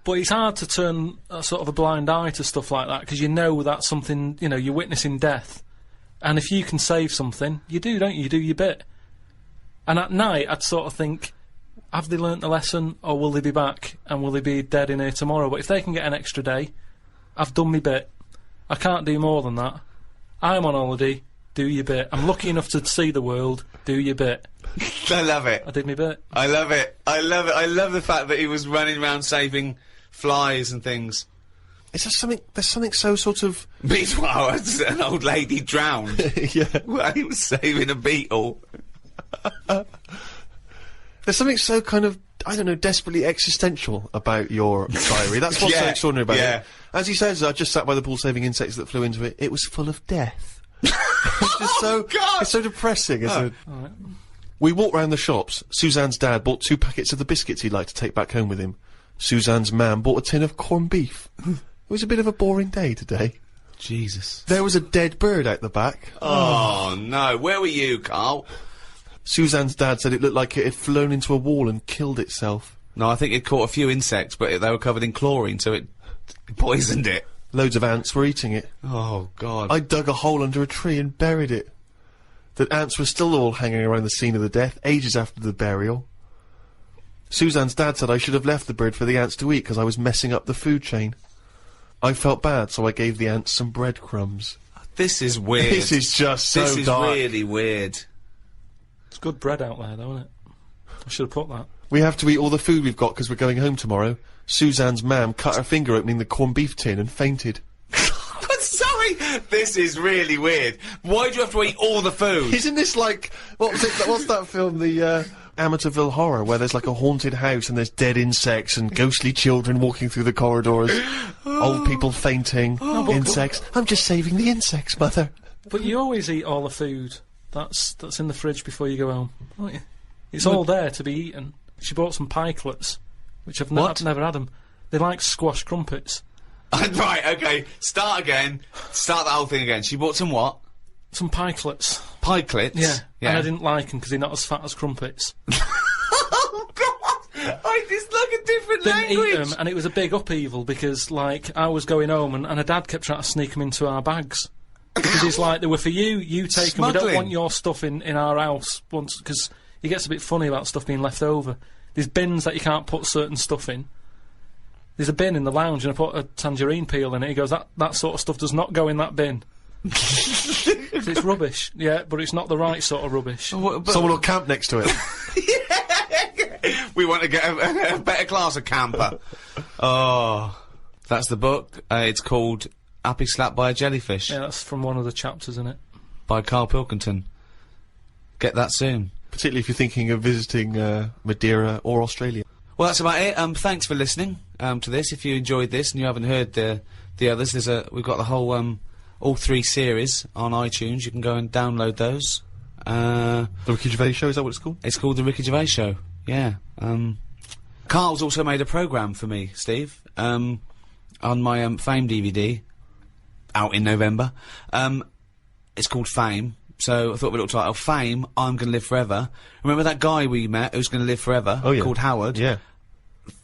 But it's hard to turn sort of a blind eye to stuff like that, because you know that's something, you know, you're witnessing death. And if you can save something, you do, don't you? You do your bit. And at night, I'd sort of think, have they learnt the lesson, or will they be back, and will they be dead in here tomorrow? But if they can get an extra day, I've done my bit. I can't do more than that. I'm on holiday, do your bit. I'm lucky enough to see the world, do your bit. I love it. I did my bit. I love it. I love it. I love the fact that he was running around saving flies and things. Is there something, there's something so sort of... Meanwhile, an old lady drowned yeah. while he was saving a beetle. There's something so kind of, I don't know, desperately existential about your diary. That's what's so Yeah, extraordinary about yeah. it. As he says, I just sat by the pool saving insects that flew into it. It was full of death. It's just so, God! it's so depressing, isn't it? We walked round the shops. Suzanne's dad bought 2 packets of the biscuits he'd like to take back home with him. Suzanne's mam bought a tin of corned beef. It was a bit of a boring day today. Jesus. There was a dead bird out the back. Oh, no. Where were you, Carl? Suzanne's dad said it looked like it had flown into a wall and killed itself. No, I think it caught a few insects, but they were covered in chlorine, so it poisoned it. Loads of ants were eating it. Oh, God. I dug a hole under a tree and buried it. The ants were still all hanging around the scene of the death, ages after the burial. Suzanne's dad said I should have left the bird for the ants to eat because I was messing up the food chain. I felt bad, so I gave the ants some breadcrumbs. This is weird. This is just so This is dark. really weird. It's good bread out there, though, isn't it? I should have put that. We have to eat all the food we've got because we're going home tomorrow. Suzanne's mam cut her finger opening the corned beef tin and fainted. But sorry, this is really weird. Why do you have to eat all the food? Isn't this like, what's that film, the, Amityville Horror, where there's like a haunted house and there's dead insects and ghostly children walking through the corridors, old people fainting, insects. I'm just saving the insects, mother. But you always eat all the food that's in the fridge before you go home, don't you? It's all there to be eaten. She bought some pikelets, which I've never had them. They're like squash crumpets. Right, okay. Start again. Start the whole thing again. She bought some what? Some pikelets. Pikelets? Yeah. Yeah. And I didn't like them because they're not as fat as crumpets. Oh, God! It's like a different Didn't language! eat them, and it was a big upheaval because, like, I was going home and her dad kept trying to sneak them into our bags. Because he's like, they were for you, you take them, we don't Smuggling. want your stuff in our house once, because he gets a bit funny about stuff being left over. There's bins that you can't put certain stuff in. There's a bin in the lounge and I put a tangerine peel in it. He goes, that sort of stuff does not go in that bin. It's rubbish, yeah, but it's not the right sort of rubbish. But Someone will camp next to it. we want to get a better class of camper. Oh. That's the book. It's called Happy Slapped by a Jellyfish Yeah, that's from one of the chapters in it. by Karl Pilkington. Get that soon. Particularly if you're thinking of visiting, Madeira or Australia. Well, that's about it. Thanks for listening to this. If you enjoyed this and you haven't heard the others, we've got the whole all 3 series on iTunes. You can go and download those. The Ricky Gervais Show, is that what it's called? It's called The Ricky Gervais Show. Yeah. Carl's also made a programme for me, Steve, on my Fame DVD, out in November. It's called Fame. So I thought of a little title, Fame, I'm Gonna Live Forever. Remember that guy we met who's gonna live forever? Oh, yeah. Called Howard? Yeah.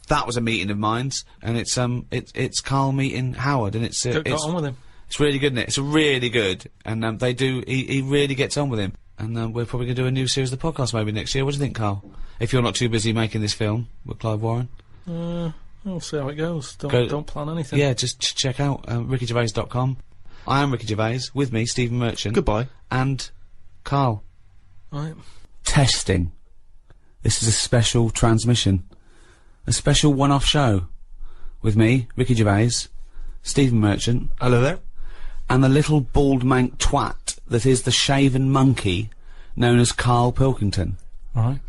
That was a meeting of mine, and it's Karl meeting Howard, and it's Got on with him. It's really good, isn't it? It's really good, and he really gets on with him, and we're probably gonna do a new series of the podcast maybe next year. What do you think, Karl? If you're not too busy making this film with Clive Warren, We'll see how it goes. Don't plan anything. yeah, just check out rickygervais.com. I am Ricky Gervais. With me, Stephen Merchant. Goodbye. And Karl. Right. Testing. This is a special transmission. A special one-off show. With me, Ricky Gervais, Stephen Merchant. Hello there. And the little bald mank twat that is the shaven monkey known as Karl Pilkington. Right.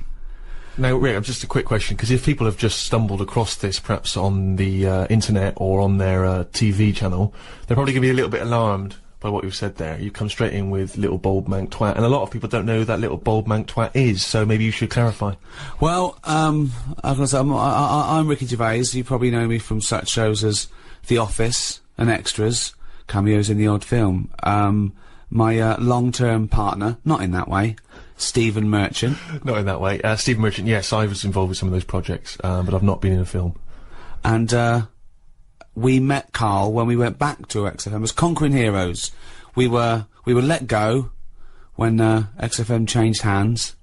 Now, Rick, just a quick question, because if people have just stumbled across this, perhaps on the internet or on their TV channel, they're probably going to be a little bit alarmed by what you've said there. You come straight in with little bald mank twat, and a lot of people don't know who that little bald mank twat is, so maybe you should clarify. Well, I'm Ricky Gervais. You probably know me from such shows as The Office and Extras, cameos in the odd film. My long-term partner, not in that way, Stephen Merchant. Not in that way. Stephen Merchant, yes, I was involved with some of those projects, but I've not been in a film. And, we met Karl when we went back to XFM as Conquering Heroes. We were let go when, XFM changed hands.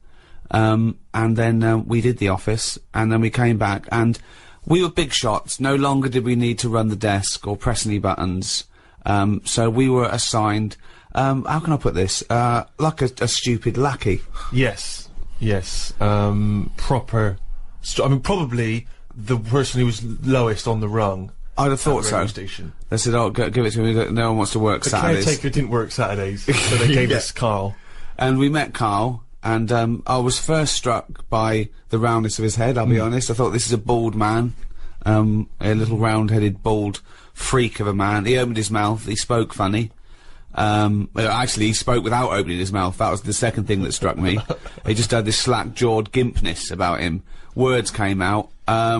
And then, we did The Office, and then we came back, and we were big shots. No longer did we need to run the desk or press any buttons. So we were assigned, how can I put this? Like a stupid lackey. Yes. Yes. Proper... I mean, probably the person who was lowest on the rung. I'd have thought so. Station. They said, oh, give it to me, no one wants to work Saturdays. The caretaker didn't work Saturdays, so they gave us Karl. And we met Karl, and I was first struck by the roundness of his head, I'll be honest. I thought, this is a bald man, a little round-headed, bald freak of a man. He opened his mouth, he spoke funny. Well, actually, he spoke without opening his mouth. That was the second thing that struck me. He just had this slack-jawed gimpness about him. Words came out. I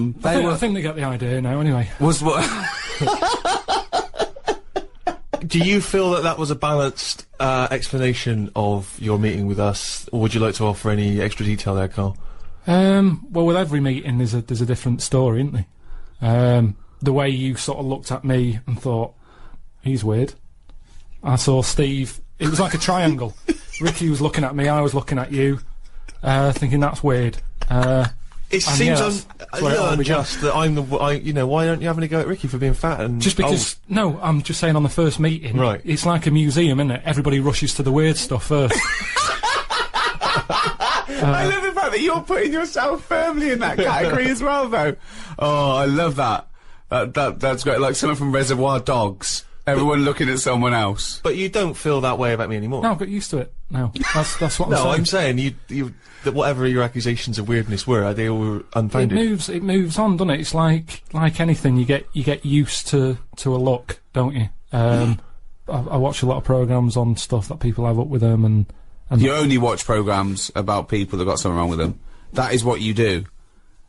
think they get the idea now, anyway. Was what? Do you feel that that was a balanced explanation of your meeting with us, or would you like to offer any extra detail there, Karl? Well, with every meeting, there's a different story, isn't there? The way you sort of looked at me and thought, he's weird. I saw Steve. It was like a triangle. Ricky was looking at me, I was looking at you, thinking that's weird. It seems unjust that you know, why don't you have any go at Ricky for being fat and just because, no, I'm just saying on the first meeting, right. It's like a museum, isn't it? Everybody rushes to the weird stuff first. I love the fact that you're putting yourself firmly in that category as well, though. Oh, I love that. That's great. Like someone from Reservoir Dogs. Everyone looking at someone else. But you don't feel that way about me anymore. No, I've got used to it now. That's what I'm saying. No, I'm saying that whatever your accusations of weirdness were, they all were unfounded. It moves on, doesn't it? It's like anything, you get used to a look, don't you? I watch a lot of programmes on stuff that people have up with them, and you only watch programmes about people that got something wrong with them. That is what you do.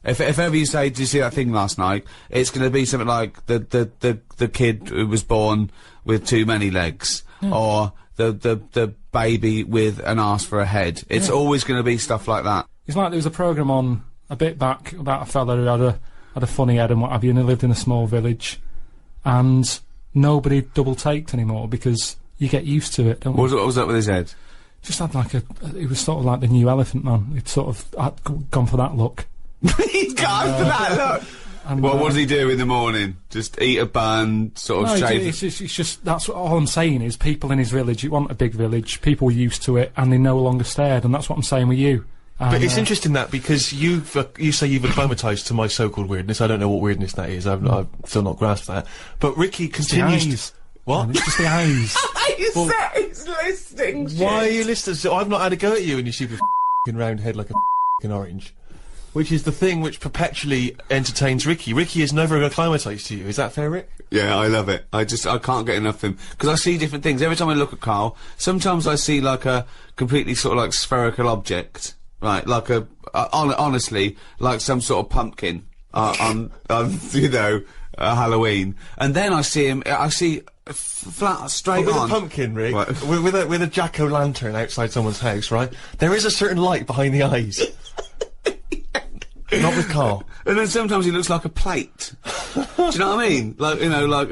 If ever you say, did you see that thing last night? It's going to be something like the kid who was born with too many legs, or the baby with an arse for a head. It's always going to be stuff like that. It's like there was a programme on a bit back about a fella who had a funny head and what have you, and he lived in a small village, and nobody double-taked anymore because you get used to it, don't you? What was up with his head? Just had like it was sort of like the new Elephant Man. He'd sort of gone for that look. He's gone for that look. And, well, what does he do in the morning? Just eat a bun, sort of shave? It's just that's all I'm saying is people in his village. You want a big village. People are used to it, and they no longer stared. And that's what I'm saying with you. But it's interesting that because you say you've acclimatised to my so-called weirdness. I don't know what weirdness that is. I've still not grasped that. But Ricky continues. What? It's just the eyes. He's listening. Why are you listening? So I've not had a go at you, and you super round head like a orange. Which is the thing which perpetually entertains Ricky. Ricky is never acclimatised to you. Is that fair, Rick? Yeah, I love it. I can't get enough of him. Because I see different things. Every time I look at Karl, sometimes I see like a completely sort of like spherical object. Right, like honestly, like some sort of pumpkin. You know, Halloween, and then I see him. I see flat straight with on a pumpkin, Rick, What? with a jack-o'-lantern outside someone's house, right? There is a certain light behind the eyes. Not with Karl. And then sometimes he looks like a plate. Do you know what I mean? Like, you know, like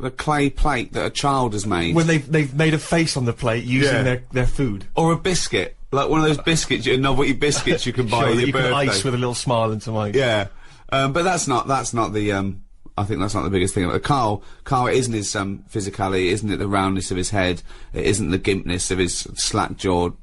a clay plate that a child has made. When they've made a face on the plate using their food. Or a biscuit. Like one of those biscuits, novelty biscuits you can buy Sure, at that your you birthday. can ice with a little smile into mine. Yeah. But that's not the, I think that's not the biggest thing about it. Karl, it isn't his, physicality, it isn't it the roundness of his head, it isn't the gimpness of his slack-jawed,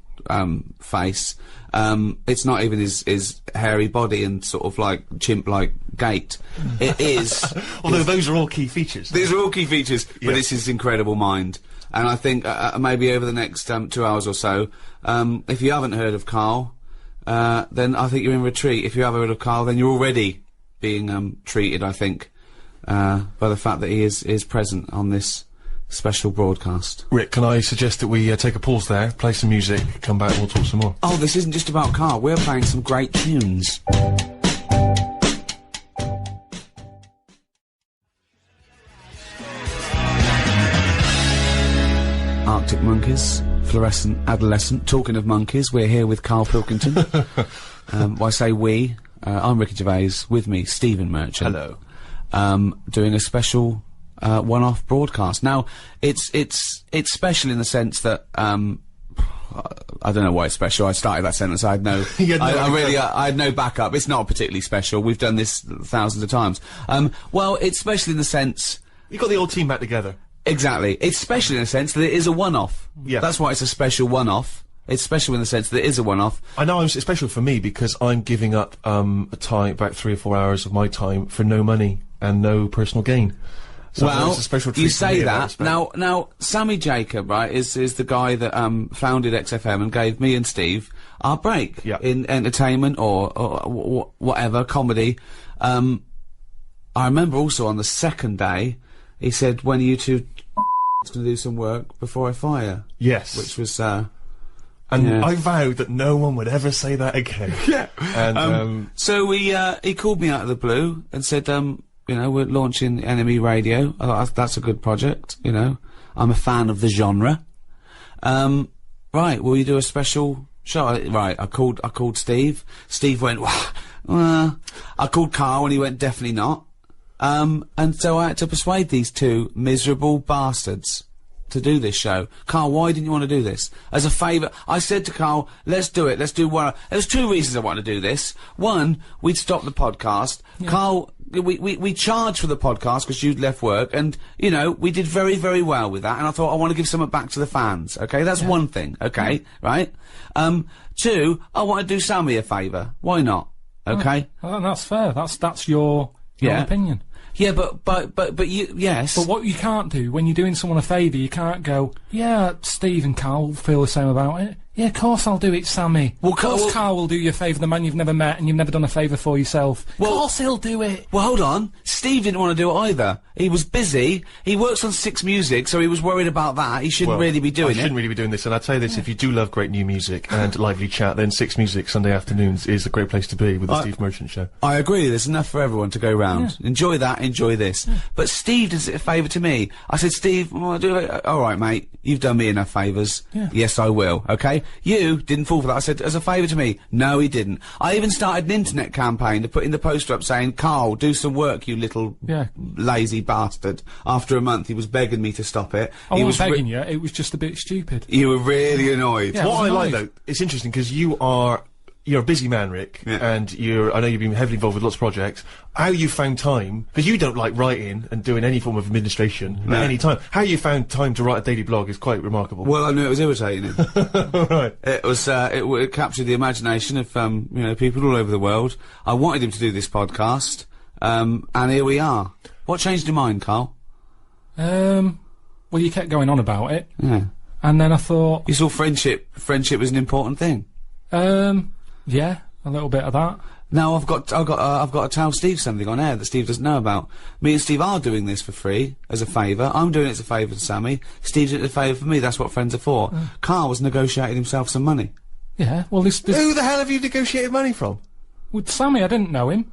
face. It's not even his hairy body and sort of like chimp-like gait. It is. Although those are all key features. These are all key features, but it's his incredible mind. And I think, maybe over the next, 2 hours or so, if you haven't heard of Karl, then I think you're in retreat. If you have heard of Karl, then you're already being, treated, I think, by the fact that he is present on this special broadcast. Rick, can I suggest that we take a pause there, play some music, come back and we'll talk some more? Oh, this isn't just about Karl. We're playing some great tunes. Arctic Monkeys, Fluorescent Adolescent. Talking of monkeys, we're here with Karl Pilkington. I say we, I'm Ricky Gervais, with me, Stephen Merchant. Hello. Doing a special, one-off broadcast. Now, it's special in the sense that, I don't know why it's special. I started that sentence. I had no, I had no backup. It's not particularly special. We've done this thousands of times. Well, it's special in the sense. You got the old team back together. Exactly. It's special in the sense that it is a one-off. Yeah. That's why it's a special one-off. It's special in the sense that it is a one-off. I know it's special for me because I'm giving up, a time, about 3 or 4 hours of my time for no money and no personal gain. So Well, it's a special treat you for me say in that. respect. Now, Sammy Jacob, right, is the guy that, founded XFM and gave me and Steve our break. Yeah. In entertainment or whatever, comedy. I remember also on the second day, he said, when are you two gonna do some work before I fire? Yes. Which was, and yeah. I vowed that no one would ever say that again. Yeah. And, So he called me out of the blue and said, you know, we're launching Enemy Radio. I thought that's a good project, you know. I'm a fan of the genre. Right, will you do a special show? I called Steve. Steve went, well, I called Karl and he went, definitely not. And so I had to persuade these two miserable bastards to do this show. Karl, why didn't you want to do this? As a favour, I said to Karl, let's do it, let's do one. There's 2 reasons I want to do this. One, we'd stop the podcast. Yeah. Karl, we charged for the podcast because you'd left work, and, you know, we did very, very well with that, and I thought, I want to give something back to the fans, okay? That's one thing, okay? Right? 2, I want to do Sammy a favour. Why not? Okay? Well, that's fair. That's your opinion. Yeah, but you, yes. But what you can't do, when you're doing someone a favour, you can't go, yeah, Steve and Karl feel the same about it. Yeah, of course I'll do it, Sammy. Well, of course Karl will do you a favour, the man you've never met and you've never done a favour for yourself. Well, of course he'll do it. Well, hold on. Steve didn't want to do it either. He was busy. He works on 6 Music, so he was worried about that. He shouldn't really be doing it. I shouldn't really be doing this, and I'll tell you this, if you do love great new music and lively chat, then 6 Music Sunday afternoons is a great place to be with the Steve Merchant Show. I agree. There's enough for everyone to go round. Yeah. Enjoy that, enjoy this. Yeah. But Steve does it a favour to me. I said, Steve, well, do it. All right, mate. You've done me enough favours. Yeah. Yes, I will. Okay? You didn't fall for that. I said, as a favour to me. No, he didn't. I even started an internet campaign to put in the poster up saying, Karl, do some work, you little lazy bastard. After a month, he was begging me to stop it. I wasn't begging you. It was just a bit stupid. You were really annoyed. Yeah, what I like, though, it's interesting because you're a busy man, Rick, and I know you've been heavily involved with lots of projects. How you found time, because you don't like writing and doing any form of administration at any time. How you found time to write a daily blog is quite remarkable. Well, I knew it was irritating him. Right. It was, it captured the imagination of, you know, people all over the world. I wanted him to do this podcast, and here we are. What changed your mind, Karl? Well, you kept going on about it. Yeah. And then I thought... You saw friendship was an important thing. Yeah, a little bit of that. Now I've got to tell Steve something on air that Steve doesn't know about. Me and Steve are doing this for free, as a favour. I'm doing it as a favour to Sammy. Steve's doing it as a favour for me. That's what friends are for. Karl was negotiating himself some money. Yeah, well this... Who the hell have you negotiated money from? With Sammy, I didn't know him.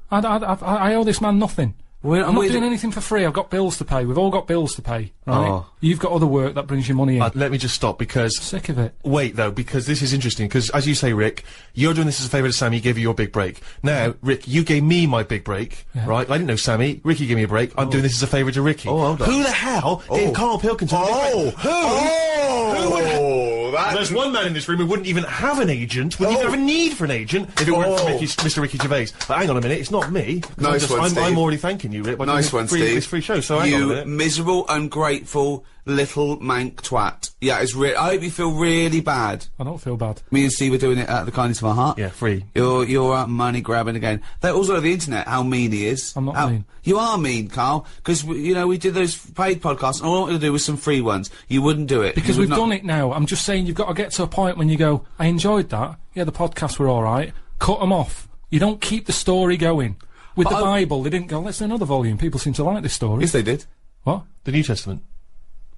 I owe this man nothing. I'm not doing anything for free. I've got bills to pay. We've all got bills to pay, right? Oh. You've got other work that brings you money in. Let me just stop because... Sick of it. Wait, though, because this is interesting, because, as you say, Rick, you're doing this as a favour to Sammy, he gave you your big break. Now, Rick, you gave me my big break, right? I didn't know Sammy. Ricky gave me a break. I'm doing this as a favour to Ricky. Oh, hold on. Who the hell gave Karl Pilkington a big break? Who would... There's one man in this room who wouldn't even have an agent, wouldn't even have a need for an agent, if it weren't for Mr. Ricky Gervais. But hang on a minute, it's not me. I'm already thanking you, Rick. by Nice doing one, Steve. This free show, so hang on a You minute. miserable, ungrateful, little mank twat. Yeah, it's I hope you feel really bad. I don't feel bad. Me and Steve are doing it out of the kindness of our heart. Yeah, free. You're money grabbing again. They also on the internet, how mean he is. I'm not mean. You are mean, Karl, because, you know, we did those paid podcasts, and all I wanted to do was some free ones. You wouldn't do it. Because we've done it now. I'm just saying you've got to get to a point when you go, I enjoyed that. Yeah, the podcasts were alright. Cut them off. You don't keep the story going. With the Bible, they didn't go, let's do another volume. People seem to like this story. Yes, they did. What? The New Testament.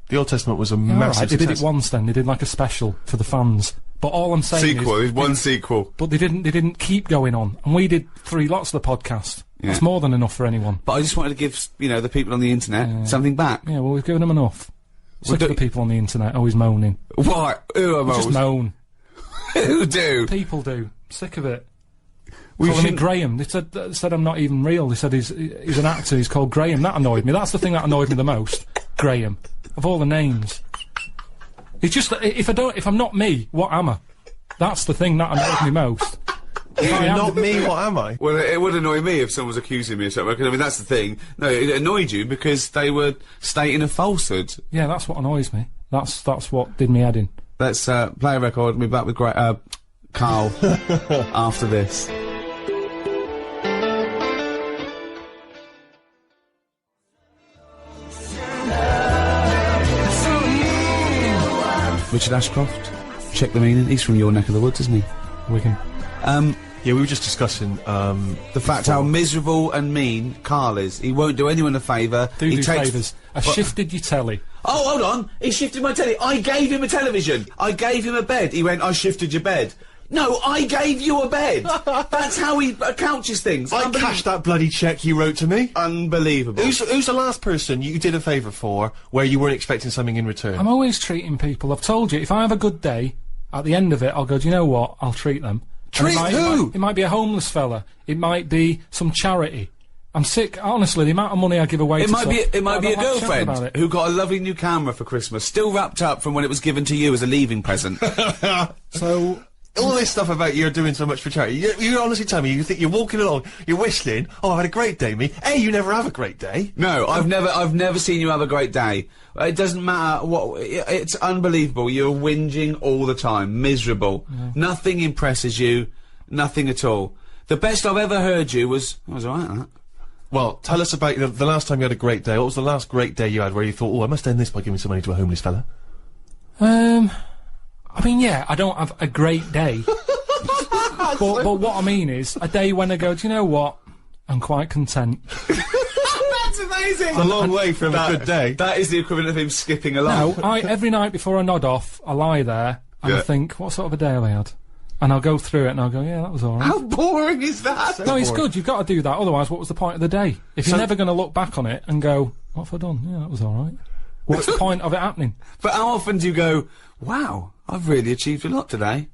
The Old Testament was a Yeah, massive They did success. it once then. They did like a special for the fans. But all I'm saying is... one sequel. But they didn't keep going on. And we did 3 lots of the podcast. Yeah. That's more than enough for anyone. But I just wanted to give, you know, the people on the internet something back. Yeah, well, we've given them enough. Sick of the people on the internet always moaning. What? Who am I? Just moan. Who do? People do. Sick of it. Calling me Graham. They said I'm not even real. They said he's an actor. He's called Graham. That annoyed me. That's the thing that annoyed me the most. Graham. Of all the names. It's just that if I'm not me, what am I? That's the thing that annoyed me most. Not me, what am I? Well, it would annoy me if someone was accusing me of something, because, I mean, that's the thing. No, it annoyed you because they were stating a falsehood. Yeah, that's what annoys me. That's what did me head in. Let's play a record and be back with Karl after this. Richard Ashcroft, check the meaning. He's from your neck of the woods, isn't he? Wigan. Yeah, we were just discussing, the fact how miserable and mean Karl is. He won't do anyone a favour. Do favours. I shifted your telly. Oh, hold on. He shifted my telly. I gave him a television. I gave him a bed. He went, I shifted your bed. No, I gave you a bed. That's how he couches things. I cashed that bloody cheque you wrote to me. Unbelievable. Who's the last person you did a favour for where you weren't expecting something in return? I'm always treating people. I've told you, if I have a good day, at the end of it, I'll go, do you know what? I'll treat them. Treat who? It might be a homeless fella. It might be some charity. I'm sick, honestly, the amount of money I give away It might be a it. girlfriend who got a lovely new camera for Christmas, still wrapped up from when it was given to you as a leaving present. So... all this stuff about you're doing so much for charity. You honestly tell me, you think you're walking along, you're whistling, oh, I had a great day, me. Hey, you never have a great day. No, I've never seen you have a great day. It doesn't matter what, it's unbelievable. You're whinging all the time, miserable. Yeah. Nothing impresses you, nothing at all. The best I've ever heard you was alright, that. Well, tell us about the last time you had a great day. What was the last great day you had where you thought, oh, I must end this by giving some money to a homeless fella? I mean, yeah, I don't have a great day. but what I mean is, a day when I go, do you know what? I'm quite content. That's amazing! It's a long way from a good day. That is the equivalent of him skipping along. No, every night before I nod off, I lie there, and I think, what sort of a day have I had? And I'll go through it, and I'll go, yeah, that was alright. How boring is that? No, it's good, you've got to do that, otherwise what was the point of the day? If you're never going to look back on it and go, what have I done? Yeah, that was alright. What's the point of it happening? But how often do you go, wow, I've really achieved a lot today?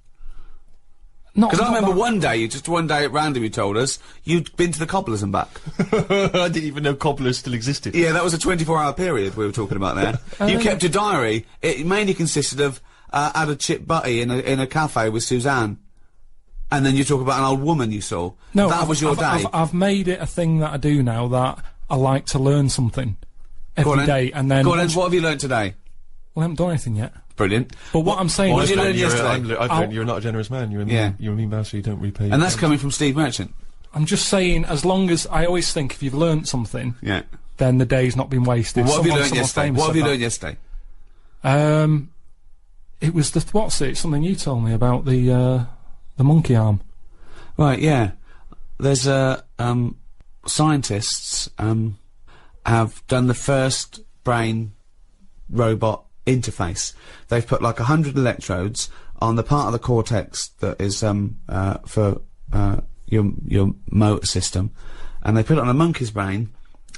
Because I remember one day at random you told us, you'd been to the Cobblers and back. I didn't even know Cobblers still existed. Yeah, that was a 24-hour period we were talking about there. You kept a diary. It mainly consisted of, had a chip butty in a cafe with Suzanne. And then you talk about an old woman you saw. No, that was your day. I've made it a thing that I do now, that I like to learn something every day, and then... Go on, what have you learnt today? Well, I haven't done anything yet. Brilliant. But what I'm saying What is... did you learn yesterday? I've learned you're not a generous man. You're a mean bastard, you don't repay. And that's coming from Steve Merchant. I'm just saying, as long as... I always think if you've learnt something, yeah, then the day's not been wasted. Well, what have you learnt yesterday? What have you learnt yesterday? It was something you told me about the monkey arm. Right, yeah. There's, scientists, have done the first brain robot interface. They've put like 100 electrodes on the part of the cortex that is, for, your motor system, and they put it on a monkey's brain,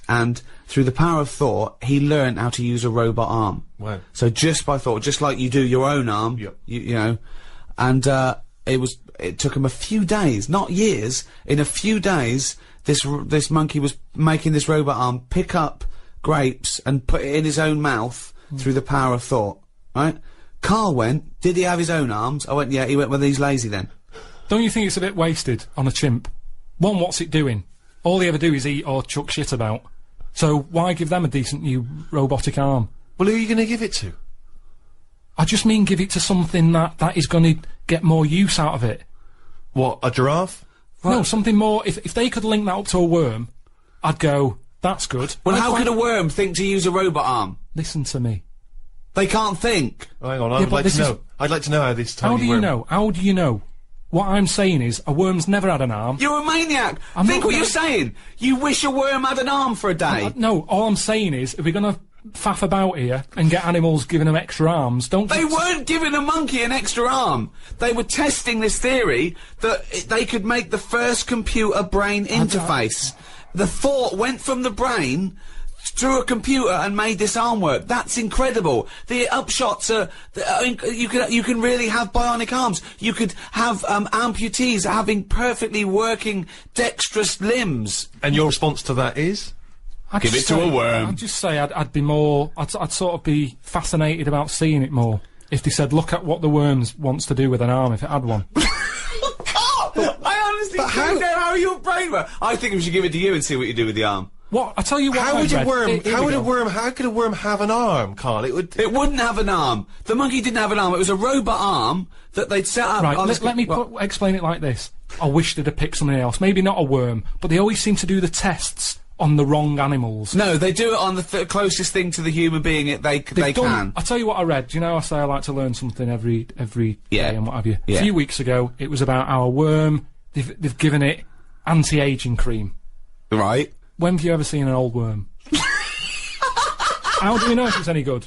and through the power of thought, he learned how to use a robot arm. Wow. So just by thought, just like you do your own arm, Yep. you know, and it took him a few days, not years. In a few days, this monkey was making this robot arm pick up grapes and put it in his own mouth through the power of thought. Right? Karl went. Did he have his own arms? I went. Yeah. He went. Well, he's lazy then. Don't you think it's a bit wasted on a chimp? One, what's it doing? All they ever do is eat or chuck shit about. So why give them a decent new robotic arm? Well, who are you going to give it to? I just mean give it to something that is going to get more use out of it. What, a giraffe? No, something more. If they could link that up to a worm, I'd go, that's good. Well, how could a worm think to use a robot arm? Listen to me. They can't think. Oh, hang on, I'd like to know. I'd like to know how this tiny How do you worm- know? How do you know? What I'm saying is, a worm's never had an arm. You're a maniac. I'm Think not what gonna- you're saying. You wish a worm had an arm for a day. No, all I'm saying is, if we're gonna faff about here and get animals giving them extra arms, don't They just- weren't giving a monkey an extra arm. They were testing this theory that they could make the first computer-brain interface. The thought went from the brain through a computer and made this arm work. That's incredible. The upshots are, you can really have bionic arms. You could have amputees having perfectly working dexterous limbs. And your response to that is? I'd Give just it to say- a worm. I'd just say I'd be more. I'd sort of be fascinated about seeing it more. If they said, look at what the worms wants to do with an arm if it had one. I honestly don't know how your brain works. I think we should give it to you and see what you do with the arm. What? I tell you what. How I would a read. worm? Here How we would a go. worm? How could a worm have an arm, Karl? It would. It wouldn't have an arm. The monkey didn't have an arm. It was a robot arm that they'd set up. Right, on let me explain it like this. I wish they'd have picked something else. Maybe not a worm, but they always seem to do the tests on the wrong animals. No, they do it on the closest thing to the human being they They've done- can. I'll tell you what I read. Do you know I say I like to learn something every Yeah. day and what have you? Yeah. A few weeks ago, it was about our worm. They've given it anti-aging cream. Right. When have you ever seen an old worm? How do we know if it's any good?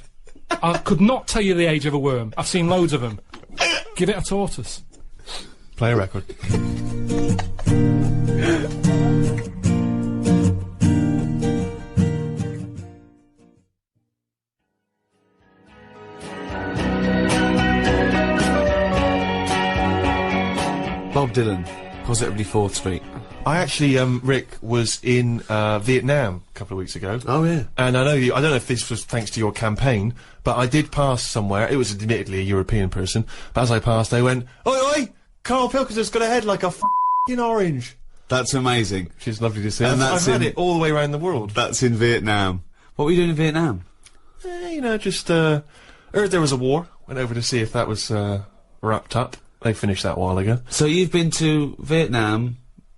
I could not tell you the age of a worm. I've seen loads of them. Give it a tortoise. Play a record. Bob Dylan, Positively 4th Street. I actually, Rick, was in Vietnam a couple of weeks ago. Oh, yeah. And I know you. I don't know if this was thanks to your campaign, but I did pass somewhere. It was admittedly a European person, but as I passed, they went, "Oi, oi! Karl Pilkington's got a head like a f***ing orange." That's amazing. Which is lovely to see. And I've that's had in- it all the way around the world. That's in Vietnam. What were you doing in Vietnam? You know, just heard there was a war. Went over to see if that was wrapped up. They finished that a while ago. So you've been to Vietnam,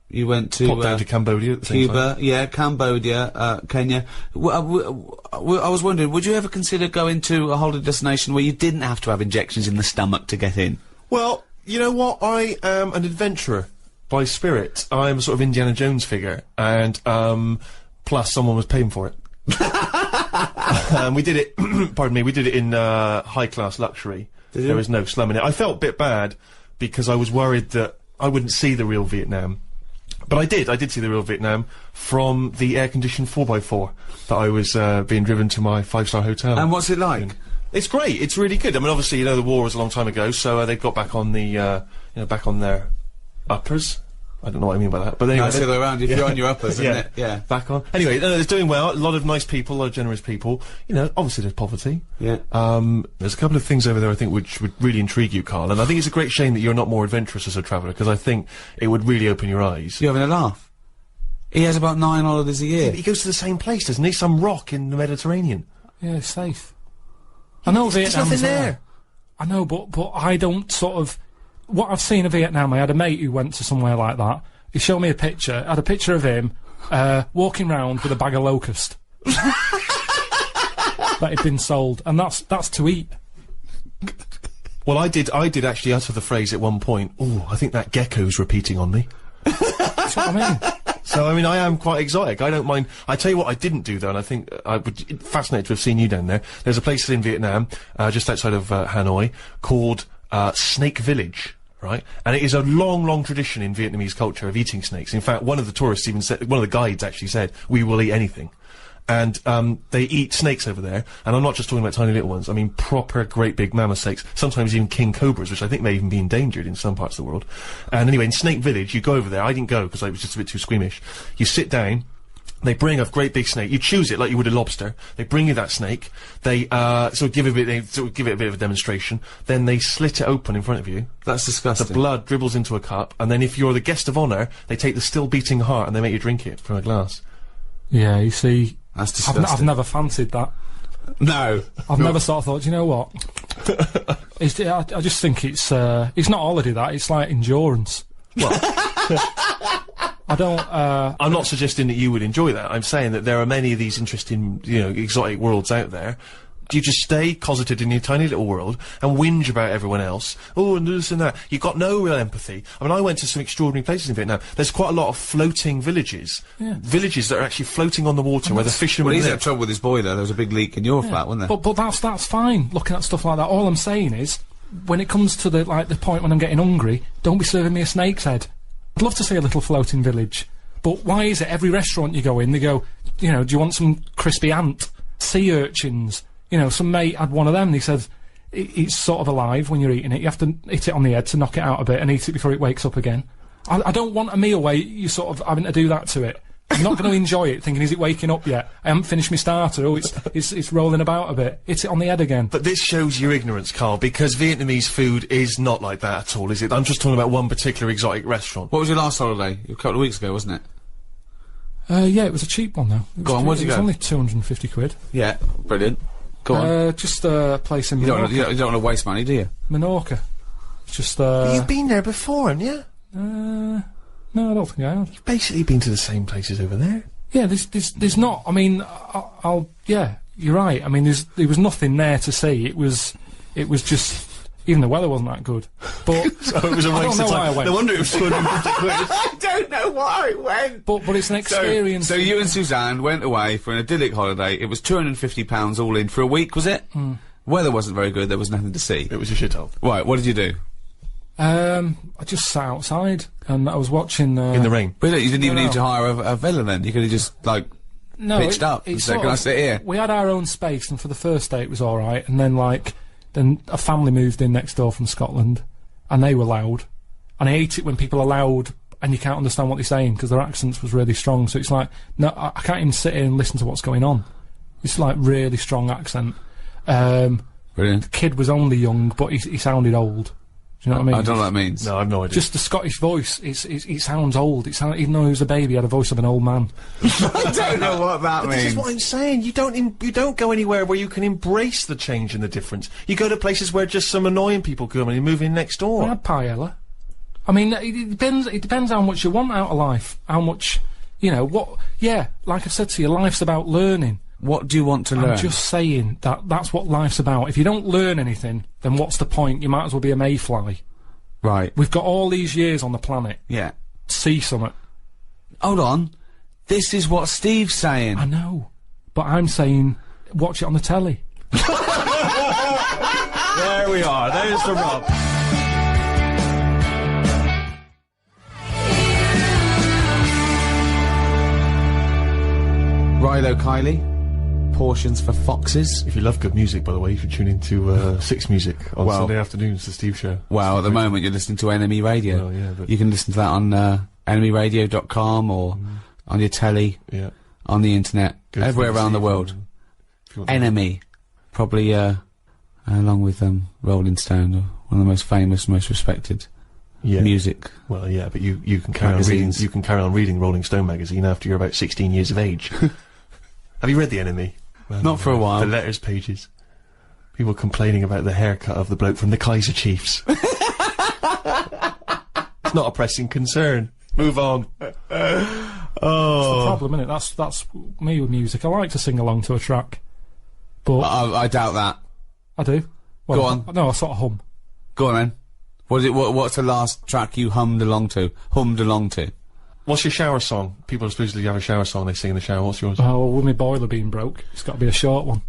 you went to... Popped down to Cambodia at the same time. Cuba, yeah, Cambodia, Kenya. I was wondering, would you ever consider going to a holiday destination where you didn't have to have injections in the stomach to get in? Well, you know what? I am an adventurer by spirit. I'm a sort of Indiana Jones figure, and plus someone was paying for it. We did it. Pardon me. We did it in high-class luxury. There was no slum in it. I felt a bit bad because I was worried that I wouldn't see the real Vietnam. But I did. I did see the real Vietnam from the air-conditioned 4x4 that I was being driven to my 5-star hotel. And what's it like? It's great. It's really good. I mean, obviously, you know, the war was a long time ago, so they got back on the, you know, back on their uppers. I don't know what I mean by that, but anyway. No, it's the other way around. If you're on your uppers, isn't it? Yeah. Back on. Anyway, it's doing well. A lot of nice people, a lot of generous people. You know, obviously there's poverty. Yeah. There's a couple of things over there I think which would really intrigue you, Karl, and I think it's a great shame that you're not more adventurous as a traveller, because I think it would really open your eyes. You're having a laugh. He has about 9 holidays a year. He goes to the same place, doesn't he? Some rock in the Mediterranean. Yeah, it's safe. I know There's Vietnam. nothing there. I know, but I don't sort of. What I've seen of Vietnam, I had a mate who went to somewhere like that. He showed me a picture. I had a picture of him walking round with a bag of locust that had been sold, and that's to eat. Well, I did actually utter the phrase at one point. Oh, I think that gecko's repeating on me. That's what I mean. So, I mean, I am quite exotic. I don't mind. I tell you what I didn't do, though, and I think I would... Fascinated to have seen you down there. There's a place in Vietnam, just outside of Hanoi, called Snake Village, right? And it is a long, long tradition in Vietnamese culture of eating snakes. In fact, one of the tourists even said, one of the guides actually said, we will eat anything. And, they eat snakes over there, and I'm not just talking about tiny little ones, I mean proper great big mammoth snakes, sometimes even king cobras, which I think may even be endangered in some parts of the world. And anyway, in Snake Village, you go over there, I didn't go because I was just a bit too squeamish. You sit down, they bring a great big snake, you choose it like you would a lobster, they bring you that snake, they, sort of give it a bit of a demonstration, then they slit it open in front of you. That's disgusting. The blood dribbles into a cup, and then if you're the guest of honour, they take the still beating heart and they make you drink it from a glass. Yeah, you see, That's disgusting. I've never fancied that. No. I've never sort of thought, you know what? I just think it's not holiday, that, it's like endurance. Well, I don't, I'm not suggesting that you would enjoy that. I'm saying that there are many of these interesting, you know, exotic worlds out there. You just stay closeted in your tiny little world and whinge about everyone else. Oh, and this and that. You've got no real empathy. I mean, I went to some extraordinary places in Vietnam. There's quite a lot of floating villages. Yeah. Villages that are actually floating on the water where the fishermen Well, he's live. had trouble with his boiler. There was a big leak in your flat, wasn't there? but that's fine, looking at stuff like that. All I'm saying is, when it comes to the point when I'm getting hungry, don't be serving me a snake's head. I'd love to see a little floating village. But why is it every restaurant you go in, they go, you know, do you want some crispy ant? Sea urchins? You know, some mate had one of them, and he said, it's sort of alive when you're eating it. You have to hit it on the head to knock it out a bit and eat it before it wakes up again. I don't want a meal where you're sort of having to do that to it. I'm not going to enjoy it, thinking, is it waking up yet? I haven't finished my starter. Oh, it's rolling about a bit. Hit it on the head again. But this shows your ignorance, Carl, because Vietnamese food is not like that at all, is it? I'm just talking about one particular exotic restaurant. What was your last holiday? A couple of weeks ago, wasn't it? Yeah, it was a cheap one, though. Go on, where'd you It was go? only 250 quid. Yeah, brilliant. Go on. Just a place in You don't Menorca. want to waste money, do you? Menorca. Just, You've been there before, haven't you? no, I don't think I have. You've basically been to the same places over there. Yeah, there's not, I mean, yeah, you're right. I mean, there was nothing there to see. It was just, even the weather wasn't that good. But, So it was a I don't waste know of why I time. went. No wonder it was 250 quid. I don't know why I went. But it's an experience. So you and Suzanne went away for an idyllic holiday. It was £250 all in for a week, was it? Weather wasn't very good. There was nothing to see. It was a shithole. Right, what did you do? I just sat outside and I was watching, In the rain. Really, you didn't even No. need to hire a villa then. You could have just, like, pitched up and said, can I sit here? We had our own space, and for the first day it was alright, and then, then a family moved in next door from Scotland, and they were loud. And I hate it when people are loud and you can't understand what they're saying, because their accents was really strong, so it's like, no, I can't even sit here and listen to what's going on. It's like really strong accent. Brilliant. The kid was only young, but he sounded old. Do you know what I mean? I don't know what that means. No, I've no idea. Just the Scottish voice, it sounds old. Even though he was a baby, he had a voice of an old man. I don't know what that This is means. what I'm saying. You don't go anywhere where you can embrace the change and the difference. You go to places where just some annoying people come and you move in next I door. had paella. I mean, it depends how much you want out of life. How much, you know, what, yeah, like I said to you, life's about learning. What do you want to learn? I'm just saying that's what life's about. If you don't learn anything, then what's the point? You might as well be a mayfly. Right. We've got all these years on the planet. Yeah. See something. Hold on. This is what Steve's saying. I know. But I'm saying, watch it on the telly. There we are. There's the rub. Rilo Kiley. Portions for foxes. If you love good music, by the way, you should tune into Six Music on Well- Sunday afternoons, the Steve Show. Well, at the moment you're listening to Enemy Radio. Well, yeah, but- You can listen to that on enemyradio.com or on your telly, Yeah. on the internet, Good everywhere for around the Steve, world. if you want to- Enemy. Probably, along with, Rolling Stone, one of the most famous, most respected Yeah. music. Well, yeah, but you can carry on reading. Magazines. You can carry on reading Rolling Stone magazine after you're about 16 years of age. Have you read The Enemy? Well, Not for a while. The letters pages. People complaining about the haircut of the bloke from the Kaiser Chiefs. It's not a pressing concern. Move on. That's the problem, isn't it? That's me with music. I like to sing along to a track. But I doubt that. I do. Well, Go on. No, I sort of hum. Go on then. What's the last track you hummed along to? What's your shower song? People supposedly have a shower song they sing in the shower. What's yours? Oh, with my boiler being broke, it's got to be a short one.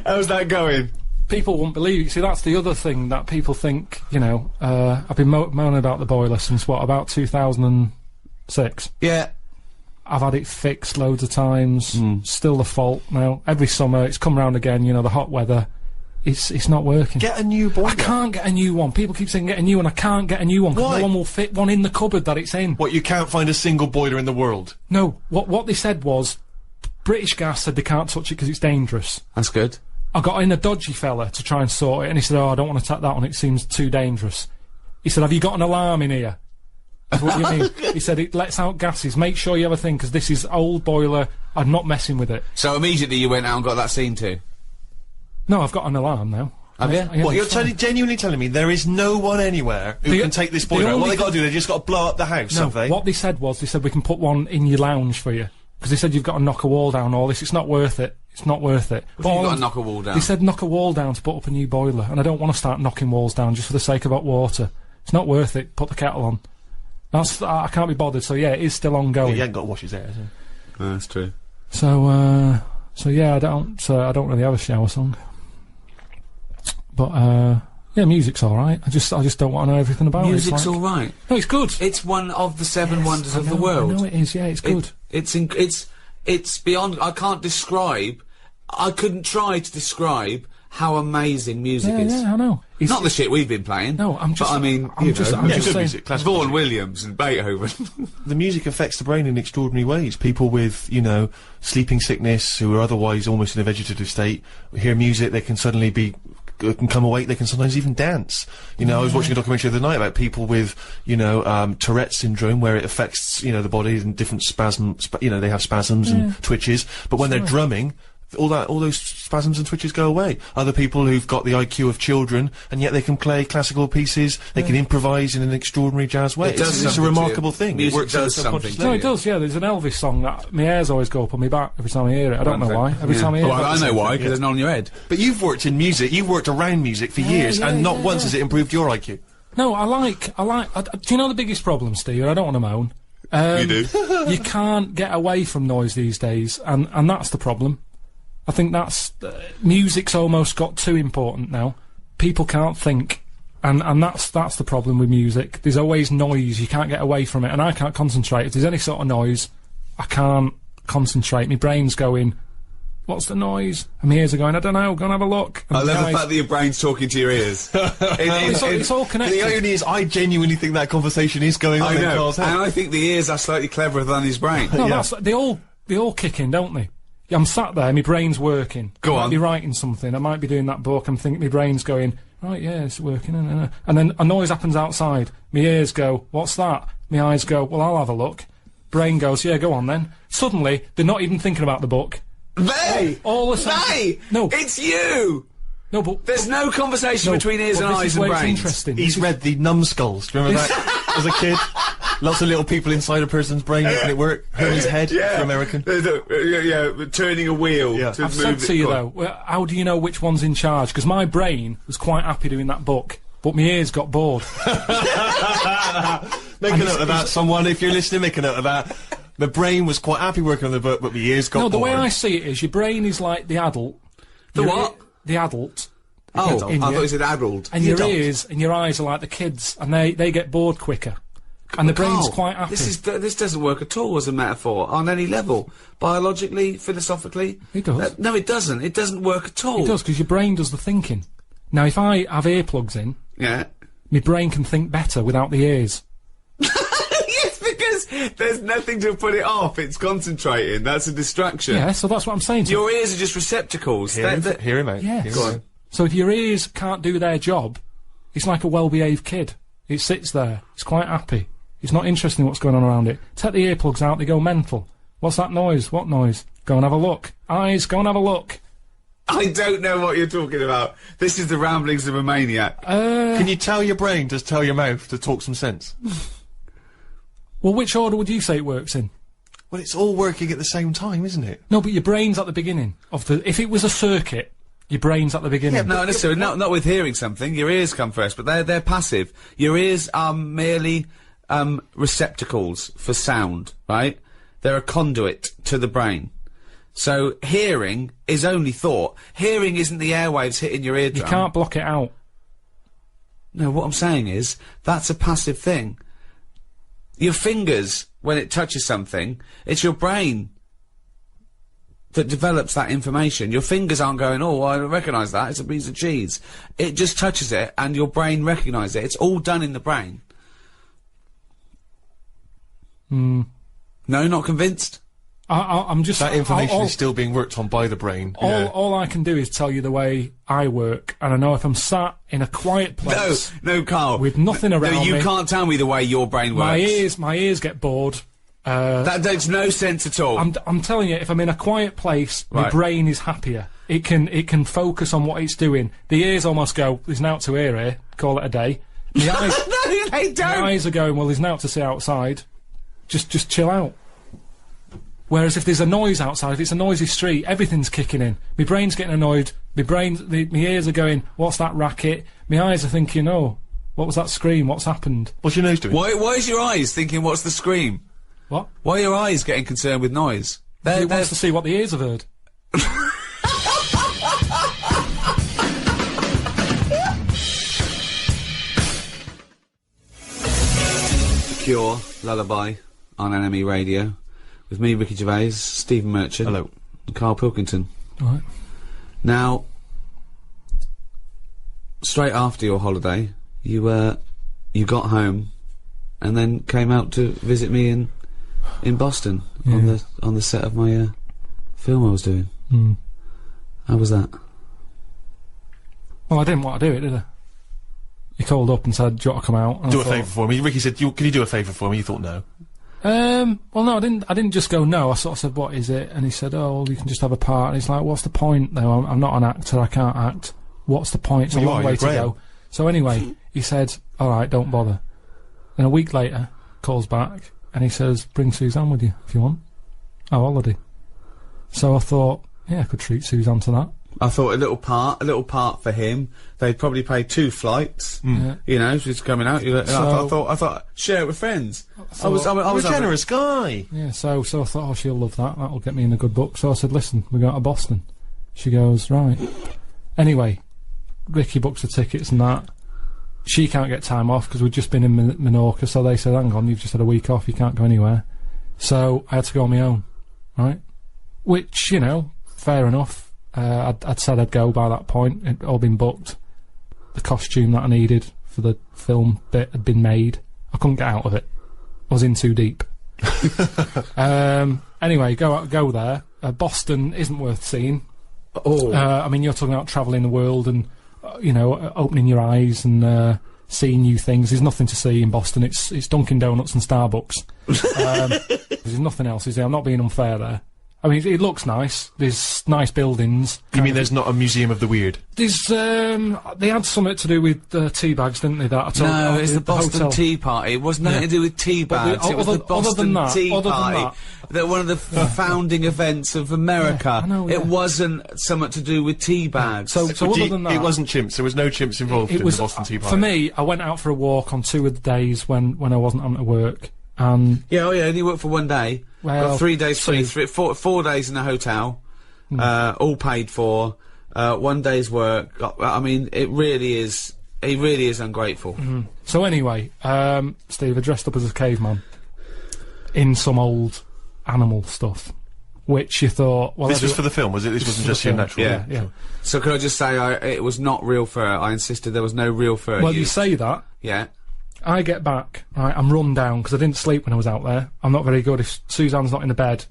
How's that going? People won't believe it. See, that's the other thing that people think, you know, I've been moaning about the boiler since, what, about 2006? Yeah. I've had it fixed loads of times, still the fault now. Every summer, it's come round again, you know, the hot weather. It's not working. Get a new boiler. I can't get a new one. People keep saying get a new one. I can't get a new one because Why? no one will fit one in the cupboard that it's in. What, you can't find a single boiler in the world? No, what they said was, British Gas said they can't touch it because it's dangerous. That's good. I got in a dodgy fella to try and sort it, and he said, oh, I don't want to tap that on, it seems too dangerous. He said, have you got an alarm in here? I said, what do you mean? He said, it lets out gases, make sure you have a thing, because this is old boiler, I'm not messing with it. So immediately you went out and got that seen to? No, I've got an alarm now. Have you? Yeah, What, you're it's fine. genuinely telling me there is no one anywhere who can take this boiler out? What they got to do, they just got to blow up the house, No, have they? what they said was, they said we can put one in your lounge for you. Because they said you've got to knock a wall down, all this, it's not worth it. It's not worth it. What do you got to knock a wall down? They said knock a wall down to put up a new boiler, and I don't want to start knocking walls down just for the sake of hot water. It's not worth it. Put the kettle on. I can't be bothered. So yeah, it is still ongoing. He ain't got to wash his hair, has he? That's true. So yeah, I don't really have a shower song. But yeah, music's all right. I just don't want to know everything about Music's it. It's like, all right. No, it's good. It's one of the seven wonders of the world. I know it is. Yeah, it's good. It's beyond. I can't describe. I couldn't try to describe how amazing music is. Yeah, I know. Not the shit we've been playing. No, I'm just. But I mean, I'm just good saying. music, classical Vaughan music. Williams and Beethoven. The music affects the brain in extraordinary ways. People with, you know, sleeping sickness, who are otherwise almost in a vegetative state, hear music, they can suddenly can come awake, they can sometimes even dance. You know, I was watching a documentary the other night about people with, you know, Tourette's syndrome, where it affects, you know, the body and different spasms, you know, they have spasms and twitches, but when they're drumming, all those spasms and twitches go away. Other people who've got the IQ of children, and yet they can play classical pieces, they can improvise in an extraordinary jazz way. It's a remarkable thing. Music It works does on a subconscious something. No, level. it does. Yeah, there's an Elvis song that my hairs always go up on my back every time I hear it. I don't know why. Every time I hear it. Well, I know why, because there's none on your head. But you've worked in music, you've worked around music for years, and not once has it improved your IQ. No, do you know the biggest problem, Steve? I don't want to moan. You do. You can't get away from noise these days, and that's the problem. I think that's music's almost got too important now. People can't think, and that's the problem with music. There's always noise. You can't get away from it, and I can't concentrate. If there's any sort of noise, I can't concentrate. My brain's going, what's the noise? And my ears are going, I don't know, go and have a look. And I love my the eyes- fact that your brain's talking to your ears. it's all connected. The irony is, I genuinely think that conversation is going on I in know, Carl's head. and I think the ears are slightly cleverer than his brain. No, they all kick in, don't they? I'm sat there, my brain's working. Go I might on. be writing something, I might be doing that book, I'm thinking my brain's going, right, yeah, it's working, and then a noise happens outside, my ears go, what's that? My eyes go, well, I'll have a look. Brain goes, yeah, go on then. Suddenly, they're not even thinking about the book. They! All the time. They! No. It's you! No, but... There's no conversation between ears and this eyes is and where it's brains. interesting. He's read the numbskulls. Do you remember that as a kid? Lots of little people inside a person's brain making it work. Herman's head for American. Turning a wheel to I've move said it. to you, Go on. though, how do you know which one's in charge? Because my brain was quite happy doing that book, but my ears got bored. Make a note of that, someone. If you're listening, make a note of that. The brain was quite happy working on the book, but my ears got No, the bored. way I see it is your brain is like the adult. The Your what? The adult. Oh, in I you. thought you said addled. And your ears and your eyes are like the kids, and they get bored quicker. And the brain's Carl, quite happy. This doesn't work at all as a metaphor on any level. Biologically, philosophically. It does. No, it doesn't. It doesn't work at all. It does, because your brain does the thinking. Now, if I have earplugs in, Yeah. my brain can think better without the ears. Yes, because there's nothing to put it off. It's concentrating. That's a distraction. Yeah, so that's what I'm saying to you. Your ears are just receptacles. Hear him out. Yes. Go on. So if your ears can't do their job, it's like a well-behaved kid. It sits there. It's quite happy. It's not interested in what's going on around it. Take the earplugs out, they go mental. What's that noise? What noise? Go and have a look. Eyes, go and have a look. I don't know what you're talking about. This is the ramblings of a maniac. Can you tell your brain to tell your mouth to talk some sense? Well, which order would you say it works in? Well, it's all working at the same time, isn't it? No, but your brain's at the beginning of the... If it was a circuit, your brain's at the beginning. No, necessarily. Not with hearing something. Your ears come first, but they're passive. Your ears are merely receptacles for sound, right? They're a conduit to the brain. So hearing is only thought. Hearing isn't the airwaves hitting your eardrum. You can't block it out. No, what I'm saying is, that's a passive thing. Your fingers, when it touches something, it's your brain that develops that information. Your fingers aren't going, oh, I recognise that, it's a piece of cheese. It just touches it, and your brain recognises it. It's all done in the brain. No, not convinced? I'm just... That information is still being worked on by the brain. All I can do is tell you the way I work, and I know if I'm sat in a quiet place... No, Karl. ...with nothing around me... you can't tell me the way your brain works. My ears get bored. That makes no sense at all. I'm telling you, if I'm in a quiet place, my brain is happier. It can focus on what it's doing. The ears almost go, there's nought to hear here, call it a day. The eyes... No, they don't! The eyes are going, well, there's nought to see outside. Just chill out. Whereas if there's a noise outside, if it's a noisy street, everything's kicking in. My brain's getting annoyed. My ears are going, what's that racket? My eyes are thinking, oh, what was that scream? What's happened? What's your nose doing? Why is your eyes thinking, what's the scream? What? Why are your eyes getting concerned with noise? It wants to see what the ears have heard. Cure, Lullaby, on NME Radio. With me, Ricky Gervais, Stephen Merchant. Hello. And Karl Pilkington. Right. Now, straight after your holiday, you got home and then came out to visit me in Boston on the set of my film I was doing. How was that? Well, I didn't want to do it, did I? He called up and said, do you want to come out? And do a favour for me. Ricky said, can you do a favour for me? You thought no. Well, no, I didn't just go no. I sort of said, what is it? And he said, oh, well, you can just have a part. And he's like, what's the point, though? I'm not an actor, I can't act. What's the point? It's a long way to go. So anyway, he said, alright, don't bother. Then a week later, calls back, and he says, bring Suzanne with you, if you want. Oh, holiday. So I thought, yeah, I could treat Suzanne to that. I thought a little part for him. They'd probably pay 2 flights. You know, she's coming out. I thought, share it with friends. I was a generous guy. Yeah, so I thought, oh, she'll love that. That'll get me in a good book. So I said, listen, we're going to Boston. She goes, right. Anyway, Ricky books the tickets and that. She can't get time off because we'd just been in Menorca. So they said, hang on, you've just had a week off. You can't go anywhere. So I had to go on my own, right? Which, you know, fair enough. I'd said I'd go by that point. It'd all been booked. The costume that I needed for the film bit had been made. I couldn't get out of it. I was in too deep. Anyway, go there. Boston isn't worth seeing. I mean, you're talking about travelling the world and, you know, opening your eyes and seeing new things. There's nothing to see in Boston. It's Dunkin' Donuts and Starbucks. There's nothing else, is there? I'm not being unfair there. I mean, it looks nice. There's nice buildings. You mean there's not a museum of the weird? There's, they had something to do with tea bags, didn't they? No, it's the Boston Tea Party. It was nothing to do with tea bags. It was the Boston Tea Party. That one of the founding events of America. I know, It wasn't something to do with tea bags. So other than that, it wasn't chimps. There was no chimps involved in the Boston Tea Party. For me, I went out for a walk on 2 of the days when I wasn't having to work. And yeah, only worked for 1 day. Well, got 3 days free, 4 days in a hotel, all paid for. 1 day's work. I mean, it really is ungrateful. So anyway, Steve, I dressed up as a caveman in some old animal stuff, which you thought, well, this was for the film, was it? This wasn't just your natural. Yeah. So could I just say, it was not real fur. I insisted there was no real fur. Well, you say that. Yeah. I get back, right, I'm run down because I didn't sleep when I was out there. I'm not very good. If Suzanne's not in the bed,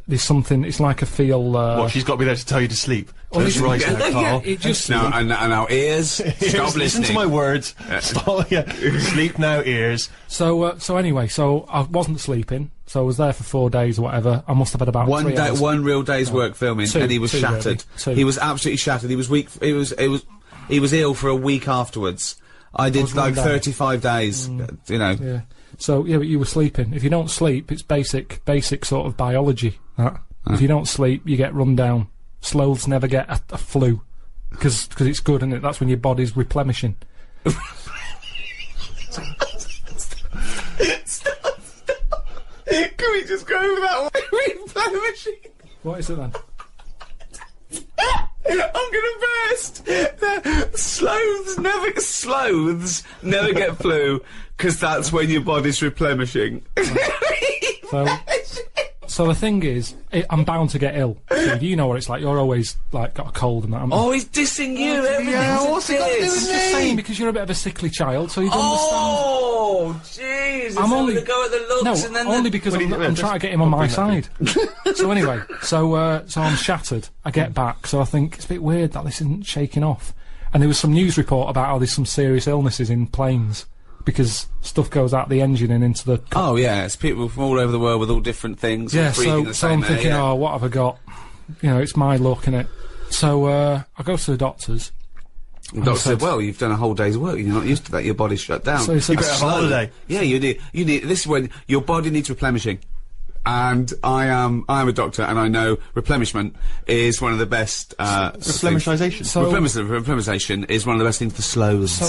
there's something, it's like I feel, What, she's got to be there to tell you to sleep? Close your eyes now, Karl. It just... Now, and our ears, stop listening. Listen to my words. Stop, sleep now, ears. So anyway, I wasn't sleeping, so I was there for 4 days or whatever. I must have had about 3 hours. One real day's work filming, and he was shattered. Really. He was absolutely shattered. He was weak, he was ill for a week afterwards. I did like 35 days, you know. Yeah. So, yeah, but you were sleeping. If you don't sleep, it's basic sort of biology, that. If you don't sleep, you get run down. Sloths never get a flu. Because it's good, isn't it? That's when your body's replenishing. Stop. Can we just go over that way? Replenishing. What is it then? I'm gonna burst! Sloths never get flu, because that's when your body's replenishing. So the thing is, I'm bound to get ill. Steve, you know what it's like. You're always, like, got a cold and that. Oh, he's dissing you. Everything's what's it got to do with me? Just saying, because you're a bit of a sickly child, so you don't Oh, Jesus. I'm only going to go at the looks and then only because I'm trying to get him on my side. So anyway, so I'm shattered. I get back, so I think it's a bit weird that this isn't shaking off. And there was some news report about how there's some serious illnesses in planes. Because stuff goes out the engine and into the... Oh, yeah, it's people from all over the world with all different things. Yeah, so I'm thinking, yeah. oh, what have I got? You know, it's my luck, innit? So, I go to the doctors. The doctor said, well, you've done a whole day's work, you're not used to that, your body's shut down. So he said, you better have a holiday. Yeah, you need, this is when your body needs replenishing. And I am a doctor, and I know replenishment is one of the best, replenishization. Replenishization is one of the best things for sloths. So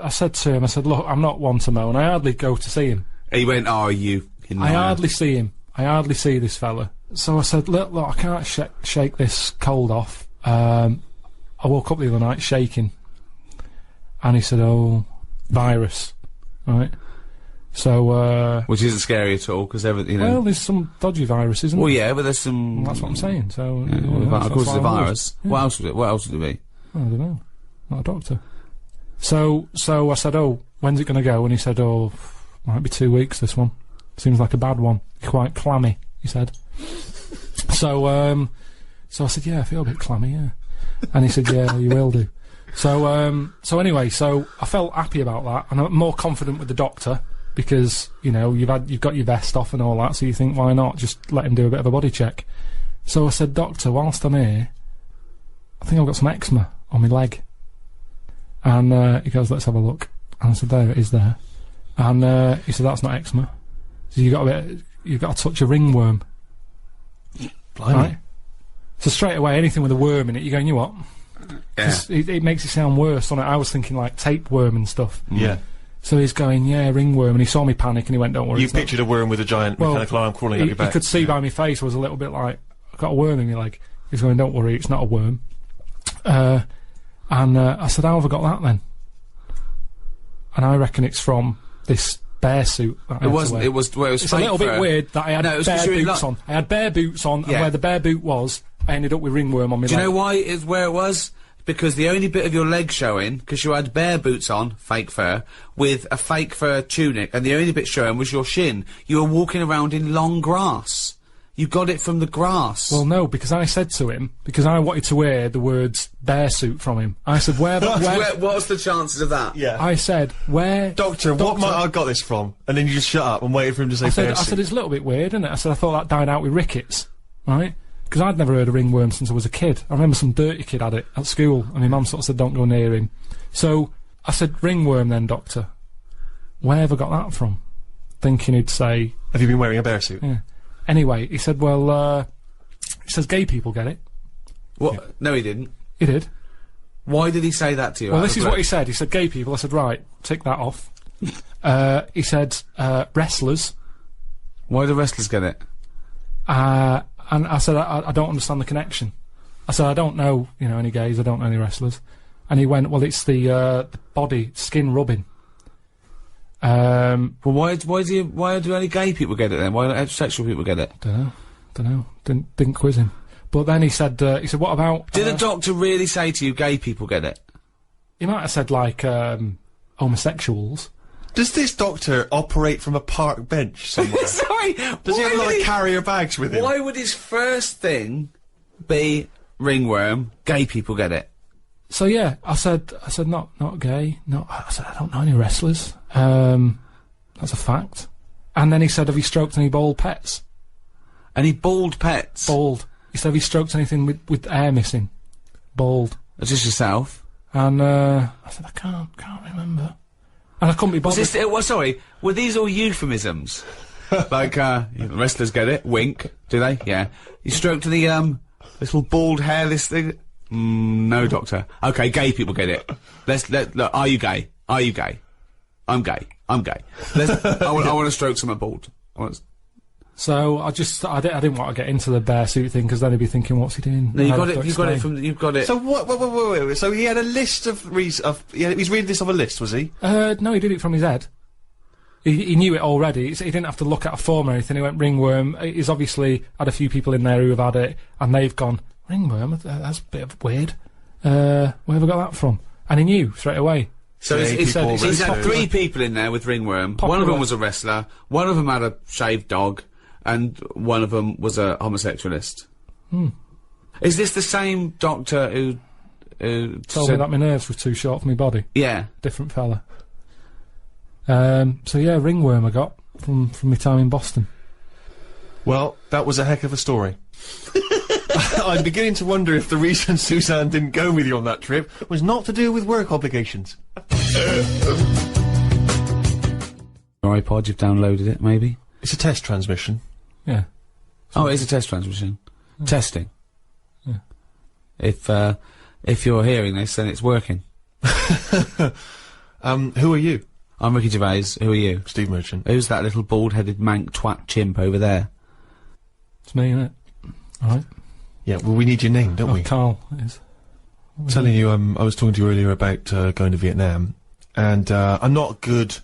I said to him, I said, look, I'm not one to moan, I hardly go to see him. He went, oh, you... I hardly see him. I hardly see this fella. So I said, look, I can't shake this cold off. I woke up the other night shaking. And he said, oh, virus. Right? So, which isn't scary at all, because everything, you know... Well, there's some dodgy virus, isn't there? Well, yeah, but there's some... Well, that's what I'm saying, so... Yeah, of course it's a virus. Yeah. What else would it? What else would it be? I don't know. Not a doctor. So I said, oh, when's it going to go? And he said, oh, might be 2 weeks, this one. Seems like a bad one. Quite clammy, he said. So I said, yeah, I feel a bit clammy, yeah. And he said, yeah, you will do. So anyway, so I felt happy about that, and I'm more confident with the doctor, because, you know, you've got your vest off and all that, so you think, why not just let him do a bit of a body check? So I said, doctor, whilst I'm here, I think I've got some eczema on my leg. And he goes, let's have a look. And I said, there it is there. And he said, that's not eczema. So you've got to touch a ringworm. Blimey. Right? So straight away, anything with a worm in it, you're going, you what? Yeah. It makes it sound worse, doesn't it? I was thinking like tapeworm and stuff. Yeah. So he's going, yeah, ringworm, and he saw me panic, and he went, don't worry. You pictured a worm with a giant mechanical arm crawling up your back. You could see by my face, I was a little bit like, I've got a worm in my leg. He's going, don't worry, it's not a worm. And I said, how have I got that then? And I reckon it's from this bear suit that I had to wear. It's a little bit weird that I had bare boots on. I had bare boots on, and where the bare boot was, I ended up with ringworm on my leg. Do you know why it's where it was? Because the only bit of your leg showing, because you had bare boots on, fake fur, with a fake fur tunic, and the only bit showing was your shin. You were walking around in long grass. You got it from the grass. Well, no, because I said to him, because I wanted to wear the words bear suit from him. I said, what's the chances of that? Yeah. I said, where... Doctor, what might I got this from? And then you just shut up and waited for him to say bear suit. I said, it's a little bit weird, isn't it? I said, I thought that died out with rickets, right? Because I'd never heard of ringworm since I was a kid. I remember some dirty kid had it at school, and my mum sort of said, don't go near him. So, I said, ringworm then, doctor. Where have I got that from? Thinking he'd say... Have you been wearing a bear suit? Yeah. Anyway, he said, well, he says gay people get it. What? Yeah. No, he didn't. He did. Why did he say that to you? Well, this is what he said. He said gay people. I said, right, tick that off. He said, wrestlers. Why do wrestlers get it? And I said, I don't understand the connection. I said, I don't know, you know, any gays, I don't know any wrestlers. And he went, well, it's the body, skin rubbing. Well, why do only gay people get it then? Why don't heterosexual people get it? Don't know. Didn't quiz him. But then he said, what about... Did a doctor really say to you, gay people get it? He might have said, like, homosexuals. Does this doctor operate from a park bench somewhere? Sorry! Does he have a lot of carrier bags with him? Why would his first thing be ringworm, gay people get it? So yeah, I said not gay, I said, I don't know any wrestlers. That's a fact. And then he said, have you stroked any bald pets? Any bald pets? Bald. He said, have you stroked anything with hair missing? Bald. Just yourself? And, I said, I can't remember. And I couldn't be bothered. Sorry, were these all euphemisms? Like, wrestlers get it, wink, do they? Yeah. You stroked the, little bald hairless thing? No, doctor. Okay, gay people get it. Look, are you gay? Are you gay? I'm gay. I want to stroke someone bald. So I didn't want to get into the bear suit thing because then he'd be thinking, what's he doing? No, you've got it. So wait. So he had a list of he's reading this off a list, was he? No, he did it from his head. He knew it already. He didn't have to look at a form or anything. He went ringworm. He's obviously had a few people in there who have had it, and they've gone ringworm. That's a bit of weird. Where have I got that from? And he knew straight away. So he's had 3 people in there with ringworm. Popular. One of them was a wrestler. One of them had a shaved dog, and one of them was a homosexualist. Is this the same doctor who told me that my nerves were too short for my body? Yeah, different fella. So yeah, ringworm I got from my time in Boston. Well, that was a heck of a story. I'm beginning to wonder if the reason Suzanne didn't go with you on that trip was not to do with work obligations. Your iPod, you've downloaded it, maybe? It's a test transmission. Yeah. Oh, it is a test transmission. Yeah. Testing. Yeah. If you're hearing this, then it's working. Who are you? I'm Ricky Gervais. Who are you? Steve Merchant. Who's that little bald-headed mank twat chimp over there? It's me, innit? Alright. Yeah, well, we need your name, don't we? Karl is. Telling you, I was talking to you earlier about going to Vietnam, and I'm not good.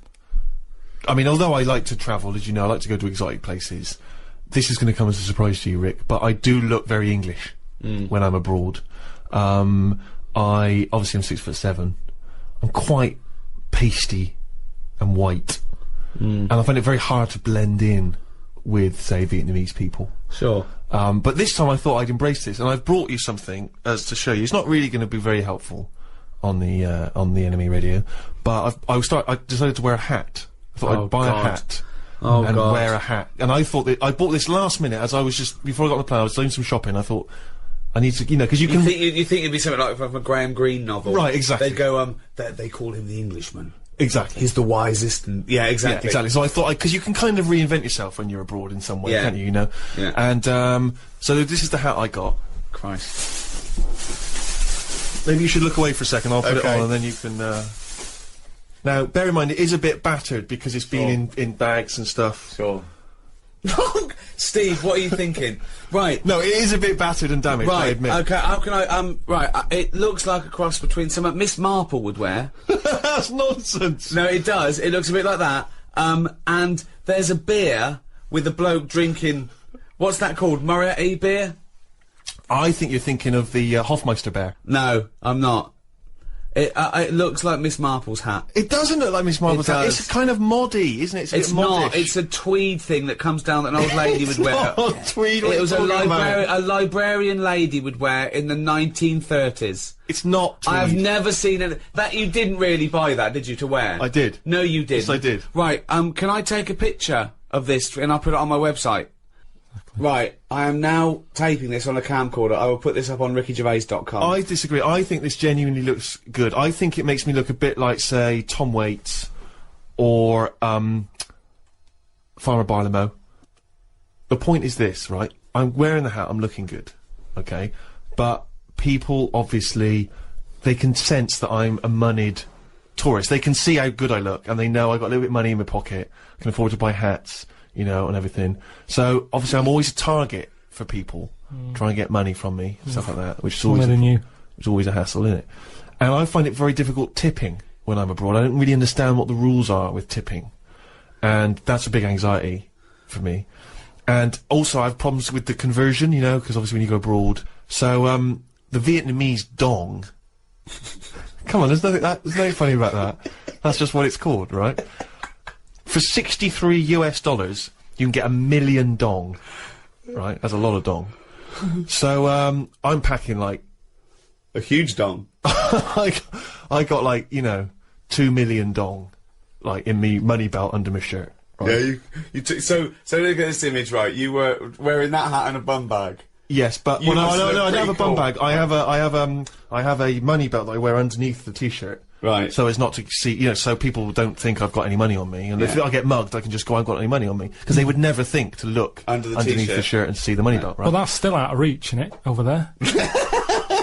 I mean, although I like to travel, as you know, I like to go to exotic places. This is going to come as a surprise to you, Rick, but I do look very English when I'm abroad. Obviously I'm 6'7". I'm quite pasty and white, and I find it very hard to blend in with, say, Vietnamese people. Sure. But this time I thought I'd embrace this, and I've brought you something as to show you. It's not really going to be very helpful on the enemy radio, but I decided to wear a hat. I thought I'd buy a hat and wear a hat. And I thought that I bought this last minute as I was just before I got on the plane. I was doing some shopping. I thought I need to, because you can. Think it'd be something like from a Graham Greene novel, right? Exactly. They'd go, they call him the Englishman. Exactly. He's the wisest, and yeah, exactly. Yeah, exactly. So I thought, because you can kind of reinvent yourself when you're abroad in some way, can't you? Yeah. And so this is the hat I got. Christ. Maybe you should look away for a second. I'll put it on, and then you can. Now, bear in mind, it is a bit battered because it's been in bags and stuff. Sure. Steve, what are you thinking? Right. No, it is a bit battered and damaged, I admit. Okay, how can I, it looks like a cross between something Miss Marple would wear. That's nonsense! No, it does. It looks a bit like that. And there's a beer with a bloke drinking, what's that called? Moretti beer? I think you're thinking of the Hofmeister bear. No, I'm not. It looks like Miss Marple's hat. It doesn't look like Miss Marple's hat. It's kind of moddy, isn't it? It's not. It's a tweed thing that comes down that an old lady would wear. Not tweed. It was a librarian lady would wear in the 1930s. It's not tweed. I have never seen it. That you didn't really buy that, did you, to wear? I did. No, you didn't. Yes, I did. Right. Can I take a picture of this and I'll put it on my website? Right, I am now taping this on a camcorder. I will put this up on rickygervais.com. I disagree. I think this genuinely looks good. I think it makes me look a bit like, say, Tom Waits or Farmer Barlow. The point is this, right? I'm wearing the hat, I'm looking good, okay? But people, obviously, they can sense that I'm a moneyed tourist. They can see how good I look, and they know I got a little bit of money in my pocket, can afford to buy hats, you know, and everything. So, obviously, I'm always a target for people, trying to get money from me, stuff like that, which is always a hassle, isn't it? And I find it very difficult tipping when I'm abroad. I don't really understand what the rules are with tipping. And that's a big anxiety for me. And also, I have problems with the conversion, you know, because obviously when you go abroad. So, the Vietnamese dong. Come on, there's nothing funny about that. That's just what it's called, right? For $63 US, you can get 1 million dong. Right? That's a lot of dong. So, I'm packing, like... a huge dong. I got, like, you know, 2 million dong, like, in me money belt under my shirt. Right? Yeah, so look at this image, right? You were wearing that hat and a bum bag. Yes, but no, I don't have a bum bag. I have a money belt that I wear underneath the t-shirt. Right. So as not to see, you know, so people don't think I've got any money on me. And if I get mugged, I can just go, I've got any money on me. Because they would never think to look underneath the shirt and see the money belt, right? Well, that's still out of reach, innit? Over there.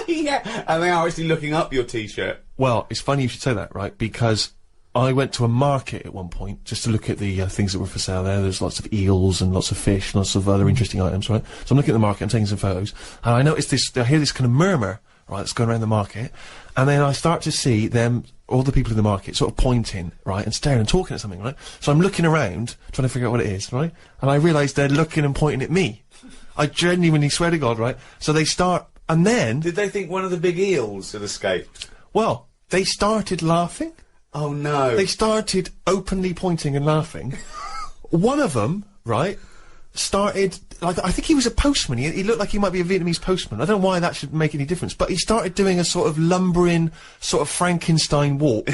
Yeah, and they are actually looking up your t-shirt. Well, it's funny you should say that, right? Because I went to a market at one point just to look at the things that were for sale there. There's lots of eels and lots of fish, lots of other interesting items, right? So I'm looking at the market, I'm taking some photos, and I noticed this, I hear this kind of murmur, right, that's going around the market, and then I start to see them, all the people in the market, sort of pointing, right, and staring and talking at something, right? So I'm looking around, trying to figure out what it is, right? And I realise they're looking and pointing at me. I genuinely swear to God, right? So they start, and then... Did they think one of the big eels had escaped? Well, they started laughing. Oh no. They started openly pointing and laughing. One of them, right, started, like, I think he was a postman. He looked like he might be a Vietnamese postman. I don't know why that should make any difference, but he started doing a sort of lumbering, sort of Frankenstein walk.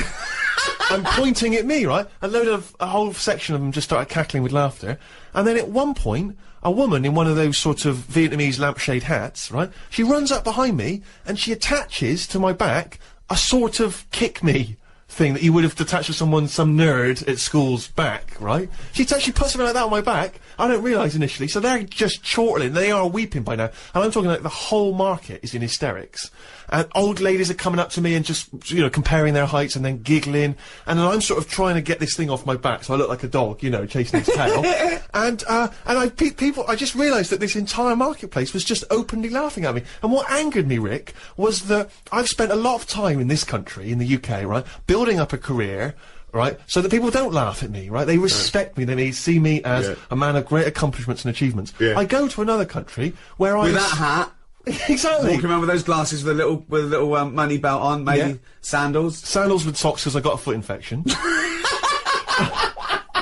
And pointing at me, right? A whole section of them just started cackling with laughter. And then at one point, a woman in one of those sort of Vietnamese lampshade hats, right? She runs up behind me and she attaches to my back a sort of kick me thing that you would have attached to some nerd at school's back, right? She puts something like that on my back. I don't realise initially, so they're just chortling. They are weeping by now, and I'm talking like the whole market is in hysterics. And old ladies are coming up to me and just, you know, comparing their heights and then giggling, and then I'm sort of trying to get this thing off my back, so I look like a dog, you know, chasing its tail. And I just realised that this entire marketplace was just openly laughing at me. And what angered me, Rick, was that I've spent a lot of time in this country, in the UK, right, building up a career, right, so that people don't laugh at me, right? They respect me, they see me as a man of great accomplishments and achievements. I go to another country where with that hat. Exactly. Walking around with those glasses with a little money belt on, maybe sandals. Sandals with socks because I got a foot infection.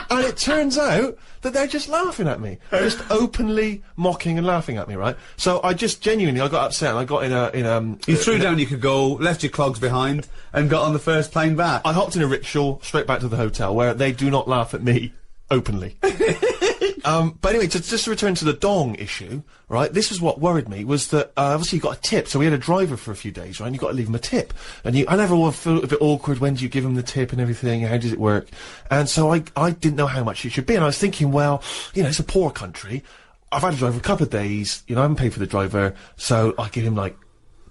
And it turns out that they're just laughing at me, just openly mocking and laughing at me, right? So I just genuinely, I got upset. And I got You threw down your cagoule, left your clogs behind, and got on the first plane back. I hopped in a rickshaw straight back to the hotel where they do not laugh at me openly. But anyway, just to return to the dong issue, right, this is what worried me, was that, obviously you got a tip, so we had a driver for a few days, right, and you got to leave him a tip. And I never felt a bit awkward, when do you give him the tip and everything, how does it work? And so I didn't know how much it should be, and I was thinking, well, you know, it's a poor country, I've had a driver a couple of days, you know, I haven't paid for the driver, so I give him like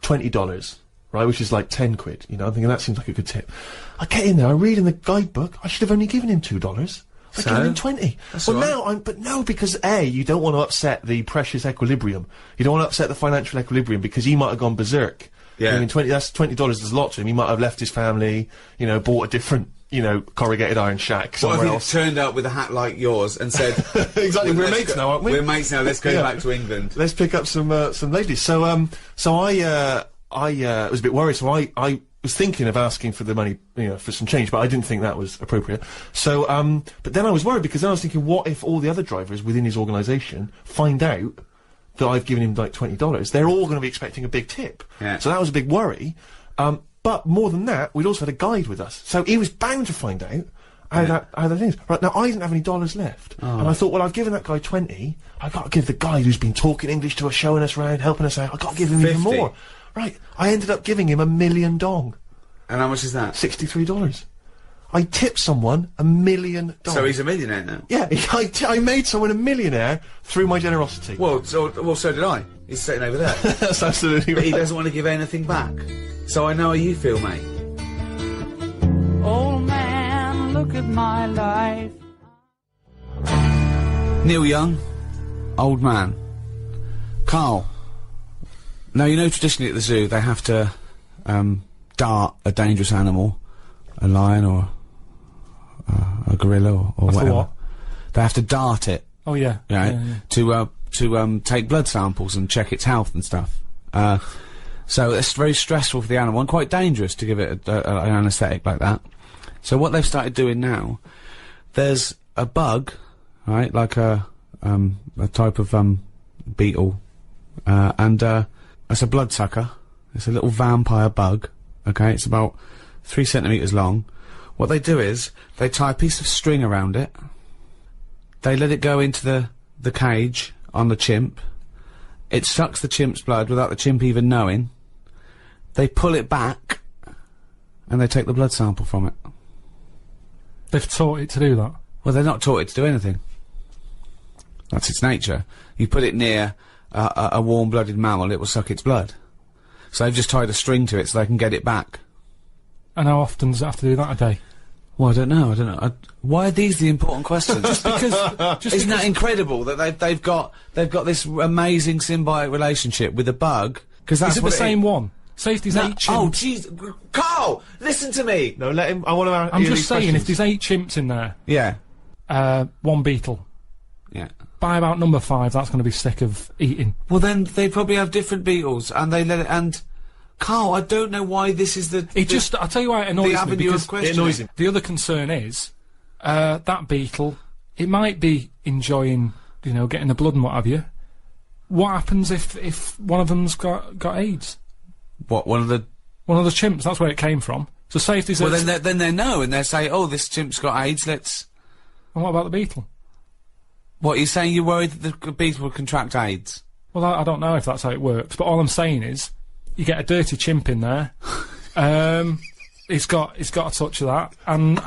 $20. Right, which is like 10 quid, you know, I'm thinking that seems like a good tip. I get in there, I read in the guidebook, I should have only given him $2. I gave him 20. Well, now, because A, you don't want to upset the precious equilibrium. You don't want to upset the financial equilibrium because he might have gone berserk. Yeah. I mean, that's $20 is a lot to him. He might have left his family, you know, bought a different, you know, corrugated iron shack somewhere else. Turned up with a hat like yours and said, exactly, we're mates now, aren't we? We're mates now, let's go back to England. Let's pick up some ladies. So I was a bit worried, so I was thinking of asking for the money, you know, for some change, but I didn't think that was appropriate. So, but then I was worried because then I was thinking, what if all the other drivers within his organisation find out that I've given him like $20? They're all going to be expecting a big tip. Yeah. So that was a big worry. But more than that, we'd also had a guide with us, so he was bound to find out how that thing is. Right, now I didn't have any dollars left, and I thought, well, I've given that guy 20, I've got to give the guy who's been talking English to us, showing us around, helping us out, I've got to give him 50. even more. Right, I ended up giving him $1 million dong. And how much is that? $63. I tipped someone $1 million. So he's a millionaire now? Yeah, I made someone a millionaire through my generosity. Well, so did I. He's sitting over there. That's absolutely right. But he doesn't want to give anything back. So I know how you feel, mate. Old man, look at my life. Neil Young, old man. Karl. Now, you know, traditionally at the zoo, they have to, dart a dangerous animal, a lion or a gorilla or whatever. What? They have to dart it. Oh yeah. Right? Yeah. To take blood samples and check its health and stuff. So it's very stressful for the animal and quite dangerous to give it an anaesthetic like that. So what they've started doing now, there's a bug, right, like a type of beetle, and it's a bloodsucker. It's a little vampire bug. Okay, it's about 3 centimetres long. What they do is, they tie a piece of string around it, they let it go into the cage on the chimp, it sucks the chimp's blood without the chimp even knowing, they pull it back, and they take the blood sample from it. They've taught it to do that? Well, they're not taught it to do anything. That's its nature. You put it near a warm-blooded mammal, it will suck its blood. So they've just tied a string to it so they can get it back. And how often does it have to do that a day? Well, I don't know. Why are these the important questions? Because Isn't that incredible that they've got this amazing symbiotic relationship with a bug? Because that's is it what the same one? Say if there's 8 chimps. Oh, jeez, Carl, listen to me. No, let him. I want to. I'm just saying, if there's 8 chimps in there, Yeah. 1 beetle. Yeah. By about number 5, that's going to be sick of eating. Well, then they probably have different beetles, and they let it. And Carl, I don't know why this is the. I'll tell you why it annoys me, because it annoys him. The other concern is that beetle. It might be enjoying, getting the blood and what have you. What happens if one of them's got AIDS? What, one of the chimps? That's where it came from. So say if there's well, then they know, and they say, "Oh, this chimp's got AIDS. Let's." And what about the beetle? What, you're saying you're worried that the beetle will contract AIDS? Well, I don't know if that's how it works, but all I'm saying is, you get a dirty chimp in there. It's got a touch of that, and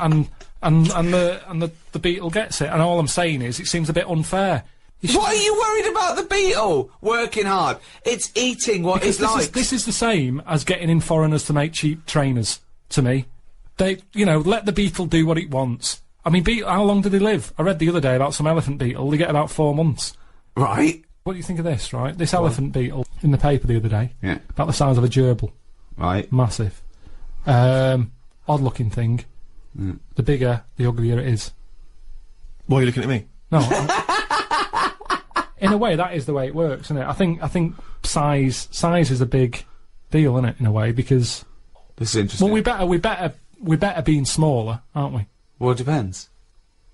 the beetle gets it. And all I'm saying is, it seems a bit unfair. What are you worried about the beetle? Working hard. It's eating what it's like. This is the same as getting in foreigners to make cheap trainers, to me. They, let the beetle do what it wants. I mean, how long do they live? I read the other day about some elephant beetle. They get about 4 months. Right. What do you think of this, right? This elephant beetle in the paper the other day. Yeah. About the size of a gerbil. Right. Massive. Odd-looking thing. Mm. The bigger, the uglier it is. Why are you looking at me? No. In a way, that is the way it works, isn't it? I think size is a big deal, isn't it? In a way, because this is interesting. Well, we better being smaller, aren't we? Well, it depends.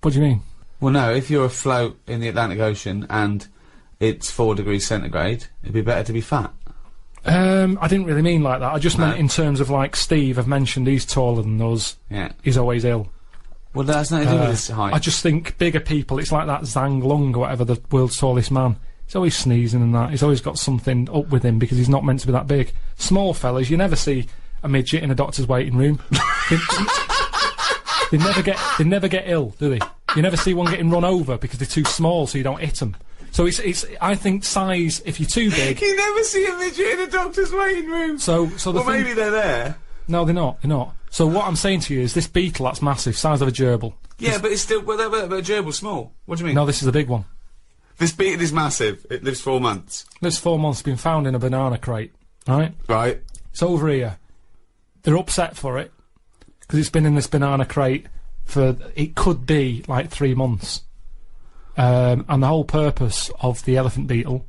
What do you mean? Well, no. If you're afloat in the Atlantic Ocean and it's 4 degrees centigrade, it'd be better to be fat. I didn't really mean like that. I just meant in terms of, like, Steve. I've mentioned he's taller than us. Yeah. He's always ill. Well, that's nothing to do with his height. I just think bigger people, it's like that Zhang Lung or whatever, the world's tallest man. He's always sneezing and that. He's always got something up with him because he's not meant to be that big. Small fellas, you never see a midget in a doctor's waiting room. They never get ill, do they? You never see one getting run over because they're too small, so you don't hit them. So I think size, if you're too big... You never see a midget in a doctor's waiting room! Well, maybe they're there. No, they're not. So what I'm saying to you is this beetle, that's massive, size of a gerbil. Yeah, but it's still... But a gerbil's small. What do you mean? No, this is a big one. This beetle is massive. It lives 4 months. Lives 4 months, been found in a banana crate. Right? Right. It's over here. They're upset for it, because it's been in this banana crate for... It could be, like, 3 months. And the whole purpose of the elephant beetle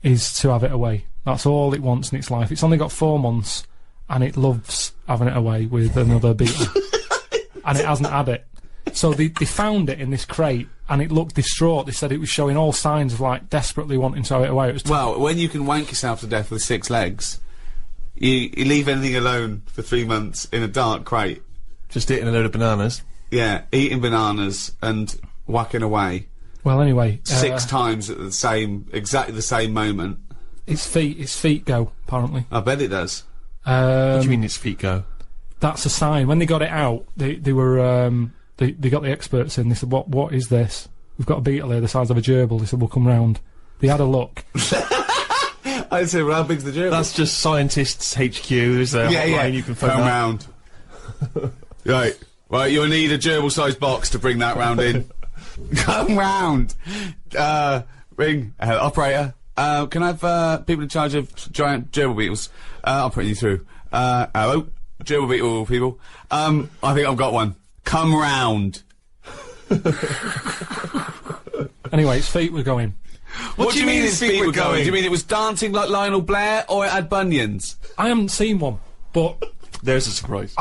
is to have it away. That's all it wants in its life. It's only got 4 months, and it loves having it away with another beetle. And it hasn't had it. So they found it in this crate, and it looked distraught. They said it was showing all signs of, like, desperately wanting to have it away. It was well, when you can wank yourself to death with 6 legs, you leave anything alone for 3 months in a dark crate. Just eating a load of bananas. Yeah, eating bananas and whacking away. Well, anyway... 6 times at exactly the same moment. Its feet go, apparently. I bet it does. What do you mean its feet go? That's a sign. When they got it out, they were, they got the experts in, they said, what is this? We've got a beetle here the size of a gerbil. They said, we'll come round. They had a look. I said, well, how big's the gerbil? That's just scientists HQ, there's a hotline you can phone come round. Right, you'll need a gerbil-sized box to bring that round in. Come round! Ring. Operator. Can I have, people in charge of giant gerbil beetles? I'll put you through. Hello? Gerbil beetle people. I think I've got one. Come round. Anyway, its feet were going. What do you mean its feet were going? Do you mean it was dancing like Lionel Blair, or it had bunions? I haven't seen one, but... There's a surprise.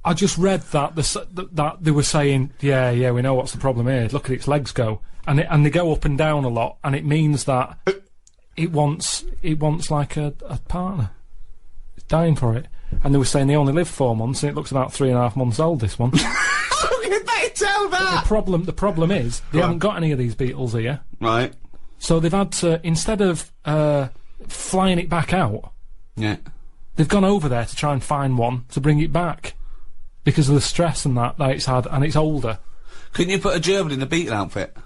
I just read that that they were saying, yeah, we know what's the problem here. Look at its legs go, and they go up and down a lot, and it means that it wants like a partner. It's dying for it, and they were saying they only live 4 months, and it looks about 3.5 months old. This one. How can they tell that? The problem is they haven't got any of these beetles here, right? So they've had to, instead of flying it back out, they've gone over there to try and find one to bring it back. Because of the stress and that it's had, and it's older. Couldn't you put a gerbil in the beetle outfit?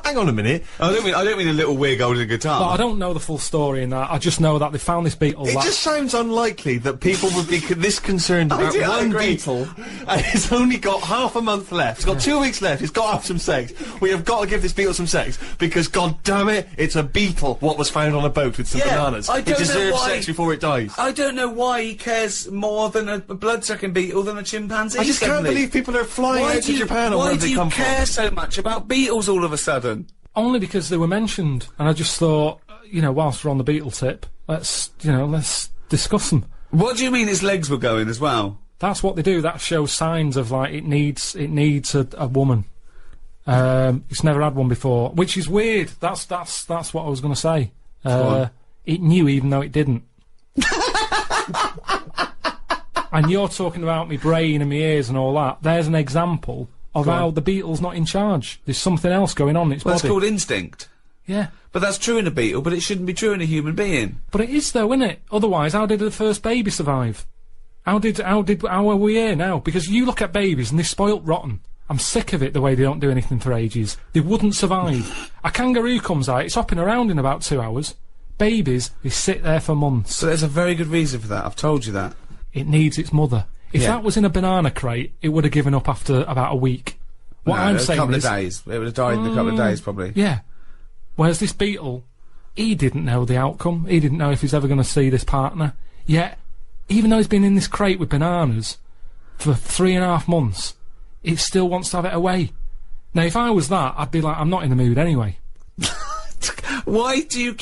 Hang on a minute. I don't mean a little wig holding a guitar. But I don't know the full story in that. I just know that they found this beetle. It just sounds unlikely that people would be this concerned about I one agree. beetle, and it's only got half a month left. It's got 2 weeks left. It's got to have some sex. We have got to give this beetle some sex because, god damn it, it's a beetle. What was found on a boat with some bananas? I It don't know deserves why- sex before it dies. I don't know why he cares more than a blood-sucking beetle than a chimpanzee. I just can't suddenly. believe people are flying out to Japan or Why wherever do they you come care so much about beetles all of a sudden? Only because they were mentioned, and I just thought, you know, whilst we're on the beetle tip, let's discuss them. What do you mean his legs were going as well? That's what they do. That shows signs of, like, it needs a woman. It's never had one before, which is weird. That's what I was going to say. It knew even though it didn't. And you're talking about me brain and my ears and all that. There's an example of how the beetle's not in charge. There's something else going on in its body. It's called instinct. Yeah. But that's true in a beetle, but it shouldn't be true in a human being. But it is though, isn't it? Otherwise, how did the first baby survive? How are we here now? Because you look at babies and they're spoilt rotten. I'm sick of it, the way they don't do anything for ages. They wouldn't survive. A kangaroo comes out, it's hopping around in about 2 hours. Babies, they sit there for months. So there's a very good reason for that, I've told you that. It needs its mother. If that was in a banana crate, it would have given up after about a week. What I'm saying is... a couple of days. It would have died in a couple of days, probably. Yeah. Whereas this beetle, he didn't know the outcome. He didn't know if he's ever going to see this partner. Yet, even though he's been in this crate with bananas for 3.5 months, it still wants to have it away. Now, if I was that, I'd be like, I'm not in the mood anyway. Why do you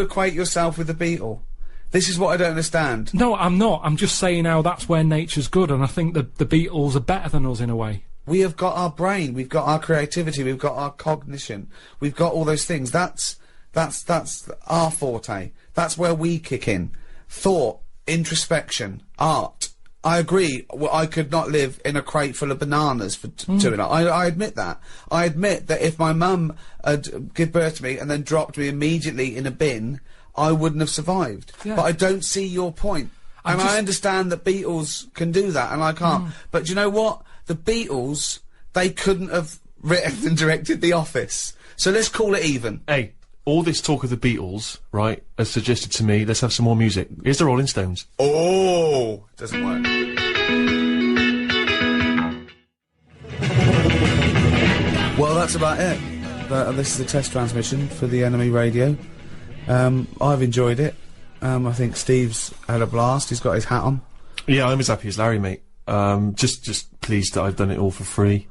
equate yourself with the beetle? This is what I don't understand. No, I'm not. I'm just saying how that's where nature's good, and I think that the beetles are better than us in a way. We have got our brain, we've got our creativity, we've got our cognition, we've got all those things. That's our forte. That's where we kick in. Thought, introspection, art. I agree. Well, I could not live in a crate full of bananas for 2 hours. I admit that. I admit that if my mum had given birth to me and then dropped me immediately in a bin, I wouldn't have survived. Yeah. But I don't see your point. And I understand that Beatles can do that, and I can't. But do you know what? The Beatles, they couldn't have written and directed The Office. So let's call it even. Hey, all this talk of the Beatles, right, has suggested to me, let's have some more music. Here's the Rolling Stones. Oh! Doesn't work. Well, that's about it. This is a test transmission for the Enemy Radio. I've enjoyed it. I think Steve's had a blast. He's got his hat on. Yeah, I'm as happy as Larry, mate. Just pleased that I've done it all for free.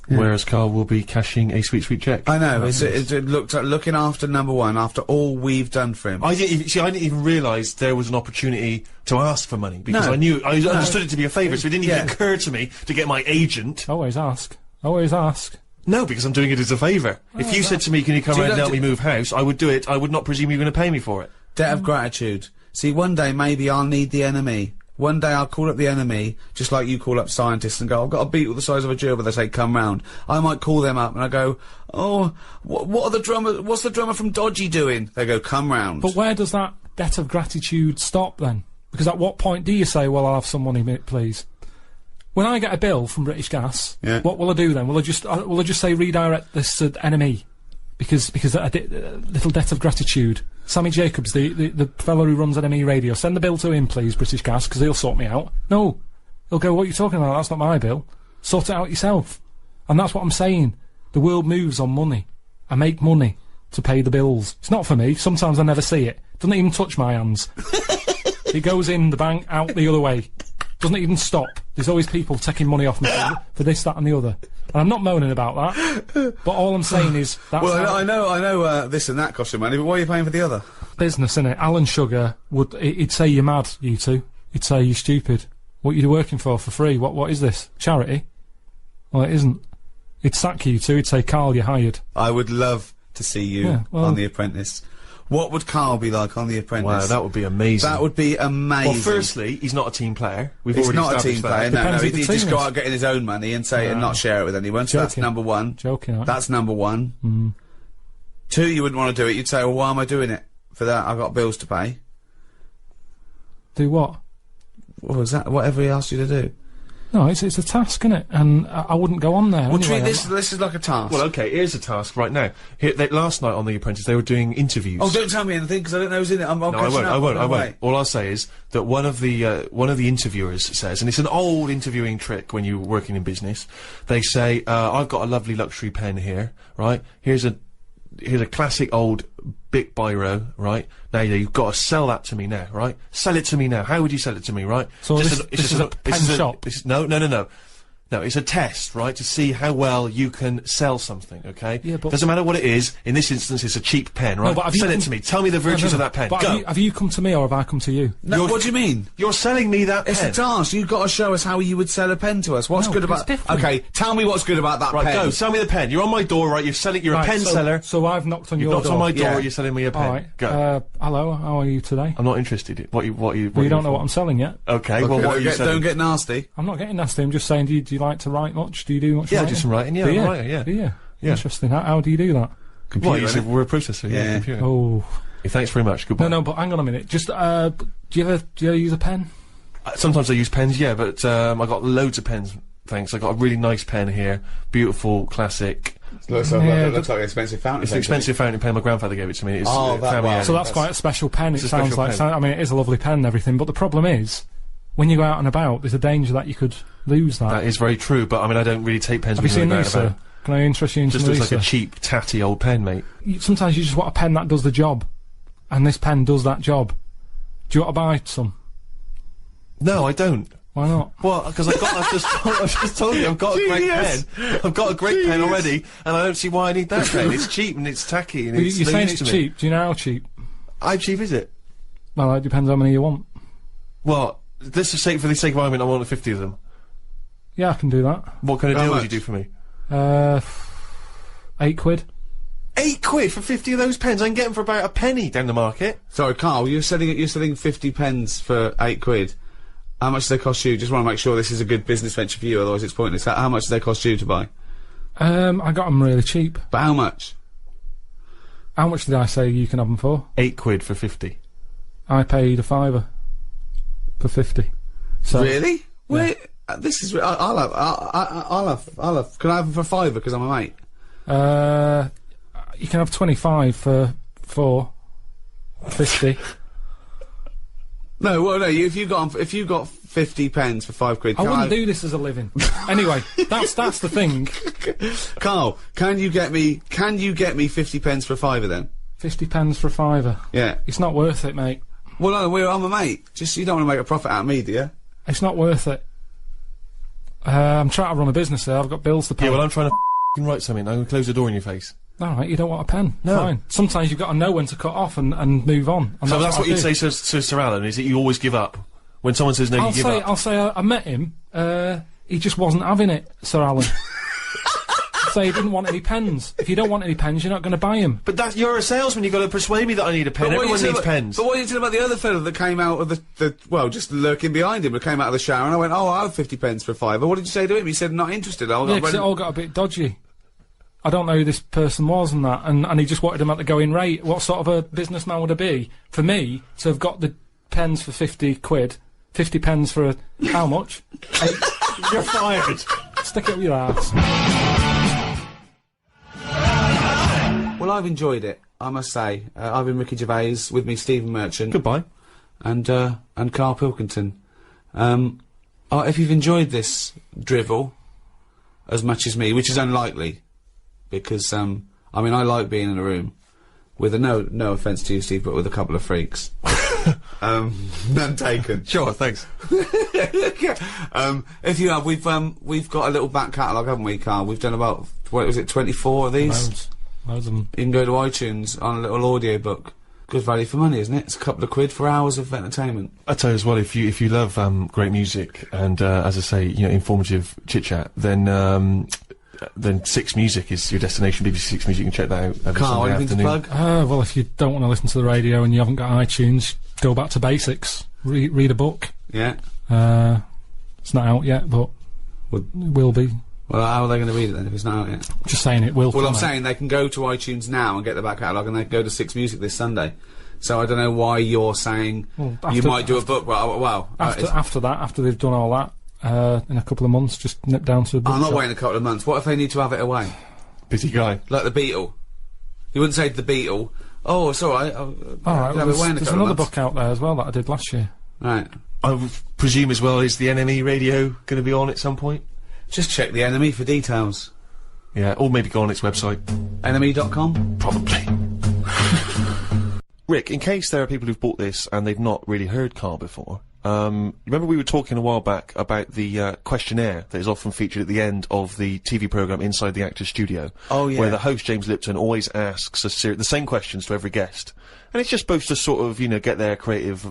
Yeah. Whereas Karl will be cashing a sweet, sweet check. I know. It looked like looking after number one after all we've done for him. I didn't even realise there was an opportunity to ask for money because I understood it to be a favour, so it didn't even occur to me to get my agent. Always ask. Always ask. No, because I'm doing it as a favour. If you said to me, can you come around and help me move house, I would do it. I would not presume you were going to pay me for it. Debt of gratitude. See, one day maybe I'll need the Enemy. One day I'll call up the Enemy, just like you call up scientists and go, I've got a beetle the size of a gerbil, they say, come round. I might call them up and I go, oh, what's the drummer from Dodgy doing? They go, come round. But where does that debt of gratitude stop then? Because at what point do you say, well, I'll have some money, please? When I get a bill from British Gas, what will I do then? Will I just say redirect this to Enemy? Because little debt of gratitude. Sammy Jacobs, the fellow who runs NME Radio, send the bill to him, please, British Gas, because he'll sort me out. No. He'll go, what are you talking about? That's not my bill. Sort it out yourself. And that's what I'm saying. The world moves on money. I make money to pay the bills. It's not for me. Sometimes I never see it. Doesn't even touch my hands. It goes in the bank, out the other way. Doesn't even stop. There's always people taking money off me for this, that and the other. And I'm not moaning about that, but all I'm saying is that's well, I know this and that costs you money, but why are you paying for the other? Business, innit? Alan Sugar he'd say you're mad, you two. He'd say you're stupid. What you working for free? What is this? Charity? Well, it isn't. He'd sack you two. He'd say, Karl, you're hired. I would love to see you on The Apprentice. What would Karl be like on The Apprentice? Wow, that would be amazing. That would be amazing. Well, firstly, he's not a team player. He's not a team player. No, Depends he'd who the just team go is. out getting his own money and say and not share it with anyone. So that's number one. Joking, aren't you? That's number one. 2, you wouldn't want to do it. You'd say, well, why am I doing it? For that, I've got bills to pay. Do what? What was that? Whatever he asked you to do. No, it's a task, isn't it? And I wouldn't go on there. Well, anyway. treat this is like a task. Well, okay, here's a task right now. Last night on The Apprentice, they were doing interviews. Oh, don't tell me anything, because I don't know who's in it. No, I won't. All I'll say is that one of the interviewers says, and it's an old interviewing trick when you're working in business, they say, I've got a lovely luxury pen here, right? Here's a classic old Bic biro, right? Now you've got to sell that to me now, right? Sell it to me now. How would you sell it to me, right? So this is a pen shop? No, it's a test, right, to see how well you can sell something, okay? Yeah, but... Doesn't matter what it is, in this instance it's a cheap pen, right? No, but sell it to me, tell me the virtues of that pen, but go! have you come to me or have I come to you? No, what do you mean? You're selling me that pen! It's a task, you've got to show us how you would sell a pen to us. What's good about... different. Okay, tell me what's good about that pen. Right, go, sell me the pen, you're on my door, right, you're a pen seller. So I've knocked on your door. You've knocked on my door, you're selling me a pen. Alright, go. Hello, how are you today? I'm not interested. What you Well, you don't know what I'm selling yet. Okay, well, what are you selling? Don't get nasty. I'm not getting nasty, I'm just saying, do you like to write much? Do you do much Yeah, I writing? do some writing, yeah, I'm a writer, yeah. Do you? Yeah. Interesting. How do you do that? Computer, What, you said we're a processor, yeah, computer. Oh. Yeah, thanks very much, goodbye. No, but hang on a minute. Just, do you ever use a pen? Sometimes I use pens, yeah, but I got loads of pens, thanks. I got a really nice pen here, beautiful, classic. Looks like an expensive fountain It's pen. an expensive fountain pen, my grandfather gave it to me. It's, So that's quite a special pen, it sounds like. pen. I mean, it is a lovely pen and everything, but the problem is, when you go out and about, there's a danger that you could lose that. That is very true, but I mean, I don't really take pens. Have you seen these, sir? Can I interest you in some of these? Just looks like a cheap, tatty old pen, mate. Sometimes you just want a pen that does the job, and this pen does that job. Do you want to buy some? No, I don't. Why not? Well, because I've just told you, I've got a great pen. I've got a great pen already, and I don't see why I need that pen. It's cheap and it's tacky and it's You're saying used it's to me. cheap. Do you know how cheap? How cheap is it? Well, it depends how many you want. Well, let's just say, for the sake of argument, I want 50 of them. Yeah, I can do that. What kind of How deal would much? you do for me? £8. 8 quid for 50 of those pens? I can get them for about a penny down the market. Sorry, Carl, you're selling 50 pens for 8 quid. How much do they cost you? Just want to make sure this is a good business venture for you, otherwise it's pointless. How much do they cost you to buy? I got them really cheap. But how much? How much did I say you can have them for? 8 quid for 50. I paid a £5 for 50. So Really? Wait, this is... I'll have... Can I have them for a £5 because I'm a mate? you can have 25 for 50. No, well, no. If you got 50 pens for 5 quid, I wouldn't do this as a living. Anyway, that's the thing. Carl, can you get me 50 pence for a £5 then? 50 pence for a £5. Yeah. It's not worth it, mate. Well, no, I'm a mate. Just you don't want to make a profit out of me, do you? It's not worth it. I'm trying to run a business here. I've got bills to pay. Yeah, well, I'm trying to write something. I'm going to close the door in your face. Alright, you don't want a pen. No. Fine. Sometimes you've got to know when to cut off and move on. And So that's what I you'd do. say to Sir Alan, is that you always give up? When someone says no, you give up? I'll say I met him, he just wasn't having it, Sir Alan. So he didn't want any pens. If you don't want any pens, you're not going to buy them. But you're a salesman, you've got to persuade me that I need a pen. Everyone needs pens. But what are you saying about the other fellow that came out of well, just lurking behind him, but came out of the shower, and I went, oh, I'll have 50 pence for a £5. What did you say to him? He said, not interested. Yeah, because it all got a bit dodgy. I don't know who this person was and that, and he just wanted him at the going rate. What sort of a businessman would it be? For me, to have got the pens for 50 quid, 50 pens for how much? 8. You're fired. Stick it up your arse. Well, I've enjoyed it, I must say. I've been Ricky Gervais, with me Stephen Merchant. Goodbye. And Karl Pilkington. If you've enjoyed this drivel as much as me, which is unlikely, because, I mean, I like being in a room with no offence to you, Steve, but with a couple of freaks. None taken. Sure, thanks. If you have, we've got a little back catalogue, haven't we, Carl? We've done about, what was it, 24 of these? Loads of them. You can go to iTunes on a little audio book. Good value for money, isn't it? It's a couple of quid for hours of entertainment. I tell you as well, if you love great music and as I say, you know, informative chit chat, then 6 Music is your destination. BBC 6 Music, you can check that out every Carl, Sunday anything afternoon. to plug? Well, if you don't want to listen to the radio and you haven't got iTunes, go back to basics. Read a book. Yeah. It's not out yet, but it will be. Well, how are they going to read it then if it's not out yet? Just saying it will. Well, I'm saying they can go to iTunes now and get the back catalogue, and they can go to 6 Music this Sunday. So I don't know why you're saying you might do a book. Well, after they've done all that, in a couple of months. Just nip down to the I'm not bookshop. waiting a couple of months. What if they need to have it away? Busy guy. Like the Beetle. You wouldn't say to the Beetle, oh, it's alright, Alright, have well, it away in a there's couple of another months. book out there as well that I did last year. Right. I would presume as well, is the NME radio going to be on at some point? Just check the Enemy for details. Yeah, or maybe go on its website. Enemy.com? Probably. Rick, in case there are people who've bought this and they've not really heard Karl before, remember we were talking a while back about the questionnaire that is often featured at the end of the TV programme Inside the Actor's Studio? Oh, yeah. Where the host, James Lipton, always asks the same questions to every guest. And it's just supposed to sort of, you know, get their creative,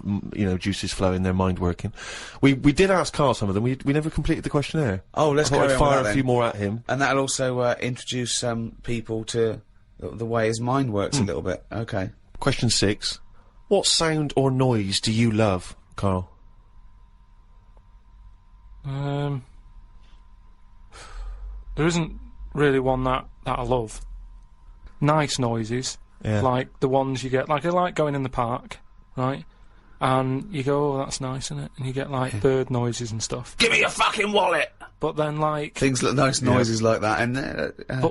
juices flowing, their mind working. We did ask Karl some of them. We never completed the questionnaire. Oh, let's I thought carry I'd on with fire that a few then. more at him. And that'll also introduce people to the way his mind works a little bit. Okay. Question 6. What sound or noise do you love, Karl? There isn't really one that I love. Nice noises, Yeah. like the ones you get, like I like going in the park, right? And you go, oh, that's nice, isn't it? And you get like bird noises and stuff. Give me your fucking wallet! But then like, Things like nice noises like that, and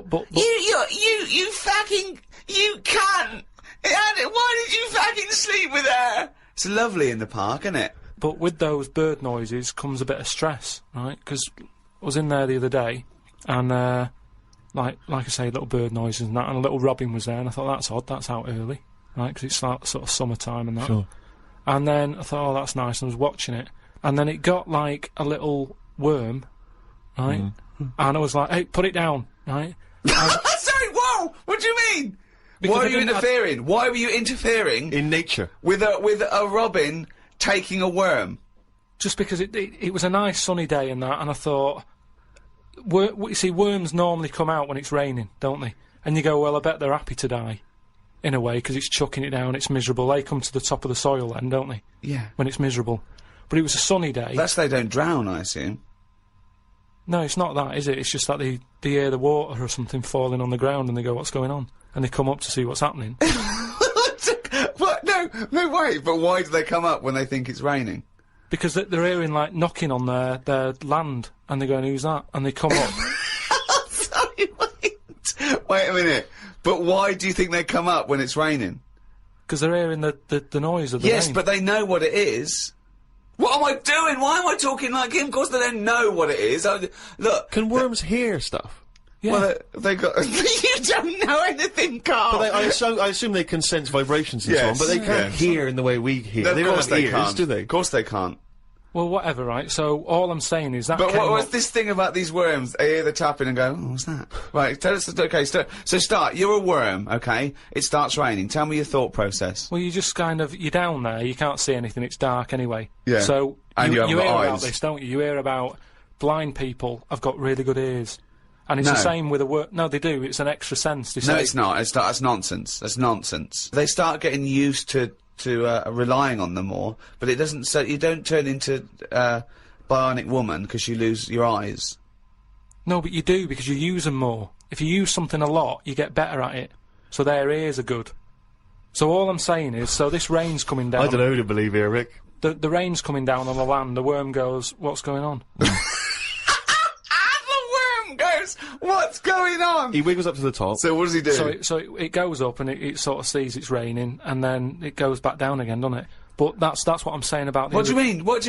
but You fucking, you cunt! Why did you fucking sleep with her? it's lovely in the park, isn't it? but with those bird noises comes a bit of stress, right? Because I was in there the other day, and like I say, little bird noises and that, and a little robin was there, and I thought that's odd, that's out early, right? Because it's like sort of summertime and that. Sure. And then I thought, oh, that's nice, and I was watching it, and then it got like a little worm, right? And I was like, hey, put it down, right? Sorry, whoa! What do you mean? Because Why I are you didn't have- interfering? Why were you interfering In nature. with a robin taking a worm? Just because it was a nice sunny day and that, and I thought, you see, worms normally come out when it's raining, don't they? And you go, well, I bet they're happy to die, in a way, because it's chucking it down, it's miserable. They come to the top of the soil then, don't they? Yeah. When it's miserable. But it was a sunny day. That's they don't drown, I assume. No, it's not that, is it? It's just that they hear the water or something falling on the ground and they go, what's going on? And they come up to see what's happening. What? No, wait. But why do they come up when they think it's raining? Because they're hearing, like, knocking on their land, and they're going, who's that? And they come up. Sorry, wait a minute. But why do you think they come up when it's raining? Because they're hearing the noise of the Yes, rain. but they know what it is. What am I doing? Why am I talking like him? Of course they don't know what it is. Look. Can worms hear stuff? Yeah. Well, they got... You don't know anything, Karl! But I assume they can sense vibrations and so on, Yes, but they can't yes. hear in the way we hear. No, they of don't course have they ears, can't. do they? Of course they can't. Well, whatever, right? So all I'm saying is that. But came what was up- this thing about these worms? They hear the tapping and go, oh, what's that? Right, tell us, okay, so start. You're a worm, okay? It starts raining. Tell me your thought process. Well, you just kind of, you're down there, you can't see anything, it's dark anyway. Yeah. So, And you you haven't hear got about eyes. this, don't you? You hear about blind people have got really good ears. And it's No. the same with a worm. No, they do, it's an extra sense. They No, say. it's not. That's nonsense. That's nonsense. They start getting used to relying on them more, but it doesn't, so you don't turn into, bionic woman because you lose your eyes. No, but you do, because you use them more. If you use something a lot, you get better at it. So their ears are good. So all I'm saying is, so this rain's coming down. I don't know who to believe here, Rick. The rain's coming down on the land, the worm goes, what's going on? The worm goes, what's going on? He wiggles up to the top. So what does he do? So it goes up and it sort of sees it's raining, and then it goes back down again, doesn't it? But that's what I'm saying about the What do you mean? What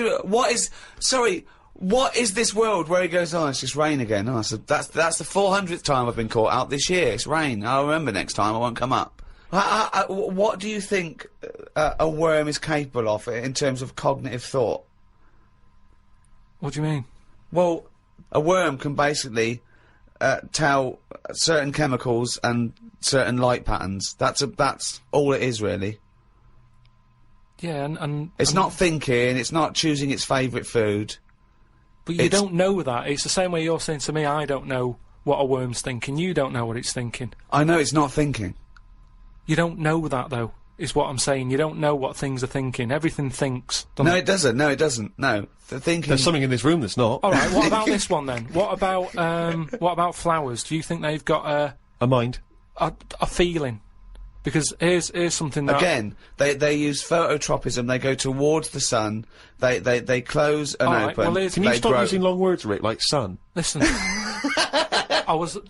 is this world where he goes, oh, it's just rain again? Oh, so that's the 400th time I've been caught out this year. It's rain. I'll remember next time I won't come up. What do you think a worm is capable of in terms of cognitive thought? What do you mean? Well, a worm can basically tell certain chemicals and certain light patterns. That's all it is, really. Yeah, and It's not thinking. It's not choosing its favourite food. But you it's- don't know that. It's the same way you're saying to me, I don't know what a worm's thinking. You don't know what it's thinking. I know it's not thinking. You don't know that, though, is what I'm saying. You don't know what things are thinking. Everything thinks, doesn't No, it? it doesn't. No, it doesn't. No, the thinking. There's something in this room that's not. All right, what about this one, then? What about flowers? Do you think they've got A mind. a feeling? Because here's something that... Again, they use phototropism, they go towards the sun, they close and Alright, open. well, Can you stop using long words, Rick, like sun? Listen. Do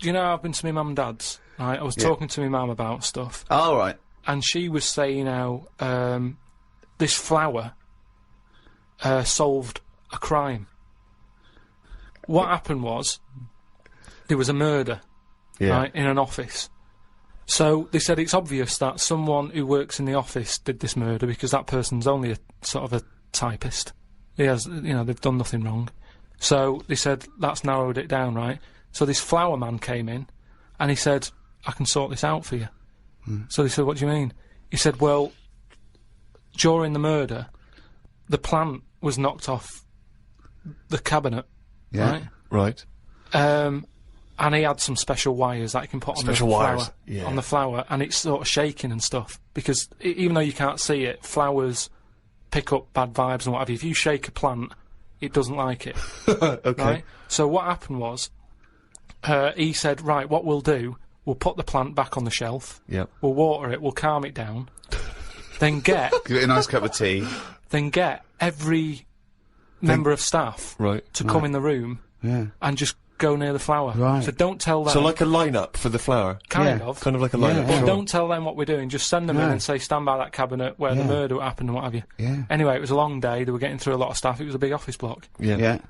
you know I've been to my mum and dad's, right? I was talking to my mum about stuff. Oh, right. And she was saying how, this flower, solved a crime. What happened was, there was a murder, right, in an office. So they said it's obvious that someone who works in the office did this murder because that person's only a sort of a typist. He has, you know, they've done nothing wrong. So they said that's narrowed it down, right? So this flower man came in, and he said, "I can sort this out for you." So they said, "What do you mean?" He said, "Well, during the murder, the plant was knocked off the cabinet, right? Right. And he had some special wires that he can put on the flower, and it's sort of shaking and stuff, because even though you can't see it, flowers pick up bad vibes and what have you. If you shake a plant, it doesn't like it. Okay. Right? So what happened was, he said, right, what we'll do, we'll put the plant back on the shelf, we'll water it, we'll calm it down, then give it a nice cup of tea, then get every member of staff to come in the room and just go near the flower. Right. So don't tell them. So like a line-up for the flower? Kind of. Kind of like a line-up. But don't tell them what we're doing, just send them in and say, stand by that cabinet where the murder happened and what have you. Anyway, it was a long day, they were getting through a lot of stuff, it was a big office block. They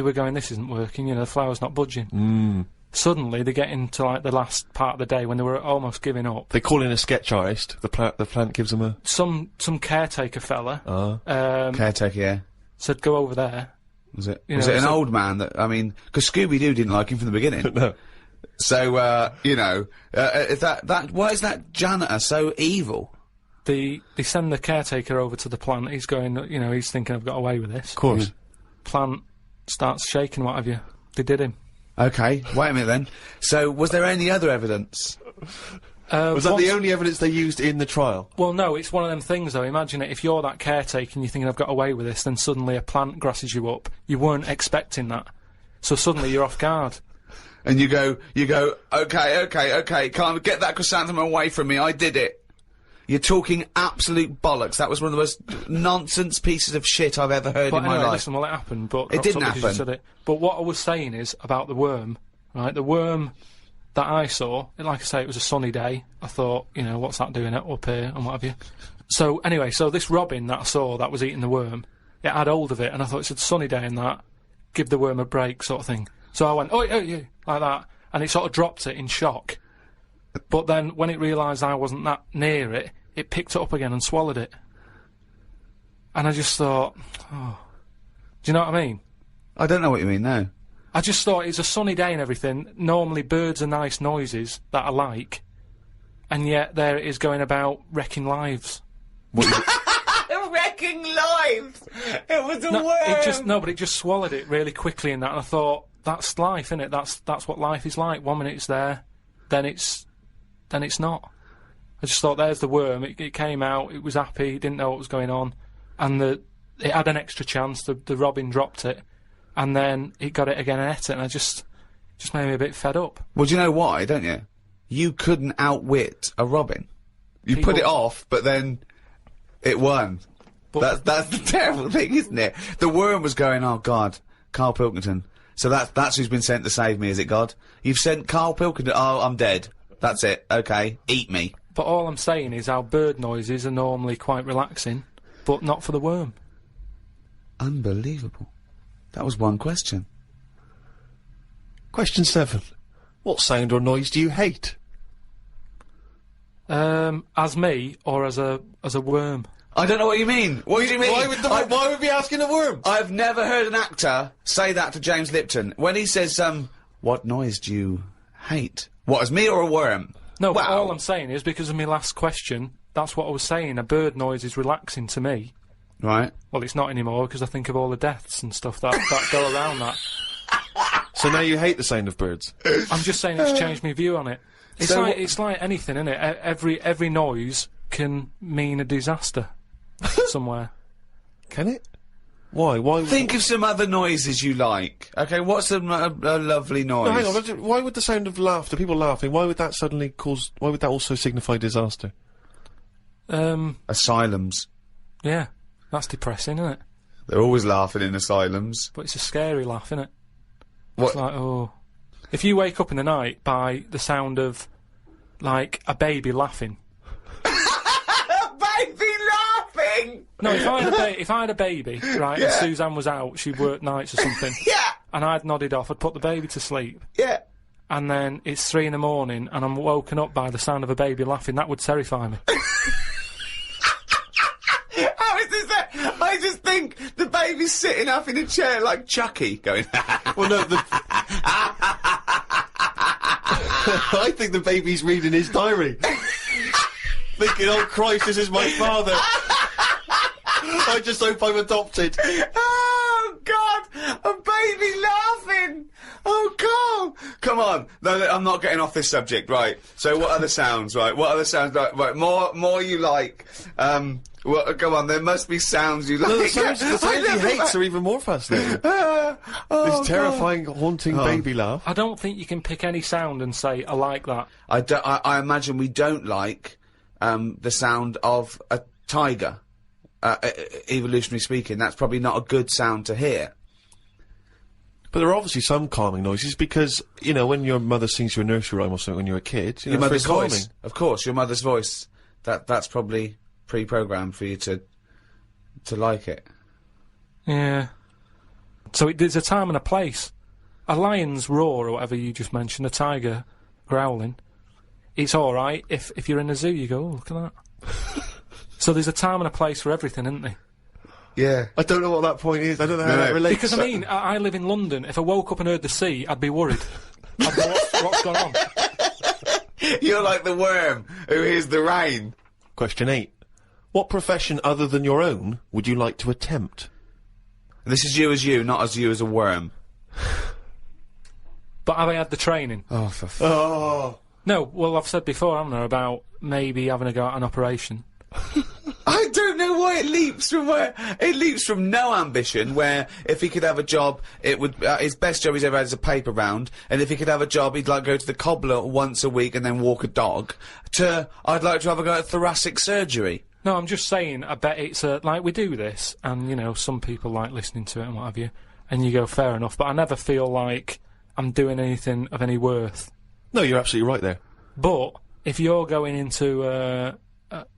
were going, this isn't working, you know, the flower's not budging. Suddenly, they get into, like, the last part of the day when they were almost giving up. They call in a sketch artist, the plant gives them a... Some caretaker fella. Caretaker, said, go over there. Was it an old man that, I mean, because Scooby-Doo didn't like him from the beginning. No. So, you know, why is that janitor so evil? They send the caretaker over to the plant, he's going, you know, he's thinking I've got away with this. Of course. Plant starts shaking, what have you. They did him. Okay, wait a minute then. So, was there any other evidence? Was that the only evidence they used in the trial? Well, no, it's one of them things, though. Imagine it, if you're that caretaker and you're thinking, I've got away with this, then suddenly a plant grasses you up. You weren't expecting that. So suddenly you're off guard. And you go, okay, can't get that chrysanthemum away from me, I did it. You're talking absolute bollocks. That was one of the most nonsense pieces of shit I've ever heard in my life. Listen, well, it happened, but... It didn't happen. Said it. But what I was saying is, about the worm, right, the worm that I saw, like I say, it was a sunny day. I thought, you know, what's that doing up here and what have you. So, anyway, so this robin that I saw that was eating the worm, it had hold of it, and I thought, it's a sunny day and that, give the worm a break sort of thing. So I went, oh, you, like that, and it sort of dropped it in shock. But then, when it realised I wasn't that near it, it picked it up again and swallowed it. And I just thought, oh, do you know what I mean? I don't know what you mean, no. I just thought it's a sunny day and everything. Normally birds are nice noises that I like, and yet there it is going about wrecking lives. Wrecking lives! It was a worm! But it just swallowed it really quickly in that, and I thought, that's life, innit? That's what life is like. 1 minute it's there, then it's not. I just thought, there's the worm, it came out, it was happy, didn't know what was going on, and it had an extra chance, the robin dropped it, and then it got it again and ate it, and I just made me a bit fed up. Well, do you know why, don't you? You couldn't outwit a robin. You put it off, but then it won. That's the terrible thing, isn't it? The worm was going, oh God, Karl Pilkington. So that's who's been sent to save me, is it, God? You've sent Karl Pilkington, oh, I'm dead. That's it, okay, eat me. But all I'm saying is how bird noises are normally quite relaxing, but not for the worm. Unbelievable. That was one question. Question 7. What sound or noise do you hate? As me, or as a worm? I don't know what you mean. What do you mean? Why would we be asking a worm? I've never heard an actor say that to James Lipton. When he says, what noise do you hate? What, as me or a worm? No, but all I'm saying is, because of my last question, that's what I was saying. A bird noise is relaxing to me. Right. Well, it's not anymore, because I think of all the deaths and stuff that go around that. So now you hate the sound of birds? I'm just saying it's changed my view on it. It's like anything, isn't it? Every noise can mean a disaster somewhere. Can it? Why? Why? Think of some other noises you like. Okay, what's a lovely noise? No, hang on. Why would the sound of laughter, people laughing, why would that suddenly cause? Why would that also signify disaster? Asylums. Yeah, that's depressing, isn't it? They're always laughing in asylums. But it's a scary laugh, isn't it? What? It's like, oh. If you wake up in the night by the sound of, like, a baby laughing. Baby laughing! No, if I had a baby, right, and Suzanne was out, she worked nights or something. Yeah! And I'd nodded off, I'd put the baby to sleep. Yeah. And then it's 3 in the morning and I'm woken up by the sound of a baby laughing, that would terrify me. How is this that? I just think the baby's sitting up in a chair like Chucky, going. Well, no, I think the baby's reading his diary. Thinking, oh Christ, this is my father. I just hope I'm adopted. Oh God, a baby laughing. Oh God. Come on. No, I'm not getting off this subject, right. So what other sounds, right? What other sounds, right, more you like, well, come on, there must be sounds you like. No, the sounds he hates are even more fascinating. This terrifying, haunting baby laugh. I don't think you can pick any sound and say, I like that. I imagine we don't like, the sound of a tiger. Evolutionary speaking, that's probably not a good sound to hear. But there are obviously some calming noises because, you know, when your mother sings you a nursery rhyme or something when you're a kid, your mother's voice. Of course, your mother's voice. That's probably pre-programmed for you to like it. Yeah. So there's a time and a place. A lion's roar or whatever you just mentioned, a tiger growling, it's alright. If you're in a zoo, you go, oh, look at that. So there's a time and a place for everything, isn't there? Yeah. I don't know what that point is. I don't know how that relates. Because, I mean, I live in London. If I woke up and heard the sea, I'd be worried. I'd go, what's going on? You're like the worm who hears the rain. Question 8. What profession other than your own would you like to attempt? This is you as you, not as you as a worm. But have I had the training? Oh, for Oh. No, well, I've said before, haven't I, about maybe having a go at an operation. I don't know why it leaps from where it leaps from no ambition, where if he could have a job, it would his best job he's ever had is a paper round, and if he could have a job, he'd like go to the cobbler once a week and then walk a dog. To I'd like to have a go at thoracic surgery. No, I'm just saying. I bet it's like we do this, and you know, some people like listening to it and what have you, and you go fair enough. But I never feel like I'm doing anything of any worth. No, you're absolutely right there. But if you're going into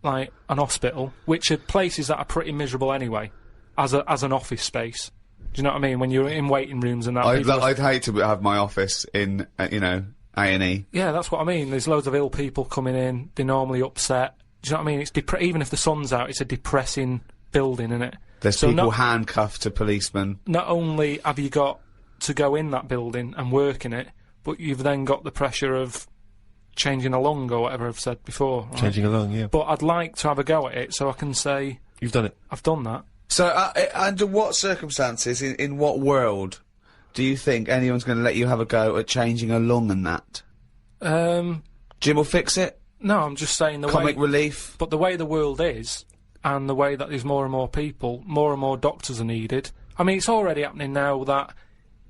like an hospital, which are places that are pretty miserable anyway, as an office space. Do you know what I mean? When you're in waiting rooms and that. I'd hate to have my office in, you know, A&E. Yeah, that's what I mean. There's loads of ill people coming in. They're normally upset. Do you know what I mean? It's even if the sun's out, it's a depressing building, isn't it? There's people handcuffed to policemen. Not only have you got to go in that building and work in it, but you've then got the pressure of changing a lung or whatever I've said before. Right? Changing a lung, yeah. But I'd like to have a go at it so I can say... You've done it. I've done that. So, under what circumstances, in what world, do you think anyone's going to let you have a go at changing a lung and that? Jim will fix it? No, I'm just saying the Comic relief? But the way the world is, and the way that there's more and more people, more and more doctors are needed. I mean, it's already happening now that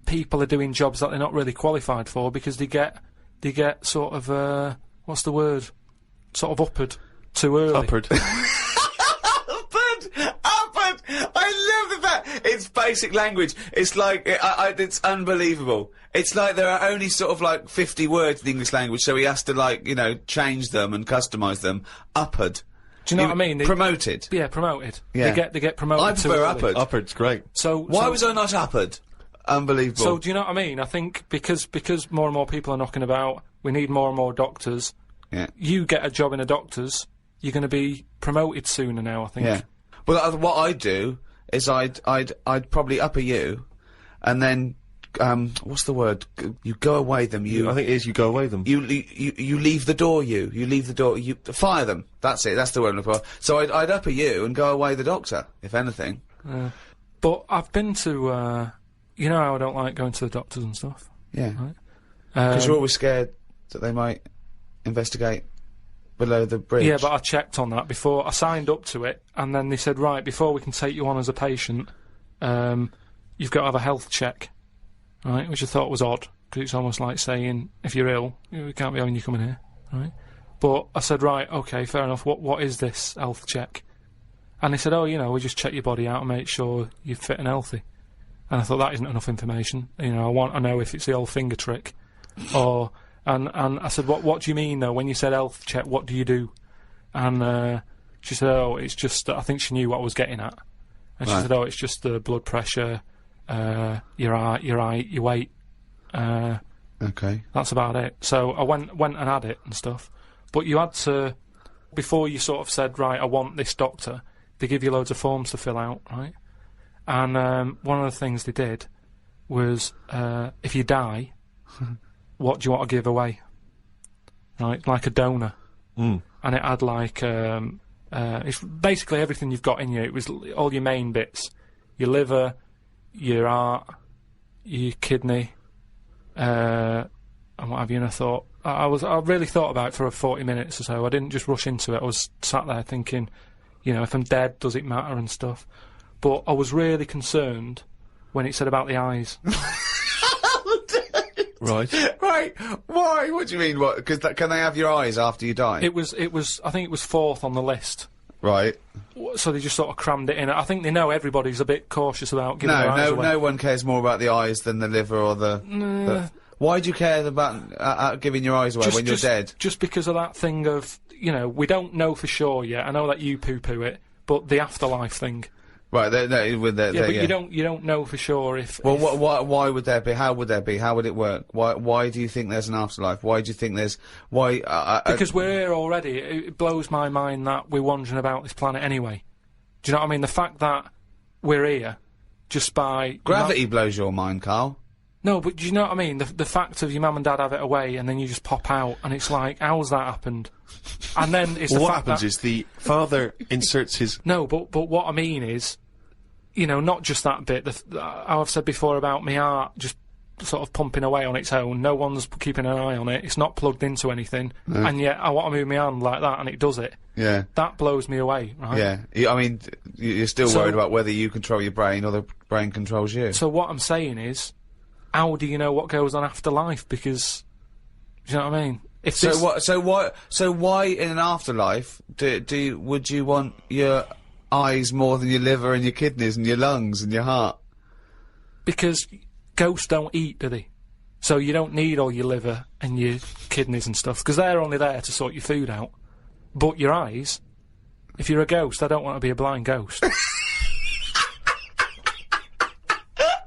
people are doing jobs that they're not really qualified for because they get sort of, what's the word? Sort of uppered too early. Uppered. Uppered! I love that. It's basic language. It's like, it's unbelievable. It's like there are only sort of like 50 words in the English language, so he has to like, you know, change them and customise them. Uppered. Do you know what I mean? Promoted. Yeah, promoted. Yeah. They get promoted. I prefer uppered. Uppered's great. So why was I not uppered? Unbelievable. So do you know what I mean? I think because more and more people are knocking about, we need more and more doctors. Yeah. You get a job in a doctor's, you're going to be promoted sooner now, I think. Yeah. Well, what I'd do is I'd probably upper you, and then what's the word? You go away them. I think it is you go away them. You leave the door. You leave the door. You fire them. That's it. That's the word I'm looking for. So I'd upper you and go away the doctor, if anything. But I've been to. You know how I don't like going to the doctors and stuff? Yeah. Right? Because you're always scared that they might investigate below the bridge. Yeah, but I checked on that before. I signed up to it, and then they said, right, before we can take you on as a patient, you've got to have a health check, right? Which I thought was odd, because it's almost like saying, if you're ill, we can't be having you coming here, right? But I said, right, okay, fair enough, what is this health check? And they said, oh, you know, we just check your body out and make sure you're fit and healthy. And I thought, that isn't enough information. You know, I want to know if it's the old finger trick. Or, and I said, what do you mean, though? When you said health check, what do you do? And she said, oh, it's just, I think she knew what I was getting at. And she said, oh, it's just the blood pressure, your height, your weight. Okay. That's about it. So I went and had it and stuff. But you had to, before you sort of said, right, I want this doctor, they give you loads of forms to fill out, right? And one of the things they did was, if you die, what do you want to give away? Right, like a donor. And it had like, it's basically everything you've got in you. It was all your main bits. Your liver, your heart, your kidney, and what have you. And I thought, I really thought about it for 40 minutes or so. I didn't just rush into it. I was sat there thinking, you know, if I'm dead, does it matter and stuff? But I was really concerned when it said about the eyes. Right. Right. Why? What do you mean? What? Because can they have your eyes after you die? It was. I think it was 4th on the list. Right. So they just sort of crammed it in. I think they know everybody's a bit cautious about giving their eyes away. No one cares more about the eyes than the liver or the. Why do you care about giving your eyes away when you're dead? Just because of that thing of, you know, we don't know for sure yet. I know that you poo-poo it, but the afterlife thing. Right, you don't know for sure if. Well, why would there be? How would there be? How would it work? Why do you think there's an afterlife? Why do you think there's? Why? Because we're here already. It blows my mind that we're wandering about this planet anyway. Do you know what I mean? The fact that we're here, just by gravity blows your mind, Carl. No, but do you know what I mean? The fact of your mum and dad have it away, and then you just pop out, and it's like, how's that happened? And then it's what happens is the father inserts his. No, but what I mean is, you know, not just that bit. How I've said before about my heart just sort of pumping away on its own. No one's keeping an eye on it. It's not plugged into anything, and yet I want to move my hand like that, and it does it. Yeah. That blows me away, right? Yeah. I mean, you're still worried about whether you control your brain or the brain controls you. So what I'm saying is, how do you know what goes on after life? Because, do you know what I mean? So why in an afterlife would you want your eyes more than your liver and your kidneys and your lungs and your heart? Because ghosts don't eat, do they? So you don't need all your liver and your kidneys and stuff, because they're only there to sort your food out. But your eyes, if you're a ghost, I don't want to be a blind ghost.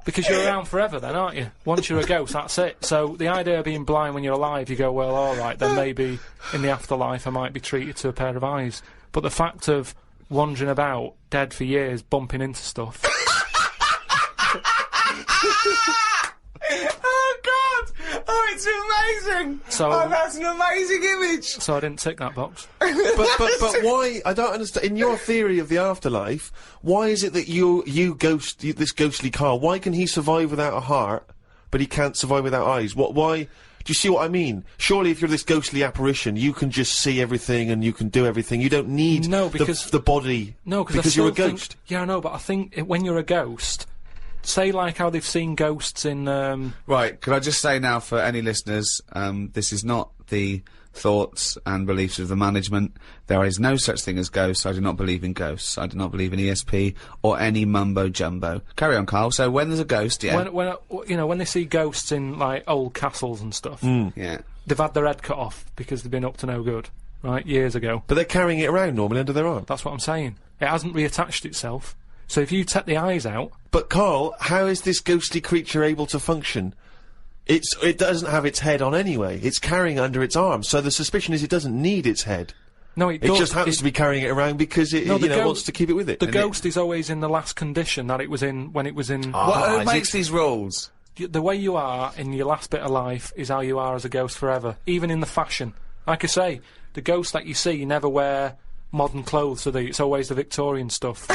Because you're around forever then, aren't you? Once you're a ghost, that's it. So the idea of being blind when you're alive, you go, well, alright, then maybe in the afterlife I might be treated to a pair of eyes. But the fact of wandering about, dead for years, bumping into stuff... Oh, God! Oh, it's amazing! So, that's an amazing image! So I didn't tick that box. but why? I don't understand. In your theory of the afterlife, why is it that this ghostly Carl, why can he survive without a heart, but he can't survive without eyes? Why? Do you see what I mean? Surely if you're this ghostly apparition, you can just see everything and you can do everything. You don't need the body. No, because you're a ghost. Yeah, I know, but I think when you're a ghost... Say like how they've seen ghosts in, Right, could I just say now for any listeners, this is not the thoughts and beliefs of the management. There is no such thing as ghosts. I do not believe in ghosts. I do not believe in ESP or any mumbo-jumbo. Carry on, Carl. So when there's a ghost, yeah... When they see ghosts in, like, old castles and stuff... Yeah. They've had their head cut off because they've been up to no good, right, years ago. But they're carrying it around normally under their arm. That's what I'm saying. It hasn't reattached itself. So if you take the eyes out... But, Carl, how is this ghostly creature able to function? It doesn't have its head on anyway. It's carrying it under its arm, so the suspicion is it doesn't need its head. No, it does. It just happens to be carrying it around because it wants to keep it with it. The ghost is always in the last condition that it was in when it was in... Who makes these rules? The way you are in your last bit of life is how you are as a ghost forever, even in the fashion. Like I say, the ghosts that you see never wear modern clothes, so it's always the Victorian stuff.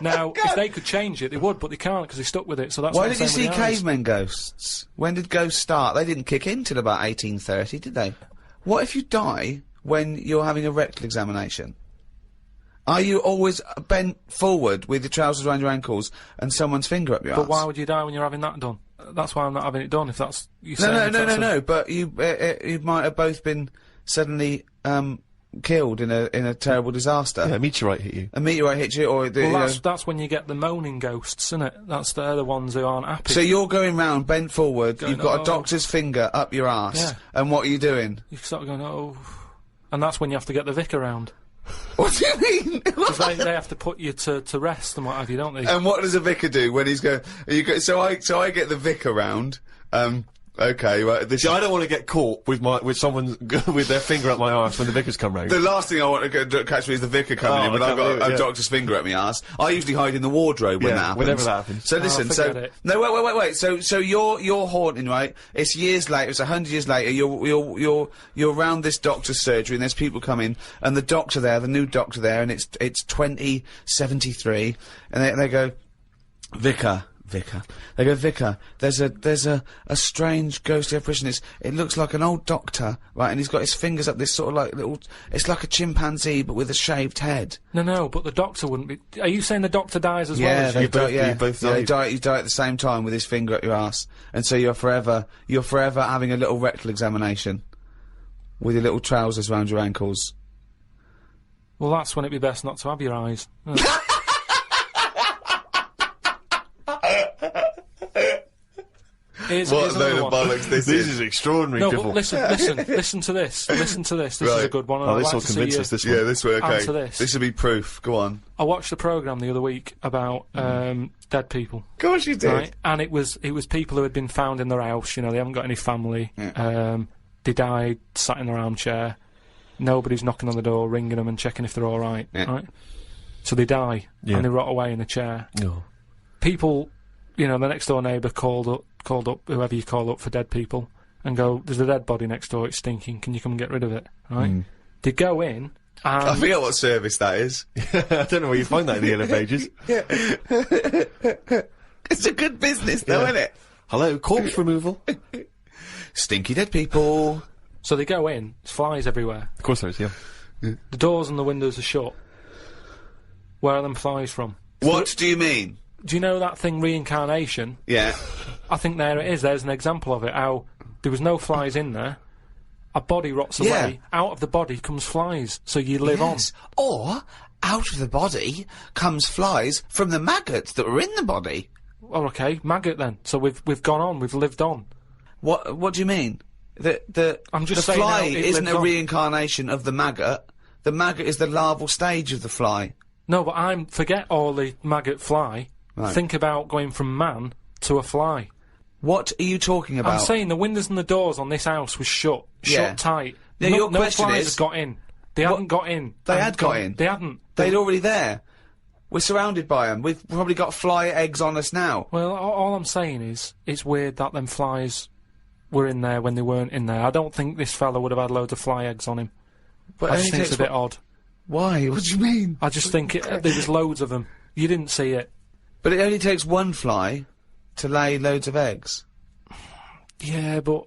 Now, if they could change it, they would, but they can't because they're stuck with it. So that's why did you see cavemen ghosts? When did ghosts start? They didn't kick in till about 1830, did they? What if you die when you're having a rectal examination? Are you always bent forward with your trousers around your ankles and someone's finger up your But arse? why would you die when you're having that done? That's why I'm not having it done, if that's... No, but you might have both been suddenly, killed in a terrible disaster. Yeah, a meteorite hit you. A meteorite hit you, or... that's when you get the moaning ghosts, isn't it? They're the ones who aren't happy. So you're going round, bent forward, Going, you've got "Oh." a doctor's finger up your arse, Yeah. and what are you doing? You start going, oh... And that's when you have to get the vicar round. What do you mean? Because they have to put you to rest and what have you, don't they? And what does a vicar do when he's going? So I get the vicar round. Okay, well, See, I don't want to get caught with someone with their finger up my arse when the vicars come round. the last thing I want to catch me is the vicar coming in when I've got a doctor's finger at my arse. I usually hide in the wardrobe when that happens. Whenever that happens. So listen, forget it. no, wait. So you're haunting, right? It's years later. It's 100 years later. You're around this doctor's surgery, and there's people coming, and the doctor there, the new doctor there, and it's 2073, and they go, Vicar. They go, Vicar, there's a strange ghostly apparition. It looks like an old doctor, right, and he's got his fingers up this sort of like little, it's like a chimpanzee but with a shaved head. No, but the doctor wouldn't be... Are you saying the doctor dies as well Yeah, as they you? both die. you die at the same time with his finger up your ass. And so you're forever having a little rectal examination with your little trousers around your ankles. Well, that's when it'd be best not to have your eyes. Here's another one. bollocks this is extraordinary. No, but listen to this. Listen to this. This is a good one. and Oh, I'd this like will to see convince you us, this one. Yeah, this way, okay. answer this. This will be proof. Go on. I watched a programme the other week about dead people. Of course you did. Right? And it was people who had been found in their house, you know, they haven't got any family. They died, sat in their armchair. Nobody's knocking on the door, ringing them and checking if they're alright. Yeah. Right? So they die, and they rot away in a chair. No. People, you know, the next door neighbour called up whoever you call up for dead people and go, there's a dead body next door, it's stinking, can you come and get rid of it? Right? They go in and... I forget what service that is. I don't know where you find that in the Yellow Pages. It's a good business though, isn't it? Hello, corpse removal. Stinky dead people. So they go in, there's flies everywhere. Of course there is, yeah. The doors and the windows are shut. Where are them flies from? What do you mean? Do you know that thing, reincarnation? Yeah. I think there it is. There's an example of it. How there was no flies in there. A body rots away. Out of the body comes flies. So you live on. Or, out of the body comes flies from the maggots that were in the body. Oh, okay. Maggot then. So we've gone on. We've lived on. What do you mean? I'm just the saying fly how it isn't lives a on. reincarnation of the maggot. The maggot is the larval stage of the fly. No, but forget all the maggot fly. Right. Think about going from man to a fly. What are you talking about? I'm saying the windows and the doors on this house was shut tight. Now, your question flies is- had got in. They hadn't got in. They had got in? They hadn't. They'd already there. We're surrounded by them. We've probably got fly eggs on us now. Well, all I'm saying is, it's weird that them flies were in there when they weren't in there. I don't think this fella would have had loads of fly eggs on him. But I just think it's a bit odd. Why? What do you mean? I just think there was loads of them. You didn't see it. But it only takes one fly to lay loads of eggs. Yeah, but...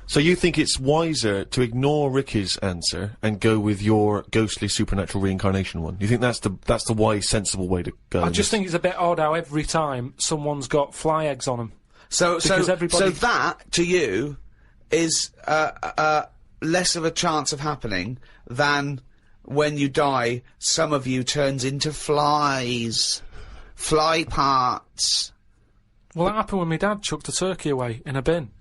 So you think it's wiser to ignore Ricky's answer and go with your ghostly supernatural reincarnation one? You think that's the wise, sensible way to go? I just think it's a bit odd how every time someone's got fly eggs on them. So everybody... that, to you, is, less of a chance of happening than when you die, some of you turns into flies. Fly parts. Well, that happened when my dad chucked a turkey away in a bin.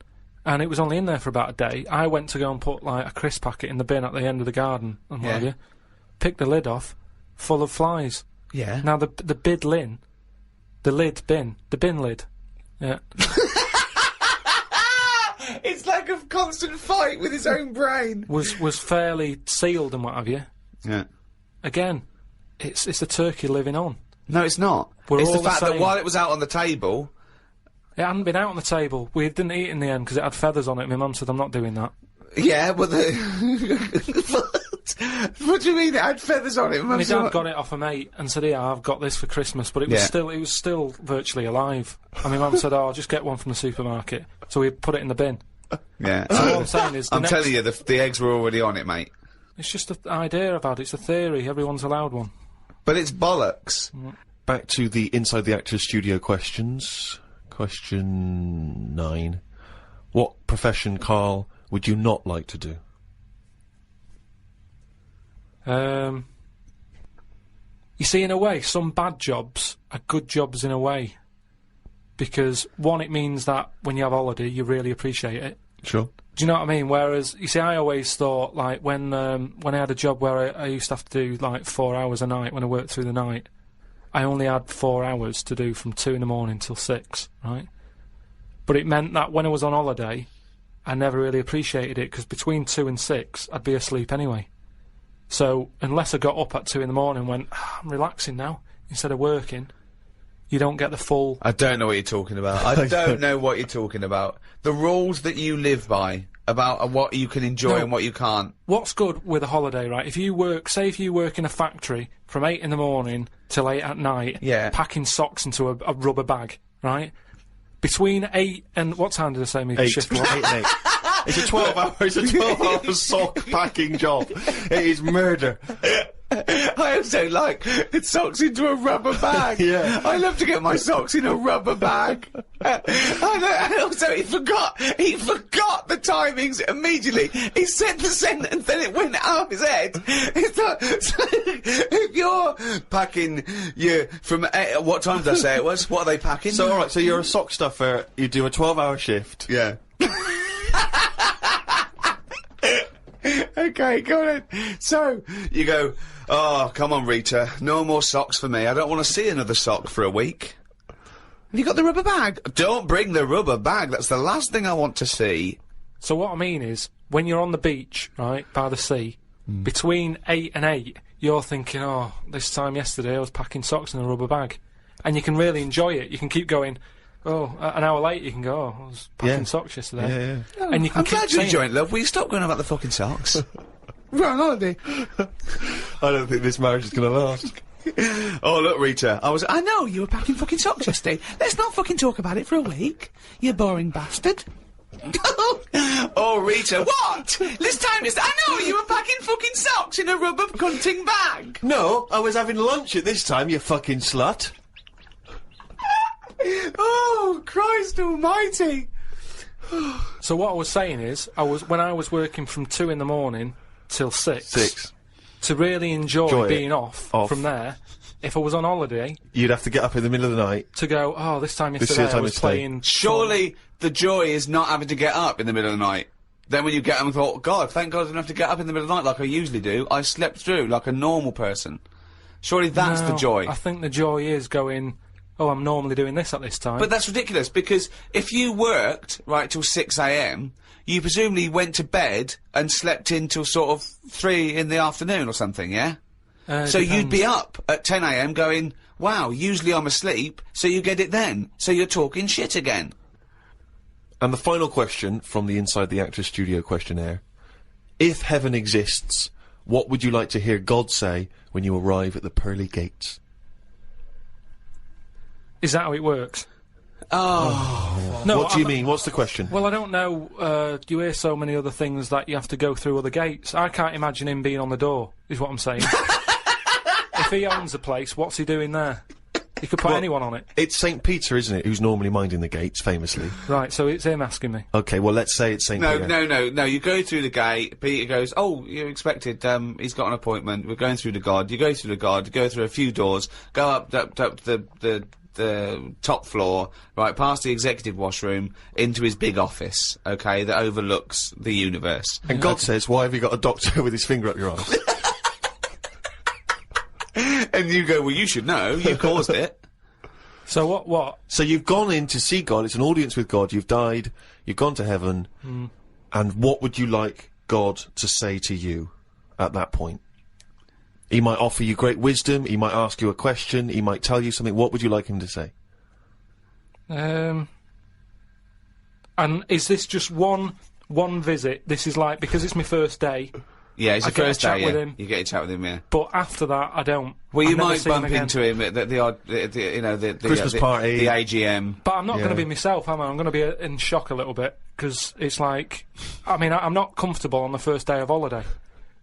And it was only in there for about a day. I went to go and put, like, a crisp packet in the bin at the end of the garden and what have you. Picked the lid off, full of flies. Yeah. Now, the bin lid. Yeah. It's like a constant fight with his own brain. was fairly sealed and what have you. Yeah. Again, it's the turkey living on. No, it's not. We're it's all the the fact that same. while it was out on the table... It hadn't been out on the table. We didn't eat it in the end because it had feathers on it. My mum said, I'm not doing that. Yeah, but what do you mean it had feathers on it? My dad got it off a mate and said, yeah, I've got this for Christmas, but it was still virtually alive. And my mum said, oh, I'll just get one from the supermarket. So we put it in the bin. Yeah. So all I'm saying is... I'm telling you, the eggs were already on it, mate. It's just an idea I've had. It's a theory. Everyone's allowed one. But it's bollocks. Back to the Inside the Actors Studio questions. Question 9. What profession, Karl, would you not like to do? You see, in a way, some bad jobs are good jobs in a way. Because, one, it means that when you have holiday, you really appreciate it. Sure. Do you know what I mean? Whereas, you see, I always thought, like, when I had a job where I used to have to do, like, 4 hours a night when I worked through the night, I only had 4 hours to do from 2 in the morning till 6, right? But it meant that when I was on holiday, I never really appreciated it, because between 2 and 6, I'd be asleep anyway. So, unless I got up at 2 in the morning and went, I'm relaxing now, instead of working, you don't get the full... I don't know what you're talking about. I don't know what you're talking about. The rules that you live by, about what you can enjoy and what you can't. What's good with a holiday, right? If you work, say if you work in a factory from 8 in the morning till 8 at night, packing socks into a rubber bag, right? Between 8 and... What time did I say my shift was? 8 and 8. It's a 12-hour sock packing job. It is murder. I also like socks into a rubber bag. Yeah. I love to get my socks in a rubber bag. And also, he forgot the timings immediately. He said the sentence, then it went out of his head. It's like, so if you're packing, from what time did I say it was? What are they packing? So, alright, so you're a sock stuffer, you do a 12-hour shift. Yeah. Okay, go on. So, you go, oh, come on, Rita, no more socks for me. I don't want to see another sock for a week. Have you got the rubber bag? Don't bring the rubber bag, that's the last thing I want to see. So what I mean is, when you're on the beach, right, by the sea, between 8 and 8, you're thinking, oh, this time yesterday I was packing socks in a rubber bag. And you can really enjoy it. You can keep going... Oh, an hour later you can go, oh, I was packing socks yesterday. Yeah. And you can I'm keep glad you're saying enjoying it, love. Will you stop going about the fucking socks? We're on holiday. I don't think this marriage is gonna last. Oh, look, Rita, I know, you were packing fucking socks yesterday. Let's not fucking talk about it for a week, you boring bastard. Oh, Rita, what? This time yesterday, I know, you were packing fucking socks in a rubber cunting bag. No, I was having lunch at this time, you fucking slut. Oh, Christ almighty. So what I was saying is, when I was working from 2 in the morning till 6, to really enjoy being off from there, if I was on holiday... You'd have to get up in the middle of the night. To go, oh, this time yesterday I was playing... Surely the joy is not having to get up in the middle of the night. Then when you get up and thought, God, thank God I didn't have to get up in the middle of the night like I usually do. I slept through like a normal person. Surely that's the joy. I think the joy is going... Oh, I'm normally doing this at this time. But that's ridiculous, because if you worked, right, till 6 AM, you presumably went to bed and slept in till sort of 3 in the afternoon or something, yeah? So you'd be up at 10 AM going, wow, usually I'm asleep, so you get it then. So you're talking shit again. And the final question from the Inside the Actors Studio questionnaire. If heaven exists, what would you like to hear God say when you arrive at the pearly gates? Is that how it works? Oh. No, what do you mean? What's the question? Well, I don't know. You hear so many other things that you have to go through other gates. I can't imagine him being on the door, is what I'm saying. If he owns the place, what's he doing there? He could put anyone on it. It's St. Peter, isn't it, who's normally minding the gates, famously. Right, so it's him asking me. Okay, well, let's say it's St. Peter. No, you go through the gate, Peter goes, oh, you're expected, he's got an appointment, we're going through the God, you go through the God, you go through a few doors, go up the top floor, right, past the executive washroom, into his big office, okay, that overlooks the universe. And God says, why have you got a doctor with his finger up your arse? And you go, well, you should know, you caused it. So what? So you've gone in to see God, it's an audience with God, you've died, you've gone to heaven, and what would you like God to say to you at that point? He might offer you great wisdom, he might ask you a question, he might tell you something. What would you like him to say? And is this just one visit? This is like, because it's my first day. Yeah, it's your first day, with him. You get a chat with him, yeah. But after that, I don't. Well, you might bump into him at the odd, the Christmas party, the AGM. But I'm not going to be myself, am I? I'm going to be in shock a little bit, because it's like, I mean, I'm not comfortable on the first day of holiday.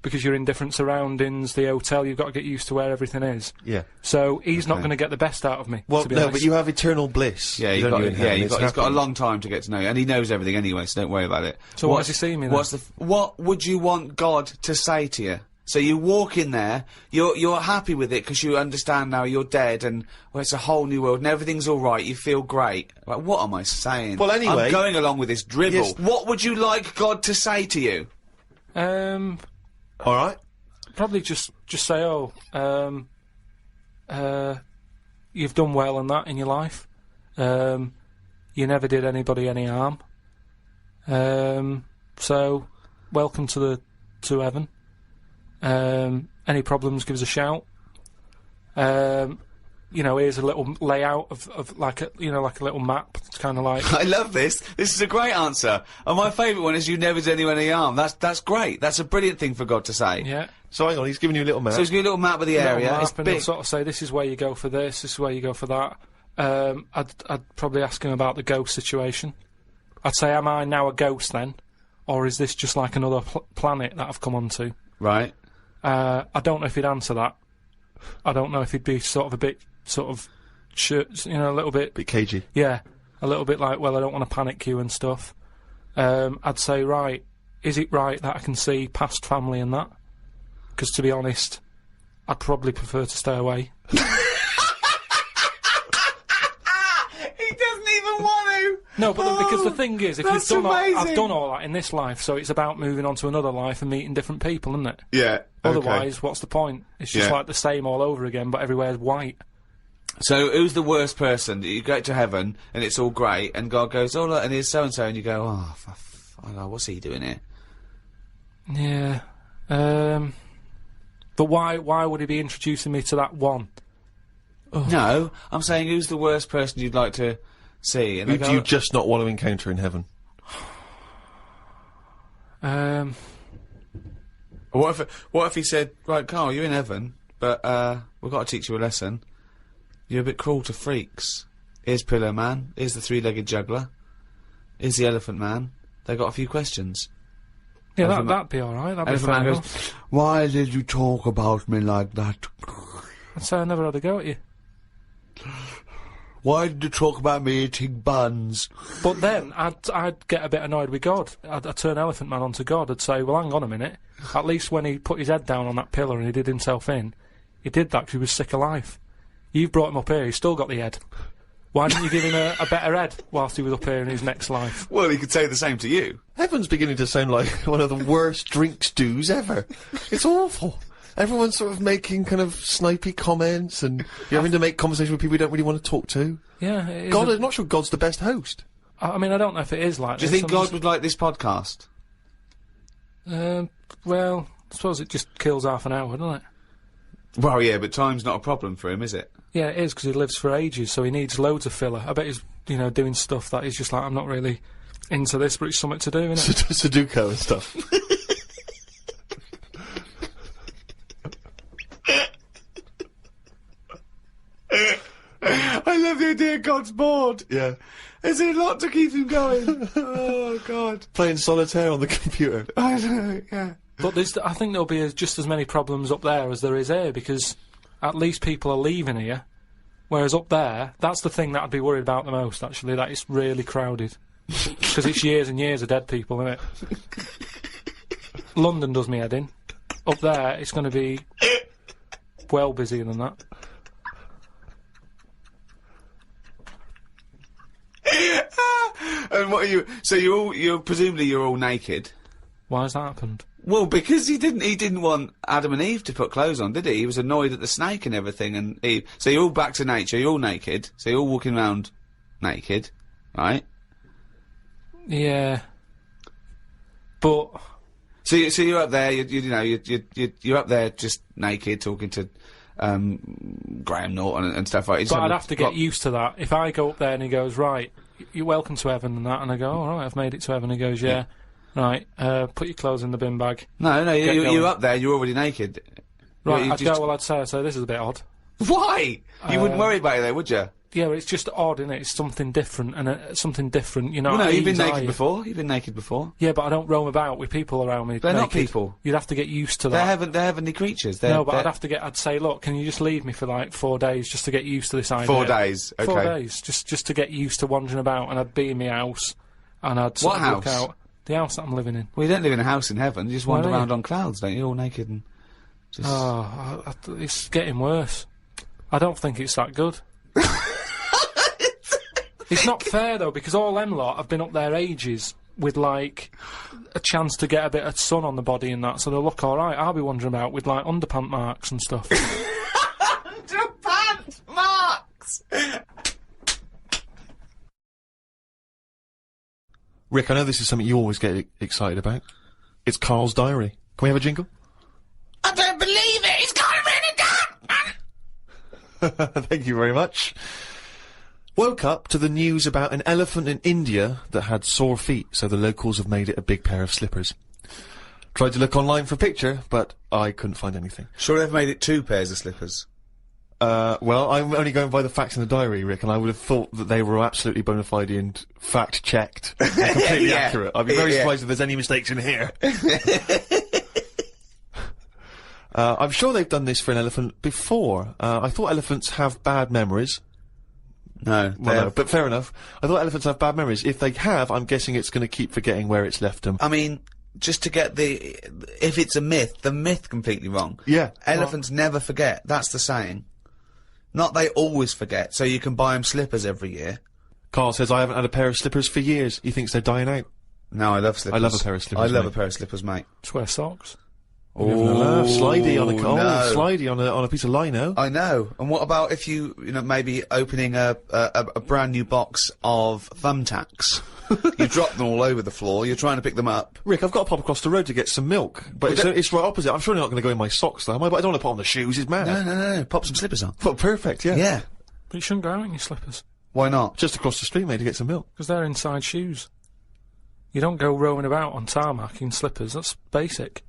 because you're in different surroundings, the hotel, you've got to get used to where everything is. Yeah. So he's not going to get the best out of me. Well, to be no, honest. but you have eternal bliss. Yeah, You he's don't in heaven. he's It's got a happy. long time to get to know you, and he knows everything anyway, so don't worry about it. So why does he see me then? What would you want God to say to you? So you walk in there, you're happy with it because you understand now you're dead and well, it's a whole new world and everything's all right. You feel great. Like, what am I saying? Well, anyway, I'm going along with this drivel. yes. What would you like God to say to you? All right. Probably just say, you've done well and that in your life. You never did anybody any harm. So welcome to heaven. Any problems, give us a shout. You know, here's a little layout of like a little map. It's kind of like. I love this. This is a great answer. And my favourite one is you never did anyone any harm. That's great. That's a brilliant thing for God to say. Yeah. So hang on, he's giving you a little map. So he's giving you a little map of the area. Map, It's and big. he'll sort of say, this is where you go for this is where you go for that. I'd probably ask him about the ghost situation. I'd say, am I now a ghost then? Or is this just like another planet that I've come onto? Right. I don't know if he'd answer that. I don't know if he'd be sort of a bit, a little bit... Bit cagey. Yeah, a little bit like, well, I don't want to panic you and stuff. I'd say, right, is it right that I can see past family and that? Because to be honest, I'd probably prefer to stay away. He doesn't even want to. No, but because the thing is, if you've that's done amazing. I've done all that in this life, so it's about moving on to another life and meeting different people, isn't it? Yeah. Otherwise, what's the point? It's just Yeah. like the same all over again, but everywhere's white. So who's the worst person? You get to heaven and it's all great, and God goes, "Oh look, and here's so and so," and you go, "Oh, what's he doing here?" Yeah. But why would he be introducing me to that one? No, I'm saying who's the worst person you'd like to see? And Who they do go, you just not want to encounter in heaven? What if he said, "Right, Carl, you're in heaven, but we've got to teach you a lesson. You're a bit cruel to freaks. Here's Pillow Man. Here's the three-legged juggler. Here's the Elephant Man. They got a few questions." Yeah, Elephant that'd be alright. That'd be Elephant fair Man enough. goes, "Why did you talk about me like that? I'd say I never had a go at you. Why did you talk about me eating buns?" But then I'd get a bit annoyed with God. I'd turn Elephant Man onto God. I'd say, well, hang on a minute. At least when he put his head down on that pillar and he did himself in, he did that because he was sick of life. You've brought him up here. He's still got the head. Why didn't you give him a better head whilst he was up here in his next life? Well, he could say the same to you. Heaven's beginning to sound like one of the worst drink stews ever. It's awful. Everyone's sort of making kind of snipey comments, and you're having to make conversation with people you don't really want to talk to. Yeah, it is I'm not sure God's the best host. I mean, I don't know if it is like Do you this. think God would like this podcast? Well, I suppose it just kills half an hour, doesn't it? Well, yeah, but time's not a problem for him, is it? Yeah, it is, because he lives for ages, so he needs loads of filler. I bet he's, doing stuff that he's just like, I'm not really into this, but it's something to do, isn't it? Sudoku and stuff. I love the idea God's bored. Yeah. There's a lot to keep him going. Oh, God. Playing solitaire on the computer. I know, yeah. But I think there'll be just as many problems up there as there is here, because at least people are leaving here, whereas up there, that's the thing that I'd be worried about the most, actually, that it's really crowded. Because it's years and years of dead people, isn't it? London does me head in. Up there, it's going to be well busier than that. And what are you? So you're presumably you're all naked. Why has that happened? Well, because he didn't want Adam and Eve to put clothes on, did he? He was annoyed at the snake and everything, and Eve. So you're all back to nature. You're all naked. So you're all walking around naked, right? Yeah. But so you're up there. You're up there just naked, talking to Graham Norton and stuff like that. But I'd have to get used to that. If I go up there and he goes, right, you're welcome to heaven and that, and I go, all right, I've made it to heaven. He goes, yeah. Right, put your clothes in the bin bag. No, you're up there, you're already naked. Right, I'd say, this is a bit odd. Why? You wouldn't worry about it though, would you? Yeah, but it's just odd, isn't it? It's something different, and something different, you know. Well, no, at you've been ease, are naked you? before. You've been naked before. Yeah, but I don't roam about with people around me. They're not naked. people. You'd have to get used to They're that. heavenly creatures. No, but I'd say, look, can you just leave me for like 4 days just to get used to this idea? 4 days, okay. 4 days, just to get used to wandering about, and I'd be in my house, and I'd sort What of look house? out. The house that I'm living in. Well, you don't live in a house in heaven. You just Why wander don't around you? on clouds, don't you? All naked and just... Oh, it's getting worse. I don't think it's that good. It's not fair though, because all them lot have been up there ages with like a chance to get a bit of sun on the body and that, so they'll look alright. I'll be wandering about with like underpant marks and stuff. Underpants marks! Rick, I know this is something you always get excited about. It's Karl's diary. Can we have a jingle? I don't believe it! He's got it written down! Thank you very much. Woke up to the news about an elephant in India that had sore feet, so the locals have made it a big pair of slippers. Tried to look online for a picture, but I couldn't find anything. Sure they've made it 2 pairs of slippers. Well, I'm only going by the facts in the diary, Rick, and I would have thought that they were absolutely bona fide and fact-checked and completely accurate. I'd be very surprised if there's any mistakes in here. I'm sure they've done this for an elephant before. I thought elephants have bad memories. No, well, no, but fair enough. I thought elephants have bad memories. If they have, I'm guessing it's going to keep forgetting where it's left them. I mean, just to get if it's a myth, the myth completely wrong. Yeah. Elephants never forget. That's the saying. Not they always forget, so you can buy them slippers every year. Karl says, I haven't had a pair of slippers for years. He thinks they're dying out. No, I love slippers. I love a pair of slippers, I love mate. a pair of slippers, mate. Just wear socks. Slidey on a no. slidey on a piece of lino. I know. And what about if you know, maybe opening a brand new box of thumbtacks? You drop them all over the floor, you're trying to pick them up. Rick, I've got to pop across the road to get some milk. But it's right opposite. I'm surely not going to go in my socks, though, am I? But I don't want to put on the shoes, it's mad. No. Pop some slippers on. Well, perfect, yeah. Yeah. But you shouldn't go out in your slippers. Why not? Just across the street, mate, to get some milk. Because they're inside shoes. You don't go roaming about on tarmac in slippers, that's basic.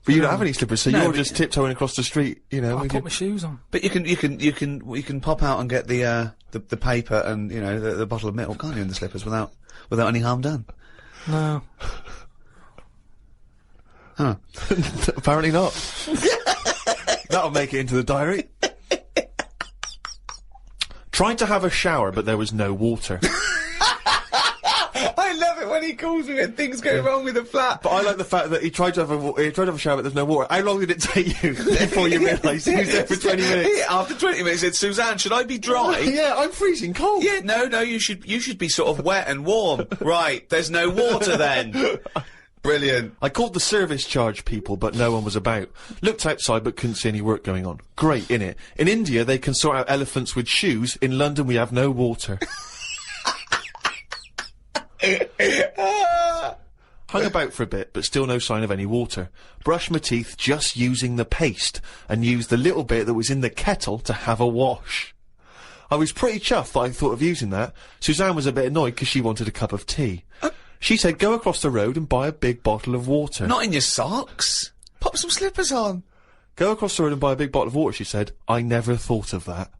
But you don't have any slippers, so No, you're but just tiptoeing across the street, you know. I put my shoes on. But you can pop out and get the paper and, you know, the bottle of milk, can't you, in the slippers without any harm done? No. Huh. Apparently not. That'll make it into the diary. Tried to have a shower, but there was no water. I love it when he calls me when things go wrong with the flat. But I like the fact that he tried to have a shower, but there's no water. How long did it take you before you realised he was there for 20 minutes? Yeah, after 20 minutes, he said, Suzanne, should I be dry? Yeah, I'm freezing cold. Yeah, no, you should be sort of wet and warm. Right, there's no water then. Brilliant. I called the service charge people, but no one was about. Looked outside, but couldn't see any work going on. Great, innit? In India, they can sort out elephants with shoes. In London, we have no water. Hung about for a bit, but still no sign of any water. Brushed my teeth just using the paste, and used the little bit that was in the kettle to have a wash. I was pretty chuffed that I thought of using that. Suzanne was a bit annoyed because she wanted a cup of tea. She said, go across the road and buy a big bottle of water. Not in your socks. Pop some slippers on. Go across the road and buy a big bottle of water, she said. I never thought of that.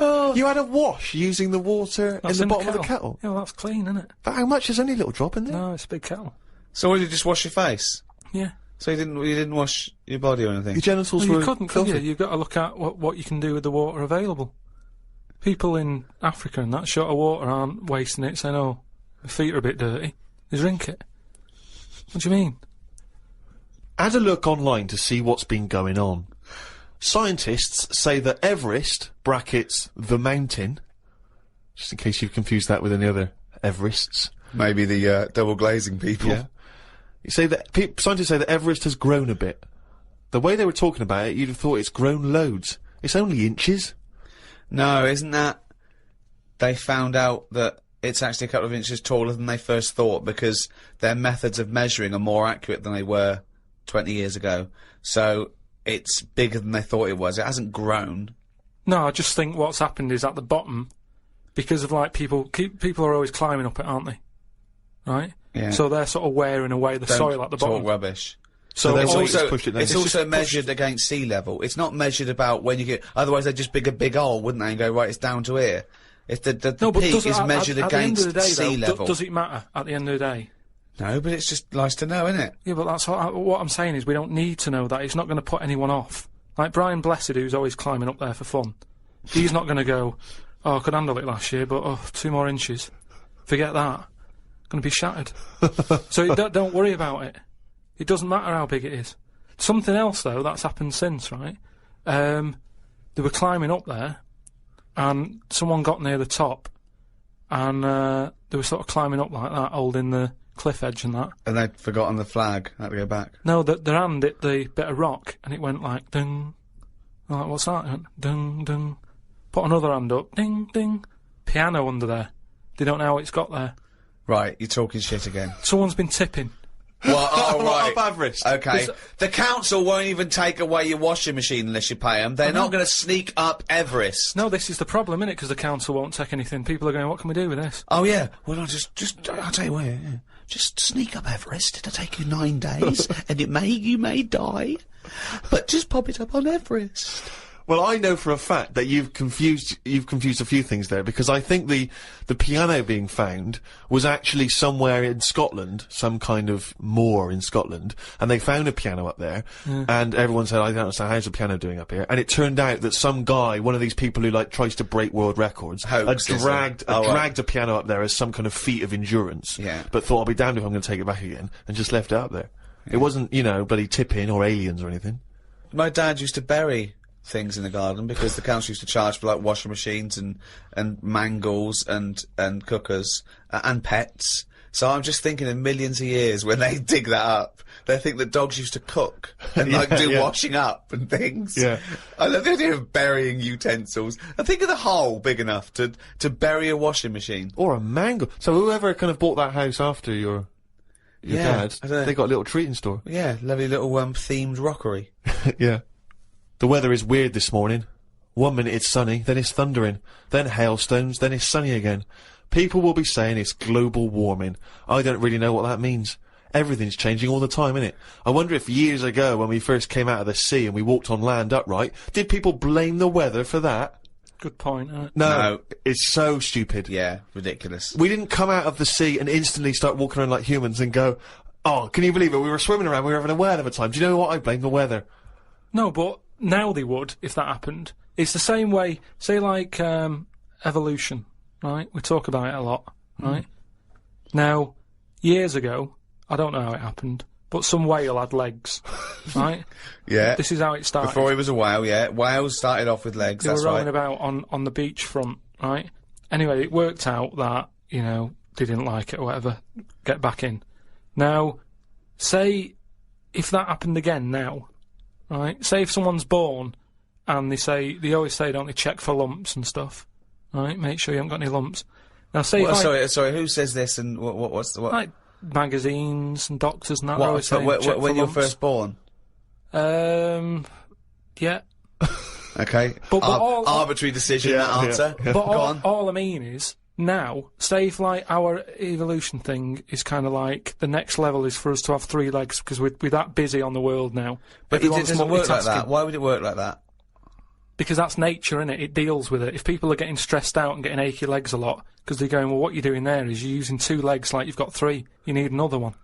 Oh. You had a wash using the water in the bottom of the kettle? Yeah, well, that's clean, isn't it? But how much? There's only a little drop in there. No, it's a big kettle. So what, did you just wash your face? Yeah. So you didn't wash your body or anything? Your genitals Well, were you couldn't, could filthy. you? You've got to look at what you can do with the water available. People in Africa and that short of water aren't wasting it, saying, oh, my feet are a bit dirty. They drink it. What do you mean? Had a look online to see what's been going on. Scientists say that Everest, brackets, the mountain, just in case you've confused that with any other Everests. Maybe the double glazing people. Yeah. You say that scientists say that Everest has grown a bit. The way they were talking about it, you'd have thought it's grown loads. It's only inches. No, isn't that... They found out that it's actually a couple of inches taller than they first thought because their methods of measuring are more accurate than they were 20 years ago. So it's bigger than they thought it was. It hasn't grown. No, I just think what's happened is at the bottom, because of like people are always climbing up it, aren't they? Right? Yeah. So they're sort of wearing away the soil at the bottom. Talk rubbish. So it's they also, pushed it down. it's also measured against sea level. It's not measured about when you get. Otherwise, they'd just dig a big hole, wouldn't they, and go right. It's down to here. If the peak is measured against sea level. Does it matter at the end of the day? No, but it's just nice to know, isn't it? Yeah, but that's what I'm saying is we don't need to know that. It's not going to put anyone off. Like Brian Blessed, who's always climbing up there for fun. He's not going to go, oh, I could handle it last year, but 2 more inches. Forget that. Going to be shattered. So don't worry about it. It doesn't matter how big it is. Something else, though, that's happened since, right? They were climbing up there, and someone got near the top, and they were sort of climbing up like that, holding the cliff edge and that. And they'd forgotten the flag. Had to go back. No, their hand hit the bit of rock, and it went like, ding. I'm like, what's that? It went, ding, ding. Put another hand up, ding, ding. Piano under there. They don't know how it's got there. Right, you're talking shit again. Someone's been tipping. Well, oh, right. Up Everest. Okay. The council won't even take away your washing machine unless you pay them. They're not going to sneak up Everest. No, this is the problem, innit? Because the council won't take anything. People are going, what can we do with this? Oh, yeah. Well, I'll tell you what, yeah. Just sneak up Everest. It'll take you 9 days, and you may die. But just pop it up on Everest. Well, I know for a fact that you've confused a few things there, because I think the piano being found was actually somewhere in Scotland, some kind of moor in Scotland, and they found a piano up there, and everyone said, I don't understand, how's the piano doing up here? And it turned out that some guy, one of these people who like tries to break world records, had dragged a piano up there as some kind of feat of endurance, but thought, I'll be damned if I'm going to take it back again, and just left it up there. It wasn't, bloody tipping or aliens or anything. My dad used to bury things in the garden because the council used to charge for like washing machines and mangles and cookers and pets. So I'm just thinking in millions of years when they dig that up, they think that dogs used to cook and do washing up and things. Yeah. I love the idea of burying utensils. And think of the hole big enough to bury a washing machine. Or a mangle. So whoever kind of bought that house after your dad, they got a little treating store. Yeah, lovely little themed rockery. Yeah. The weather is weird this morning. 1 minute it's sunny, then it's thundering, then hailstones, then it's sunny again. People will be saying it's global warming. I don't really know what that means. Everything's changing all the time, innit? I wonder if years ago, when we first came out of the sea and we walked on land upright, did people blame the weather for that? Good point. No, it's so stupid. Yeah, ridiculous. We didn't come out of the sea and instantly start walking around like humans and go, oh, can you believe it? We were swimming around, we were having a whale of a time. Do you know what? I blame the weather. No, but now they would, if that happened. It's the same way, say like, evolution, right? We talk about it a lot, right? Now, years ago, I don't know how it happened, but some whale had legs, right? Yeah. This is how it started. Before he was a whale, yeah. Whales started off with legs, They were rolling about on the beach front, right? Anyway, it worked out that, they didn't like it or whatever, get back in. Now, say, if that happened again now, right? Say if someone's born, and they always say, don't they, check for lumps and stuff, right? Make sure you haven't got any lumps. Now, say sorry, who says this and what's the... Like, magazines and doctors and that, What, always saying, when you're first born? Yeah. Okay. But arbitrary decision, that answer. But all I mean is, now, say if, like, our evolution thing is kind of like, the next level is for us to have 3 legs, because we're that busy on the world now. But it doesn't work like that. Why would it work like that? Because that's nature, innit? It deals with it. If people are getting stressed out and getting achy legs a lot, because they're going, well, what you're doing there is you're using 2 legs like you've got 3. You need another one.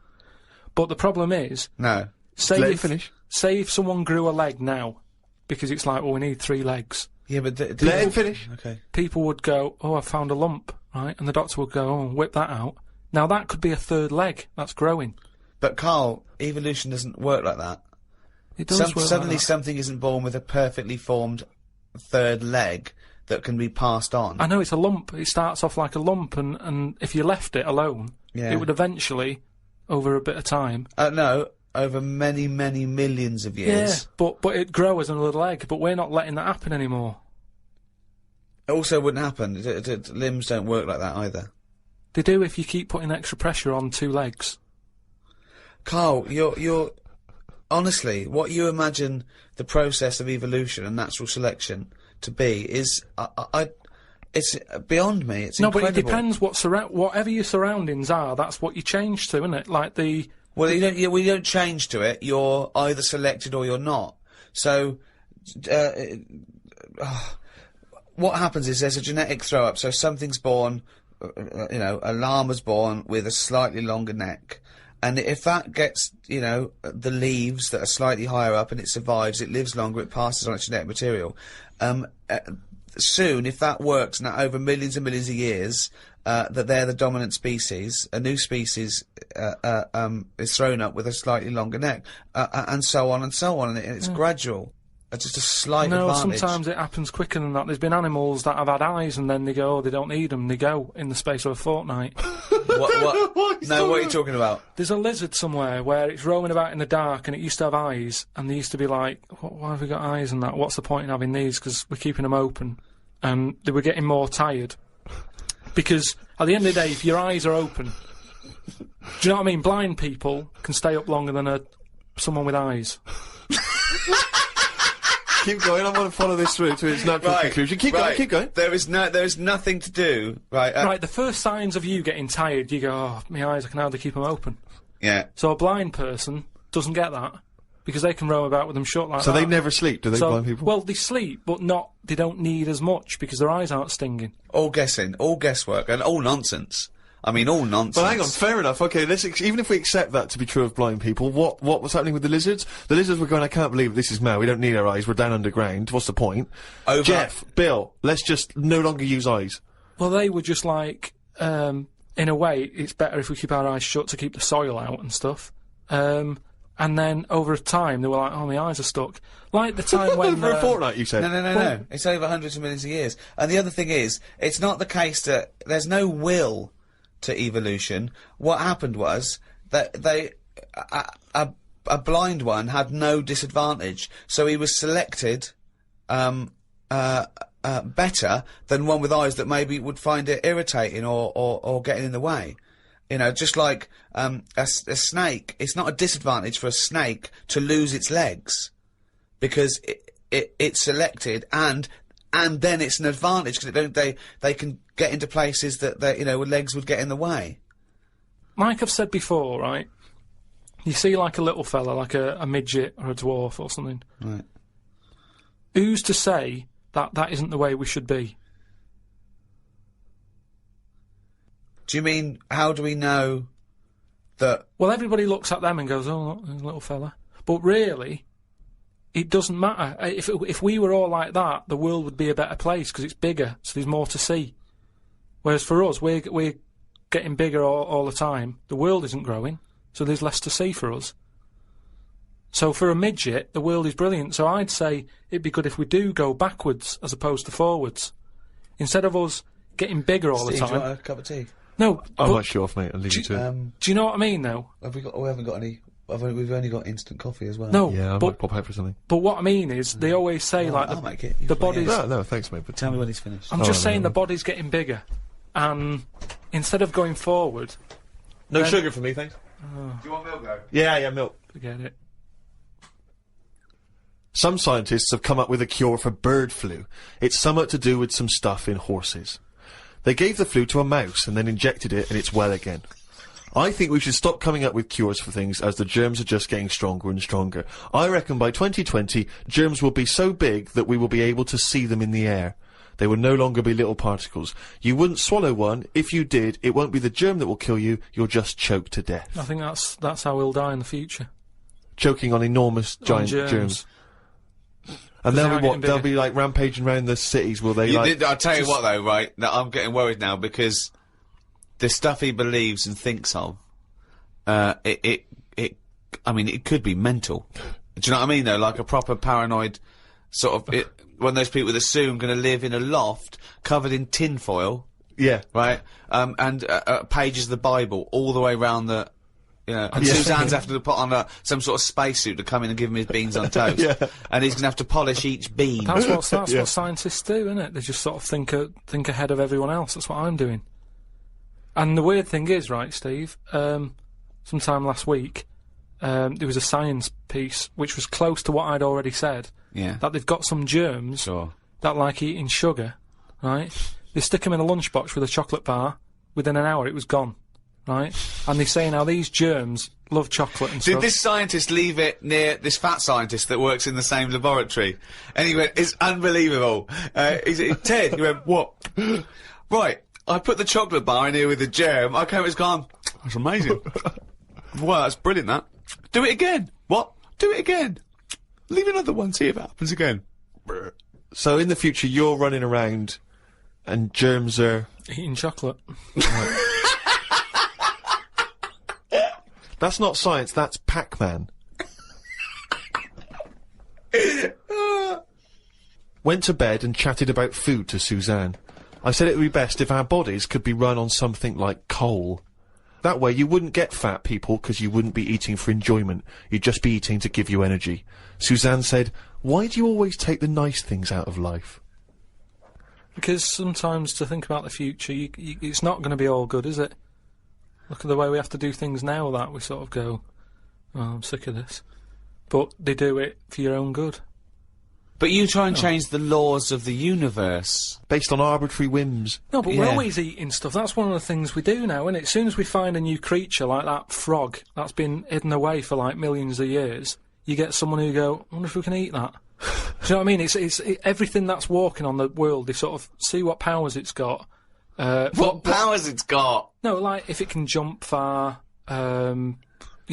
But the problem is... No. Say if someone grew a leg now, because it's like, well, we need 3 legs. Yeah, but... Let him finish. Okay. People would go, oh, I found a lump, right? And the doctor would go, oh, whip that out. Now, that could be a 3rd leg. That's growing. But, Karl, evolution doesn't work like that. It does work Suddenly like that. something isn't born with a perfectly formed 3rd leg that can be passed on. I know, it's a lump. It starts off like a lump, and if you left it alone, it would eventually, over a bit of time... No, over many, many millions of years. Yeah, but it'd grow as another leg, but we're not letting that happen anymore. It also wouldn't happen. Limbs don't work like that either. They do if you keep putting extra pressure on 2 legs. Karl, you're... Honestly, what you imagine the process of evolution and natural selection to be is... it's beyond me. It's incredible. But it depends whatever your surroundings are, that's what you change to, isn't it? Like the Well, you don't change to it. You're either selected or you're not. So, what happens is there's a genetic throw-up. So something's born, you know, a llama's born with a slightly longer neck. And if that gets, you know, the leaves that are slightly higher up and it survives, it lives longer, it passes on its genetic material. Soon, if that works, now over millions and millions of years, that they're the dominant species, a new species is thrown up with a slightly longer neck, and so on and so on, and it's gradual. It's just a slight advantage. Sometimes it happens quicker than that. There's been animals that have had eyes and then they go, oh, they don't need them, they go in the space of a fortnight. What? No, what are you talking about? There's a lizard somewhere where it's roaming about in the dark and it used to have eyes, and they used to be like, why have we got eyes and that? What's the point in having these? Because we're keeping them open. And they were getting more tired. Because at the end of the day, if your eyes are open, do you know what I mean? Blind people can stay up longer than someone with eyes. Keep going. I want to follow this through to its natural conclusion. Keep going. Keep going. There is nothing to do. Right. Right. The first signs of you getting tired, you go, oh, my eyes, I can hardly keep them open. Yeah. So a blind person doesn't get that because they can roam about with them shut like that. So they never sleep, do they, blind people? Well, they sleep, but they don't need as much because their eyes aren't stinging. All guessing, all guesswork, and all nonsense. I mean, all nonsense. But hang on, fair enough. Okay, even if we accept that to be true of blind people, what was happening with the lizards? The lizards were going, I can't believe this is mad. We don't need our eyes. We're down underground. What's the point? Jeff, Bill, let's just no longer use eyes. Well, they were just like, in a way, it's better if we keep our eyes shut to keep the soil out and stuff. And then over time, they were like, oh, my eyes are stuck. Like the time when... For a fortnight, you said? No. It's over hundreds of millions of years. And the other thing is, it's not the case that there's no will to evolution. What happened was that a blind one had no disadvantage, so he was selected better than one with eyes that maybe would find it irritating or getting in the way. You know, just like a snake, it's not a disadvantage for a snake to lose its legs because it's selected, and then it's an advantage because they can get into places that where legs would get in the way. Like I've said before, right? You see like a little fella, like a midget or a dwarf or something. Right. Who's to say that that isn't the way we should be? Do you mean, how do we know that... Well, everybody looks at them and goes, oh, look, there's a little fella. But really, it doesn't matter. If we were all like that, the world would be a better place because it's bigger, so there's more to see. Whereas for us, we're getting bigger all the time. The world isn't growing, so there's less to see for us. So for a midget, the world is brilliant. So I'd say it'd be good if we do go backwards as opposed to forwards. Instead of us getting bigger all the time... Do you want a cup of tea? No. I might show off, mate. I'll leave you to it. Do you know what I mean, though? We haven't got any... We've only got instant coffee as well. No, yeah, I might pop out for something. But what I mean is, they always say, like, I'll make it. the body's... No, thanks, mate. But tell me when he's finished. I'm just saying the body's getting bigger. And instead of going forward... No sugar for me, thanks. Do you want milk, though? Yeah, milk. Forget it. Some scientists have come up with a cure for bird flu. It's somewhat to do with some stuff in horses. They gave the flu to a mouse and then injected it and it's well again. I think we should stop coming up with cures for things as the germs are just getting stronger and stronger. I reckon by 2020, germs will be so big that we will be able to see them in the air. They will no longer be little particles. You wouldn't swallow one. If you did, it won't be the germ that will kill you. You'll just choke to death. I think that's how we'll die in the future. Choking on enormous giant germs. And they'll be like rampaging around the cities, will they? I'll tell you what though, right? I'm getting worried now because the stuff he believes and thinks of, I mean, it could be mental. Do you know what I mean though? Like a proper paranoid sort of, one of those people that soon going to live in a loft covered in tinfoil. Yeah. Right? And pages of the Bible all the way around the... Yeah, and Suzanne's having to put on some sort of spacesuit to come in and give him his beans on toast. And he's going to have to polish each bean. That's what scientists do, isn't it? They just sort of think ahead of everyone else. That's what I'm doing. And the weird thing is, right, Steve, sometime last week, there was a science piece which was close to what I'd already said. Yeah. That they've got some germs that like eating sugar, right? They stick them in a lunchbox with a chocolate bar. Within an hour, it was gone. right? And they say now these germs love chocolate and Did stuff. this scientist leave it near this fat scientist that works in the same laboratory? And he went, it's unbelievable. He said, Ted, he went, what? Right, I put the chocolate bar in here with the germ. I came, it's gone. That's amazing. Wow, that's brilliant, that. Do it again. What? Do it again. Leave another one, see if it happens again. So in the future, you're running around and germs are... Eating chocolate. That's not science, that's Pac-Man. Went to bed and chatted about food to Suzanne. I said it would be best if our bodies could be run on something like coal. That way you wouldn't get fat, people, because you wouldn't be eating for enjoyment. You'd just be eating to give you energy. Suzanne said, why do you always take the nice things out of life? Because sometimes to think about the future, it's not going to be all good, is it? Look at the way we have to do things now that we sort of go, oh, I'm sick of this. But they do it for your own good. But you try and change the laws of the universe. Based on arbitrary whims. No, but we're always eating stuff. That's one of the things we do now, isn't it? As soon as we find a new creature like that frog that's been hidden away for like millions of years, you get someone who go, I wonder if we can eat that. Do you know what I mean? It's everything that's walking on the world, they sort of see what powers it's got. What powers it's got? No, like if it can jump far, you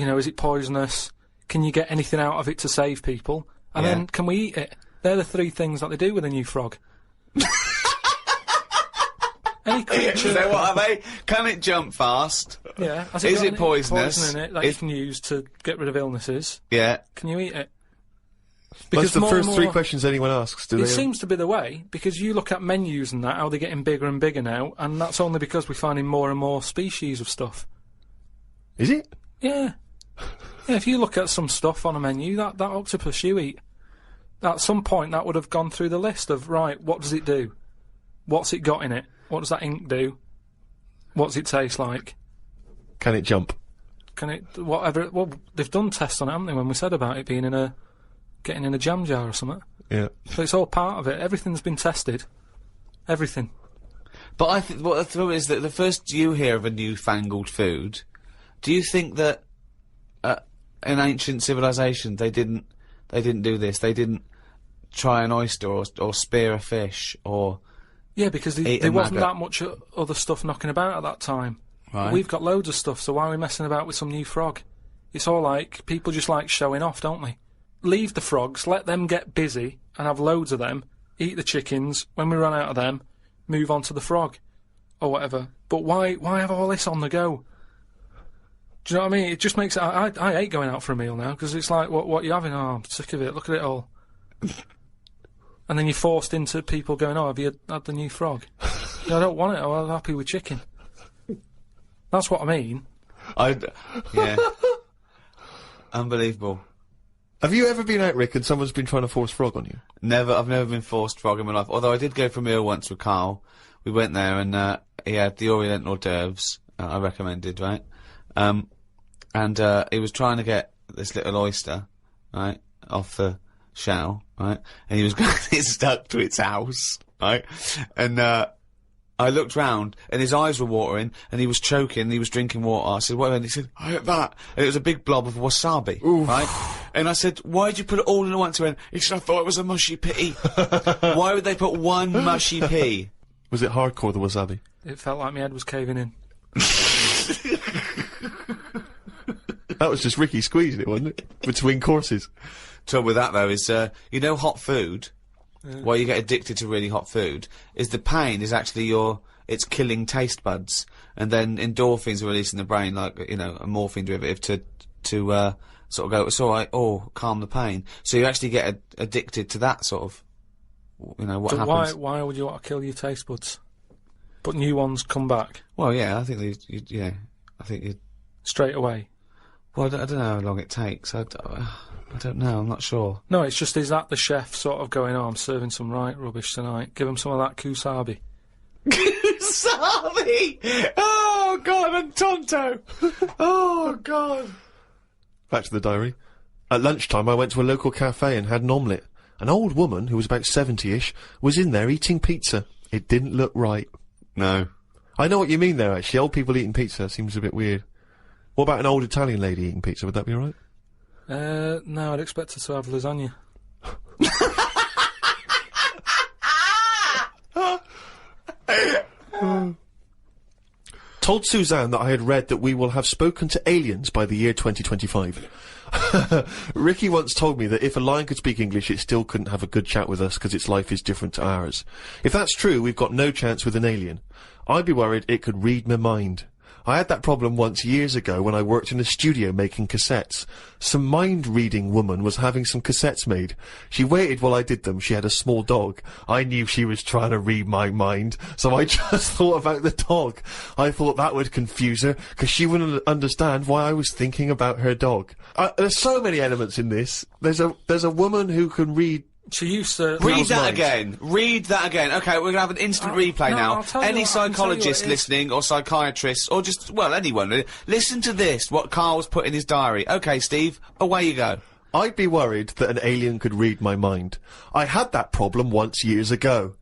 know, is it poisonous? Can you get anything out of it to save people? And then can we eat it? They're the three things that they do with a new frog. Any creature... So what are they? Can it jump fast? Yeah. Is it poisonous? Poison in it that you can use to get rid of illnesses? Yeah. Can you eat it? Because that's the first three questions anyone asks, do they? It seems to be the way, because you look at menus and that, how they're getting bigger and bigger now, and that's only because we're finding more and more species of stuff. Is it? Yeah. Yeah, if you look at some stuff on a menu, that octopus you eat, at some point that would have gone through the list of, right, what does it do? What's it got in it? What does that ink do? What does it taste like? Can it jump? Can it, whatever, well, they've done tests on it, haven't they, when we said about it being getting in a jam jar or something. Yeah. So it's all part of it. Everything's been tested. Everything. But I think what the trouble is that the first you hear of a newfangled food, do you think that in ancient civilization they didn't do this? They didn't try an oyster or spear a fish or because there wasn't that much other stuff knocking about at that time. Right. We've got loads of stuff, so why are we messing about with some new frog? It's all like people just like showing off, don't they? Leave the frogs, let them get busy and have loads of them, eat the chickens, when we run out of them, move on to the frog, or whatever. But why have all this on the go? Do you know what I mean? It just makes it... I hate going out for a meal now, because it's like, what are you having? Oh, I'm sick of it, look at it all. And then you're forced into people going, oh, have you had the new frog? No, I don't want it, I'm happy with chicken. That's what I mean. Yeah. Unbelievable. Have you ever been out, Rick, and someone's been trying to force frog on you? Never. I've never been forced frog in my life. Although I did go for a meal once with Karl. We went there and he had the Oriental hors d'oeuvres. I recommended, right? And he was trying to get this little oyster, right, off the shell, right? And he was going to get stuck to its house, right? And I looked round, and his eyes were watering, and he was choking, and he was drinking water. I said, what? And he said, I had that. And it was a big blob of wasabi, right? And I said, why'd you put it all in at once? He went, he said, I thought it was a mushy pea. Why would they put one mushy pea? Was it hardcore, the wasabi? It felt like my head was caving in. That was just Ricky squeezing it, wasn't it? Between courses. Trouble with that, though, is, you know hot food? Why you get addicted to really hot food, is the pain is actually it's killing taste buds, and then endorphins are released in the brain, like, you know, a morphine derivative to sort of go, it's alright, calm the pain. So you actually get addicted to that sort of, you know, what happens. Why would you want to kill your taste buds? But new ones come back? Well, yeah, I think I think you... Straight away? Well, I don't know how long it takes. I don't know, I'm not sure. No, it's just, is that the chef sort of going, oh, I'm serving some right rubbish tonight, give him some of that kusabi. Kusabi! Oh, God, and Tonto! Oh, God. Back to the diary. At lunchtime, I went to a local cafe and had an omelette. An old woman, who was about 70-ish, was in there eating pizza. It didn't look right. No. I know what you mean there, actually. Old people eating pizza seems a bit weird. What about an old Italian lady eating pizza? Would that be alright? No, I'd expect her to have lasagna. Told Suzanne that I had read that we will have spoken to aliens by the year 2025. Ricky once told me that if a lion could speak English, it still couldn't have a good chat with us because its life is different to ours. If that's true, we've got no chance with an alien. I'd be worried it could read my mind. I had that problem once years ago when I worked in a studio making cassettes. Some mind-reading woman was having some cassettes made. She waited while I did them. She had a small dog. I knew she was trying to read my mind, so I just thought about the dog. I thought that would confuse her, because she wouldn't understand why I was thinking about her dog. There's so many elements in this. There's a woman who can read. She used to... Read that again. Read that again. Okay, we're gonna have an instant replay now. Any psychologist listening, or psychiatrists, or just, well, anyone, listen to this, what Karl's put in his diary. Okay, Steve, away you go. I'd be worried that an alien could read my mind. I had that problem once years ago,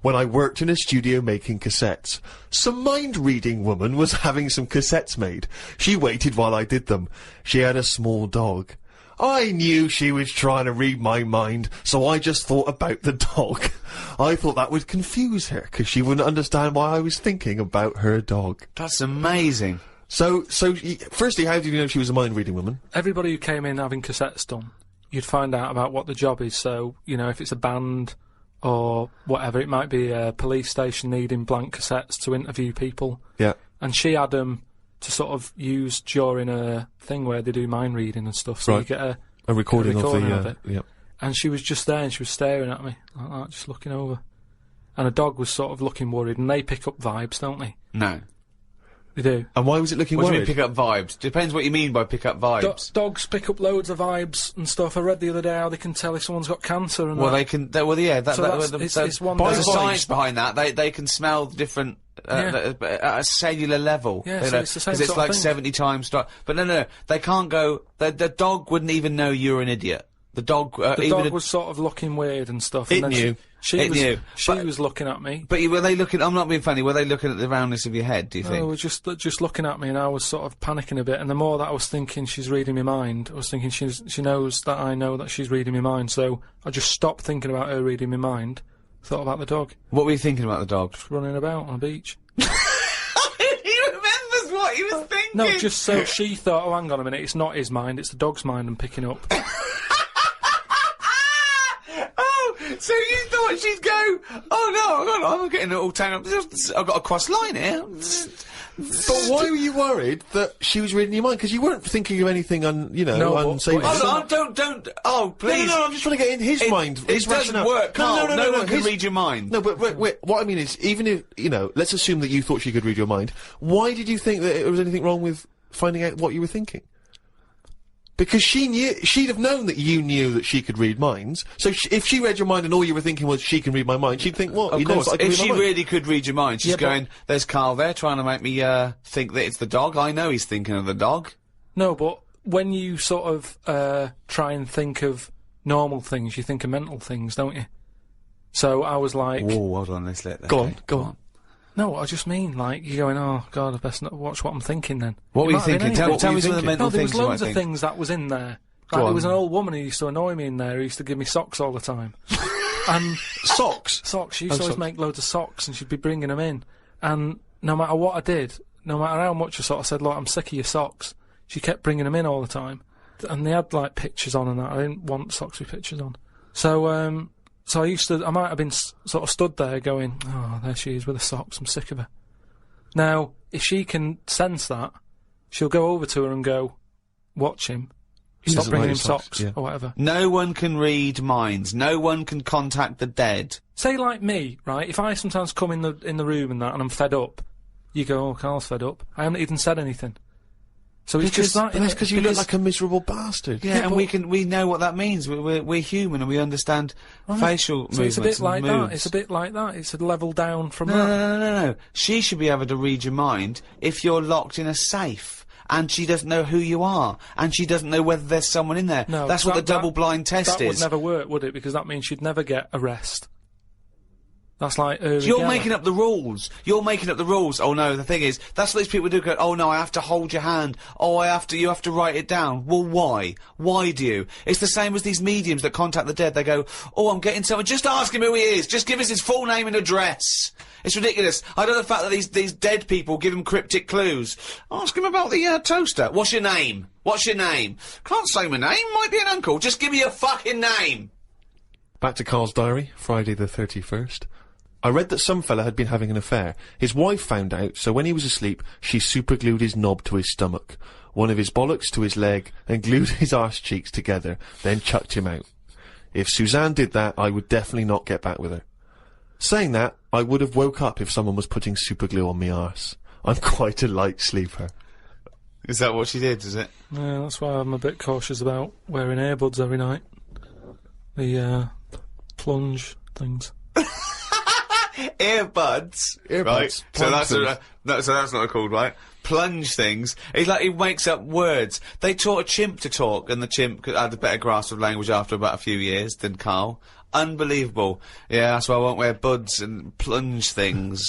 when I worked in a studio making cassettes. Some mind-reading woman was having some cassettes made. She waited while I did them. She had a small dog. I knew she was trying to read my mind, so I just thought about the dog. I thought that would confuse her, because she wouldn't understand why I was thinking about her dog. That's amazing. So, firstly, how did you know she was a mind-reading woman? Everybody who came in having cassettes done, you'd find out about what the job is, so, you know, if it's a band or whatever, it might be a police station needing blank cassettes to interview people. Yeah. And she had them to sort of use during a thing where they do mind reading and stuff, so you get a recording of it. Yep. And she was just there and she was staring at me like that, just looking over. And a dog was sort of looking worried, and they pick up vibes, don't they? No. They do. And why was it looking worried? worried? What do you mean pick up vibes? Depends what you mean by pick up vibes. Dogs pick up loads of vibes and stuff. I read the other day how they can tell if someone's got cancer and well, they can. Well, yeah. It's one. There's a science behind that. They can smell different at a cellular level. Yeah, so it's the same because it's like 70 times. But no, they can't go. The dog wouldn't even know you're an idiot. The dog. The dog was sort of looking weird and stuff. It knew. She was looking at me. But were they looking? I'm not being funny. Were they looking at the roundness of your head? Do you think? They were just looking at me, and I was sort of panicking a bit. And the more that I was thinking she's reading my mind, I was thinking she knows that I know that she's reading my mind. So I just stopped thinking about her reading my mind. Thought about the dog. What were you thinking about the dog? Just running about on a beach. He remembers what he was thinking. No, just so she thought, oh, hang on a minute, it's not his mind, it's the dog's mind I'm picking up. So you thought she'd go, oh no, I'm getting it all taken up. I've got a cross line here. But why were you worried that she was reading your mind? Because you weren't thinking of anything unsavory. Don't. Oh, please. No, I'm just trying to get in his mind. It doesn't work, Karl. No one can read your mind. No, but wait, what I mean is, even if, let's assume that you thought she could read your mind, why did you think that there was anything wrong with finding out what you were thinking? Because she'd have known that you knew that she could read minds. So if she read your mind and all you were thinking was she can read my mind, she'd think, what? Of course, if she really could read your mind, she's going, there's Karl there trying to make me think that it's the dog. I know he's thinking of the dog. No, but when you sort of try and think of normal things, you think of mental things, don't you? So I was like... Oh, hold on, let's let that go on. No, I just mean, like, you're going, oh, God, I best not watch what I'm thinking then. What were you thinking? Tell me some of the mental things. No, there was loads of things that was in there. Like, there was an old woman who used to annoy me in there, who used to give me socks all the time. And socks? Socks. She used to always make loads of socks, and she'd be bringing them in. And no matter what I did, no matter how much I sort of said, look, I'm sick of your socks, she kept bringing them in all the time. And they had, like, pictures on and that. I didn't want socks with pictures on. So I might have been sort of stood there going, oh, there she is with the socks, I'm sick of her. Now, if she can sense that, she'll go over to her and go, watch him, stop bringing him socks, or whatever. No one can read minds. No one can contact the dead. Say like me, right, if I sometimes come in the room and that, and I'm fed up, you go, oh, Karl's fed up. I haven't even said anything. So it's just that, that's because you look like a miserable bastard. Yeah, and we know what that means. We're human and we understand facial movements. It's a bit like moods. that. It's a bit like that. It's a level down from that. No. She should be able to read your mind if you're locked in a safe. And she doesn't know who you are, and she doesn't know whether there's someone in there. No, that's what the double-blind test is. That would never work, would it? Because that means she'd never get arrest. That's like Uri You're Geller. making up the rules. You're making up the rules. Oh no, the thing is, that's what these people do. Go, oh no, I have to hold your hand. Oh, you have to write it down. Well, why? Why do you? It's the same as these mediums that contact the dead. They go, oh, I'm getting someone. Just ask him who he is. Just give us his full name and address. It's ridiculous. I don't know the fact that these dead people give him cryptic clues. Ask him about the toaster. What's your name? What's your name? Can't say my name. Might be an uncle. Just give me your fucking name. Back to Carl's diary, Friday the 31st. I read that some fella had been having an affair. His wife found out, so when he was asleep, she superglued his knob to his stomach, one of his bollocks to his leg, and glued his arse cheeks together, then chucked him out. If Suzanne did that, I would definitely not get back with her. Saying that, I would have woke up if someone was putting superglue on me arse. I'm quite a light sleeper. Is that what she did, is it? Yeah, that's why I'm a bit cautious about wearing earbuds every night. The, plunge things. Earbuds, right? So that's not called, right? Plunge things. It's like he makes up words. They taught a chimp to talk, and the chimp had a better grasp of language after about a few years than Karl. Unbelievable. Yeah, that's why I won't wear buds and plunge things.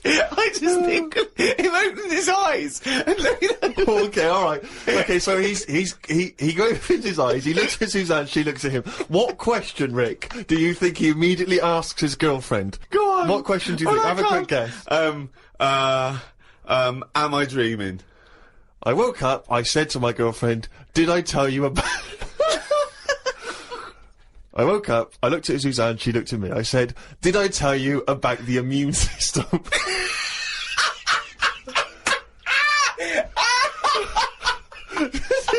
I just think of him opening his eyes and looking at him. Okay, alright. Okay, so he opens his eyes, he looks at Suzanne, she looks at him. What question, Rick, do you think he immediately asks his girlfriend? Go on! What question do you think? Have a quick guess. Am I dreaming? I woke up, I said to my girlfriend, did I tell you about... I woke up, I looked at Suzanne, she looked at me. I said, did I tell you about the immune system? Did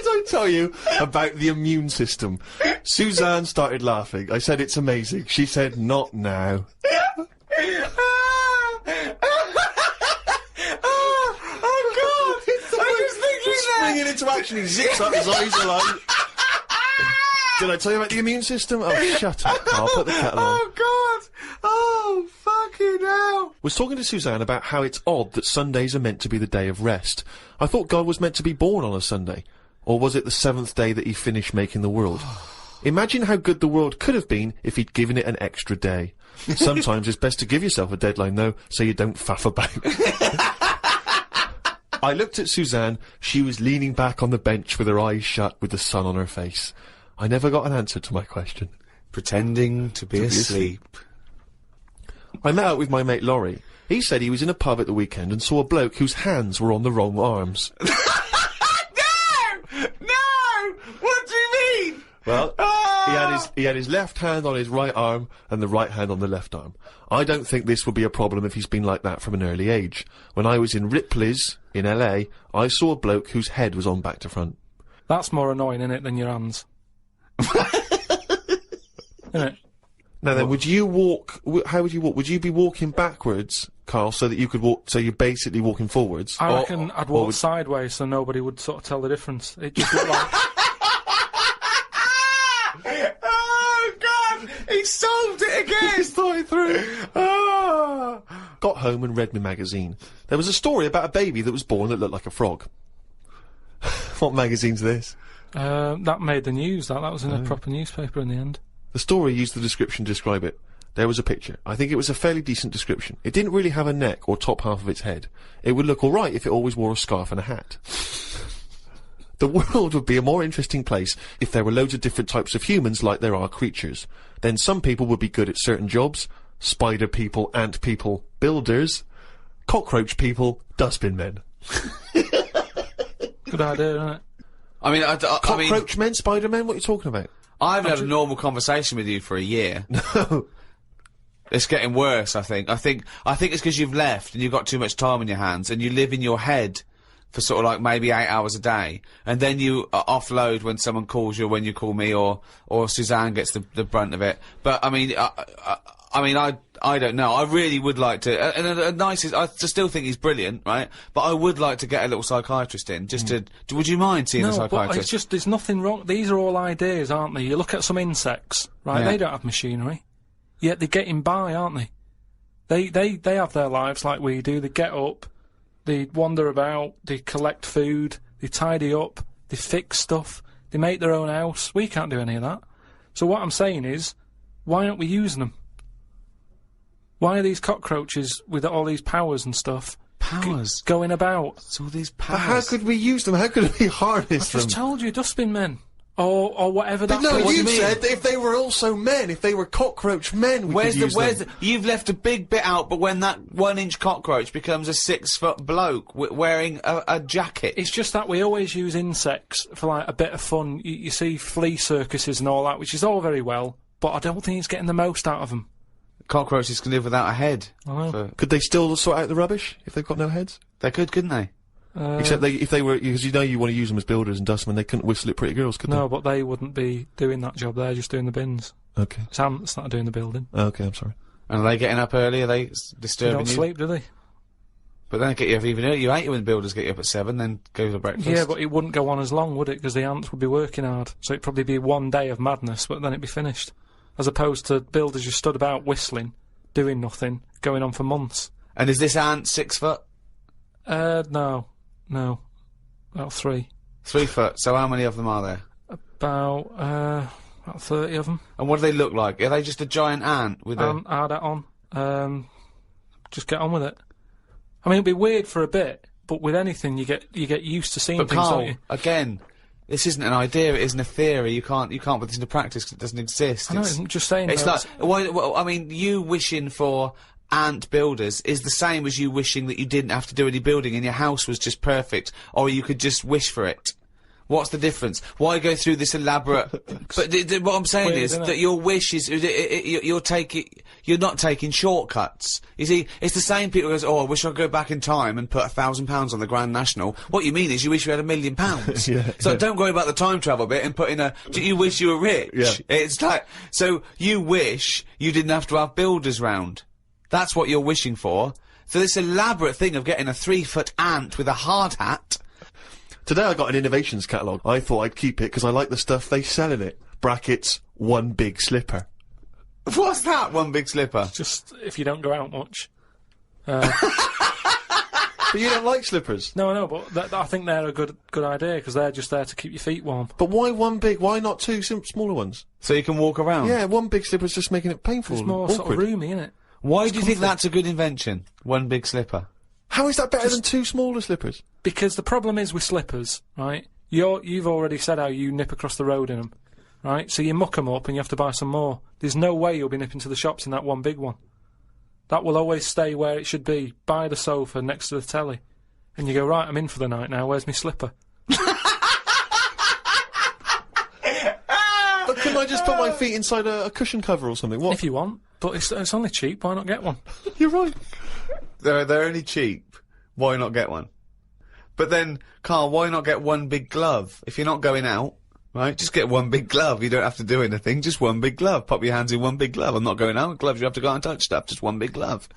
I tell you about the immune system? Suzanne started laughing. I said, it's amazing. She said, not now. Oh, God! I was thinking that! Springing into action, he zips up, his eyes are like... Did I tell you about the immune system? Oh, shut up, Karl. Put the kettle on. Oh, God! Oh, fucking hell! Was talking to Suzanne about how it's odd that Sundays are meant to be the day of rest. I thought God was meant to be born on a Sunday. Or was it the 7th day that he finished making the world? Imagine how good the world could have been if he'd given it an extra day. Sometimes it's best to give yourself a deadline, though, so you don't faff about. I looked at Suzanne. She was leaning back on the bench with her eyes shut with the sun on her face. I never got an answer to my question. Pretending to be asleep. I met up with my mate Laurie. He said he was in a pub at the weekend and saw a bloke whose hands were on the wrong arms. No! No! What do you mean? Well, he had his left hand on his right arm and the right hand on the left arm. I don't think this would be a problem if he's been like that from an early age. When I was in Ripley's, in LA, I saw a bloke whose head was on back to front. That's more annoying, innit, than your hands. Innit? Now then, would you walk, how would you walk? Would you be walking backwards, Karl, so that you could walk, so you're basically walking forwards? I reckon I'd walk sideways so nobody would sort of tell the difference. It just looked like... Oh, God! He solved it again! He's thought it through. Oh. Got home and read my magazine. There was a story about a baby that was born that looked like a frog. What magazine's this? That made the news, that was in a proper newspaper in the end. The story used the description to describe it. There was a picture. I think it was a fairly decent description. It didn't really have a neck or top half of its head. It would look alright if it always wore a scarf and a hat. The world would be a more interesting place if there were loads of different types of humans like there are creatures. Then some people would be good at certain jobs. Spider people, ant people, builders. Cockroach people, dustbin men. Good idea, isn't it? I mean, Cockroach men, spider men, what are you talking about? I haven't had a normal conversation with you for a year. No. It's getting worse, I think. I think it's because you've left and you've got too much time on your hands and you live in your head for sort of like maybe 8 hours a day, and then you offload when someone calls you, or when you call me, or Suzanne gets the brunt of it. But I mean, I don't know. I really would like to, and I still think he's brilliant, right? But I would like to get a little psychiatrist in, just to. Would you mind seeing a psychiatrist? But it's just there's nothing wrong. These are all ideas, aren't they? You look at some insects, right? Yeah. They don't have machinery, yet they're getting by, aren't they? They have their lives like we do. They get up, they wander about, they collect food, they tidy up, they fix stuff, they make their own house. We can't do any of that. So what I'm saying is, why aren't we using them? Why are these cockroaches with all these powers and stuff going about? It's all these But powers. how could we use them? How could we harness I've just told you, dustbin men. Or whatever that But no, was. you said that if they were also men, if they were cockroach men, we could use them. You've left a big bit out, but when that 1-inch cockroach becomes a 6-foot bloke wearing a jacket. It's just that we always use insects for, like, a bit of fun. You see flea circuses and all that, which is all very well, but I don't think it's getting the most out of them. Cockroaches can live without a head. I know. Could they still sort out the rubbish if they've got no heads? They could, couldn't they? Except if they were, because you know you want to use them as builders and dustmen, they couldn't whistle at pretty girls, could No, but they wouldn't be doing that job. They're just doing the bins. they? Okay. It's ants that are doing the building. Okay, I'm sorry. And are they getting up early? Are they They disturbing don't you? sleep, do they? But then they get you up even earlier. You hate it when the builders get you up at 7, then go to breakfast. Yeah, but it wouldn't go on as long, would it? Because the ants would be working hard. So it'd probably be one day of madness, but then it'd be finished. As opposed to builders just stood about whistling, doing nothing, going on for months. And is this ant 6 foot? No. About 3. 3 foot. So how many of them are there? About 30 of them. And what do they look like? Are they just a giant ant with a... Add that on. Just get on with it. I mean, it'd be weird for a bit, but with anything, you get used to seeing But things, Karl, don't you? again, this isn't an idea, it isn't a theory. You can't put this into practice because it doesn't exist. I know, I'm just saying. It's though, like, well, I mean, you wishing for ant builders is the same as you wishing that you didn't have to do any building and your house was just perfect, or you could just wish for it. What's the difference? Why go through this elaborate... But what I'm saying Weird, is isn't that it? your wish is... You're not taking shortcuts. You see, it's the same people who goes, oh, I wish I could go back in time and put £1,000 on the Grand National. What you mean is you wish you had £1 million. Yeah, So yeah. don't worry about the time travel bit and put in do you wish you were rich? Yeah. It's like... So you wish you didn't have to have builders round. That's what you're wishing for. So this elaborate thing of getting a 3-foot ant with a hard hat... Today I got an innovations catalogue. I thought I'd keep it because I like the stuff they sell in it. Brackets, one big slipper. What's that, one big slipper? just if you don't go out much. But you don't like slippers. No, but I think they're a good idea because they're just there to keep your feet warm. But why one big? Why not two smaller ones? So you can walk around? Yeah, one big slipper's just making it painful. It's more and sort of awkward. roomy, isn't it? Why do you think that's a good invention? One big slipper. How is that better than two smaller slippers? Because the problem is with slippers, right? You've already said how you nip across the road in them, right? So you muck them up and you have to buy some more. There's no way you'll be nipping to the shops in that one big one. That will always stay where it should be, by the sofa next to the telly. And you go, right, I'm in for the night now, where's my slipper? But couldn't I just put my feet inside a cushion cover or something? What? If you want, but it's only cheap, why not get one? You're right. They're only cheap. Why not get one? But then, Karl, why not get one big glove? If you're not going out, right, just get one big glove. You don't have to do anything, just one big glove. Pop your hands in one big glove. I'm not going out with gloves, you have to go out and touch stuff. Just one big glove.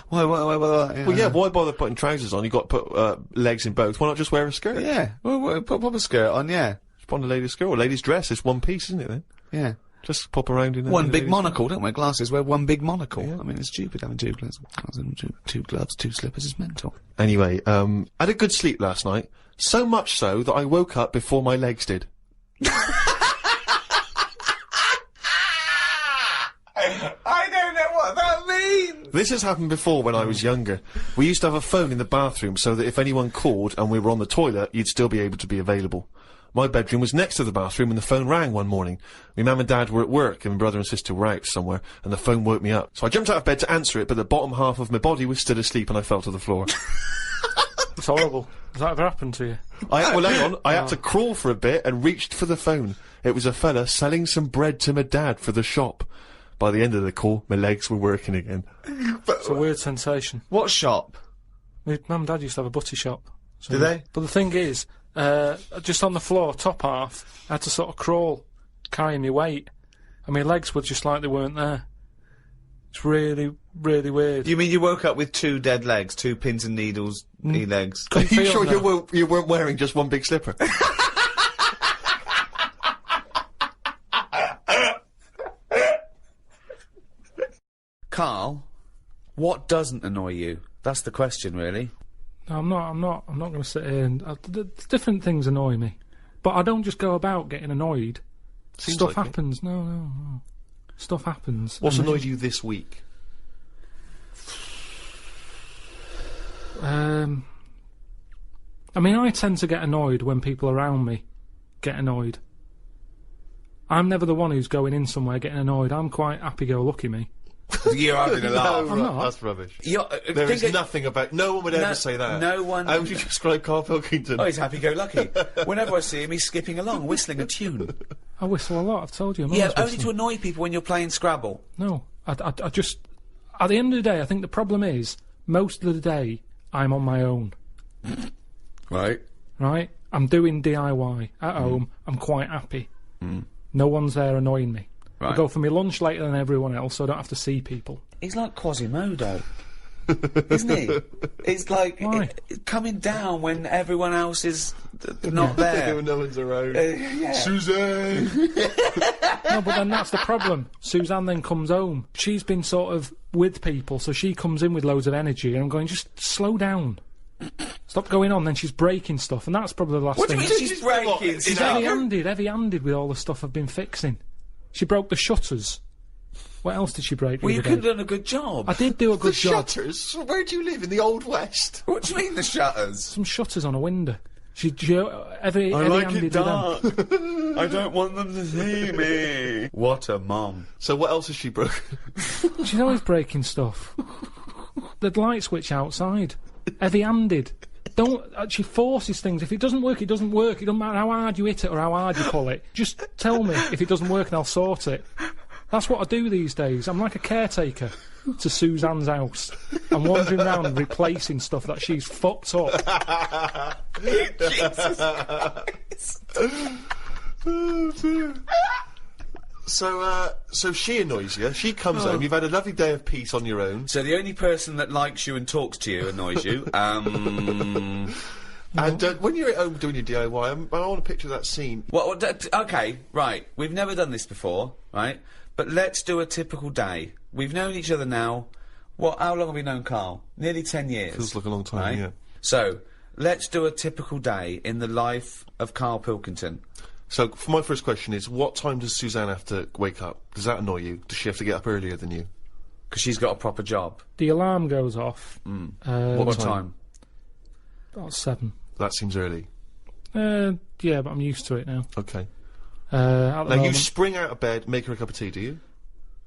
Why? Well, yeah, why bother putting trousers on? You've got to put legs in both. Why not just wear a skirt? Yeah, well, pop a skirt on, yeah. Just put on a lady's skirt or a lady's dress. It's one piece, isn't it then? Yeah. Just pop around in One a big lady's- monocle, don't wear glasses, wear one big monocle. Yeah. I mean, it's stupid having two gloves, two gloves, two slippers is mental. Anyway, I had a good sleep last night. So much so that I woke up before my legs did. I don't know what that means! This has happened before when I was younger. We used to have a phone in the bathroom so that if anyone called and we were on the toilet, you'd still be able to be available. My bedroom was next to the bathroom and the phone rang one morning. My mum and dad were at work and my brother and sister were out somewhere and the phone woke me up. So I jumped out of bed to answer it, but the bottom half of my body was still asleep and I fell to the floor. It's horrible. Has that ever happened to you? Well, hang on. I had to crawl for a bit and reached for the phone. It was a fella selling some bread to my dad for the shop. By the end of the call, my legs were working again. It's a weird sensation. What shop? My mum and dad used to have a butty shop. So Did they? But the thing is, just on the floor, top half, I had to sort of crawl, carrying my weight. And my legs were just like they weren't there. It's really, really weird. You mean you woke up with two dead legs, two pins and needles, legs? Are you feel sure them you weren't wearing just one big slipper? Karl, what doesn't annoy you? That's the question, really. No, I'm not going to sit here and... different things annoy me. But I don't just go about getting annoyed. Seems Stuff like it. happens. No. Stuff happens. What's And annoyed you this week? I mean, I tend to get annoyed when people around me get annoyed. I'm never the one who's going in somewhere getting annoyed. I'm quite happy-go-lucky, me. You're having a laugh. I'm not. That's rubbish. There is nothing about... No one would ever say that. No one... How would you describe Karl Pilkington? Oh, he's happy-go-lucky. Whenever I see him, he's skipping along, whistling a tune. I whistle a lot, I've told you. I'm Yeah, always only whistling. to annoy people when you're playing Scrabble. No, I just... At the end of the day, I think the problem is, most of the day, I'm on my own. Right. Right? I'm doing DIY at home. I'm quite happy. No one's there annoying me. Right. I go for my lunch later than everyone else, so I don't have to see people. He's like Quasimodo. Isn't he? It's like coming down when everyone else is not there. When no one's around. Yeah. Suzanne! No, but then that's the problem. Suzanne then comes home. She's been sort of with people, so she comes in with loads of energy, and I'm going, just slow down. Stop going on. Then she's breaking stuff, and that's probably the last What do thing. you mean she's breaking She's stuff? heavy-handed with all the stuff I've been fixing. She broke the shutters. What else did she break? the Well, you other could have day? done a good job. I did do a good job. Shutters? Where do you live? In the Old West? What do you mean, the shutters? Some shutters on a window. She heavy-handed with them. I don't want them to see me. What a mum. So what else has she broken? She's always breaking stuff. The light switch outside. Heavy-handed. Don't... she forces things. If it doesn't work, it doesn't work. It doesn't matter how hard you hit it or how hard you pull it. Just tell me if it doesn't work and I'll sort it. That's what I do these days. I'm like a caretaker to Suzanne's house. I'm wandering around replacing stuff that she's fucked up. Jesus Christ. Oh, dear. So she annoys you. She comes home. You've had a lovely day of peace on your own. So the only person that likes you and talks to you annoys you. And when you're at home doing your DIY, I want to picture that scene. Okay, right. We've never done this before, right? But let's do a typical day. We've known each other now. How long have we known Karl? Nearly 10 years. Feels like a long time, right? yeah. So, let's do a typical day in the life of Karl Pilkington. So, for my first question is, what time does Suzanne have to wake up? Does that annoy you? Does she have to get up earlier than you? Because she's got a proper job. The alarm goes off. What time? About 7. That seems early. Yeah, but I'm used to it now. Okay. At the Now, you moment- spring out of bed, make her a cup of tea, do you?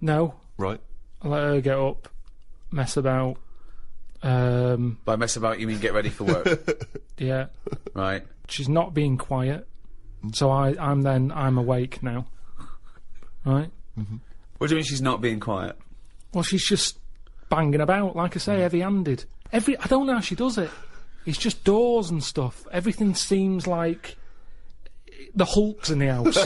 No. Right. I let her get up, mess about. By mess about, you mean get ready for work? Yeah. Right. She's not being quiet, so I'm awake now. Right? What do you mean she's not being quiet? Well, she's just banging about, like I say, heavy-handed. I don't know how she does it. It's just doors and stuff. Everything seems like the Hulk's in the house.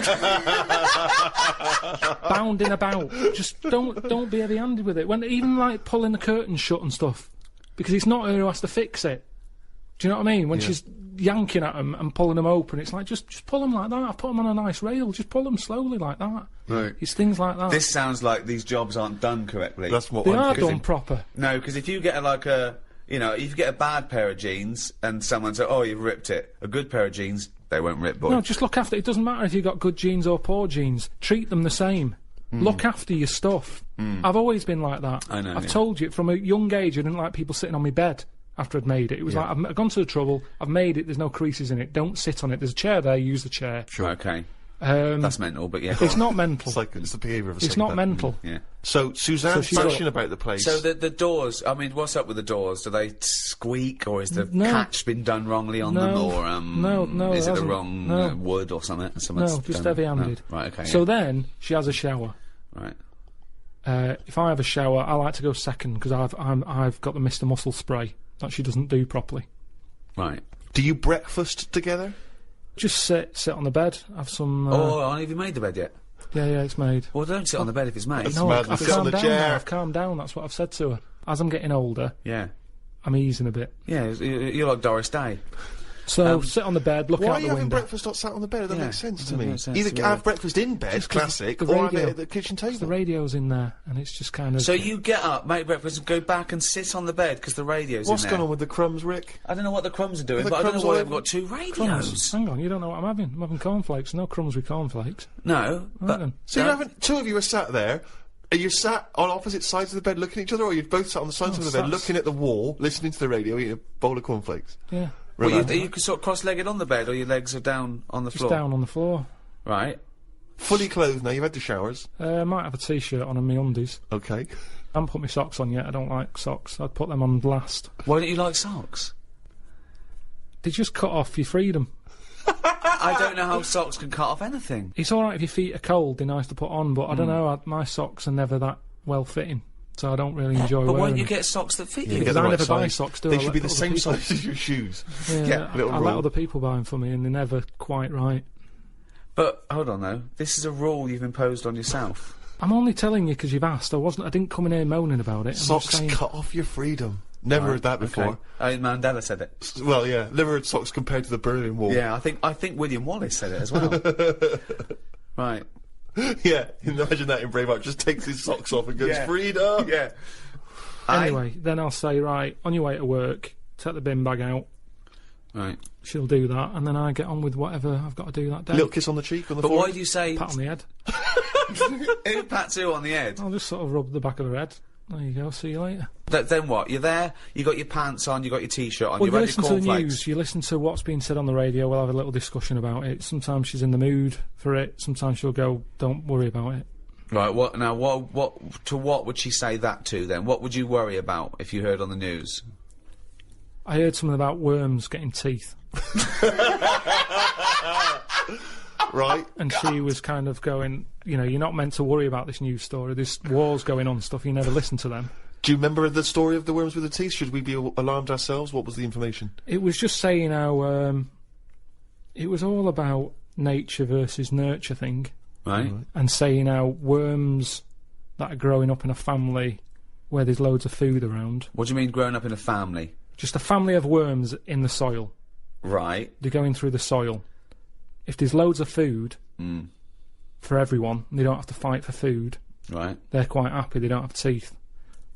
Bounding about. Just don't be heavy-handed with it. Even like pulling the curtains shut and stuff. Because it's not her who has to fix it. Do you know what I mean? When she's yanking at them and pulling them open, it's like, just pull them like that. I've put them on a nice rail. Just pull them slowly like that. Right. It's things like that. This sounds like these jobs aren't done correctly. That's what They I'm are thinking. done proper. No, because if you get if you get a bad pair of jeans and someone says, "Oh, you've ripped it," a good pair of jeans, they won't rip, boy. No, just look after it. It doesn't matter if you've got good jeans or poor jeans. Treat them the same. Look after your stuff. I've always been like that. I know, I've yeah. told you, from a young age, I didn't like people sitting on my bed after I'd made it. It was like, I've gone to the trouble, I've made it, there's no creases in it, don't sit on it. There's a chair there, use the chair. Sure. Okay. Um, That's mental, but yeah. go It's on. not mental. It's the behaviour of a It's not psychopath. mental. Yeah. So, Suzanne's she's passionate got- about the place. So the doors, I mean, what's up with the doors? Do they squeak, or is the No. catch been done wrongly on them, No. or No, is it it the hasn't. wrong No. wood or something? No, just heavy-handed. No. Right, okay. So then, she has a shower. right. If I have a shower, I like to go second, because I've got the Mr. Muscle spray that she doesn't do properly. Right. Do you breakfast together? Just sit on the bed, have some... Have you made the bed yet? Yeah, it's made. Well, don't sit on the bed if it's made. No, madness. I've Sit on calmed the down chair. now. I've calmed down. That's what I've said to her. As I'm getting older, Yeah. I'm easing a bit. Yeah, you're like Doris Day. So sit on the bed, look Why out are you the having window. breakfast not sat on the bed? That Yeah, makes sense to doesn't me. make sense Either to me. have breakfast in bed, Just 'cause classic, the or have it radio- at the kitchen table. The radio's in there, and it's just kind of. So you get up, make breakfast, and go back and sit on the bed because the radio's What's in there. going on with the crumbs, Rick? I don't know what the crumbs are doing, The but I don't crumbs know why all they've over- got two crumbs. radios. Hang on, you don't know what I'm having. I'm having cornflakes. No crumbs with cornflakes. No, but then. So you're having, two of you are sat there, Are you sat on opposite sides of the bed looking at each other, or are you both sat on the sides of the bed looking at the wall, listening to the radio, eating a bowl of cornflakes? Yeah. Well, you sort of cross-legged on the bed, or your legs are down on the floor? Just down on the floor. Right. Fully clothed now, you've had the showers. I might have a t-shirt on and my undies. Okay. I haven't put my socks on yet, I don't like socks. I'd put them on last. Why don't you like socks? They just cut off your freedom. I don't know how socks can cut off anything. It's alright if your feet are cold, they're nice to put on, but I don't know, my socks are never that well-fitting. So I don't really enjoy wearing them. But why don't you get socks that fit you? Because I never buy socks, do I? They should be the same size as your shoes. Yeah, I let other people buy them for me, and they're never quite right. But, hold on though, this is a rule you've imposed on yourself. I'm only telling you because you've asked. I didn't come in here moaning about it. Socks cut off your freedom. Never heard that before. Okay. Mandela said it. Well, yeah, never heard socks compared to the Berlin Wall. Yeah, I think William Wallace said it as well. Right. Yeah, imagine that in Braveheart. Just takes his socks off and goes, freedom! Yeah. Anyway, then I'll say, right, on your way to work, take the bin bag out. Right. She'll do that, and then I get on with whatever I've got to do that day. Little kiss on the cheek, on the But forehead. why do you say... Pat on the head. Who pats who on the head? I'll just sort of rub the back of her head. There you go, see you later. Then what? You're there, you got your pants on, you got your t-shirt on, Well, you've you had listen your to the cornflakes. news, you listen to what's being said on the radio, we'll have a little discussion about it. Sometimes she's in the mood for it, sometimes she'll go, don't worry about it. Right, what would she say that to then? What would you worry about if you heard on the news? I heard something about worms getting teeth. Right. And she was kind of going, you know, you're not meant to worry about this news story, this war's going on stuff, you never listen to them. Do you remember the story of the worms with the teeth? Should we be alarmed ourselves? What was the information? It was just saying how, it was all about nature versus nurture thing. Right. And saying how worms that are growing up in a family where there's loads of food around. What do you mean growing up in a family? Just a family of worms in the soil. Right. They're going through the soil. If there's loads of food for everyone, and they don't have to fight for food, right, they're quite happy, they don't have teeth.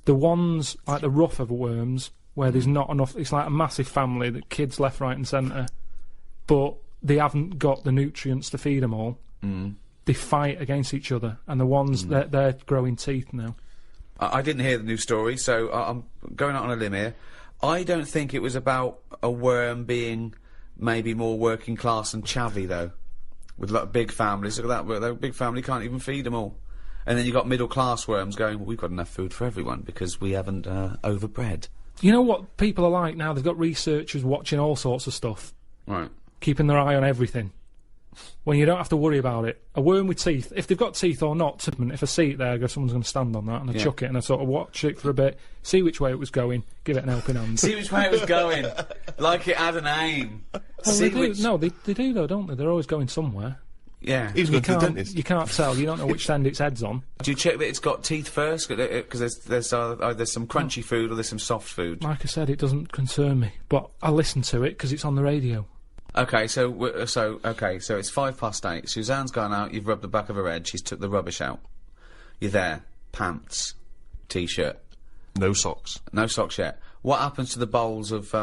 The ones, like the rougher worms, where there's not enough, it's like a massive family, that kids left, right and centre, but they haven't got the nutrients to feed them all. They fight against each other, and the ones, they're growing teeth now. I didn't hear the news story, so I'm going out on a limb here. I don't think it was about a worm being maybe more working class and chavvy, though. With like big families, look at that, their big family can't even feed them all. And then you got middle class worms going, well, we've got enough food for everyone because we haven't overbred. You know what people are like now? They've got researchers watching all sorts of stuff. Right. Keeping their eye on everything. When you don't have to worry about it. A worm with teeth, if they've got teeth or not, if I see it there, I go, someone's going to stand on that, and I chuck it, and I sort of watch it for a bit, see which way it was going, give it an helping hand. See which way it was going, like it had an aim. Well, they do. No, they do though, don't they? They're always going somewhere. Yeah. He's going to the dentist. You can't tell, you don't know which end its head's on. Do you check that it's got teeth first? Because there's either some crunchy food or there's some soft food. Like I said, it doesn't concern me, but I listen to it because it's on the radio. Okay, so it's 8:05. Suzanne's gone out. You've rubbed the back of her head. She's took the rubbish out. You're there. Pants, t-shirt, no socks. No socks yet. What happens to the bowls of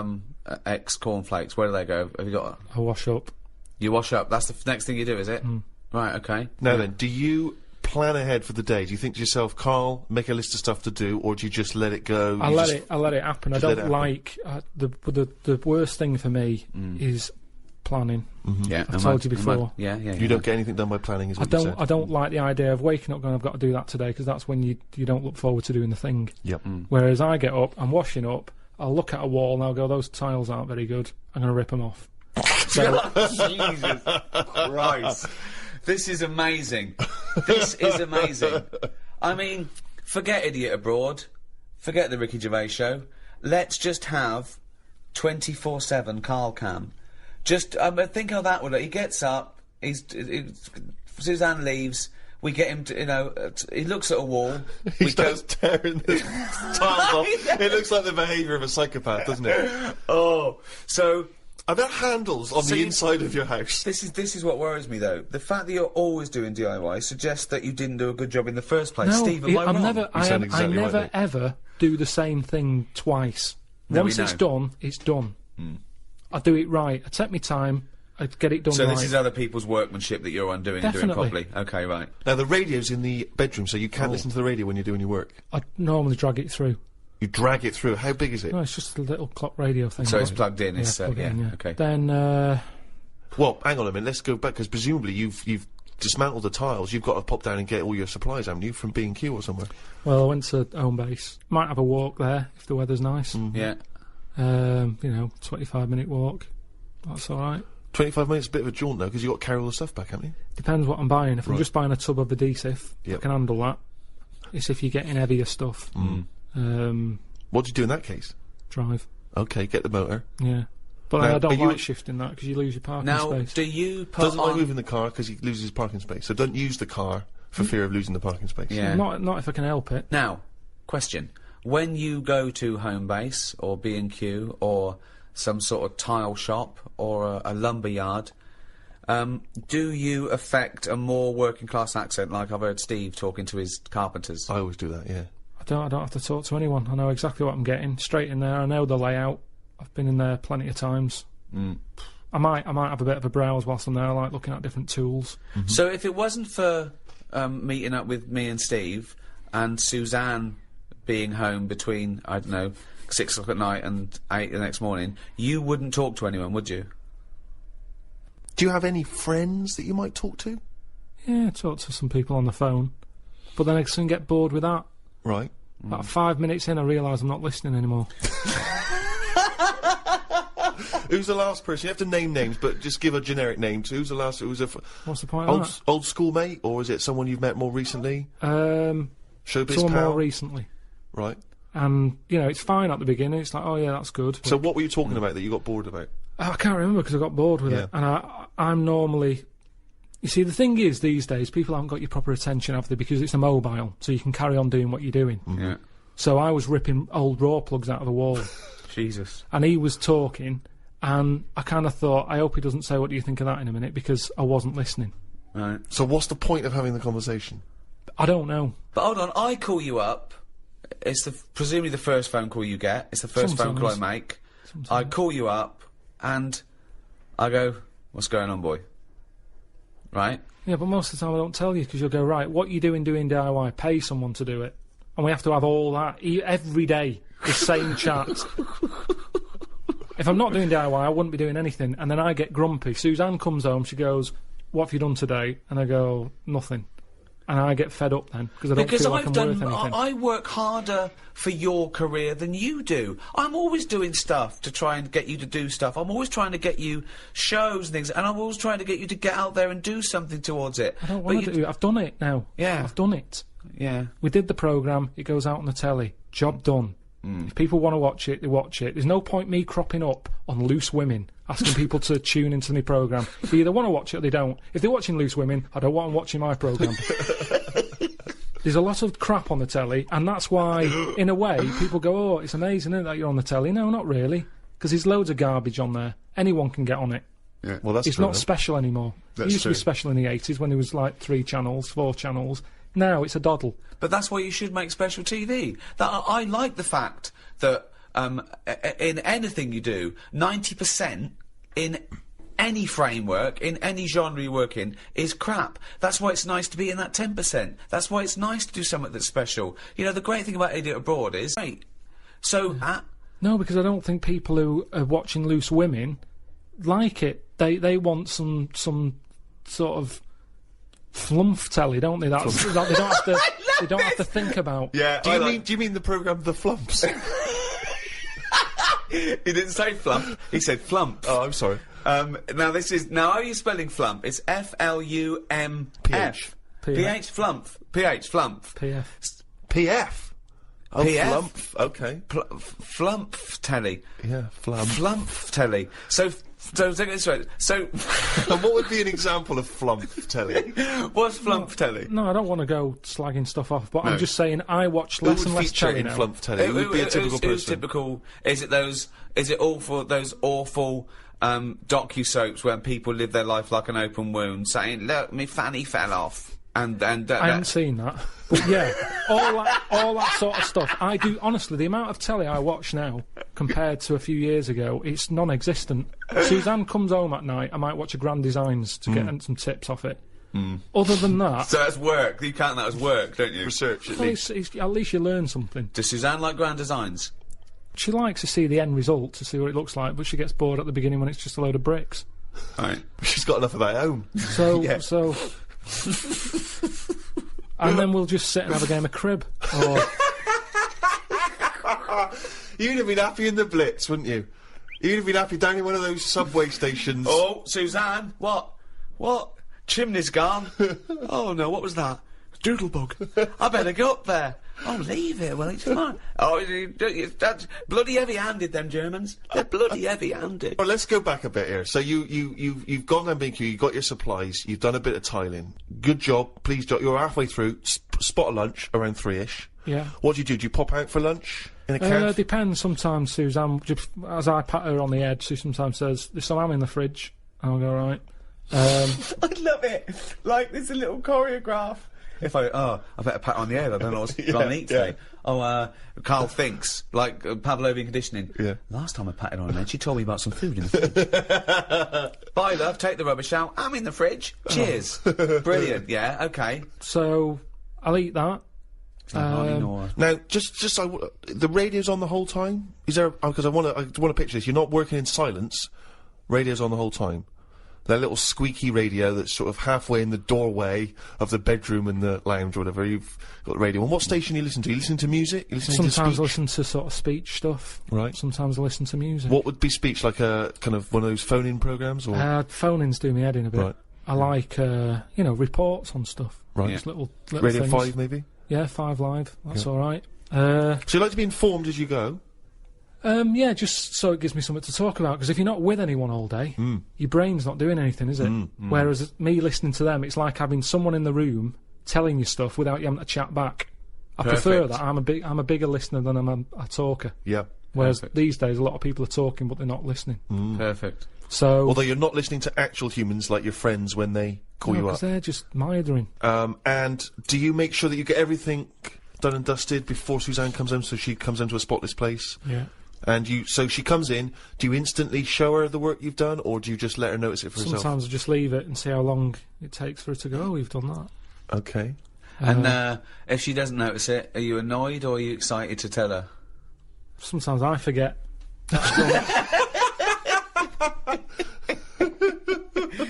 ex cornflakes? Where do they go? Have you got? I wash up. You wash up. That's the next thing you do, is it? Right. Okay. Now then, do you plan ahead for the day? Do you think to yourself, Carl, make a list of stuff to do, or do you just let it go? I let it happen. I don't like the worst thing for me is planning. Yeah, I've told you before. You don't get anything done by planning, is what you said. I don't like the idea of waking up going, I've got to do that today, because that's when you don't look forward to doing the thing. Yep. Whereas I get up, I'm washing up, I'll look at a wall and I'll go, those tiles aren't very good, I'm going to rip them off. Jesus Christ. This is amazing. This is amazing. I mean, forget Idiot Abroad. Forget the Ricky Gervais show. Let's just have 24/7 Carl Cam. Just, think how that would look. He gets up, Suzanne leaves, we get him to, he looks at a wall. He starts tearing the tiles off. It looks like the behaviour of a psychopath, doesn't it? Oh, so... Are there handles on the inside of your house? This is what worries me, though. The fact that you're always doing DIY suggests that you didn't do a good job in the first place. No, Steve, am I wrong? I never ever do the same thing twice. Once it's done, it's done. I do it right. I take my time. I'd get it done So right. this is other people's workmanship that you're undoing and doing Definitely. properly. Okay, right. Now, the radio's in the bedroom, so you can't listen to the radio when you're doing your work. I'd normally drag it through. You drag it through. How big is it? No, it's just a little clock radio thing. So it's plugged in. It's plug it in, yeah. Okay. Then, Well, hang on a minute. Let's go back, because presumably you've dismantled the tiles. You've got to pop down and get all your supplies, haven't you, from B&Q or somewhere? well, I went to home base. Might have a walk there if the weather's nice. Yeah. 25-minute walk. That's all right. 25 minutes, a bit of a jaunt, though, because you've got to carry all the stuff back, haven't you? Depends what I'm buying. If I'm Right. just buying a tub of adhesive, I Yep. can handle that. It's if you're getting heavier stuff. What do you do in that case? Drive. Okay, get the motor. Yeah. But Now, I don't are you- like shifting that because you lose your parking Now, space. do you put Doesn't like on... moving the car because he loses his parking space. So don't use the car for fear of losing the parking space. Yeah. Not if I can help it. Now, question. When you go to home base or B&Q or some sort of tile shop or a lumber yard, do you affect a more working class accent like I've heard Steve talking to his carpenters? I always do that, yeah. I don't have to talk to anyone. I know exactly what I'm getting. Straight in there. I know the layout. I've been in there plenty of times. I might have a bit of a browse whilst I'm there. I like looking at different tools. So if it wasn't for meeting up with me and Steve and Suzanne being home between, I don't know, 6 o'clock at night and 8 the next morning, you wouldn't talk to anyone, would you? Do you have any friends that you might talk to? Yeah, I talk to some people on the phone. But then I soon get bored with that. Right. About 5 minutes in, I realise I'm not listening anymore. Who's the last person? You have to name names, but just give a generic name. So who's the last? Who's a What's the point of that? old schoolmate, or is it someone you've met more recently? Showbiz Someone pal? more recently. Right. And, it's fine at the beginning. It's like, oh yeah, that's good. So what were you talking about that you got bored about? I can't remember because I got bored with Yeah. it. And I'm normally... You see, the thing is, these days, people haven't got your proper attention, have they? Because it's a mobile, so you can carry on doing what you're doing. Yeah. So I was ripping old raw plugs out of the wall. Jesus. And he was talking, and I kind of thought, I hope he doesn't say, what do you think of that in a minute? Because I wasn't listening. Right. So what's the point of having the conversation? I don't know. But hold on, I call you up. It's presumably the first phone call you get. It's the first phone call I make. I call you up, and I go, what's going on, boy? Right? Yeah, but most of the time I don't tell you, because you'll go, right, what you doing DIY? Pay someone to do it. And we have to have all that, every day, the same chat. If I'm not doing DIY, I wouldn't be doing anything. And then I get grumpy. Suzanne comes home, she goes, what have you done today? And I go, nothing. And I get fed up then, because I don't feel like I'm worth anything. I work harder for your career than you do. I'm always doing stuff to try and get you to do stuff. I'm always trying to get you shows and things, and I'm always trying to get you to get out there and do something towards it. I don't want to do it. I've done it now. Yeah. I've done it. Yeah. We did the programme, it goes out on the telly. Job done. If people want to watch it, they watch it. There's no point me cropping up on Loose Women, asking people to tune into my programme. They either want to watch it or they don't. If they're watching Loose Women, I don't want them watching my programme. There's a lot of crap on the telly, and that's why, in a way, people go, oh, it's amazing, isn't it, that you're on the telly? No, not really, because there's loads of garbage on there. Anyone can get on it. Yeah. Well, that's It's true, not special anymore. It used to be special in the 80s when there was, like, 3 channels, 4 channels. Now it's a doddle. But that's why you should make special TV. I like the fact that in anything you do, 90% in any framework, in any genre you work in, is crap. That's why it's nice to be in that 10%. That's why it's nice to do something that's special. You know, the great thing about Idiot Abroad is... Right. So... No, because I don't think people who are watching Loose Women like it. They want some sort of... flumph telly, don't they? That's that they don't have to think about. Yeah. Do you mean the programme The Flumps? He didn't say flump. He said flump. Oh, I'm sorry. Now how are you spelling flump? It's F-L-U-M-F. P-H flump. P-H flump. PF. PF. Oh, PF? flump. Okay. Flump telly. Yeah, flump. Flump telly. So take it this way. So And what would be an example of flump telly? what's flump telly? No, I don't want to go slagging stuff off, but No. I'm just saying I watch Who less would and less feature telly in now. flump telly? Who would be a typical Who's person? typical? Is it those awful docu-soaps where people live their life like an open wound, saying, look, me fanny fell off. And I haven't seen that. But yeah, all that sort of stuff. I do, honestly, the amount of telly I watch now, compared to a few years ago, it's non-existent. Suzanne comes home at night, I might watch a Grand Designs to get some tips off it. Other than that... So that's work. You count that as work, don't you? Research, at least. At least you learn something. Does Suzanne like Grand Designs? She likes to see the end result, to see what it looks like, but she gets bored at the beginning when it's just a load of bricks. Right. She's got enough of that at home. So... and then we'll just sit and have a game of crib. Or... You'd have been happy in the Blitz, wouldn't you? You'd have been happy down in one of those subway stations. Oh, Suzanne, what? Chimney's gone. Oh no, what was that? Doodlebug. I better go up there. Oh, leave it. Well, it's fine. Oh, that's bloody heavy-handed, them Germans. They're bloody heavy-handed. Well, let's go back a bit here. So you've gone down B&Q, you've got your supplies, you've done a bit of tiling. Good job, please job. You're halfway through. Spot a lunch around 3ish. Yeah. What do you do? Do you pop out for lunch in a cab? Depends. Sometimes Suzanne, as I pat her on the head, she sometimes says, "There's some ham in the fridge." I'll go, right. I love it. Like, there's a little choreograph. If I better pat her on the head, I don't know what's gonna eat today. Carl thinks, like, Pavlovian conditioning. Yeah. Last time I patted her on the head, she told me about some food in the fridge. Bye, love, take the rubbish out. I'm in the fridge. Cheers. Brilliant, yeah, okay. So, I'll eat that. Now, the radio's on the whole time? Is there, because I want to picture this, you're not working in silence, radio's on the whole time. That little squeaky radio that's sort of halfway in the doorway of the bedroom and the lounge or whatever, you've got the radio. And what station you listen to? You listen to music? You listen to Sometimes I listen to sort of speech stuff. Right. Sometimes I listen to music. What would be speech, like a kind of one of those phone-in programmes, or? Phone-ins do me head in a bit. Right. I like, reports on stuff. Right. Just little Radio things. 5, maybe? Yeah, 5 Live. That's alright. So you like to be informed as you go? Yeah, just so it gives me something to talk about, because if you're not with anyone all day, your brain's not doing anything, is it? Whereas me listening to them, it's like having someone in the room telling you stuff without you having to chat back. I prefer that. I'm a bigger listener than I'm a talker. Yeah. Whereas these days, a lot of people are talking, but they're not listening. Perfect. So, although you're not listening to actual humans like your friends when they call you up. Because they're just mithering. And do you make sure that you get everything done and dusted before Suzanne comes home, so she comes home to a spotless place? Yeah. And so she comes in, do you instantly show her the work you've done, or do you just let her notice it for herself? Sometimes I just leave it and see how long it takes for her to go, "Oh, we've done that." Okay. And if she doesn't notice it, are you annoyed or are you excited to tell her? Sometimes I forget.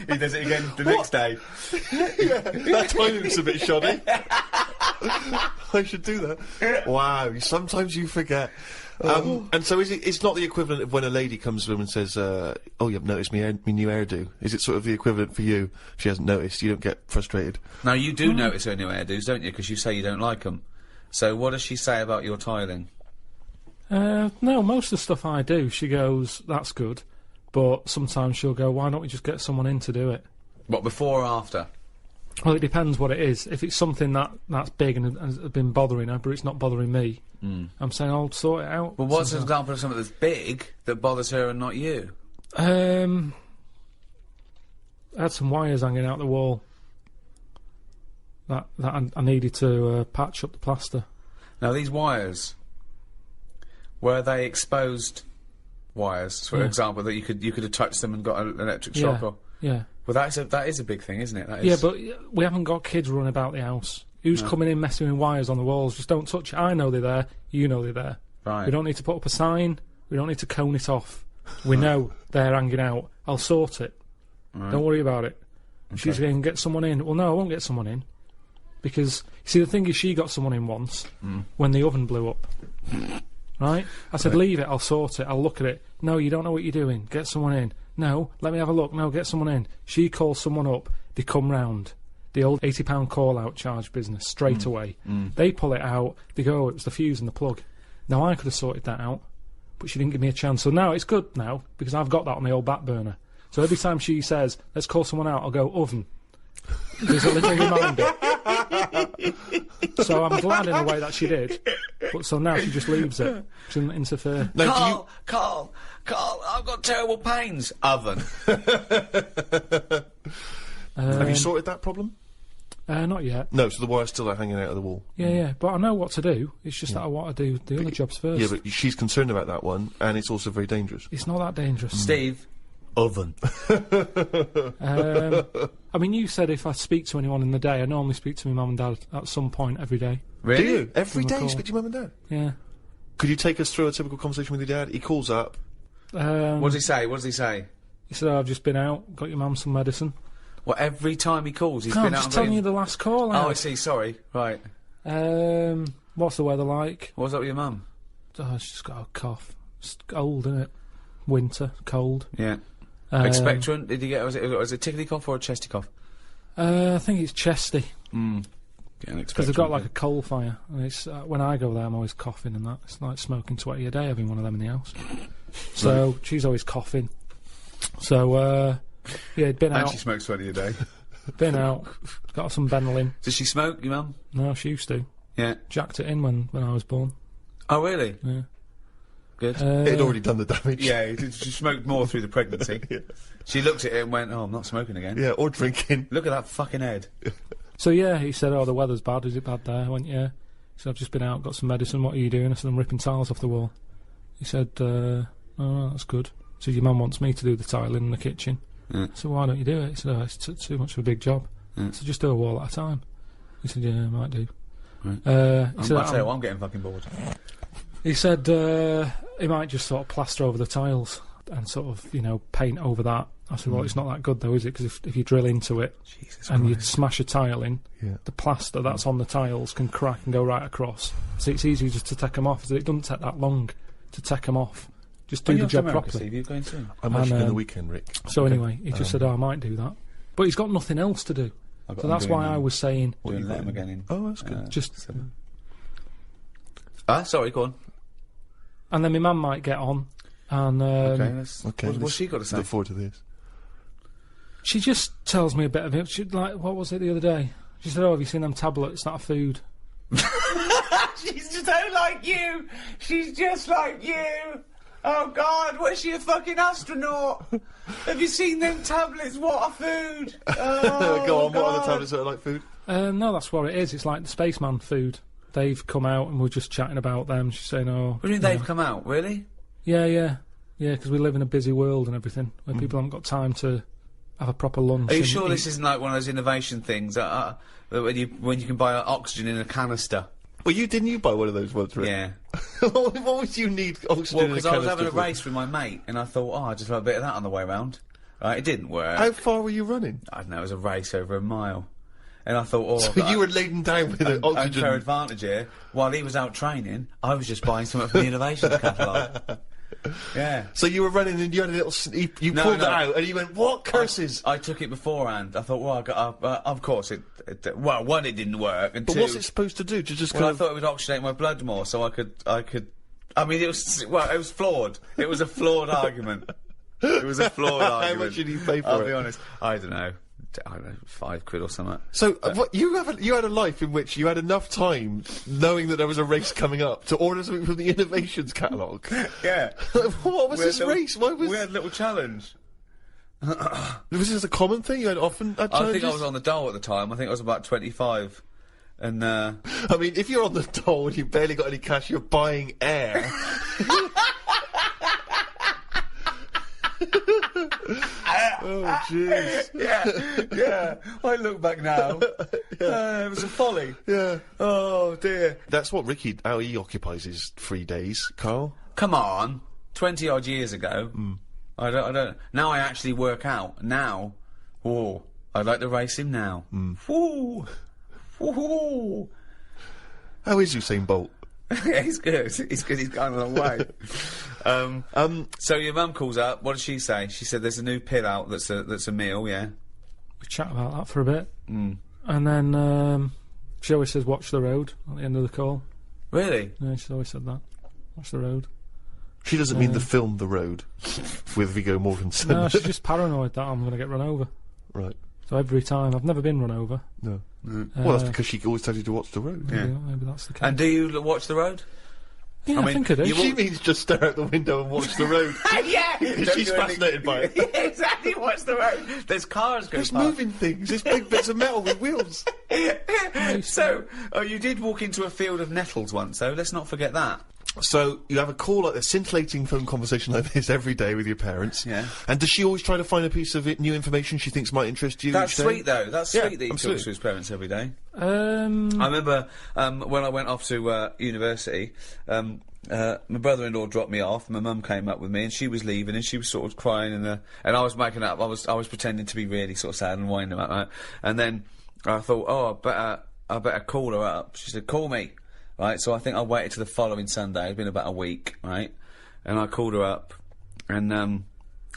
He does it again the next day. Yeah, that timing's a bit shoddy. I should do that. Wow, sometimes you forget. And so it's not the equivalent of when a lady comes to him and says, "Oh, you haven't noticed me new hairdo." Is it sort of the equivalent for you? She hasn't noticed, you don't get frustrated? Now, you do notice her new hairdos, don't you? Because you say you don't like them. So what does she say about your tiling? No, most of the stuff I do, she goes, "That's good." But sometimes she'll go, "Why don't we just get someone in to do it?" What, before or after? Well, it depends what it is. If it's something that's big and has been bothering her, but it's not bothering me, I'm saying I'll sort it out. Well, what's an example of something that's big that bothers her and not you? I had some wires hanging out the wall that I needed to patch up the plaster. Now, these wires, were they exposed wires, for example, that you could have touched them and got an electric shock? Or? Yeah. Well, that is a big thing, isn't it? That is. Yeah, but we haven't got kids running about the house. Who's coming in messing with wires on the walls? Just don't touch it. I know they're there. You know they're there. Right. We don't need to put up a sign. We don't need to cone it off. We know they're hanging out. I'll sort it. Right. Don't worry about it. Okay. She's going to get someone in. Well, no, I won't get someone in. Because, see, the thing is, she got someone in once when the oven blew up. Right? I said, leave it, I'll sort it, I'll look at it. No, you don't know what you're doing. Get someone in. No, let me have a look. No, get someone in. She calls someone up. They come round. The old £80 call-out charge business, straight away. They pull it out. They go, "Oh, it was the fuse and the plug." Now, I could have sorted that out, but she didn't give me a chance. So now it's good now, because I've got that on the old back burner. So every time she says, "Let's call someone out," I'll go, "Oven." There's a little reminder. So I'm glad in a way that she did. But so now she just leaves it. She doesn't interfere. No, Carl, I've got terrible pains. Oven. Have you sorted that problem? Not yet. No, so the wire's still hanging out of the wall. Yeah, but I know what to do. It's just that I want to do the other jobs first. Yeah, but she's concerned about that one, and it's also very dangerous. It's not that dangerous. Steve. Oven. I mean, you said if I speak to anyone in the day, I normally speak to my mum and dad at some point every day. Really? Do you? Every Give day them a you call. speak to your mum and dad? Yeah. Could you take us through a typical conversation with your dad? He calls up. What does he say? What does he say? He said, I've just been out, got your mum some medicine. Well, every time he calls, he's No, been I'm out. just telling you the last call. Oh, I see. Sorry. Right. What's the weather like? What's up with your mum? Oh, she's just got a cough. It's cold, isn't it? Winter, cold. Yeah. Expectorant? Did you get? Was it a tickly cough or a chesty cough? I think it's chesty. Because They've got like a coal fire, and it's when I go there, I'm always coughing and that. It's like smoking 20 a day, having one of them in the house. So she's always coughing. So yeah, been And out. she smokes 20 a day. Been out. Got some Benylin. Does she smoke, your mum? No, she used to. Yeah. Jacked it in when I was born. Oh, really? Yeah. Good. It'd already done the damage. Yeah, she smoked more through the pregnancy. Yeah. She looked at it and went, "Oh, I'm not smoking again." Yeah, or drinking. Look at that fucking head. So yeah, he said, "Oh, the weather's bad. Is it bad there?" I went, "Yeah." He said, "I've just been out, got some medicine. What are you doing?" I said, "I'm ripping tiles off the wall." He said, "Oh, that's good." So your mum wants me to do the tiling in the kitchen. So why don't you do it? He said, "Oh, it's too much of a big job." So just do a wall at a time. He said, "Yeah, I might do." Right. He said, I'm getting fucking bored. He said he might just sort of plaster over the tiles and sort of, paint over that. I said, well, it's not that good though, is it? Because if you drill into it and you smash a tile in, the plaster that's on the tiles can crack and go right across. So it's easy just to take them off. So it doesn't take that long to take them off. Just do the job properly. Steve, you're going soon? I'm actually going the weekend, Rick. So anyway, he just said, I might do that. But he's got nothing else to do. So that's why I was saying... Doing let him again in. Oh, that's good. Just... Sorry, go on. And then my mum might get on, and... What's she got to say? Look forward to this. She just tells me a bit of it. She, like, what was it the other day? She said, "Oh, have you seen them tablets? That are food." She's just so like you. She's just like you. Oh God, what is she, a fucking astronaut? Have you seen them tablets? What are food? Oh, Go on, God. what are the tablets that are like food? No, that's what it is. It's like the spaceman food. They've come out and we're just chatting about them. She's saying, "Oh, What do you mean they've come out? Really? yeah, because we live in a busy world and everything where people haven't got time to have a proper lunch." Are you and sure eat. this isn't like one of those innovation things that when you can buy oxygen in a canister? Well, didn't you buy one of those ones, Rick? Yeah. What would you need oxygen Well, in a because I was canister having a for? race with my mate, and I thought, I'll just have a bit of that on the way round. Right, it didn't work. How far were you running? I don't know, it was a race over a mile. And I thought, So you were laden down with an oxygen... unfair advantage here. While he was out training, I was just buying something from the innovations catalogue. Yeah. So you were running and you had a little... You No, pulled no. it out and you went, what curses? I took it beforehand. I thought, well, of course, well, one, it didn't work, and But two... what's it supposed to do? To just Well, kind I of... thought it would oxygenate my blood more, so I could... I mean, it was flawed. It was a flawed argument. It was a flawed argument. How much did you pay for I'll it? be honest. I don't know, £5 or something. So, what, you had a life in which you had enough time, knowing that there was a race coming up, to order something from the innovations catalogue. Yeah. What was this race? Why was... We had a little challenge. Was this a common thing? You had often had I challenges? think I was on the dole at the time. I think I was about 25. And, I mean, if you're on the dole and you've barely got any cash, you're buying air. Oh, jeez. yeah. I look back now. It was a folly. Yeah. Oh, dear. That's what how he occupies his free days, Carl. Come on. 20 odd years ago. I don't. Now I actually work out. Now. Oh, I'd like to race him now. Woo. Woo. How is Usain Bolt? Yeah, he's good. He's good. He's going a long way. So your mum calls up. What does she say? She said there's a new pill out that's a meal. Yeah. We chat about that for a bit. And then she always says, "Watch the road" at the end of the call. Really? Yeah, she's always said that. Watch the road. She doesn't mean the film The Road with Viggo Mortensen. No, she's just paranoid that I'm going to get run over. Right. So every time, I've never been run over. No. Well, that's because she always tells you to watch the road. Yeah. Maybe that's the case. And do you watch the road? Yeah, I think I do. She means just stare out the window and watch the road. Yeah! She's fascinated by it. Yeah, exactly, watch the road. There's cars going There's past. moving things. There's big bits of metal with wheels. So, you did walk into a field of nettles once, though. Let's not forget that. So you have a call like this, scintillating phone conversation like this every day with your parents. Yeah. And does she always try to find a piece of new information she thinks might interest you? That's each day? sweet, though. That's Yeah, sweet that he talks absolutely. to his parents every day. I I remember when I went off to university, my brother-in-law dropped me off. My mum came up with me, and she was leaving, and she was sort of crying, and I was making up. I was pretending to be really sort of sad and winding about that. And then I thought, oh, I better call her up. She said, "Call me." Right, so I think I waited to the following Sunday. It'd been about a week, right? And I called her up, and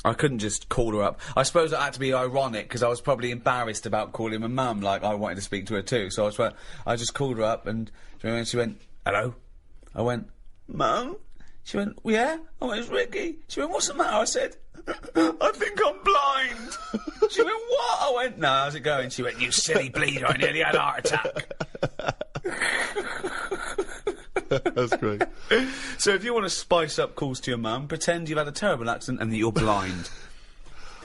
I couldn't just call her up. I suppose I had to be ironic because I was probably embarrassed about calling my mum. Like I wanted to speak to her too. So I just called her up, and she went, "Hello." I went, "Mum." She went, "Yeah." I went, "It's Ricky." She went, "What's the matter?" I said, "I think I'm blind." She went, "What?" I went, "No, how's it going?" She went, "You silly bleeder, I nearly had a heart attack." That's great. So if you want to spice up calls to your mum, pretend you've had a terrible accident and that you're blind.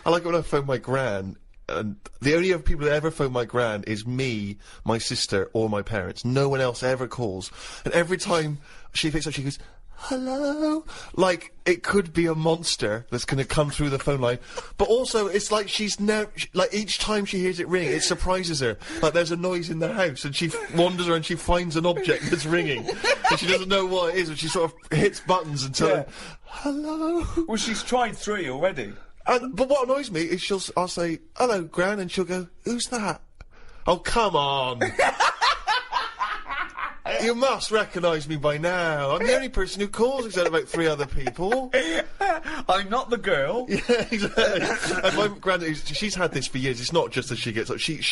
I like it when I phone my gran, and the only other people that ever phone my gran is me, my sister, or my parents. No one else ever calls. And every time she picks up, she goes, "Hello?" Like, it could be a monster that's gonna come through the phone line. But also, it's like she's like, each time she hears it ring, it surprises her. Like, there's a noise in the house, and she wanders around and she finds an object that's ringing. And she doesn't know what it is, and she sort of hits buttons until, "Hello?" Well, she's tried 3 already. But what annoys me is I'll say, "Hello, Gran," and she'll go, "Who's that?" "Oh, come on." You must recognise me by now. I'm the only person who calls, except about 3 other people. I'm not the girl. Yeah, exactly. And my granddad, she's had this for years. It's not just that she gets up. She'll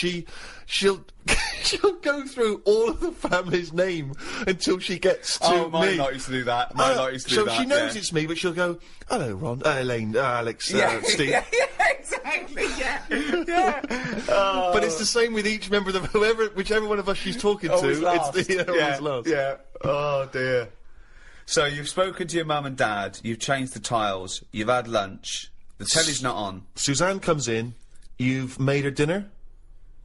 go through all of the family's name until she gets to Oh, mine me. not used to do that. Mine not used to do that. So she knows yeah. it's me, but she'll go, "Hello, Ron, Elaine, Alex, Steve." Yeah, exactly. Yeah. But it's the same with each member of whichever one of us she's talking Always to. last. It's always last. Yeah. Oh dear. So you've spoken to your mum and dad. You've changed the tiles. You've had lunch. The telly's not on. Suzanne comes in. You've made her dinner.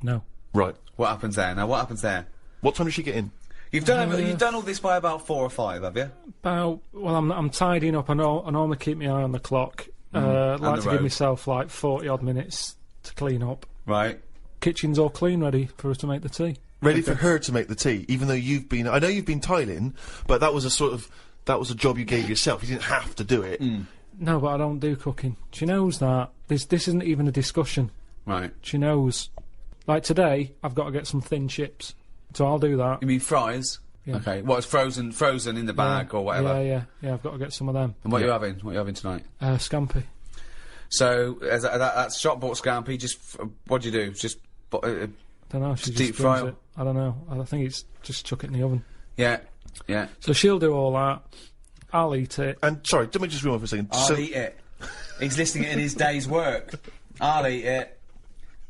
No. Right. What happens there? Now, what happens there? What time does she get in? You've done all this by about 4 or 5, have you? Well, I'm tidying up. I normally keep my eye on the clock. Like the to give road. myself like 40 odd minutes to clean up. Right. Kitchen's all clean, ready for us to make the tea. Ready for her to make the tea, even though I know you've been tiling, but that was a job you gave yourself. You didn't have to do it. No, but I don't do cooking. She knows that. This isn't even a discussion. Right. She knows. Like today, I've got to get some thin chips, so I'll do that. You mean fries? Yeah. Okay. What, it's frozen in the bag or whatever? Yeah. I've got to get some of them. And what are you having? What are you having tonight? Scampi. So, that's shop-bought scampi, just, what do you do? Just, Don't know. She Just just deep fry brings it? it. I don't know. I think it's just chuck it in the oven. yeah. So she'll do all that. I'll eat it. And sorry, let me just rewind for a second. I'll eat it. He's listing it in his day's work. I'll eat it.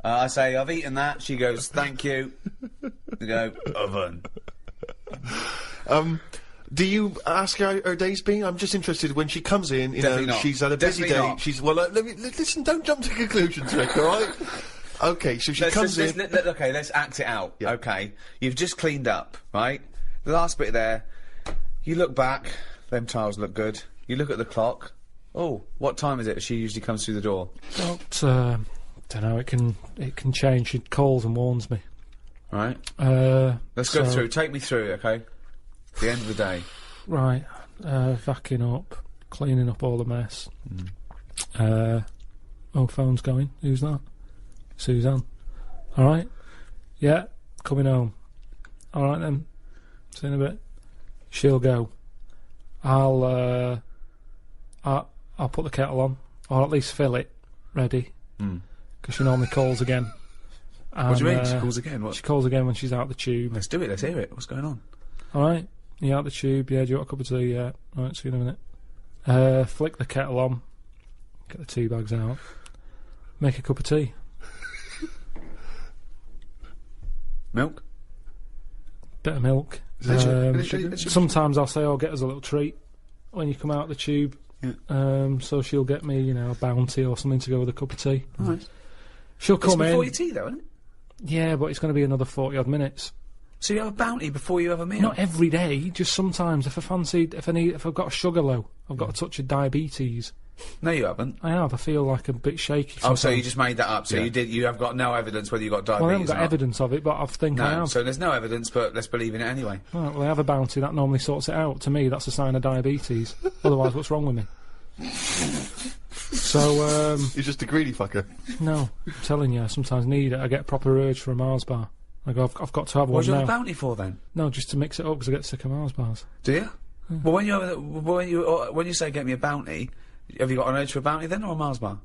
I say, "I've eaten that." She goes, "Thank you." You go, "Oven." Do you ask her her day's been? I'm just interested when she comes in. You Definitely know, not. she's had a busy Definitely day. not. She's listen. Don't jump to conclusions, Rick. All right. Okay, so she comes in. Okay, let's act it out. Yeah. Okay, you've just cleaned up, right? The last bit there. You look back. Them tiles look good. You look at the clock. Oh, what time is it? She usually comes through the door. Don't know. It can change. She calls and warns me. Right. Let's So- go through. Take me through it, okay? The end of the day. Right. Vacuuming up, cleaning up all the mess. Phone's going. Who's that? Suzanne. All right. Yeah. Coming home. All right then. See you in a bit. She'll go. I'll put the kettle on, or at least fill it, ready. Because she normally calls again. What do you mean? She calls again? What? She calls again when she's out the tube. Let's do it. Let's hear it. What's going on? All right. You out the tube? Yeah. Do you want a cup of tea? Yeah. All right. See you in a minute. Flick the kettle on. Get the tea bags out. Make a cup of tea. Milk? Bit of milk. Sometimes I'll say, "Oh, get us a little treat when you come out the tube." Yeah. So she'll get me, you know, a bounty or something to go with a cup of tea. Nice. She'll come in. Before your tea, though, isn't it? Yeah, but it's going to be another 40-odd minutes. So you have a bounty before you have a meal? Not every day, just sometimes. If I've got a sugar low, I've got a touch of diabetes. No, you haven't. I have. I feel like a bit shaky. Oh, so you just made that up. So you have got no evidence whether you got diabetes. Well, I haven't got evidence of it, but I think I have. So there's no evidence, but let's believe in it anyway. Right, well, I have a bounty that normally sorts it out. To me, that's a sign of diabetes. Otherwise, what's wrong with me? So, You're just a greedy fucker. No, I'm telling you, I sometimes need it. I get a proper urge for a Mars bar. I go, I've got to have one now. What do you have a bounty for then? No, just to mix it up because I get sick of Mars bars. Do you? Well, when you say get me a bounty, have you got an urge for a bounty then or a Mars bar?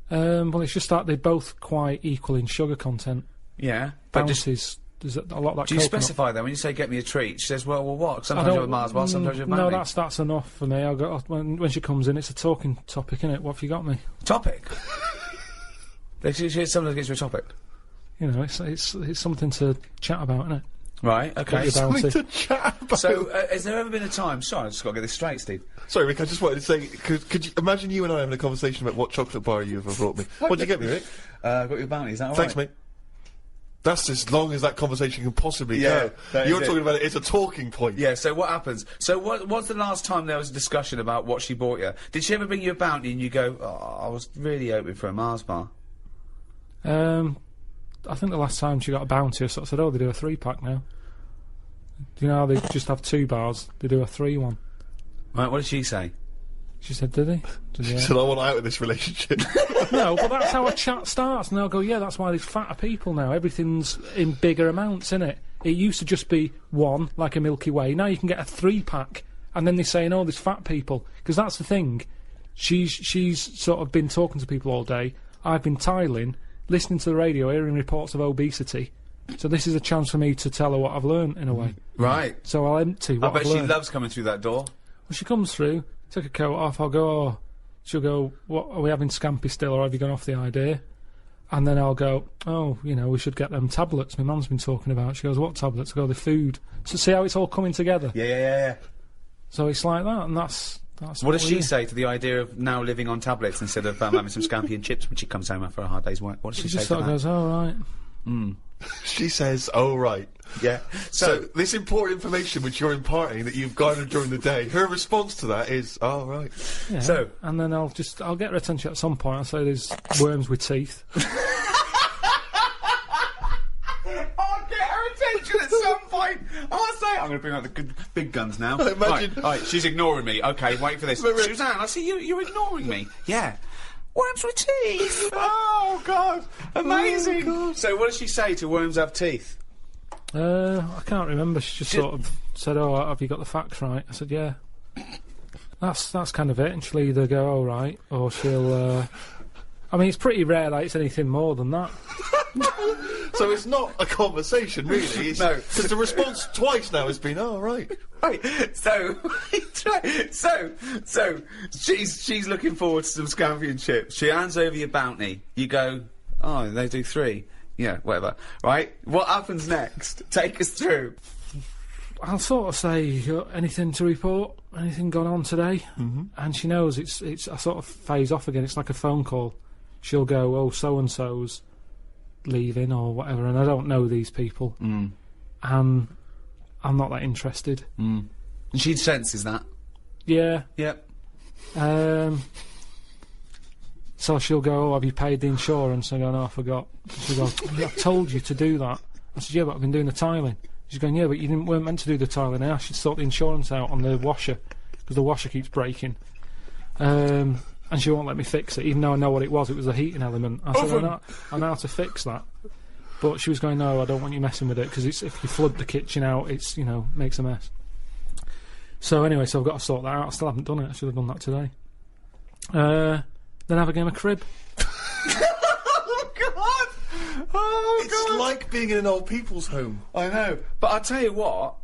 Well, it's just that they're both quite equal in sugar content. Yeah, but bounties. There's a lot of that. Do you specify then when you say get me a treat? She says, well, what? Sometimes you have a Mars bar, sometimes you have a bounty. No, that's enough for me. When she comes in, it's a talking topic, isn't it? What have you got me? Topic? Sometimes gets you a topic. You know, it's something to chat about, isn't it? Right, okay. Something to chat about. So, has there ever been a time... Sorry, I've just got to get this straight, Steve. Sorry, Rick, I just wanted to say, could you imagine you and I having a conversation about what chocolate bar you ever brought me? What'd you get me, Rick? Got your bounty, is that all right? Thanks, mate. That's as long as that conversation can possibly go. You're talking about it's a talking point. Yeah, so what happens? So what's the last time there was a discussion about what she bought you? Did she ever bring you a bounty and you go, oh, I was really hoping for a Mars bar? I think the last time she got a bounty, I sort of said, oh, they do a 3-pack now. Do you know how they just have 2 bars? They do a 3 one. Right, what did she say? She said, did he? She said, I want out of this relationship. No, but that's how a chat starts, and they'll go, yeah, that's why there's fatter people now. Everything's in bigger amounts, innit? It used to just be 1, like a Milky Way. Now you can get a 3-pack, and then they're saying, oh, there's fat people. Because that's the thing. She's sort of been talking to people all day. I've been tiling, listening to the radio, hearing reports of obesity. So this is a chance for me to tell her what I've learned, in a way. Right. So I'll empty what I've learned. I bet she loves coming through that door. Well, she comes through, take her coat off, I'll go, oh... She'll go, what, are we having scampi still, or have you gone off the idea? And then I'll go, oh, you know, we should get them tablets my mum's been talking about. She goes, what tablets? I go, the food. So see how it's all coming together? Yeah. So it's like that, and that's what does she say to the idea of now living on tablets instead of having some scampi and chips when she comes home after a hard day's work? What does she say just sort of goes, oh, right. She says, oh, right. Yeah. So this important information which you're imparting that you've garnered during the day, her response to that is, oh, right. Yeah, so... And then I'll get her attention at some point. I'll say there's worms with teeth. I'll get her attention at some point. I'll say, I'm going to bring out the big guns now. Imagine... Right, she's ignoring me. Okay, wait for this. Suzanne, I see you're ignoring me. Yeah. Worms with teeth! Oh, God! Amazing! Oh, God. So what does she say to worms have teeth? I can't remember. She just sort of said, oh, have you got the facts right? I said, yeah. That's kind of it. And she'll either go, oh, right, or she'll... I mean, it's pretty rare that it's anything more than that. So it's not a conversation, really. No. Because the response twice now has been, oh, right. Right, so she's looking forward to some scampi and chips. She hands over your bounty. You go, oh, they do 3. Yeah, whatever. Right? What happens next? Take us through. I'll sort of say, anything to report? Anything gone on today? And she knows it's. I sort of phase off again. It's like a phone call. She'll go, oh, so-and-so's leaving or whatever, and I don't know these people. And I'm not that interested. And she senses that? Yeah. Yep. So she'll go, oh, have you paid the insurance? I go, no, I forgot. She'll go, I told you to do that. I said, yeah, but I've been doing the tiling. She's going, yeah, but you weren't meant to do the tiling. I asked you to sort the insurance out on the washer, because the washer keeps breaking. And she won't let me fix it, even though I know what it was. It was a heating element. I said, I know how to fix that. But she was going, no, I don't want you messing with it, because if you flood the kitchen out, it's, you know, makes a mess. So anyway, so I've got to sort that out. I still haven't done it. I should have done that today. Then have a game of crib. Oh, God! Oh, it's God! like being in an old people's home. I know. But I'll tell you what,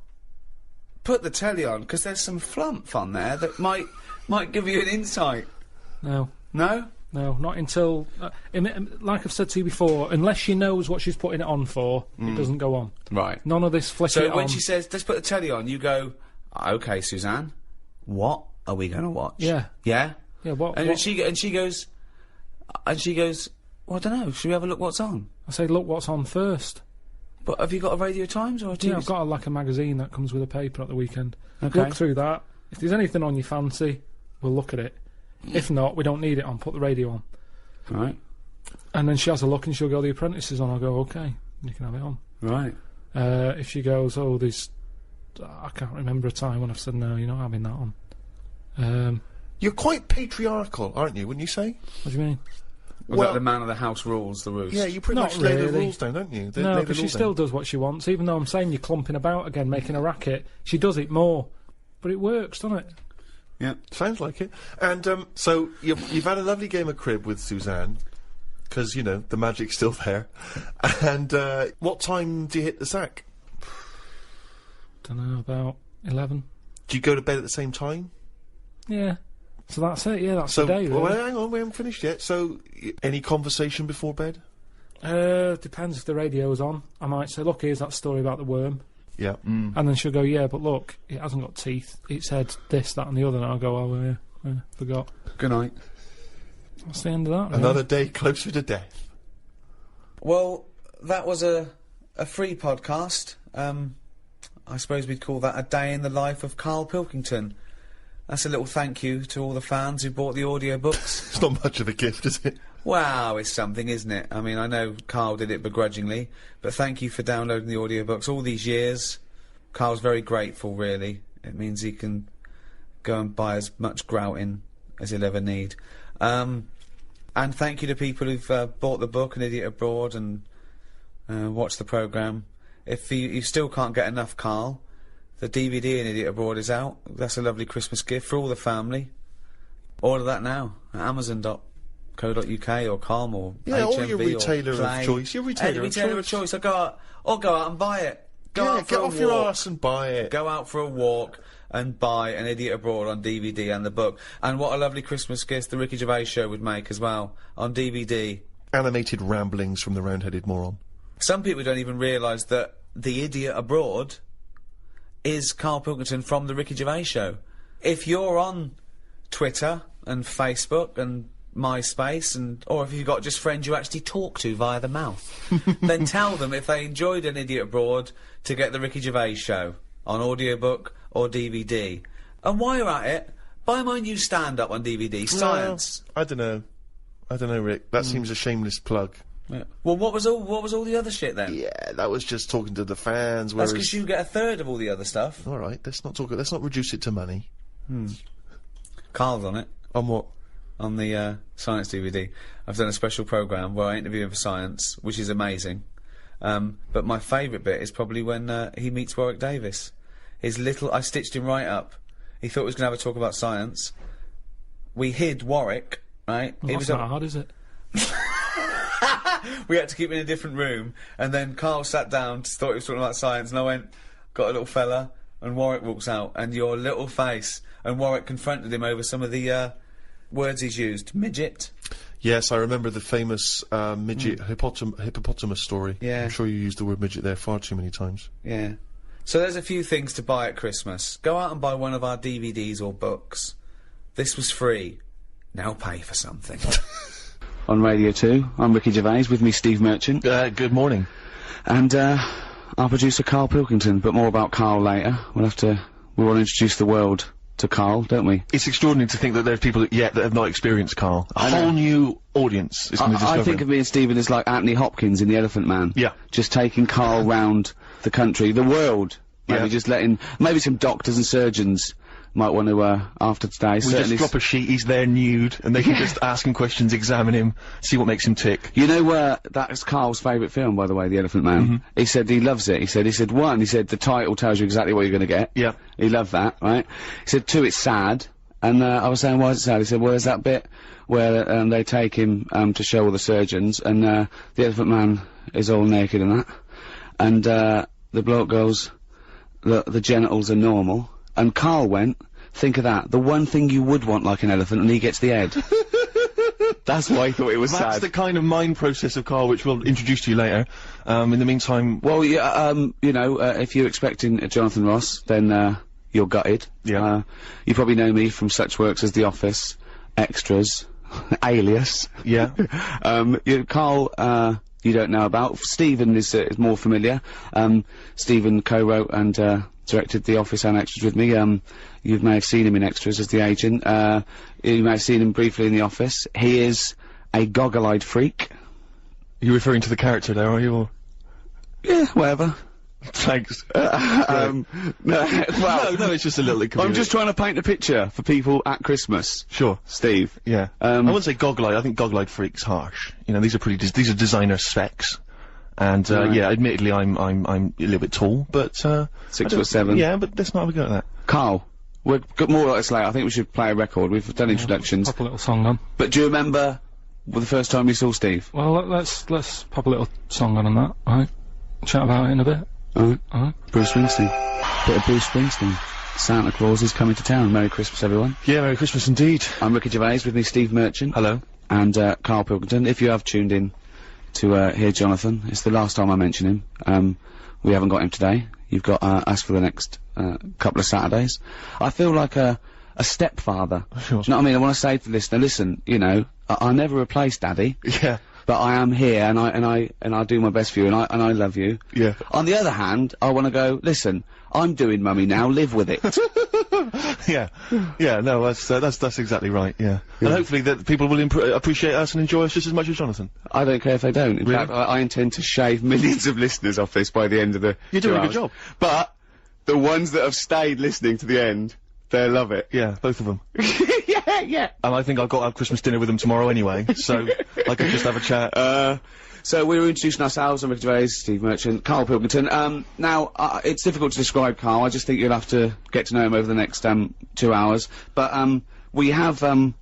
put the telly on, because there's some flump on there that might give you an insight. No. No? No, not until... like I've said to you before, unless she knows what she's putting it on for, it doesn't go on. Right. None of this flicking it So when on. she says, let's put the telly on, you go, OK, Suzanne, what are we going to watch? Yeah. Yeah? Yeah, what... And what- she goes, well, I don't know, should we have a look what's on? I say, look what's on first. But have you got a Radio Times or a TV? Yeah, I've got like a magazine that comes with a paper at the weekend. Okay. Look through that. If there's anything on you fancy, we'll look at it. If not, we don't need it on. Put the radio on. Right. And then she has a look and she'll go, The Apprentice is on. I'll go, OK, you can have it on. Right. If she goes, oh, there's... I can't remember a time when I've said, no, you're not having that on. You're quite patriarchal, aren't you, wouldn't you say? What do you mean? Was that the man of the house rules the roost? Yeah, you pretty Not much lay the really. rules down, don't you? No, because she still does what she wants, even though I'm saying you're clumping about again, making a racket. She does it more. But it works, doesn't it? Yeah. Sounds like it. And, so, you've had a lovely game of crib with Suzanne, because, you know, the magic's still there. And, what time do you hit the sack? Dunno, about 11. Do you go to bed at the same time? Yeah. So that's it, yeah, that's So, the day, really. well, hang on, we haven't finished yet. So, any conversation before bed? Depends if the radio's on. I might say, look, here's that story about the worm. Yeah. And then she'll go, yeah, but look, it hasn't got teeth. It said this, that and the other. And I'll go, oh, yeah, forgot. Good night. That's the end of that, really. Another day closer to death. Well, that was a free podcast. I suppose we'd call that a day in the life of Karl Pilkington. That's a little thank you to all the fans who bought the audiobooks. It's not much of a gift, is it? Wow, it's something, isn't it? I mean, I know Karl did it begrudgingly, but thank you for downloading the audiobooks all these years. Karl's very grateful, really. It means he can go and buy as much grouting as he'll ever need. And thank you to people who've bought the book, An Idiot Abroad, and watched the programme. If you still can't get enough Karl, the DVD An Idiot Abroad is out. That's a lovely Christmas gift for all the family. Order that now at amazon.co.uk or Calm or Yeah, or HMV your retailer or Play. of choice. Your retailer, Any retailer of choice. Or go out and buy it. Go out for get a off your walk. arse and buy it. Go out for a walk and buy An Idiot Abroad on DVD and the book. And what a lovely Christmas gift the Ricky Gervais show would make as well on DVD. Animated ramblings from the round-headed moron. Some people don't even realise that The Idiot Abroad is Karl Pilkington from the Ricky Gervais show. If you're on Twitter and Facebook and MySpace, or if you've got just friends you actually talk to via the mouth, then tell them if they enjoyed An Idiot Abroad to get the Ricky Gervais show on audiobook or DVD. And while you're at it, buy my new stand-up on DVD, Science. I don't know, Rick. That seems a shameless plug. Yeah. Well, what was all the other shit then? Yeah, that was just talking to the fans. That's Whereas... because you get a third of all the other stuff. All right, let's not reduce it to money. Karl's on it. On what? On the Science DVD. I've done a special programme where I interview him for Science, which is amazing. But my favourite bit is probably when he meets Warwick Davis. I stitched him right up. He thought he was going to have a talk about science. We hid Warwick, right? Well, that's not hard, is it? We had to keep him in a different room, and then Karl sat down, thought he was talking about science, and I went, got a little fella, and Warwick walks out, and your little face, and Warwick confronted him over some of the words he's used. Midget. Yes, I remember the famous midget hippopotamus story. Yeah. I'm sure you used the word midget there far too many times. Yeah. So there's a few things to buy at Christmas. Go out and buy one of our DVDs or books. This was free. Now pay for something. On Radio 2, I'm Ricky Gervais, with me Steve Merchant. Good morning. And our producer Karl Pilkington, but more about Karl later. We want to introduce the world to Karl, don't we? It's extraordinary to think that there's people that have not experienced Karl. A whole new audience is going to discover I think of me and Stephen as like Anthony Hopkins in The Elephant Man. Yeah. Just taking Karl round the country, the world. Maybe Yeah. just maybe some doctors and surgeons might want to, after today, We certainly... just drop a sheet, he's there nude, and they can just ask him questions, examine him, see what makes him tick. You know, that's Karl's favourite film, by the way, The Elephant Man. He said he loves it. He said, the title tells you exactly what you're gonna get. Yeah. He loved that, right? He said, 2, it's sad. And, I was saying, why is it sad? He said, well, there's that bit where, they take him, to show all the surgeons, and, the Elephant Man is all naked and that. And, the bloke goes, the genitals are normal. And Karl went, think of that, the one thing you would want like an elephant, and he gets the head. That's why he thought it was That's sad. the kind of mind process of Karl which we'll introduce to you later. In the meantime... Well, yeah, you know, if you're expecting Jonathan Ross, then, you're gutted. Yeah. You probably know me from such works as The Office, Extras, Alias. Yeah. Karl, you don't know about. Stephen is more familiar. Stephen co-wrote and, directed The Office and Extras with me. You may have seen him in Extras as the agent. You may have seen him briefly in The Office. He is a goggle-eyed freak. You're referring to the character there, are you? Or? Yeah, whatever. Thanks. No, well, no, it's just a little... I'm just trying to paint a picture for people at Christmas. Sure. Steve. Yeah. I wouldn't say goggle-eyed, I think goggle-eyed freak's harsh. You know, these are these are designer specs. And, Right. yeah, admittedly I'm a little bit tall, but, 6'7". Yeah, but let's not have a go at that. Carl, we've got more like this later. I think we should play a record. We've done introductions. Pop a little song on. But do you remember the first time you saw Steve? Well, let's pop a little song on that, right? Chat about it in a bit. Alright. Bruce Springsteen. Bit of Bruce Springsteen. Santa Claus is coming to town. Merry Christmas, everyone. Yeah, Merry Christmas indeed. I'm Ricky Gervais, with me Steve Merchant. Hello. And, Karl Pilkington. If you have tuned in to, hear Jonathan, it's the last time I mention him. We haven't got him today. You've got, us for the next, couple of Saturdays. I feel like a stepfather. Sure. Do you know what I mean? I want to say to the listener, listen, you know, I never replace Daddy. Yeah. But I am here, and I do my best for you, and I love you. Yeah. On the other hand, I want to go, listen, I'm doing Mummy now, live with it. Yeah. Yeah, no, that's exactly right, yeah. And hopefully that people will appreciate us and enjoy us just as much as Jonathan. I don't care if they don't. In Really? fact, I intend to shave millions of listeners off this by the end of the You're doing 2 a good hours. job. But, the ones that have stayed listening to the end, they love it. Yeah, both of them. Yeah. And I think I've got to have Christmas dinner with them tomorrow anyway, so I could just have a chat. So we're introducing ourselves. I'm Ricky Gervais, Steve Merchant, Karl Pilkington. Now, it's difficult to describe Karl. I just think you'll have to get to know him over the next, 2 hours. But, we have, taken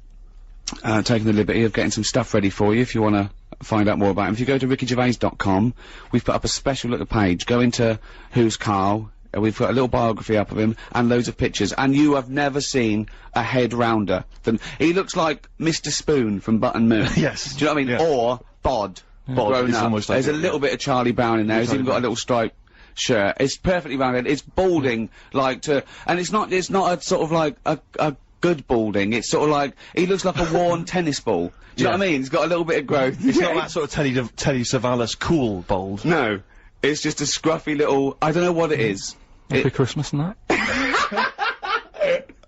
the liberty of getting some stuff ready for you if you want to find out more about him. If you go to rickygervais.com, we've put up a special little page. Go into Who's Karl. We've got a little biography up of him and loads of pictures, and you have never seen a head rounder than he looks like Mr. Spoon from Button Moon. Yes. Do you know what I mean? Yeah. Or Bod. Bod is up. almost like There's it, a little bit of Charlie Brown in there. He's even got a little striped shirt. It's perfectly rounded. It's balding like and it's not a sort of like a good balding. It's sort of like he looks like a worn tennis ball. Do you know what I mean? He's got a little bit of growth. It's not that sort of Telly Savalas cool bald. No. It's just a scruffy little, I don't know what it is. Happy Christmas and that.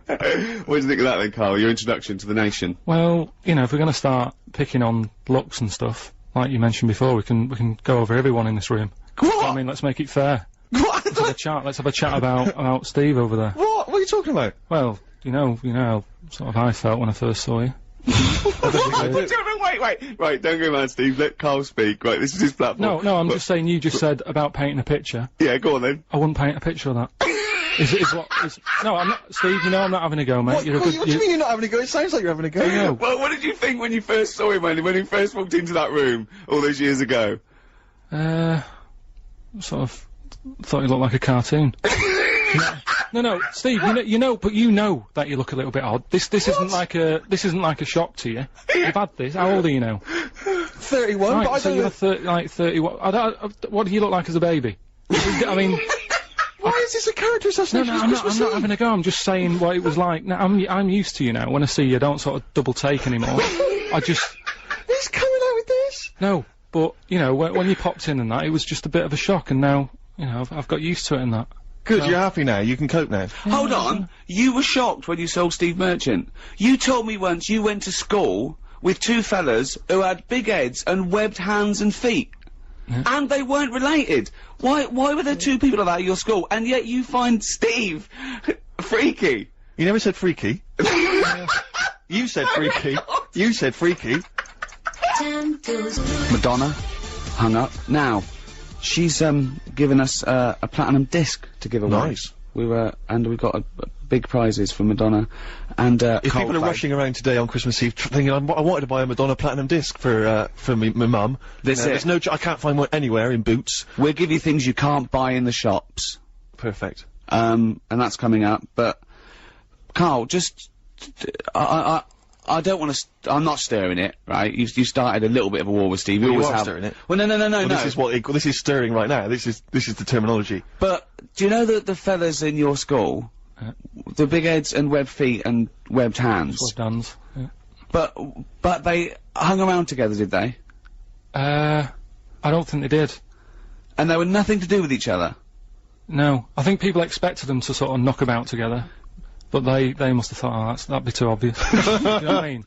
What do you think of that then, Karl? Your introduction to the nation? Well, you know, if we're going to start picking on looks and stuff, like you mentioned before, we can go over everyone in this room. What? I mean, let's make it fair. What? Let's have a chat about Steve over there. What are you talking about? Well, you know how sort of I felt when I first saw you. Wait. Right, don't go mad, Steve. Let Karl speak. Right, this is his platform. No, I'm just saying you just said about painting a picture. Yeah, go on then. I wouldn't paint a picture of that. No, I'm not, Steve, you know I'm not having a go, mate. What do you mean you're not having a go? It sounds like you're having a go. know. Well, what did you think when you first saw him, when he first walked into that room all those years ago? Sort of thought he looked like a cartoon. No, Steve, you know that you look a little bit odd. This isn't like a shock to you. You've had this. How old are you now? 31, Right, but I so don't you're know. 30. What do you look like as a baby? I mean, Why is this a character assassination? I'm not having a go. I'm just saying what it was like. Now, I'm used to you now. When I see you, I don't sort of double take anymore. I just. He's coming out with this. No, but you know when you popped in and that, it was just a bit of a shock, and now you know I've got used to it and that. Good, you're happy now. You can cope now. Hold on. You were shocked when you saw Steve Merchant. You told me once you went to school with two fellas who had big heads and webbed hands and feet. Yeah. And they weren't related. Why were there two people like that at your school, and yet you find Steve freaky? You never said freaky. You said freaky. You said freaky. Madonna hung up. Now, she's given us a platinum disc to give away. Nice. We got big prizes for Madonna, and If people are Coldplay. rushing around today on Christmas Eve thinking I wanted to buy a Madonna platinum disc for my mum, there's no I can't find one anywhere in Boots. We'll give you things you can't buy in the shops. Perfect. And that's coming up. But Karl, just I don't want to. I'm not stirring it, right? You started a little bit of a war with Steve. You always are have. stirring it. Well, no. Well, this is stirring right now. This is the terminology. But do you know that the fellas in your school, the big heads and webbed feet and webbed hands? Webbed hands. Yeah. But they hung around together, did they? I don't think they did. And they were nothing to do with each other. No, I think people expected them to sort of knock about together. But they must have thought, oh, that'd be too obvious. You know what I mean?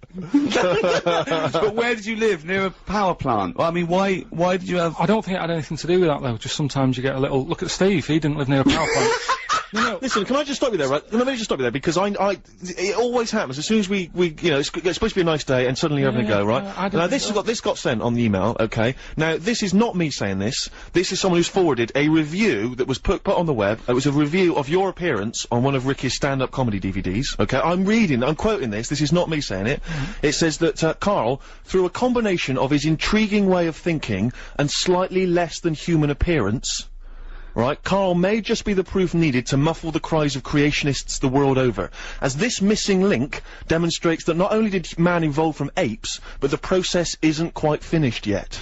But where did you live? Near a power plant? Well, I mean, why did you have... I don't think it had anything to do with that, though. Just sometimes you get a little... Look at Steve, he didn't live near a power plant. No. Listen, can I just stop you there, right? Let me just stop you there, because it always happens, as soon as we you know, it's supposed to be a nice day, and suddenly you're having a go, right? Now, this got sent on the email, okay? Now, this is not me saying this. This is someone who's forwarded a review that was put on the web. It was a review of your appearance on one of Ricky's stand-up comedy DVDs, okay? I'm quoting this. This is not me saying it. It says that, Karl, through a combination of his intriguing way of thinking and slightly less than human appearance, right, Karl may just be the proof needed to muffle the cries of creationists the world over, as this missing link demonstrates that not only did man evolve from apes, but the process isn't quite finished yet.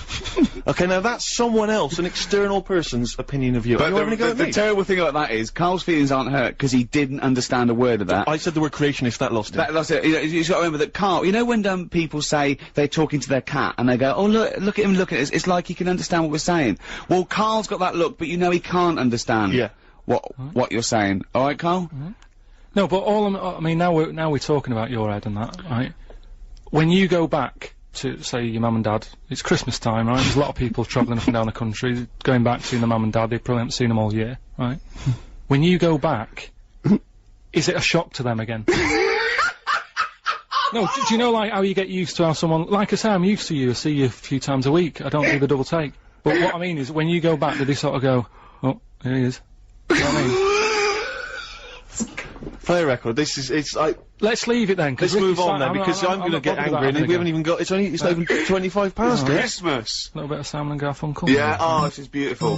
Okay, now that's someone else, an external person's opinion of you. But the terrible thing about that is, Karl's feelings aren't hurt because he didn't understand a word of that. I said the word creationist, that lost him. That lost it. You've got to remember that Karl, you know when people say they're talking to their cat and they go, oh look at him, look at it, it's like he can understand what we're saying. Well, Karl's got that look, but you know he can't understand what you're saying. All right, Karl? No, but I mean, now we're talking about your head and that, right? When you go back to, say, your mum and dad, it's Christmas time, right? There's a lot of people travelling up and down the country, going back, seeing their mum and dad, they probably haven't seen them all year, right? When you go back, is it a shock to them again? No, do you know, like, how you get used to how someone, like I say, I'm used to you, I see you a few times a week, I don't do the double take. But what I mean is, when you go back, do they sort of go, oh, here he is. You know what I mean? Play a record. Let's leave it then. Let's move on then, because I'm gonna get angry, and we haven't even got. It's not even 25 past yet. Christmas. A little bit of Simon and Garfunkel. Yeah. Oh, this is beautiful.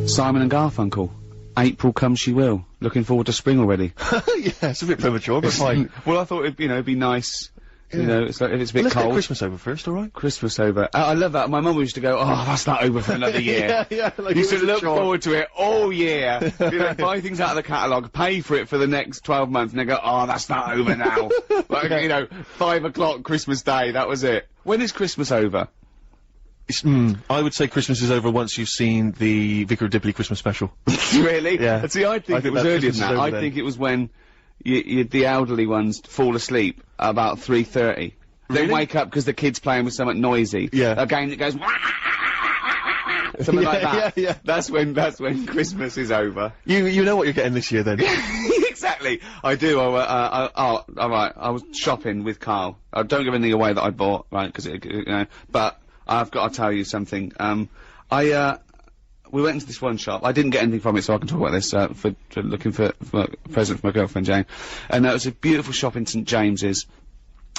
Simon and Garfunkel. April come she will. Looking forward to spring already. Yeah, it's a bit premature, but fine. Well, I thought it'd be nice. Yeah. You know, it's like, if it's a bit cold. Let's get Christmas over first, alright? Christmas over. I love that. My mum used to go, oh, that's not over for another year. Like used to look forward to it all year. You know, buy things out of the catalogue, pay for it for the next 12 months, and they go, oh, that's not over now. Like, you know, 5 o'clock Christmas Day, that was it. When is Christmas over? I would say Christmas is over once you've seen the Vicar of Dibley Christmas special. Really? Yeah. See, I think it was earlier than that. I think it was when the elderly ones fall asleep about 3:30. They wake up because the kid's playing with something noisy. Yeah. A game that goes something like that. Yeah. That's when Christmas is over. You know what you're getting this year then. Exactly. I do. Alright. I was shopping with Karl. Don't give anything away that I bought, right? Because you know. But I've got to tell you something. We went into this one shop. I didn't get anything from it, so I can talk about this, for looking for a present for my girlfriend, Jane. And it was a beautiful shop in St James's.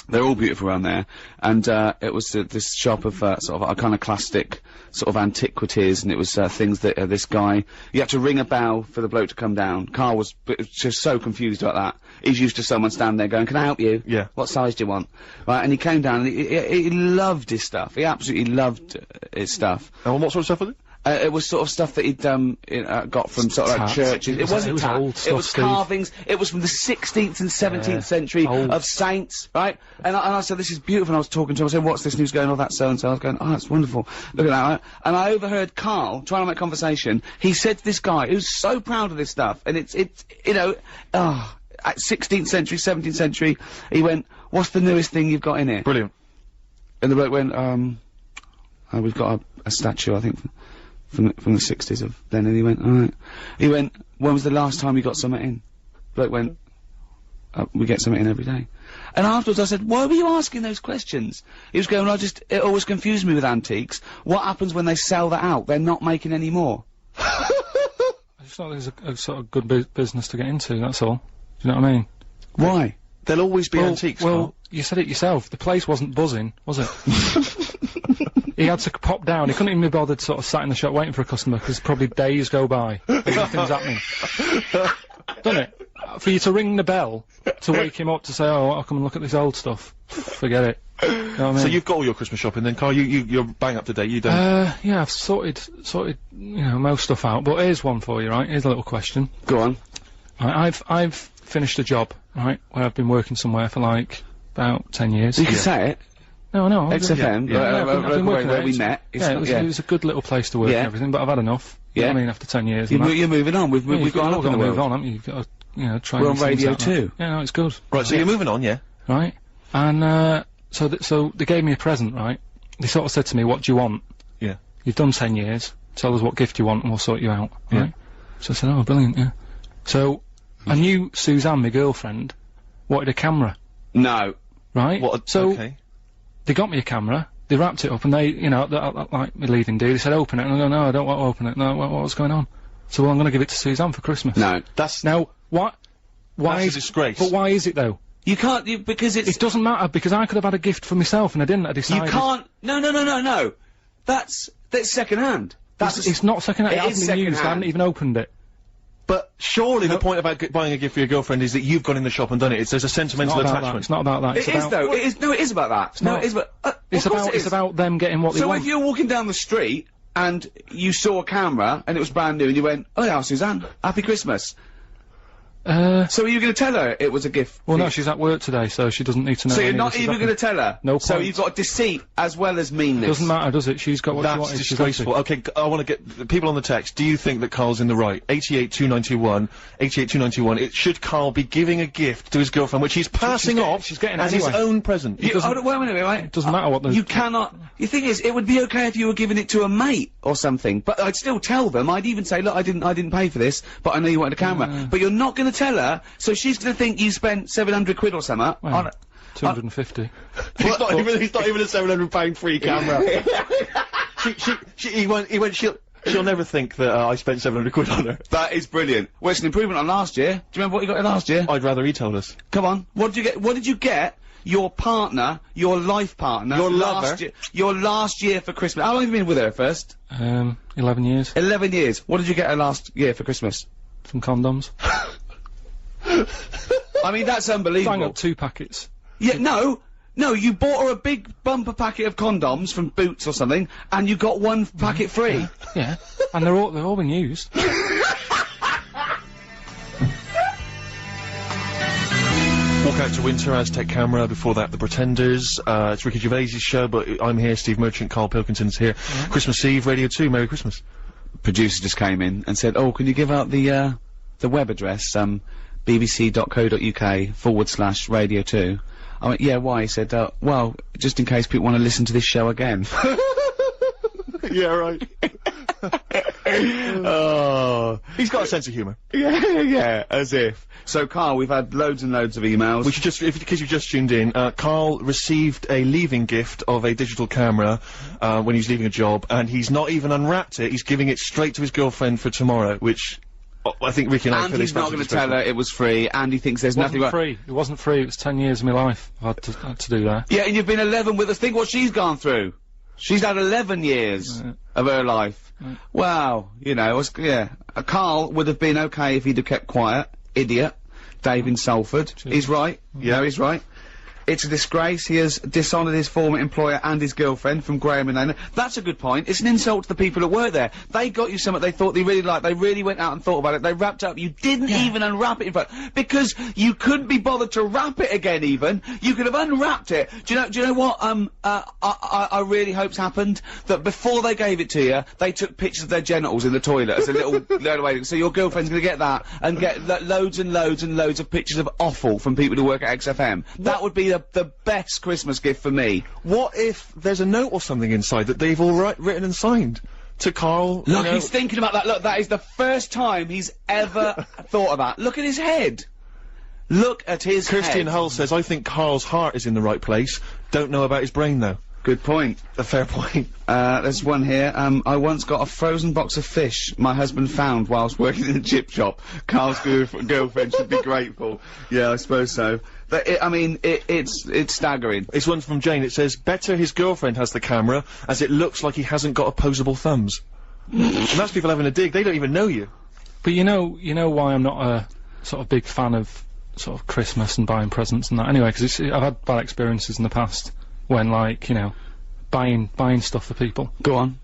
They're all beautiful around there. And, it was this shop of, sort of iconoclastic, sort of antiquities, and it was, things that, this guy, you had to ring a bell for the bloke to come down. Karl was just so confused about that. He's used to someone standing there going, can I help you? Yeah. What size do you want? Right, and he came down, and he loved his stuff. He absolutely loved his stuff. And what sort of stuff was it? It was sort of stuff that he'd got from sort of like churches. It wasn't tat. Old stuff, it was carvings. It was from the 16th and 17th century of saints, right? And I said, this is beautiful. And I was talking to him. I said, what's this news going on? That so and so. I was going, oh, that's wonderful. Look at that. Right? And I overheard Karl trying to make conversation. He said to this guy who's so proud of this stuff, and it's you know, at 16th century, 17th century, he went, what's the newest thing you've got in here? Brilliant. And the bloke went, we've got a statue, I think. From the 60s of then, and he went, alright. He went, when was the last time you got something in? Bloke went, we get something in every day. And afterwards I said, why were you asking those questions? He was going, it always confused me with antiques. What happens when they sell that out? They're not making any more. I just thought it was a sort of good business to get into, that's all. Do you know what I mean? Why? There'll always be antiques, Well, you said it yourself. The place wasn't buzzing, was it? He had to pop down. He couldn't even be bothered sort of sat in the shop waiting for a customer, because probably days go by. Nothing's happening. Doesn't it? for you to ring the bell to wake him up to say, oh, I'll come and look at this old stuff. Forget it. You know what I mean? So you've got all your Christmas shopping then, Carl? You're bang up to date, you don't? Yeah, I've sorted, you know, most stuff out. But here's one for you, right? Here's a little question. Go on. Right, I've finished a job, right, where I've been working somewhere for like about 10 years. You can say it. No. XFM, I've been working where there. we met. It was a good little place to work and everything, but I've had enough. You know what I mean, after 10 years. You're moving on. We've got to move on, haven't you? You've got to, you know, try. We're on Radio 2. Yeah, no, it's good. Right, so you're moving on, yeah? Right, and so they gave me a present, right? They sort of said to me, "What do you want?" Yeah. You've done 10 years. Tell us what gift you want, and we'll sort you out. Right. So I said, "Oh, brilliant, yeah." So I knew Suzanne, my girlfriend, wanted a camera. No. Right. So okay. they got me a camera. They wrapped it up, and they, you know, like me leaving do. They said, "Open it," and I go, "No, I don't want to open it." No, what's going on? So well, I'm going to give it to Suzanne for Christmas. No. That's now what? Why that's a disgrace. But why is it though? You can't, because it's... It doesn't matter, because I could have had a gift for myself, and I didn't. I decided... You can't... No. That's second-hand. It's not second-hand. It hasn't been used. I haven't even opened it. But surely the point about buying a gift for your girlfriend is that you've gone in the shop and done it. There's a sentimental attachment. It's not about that. It is, though. It is about that. It's about them getting what they want. So if you're walking down the street, and you saw a camera, and it was brand new, and you went, "Oh yeah, Suzanne, Happy Christmas." So are you going to tell her it was a gift? Well, no, she's at work today, so she doesn't need to know. So you're not even going to tell her? No point. So you've got deceit as well as meanness. Doesn't matter, does it? She's got what she wanted. That's disgraceful. Okay, I want to get the people on the text. Do you think that Carl's in the right? 882921, 882921. It should Carl be giving a gift to his girlfriend, which he's passing off she's getting as anyway. his own present? Wait a minute, right? It doesn't matter what the... You cannot... The thing is, it would be okay if you were giving it to a mate or something, but I'd still tell them. I'd even say, look, I didn't pay for this, but I know you wanted a camera. But you're not going to tell her, so she's going to think you spent 700 quid or something on it. 250. It's not even a £700 free camera. She'll never think that I spent 700 quid on her. That is brilliant. Well, it's an improvement on last year. Do you remember what you got last year? I'd rather he told us. Come on. What did you get? What did you get? Your partner, your life partner, your lover, your last year for Christmas. How long have you been with her first? 11 years. 11 years. What did you get her last year for Christmas? Some condoms. I mean, that's unbelievable. Bang up 2 packets. Yeah, no, you bought her a big bumper packet of condoms from Boots or something, and you got 1 packet free. Yeah, and they've all been used. Walk Out to Winter, Aztec Camera, before that The Pretenders, it's Ricky Gervais' show, but I'm here, Steve Merchant, Karl Pilkington's here. Christmas Eve, Radio 2, Merry Christmas. Producer just came in and said, oh, can you give out the web address, bbc.co.uk/Radio 2. I went, yeah, why? He said, well, just in case people want to listen to this show again. Yeah, right. Oh. He's got a sense of humour. Yeah, as if. So, Karl, we've had loads and loads of emails. We should just, in case you've just tuned in, Karl received a leaving gift of a digital camera, when he was leaving a job, and he's not even unwrapped it, he's giving it straight to his girlfriend for tomorrow, which... I think Ricky and I feel he's not going to tell her it was free, and he thinks there's nothing... It wasn't free, it was 10 years of my life I had to do that. Yeah, and you've been 11 with us. Think what she's gone through. She's had 11 years of her life. Wow, you know, Karl would have been okay if he'd have kept quiet. Idiot. Dave in Salford. He's right. Yeah, he's right. It's a disgrace. He has dishonoured his former employer and his girlfriend from Graham and Anna. That's a good point. It's an insult to the people that work there. They got you something they thought they really liked. They really went out and thought about it. They wrapped it up. You didn't even unwrap it in front. Because you couldn't be bothered to wrap it again even. You could have unwrapped it. Do you know what, I really hope's happened? That before they gave it to you, they took pictures of their genitals in the toilet as a little, way. So your girlfriend's gonna get that and get loads and loads and loads of pictures of offal from people who work at XFM. That would be the best Christmas gift for me. What if there's a note or something inside that they've all written and signed to Karl? Look, he's thinking about that. Look, that is the first time he's ever thought of that. Look at his head. Look at his head. Christian Hull says, I think Karl's heart is in the right place. Don't know about his brain, though. Good point. A fair point. There's one here. I once got a frozen box of fish my husband found whilst working in a chip shop. Karl's girlfriend should be grateful. Yeah, I suppose so. But it's staggering. It's one from Jane. It says, better his girlfriend has the camera, as it looks like he hasn't got opposable thumbs. And that's people having a dig. They don't even know you. But you know why I'm not a sort of big fan of sort of Christmas and buying presents and that. Anyway, because I've had bad experiences in the past when, like, you know, buying stuff for people. Go on.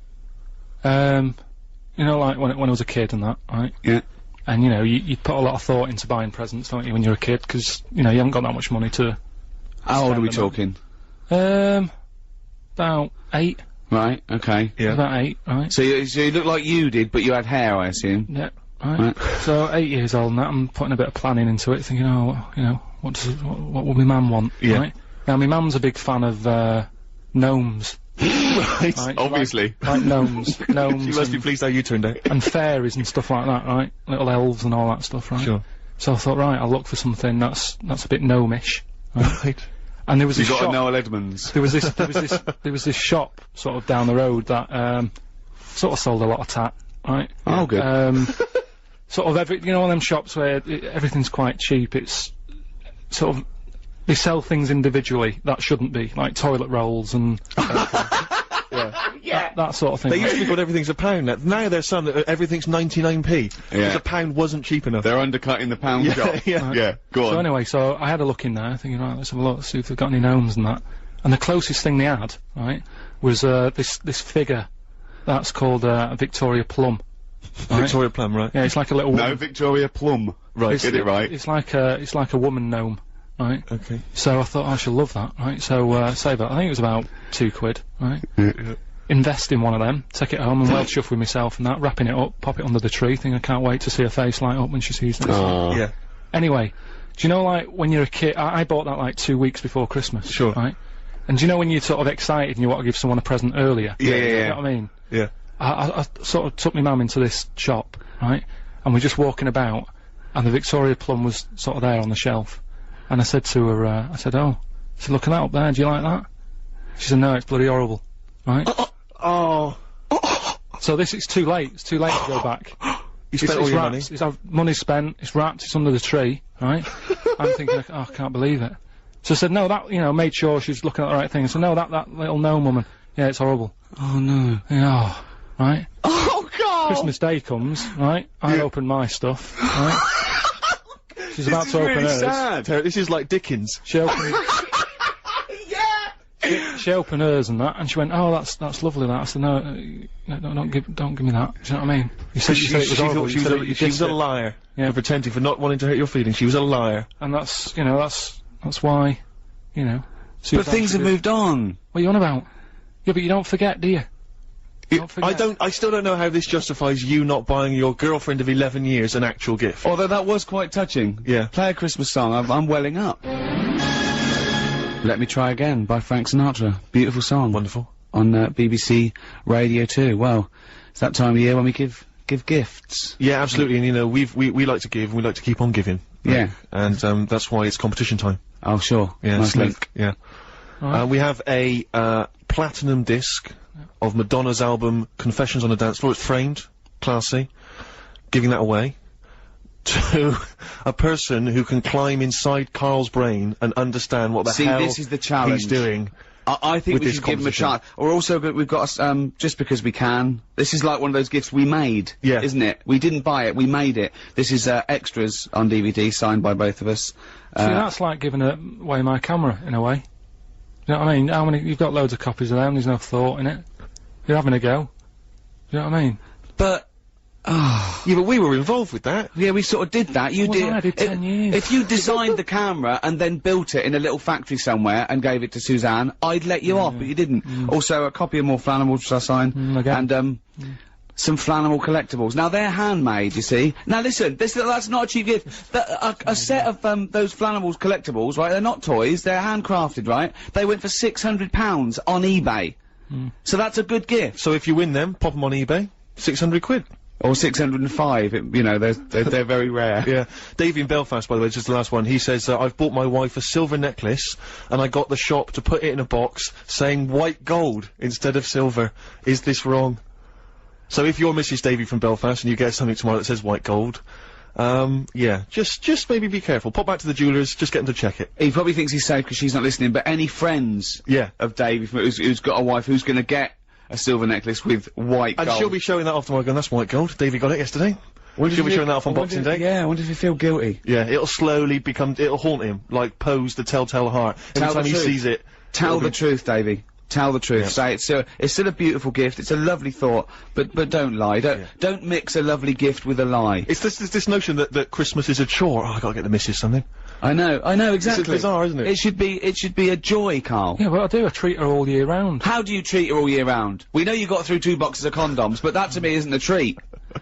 You know, like when I was a kid and that, right? Yeah. And, you know, you put a lot of thought into buying presents, don't you, when you're a kid? Because, you know, you haven't got that much money to... How old are we talking? About 8. Right, okay. Yeah. About 8, right? So you look like you did, but you had hair, I assume? Yeah, right. So, 8 years old and that, I'm putting a bit of planning into it, thinking, oh, you know, what will my mum want, right? Now, my mum's a big fan of, gnomes. Right, obviously. Like gnomes. Gnomes. She must be pleased how you turned out. And fairies and stuff like that, right? Little elves and all that stuff, right? Sure. So I thought, right, I'll look for something that's a bit gnomish. Right. And there was You this got shop. a Noel Edmonds. There was this shop sort of down the road that sort of sold a lot of tat, right? Oh, good. Sort of you know, one of them shops where everything's quite cheap. It's sort of they sell things individually that shouldn't be, like toilet rolls and that sort of thing. They used to be called everything's a pound. Now there's some that everything's 99p. Because a pound wasn't cheap enough. They're undercutting the pound shop. Yeah, go on. So anyway, so I had a look in there, thinking, right, let's have a look, see if they've got any gnomes and that. And the closest thing they had, right, was this figure that's called a Victoria Plum. Right? Victoria Plum, right? Yeah, it's like a little. No, Victoria Plum. Right, get it right. It's like a woman gnome. Right. Okay. So I thought I should love that. Right. So save that. I think it was about £2. Right. Yeah. Invest in one of them. Take it home and well chuff with myself and that. Wrapping it up. Pop it under the tree. Think I can't wait to see her face light up when she sees this. Yeah. Anyway, do you know, like when you're a kid? I bought that like 2 weeks before Christmas. Sure. Right. And do you know when you're sort of excited and you want to give someone a present earlier? Yeah. You know what I mean? Yeah. I sort of took my mum into this shop, right? And we're just walking about, and the Victoria Plum was sort of there on the shelf. And I said to her, I said, look at that up there, do you like that? She said, no, it's bloody horrible. Right? Oh. So it's too late. It's too late to go back. You spent all your money? Money's spent, it's wrapped, it's under the tree, right? I'm thinking, oh, I can't believe it. So I said, no, that, you know, made sure she was looking at the right thing. I said, no, that little gnome woman, yeah, it's horrible. Oh, no. Yeah, right? Oh, God! Christmas Day comes, right? I open my stuff, right? She's about to open hers. Sad. This is like Dickens. She opened. She opened hers and that, and she went, "Oh, that's lovely." That I said, "No, don't give me that." Do you know what I mean? You said it was horrible. She was a liar. Yeah. For pretending, for not wanting to hurt your feelings. She was a liar. And that's, you know, that's why, you know. But things have moved on. What are you on about? Yeah, but you don't forget, do you? I still don't know how this justifies you not buying your girlfriend of 11 years an actual gift. Although that was quite touching. Yeah. Play a Christmas song, I'm welling up. Let Me Try Again by Frank Sinatra. Beautiful song. Wonderful. On BBC Radio 2. Well, it's that time of year when we give gifts. Yeah, absolutely, and you know, we like to give, and we like to keep on giving. Yeah. And, that's why it's competition time. Oh, sure. Yeah, nice link. Yeah. We have a, platinum disc of Madonna's album Confessions on a Dance Floor. It's framed, classy, giving that away to a person who can climb inside Karl's brain and understand what the hell this is the challenge he's doing. I think we should give him a chance. Or also, we've got, just because we can. This is like one of those gifts we made, isn't it? We didn't buy it, we made it. This is, extras on DVD, signed by both of us. See, that's like giving away my camera, in a way. You know what I mean? How many, you've got loads of copies of them, there's no thought in it. You're having a go. You know what I mean? But, yeah, but we were involved with that. Yeah, we sort of did that. You did. I did 10 years. If you designed the camera and then built it in a little factory somewhere and gave it to Suzanne, I'd let you off, but you didn't. Also, a copy of More Flannel, which I signed, and, some Flannel collectibles. Now, they're handmade, you see. Now, listen, that's not a cheap gift. A set of, those Flannel collectibles, right, they're not toys, they're handcrafted, right? They went for £600 on eBay. So that's a good gift. So if you win them, pop them on eBay, 600 quid. Or 605, you know, they're very rare. Yeah. Davey in Belfast, by the way, just the last one, he says, I've bought my wife a silver necklace, and I got the shop to put it in a box, saying white gold instead of silver. Is this wrong? So if you're Mrs. Davey from Belfast, and you get something tomorrow that says white gold, yeah, just maybe be careful. Pop back to the jewellers, just get them to check it. He probably thinks he's safe because she's not listening, but any friends of Davey who's got a wife who's gonna get a silver necklace with white gold. And she'll be showing that off tomorrow going, that's white gold. Davey got it yesterday. Should we show that off on Boxing Day? Yeah, I wonder if you feel guilty. Yeah, it'll slowly it'll haunt him, like Poe's The Telltale Heart. Every time he sees it. Tell the truth, Davey. Tell the truth. Say it's still a beautiful gift. It's a lovely thought, but don't lie. Don't mix a lovely gift with a lie. It's this notion that Christmas is a chore. Oh, I gotta get the missus something. I know, exactly. It's bizarre, isn't it? It should be a joy, Karl. Yeah, well, I do. I treat her all year round. How do you treat her all year round? We know you got through 2 boxes of condoms, but that to me isn't a treat.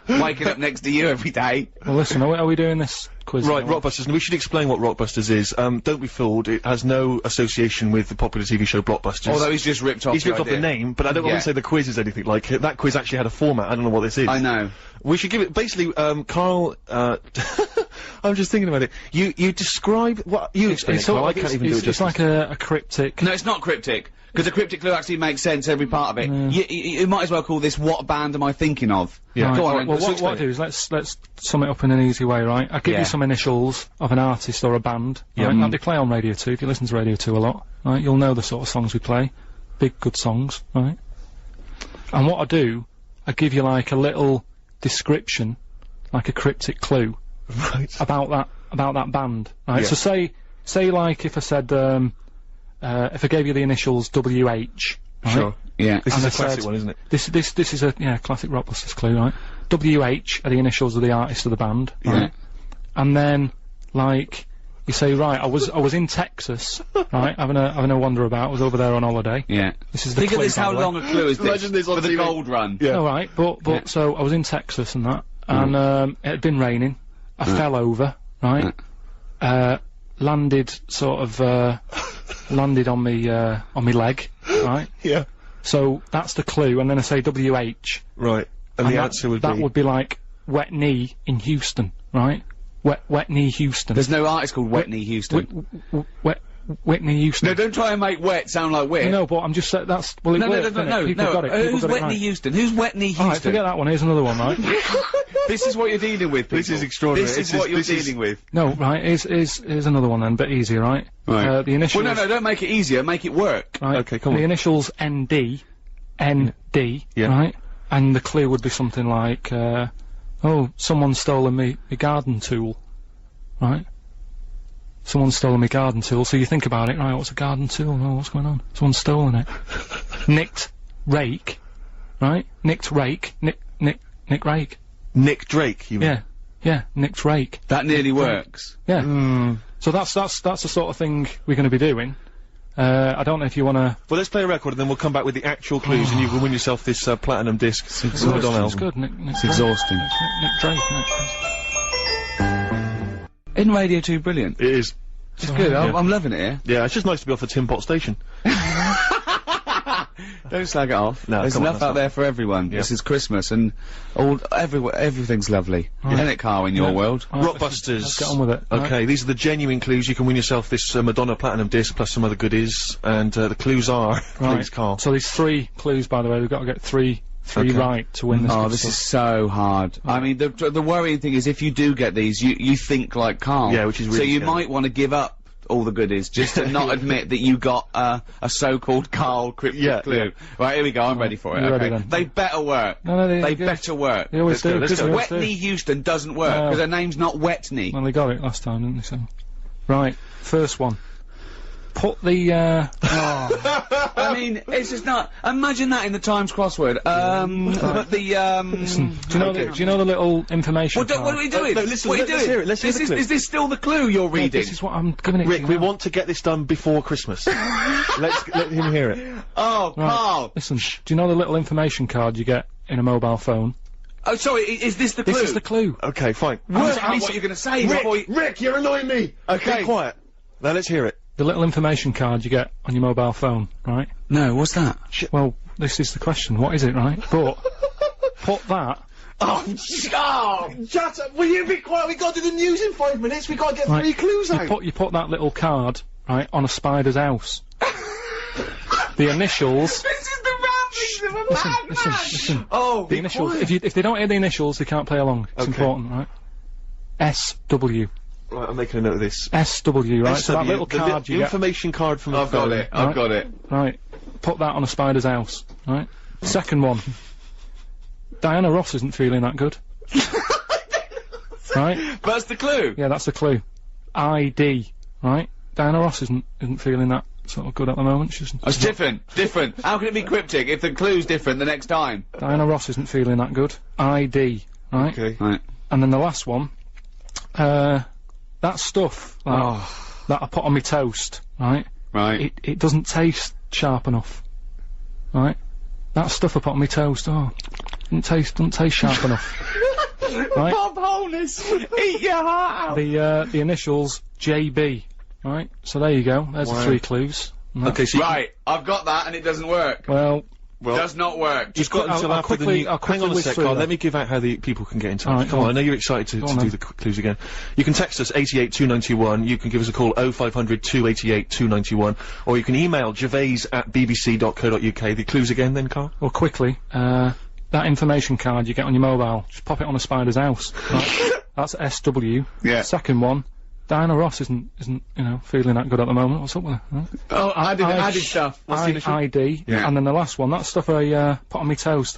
Waking up next to you every day. Well, listen, are we doing this quiz? Right, Rockbusters, and we should explain what Rockbusters is. Don't be fooled, it has no association with the popular TV show Blockbusters. Although he's just ripped off the name, but I don't want to say the quiz is anything like it. That quiz actually had a format, I don't know what this is. I know. We should give it, basically, Karl, I'm just thinking about it. You describe, what, you explain it, Karl, I can't even do it justice. It's like a cryptic... No, it's not cryptic. Because a cryptic clue actually makes sense, every part of it. You might as well call this "What band am I thinking of?" Yeah. Right. Go on, well, what I do is let's sum it up in an easy way, right? I give you some initials of an artist or a band, right? That they play on Radio 2. If you listen to Radio 2 a lot, right, you'll know the sort of songs we play. Big, good songs, right? And what I do, I give you like a little description, like a cryptic clue, right, about that band, right? So say like if I said, if I gave you the initials WH, right? Sure. Yeah. This is a classic one, isn't it? This is a classic Rockbusters clue, right? WH are the initials of the artist of the band, right? And then like you say, right, I was in Texas, right, having a wander about. I was over there on holiday. Yeah. This is the Think clue, of this. How long a clue is this? Imagine this on for the gold run. Yeah. All right, but so I was in Texas and that, and it had been raining. I fell over, right? Landed sort of landed on me leg, right? Yeah. So that's the clue, and then I say WH. Right. And the answer would be... That would be like Wet Knee in Houston, right? Wet Knee Houston. There's no artist called Wet Knee Houston. Whitney Houston. No, don't try and make wet sound like wit. No, but I'm just saying that's... Well, it worked, no. People got it. Who's Whitney Houston? Who's Whitney Houston? Alright, forget that one. Here's another one, right? This is what you're dealing with, people. This is extraordinary. This is what you're dealing with. No, right, here's another one then, bit easier, right? Right. The initials... Well, no, don't make it easier, make it work. Right. Okay, come on. The initials ND, right? And the clue would be something like, oh, someone's stolen me garden tool, right? Someone's stolen my garden tool, so you think about it, right, what's a garden tool? Oh, what's going on? Someone's stolen it. Nicked rake, right? Nicked rake, Nick rake. Nick Drake, you mean? Yeah, nicked rake. That nearly works. Yeah. So that's the sort of thing we're gonna be doing. I don't know if you wanna... Well, let's play a record and then we'll come back with the actual clues and you can win yourself this, platinum disc. It's good, Nick It's exhausting. Nick Drake, Isn't Radio 2 brilliant? It is. It's good, I'm loving it here. Yeah, it's just nice to be off the Tin Pot station. Don't slag it off. No, there's enough out there for everyone. This is Christmas and everything's lovely. Isn't it, Karl, in your world? Rockbusters. Let's get on with it. Okay, these are the genuine clues. You can win yourself this Madonna Platinum disc plus some other goodies. And the clues are... Please, Karl. So there's 3 clues, by the way. We've got to get three right to win this. Oh, this is so hard. I mean, the worrying thing is if you do get these, you think like Karl. Yeah, which is really So you scary. might want to give up all the goodies just to not admit that you got a so-called Karl cryptic clue. Right, here we go. I'm ready for it. You ready Okay. then? They better work. No, they better work. They always do. Because Whitney Houston doesn't work because her name's not Whitney. Well, they got it last time, didn't they? So, right, first one. Put the I mean, it's just not. Imagine that in the Times crossword. But the Listen, do you know the little information? What are we doing? No, listen, what are you let's doing? hear it, let's hear the clue. Is this still the clue you're reading? This is what I'm giving it Rick, to you we now. want to get this done before Christmas. let him hear it. Oh, Right. Karl. Listen, do you know the little information card you get in a mobile phone? Oh, sorry. Is this the clue? This is the clue. Okay, fine. What you're going to say before you... Rick, you're annoying me! Okay. Be quiet. Now let's hear it. The little information card you get on your mobile phone, right? No, what's that? Well, this is the question. What is it, right? But put that. Oh, Shut up! Will you be quiet? We got to do the news in 5 minutes. We got to get Right. 3 clues out. You put that little card, right, on a spider's house. The initials. This is the ramblings of a madman! Listen. Oh, The initials. If they don't hear the initials, they can't play along. It's important, right? SW. Right, I'm making a note of this. SW, right? So that little card the you get. information card from the I've got it. I've got it. Right. Put that on a spider's house, right? Second one. Diana Ross isn't feeling that good. Right? That's the clue. Yeah, that's the clue. ID, right? Diana Ross isn't feeling that sort of good at the moment. She's It's different. How can it be cryptic if the clue's different the next time? Diana Ross isn't feeling that good. ID, right? Okay. Right. And then the last one, that stuff that I put on my toast, right? Right. It doesn't taste sharp enough, right? That stuff I put on my toast, doesn't taste sharp enough. Right? Bob Holness, eat your heart out. The initials JB, right? So there you go. There's the 3 clues. Okay, so Right, I've got that and it doesn't work. Well, Does not work. Just got until I'll after the quickly- new. I'll Hang on a quickly sec, whiz Carl. through Let me give out how the people can get in touch. Alright, Come go on, on. I know you're excited to on do then. the clues again. You can text us 88291. You can give us a call 0500 288 291, or you can email gervais@bbc.co.uk. The clues again, then, Carl. well, quickly, that information card you get on your mobile, just pop it on a spider's house. Right? That's SW. Yeah. Second one, Diana Ross isn't feeling that good at the moment. What's up with her? Huh? Oh, added stuff. What's the initial? ID. Yeah. And then the last one, that stuff I put on my toast,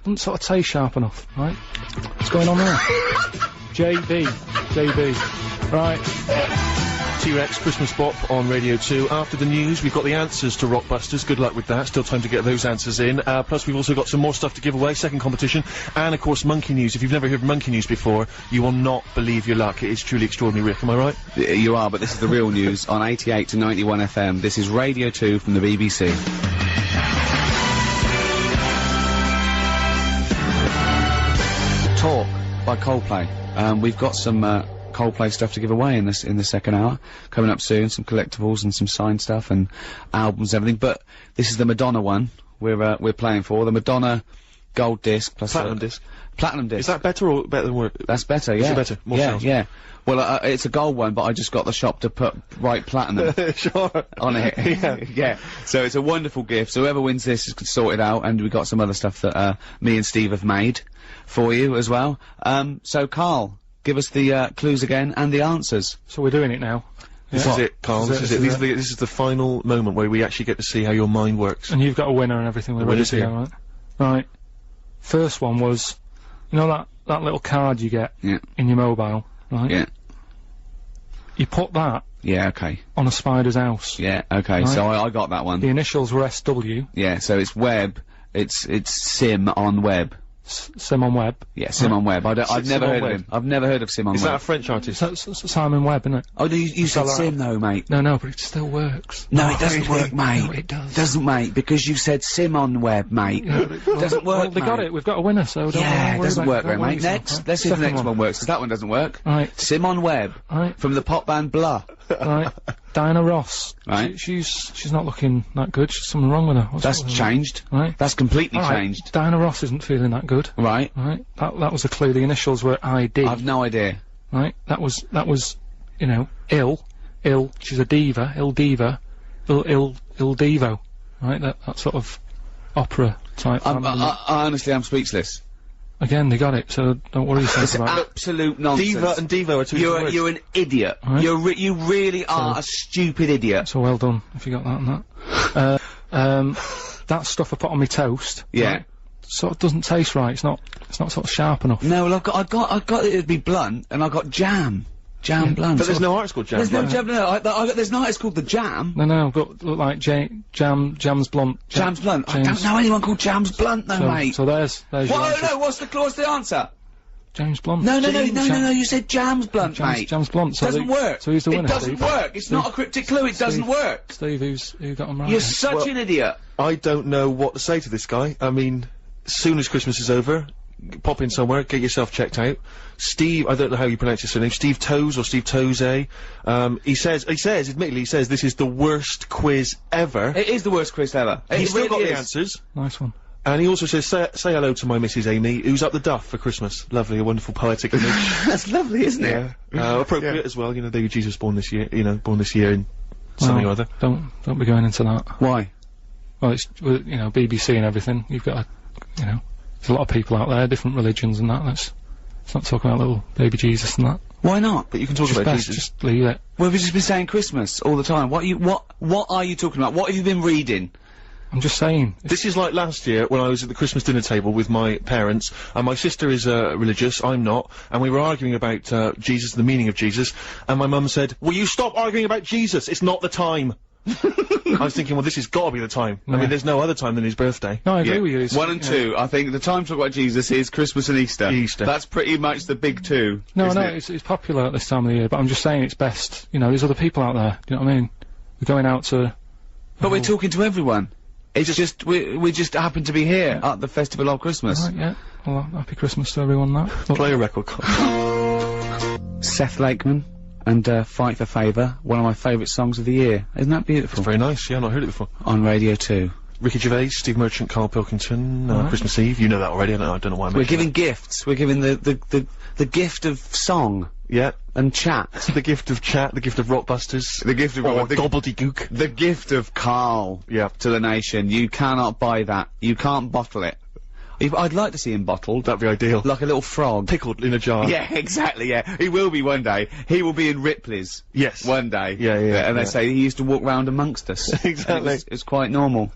doesn't sort of taste sharp enough, right? What's going on there? JB. Right. T-Rex Christmas Bop on Radio 2. After the news, we've got the answers to Rockbusters. Good luck with that. Still time to get those answers in. Plus, we've also got some more stuff to give away. Second competition. And, of course, Monkey News. If you've never heard Monkey News before, you will not believe your luck. It is truly extraordinary, Rick. Am I right? You are, but this is the real news on 88 to 91 FM. This is Radio 2 from the BBC. Talk by Coldplay. We've got some Coldplay stuff to give away in the second hour. Coming up soon, some collectibles and some signed stuff and albums and everything. But this is the Madonna one we're playing for. The Madonna gold disc plus Platinum disc. Platinum disc. Is that better or better than work? That's better, yeah. Is it better? More yeah, sales? yeah. Well, it's a gold one, but I just got the shop to put right platinum Sure. on it. Yeah. So it's a wonderful gift. So whoever wins this is sorted out, and we've got some other stuff that me and Steve have made for you as well. So Carl, give us the clues again and the answers. So we're doing it now. This is it, Carl. This is it. This is the final moment where we actually get to see how your mind works. And you've got a winner and everything. We're ready winner's to go, right? Right. First one was, you know that little card you get in your mobile, right? Yeah. You put that Yeah, okay. on a spider's house. Yeah, okay. Right. So I got that one. The initials were SW. Yeah, so it's web. It's sim on web. Sim on Web. Yeah, Sim on Web. I've never heard of Web. him. I've never heard of Sim on Is Web. that a French artist? Simon Webb, isn't it? Oh, no, you said Sim though, mate. No, but it still works. No, it doesn't work, mate. No, it does. Doesn't, mate, because you said Sim on Web, mate. Doesn't work, Well, they got mate. it. We've got a winner, so don't Yeah, it worry doesn't about work don't very, worry mate. yourself, Next, right? let's see if the Second next one works, because that one doesn't work. Right. Sim on Web. Right. From the pop band Blah. Right. Diana Ross. Right. She's not looking that good. She's something wrong with her. What's That's up with her? changed. Right. That's completely All right. changed. Diana Ross isn't feeling that good. Right. Right. That was a clue. The initials were ID. I've no idea. Right. That was, you know, ill. She's a diva. Ill diva. Ill divo. Right. That sort of opera type. family. I honestly, I'm speechless. Again, they got it. So don't worry yourself It's about it. absolute nonsense. Diva and Devo are two different words. You're an idiot. Right. You really are a stupid idiot. So well done if you got that and that. That stuff I put on my toast. Yeah. Right, sort of doesn't taste right. It's not sort of sharp enough. No, well, I got it to be blunt, and I got jam blunt. But there's no article, Jam. There's no jam. No, there's no. It's called the Jam. No, but look like Jam's Blunt. Jam's Blunt. I don't know anyone called Jam's Blunt, though, mate. So there's your What? answer. No, what's the answer? James Blunt. No, you said Jam's Blunt, mate. Jam's Blunt. So Doesn't work. So who's the winner, It doesn't Steve? work. It's not a cryptic clue. It doesn't work. Steve, who got them right? You're such an idiot. I don't know what to say to this guy. I mean, as soon as Christmas is over, pop in somewhere, get yourself checked out. Steve, I don't know how you pronounce his surname, Steve Toes or Steve Toze. He says, admittedly, this is the worst quiz ever. It is the worst quiz ever. He's still got really the is. answers. Nice one. And he also says, say hello to my Mrs. Amy, who's up the duff for Christmas. Lovely, a wonderful poetic image. That's lovely, isn't it? Appropriate as well, you know, they were Jesus born this year in something or other. Don't be going into that. Why? Well, it's you know, BBC and everything. You've got you know, there's a lot of people out there, different religions and that. Let's not talk about little baby Jesus and that. Why not? But you can talk Just about best, Jesus. just leave it. Well, we've just been saying Christmas all the time. What are you talking about? What have you been reading? I'm just saying. This is like last year when I was at the Christmas dinner table with my parents, and my sister is religious, I'm not, and we were arguing about Jesus, the meaning of Jesus, and my mum said, "Will you stop arguing about Jesus? It's not the time." I was thinking, well, this has got to be the time. I mean, there's no other time than his birthday. No, I agree with you. It's, 1 and 2. I think the time to talk about Jesus is Christmas and Easter. Easter. That's pretty much the big two. No, isn't no, it? it's popular at this time of the year, but I'm just saying it's best. You know, there's other people out there. Do you know what I mean? We're going out to. But we're talking to everyone. It's just we just happen to be here at the Festival of Christmas. Right, yeah. Well, happy Christmas to everyone. That. Play a record. Seth Lakeman and Fight for Favour, one of my favourite songs of the year. Isn't that beautiful? It's very nice. Yeah, I've not heard it before. On Radio 2. Ricky Gervais, Steve Merchant, Karl Pilkington, Christmas Eve. You know that already. I don't know why I'm We're giving gifts. We're giving the gift of song. Yeah. And chat. The gift of chat, the gift of rockbusters. The gift of gobbledygook. The gift of Karl. Yeah. To the nation. You cannot buy that. You can't bottle it. I'd like to see him bottled. That'd be ideal. Like a little frog. Pickled in a jar. Yeah, exactly, yeah. He will be one day. He will be in Ripley's. Yes. One day. Yeah. And they say he used to walk round amongst us. Exactly. It's quite normal.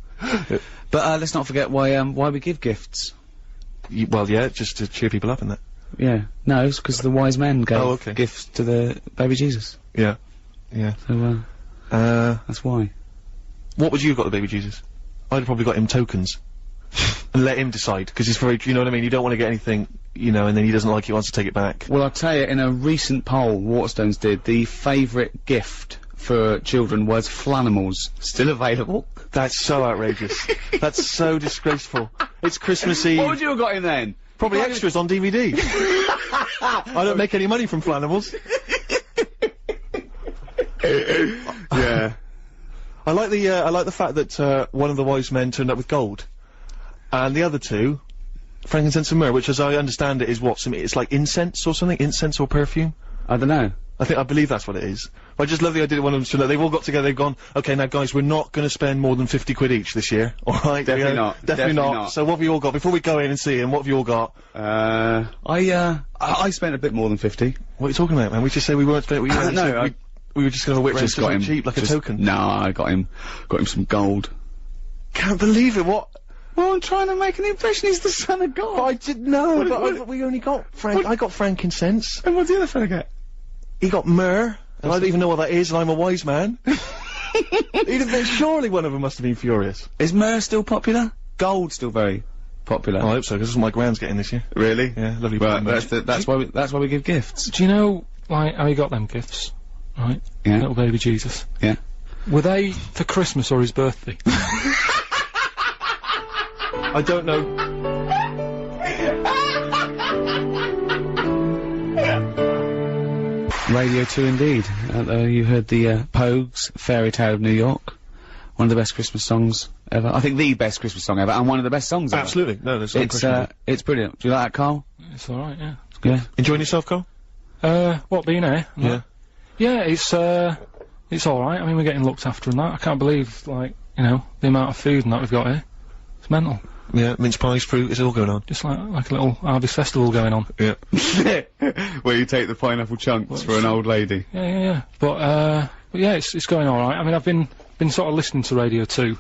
But, let's not forget why we give gifts. Well, yeah, just to cheer people up and that. Yeah. No, it's because the wise men gave okay. gifts to the baby Jesus. Yeah. Yeah. So, that's why. What would you have got the baby Jesus? I'd have probably got him tokens. And let him decide, because he's very, you know what I mean, you don't want to get anything, you know, and then he doesn't like it, he wants to take it back. Well, I'll tell you, in a recent poll Waterstones did, the favourite gift for children was Flanimals. Still available? That's so outrageous. That's so disgraceful. It's Christmas Eve. What would you have got him then? Probably extras on DVD. I don't make any money from Flanimals. Yeah. I like the fact that, one of the wise men turned up with gold. And the other two, frankincense and myrrh, which as I understand it is what, it's like incense or something? Incense or perfume? I don't know. I believe that's what it is. But I just love the idea that one of them stood up, they've all got together, they've gone, okay, now guys, we're not gonna spend more than 50 quid each this year, alright? Definitely not. Definitely not. So what have you all got? Before we go in and see him, what have you all got? I spent a bit more than 50. What are you talking about, man? We just say we weren't spending, we were just gonna whip just got him cheap, like a token. No, I got him some gold. Can't believe it, what? Well, I'm trying to make an impression, he's the son of God. But I didn't know, but we only got I got frankincense. And what did the other fella get? He got myrrh, and I don't even know what that is, and I'm a wise man. He'd have been, surely one of them must have been furious. Is myrrh still popular? Gold's still very popular. I hope so, because this is what my grand's getting this year. Really? Yeah, lovely. Well, that's why we give gifts. Do you know, like, how he got them gifts? Right? Yeah. Little baby Jesus. Yeah. Were they for Christmas or his birthday? I don't know. Radio 2 indeed. You heard the Pogues, Fairy Tale of New York. One of the best Christmas songs ever. I think the best Christmas song ever, and one of the best songs ever. Absolutely. No, there's no question. It's brilliant. Do you like that, Karl? It's alright, yeah. Yeah. Enjoying yourself, Karl? What, being here? Yeah. Yeah, it's alright. I mean, we're getting looked after and that. I can't believe, like, you know, the amount of food and that we've got here. It's mental. Yeah, mince pies, fruit, it's all going on. Just like a little harvest festival going on. Yeah. Where you take the pineapple chunks for an old lady. Yeah. But yeah, it's going alright. I mean, I've been sort of listening to Radio 2,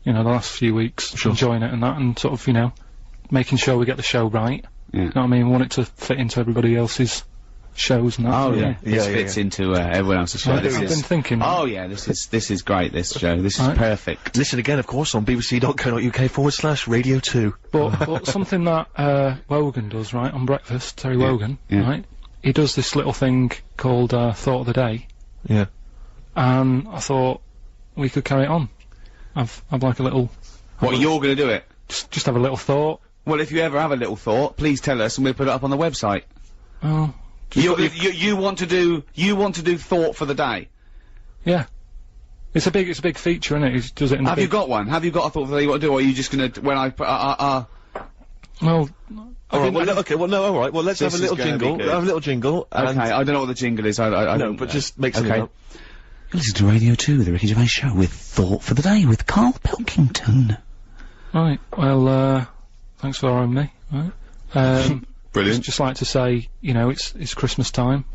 you know, the last few weeks. Sure. Enjoying it and that, and sort of, you know, making sure we get the show right. Yeah. You know what I mean? We want it to fit into everybody else's shows and that. Oh so, yeah, this fits into everyone else's show. I've been thinking. Oh yeah, this is great. This show, this is perfect. Listen again, of course, on bbc.co.uk/Radio 2. But something that Wogan does, right, on breakfast, Terry Wogan, right? He does this little thing called Thought of the Day. Yeah. And I thought we could carry it on. I've like a little. What, you're gonna do it? Just have a little thought. Well, if you ever have a little thought, please tell us and we'll put it up on the website. Oh. You want to do thought for the day? Yeah. It's a big feature, isn't it? He does it in Have you got one? Have you got a thought for the day you want to do, or are you just gonna, when I put, Well, alright, well, okay, well, no, alright, well, let's have a little jingle. Have a little jingle. Okay, I don't know what the jingle is, I no, don't, but just make something up. Listen to Radio 2, the Ricky Gervais Show, with Thought for the Day, with Karl Pilkington. Right, well, thanks for having me, right? Brilliant. Just like to say, you know, it's Christmas time.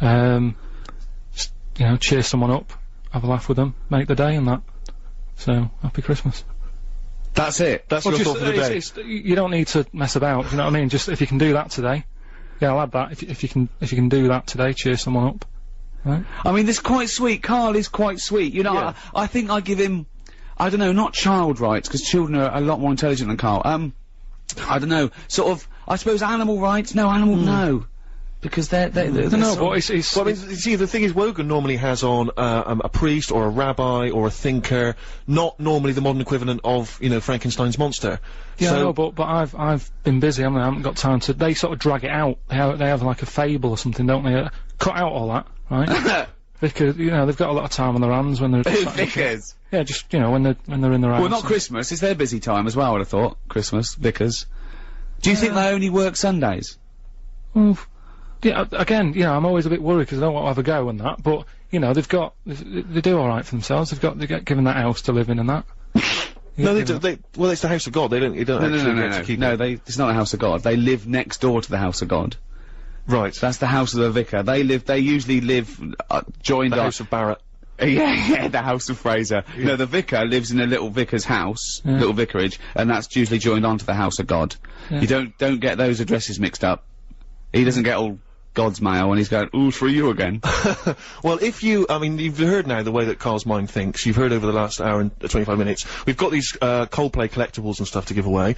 Just, you know, cheer someone up, have a laugh with them, make the day and that. So, happy Christmas. That's it. That's Well, your just, thought for the day. you don't need to mess about. Do you know what I mean? Just if you can do that today, yeah, I'll add that. If you can do that today, cheer someone up. Right? I mean, this is quite sweet. Carl is quite sweet. You know, Yeah. I think I give him, I don't know, not child rights, because children are a lot more intelligent than Carl. I don't know, sort of, I suppose animal rights? No, no. Because they're No, but it's Well, I mean, see, the thing is, Wogan normally has on a priest or a rabbi or a thinker, not normally the modern equivalent of, you know, Frankenstein's monster. yeah, so, no, but I've been busy. I haven't got time to. They sort of drag it out. They have like a fable or something, don't they? Cut out all that, right? Because you know they've got a lot of time on their hands when they're. Vickers. Yeah, just you know when they're in their house. Well, not Christmas. It's their busy time as well, I would have thought. Christmas, Vickers. Do you think they only work Sundays? Well, yeah, again, you know, I'm always a bit worried because I don't want to have a go and that, but, you know, they do alright for themselves, they get given that house to live in and that. no, well, it's the house of God, you don't actually get to keep it. No, it's not a house of God. They live next door to the house of God. Right. That's the house of the vicar. They usually live, joined The up. house of Barrett. Yeah, the house of Fraser. Yeah. No, the vicar lives in a little vicar's house, little vicarage, and that's usually joined onto the house of God. Yeah. You don't get those addresses mixed up. He doesn't get all God's mail and he's going, ooh, for you again. Well, I mean, you've heard now the way that Carl's mind thinks. You've heard over the last hour and 25 minutes. We've got these, Coldplay collectibles and stuff to give away.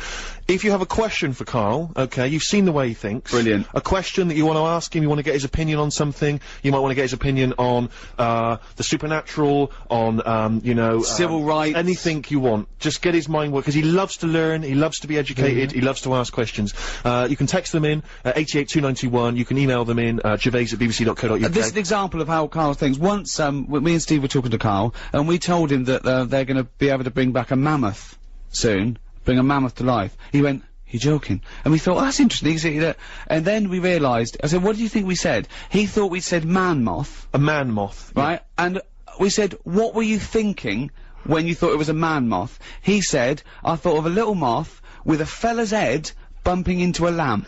If you have a question for Carl, okay, you've seen the way he thinks. Brilliant. A question that you want to ask him, you want to get his opinion on something, you might want to get his opinion on, the supernatural, on, you know, Civil rights. anything you want. Just get his mind work, because he loves to learn, he loves to be educated, he loves to ask questions. You can text them in, 882921, you can email them in, gervais@bbc.co.uk. This is an example of how Carl thinks. Once, me and Steve were talking to Carl, and we told him that, they're gonna be able to bring back a mammoth soon. Bring a mammoth to life. He went, you're joking. And we thought, oh, that's interesting, isn't it? And then we realised, I said, what do you think we said? He thought we said man moth. A man moth. Right? And we said, what were you thinking when you thought it was a man moth? He said, I thought of a little moth with a fella's head bumping into a lamp.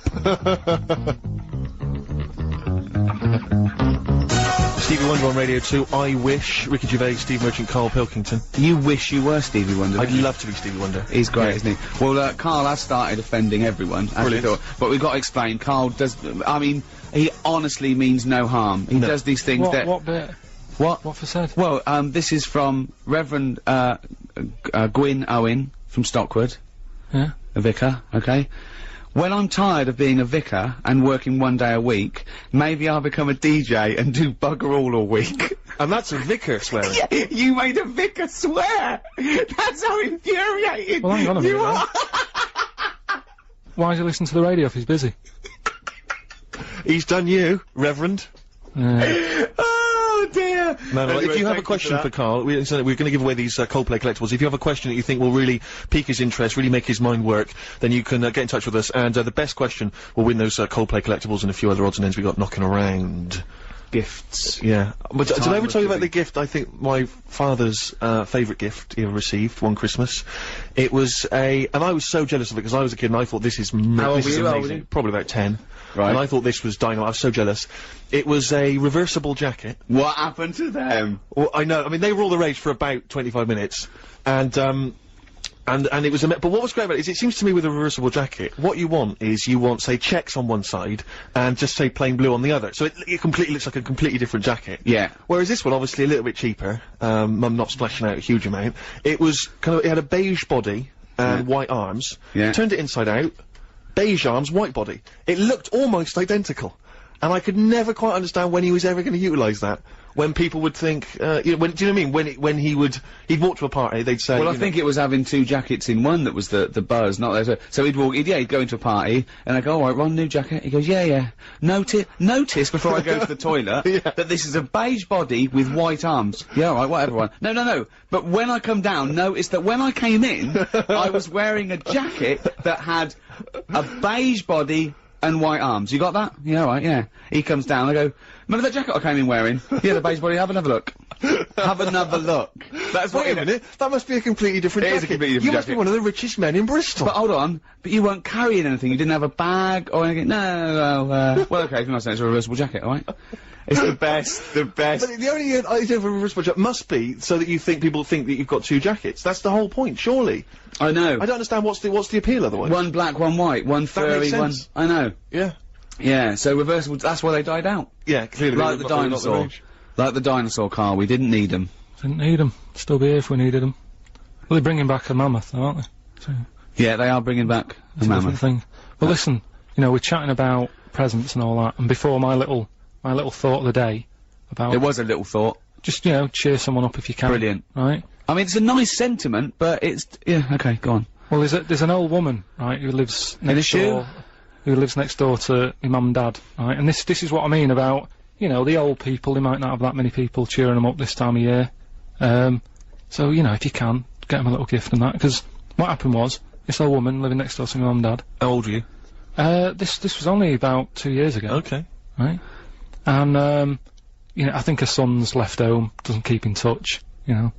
Stevie Wonder on Radio 2, I Wish, Ricky Gervais, Steve Merchant, Karl Pilkington. You wish you were Stevie Wonder. I'd love to be Stevie Wonder. He's great, isn't he? Well, Carl has started offending everyone, as we Brilliant. thought. But we've got to explain, Carl does, I mean, he honestly means no harm. He does these things that... What bit? What? What for said? Well, this is from Reverend, Gwyn Owen from Stockwood. Yeah. A vicar, okay? When I'm tired of being a vicar and working one day a week, maybe I'll become a DJ and do bugger all week. And that's a vicar swearing. Yeah, you made a vicar swear! That's how infuriated Well, hang on a minute, you are! Why does he listen to the radio if he's busy? He's done you, Reverend. Oh dear! No, Anyway, if you have a thank question for for Carl, we're going to give away these Coldplay collectibles. If you have a question that you think will really pique his interest, really make his mind work, then you can get in touch with us, and the best question will win those Coldplay collectibles and a few other odds and ends we got knocking around. Gifts. Yeah. But did I ever tell you about giving. the gift? I think my father's favourite gift he ever received one Christmas. It was and I was so jealous of it because I was a kid and I thought this is How old this were is you? How old amazing. were you? Probably about 10. Right. And I thought this was dynamite. I was so jealous. It was a reversible jacket. What happened to them? Well, I know. I mean, they were all the rage for about 25 minutes, and it was but what was great about it is it seems to me with a reversible jacket, what you want is say checks on one side and just say plain blue on the other. So it completely looks like a completely different jacket. Yeah. Whereas this one, obviously a little bit cheaper, I'm not splashing out a huge amount. It was it had a beige body and white arms. Yeah. Turned it inside out, beige arms, white body. It looked almost identical. And I could never quite understand when he was ever going to utilise that. When people would think, do you know what I mean? When he'd walk to a party, they'd say, Well, I think it was having two jackets in one that was the buzz, not there. So he'd walk, he'd go into a party, and I go, alright, Ron, new jacket. He goes, yeah. Notice before I go to the toilet, that this is a beige body with white arms. Yeah, alright, whatever one. No. But when I come down, notice that when I came in, I was wearing a jacket that had a beige body and white arms. You got that? Yeah, alright, yeah. He comes down, I go, remember that jacket I came in wearing? Yeah, the beige body, have another look. Have another look. That's what. Wait a minute, that must be a completely different It jacket. is a completely different You must be jacket. one of the richest men in Bristol. But hold on, but you weren't carrying anything. You didn't have a bag or anything. No. Well, okay, if you're not saying it's a reversible jacket, all right. It's the best. The best. But the only idea of a reversible jacket must be so that people think that you've got two jackets. That's the whole point, surely. I know. I don't understand what's the appeal otherwise. One black, one white, one furry, one. sense. I know. Yeah. Yeah. So reversible. That's why they died out. Yeah, clearly. Like the dinosaur. Like the dinosaur, Carl. We didn't need them. Didn't need them. Still be here if we needed them. Well, they're bringing back a mammoth, though, aren't they? So, Yeah, they are bringing back a it's a different mammoth. thing. But listen, you know, we're chatting about presents and all that, and before my little thought of the day about It was a little thought. just, you know, cheer someone up if you can. Brilliant. Right? I mean, it's a nice sentiment, but it's yeah. Okay, go on. Well, there's an old woman, right, who lives In a next shoe? door, who lives next door to my mum and dad, right? And this is what I mean about, you know, the old people. They might not have that many people cheering them up this time of year. So you know, if you can, get them a little gift and that. Because what happened was, this old woman living next door to my mum and dad. How old are you? This was only about 2 years ago. Okay. Right? And, you know, I think her son's left home, doesn't keep in touch, you know.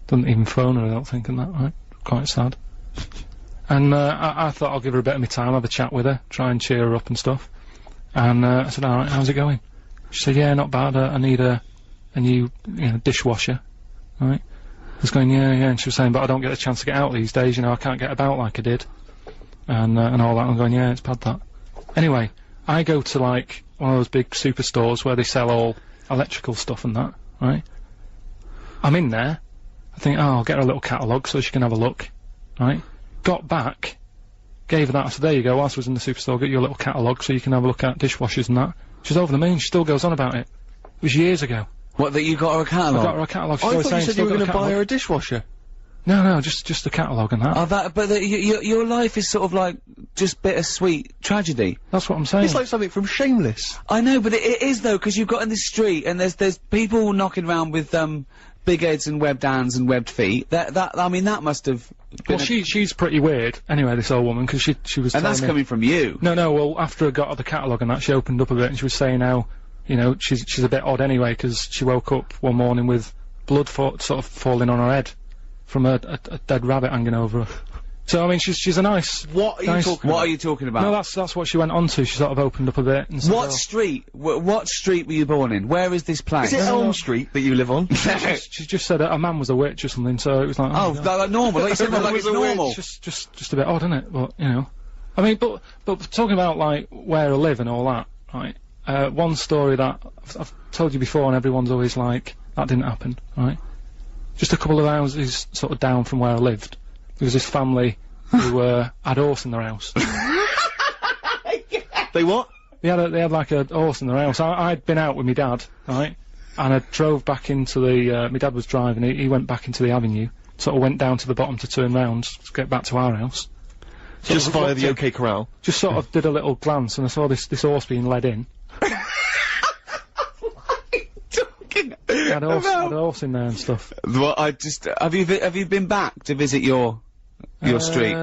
Doesn't even phone her, I don't think, and that, right? Quite sad. And, I thought I'll give her a bit of my time, have a chat with her, try and cheer her up and stuff. And, I said, alright, how's it going? She said, yeah, not bad, I need a new, you know, dishwasher, right? I was going, yeah, and she was saying, but I don't get a chance to get out these days, you know, I can't get about like I did. And all that, and I'm going, yeah, it's bad that. Anyway, I go to, like, one of those big superstores where they sell all electrical stuff and that, right? I'm in there, I think, oh, I'll get her a little catalogue so she can have a look, right? Got back, gave her that, I said, there you go, whilst I was in the superstore, get you a little catalogue so you can have a look at dishwashers and that. She's over the moon, she still goes on about it. It was years ago. What, that you got her a catalogue? I got her a catalogue, she's I always thought you saying said you still were got going a to buy catalogue. her a dishwasher. No, just a catalogue and that. Oh, but your life is sort of like just bittersweet tragedy. That's what I'm saying. It's like something from Shameless. I know, but it is though, because you've got in the street and there's people knocking around with big heads and webbed hands and webbed feet. I mean that must have been. Well, she's pretty weird. Anyway, this old woman, because she was. And that's telling me- coming from you. No. Well, after I got her the catalogue and that, she opened up a bit and she was saying how, you know, she's a bit odd anyway because she woke up one morning with blood sort of falling on her head from a dead rabbit hanging over her. So I mean, she's a nice. What are you talking What about? are you talking about? No, that's what she went on to. She sort of opened up a bit and said, What "Oh." street? What street were you born in? Where is this place? Is it Elm Street that you live on? She just said a man was a witch or something. So it was like, Oh, like normal. Like you said, like it's normal. It's just a bit odd, isn't it? But you know, I mean, but talking about like where I live and all that, right? One story that I've told you before, and everyone's always like, that didn't happen, right? Just a couple of houses sort of down from where I lived, there was this family who had a horse in their house. They what? They had like a horse in their house. I'd been out with my dad, right? And I drove back into the, my dad was driving, he went back into the avenue, sort of went down to the bottom to turn round to get back to our house. Just of via looked the in- OK Corral. Just sort of did a little glance and I saw this horse being led in. Had a horse in there and stuff. Well, have you been back to visit your street?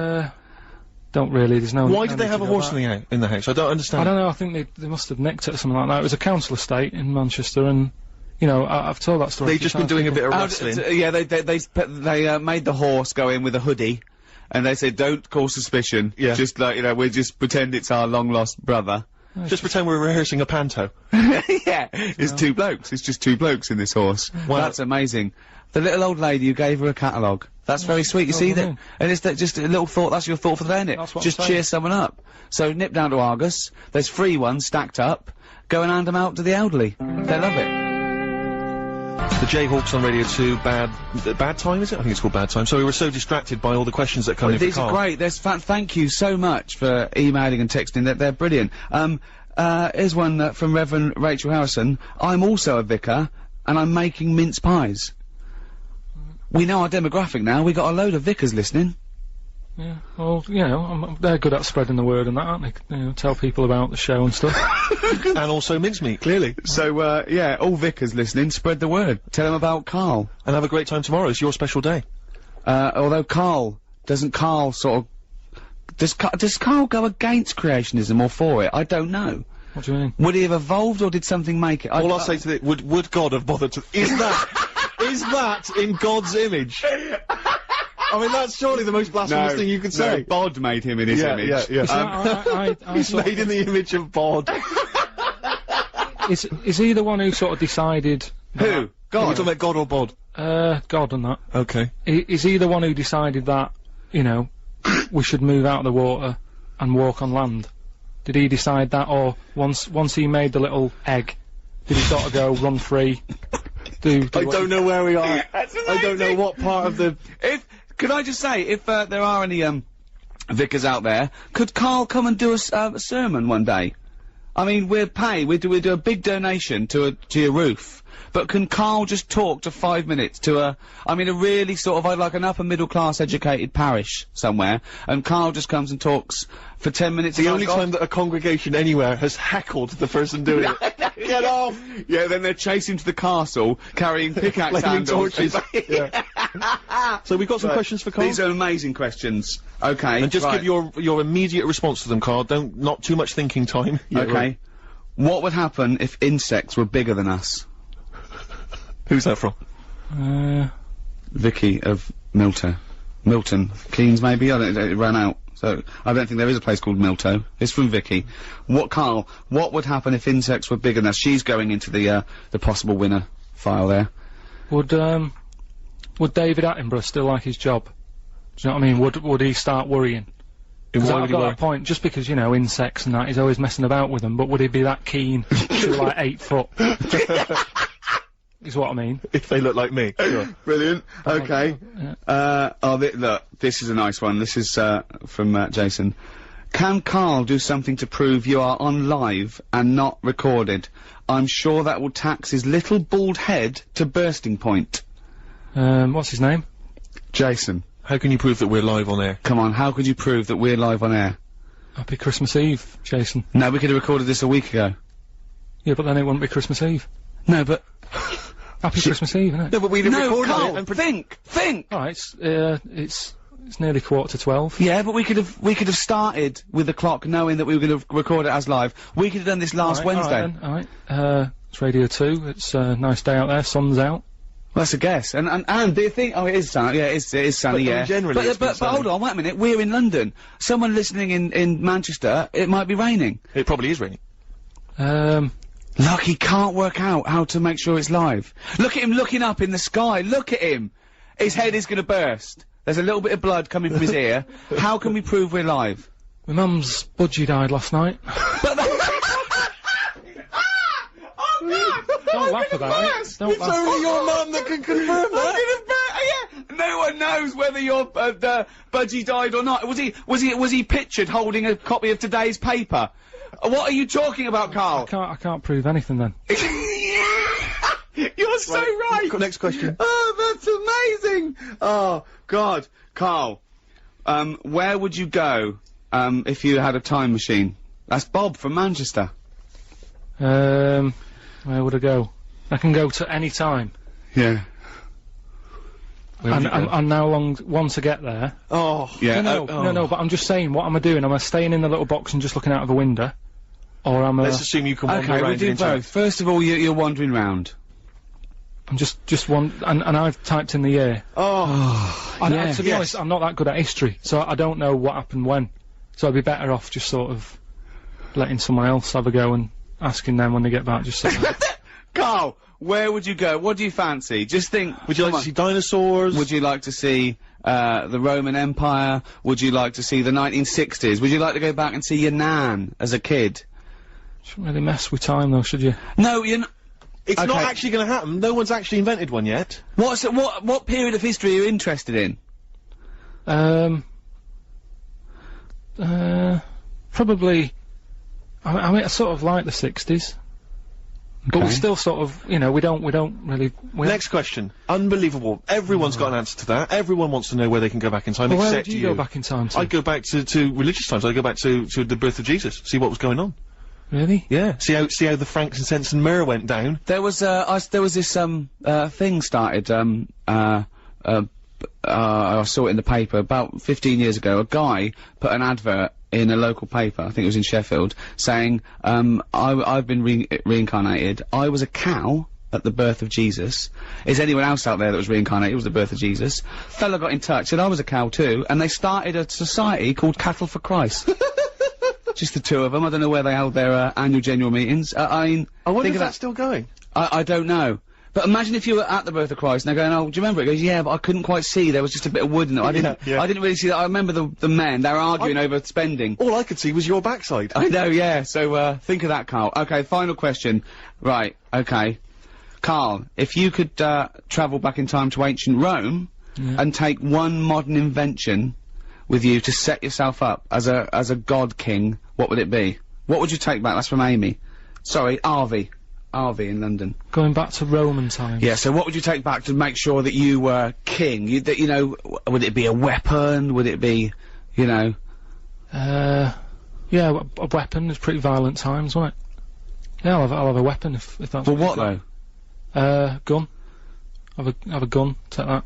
Don't really, there's no... Why no did they need have to a go horse back. in the house? I don't understand. I don't know, I think they must have nicked it or something like that. It was a council estate in Manchester and, you know, I've told that story. They've just been doing a bit of wrestling. Yeah, they made the horse go in with a hoodie, and they said, "Don't cause suspicion." Yeah. Just like we just pretend it's our long lost brother. Just pretend we're rehearsing a panto. Yeah, it's two blokes. It's just two blokes in this horse. Wow. That's amazing. The little old lady who gave her a catalogue. That's very sweet. You see that? brilliant. And it's just a little thought. That's your thought for the day, isn't it? That's what I'm Just saying. cheer someone up. So nip down to Argus. There's free ones stacked up. Go and hand them out to the elderly. They love it. The Jayhawks on Radio 2, Bad Time, is it? I think it's called Bad Time. So we were so distracted by all the questions that come in for These Carl. are great. Thank you so much for emailing and texting. They're brilliant. Here's one from Reverend Rachel Harrison. I'm also a vicar, and I'm making mince pies. We know our demographic now. We got a load of vicars listening. Yeah, well, you know, they're good at spreading the word and that, aren't they? You know, tell people about the show and stuff. And also mincemeat, clearly. So, yeah, all vicars listening, spread the word. Tell them about Carl. And have a great time tomorrow. It's your special day. Although does Carl go against creationism or for it? I don't know. What do you mean? Would he have evolved or did something make it? All I'll say to would God have bothered to- is that Is that in God's image? I mean, that's surely the most blasphemous thing you could say. Bod made him in his image. I He's made in the image of Bod. Is he the one who sort of decided? Who? God. Are you talking about God or Bod? God and that. Okay. Is he the one who decided that, you know, we should move out of the water and walk on land? Did he decide that, or once he made the little egg, did he sort of go run free? I don't know where we are. I don't know what part of the. Could I just say, if there are any vicars out there, could Karl come and do a sermon one day? I mean, we do a big donation to your roof. But can Karl just talk to 5 minutes to a really sort of, like an upper middle class educated parish somewhere, and Karl just comes and talks for 10 minutes. The only time that a congregation anywhere has heckled the person doing it. Get off! Yeah, then they're chasing to the castle, carrying pickaxe handles. Torches. So we've got some questions for Karl? These are amazing questions. Okay. And just give your immediate response to them, Karl. Not too much thinking time. Okay. Right. What would happen if insects were bigger than us? Who's that from? Vicky of Milton Keynes, maybe. It ran out, so I don't think there is a place called Milto. It's from Vicky. Karl, what would happen if insects were bigger than us? She's going into the possible winner file there. Would David Attenborough still like his job? Do you know what I mean? Would he start worrying? Because I've got that point, just because, you know, insects and that, he's always messing about with them, but would he be that keen to, like, 8 foot? Is what I mean. If they look like me. Sure. Brilliant. Okay. Yeah. Look, this is a nice one. This is, from, Jason. Can Karl do something to prove you are on live and not recorded? I'm sure that will tax his little bald head to bursting point. What's his name? Jason. How can you prove that we're live on air? Come on, how could you prove that we're live on air? Happy Christmas Eve, Jason. No, we could have recorded this a week ago. Yeah, but then it wouldn't be Christmas Eve. No, but... Happy Christmas Eve, isn't it? No, but we'd have recorded Karl, it and think! Alright, it's nearly 11:45. Yeah, but we could have started with the clock knowing that we were going to record it as live. We could have done this last Wednesday. Alright. It's Radio 2, it's a nice day out there, sun's out. Well, that's a guess. And do you think... Oh, it is sunny. Yeah, it is sunny, yeah. Generally, but hold on, wait a minute. We're in London. Someone listening in Manchester, it might be raining. It probably is raining. Look, he can't work out how to make sure it's live. Look at him looking up in the sky. Look at him. His head is going to burst. There's a little bit of blood coming from his ear. How can we prove we're live? My mum's budgie died last night. Don't laugh about it. Don't laugh. It's only your mum that can confirm that. Yeah. No one knows whether your budgie died or not. Was he pictured holding a copy of today's paper? What are you talking about, Karl? I can't prove anything then. You're so right. Next question. Oh, that's amazing. Oh, God. Karl, where would you go, if you had a time machine? That's Bob from Manchester. Where would I go? I can go to any time. Yeah. And how long, once I get there... Oh, yeah. No, but I'm just saying, what am I doing? Am I staying in the little box and just looking out of a window? Or am I... Let's assume you can wander around. Okay, we'll do both. First of all, you're wandering round. I'm just and I've typed in the year. Oh, and to be honest, I'm not that good at history, so I don't know what happened when. So I'd be better off just sort of letting someone else have a go and asking them when they get back, just sort of... Karl, where would you go? What do you fancy? Just think. Would you like to see dinosaurs? Would you like to see the Roman Empire? Would you like to see the 1960s? Would you like to go back and see your nan as a kid? Shouldn't really mess with time though, should you? No, you're not. It's not actually going to happen. No one's actually invented one yet. What period of history are you interested in? Probably. I mean, I sort of like the 60s. But we still sort of, you know, we don't really... Next question. Unbelievable. Everyone's got an answer to that. Everyone wants to know where they can go back in time, well, except where would you go back in time to? I'd go back to religious times. I'd go back to the birth of Jesus, see what was going on. Really? Yeah. See how the frankincense and myrrh went down. There was this thing started, I saw it in the paper about 15 years ago. A guy put an advert in a local paper, I think it was in Sheffield, saying, I've been reincarnated. I was a cow, at the birth of Jesus. Is anyone else out there that was reincarnated? It was the birth of Jesus. Fella got in touch, said I was a cow too, and they started a society called Cattle for Christ. Just the two of them. I don't know where they held their annual general meetings. I mean, I wonder think if of that's still going. I don't know. But imagine if you were at the birth of Christ and they're going, oh, do you remember? It goes, yeah, but I couldn't quite see. There was just a bit of wood in it. I didn't really see that. I remember the men, they were arguing over spending. All I could see was your backside. I know, yeah. So, think of that, Carl. Okay, final question. Right, okay. Carl, if you could, travel back in time to ancient Rome and take one modern invention with you to set yourself up as a god king, what would it be? What would you take back? That's from Amy. Sorry, Arvy in London. Going back to Roman times. Yeah, so what would you take back to make sure that you were king? You know, would it be a weapon? Would it be, you know? Yeah, a weapon. It's pretty violent times, wasn't it? Yeah, I'll have a weapon if that's. Well, what though? Gun. Have a gun. Take that.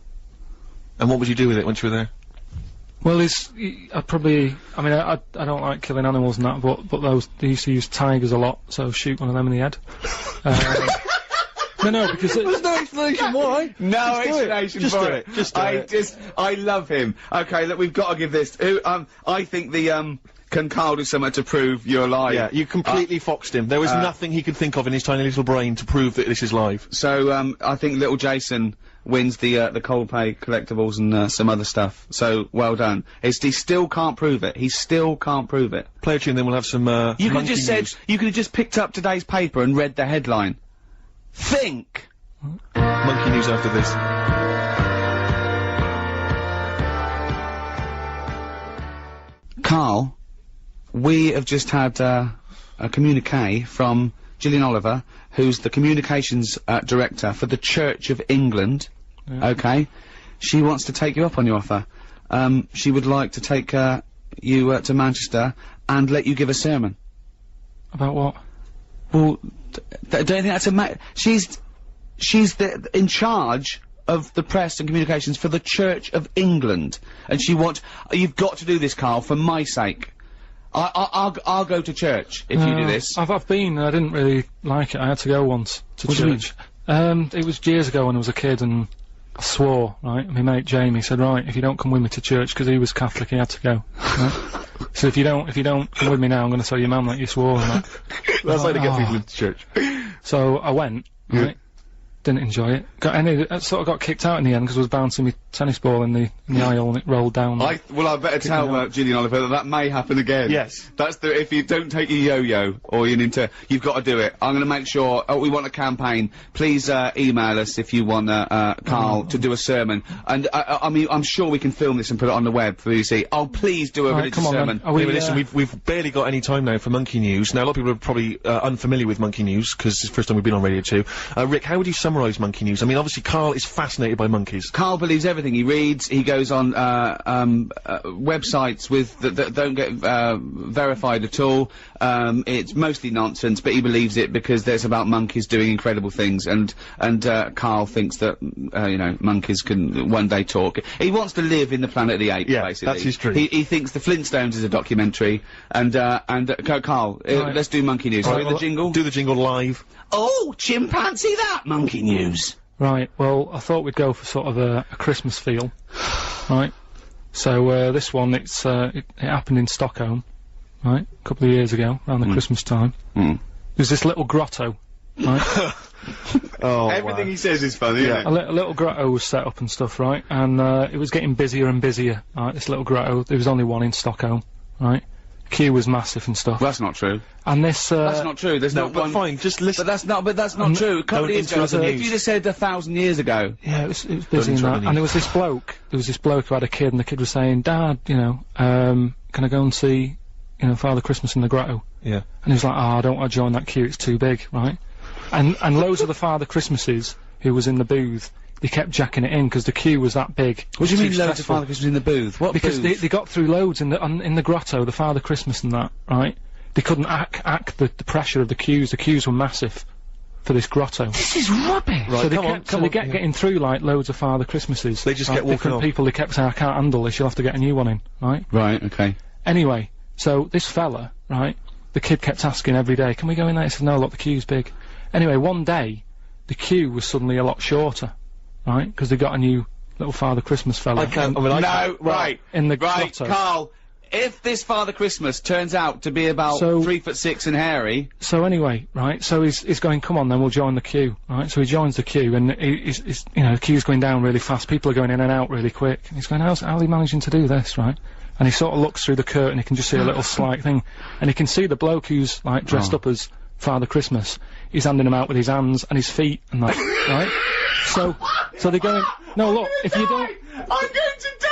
And what would you do with it once you were there? Well, I'd probably. I mean, I don't like killing animals and that, but they used to use tigers a lot, so shoot one of them in the head. No, because there's no explanation why. No explanation for it. Just do it. I love him. Okay, look, we've got to give this. I think can Carl do something to prove you're alive? Yeah, you completely foxed him. There was nothing he could think of in his tiny little brain to prove that this is live. So, I think little Jason wins the Coldplay collectibles and, some other stuff. So, well done. He still can't prove it. He still can't prove it. Play a tune, then we'll have some, you could have just said, you could have just picked up today's paper and read the headline. Think! Monkey news after this. Carl, we have just had, a communique from Gillian Oliver, who's the communications director for the Church of England. Okay, she wants to take you up on your offer. She would like to take you to Manchester and let you give a sermon. About what? Well, don't you think that's she's in charge of the press and communications for the Church of England, and you've got to do this, Carl, for my sake. I'll go to church if you do this. I've been. I didn't really like it. I had to go once to church. It was years ago when I was a kid, and I swore. Right, my mate Jamie said, "Right, if you don't come with me to church, because he was Catholic, he had to go." Right? So if you don't come with me now, I'm going to tell your mum that you swore. And that. That's how to get people into church. So I went. Right. Didn't enjoy it. Sort of got kicked out in the end because I was bouncing my tennis ball in the aisle and it rolled down. I better tell Gillian Oliver that may happen again. Yes. That's if you don't take your yo-yo or your Ninja, you've got to do it. I'm going to make sure. We want a campaign. Please email us if you want Carl to do a sermon. And I mean, I'm sure we can film this and put it on the web for you to see. Oh, please do a religious sermon. Listen, we've barely got any time now for Monkey News. Now a lot of people are probably unfamiliar with Monkey News because it's the first time we've been on Radio 2. Rick, how would you summarise Monkey News? I mean, obviously Carl is fascinated by monkeys. Carl believes everything he reads. He goes on websites that don't get verified at all. It's mostly nonsense, but he believes it because there's about monkeys doing incredible things, and Carl thinks that you know, monkeys can one day talk. He wants to live in the Planet of the Apes. Yeah, basically. that's his dream. He thinks the Flintstones is a documentary, and Carl, let's do Monkey News. Right, the jingle. Do the jingle live. Oh, chimpanzee that Monkey News. Right, well, I thought we'd go for sort of a Christmas feel, right? So, this one, it happened in Stockholm, right? A couple of years ago, around the Christmas time. There's this little grotto, right? Everything he says is funny, isn't it? A little grotto was set up and stuff, right? And, it was getting busier and busier, right? This little grotto, there was only one in Stockholm, right? Queue was massive and stuff. Well, that's not true. And this, that's not true. There's not one. Fine, just listen. But that's not true. A couple of years ago, if you'd have said 1,000 years ago. Yeah, it was busy in that. And there was this bloke who had a kid, and the kid was saying, "Dad, you know, can I go and see, you know, Father Christmas in the grotto?" Yeah. And he was like, "Oh, I don't want to join that queue, it's too big," right? And loads of the Father Christmases who was in the booth, they kept jacking it in because the queue was that big. What do you mean loads of Father Christmas in the booth? What because booth? They got through loads in the grotto, the Father Christmas and that, right? They couldn't act the pressure of the queues. The queues were massive for this grotto. This is rubbish! Right, so they kept getting through like loads of Father Christmases. They just kept walking different on. people, they kept saying, "I can't handle this, you'll have to get a new one in," right? Right, okay. Anyway, so this fella, right, the kid kept asking every day, "Can we go in there?" He said, "No, look, the queue's big." Anyway, one day, the queue was suddenly a lot shorter, right? Because they got a new little Father Christmas fella. Right. In the Right, grotto. Carl. If this Father Christmas turns out to be about 3'6" and hairy, So anyway, right, so he's going, come on then, we'll join the queue, right? So he joins the queue, and he's you know, the queue's going down really fast, people are going in and out really quick, and he's going, how's he managing to do this, right? And he sort of looks through the curtain, he can just see a little slight thing, and he can see the bloke who's, like, dressed up as Father Christmas. He's handing him out with his hands and his feet and that, right? So they're going, no, look, if you don't... I'm going to die!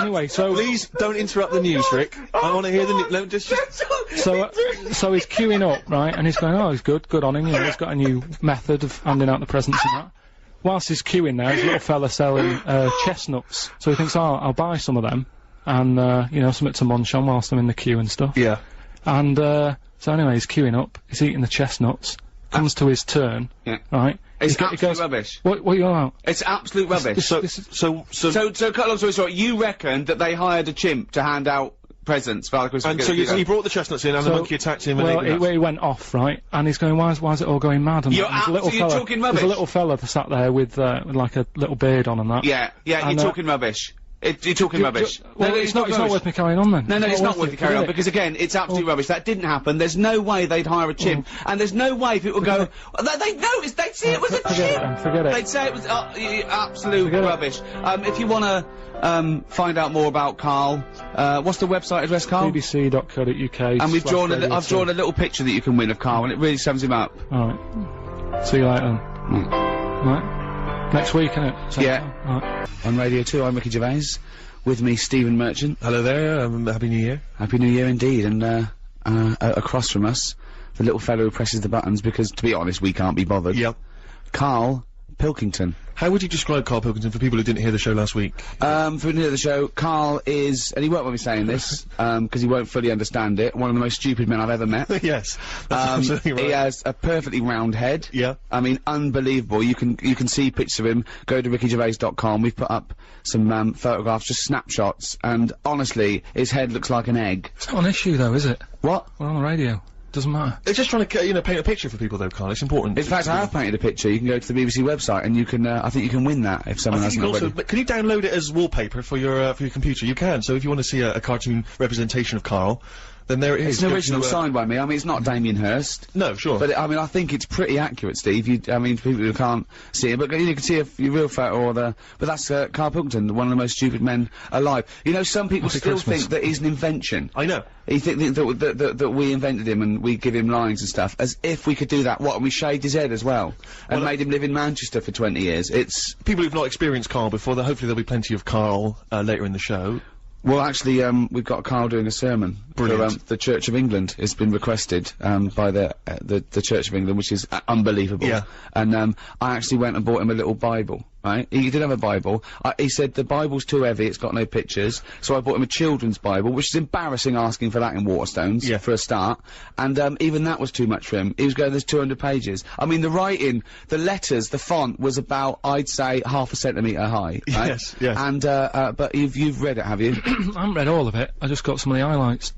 Anyway, so... Please don't interrupt the news, Rick. I want to hear the news. No, just... So he's queuing up, right, and he's going, oh, he's good on him, you know, he's got a new method of handing out the presents and that. Whilst he's queuing there, there's a little fella selling, chestnuts. So he thinks, oh, I'll buy some of them, and, you know, something to munch on whilst I'm in the queue and stuff. Yeah. And, so anyway, he's queuing up, he's eating the chestnuts, comes to his turn, right? It's absolute rubbish. What are you on about? It's absolute rubbish. So cut a long story short, you reckon that they hired a chimp to hand out presents for Father Christmas? And so he brought the chestnuts in, and the monkey attacked him, and he went off, right? And he's going, why is it all going mad? And you're talking rubbish. There's a little fella that sat there with like a little beard on and that. Yeah, you're talking rubbish. You're talking rubbish. Well, it's not worth me carrying on then. No, it's not worth you carrying on, because again, it's absolute rubbish. That didn't happen. There's no way they'd hire a chimp, and there's no way people go, they'd notice, they'd see it was a chimp! Forget it. They'd say it was absolute rubbish. If you wanna, find out more about Karl, what's the website address, Karl? bbc.co.uk. And I've drawn a little picture that you can win of Karl, and it really sums him up. Alright. See you later then. Right. Next week, innit? So, Right. On Radio 2, I'm Ricky Gervais. With me, Stephen Merchant. Hello there, Happy New Year. Happy New Year indeed, and, across from us, the little fellow who presses the buttons, because, to be honest, we can't be bothered. Yep. Karl Pilkington. How would you describe Karl Pilkington for people who didn't hear the show last week? For who didn't hear the show, Karl is, and he won't want me saying this, because he won't fully understand it, one of the most stupid men I've ever met. Yes, that's absolutely right. He has a perfectly round head. Yeah. I mean, unbelievable. You can see pictures of him. Go to rickygervais.com. We've put up some, photographs, just snapshots, and honestly, his head looks like an egg. It's not an issue though, is it? What? We're on the radio. Doesn't matter. They're just trying to, you know, paint a picture for people though, Karl. It's important. In fact, I have painted a picture. You can go to the BBC website and you can, I think you can win that if someone hasn't already. But can you download it as wallpaper for your computer? You can. So if you want to see a cartoon representation of Karl, then there it is. It's an original signed by me. I mean, it's not Damien Hirst. No, sure. But, I mean, I think it's pretty accurate, Steve. I mean, people who can't see it, but you can see your real photo or but that's, Karl Pilkington, one of the most stupid men alive. You know, some people still think that he's an invention. I know. He think that we invented him and we give him lines and stuff, as if we could do that. What, and we shaved his head as well, and made him live in Manchester for 20 years. It's... People who've not experienced Karl before, hopefully there'll be plenty of Karl, later in the show. Well, actually, we've got Karl doing a sermon. Brilliant. For, the Church of England. It's been requested, by the Church of England, which is unbelievable. Yeah. And, I actually went and bought him a little Bible, right? He did have a Bible. He said the Bible's too heavy, it's got no pictures. So I bought him a children's Bible, which is embarrassing asking for that in Waterstones. Yeah. For a start. And, even that was too much for him. He was going, there's 200 pages. I mean, the writing, the letters, the font was about, I'd say, half a centimetre high, right? Yes, yes. And, but you've read it, have you? I haven't read all of it. I just got some of the highlights.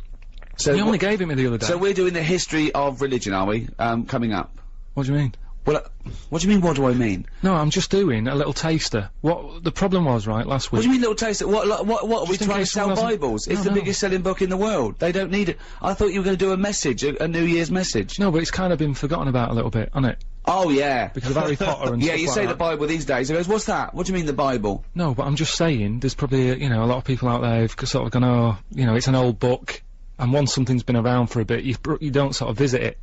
So he only gave it me the other day. So we're doing the history of religion, are we? Coming up. What do you mean? Well, what do you mean, what do I mean? No, I'm just doing a little taster. What the problem was, right, last week... What do you mean, little taster? What are we trying to sell Bibles? It's the No. biggest selling book in the world. They don't need it. I thought you were going to do a message, a New Year's message. No, but it's kind of been forgotten about a little bit, hasn't it? Oh, yeah. Because of Harry Potter and Yeah, stuff you like say that. the Bible these days. He goes, what's that? What do you mean, the Bible? No, but I'm just saying, there's probably, you know, a lot of people out there who've sort of gone, oh, you know, it's an old book, and once something's been around for a bit, you don't sort of visit it.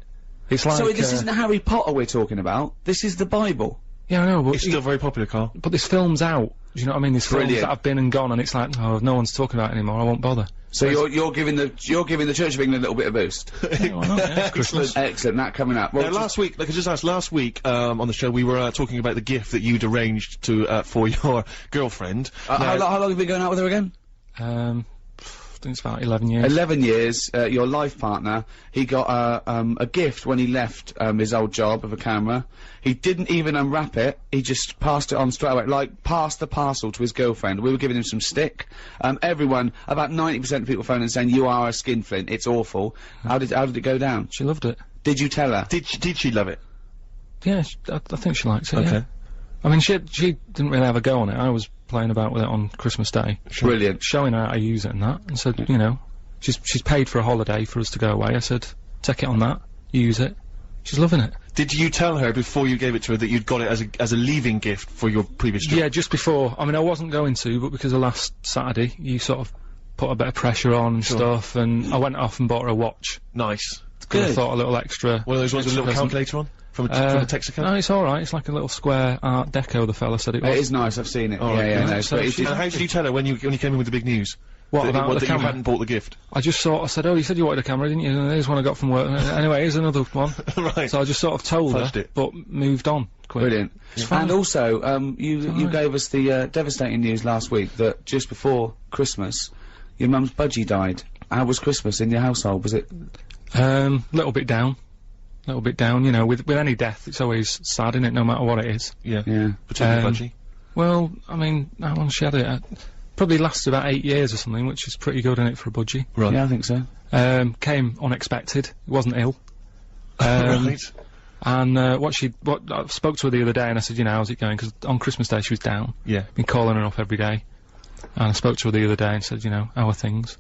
It's like, So this isn't Harry Potter we're talking about. This is the Bible. Yeah, I know, but... It's still very popular, Karl. But this film's out. Do you know what I mean? There's films Brilliant. that have been and gone, and it's like, oh, no one's talking about it anymore, I won't bother. So you're giving the Church of England a little bit of boost. Yeah, why not? Yeah, Christmas. Excellent. That coming up. Well, Now, last week, like I just asked, last week, on the show, we were, talking about the gift that you'd arranged to, for your girlfriend. how long have you been going out with her again? I think it's about 11 years. 11 years, your life partner, he got a gift when he left his old job of a camera. He didn't even unwrap it, he just passed it on straight away, like, passed the parcel to his girlfriend. We were giving him some stick. Everyone, about 90% of people phoning and saying, you are a skinflint, it's awful. How did it go down? She loved it. Did you tell her? Did she love it? Yeah, I think she likes it. Okay. Yeah. I mean, she didn't really have a go on it. I was playing about with it on Christmas Day. Brilliant. Showing her how to use it and that, and said, you know, she's paid for a holiday for us to go away. I said, take it on that, use it. She's loving it. Did you tell her before you gave it to her that you'd got it as a leaving gift for your previous job? Yeah, just before. I mean, I wasn't going to, but because of last Saturday, you sort of put a bit of pressure on and stuff, and I went off and bought her a watch. Nice. Good. I thought a little extra. One of those ones with a little calculator on? From a Texaco? No, it's alright. It's like a little square Art Deco, the fella said it was. It is nice, I've seen it. Oh, yeah, no, so but it's And how did you tell her when you came in with the big news? What about the that camera? you hadn't bought the gift? I just I said, oh, you said you wanted a camera, didn't you? And here's one I got from work. Anyway, here's another one. Right. So I just sort of told her, Fudged it. but moved on quick. brilliant. And also, you gave us the devastating news last week that just before Christmas, your mum's budgie died. How was Christmas in your household? Was it? Little bit down. Little bit down, you know, with any death, it's always sad, isn't it, no matter what it is. Yeah. Yeah. Particularly Budgie. Well, I mean, how long she had it? Probably lasted about 8 years or something, which is pretty good, isn't it, for a budgie? Right. Yeah, I think so. Came unexpected, wasn't ill. Right. And, I spoke to her the other day and I said, you know, how's it going? 'Cause on Christmas Day she was down. Yeah. Been calling her up every day. And I spoke to her the other day and said, you know, how are things?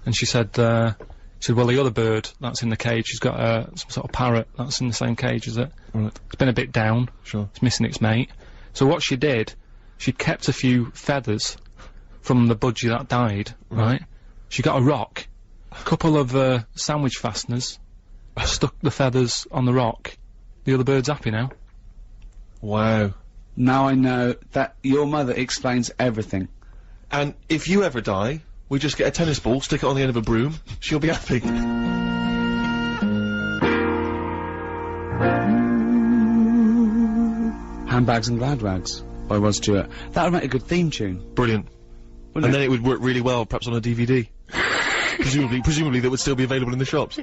And she said, well, the other bird that's in the cage, she's got, some sort of parrot that's in the same cage as it. Right. It's been a bit down. Sure. It's missing its mate. So what she did, she kept a few feathers from the budgie that died, right? She got a rock, a couple of, sandwich fasteners, stuck the feathers on the rock. The other bird's happy now. Wow. Now I know that your mother explains everything. And if you ever die, we just get a tennis ball, stick it on the end of a broom, she'll be happy. Handbags and Glad Rags by Rod Stewart. That would make a good theme tune. Brilliant. Wouldn't And then it would work really well, perhaps on a DVD. presumably that would still be available in the shops.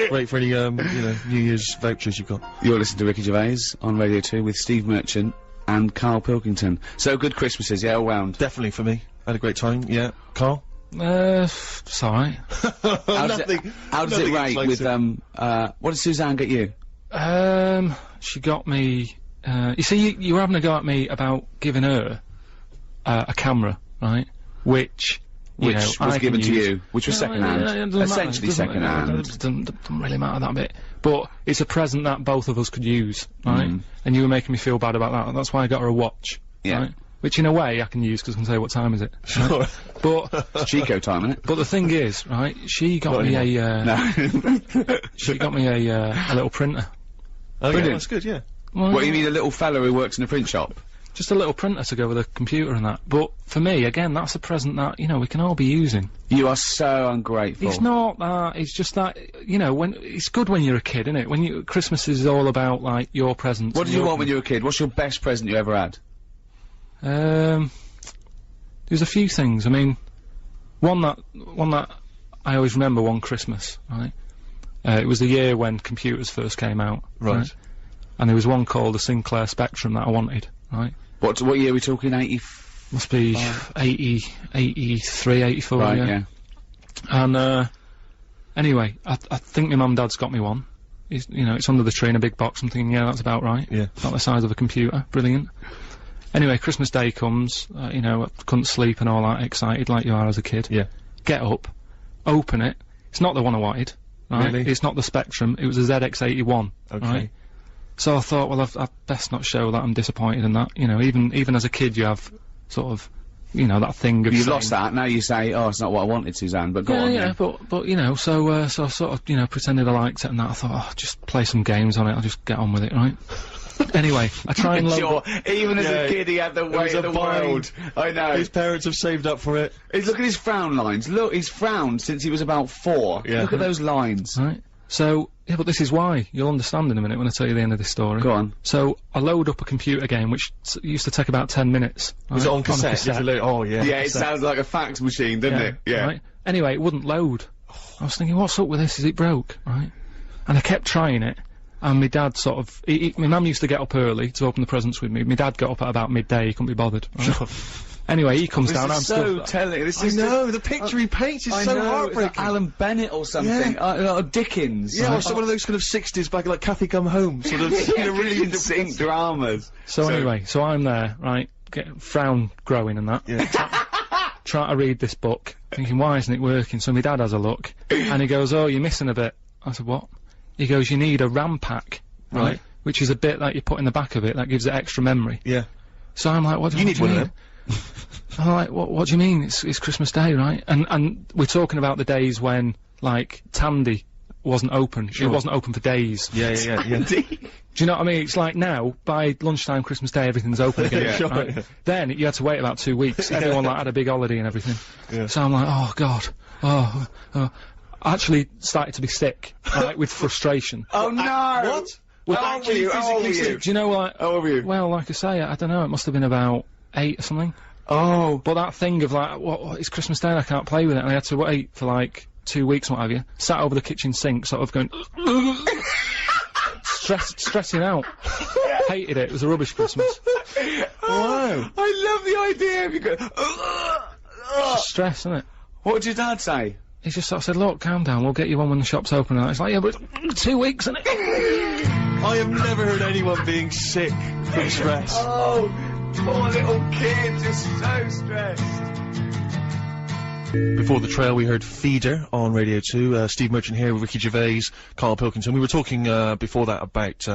Great for any, you know, New Year's vouchers you've got. You're listening to Ricky Gervais on Radio 2 with Steve Merchant and Karl Pilkington. So good Christmases, yeah, all round. Definitely for me. Had a great time, yeah. Carl? It's alright. How does it rate with, what did Suzanne get you? She got me, you see, you were having a go at me about giving her, a camera, right? Which Which know, was I given can to use. you, which was second hand. Essentially second hand. It doesn't really matter that bit. But it's a present that both of us could use, right? And you were making me feel bad about that. That's why I got her a watch, right? Which in a way I can use because I can say what time is it. Sure. But it's Chico time, isn't it? But the thing is, right? She got me she got me a little printer. Oh, yeah, that's good, yeah. Well, What, you mean a little fella who works in a print shop? Just a little printer to go with a computer and that. But for me, again, that's a present that, you know, we can all be using. You are so ungrateful. It's not that, it's just that, you know, when, it's good when you're a kid, isn't it? When you, Christmas is all about, like, your presents. What did you want when you were a kid? What's your best present you ever had? There's a few things. I mean, one that I always remember one Christmas, right? It was the year when computers first came out. Right. And there was one called the Sinclair Spectrum that I wanted, right? What year are we talking? 80? Must be 80, 83, 84, Right, yeah. yeah. And, anyway, I think my mum and dad's got me one. You know, it's under the tree in a big box. I'm thinking, yeah, that's about right. Yeah. About the size of a computer. Brilliant. Anyway, Christmas Day comes, you know, I couldn't sleep and all that, excited like you are as a kid. Yeah. Get up, open it. It's not the one I wanted, right? Really? It's not the Spectrum, it was a ZX81, Okay. right? So I thought, well, I've best not show that I'm disappointed in that. You know, even as a kid you have sort of, you know, that thing of You've saying, lost that, now you say, oh, it's not what I wanted, Suzanne, but go on. yeah, then. but, you know, so I sort of, you know, pretended I liked it and that. I thought, oh, just play some games on it, I'll just get on with it, right? Anyway, I try and load Sure, up. even as a kid he had the weight of the world. I know. His parents have saved up for it. Look at his frown lines. Look, he's frowned since he was about 4. Yeah. Look at those lines. Right. So, yeah, but this is why. You'll understand in a minute when I tell you the end of this story. Go on. So, I load up a computer game, which used to take about 10 minutes. Was right, it on cassette? Oh, yeah. Yeah, it sounds like a fax machine, doesn't it? Yeah. Right? Anyway, it wouldn't load. I was thinking, what's up with this? Is it broke? Right? And I kept trying it. And my dad sort of, my mum used to get up early to open the presents with me. My dad got up at about midday, he couldn't be bothered. Right? Anyway, he comes down, I'm This is so still... telling. This I is know, the picture he paints is I so know, it's heartbreaking. like Alan Bennett or something. Or Dickens. Yeah, or some of those kind of 60s back, like Kathy Come Home, sort of, you know, really in sync dramas. So anyway, so I'm there, right, frown growing and that. Yeah. Trying to read this book, thinking, why isn't it working? So my dad has a look, and he goes, oh, you're missing a bit. I said, what? He goes, you need a RAM pack, right? Which is a bit that you put in the back of it that gives it extra memory. Yeah. So I'm like, what do you need mean? one of them. I'm like, what do you mean? It's Christmas Day, right? And we're talking about the days when, like, Tandy wasn't open. Sure. It wasn't open for days. Yeah. Do you know what I mean? It's like now, by lunchtime Christmas Day, everything's open again. Yeah, sure, right? yeah. Then, you had to wait about 2 weeks. Everyone, like, had a big holiday and everything. Yeah. So I'm like, oh, God. I actually started to be sick, like, with frustration. Oh no! What? How old were you? How old were you? Do you know what? How old were you? Well, like I say, I don't know, it must have been about 8 or something. Oh. But that thing of like, what, it's Christmas Day, I can't play with it, and I had to wait for like 2 weeks and what have you. Sat over the kitchen sink, sort of going, stressing out. Hated it, it was a rubbish Christmas. Wow. I love the idea of you going, Just stress, isn't it? What did your dad say? He just sort of said, look, calm down, we'll get you one when the shop's open. And it's like, yeah, but 2 weeks, isn't it? I have never heard anyone being sick from stress. Oh, poor little kid, just so stressed. Before the trail, we heard Feeder on Radio 2. Steve Merchant here with Ricky Gervais, Karl Pilkington. We were talking before that about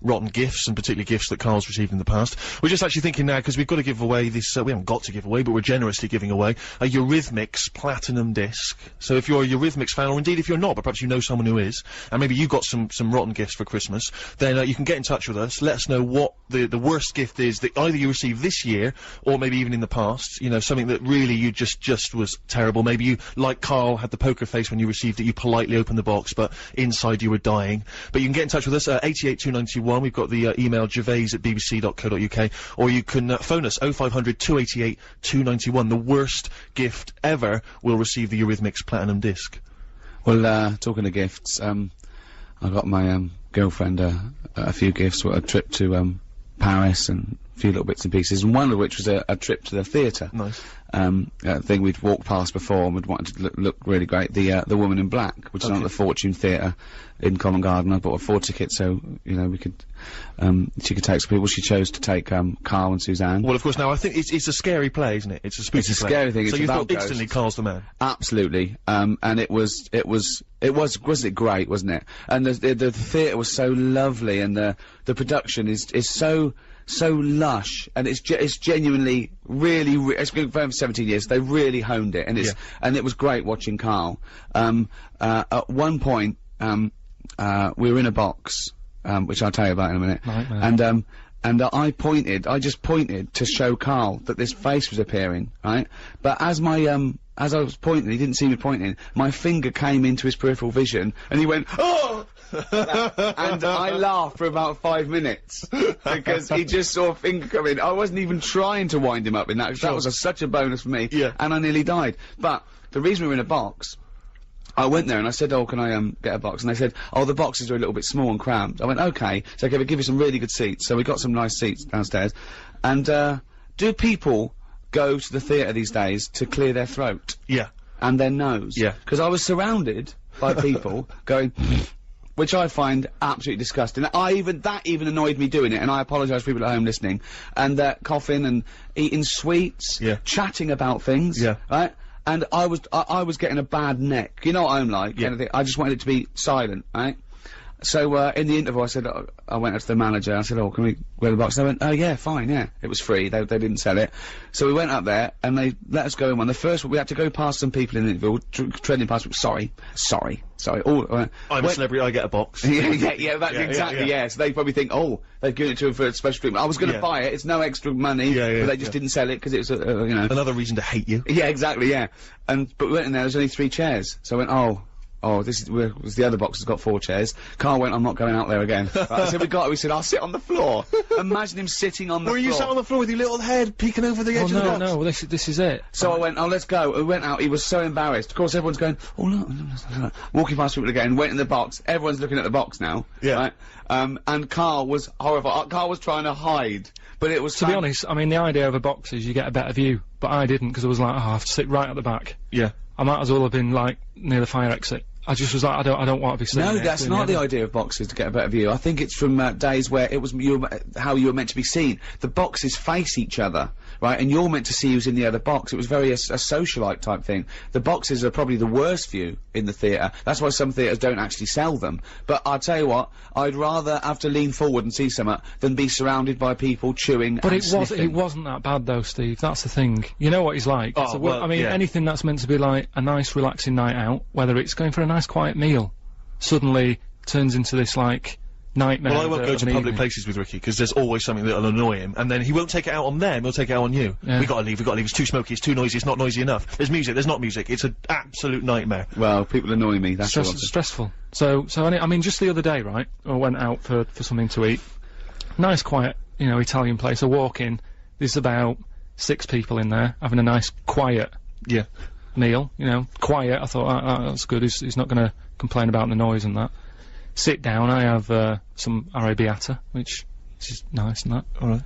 rotten gifts, and particularly gifts that Karl's received in the past. We're just actually thinking now, because we've got to give away this, we haven't got to give away, but we're generously giving away a Eurythmics Platinum Disc. So if you're a Eurythmics fan, or indeed if you're not, but perhaps you know someone who is, and maybe you got some rotten gifts for Christmas, then you can get in touch with us, let us know what the worst gift is that either you received this year, or maybe even in the past, you know, something that really you just was terrible. Maybe you, like Karl, had the poker face when you received it, you politely opened the box, but inside you were dying. But you can get in touch with us, 88291, we've got the email gervais@bbc.co.uk, or you can phone us, 0500 288 291. The worst gift ever will receive the Eurythmics Platinum Disc. Well, talking of gifts, I got my girlfriend a few gifts, a trip to Paris and a few little bits and pieces, and one of which was a trip to the theatre. Nice. Thing we'd walked past before and we'd wanted to look really great. The Woman in Black, which is on at the Fortune Theatre in Covent Garden. I bought 4 tickets so, you know, we could, she could take some people. She chose to take, Karl and Suzanne. Well, of course, now I think it's a scary play, isn't it? It's a spooky It's a play. scary thing. So It's you about thought instantly ghosts. Karl's the man. Absolutely. And it was wasn't it great, wasn't it? And the theatre was so lovely, and the production is so lush, and it's genuinely really it's been going for 17 years. They really honed it, and and it was great watching Karl. At one point, we were in a box, which I'll tell you about in a minute. Nightmare. And I just pointed to show Karl that this face was appearing, right? But as I was pointing, he didn't see me pointing, my finger came into his peripheral vision, and he went, oh! And I laughed for about 5 minutes, because he just saw a finger come in. I wasn't even trying to wind him up in that, 'cause that was such a bonus for me, and I nearly died. But the reason we were in a box, I went there and I said, oh, can I, get a box? And they said, oh, the boxes are a little bit small and cramped. I went, okay. So okay, we'll give you some really good seats. So we got some nice seats downstairs. And, do people go to the theatre these days to clear their throat? Yeah. And their nose? Yeah. Because I was surrounded by people going, which I find absolutely disgusting. That even annoyed me doing it, and I apologise to people at home listening. And, coughing and eating sweets. Yeah. Chatting about things. Yeah. Right? And I was getting a bad neck. You know what I'm like? Yeah. Anything. I just wanted it to be silent, right? So, in the interval, I said, I went up to the manager, I said, oh, can we wear the box? And they went, oh, yeah, fine, yeah. It was free, they didn't sell it. So we went up there, and they let us go in one. The first one, we had to go past some people in the interval, treading past, sorry. All, I'm a celebrity, I get a box. yeah, that's exactly, yeah. So they probably think, oh, they've given it to him for a special treatment. I was gonna buy it, it's no extra money, but they just didn't sell it, because it was, you know. Another reason to hate you. Yeah, exactly, yeah. But we went in there was only 3 chairs. So I went, oh, oh, was the other box has got 4 chairs. Karl went, I'm not going out there again. Right, so we said, I'll sit on the floor. Imagine him sitting on the floor. Were you sat on the floor with your little head peeking over the edge of the box? No, this is it. So I went, oh, let's go. We went out, he was so embarrassed. Of course, everyone's going, oh, look. Walking past people again, went in the box. Everyone's looking at the box now. Yeah. Right? And Karl was horrified. Karl was trying to hide, but it was... To be honest, I mean, the idea of a box is you get a better view, but I didn't, because I was like, oh, I have to sit right at the back. Yeah. I might as well have been, like, near the fire exit. I just was like, I don't want to be sitting No, there that's not the idea of boxes to get a better view. I think it's from days where it was how you were meant to be seen. The boxes face each other, right? And you're meant to see who's in the other box. It was very a socialite type thing. The boxes are probably the worst view in the theatre. That's why some theatres don't actually sell them. But I'll tell you what, I'd rather have to lean forward and see something than be surrounded by people chewing But and sniffing. it wasn't that bad though, Steve. That's the thing. You know what he's like. Oh, well, I mean, yeah. anything that's meant to be like a nice relaxing night out, whether it's going for a nice quiet meal, suddenly turns into this, like, nightmare. Well, I won't go to public evening. places with Ricky, because there's always something that'll annoy him, and then he won't take it out on them, he'll take it out on you. Yeah. We gotta leave, it's too smoky, it's too noisy, it's not noisy enough. There's music, there's not music, it's an absolute nightmare. Well, people annoy me, that's all. Stressful. So I mean, just the other day, right, I went out for something to eat. Nice, quiet, you know, Italian place. I walk in, there's about 6 people in there, having a nice, quiet meal, you know, quiet. I thought, that's good, he's not gonna complain about the noise and that. Sit down, I have some arrabbiata, which is nice and that. Alright.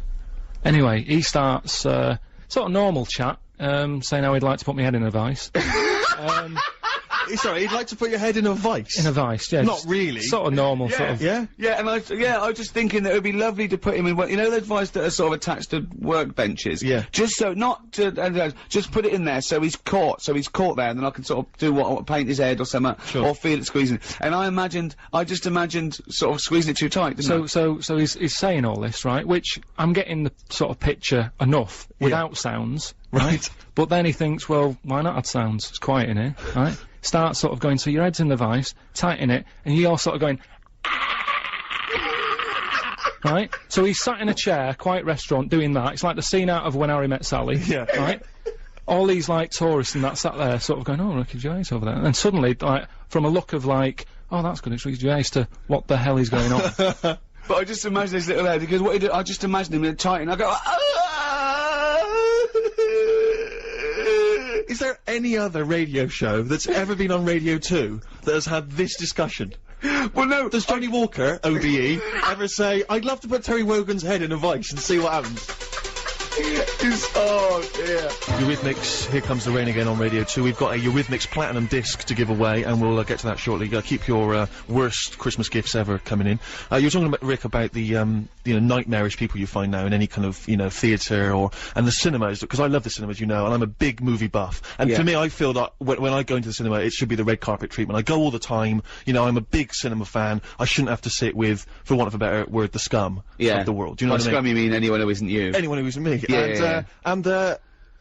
Anyway, he starts sort of normal chat, saying how he'd like to put my head in a vice. Sorry, he'd like to put your head in a vice? In a vice, yeah. Not really. Sort of normal, sort of. Yeah? Yeah, and I was just thinking that it would be lovely to put him in one, you know those vice that are sort of attached to workbenches? Yeah. Just so, not to, just put it in there so he's caught there, and then I can sort of do what paint his head or something, or feel it squeezing. And I just imagined sort of squeezing it too tight, didn't I? So he's saying all this, right, which I'm getting the sort of picture enough without sounds, right? But then he thinks, well, why not add sounds? It's quiet in here, right? Starts sort of going, so your head's in the vice, tighten it, and you're sort of going, right? So he's sat in a chair, quiet restaurant, doing that. It's like the scene out of When Harry Met Sally, right? All these, like, tourists and that sat there sort of going, oh, Ricky Gervais over there. And suddenly, like, from a look of, like, oh, that's good, it's Ricky Gervais, to what the hell is going on? But I just imagine his little head, because what he did, I just imagine him in a tighten, I go, Is there any other radio show that's ever been on Radio 2 that has had this discussion? Well, no. Does Johnny Walker, OBE, ever say, I'd love to put Terry Wogan's head in a vice and see what happens? Oh, dear. Eurythmics, Here Comes the Rain Again on Radio 2. We've got a Eurythmics Platinum disc to give away, and we'll get to that shortly. Keep your worst Christmas gifts ever coming in. You were talking about, Rick, about the, you know, nightmarish people you find now in any kind of, you know, theatre and the cinemas, because I love the cinemas, you know, and I'm a big movie buff. And for me, I feel that when I go into the cinema, it should be the red carpet treatment. I go all the time, you know, I'm a big cinema fan. I shouldn't have to sit with, for want of a better word, the scum of the world. Do you know what I mean? By scum you mean anyone who isn't you? Anyone who isn't me.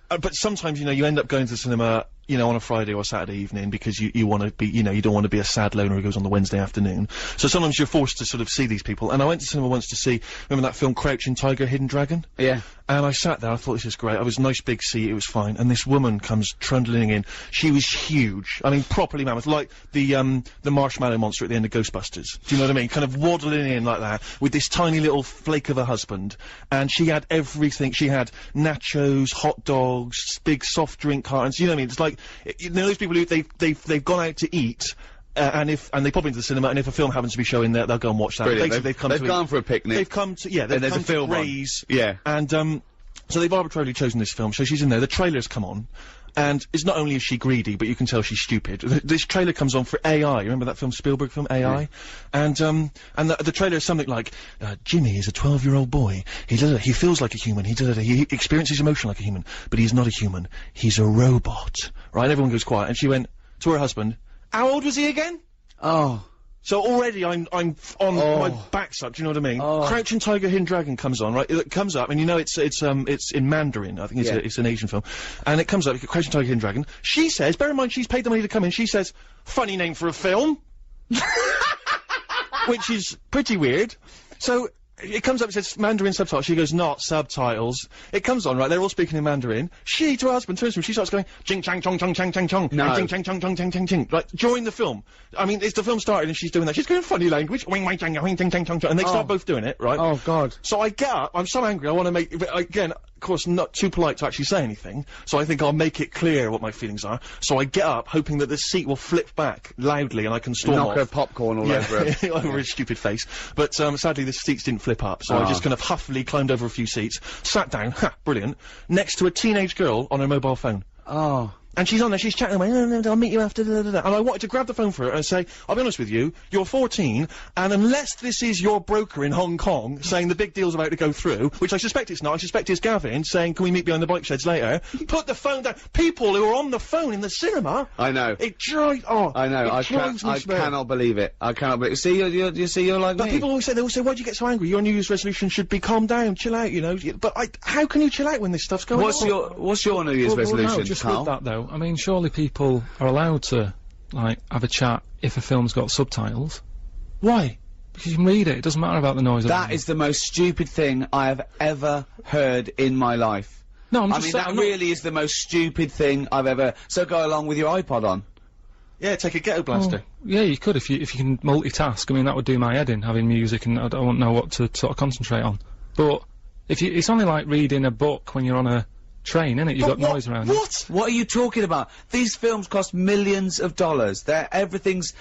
But sometimes, you know, you end up going to the cinema, you know, on a Friday or Saturday evening because you want to be, you know, you don't want to be a sad loner who goes on the Wednesday afternoon. So sometimes you're forced to sort of see these people. And I went to cinema once to see, remember that film Crouching Tiger, Hidden Dragon? Yeah. And I sat there, I thought, this is great. I was a nice big seat, it was fine. And this woman comes trundling in. She was huge. I mean, properly mammoth, like the marshmallow monster at the end of Ghostbusters. Do you know what I mean? Kind of waddling in like that, with this tiny little flake of a husband. And she had everything. She had nachos, hot dogs, big soft drink cartons. You know what I mean? It's like, you know, those people who, they've gone out to eat, and they pop into the cinema, and if a film happens to be showing there, they'll go and watch that. Brilliant. Basically, they've gone for a picnic. They've come to, they've there's come a film to on. raise. Yeah. And, so they've arbitrarily chosen this film, so she's in there, the trailer's come on, and it's not only is she greedy, but you can tell she's stupid. This trailer comes on for AI, remember that film, Spielberg film, AI? Yeah. And the trailer is something like, Jimmy is a 12-year-old boy, he feels like a human, he experiences emotion like a human, but he's not a human, he's a robot. Right, and everyone goes quiet, and she went to her husband, how old was he again? Oh. So already I'm on my backside, do you know what I mean? Crouching Tiger, Hidden Dragon comes on, right? It comes up, and you know it's in Mandarin, I think it's an Asian film. And it comes up, Crouching Tiger, Hidden Dragon. She says, bear in mind she's paid the money to come in, she says, funny name for a film. Which is pretty weird. So, it comes up, it says Mandarin subtitles, she goes, not subtitles. It comes on, right, they're all speaking in Mandarin. She, to her husband, turns to him, she starts going, jing chang chong chong chang chang chong, No. jing chang chong chong chang chang ching. Like, during the film. I mean, it's the film started and she's doing that. She's going funny language, wing wang chang wing chang chang chong chong, and they start both doing it, right? Oh, God. So I get up, I'm so angry, I want to make, but again, of course, not too polite to actually say anything, so I think I'll make it clear what my feelings are. So I get up, hoping that the seat will flip back loudly and I can storm Knock off. her popcorn all over her. Over his stupid face. But, sadly the seats didn't flip up, so I just kind of huffily climbed over a few seats, sat down, brilliant, next to a teenage girl on her mobile phone. Oh. And she's on there, she's chatting away, no, I'll meet you after, and I wanted to grab the phone for her and say, I'll be honest with you, you're 14, and unless this is your broker in Hong Kong saying the big deal's about to go through, which I suspect it's not, I suspect it's Gavin saying, can we meet behind the bike sheds later? Put the phone down. People who are on the phone in the cinema. I know. It drives, I know, I cannot believe it. I cannot believe it. See, you're like But me. people always say, why'd you get so angry? Your New Year's resolution should be calm down, chill out, you know. But how can you chill out when this stuff's going on? What's your New Year's resolution, no, just Karl? with that though, I mean, surely people are allowed to, like, have a chat if a film's got subtitles. Why? Because you can read it, it doesn't matter about the noise. That is the most stupid thing I have ever heard in my life. No, I mean, that really is the most stupid thing I've ever... So go along with your iPod on. Yeah, take a ghetto blaster. Yeah, you could if you can multitask. I mean, that would do my head in, having music, and I don't know what to sort of concentrate on. But if you, it's only like reading a book when you're on a train, innit? You've got noise around you. What are you talking about? These films cost millions of dollars. Everything's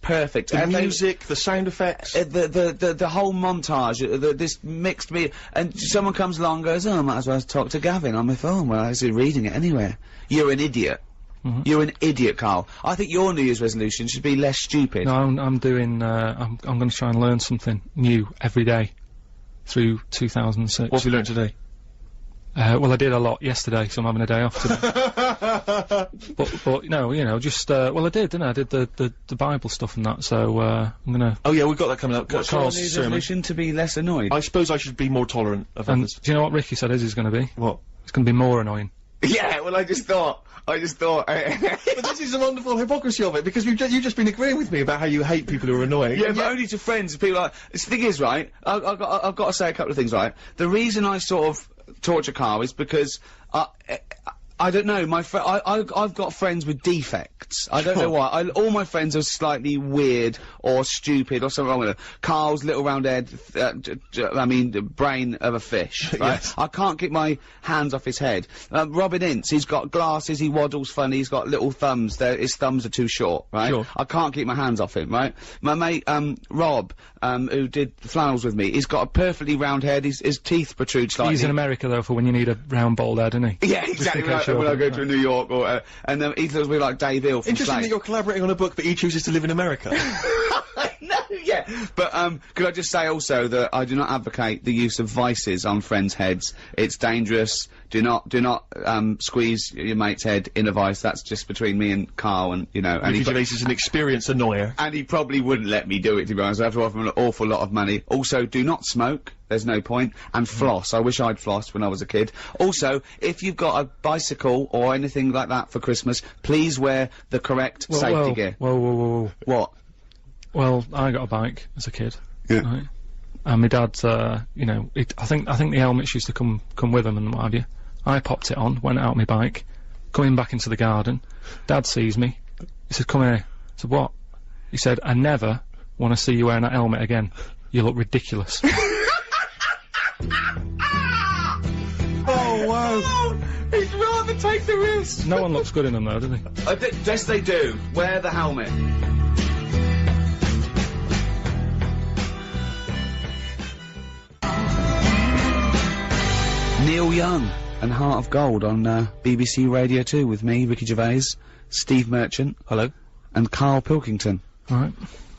perfect. The music, the sound effects. The whole montage, this mixed and someone comes along and goes, oh, I might as well talk to Gavin on my phone while I was reading it anyway. You're an idiot. You're an idiot, Karl. I think your New Year's resolution should be less stupid. No, I'm doing, I'm gonna try and learn something new every day through 2006. What have you learnt today? Well, I did a lot yesterday, so I'm having a day off today. but no, you know, just well, I did, didn't I? I did the Bible stuff and that. So I'm gonna. Oh yeah, we've got that coming up. What's your New Year's resolution? To be less annoyed. I suppose I should be more tolerant of others. Do you know what Ricky said his is going to be? What? It's going to be more annoying. Yeah, well, I just thought. But this is the wonderful hypocrisy of it, because you've just been agreeing with me about how you hate people who are annoying. Yeah, but only to friends. People like. The thing is, right. I've got to say a couple of things, right. The reason I sort of torture Karl is because I don't know. I've got friends with defects. I don't know why. All my friends are slightly weird or stupid or something wrong with them. Karl's little round head. I mean, the brain of a fish. Right? Yes. I can't get my hands off his head. Robin Ince, he's got glasses. He waddles funny. He's got little thumbs. His thumbs are too short. Right. Sure. I can't keep my hands off him. Right. My mate Rob, who did flannels with me, he's got a perfectly round head. His teeth protrude slightly. He's in America though for when you need a round bald head, isn't he? Yeah, exactly. When I go to New York, or and then he looks a bit like Dave Hill from Interesting Slade. that you're collaborating on a book, but he chooses to live in America. No, yeah. But could I just say also that I do not advocate the use of vices on friends' heads. It's dangerous. Do not squeeze your mate's head in a vice. That's just between me and Karl, and you know. And Ricky Gervais is an experienced annoyer. And he probably wouldn't let me do it, to be honest. I have to offer him an awful lot of money. Also, do not smoke. There's no point. And floss. I wish I'd flossed when I was a kid. Also, if you've got a bicycle or anything like that for Christmas, please wear the correct safety gear. Whoa. What? Well, I got a bike as a kid. Yeah. Right? And my dad, you know, I think the helmets used to come with them and what have you. I popped it on, went out on my bike, coming back into the garden. Dad sees me. He said, "Come here." I said, "What?" He said, "I never want to see you wearing that helmet again. You look ridiculous." Oh, wow. He'd rather take the risk. No one looks good in them though, does he? Yes, they do. Wear the helmet. Neil Young and Heart of Gold on BBC Radio 2 with me, Ricky Gervais, Steve Merchant, hello, and Karl Pilkington. Right.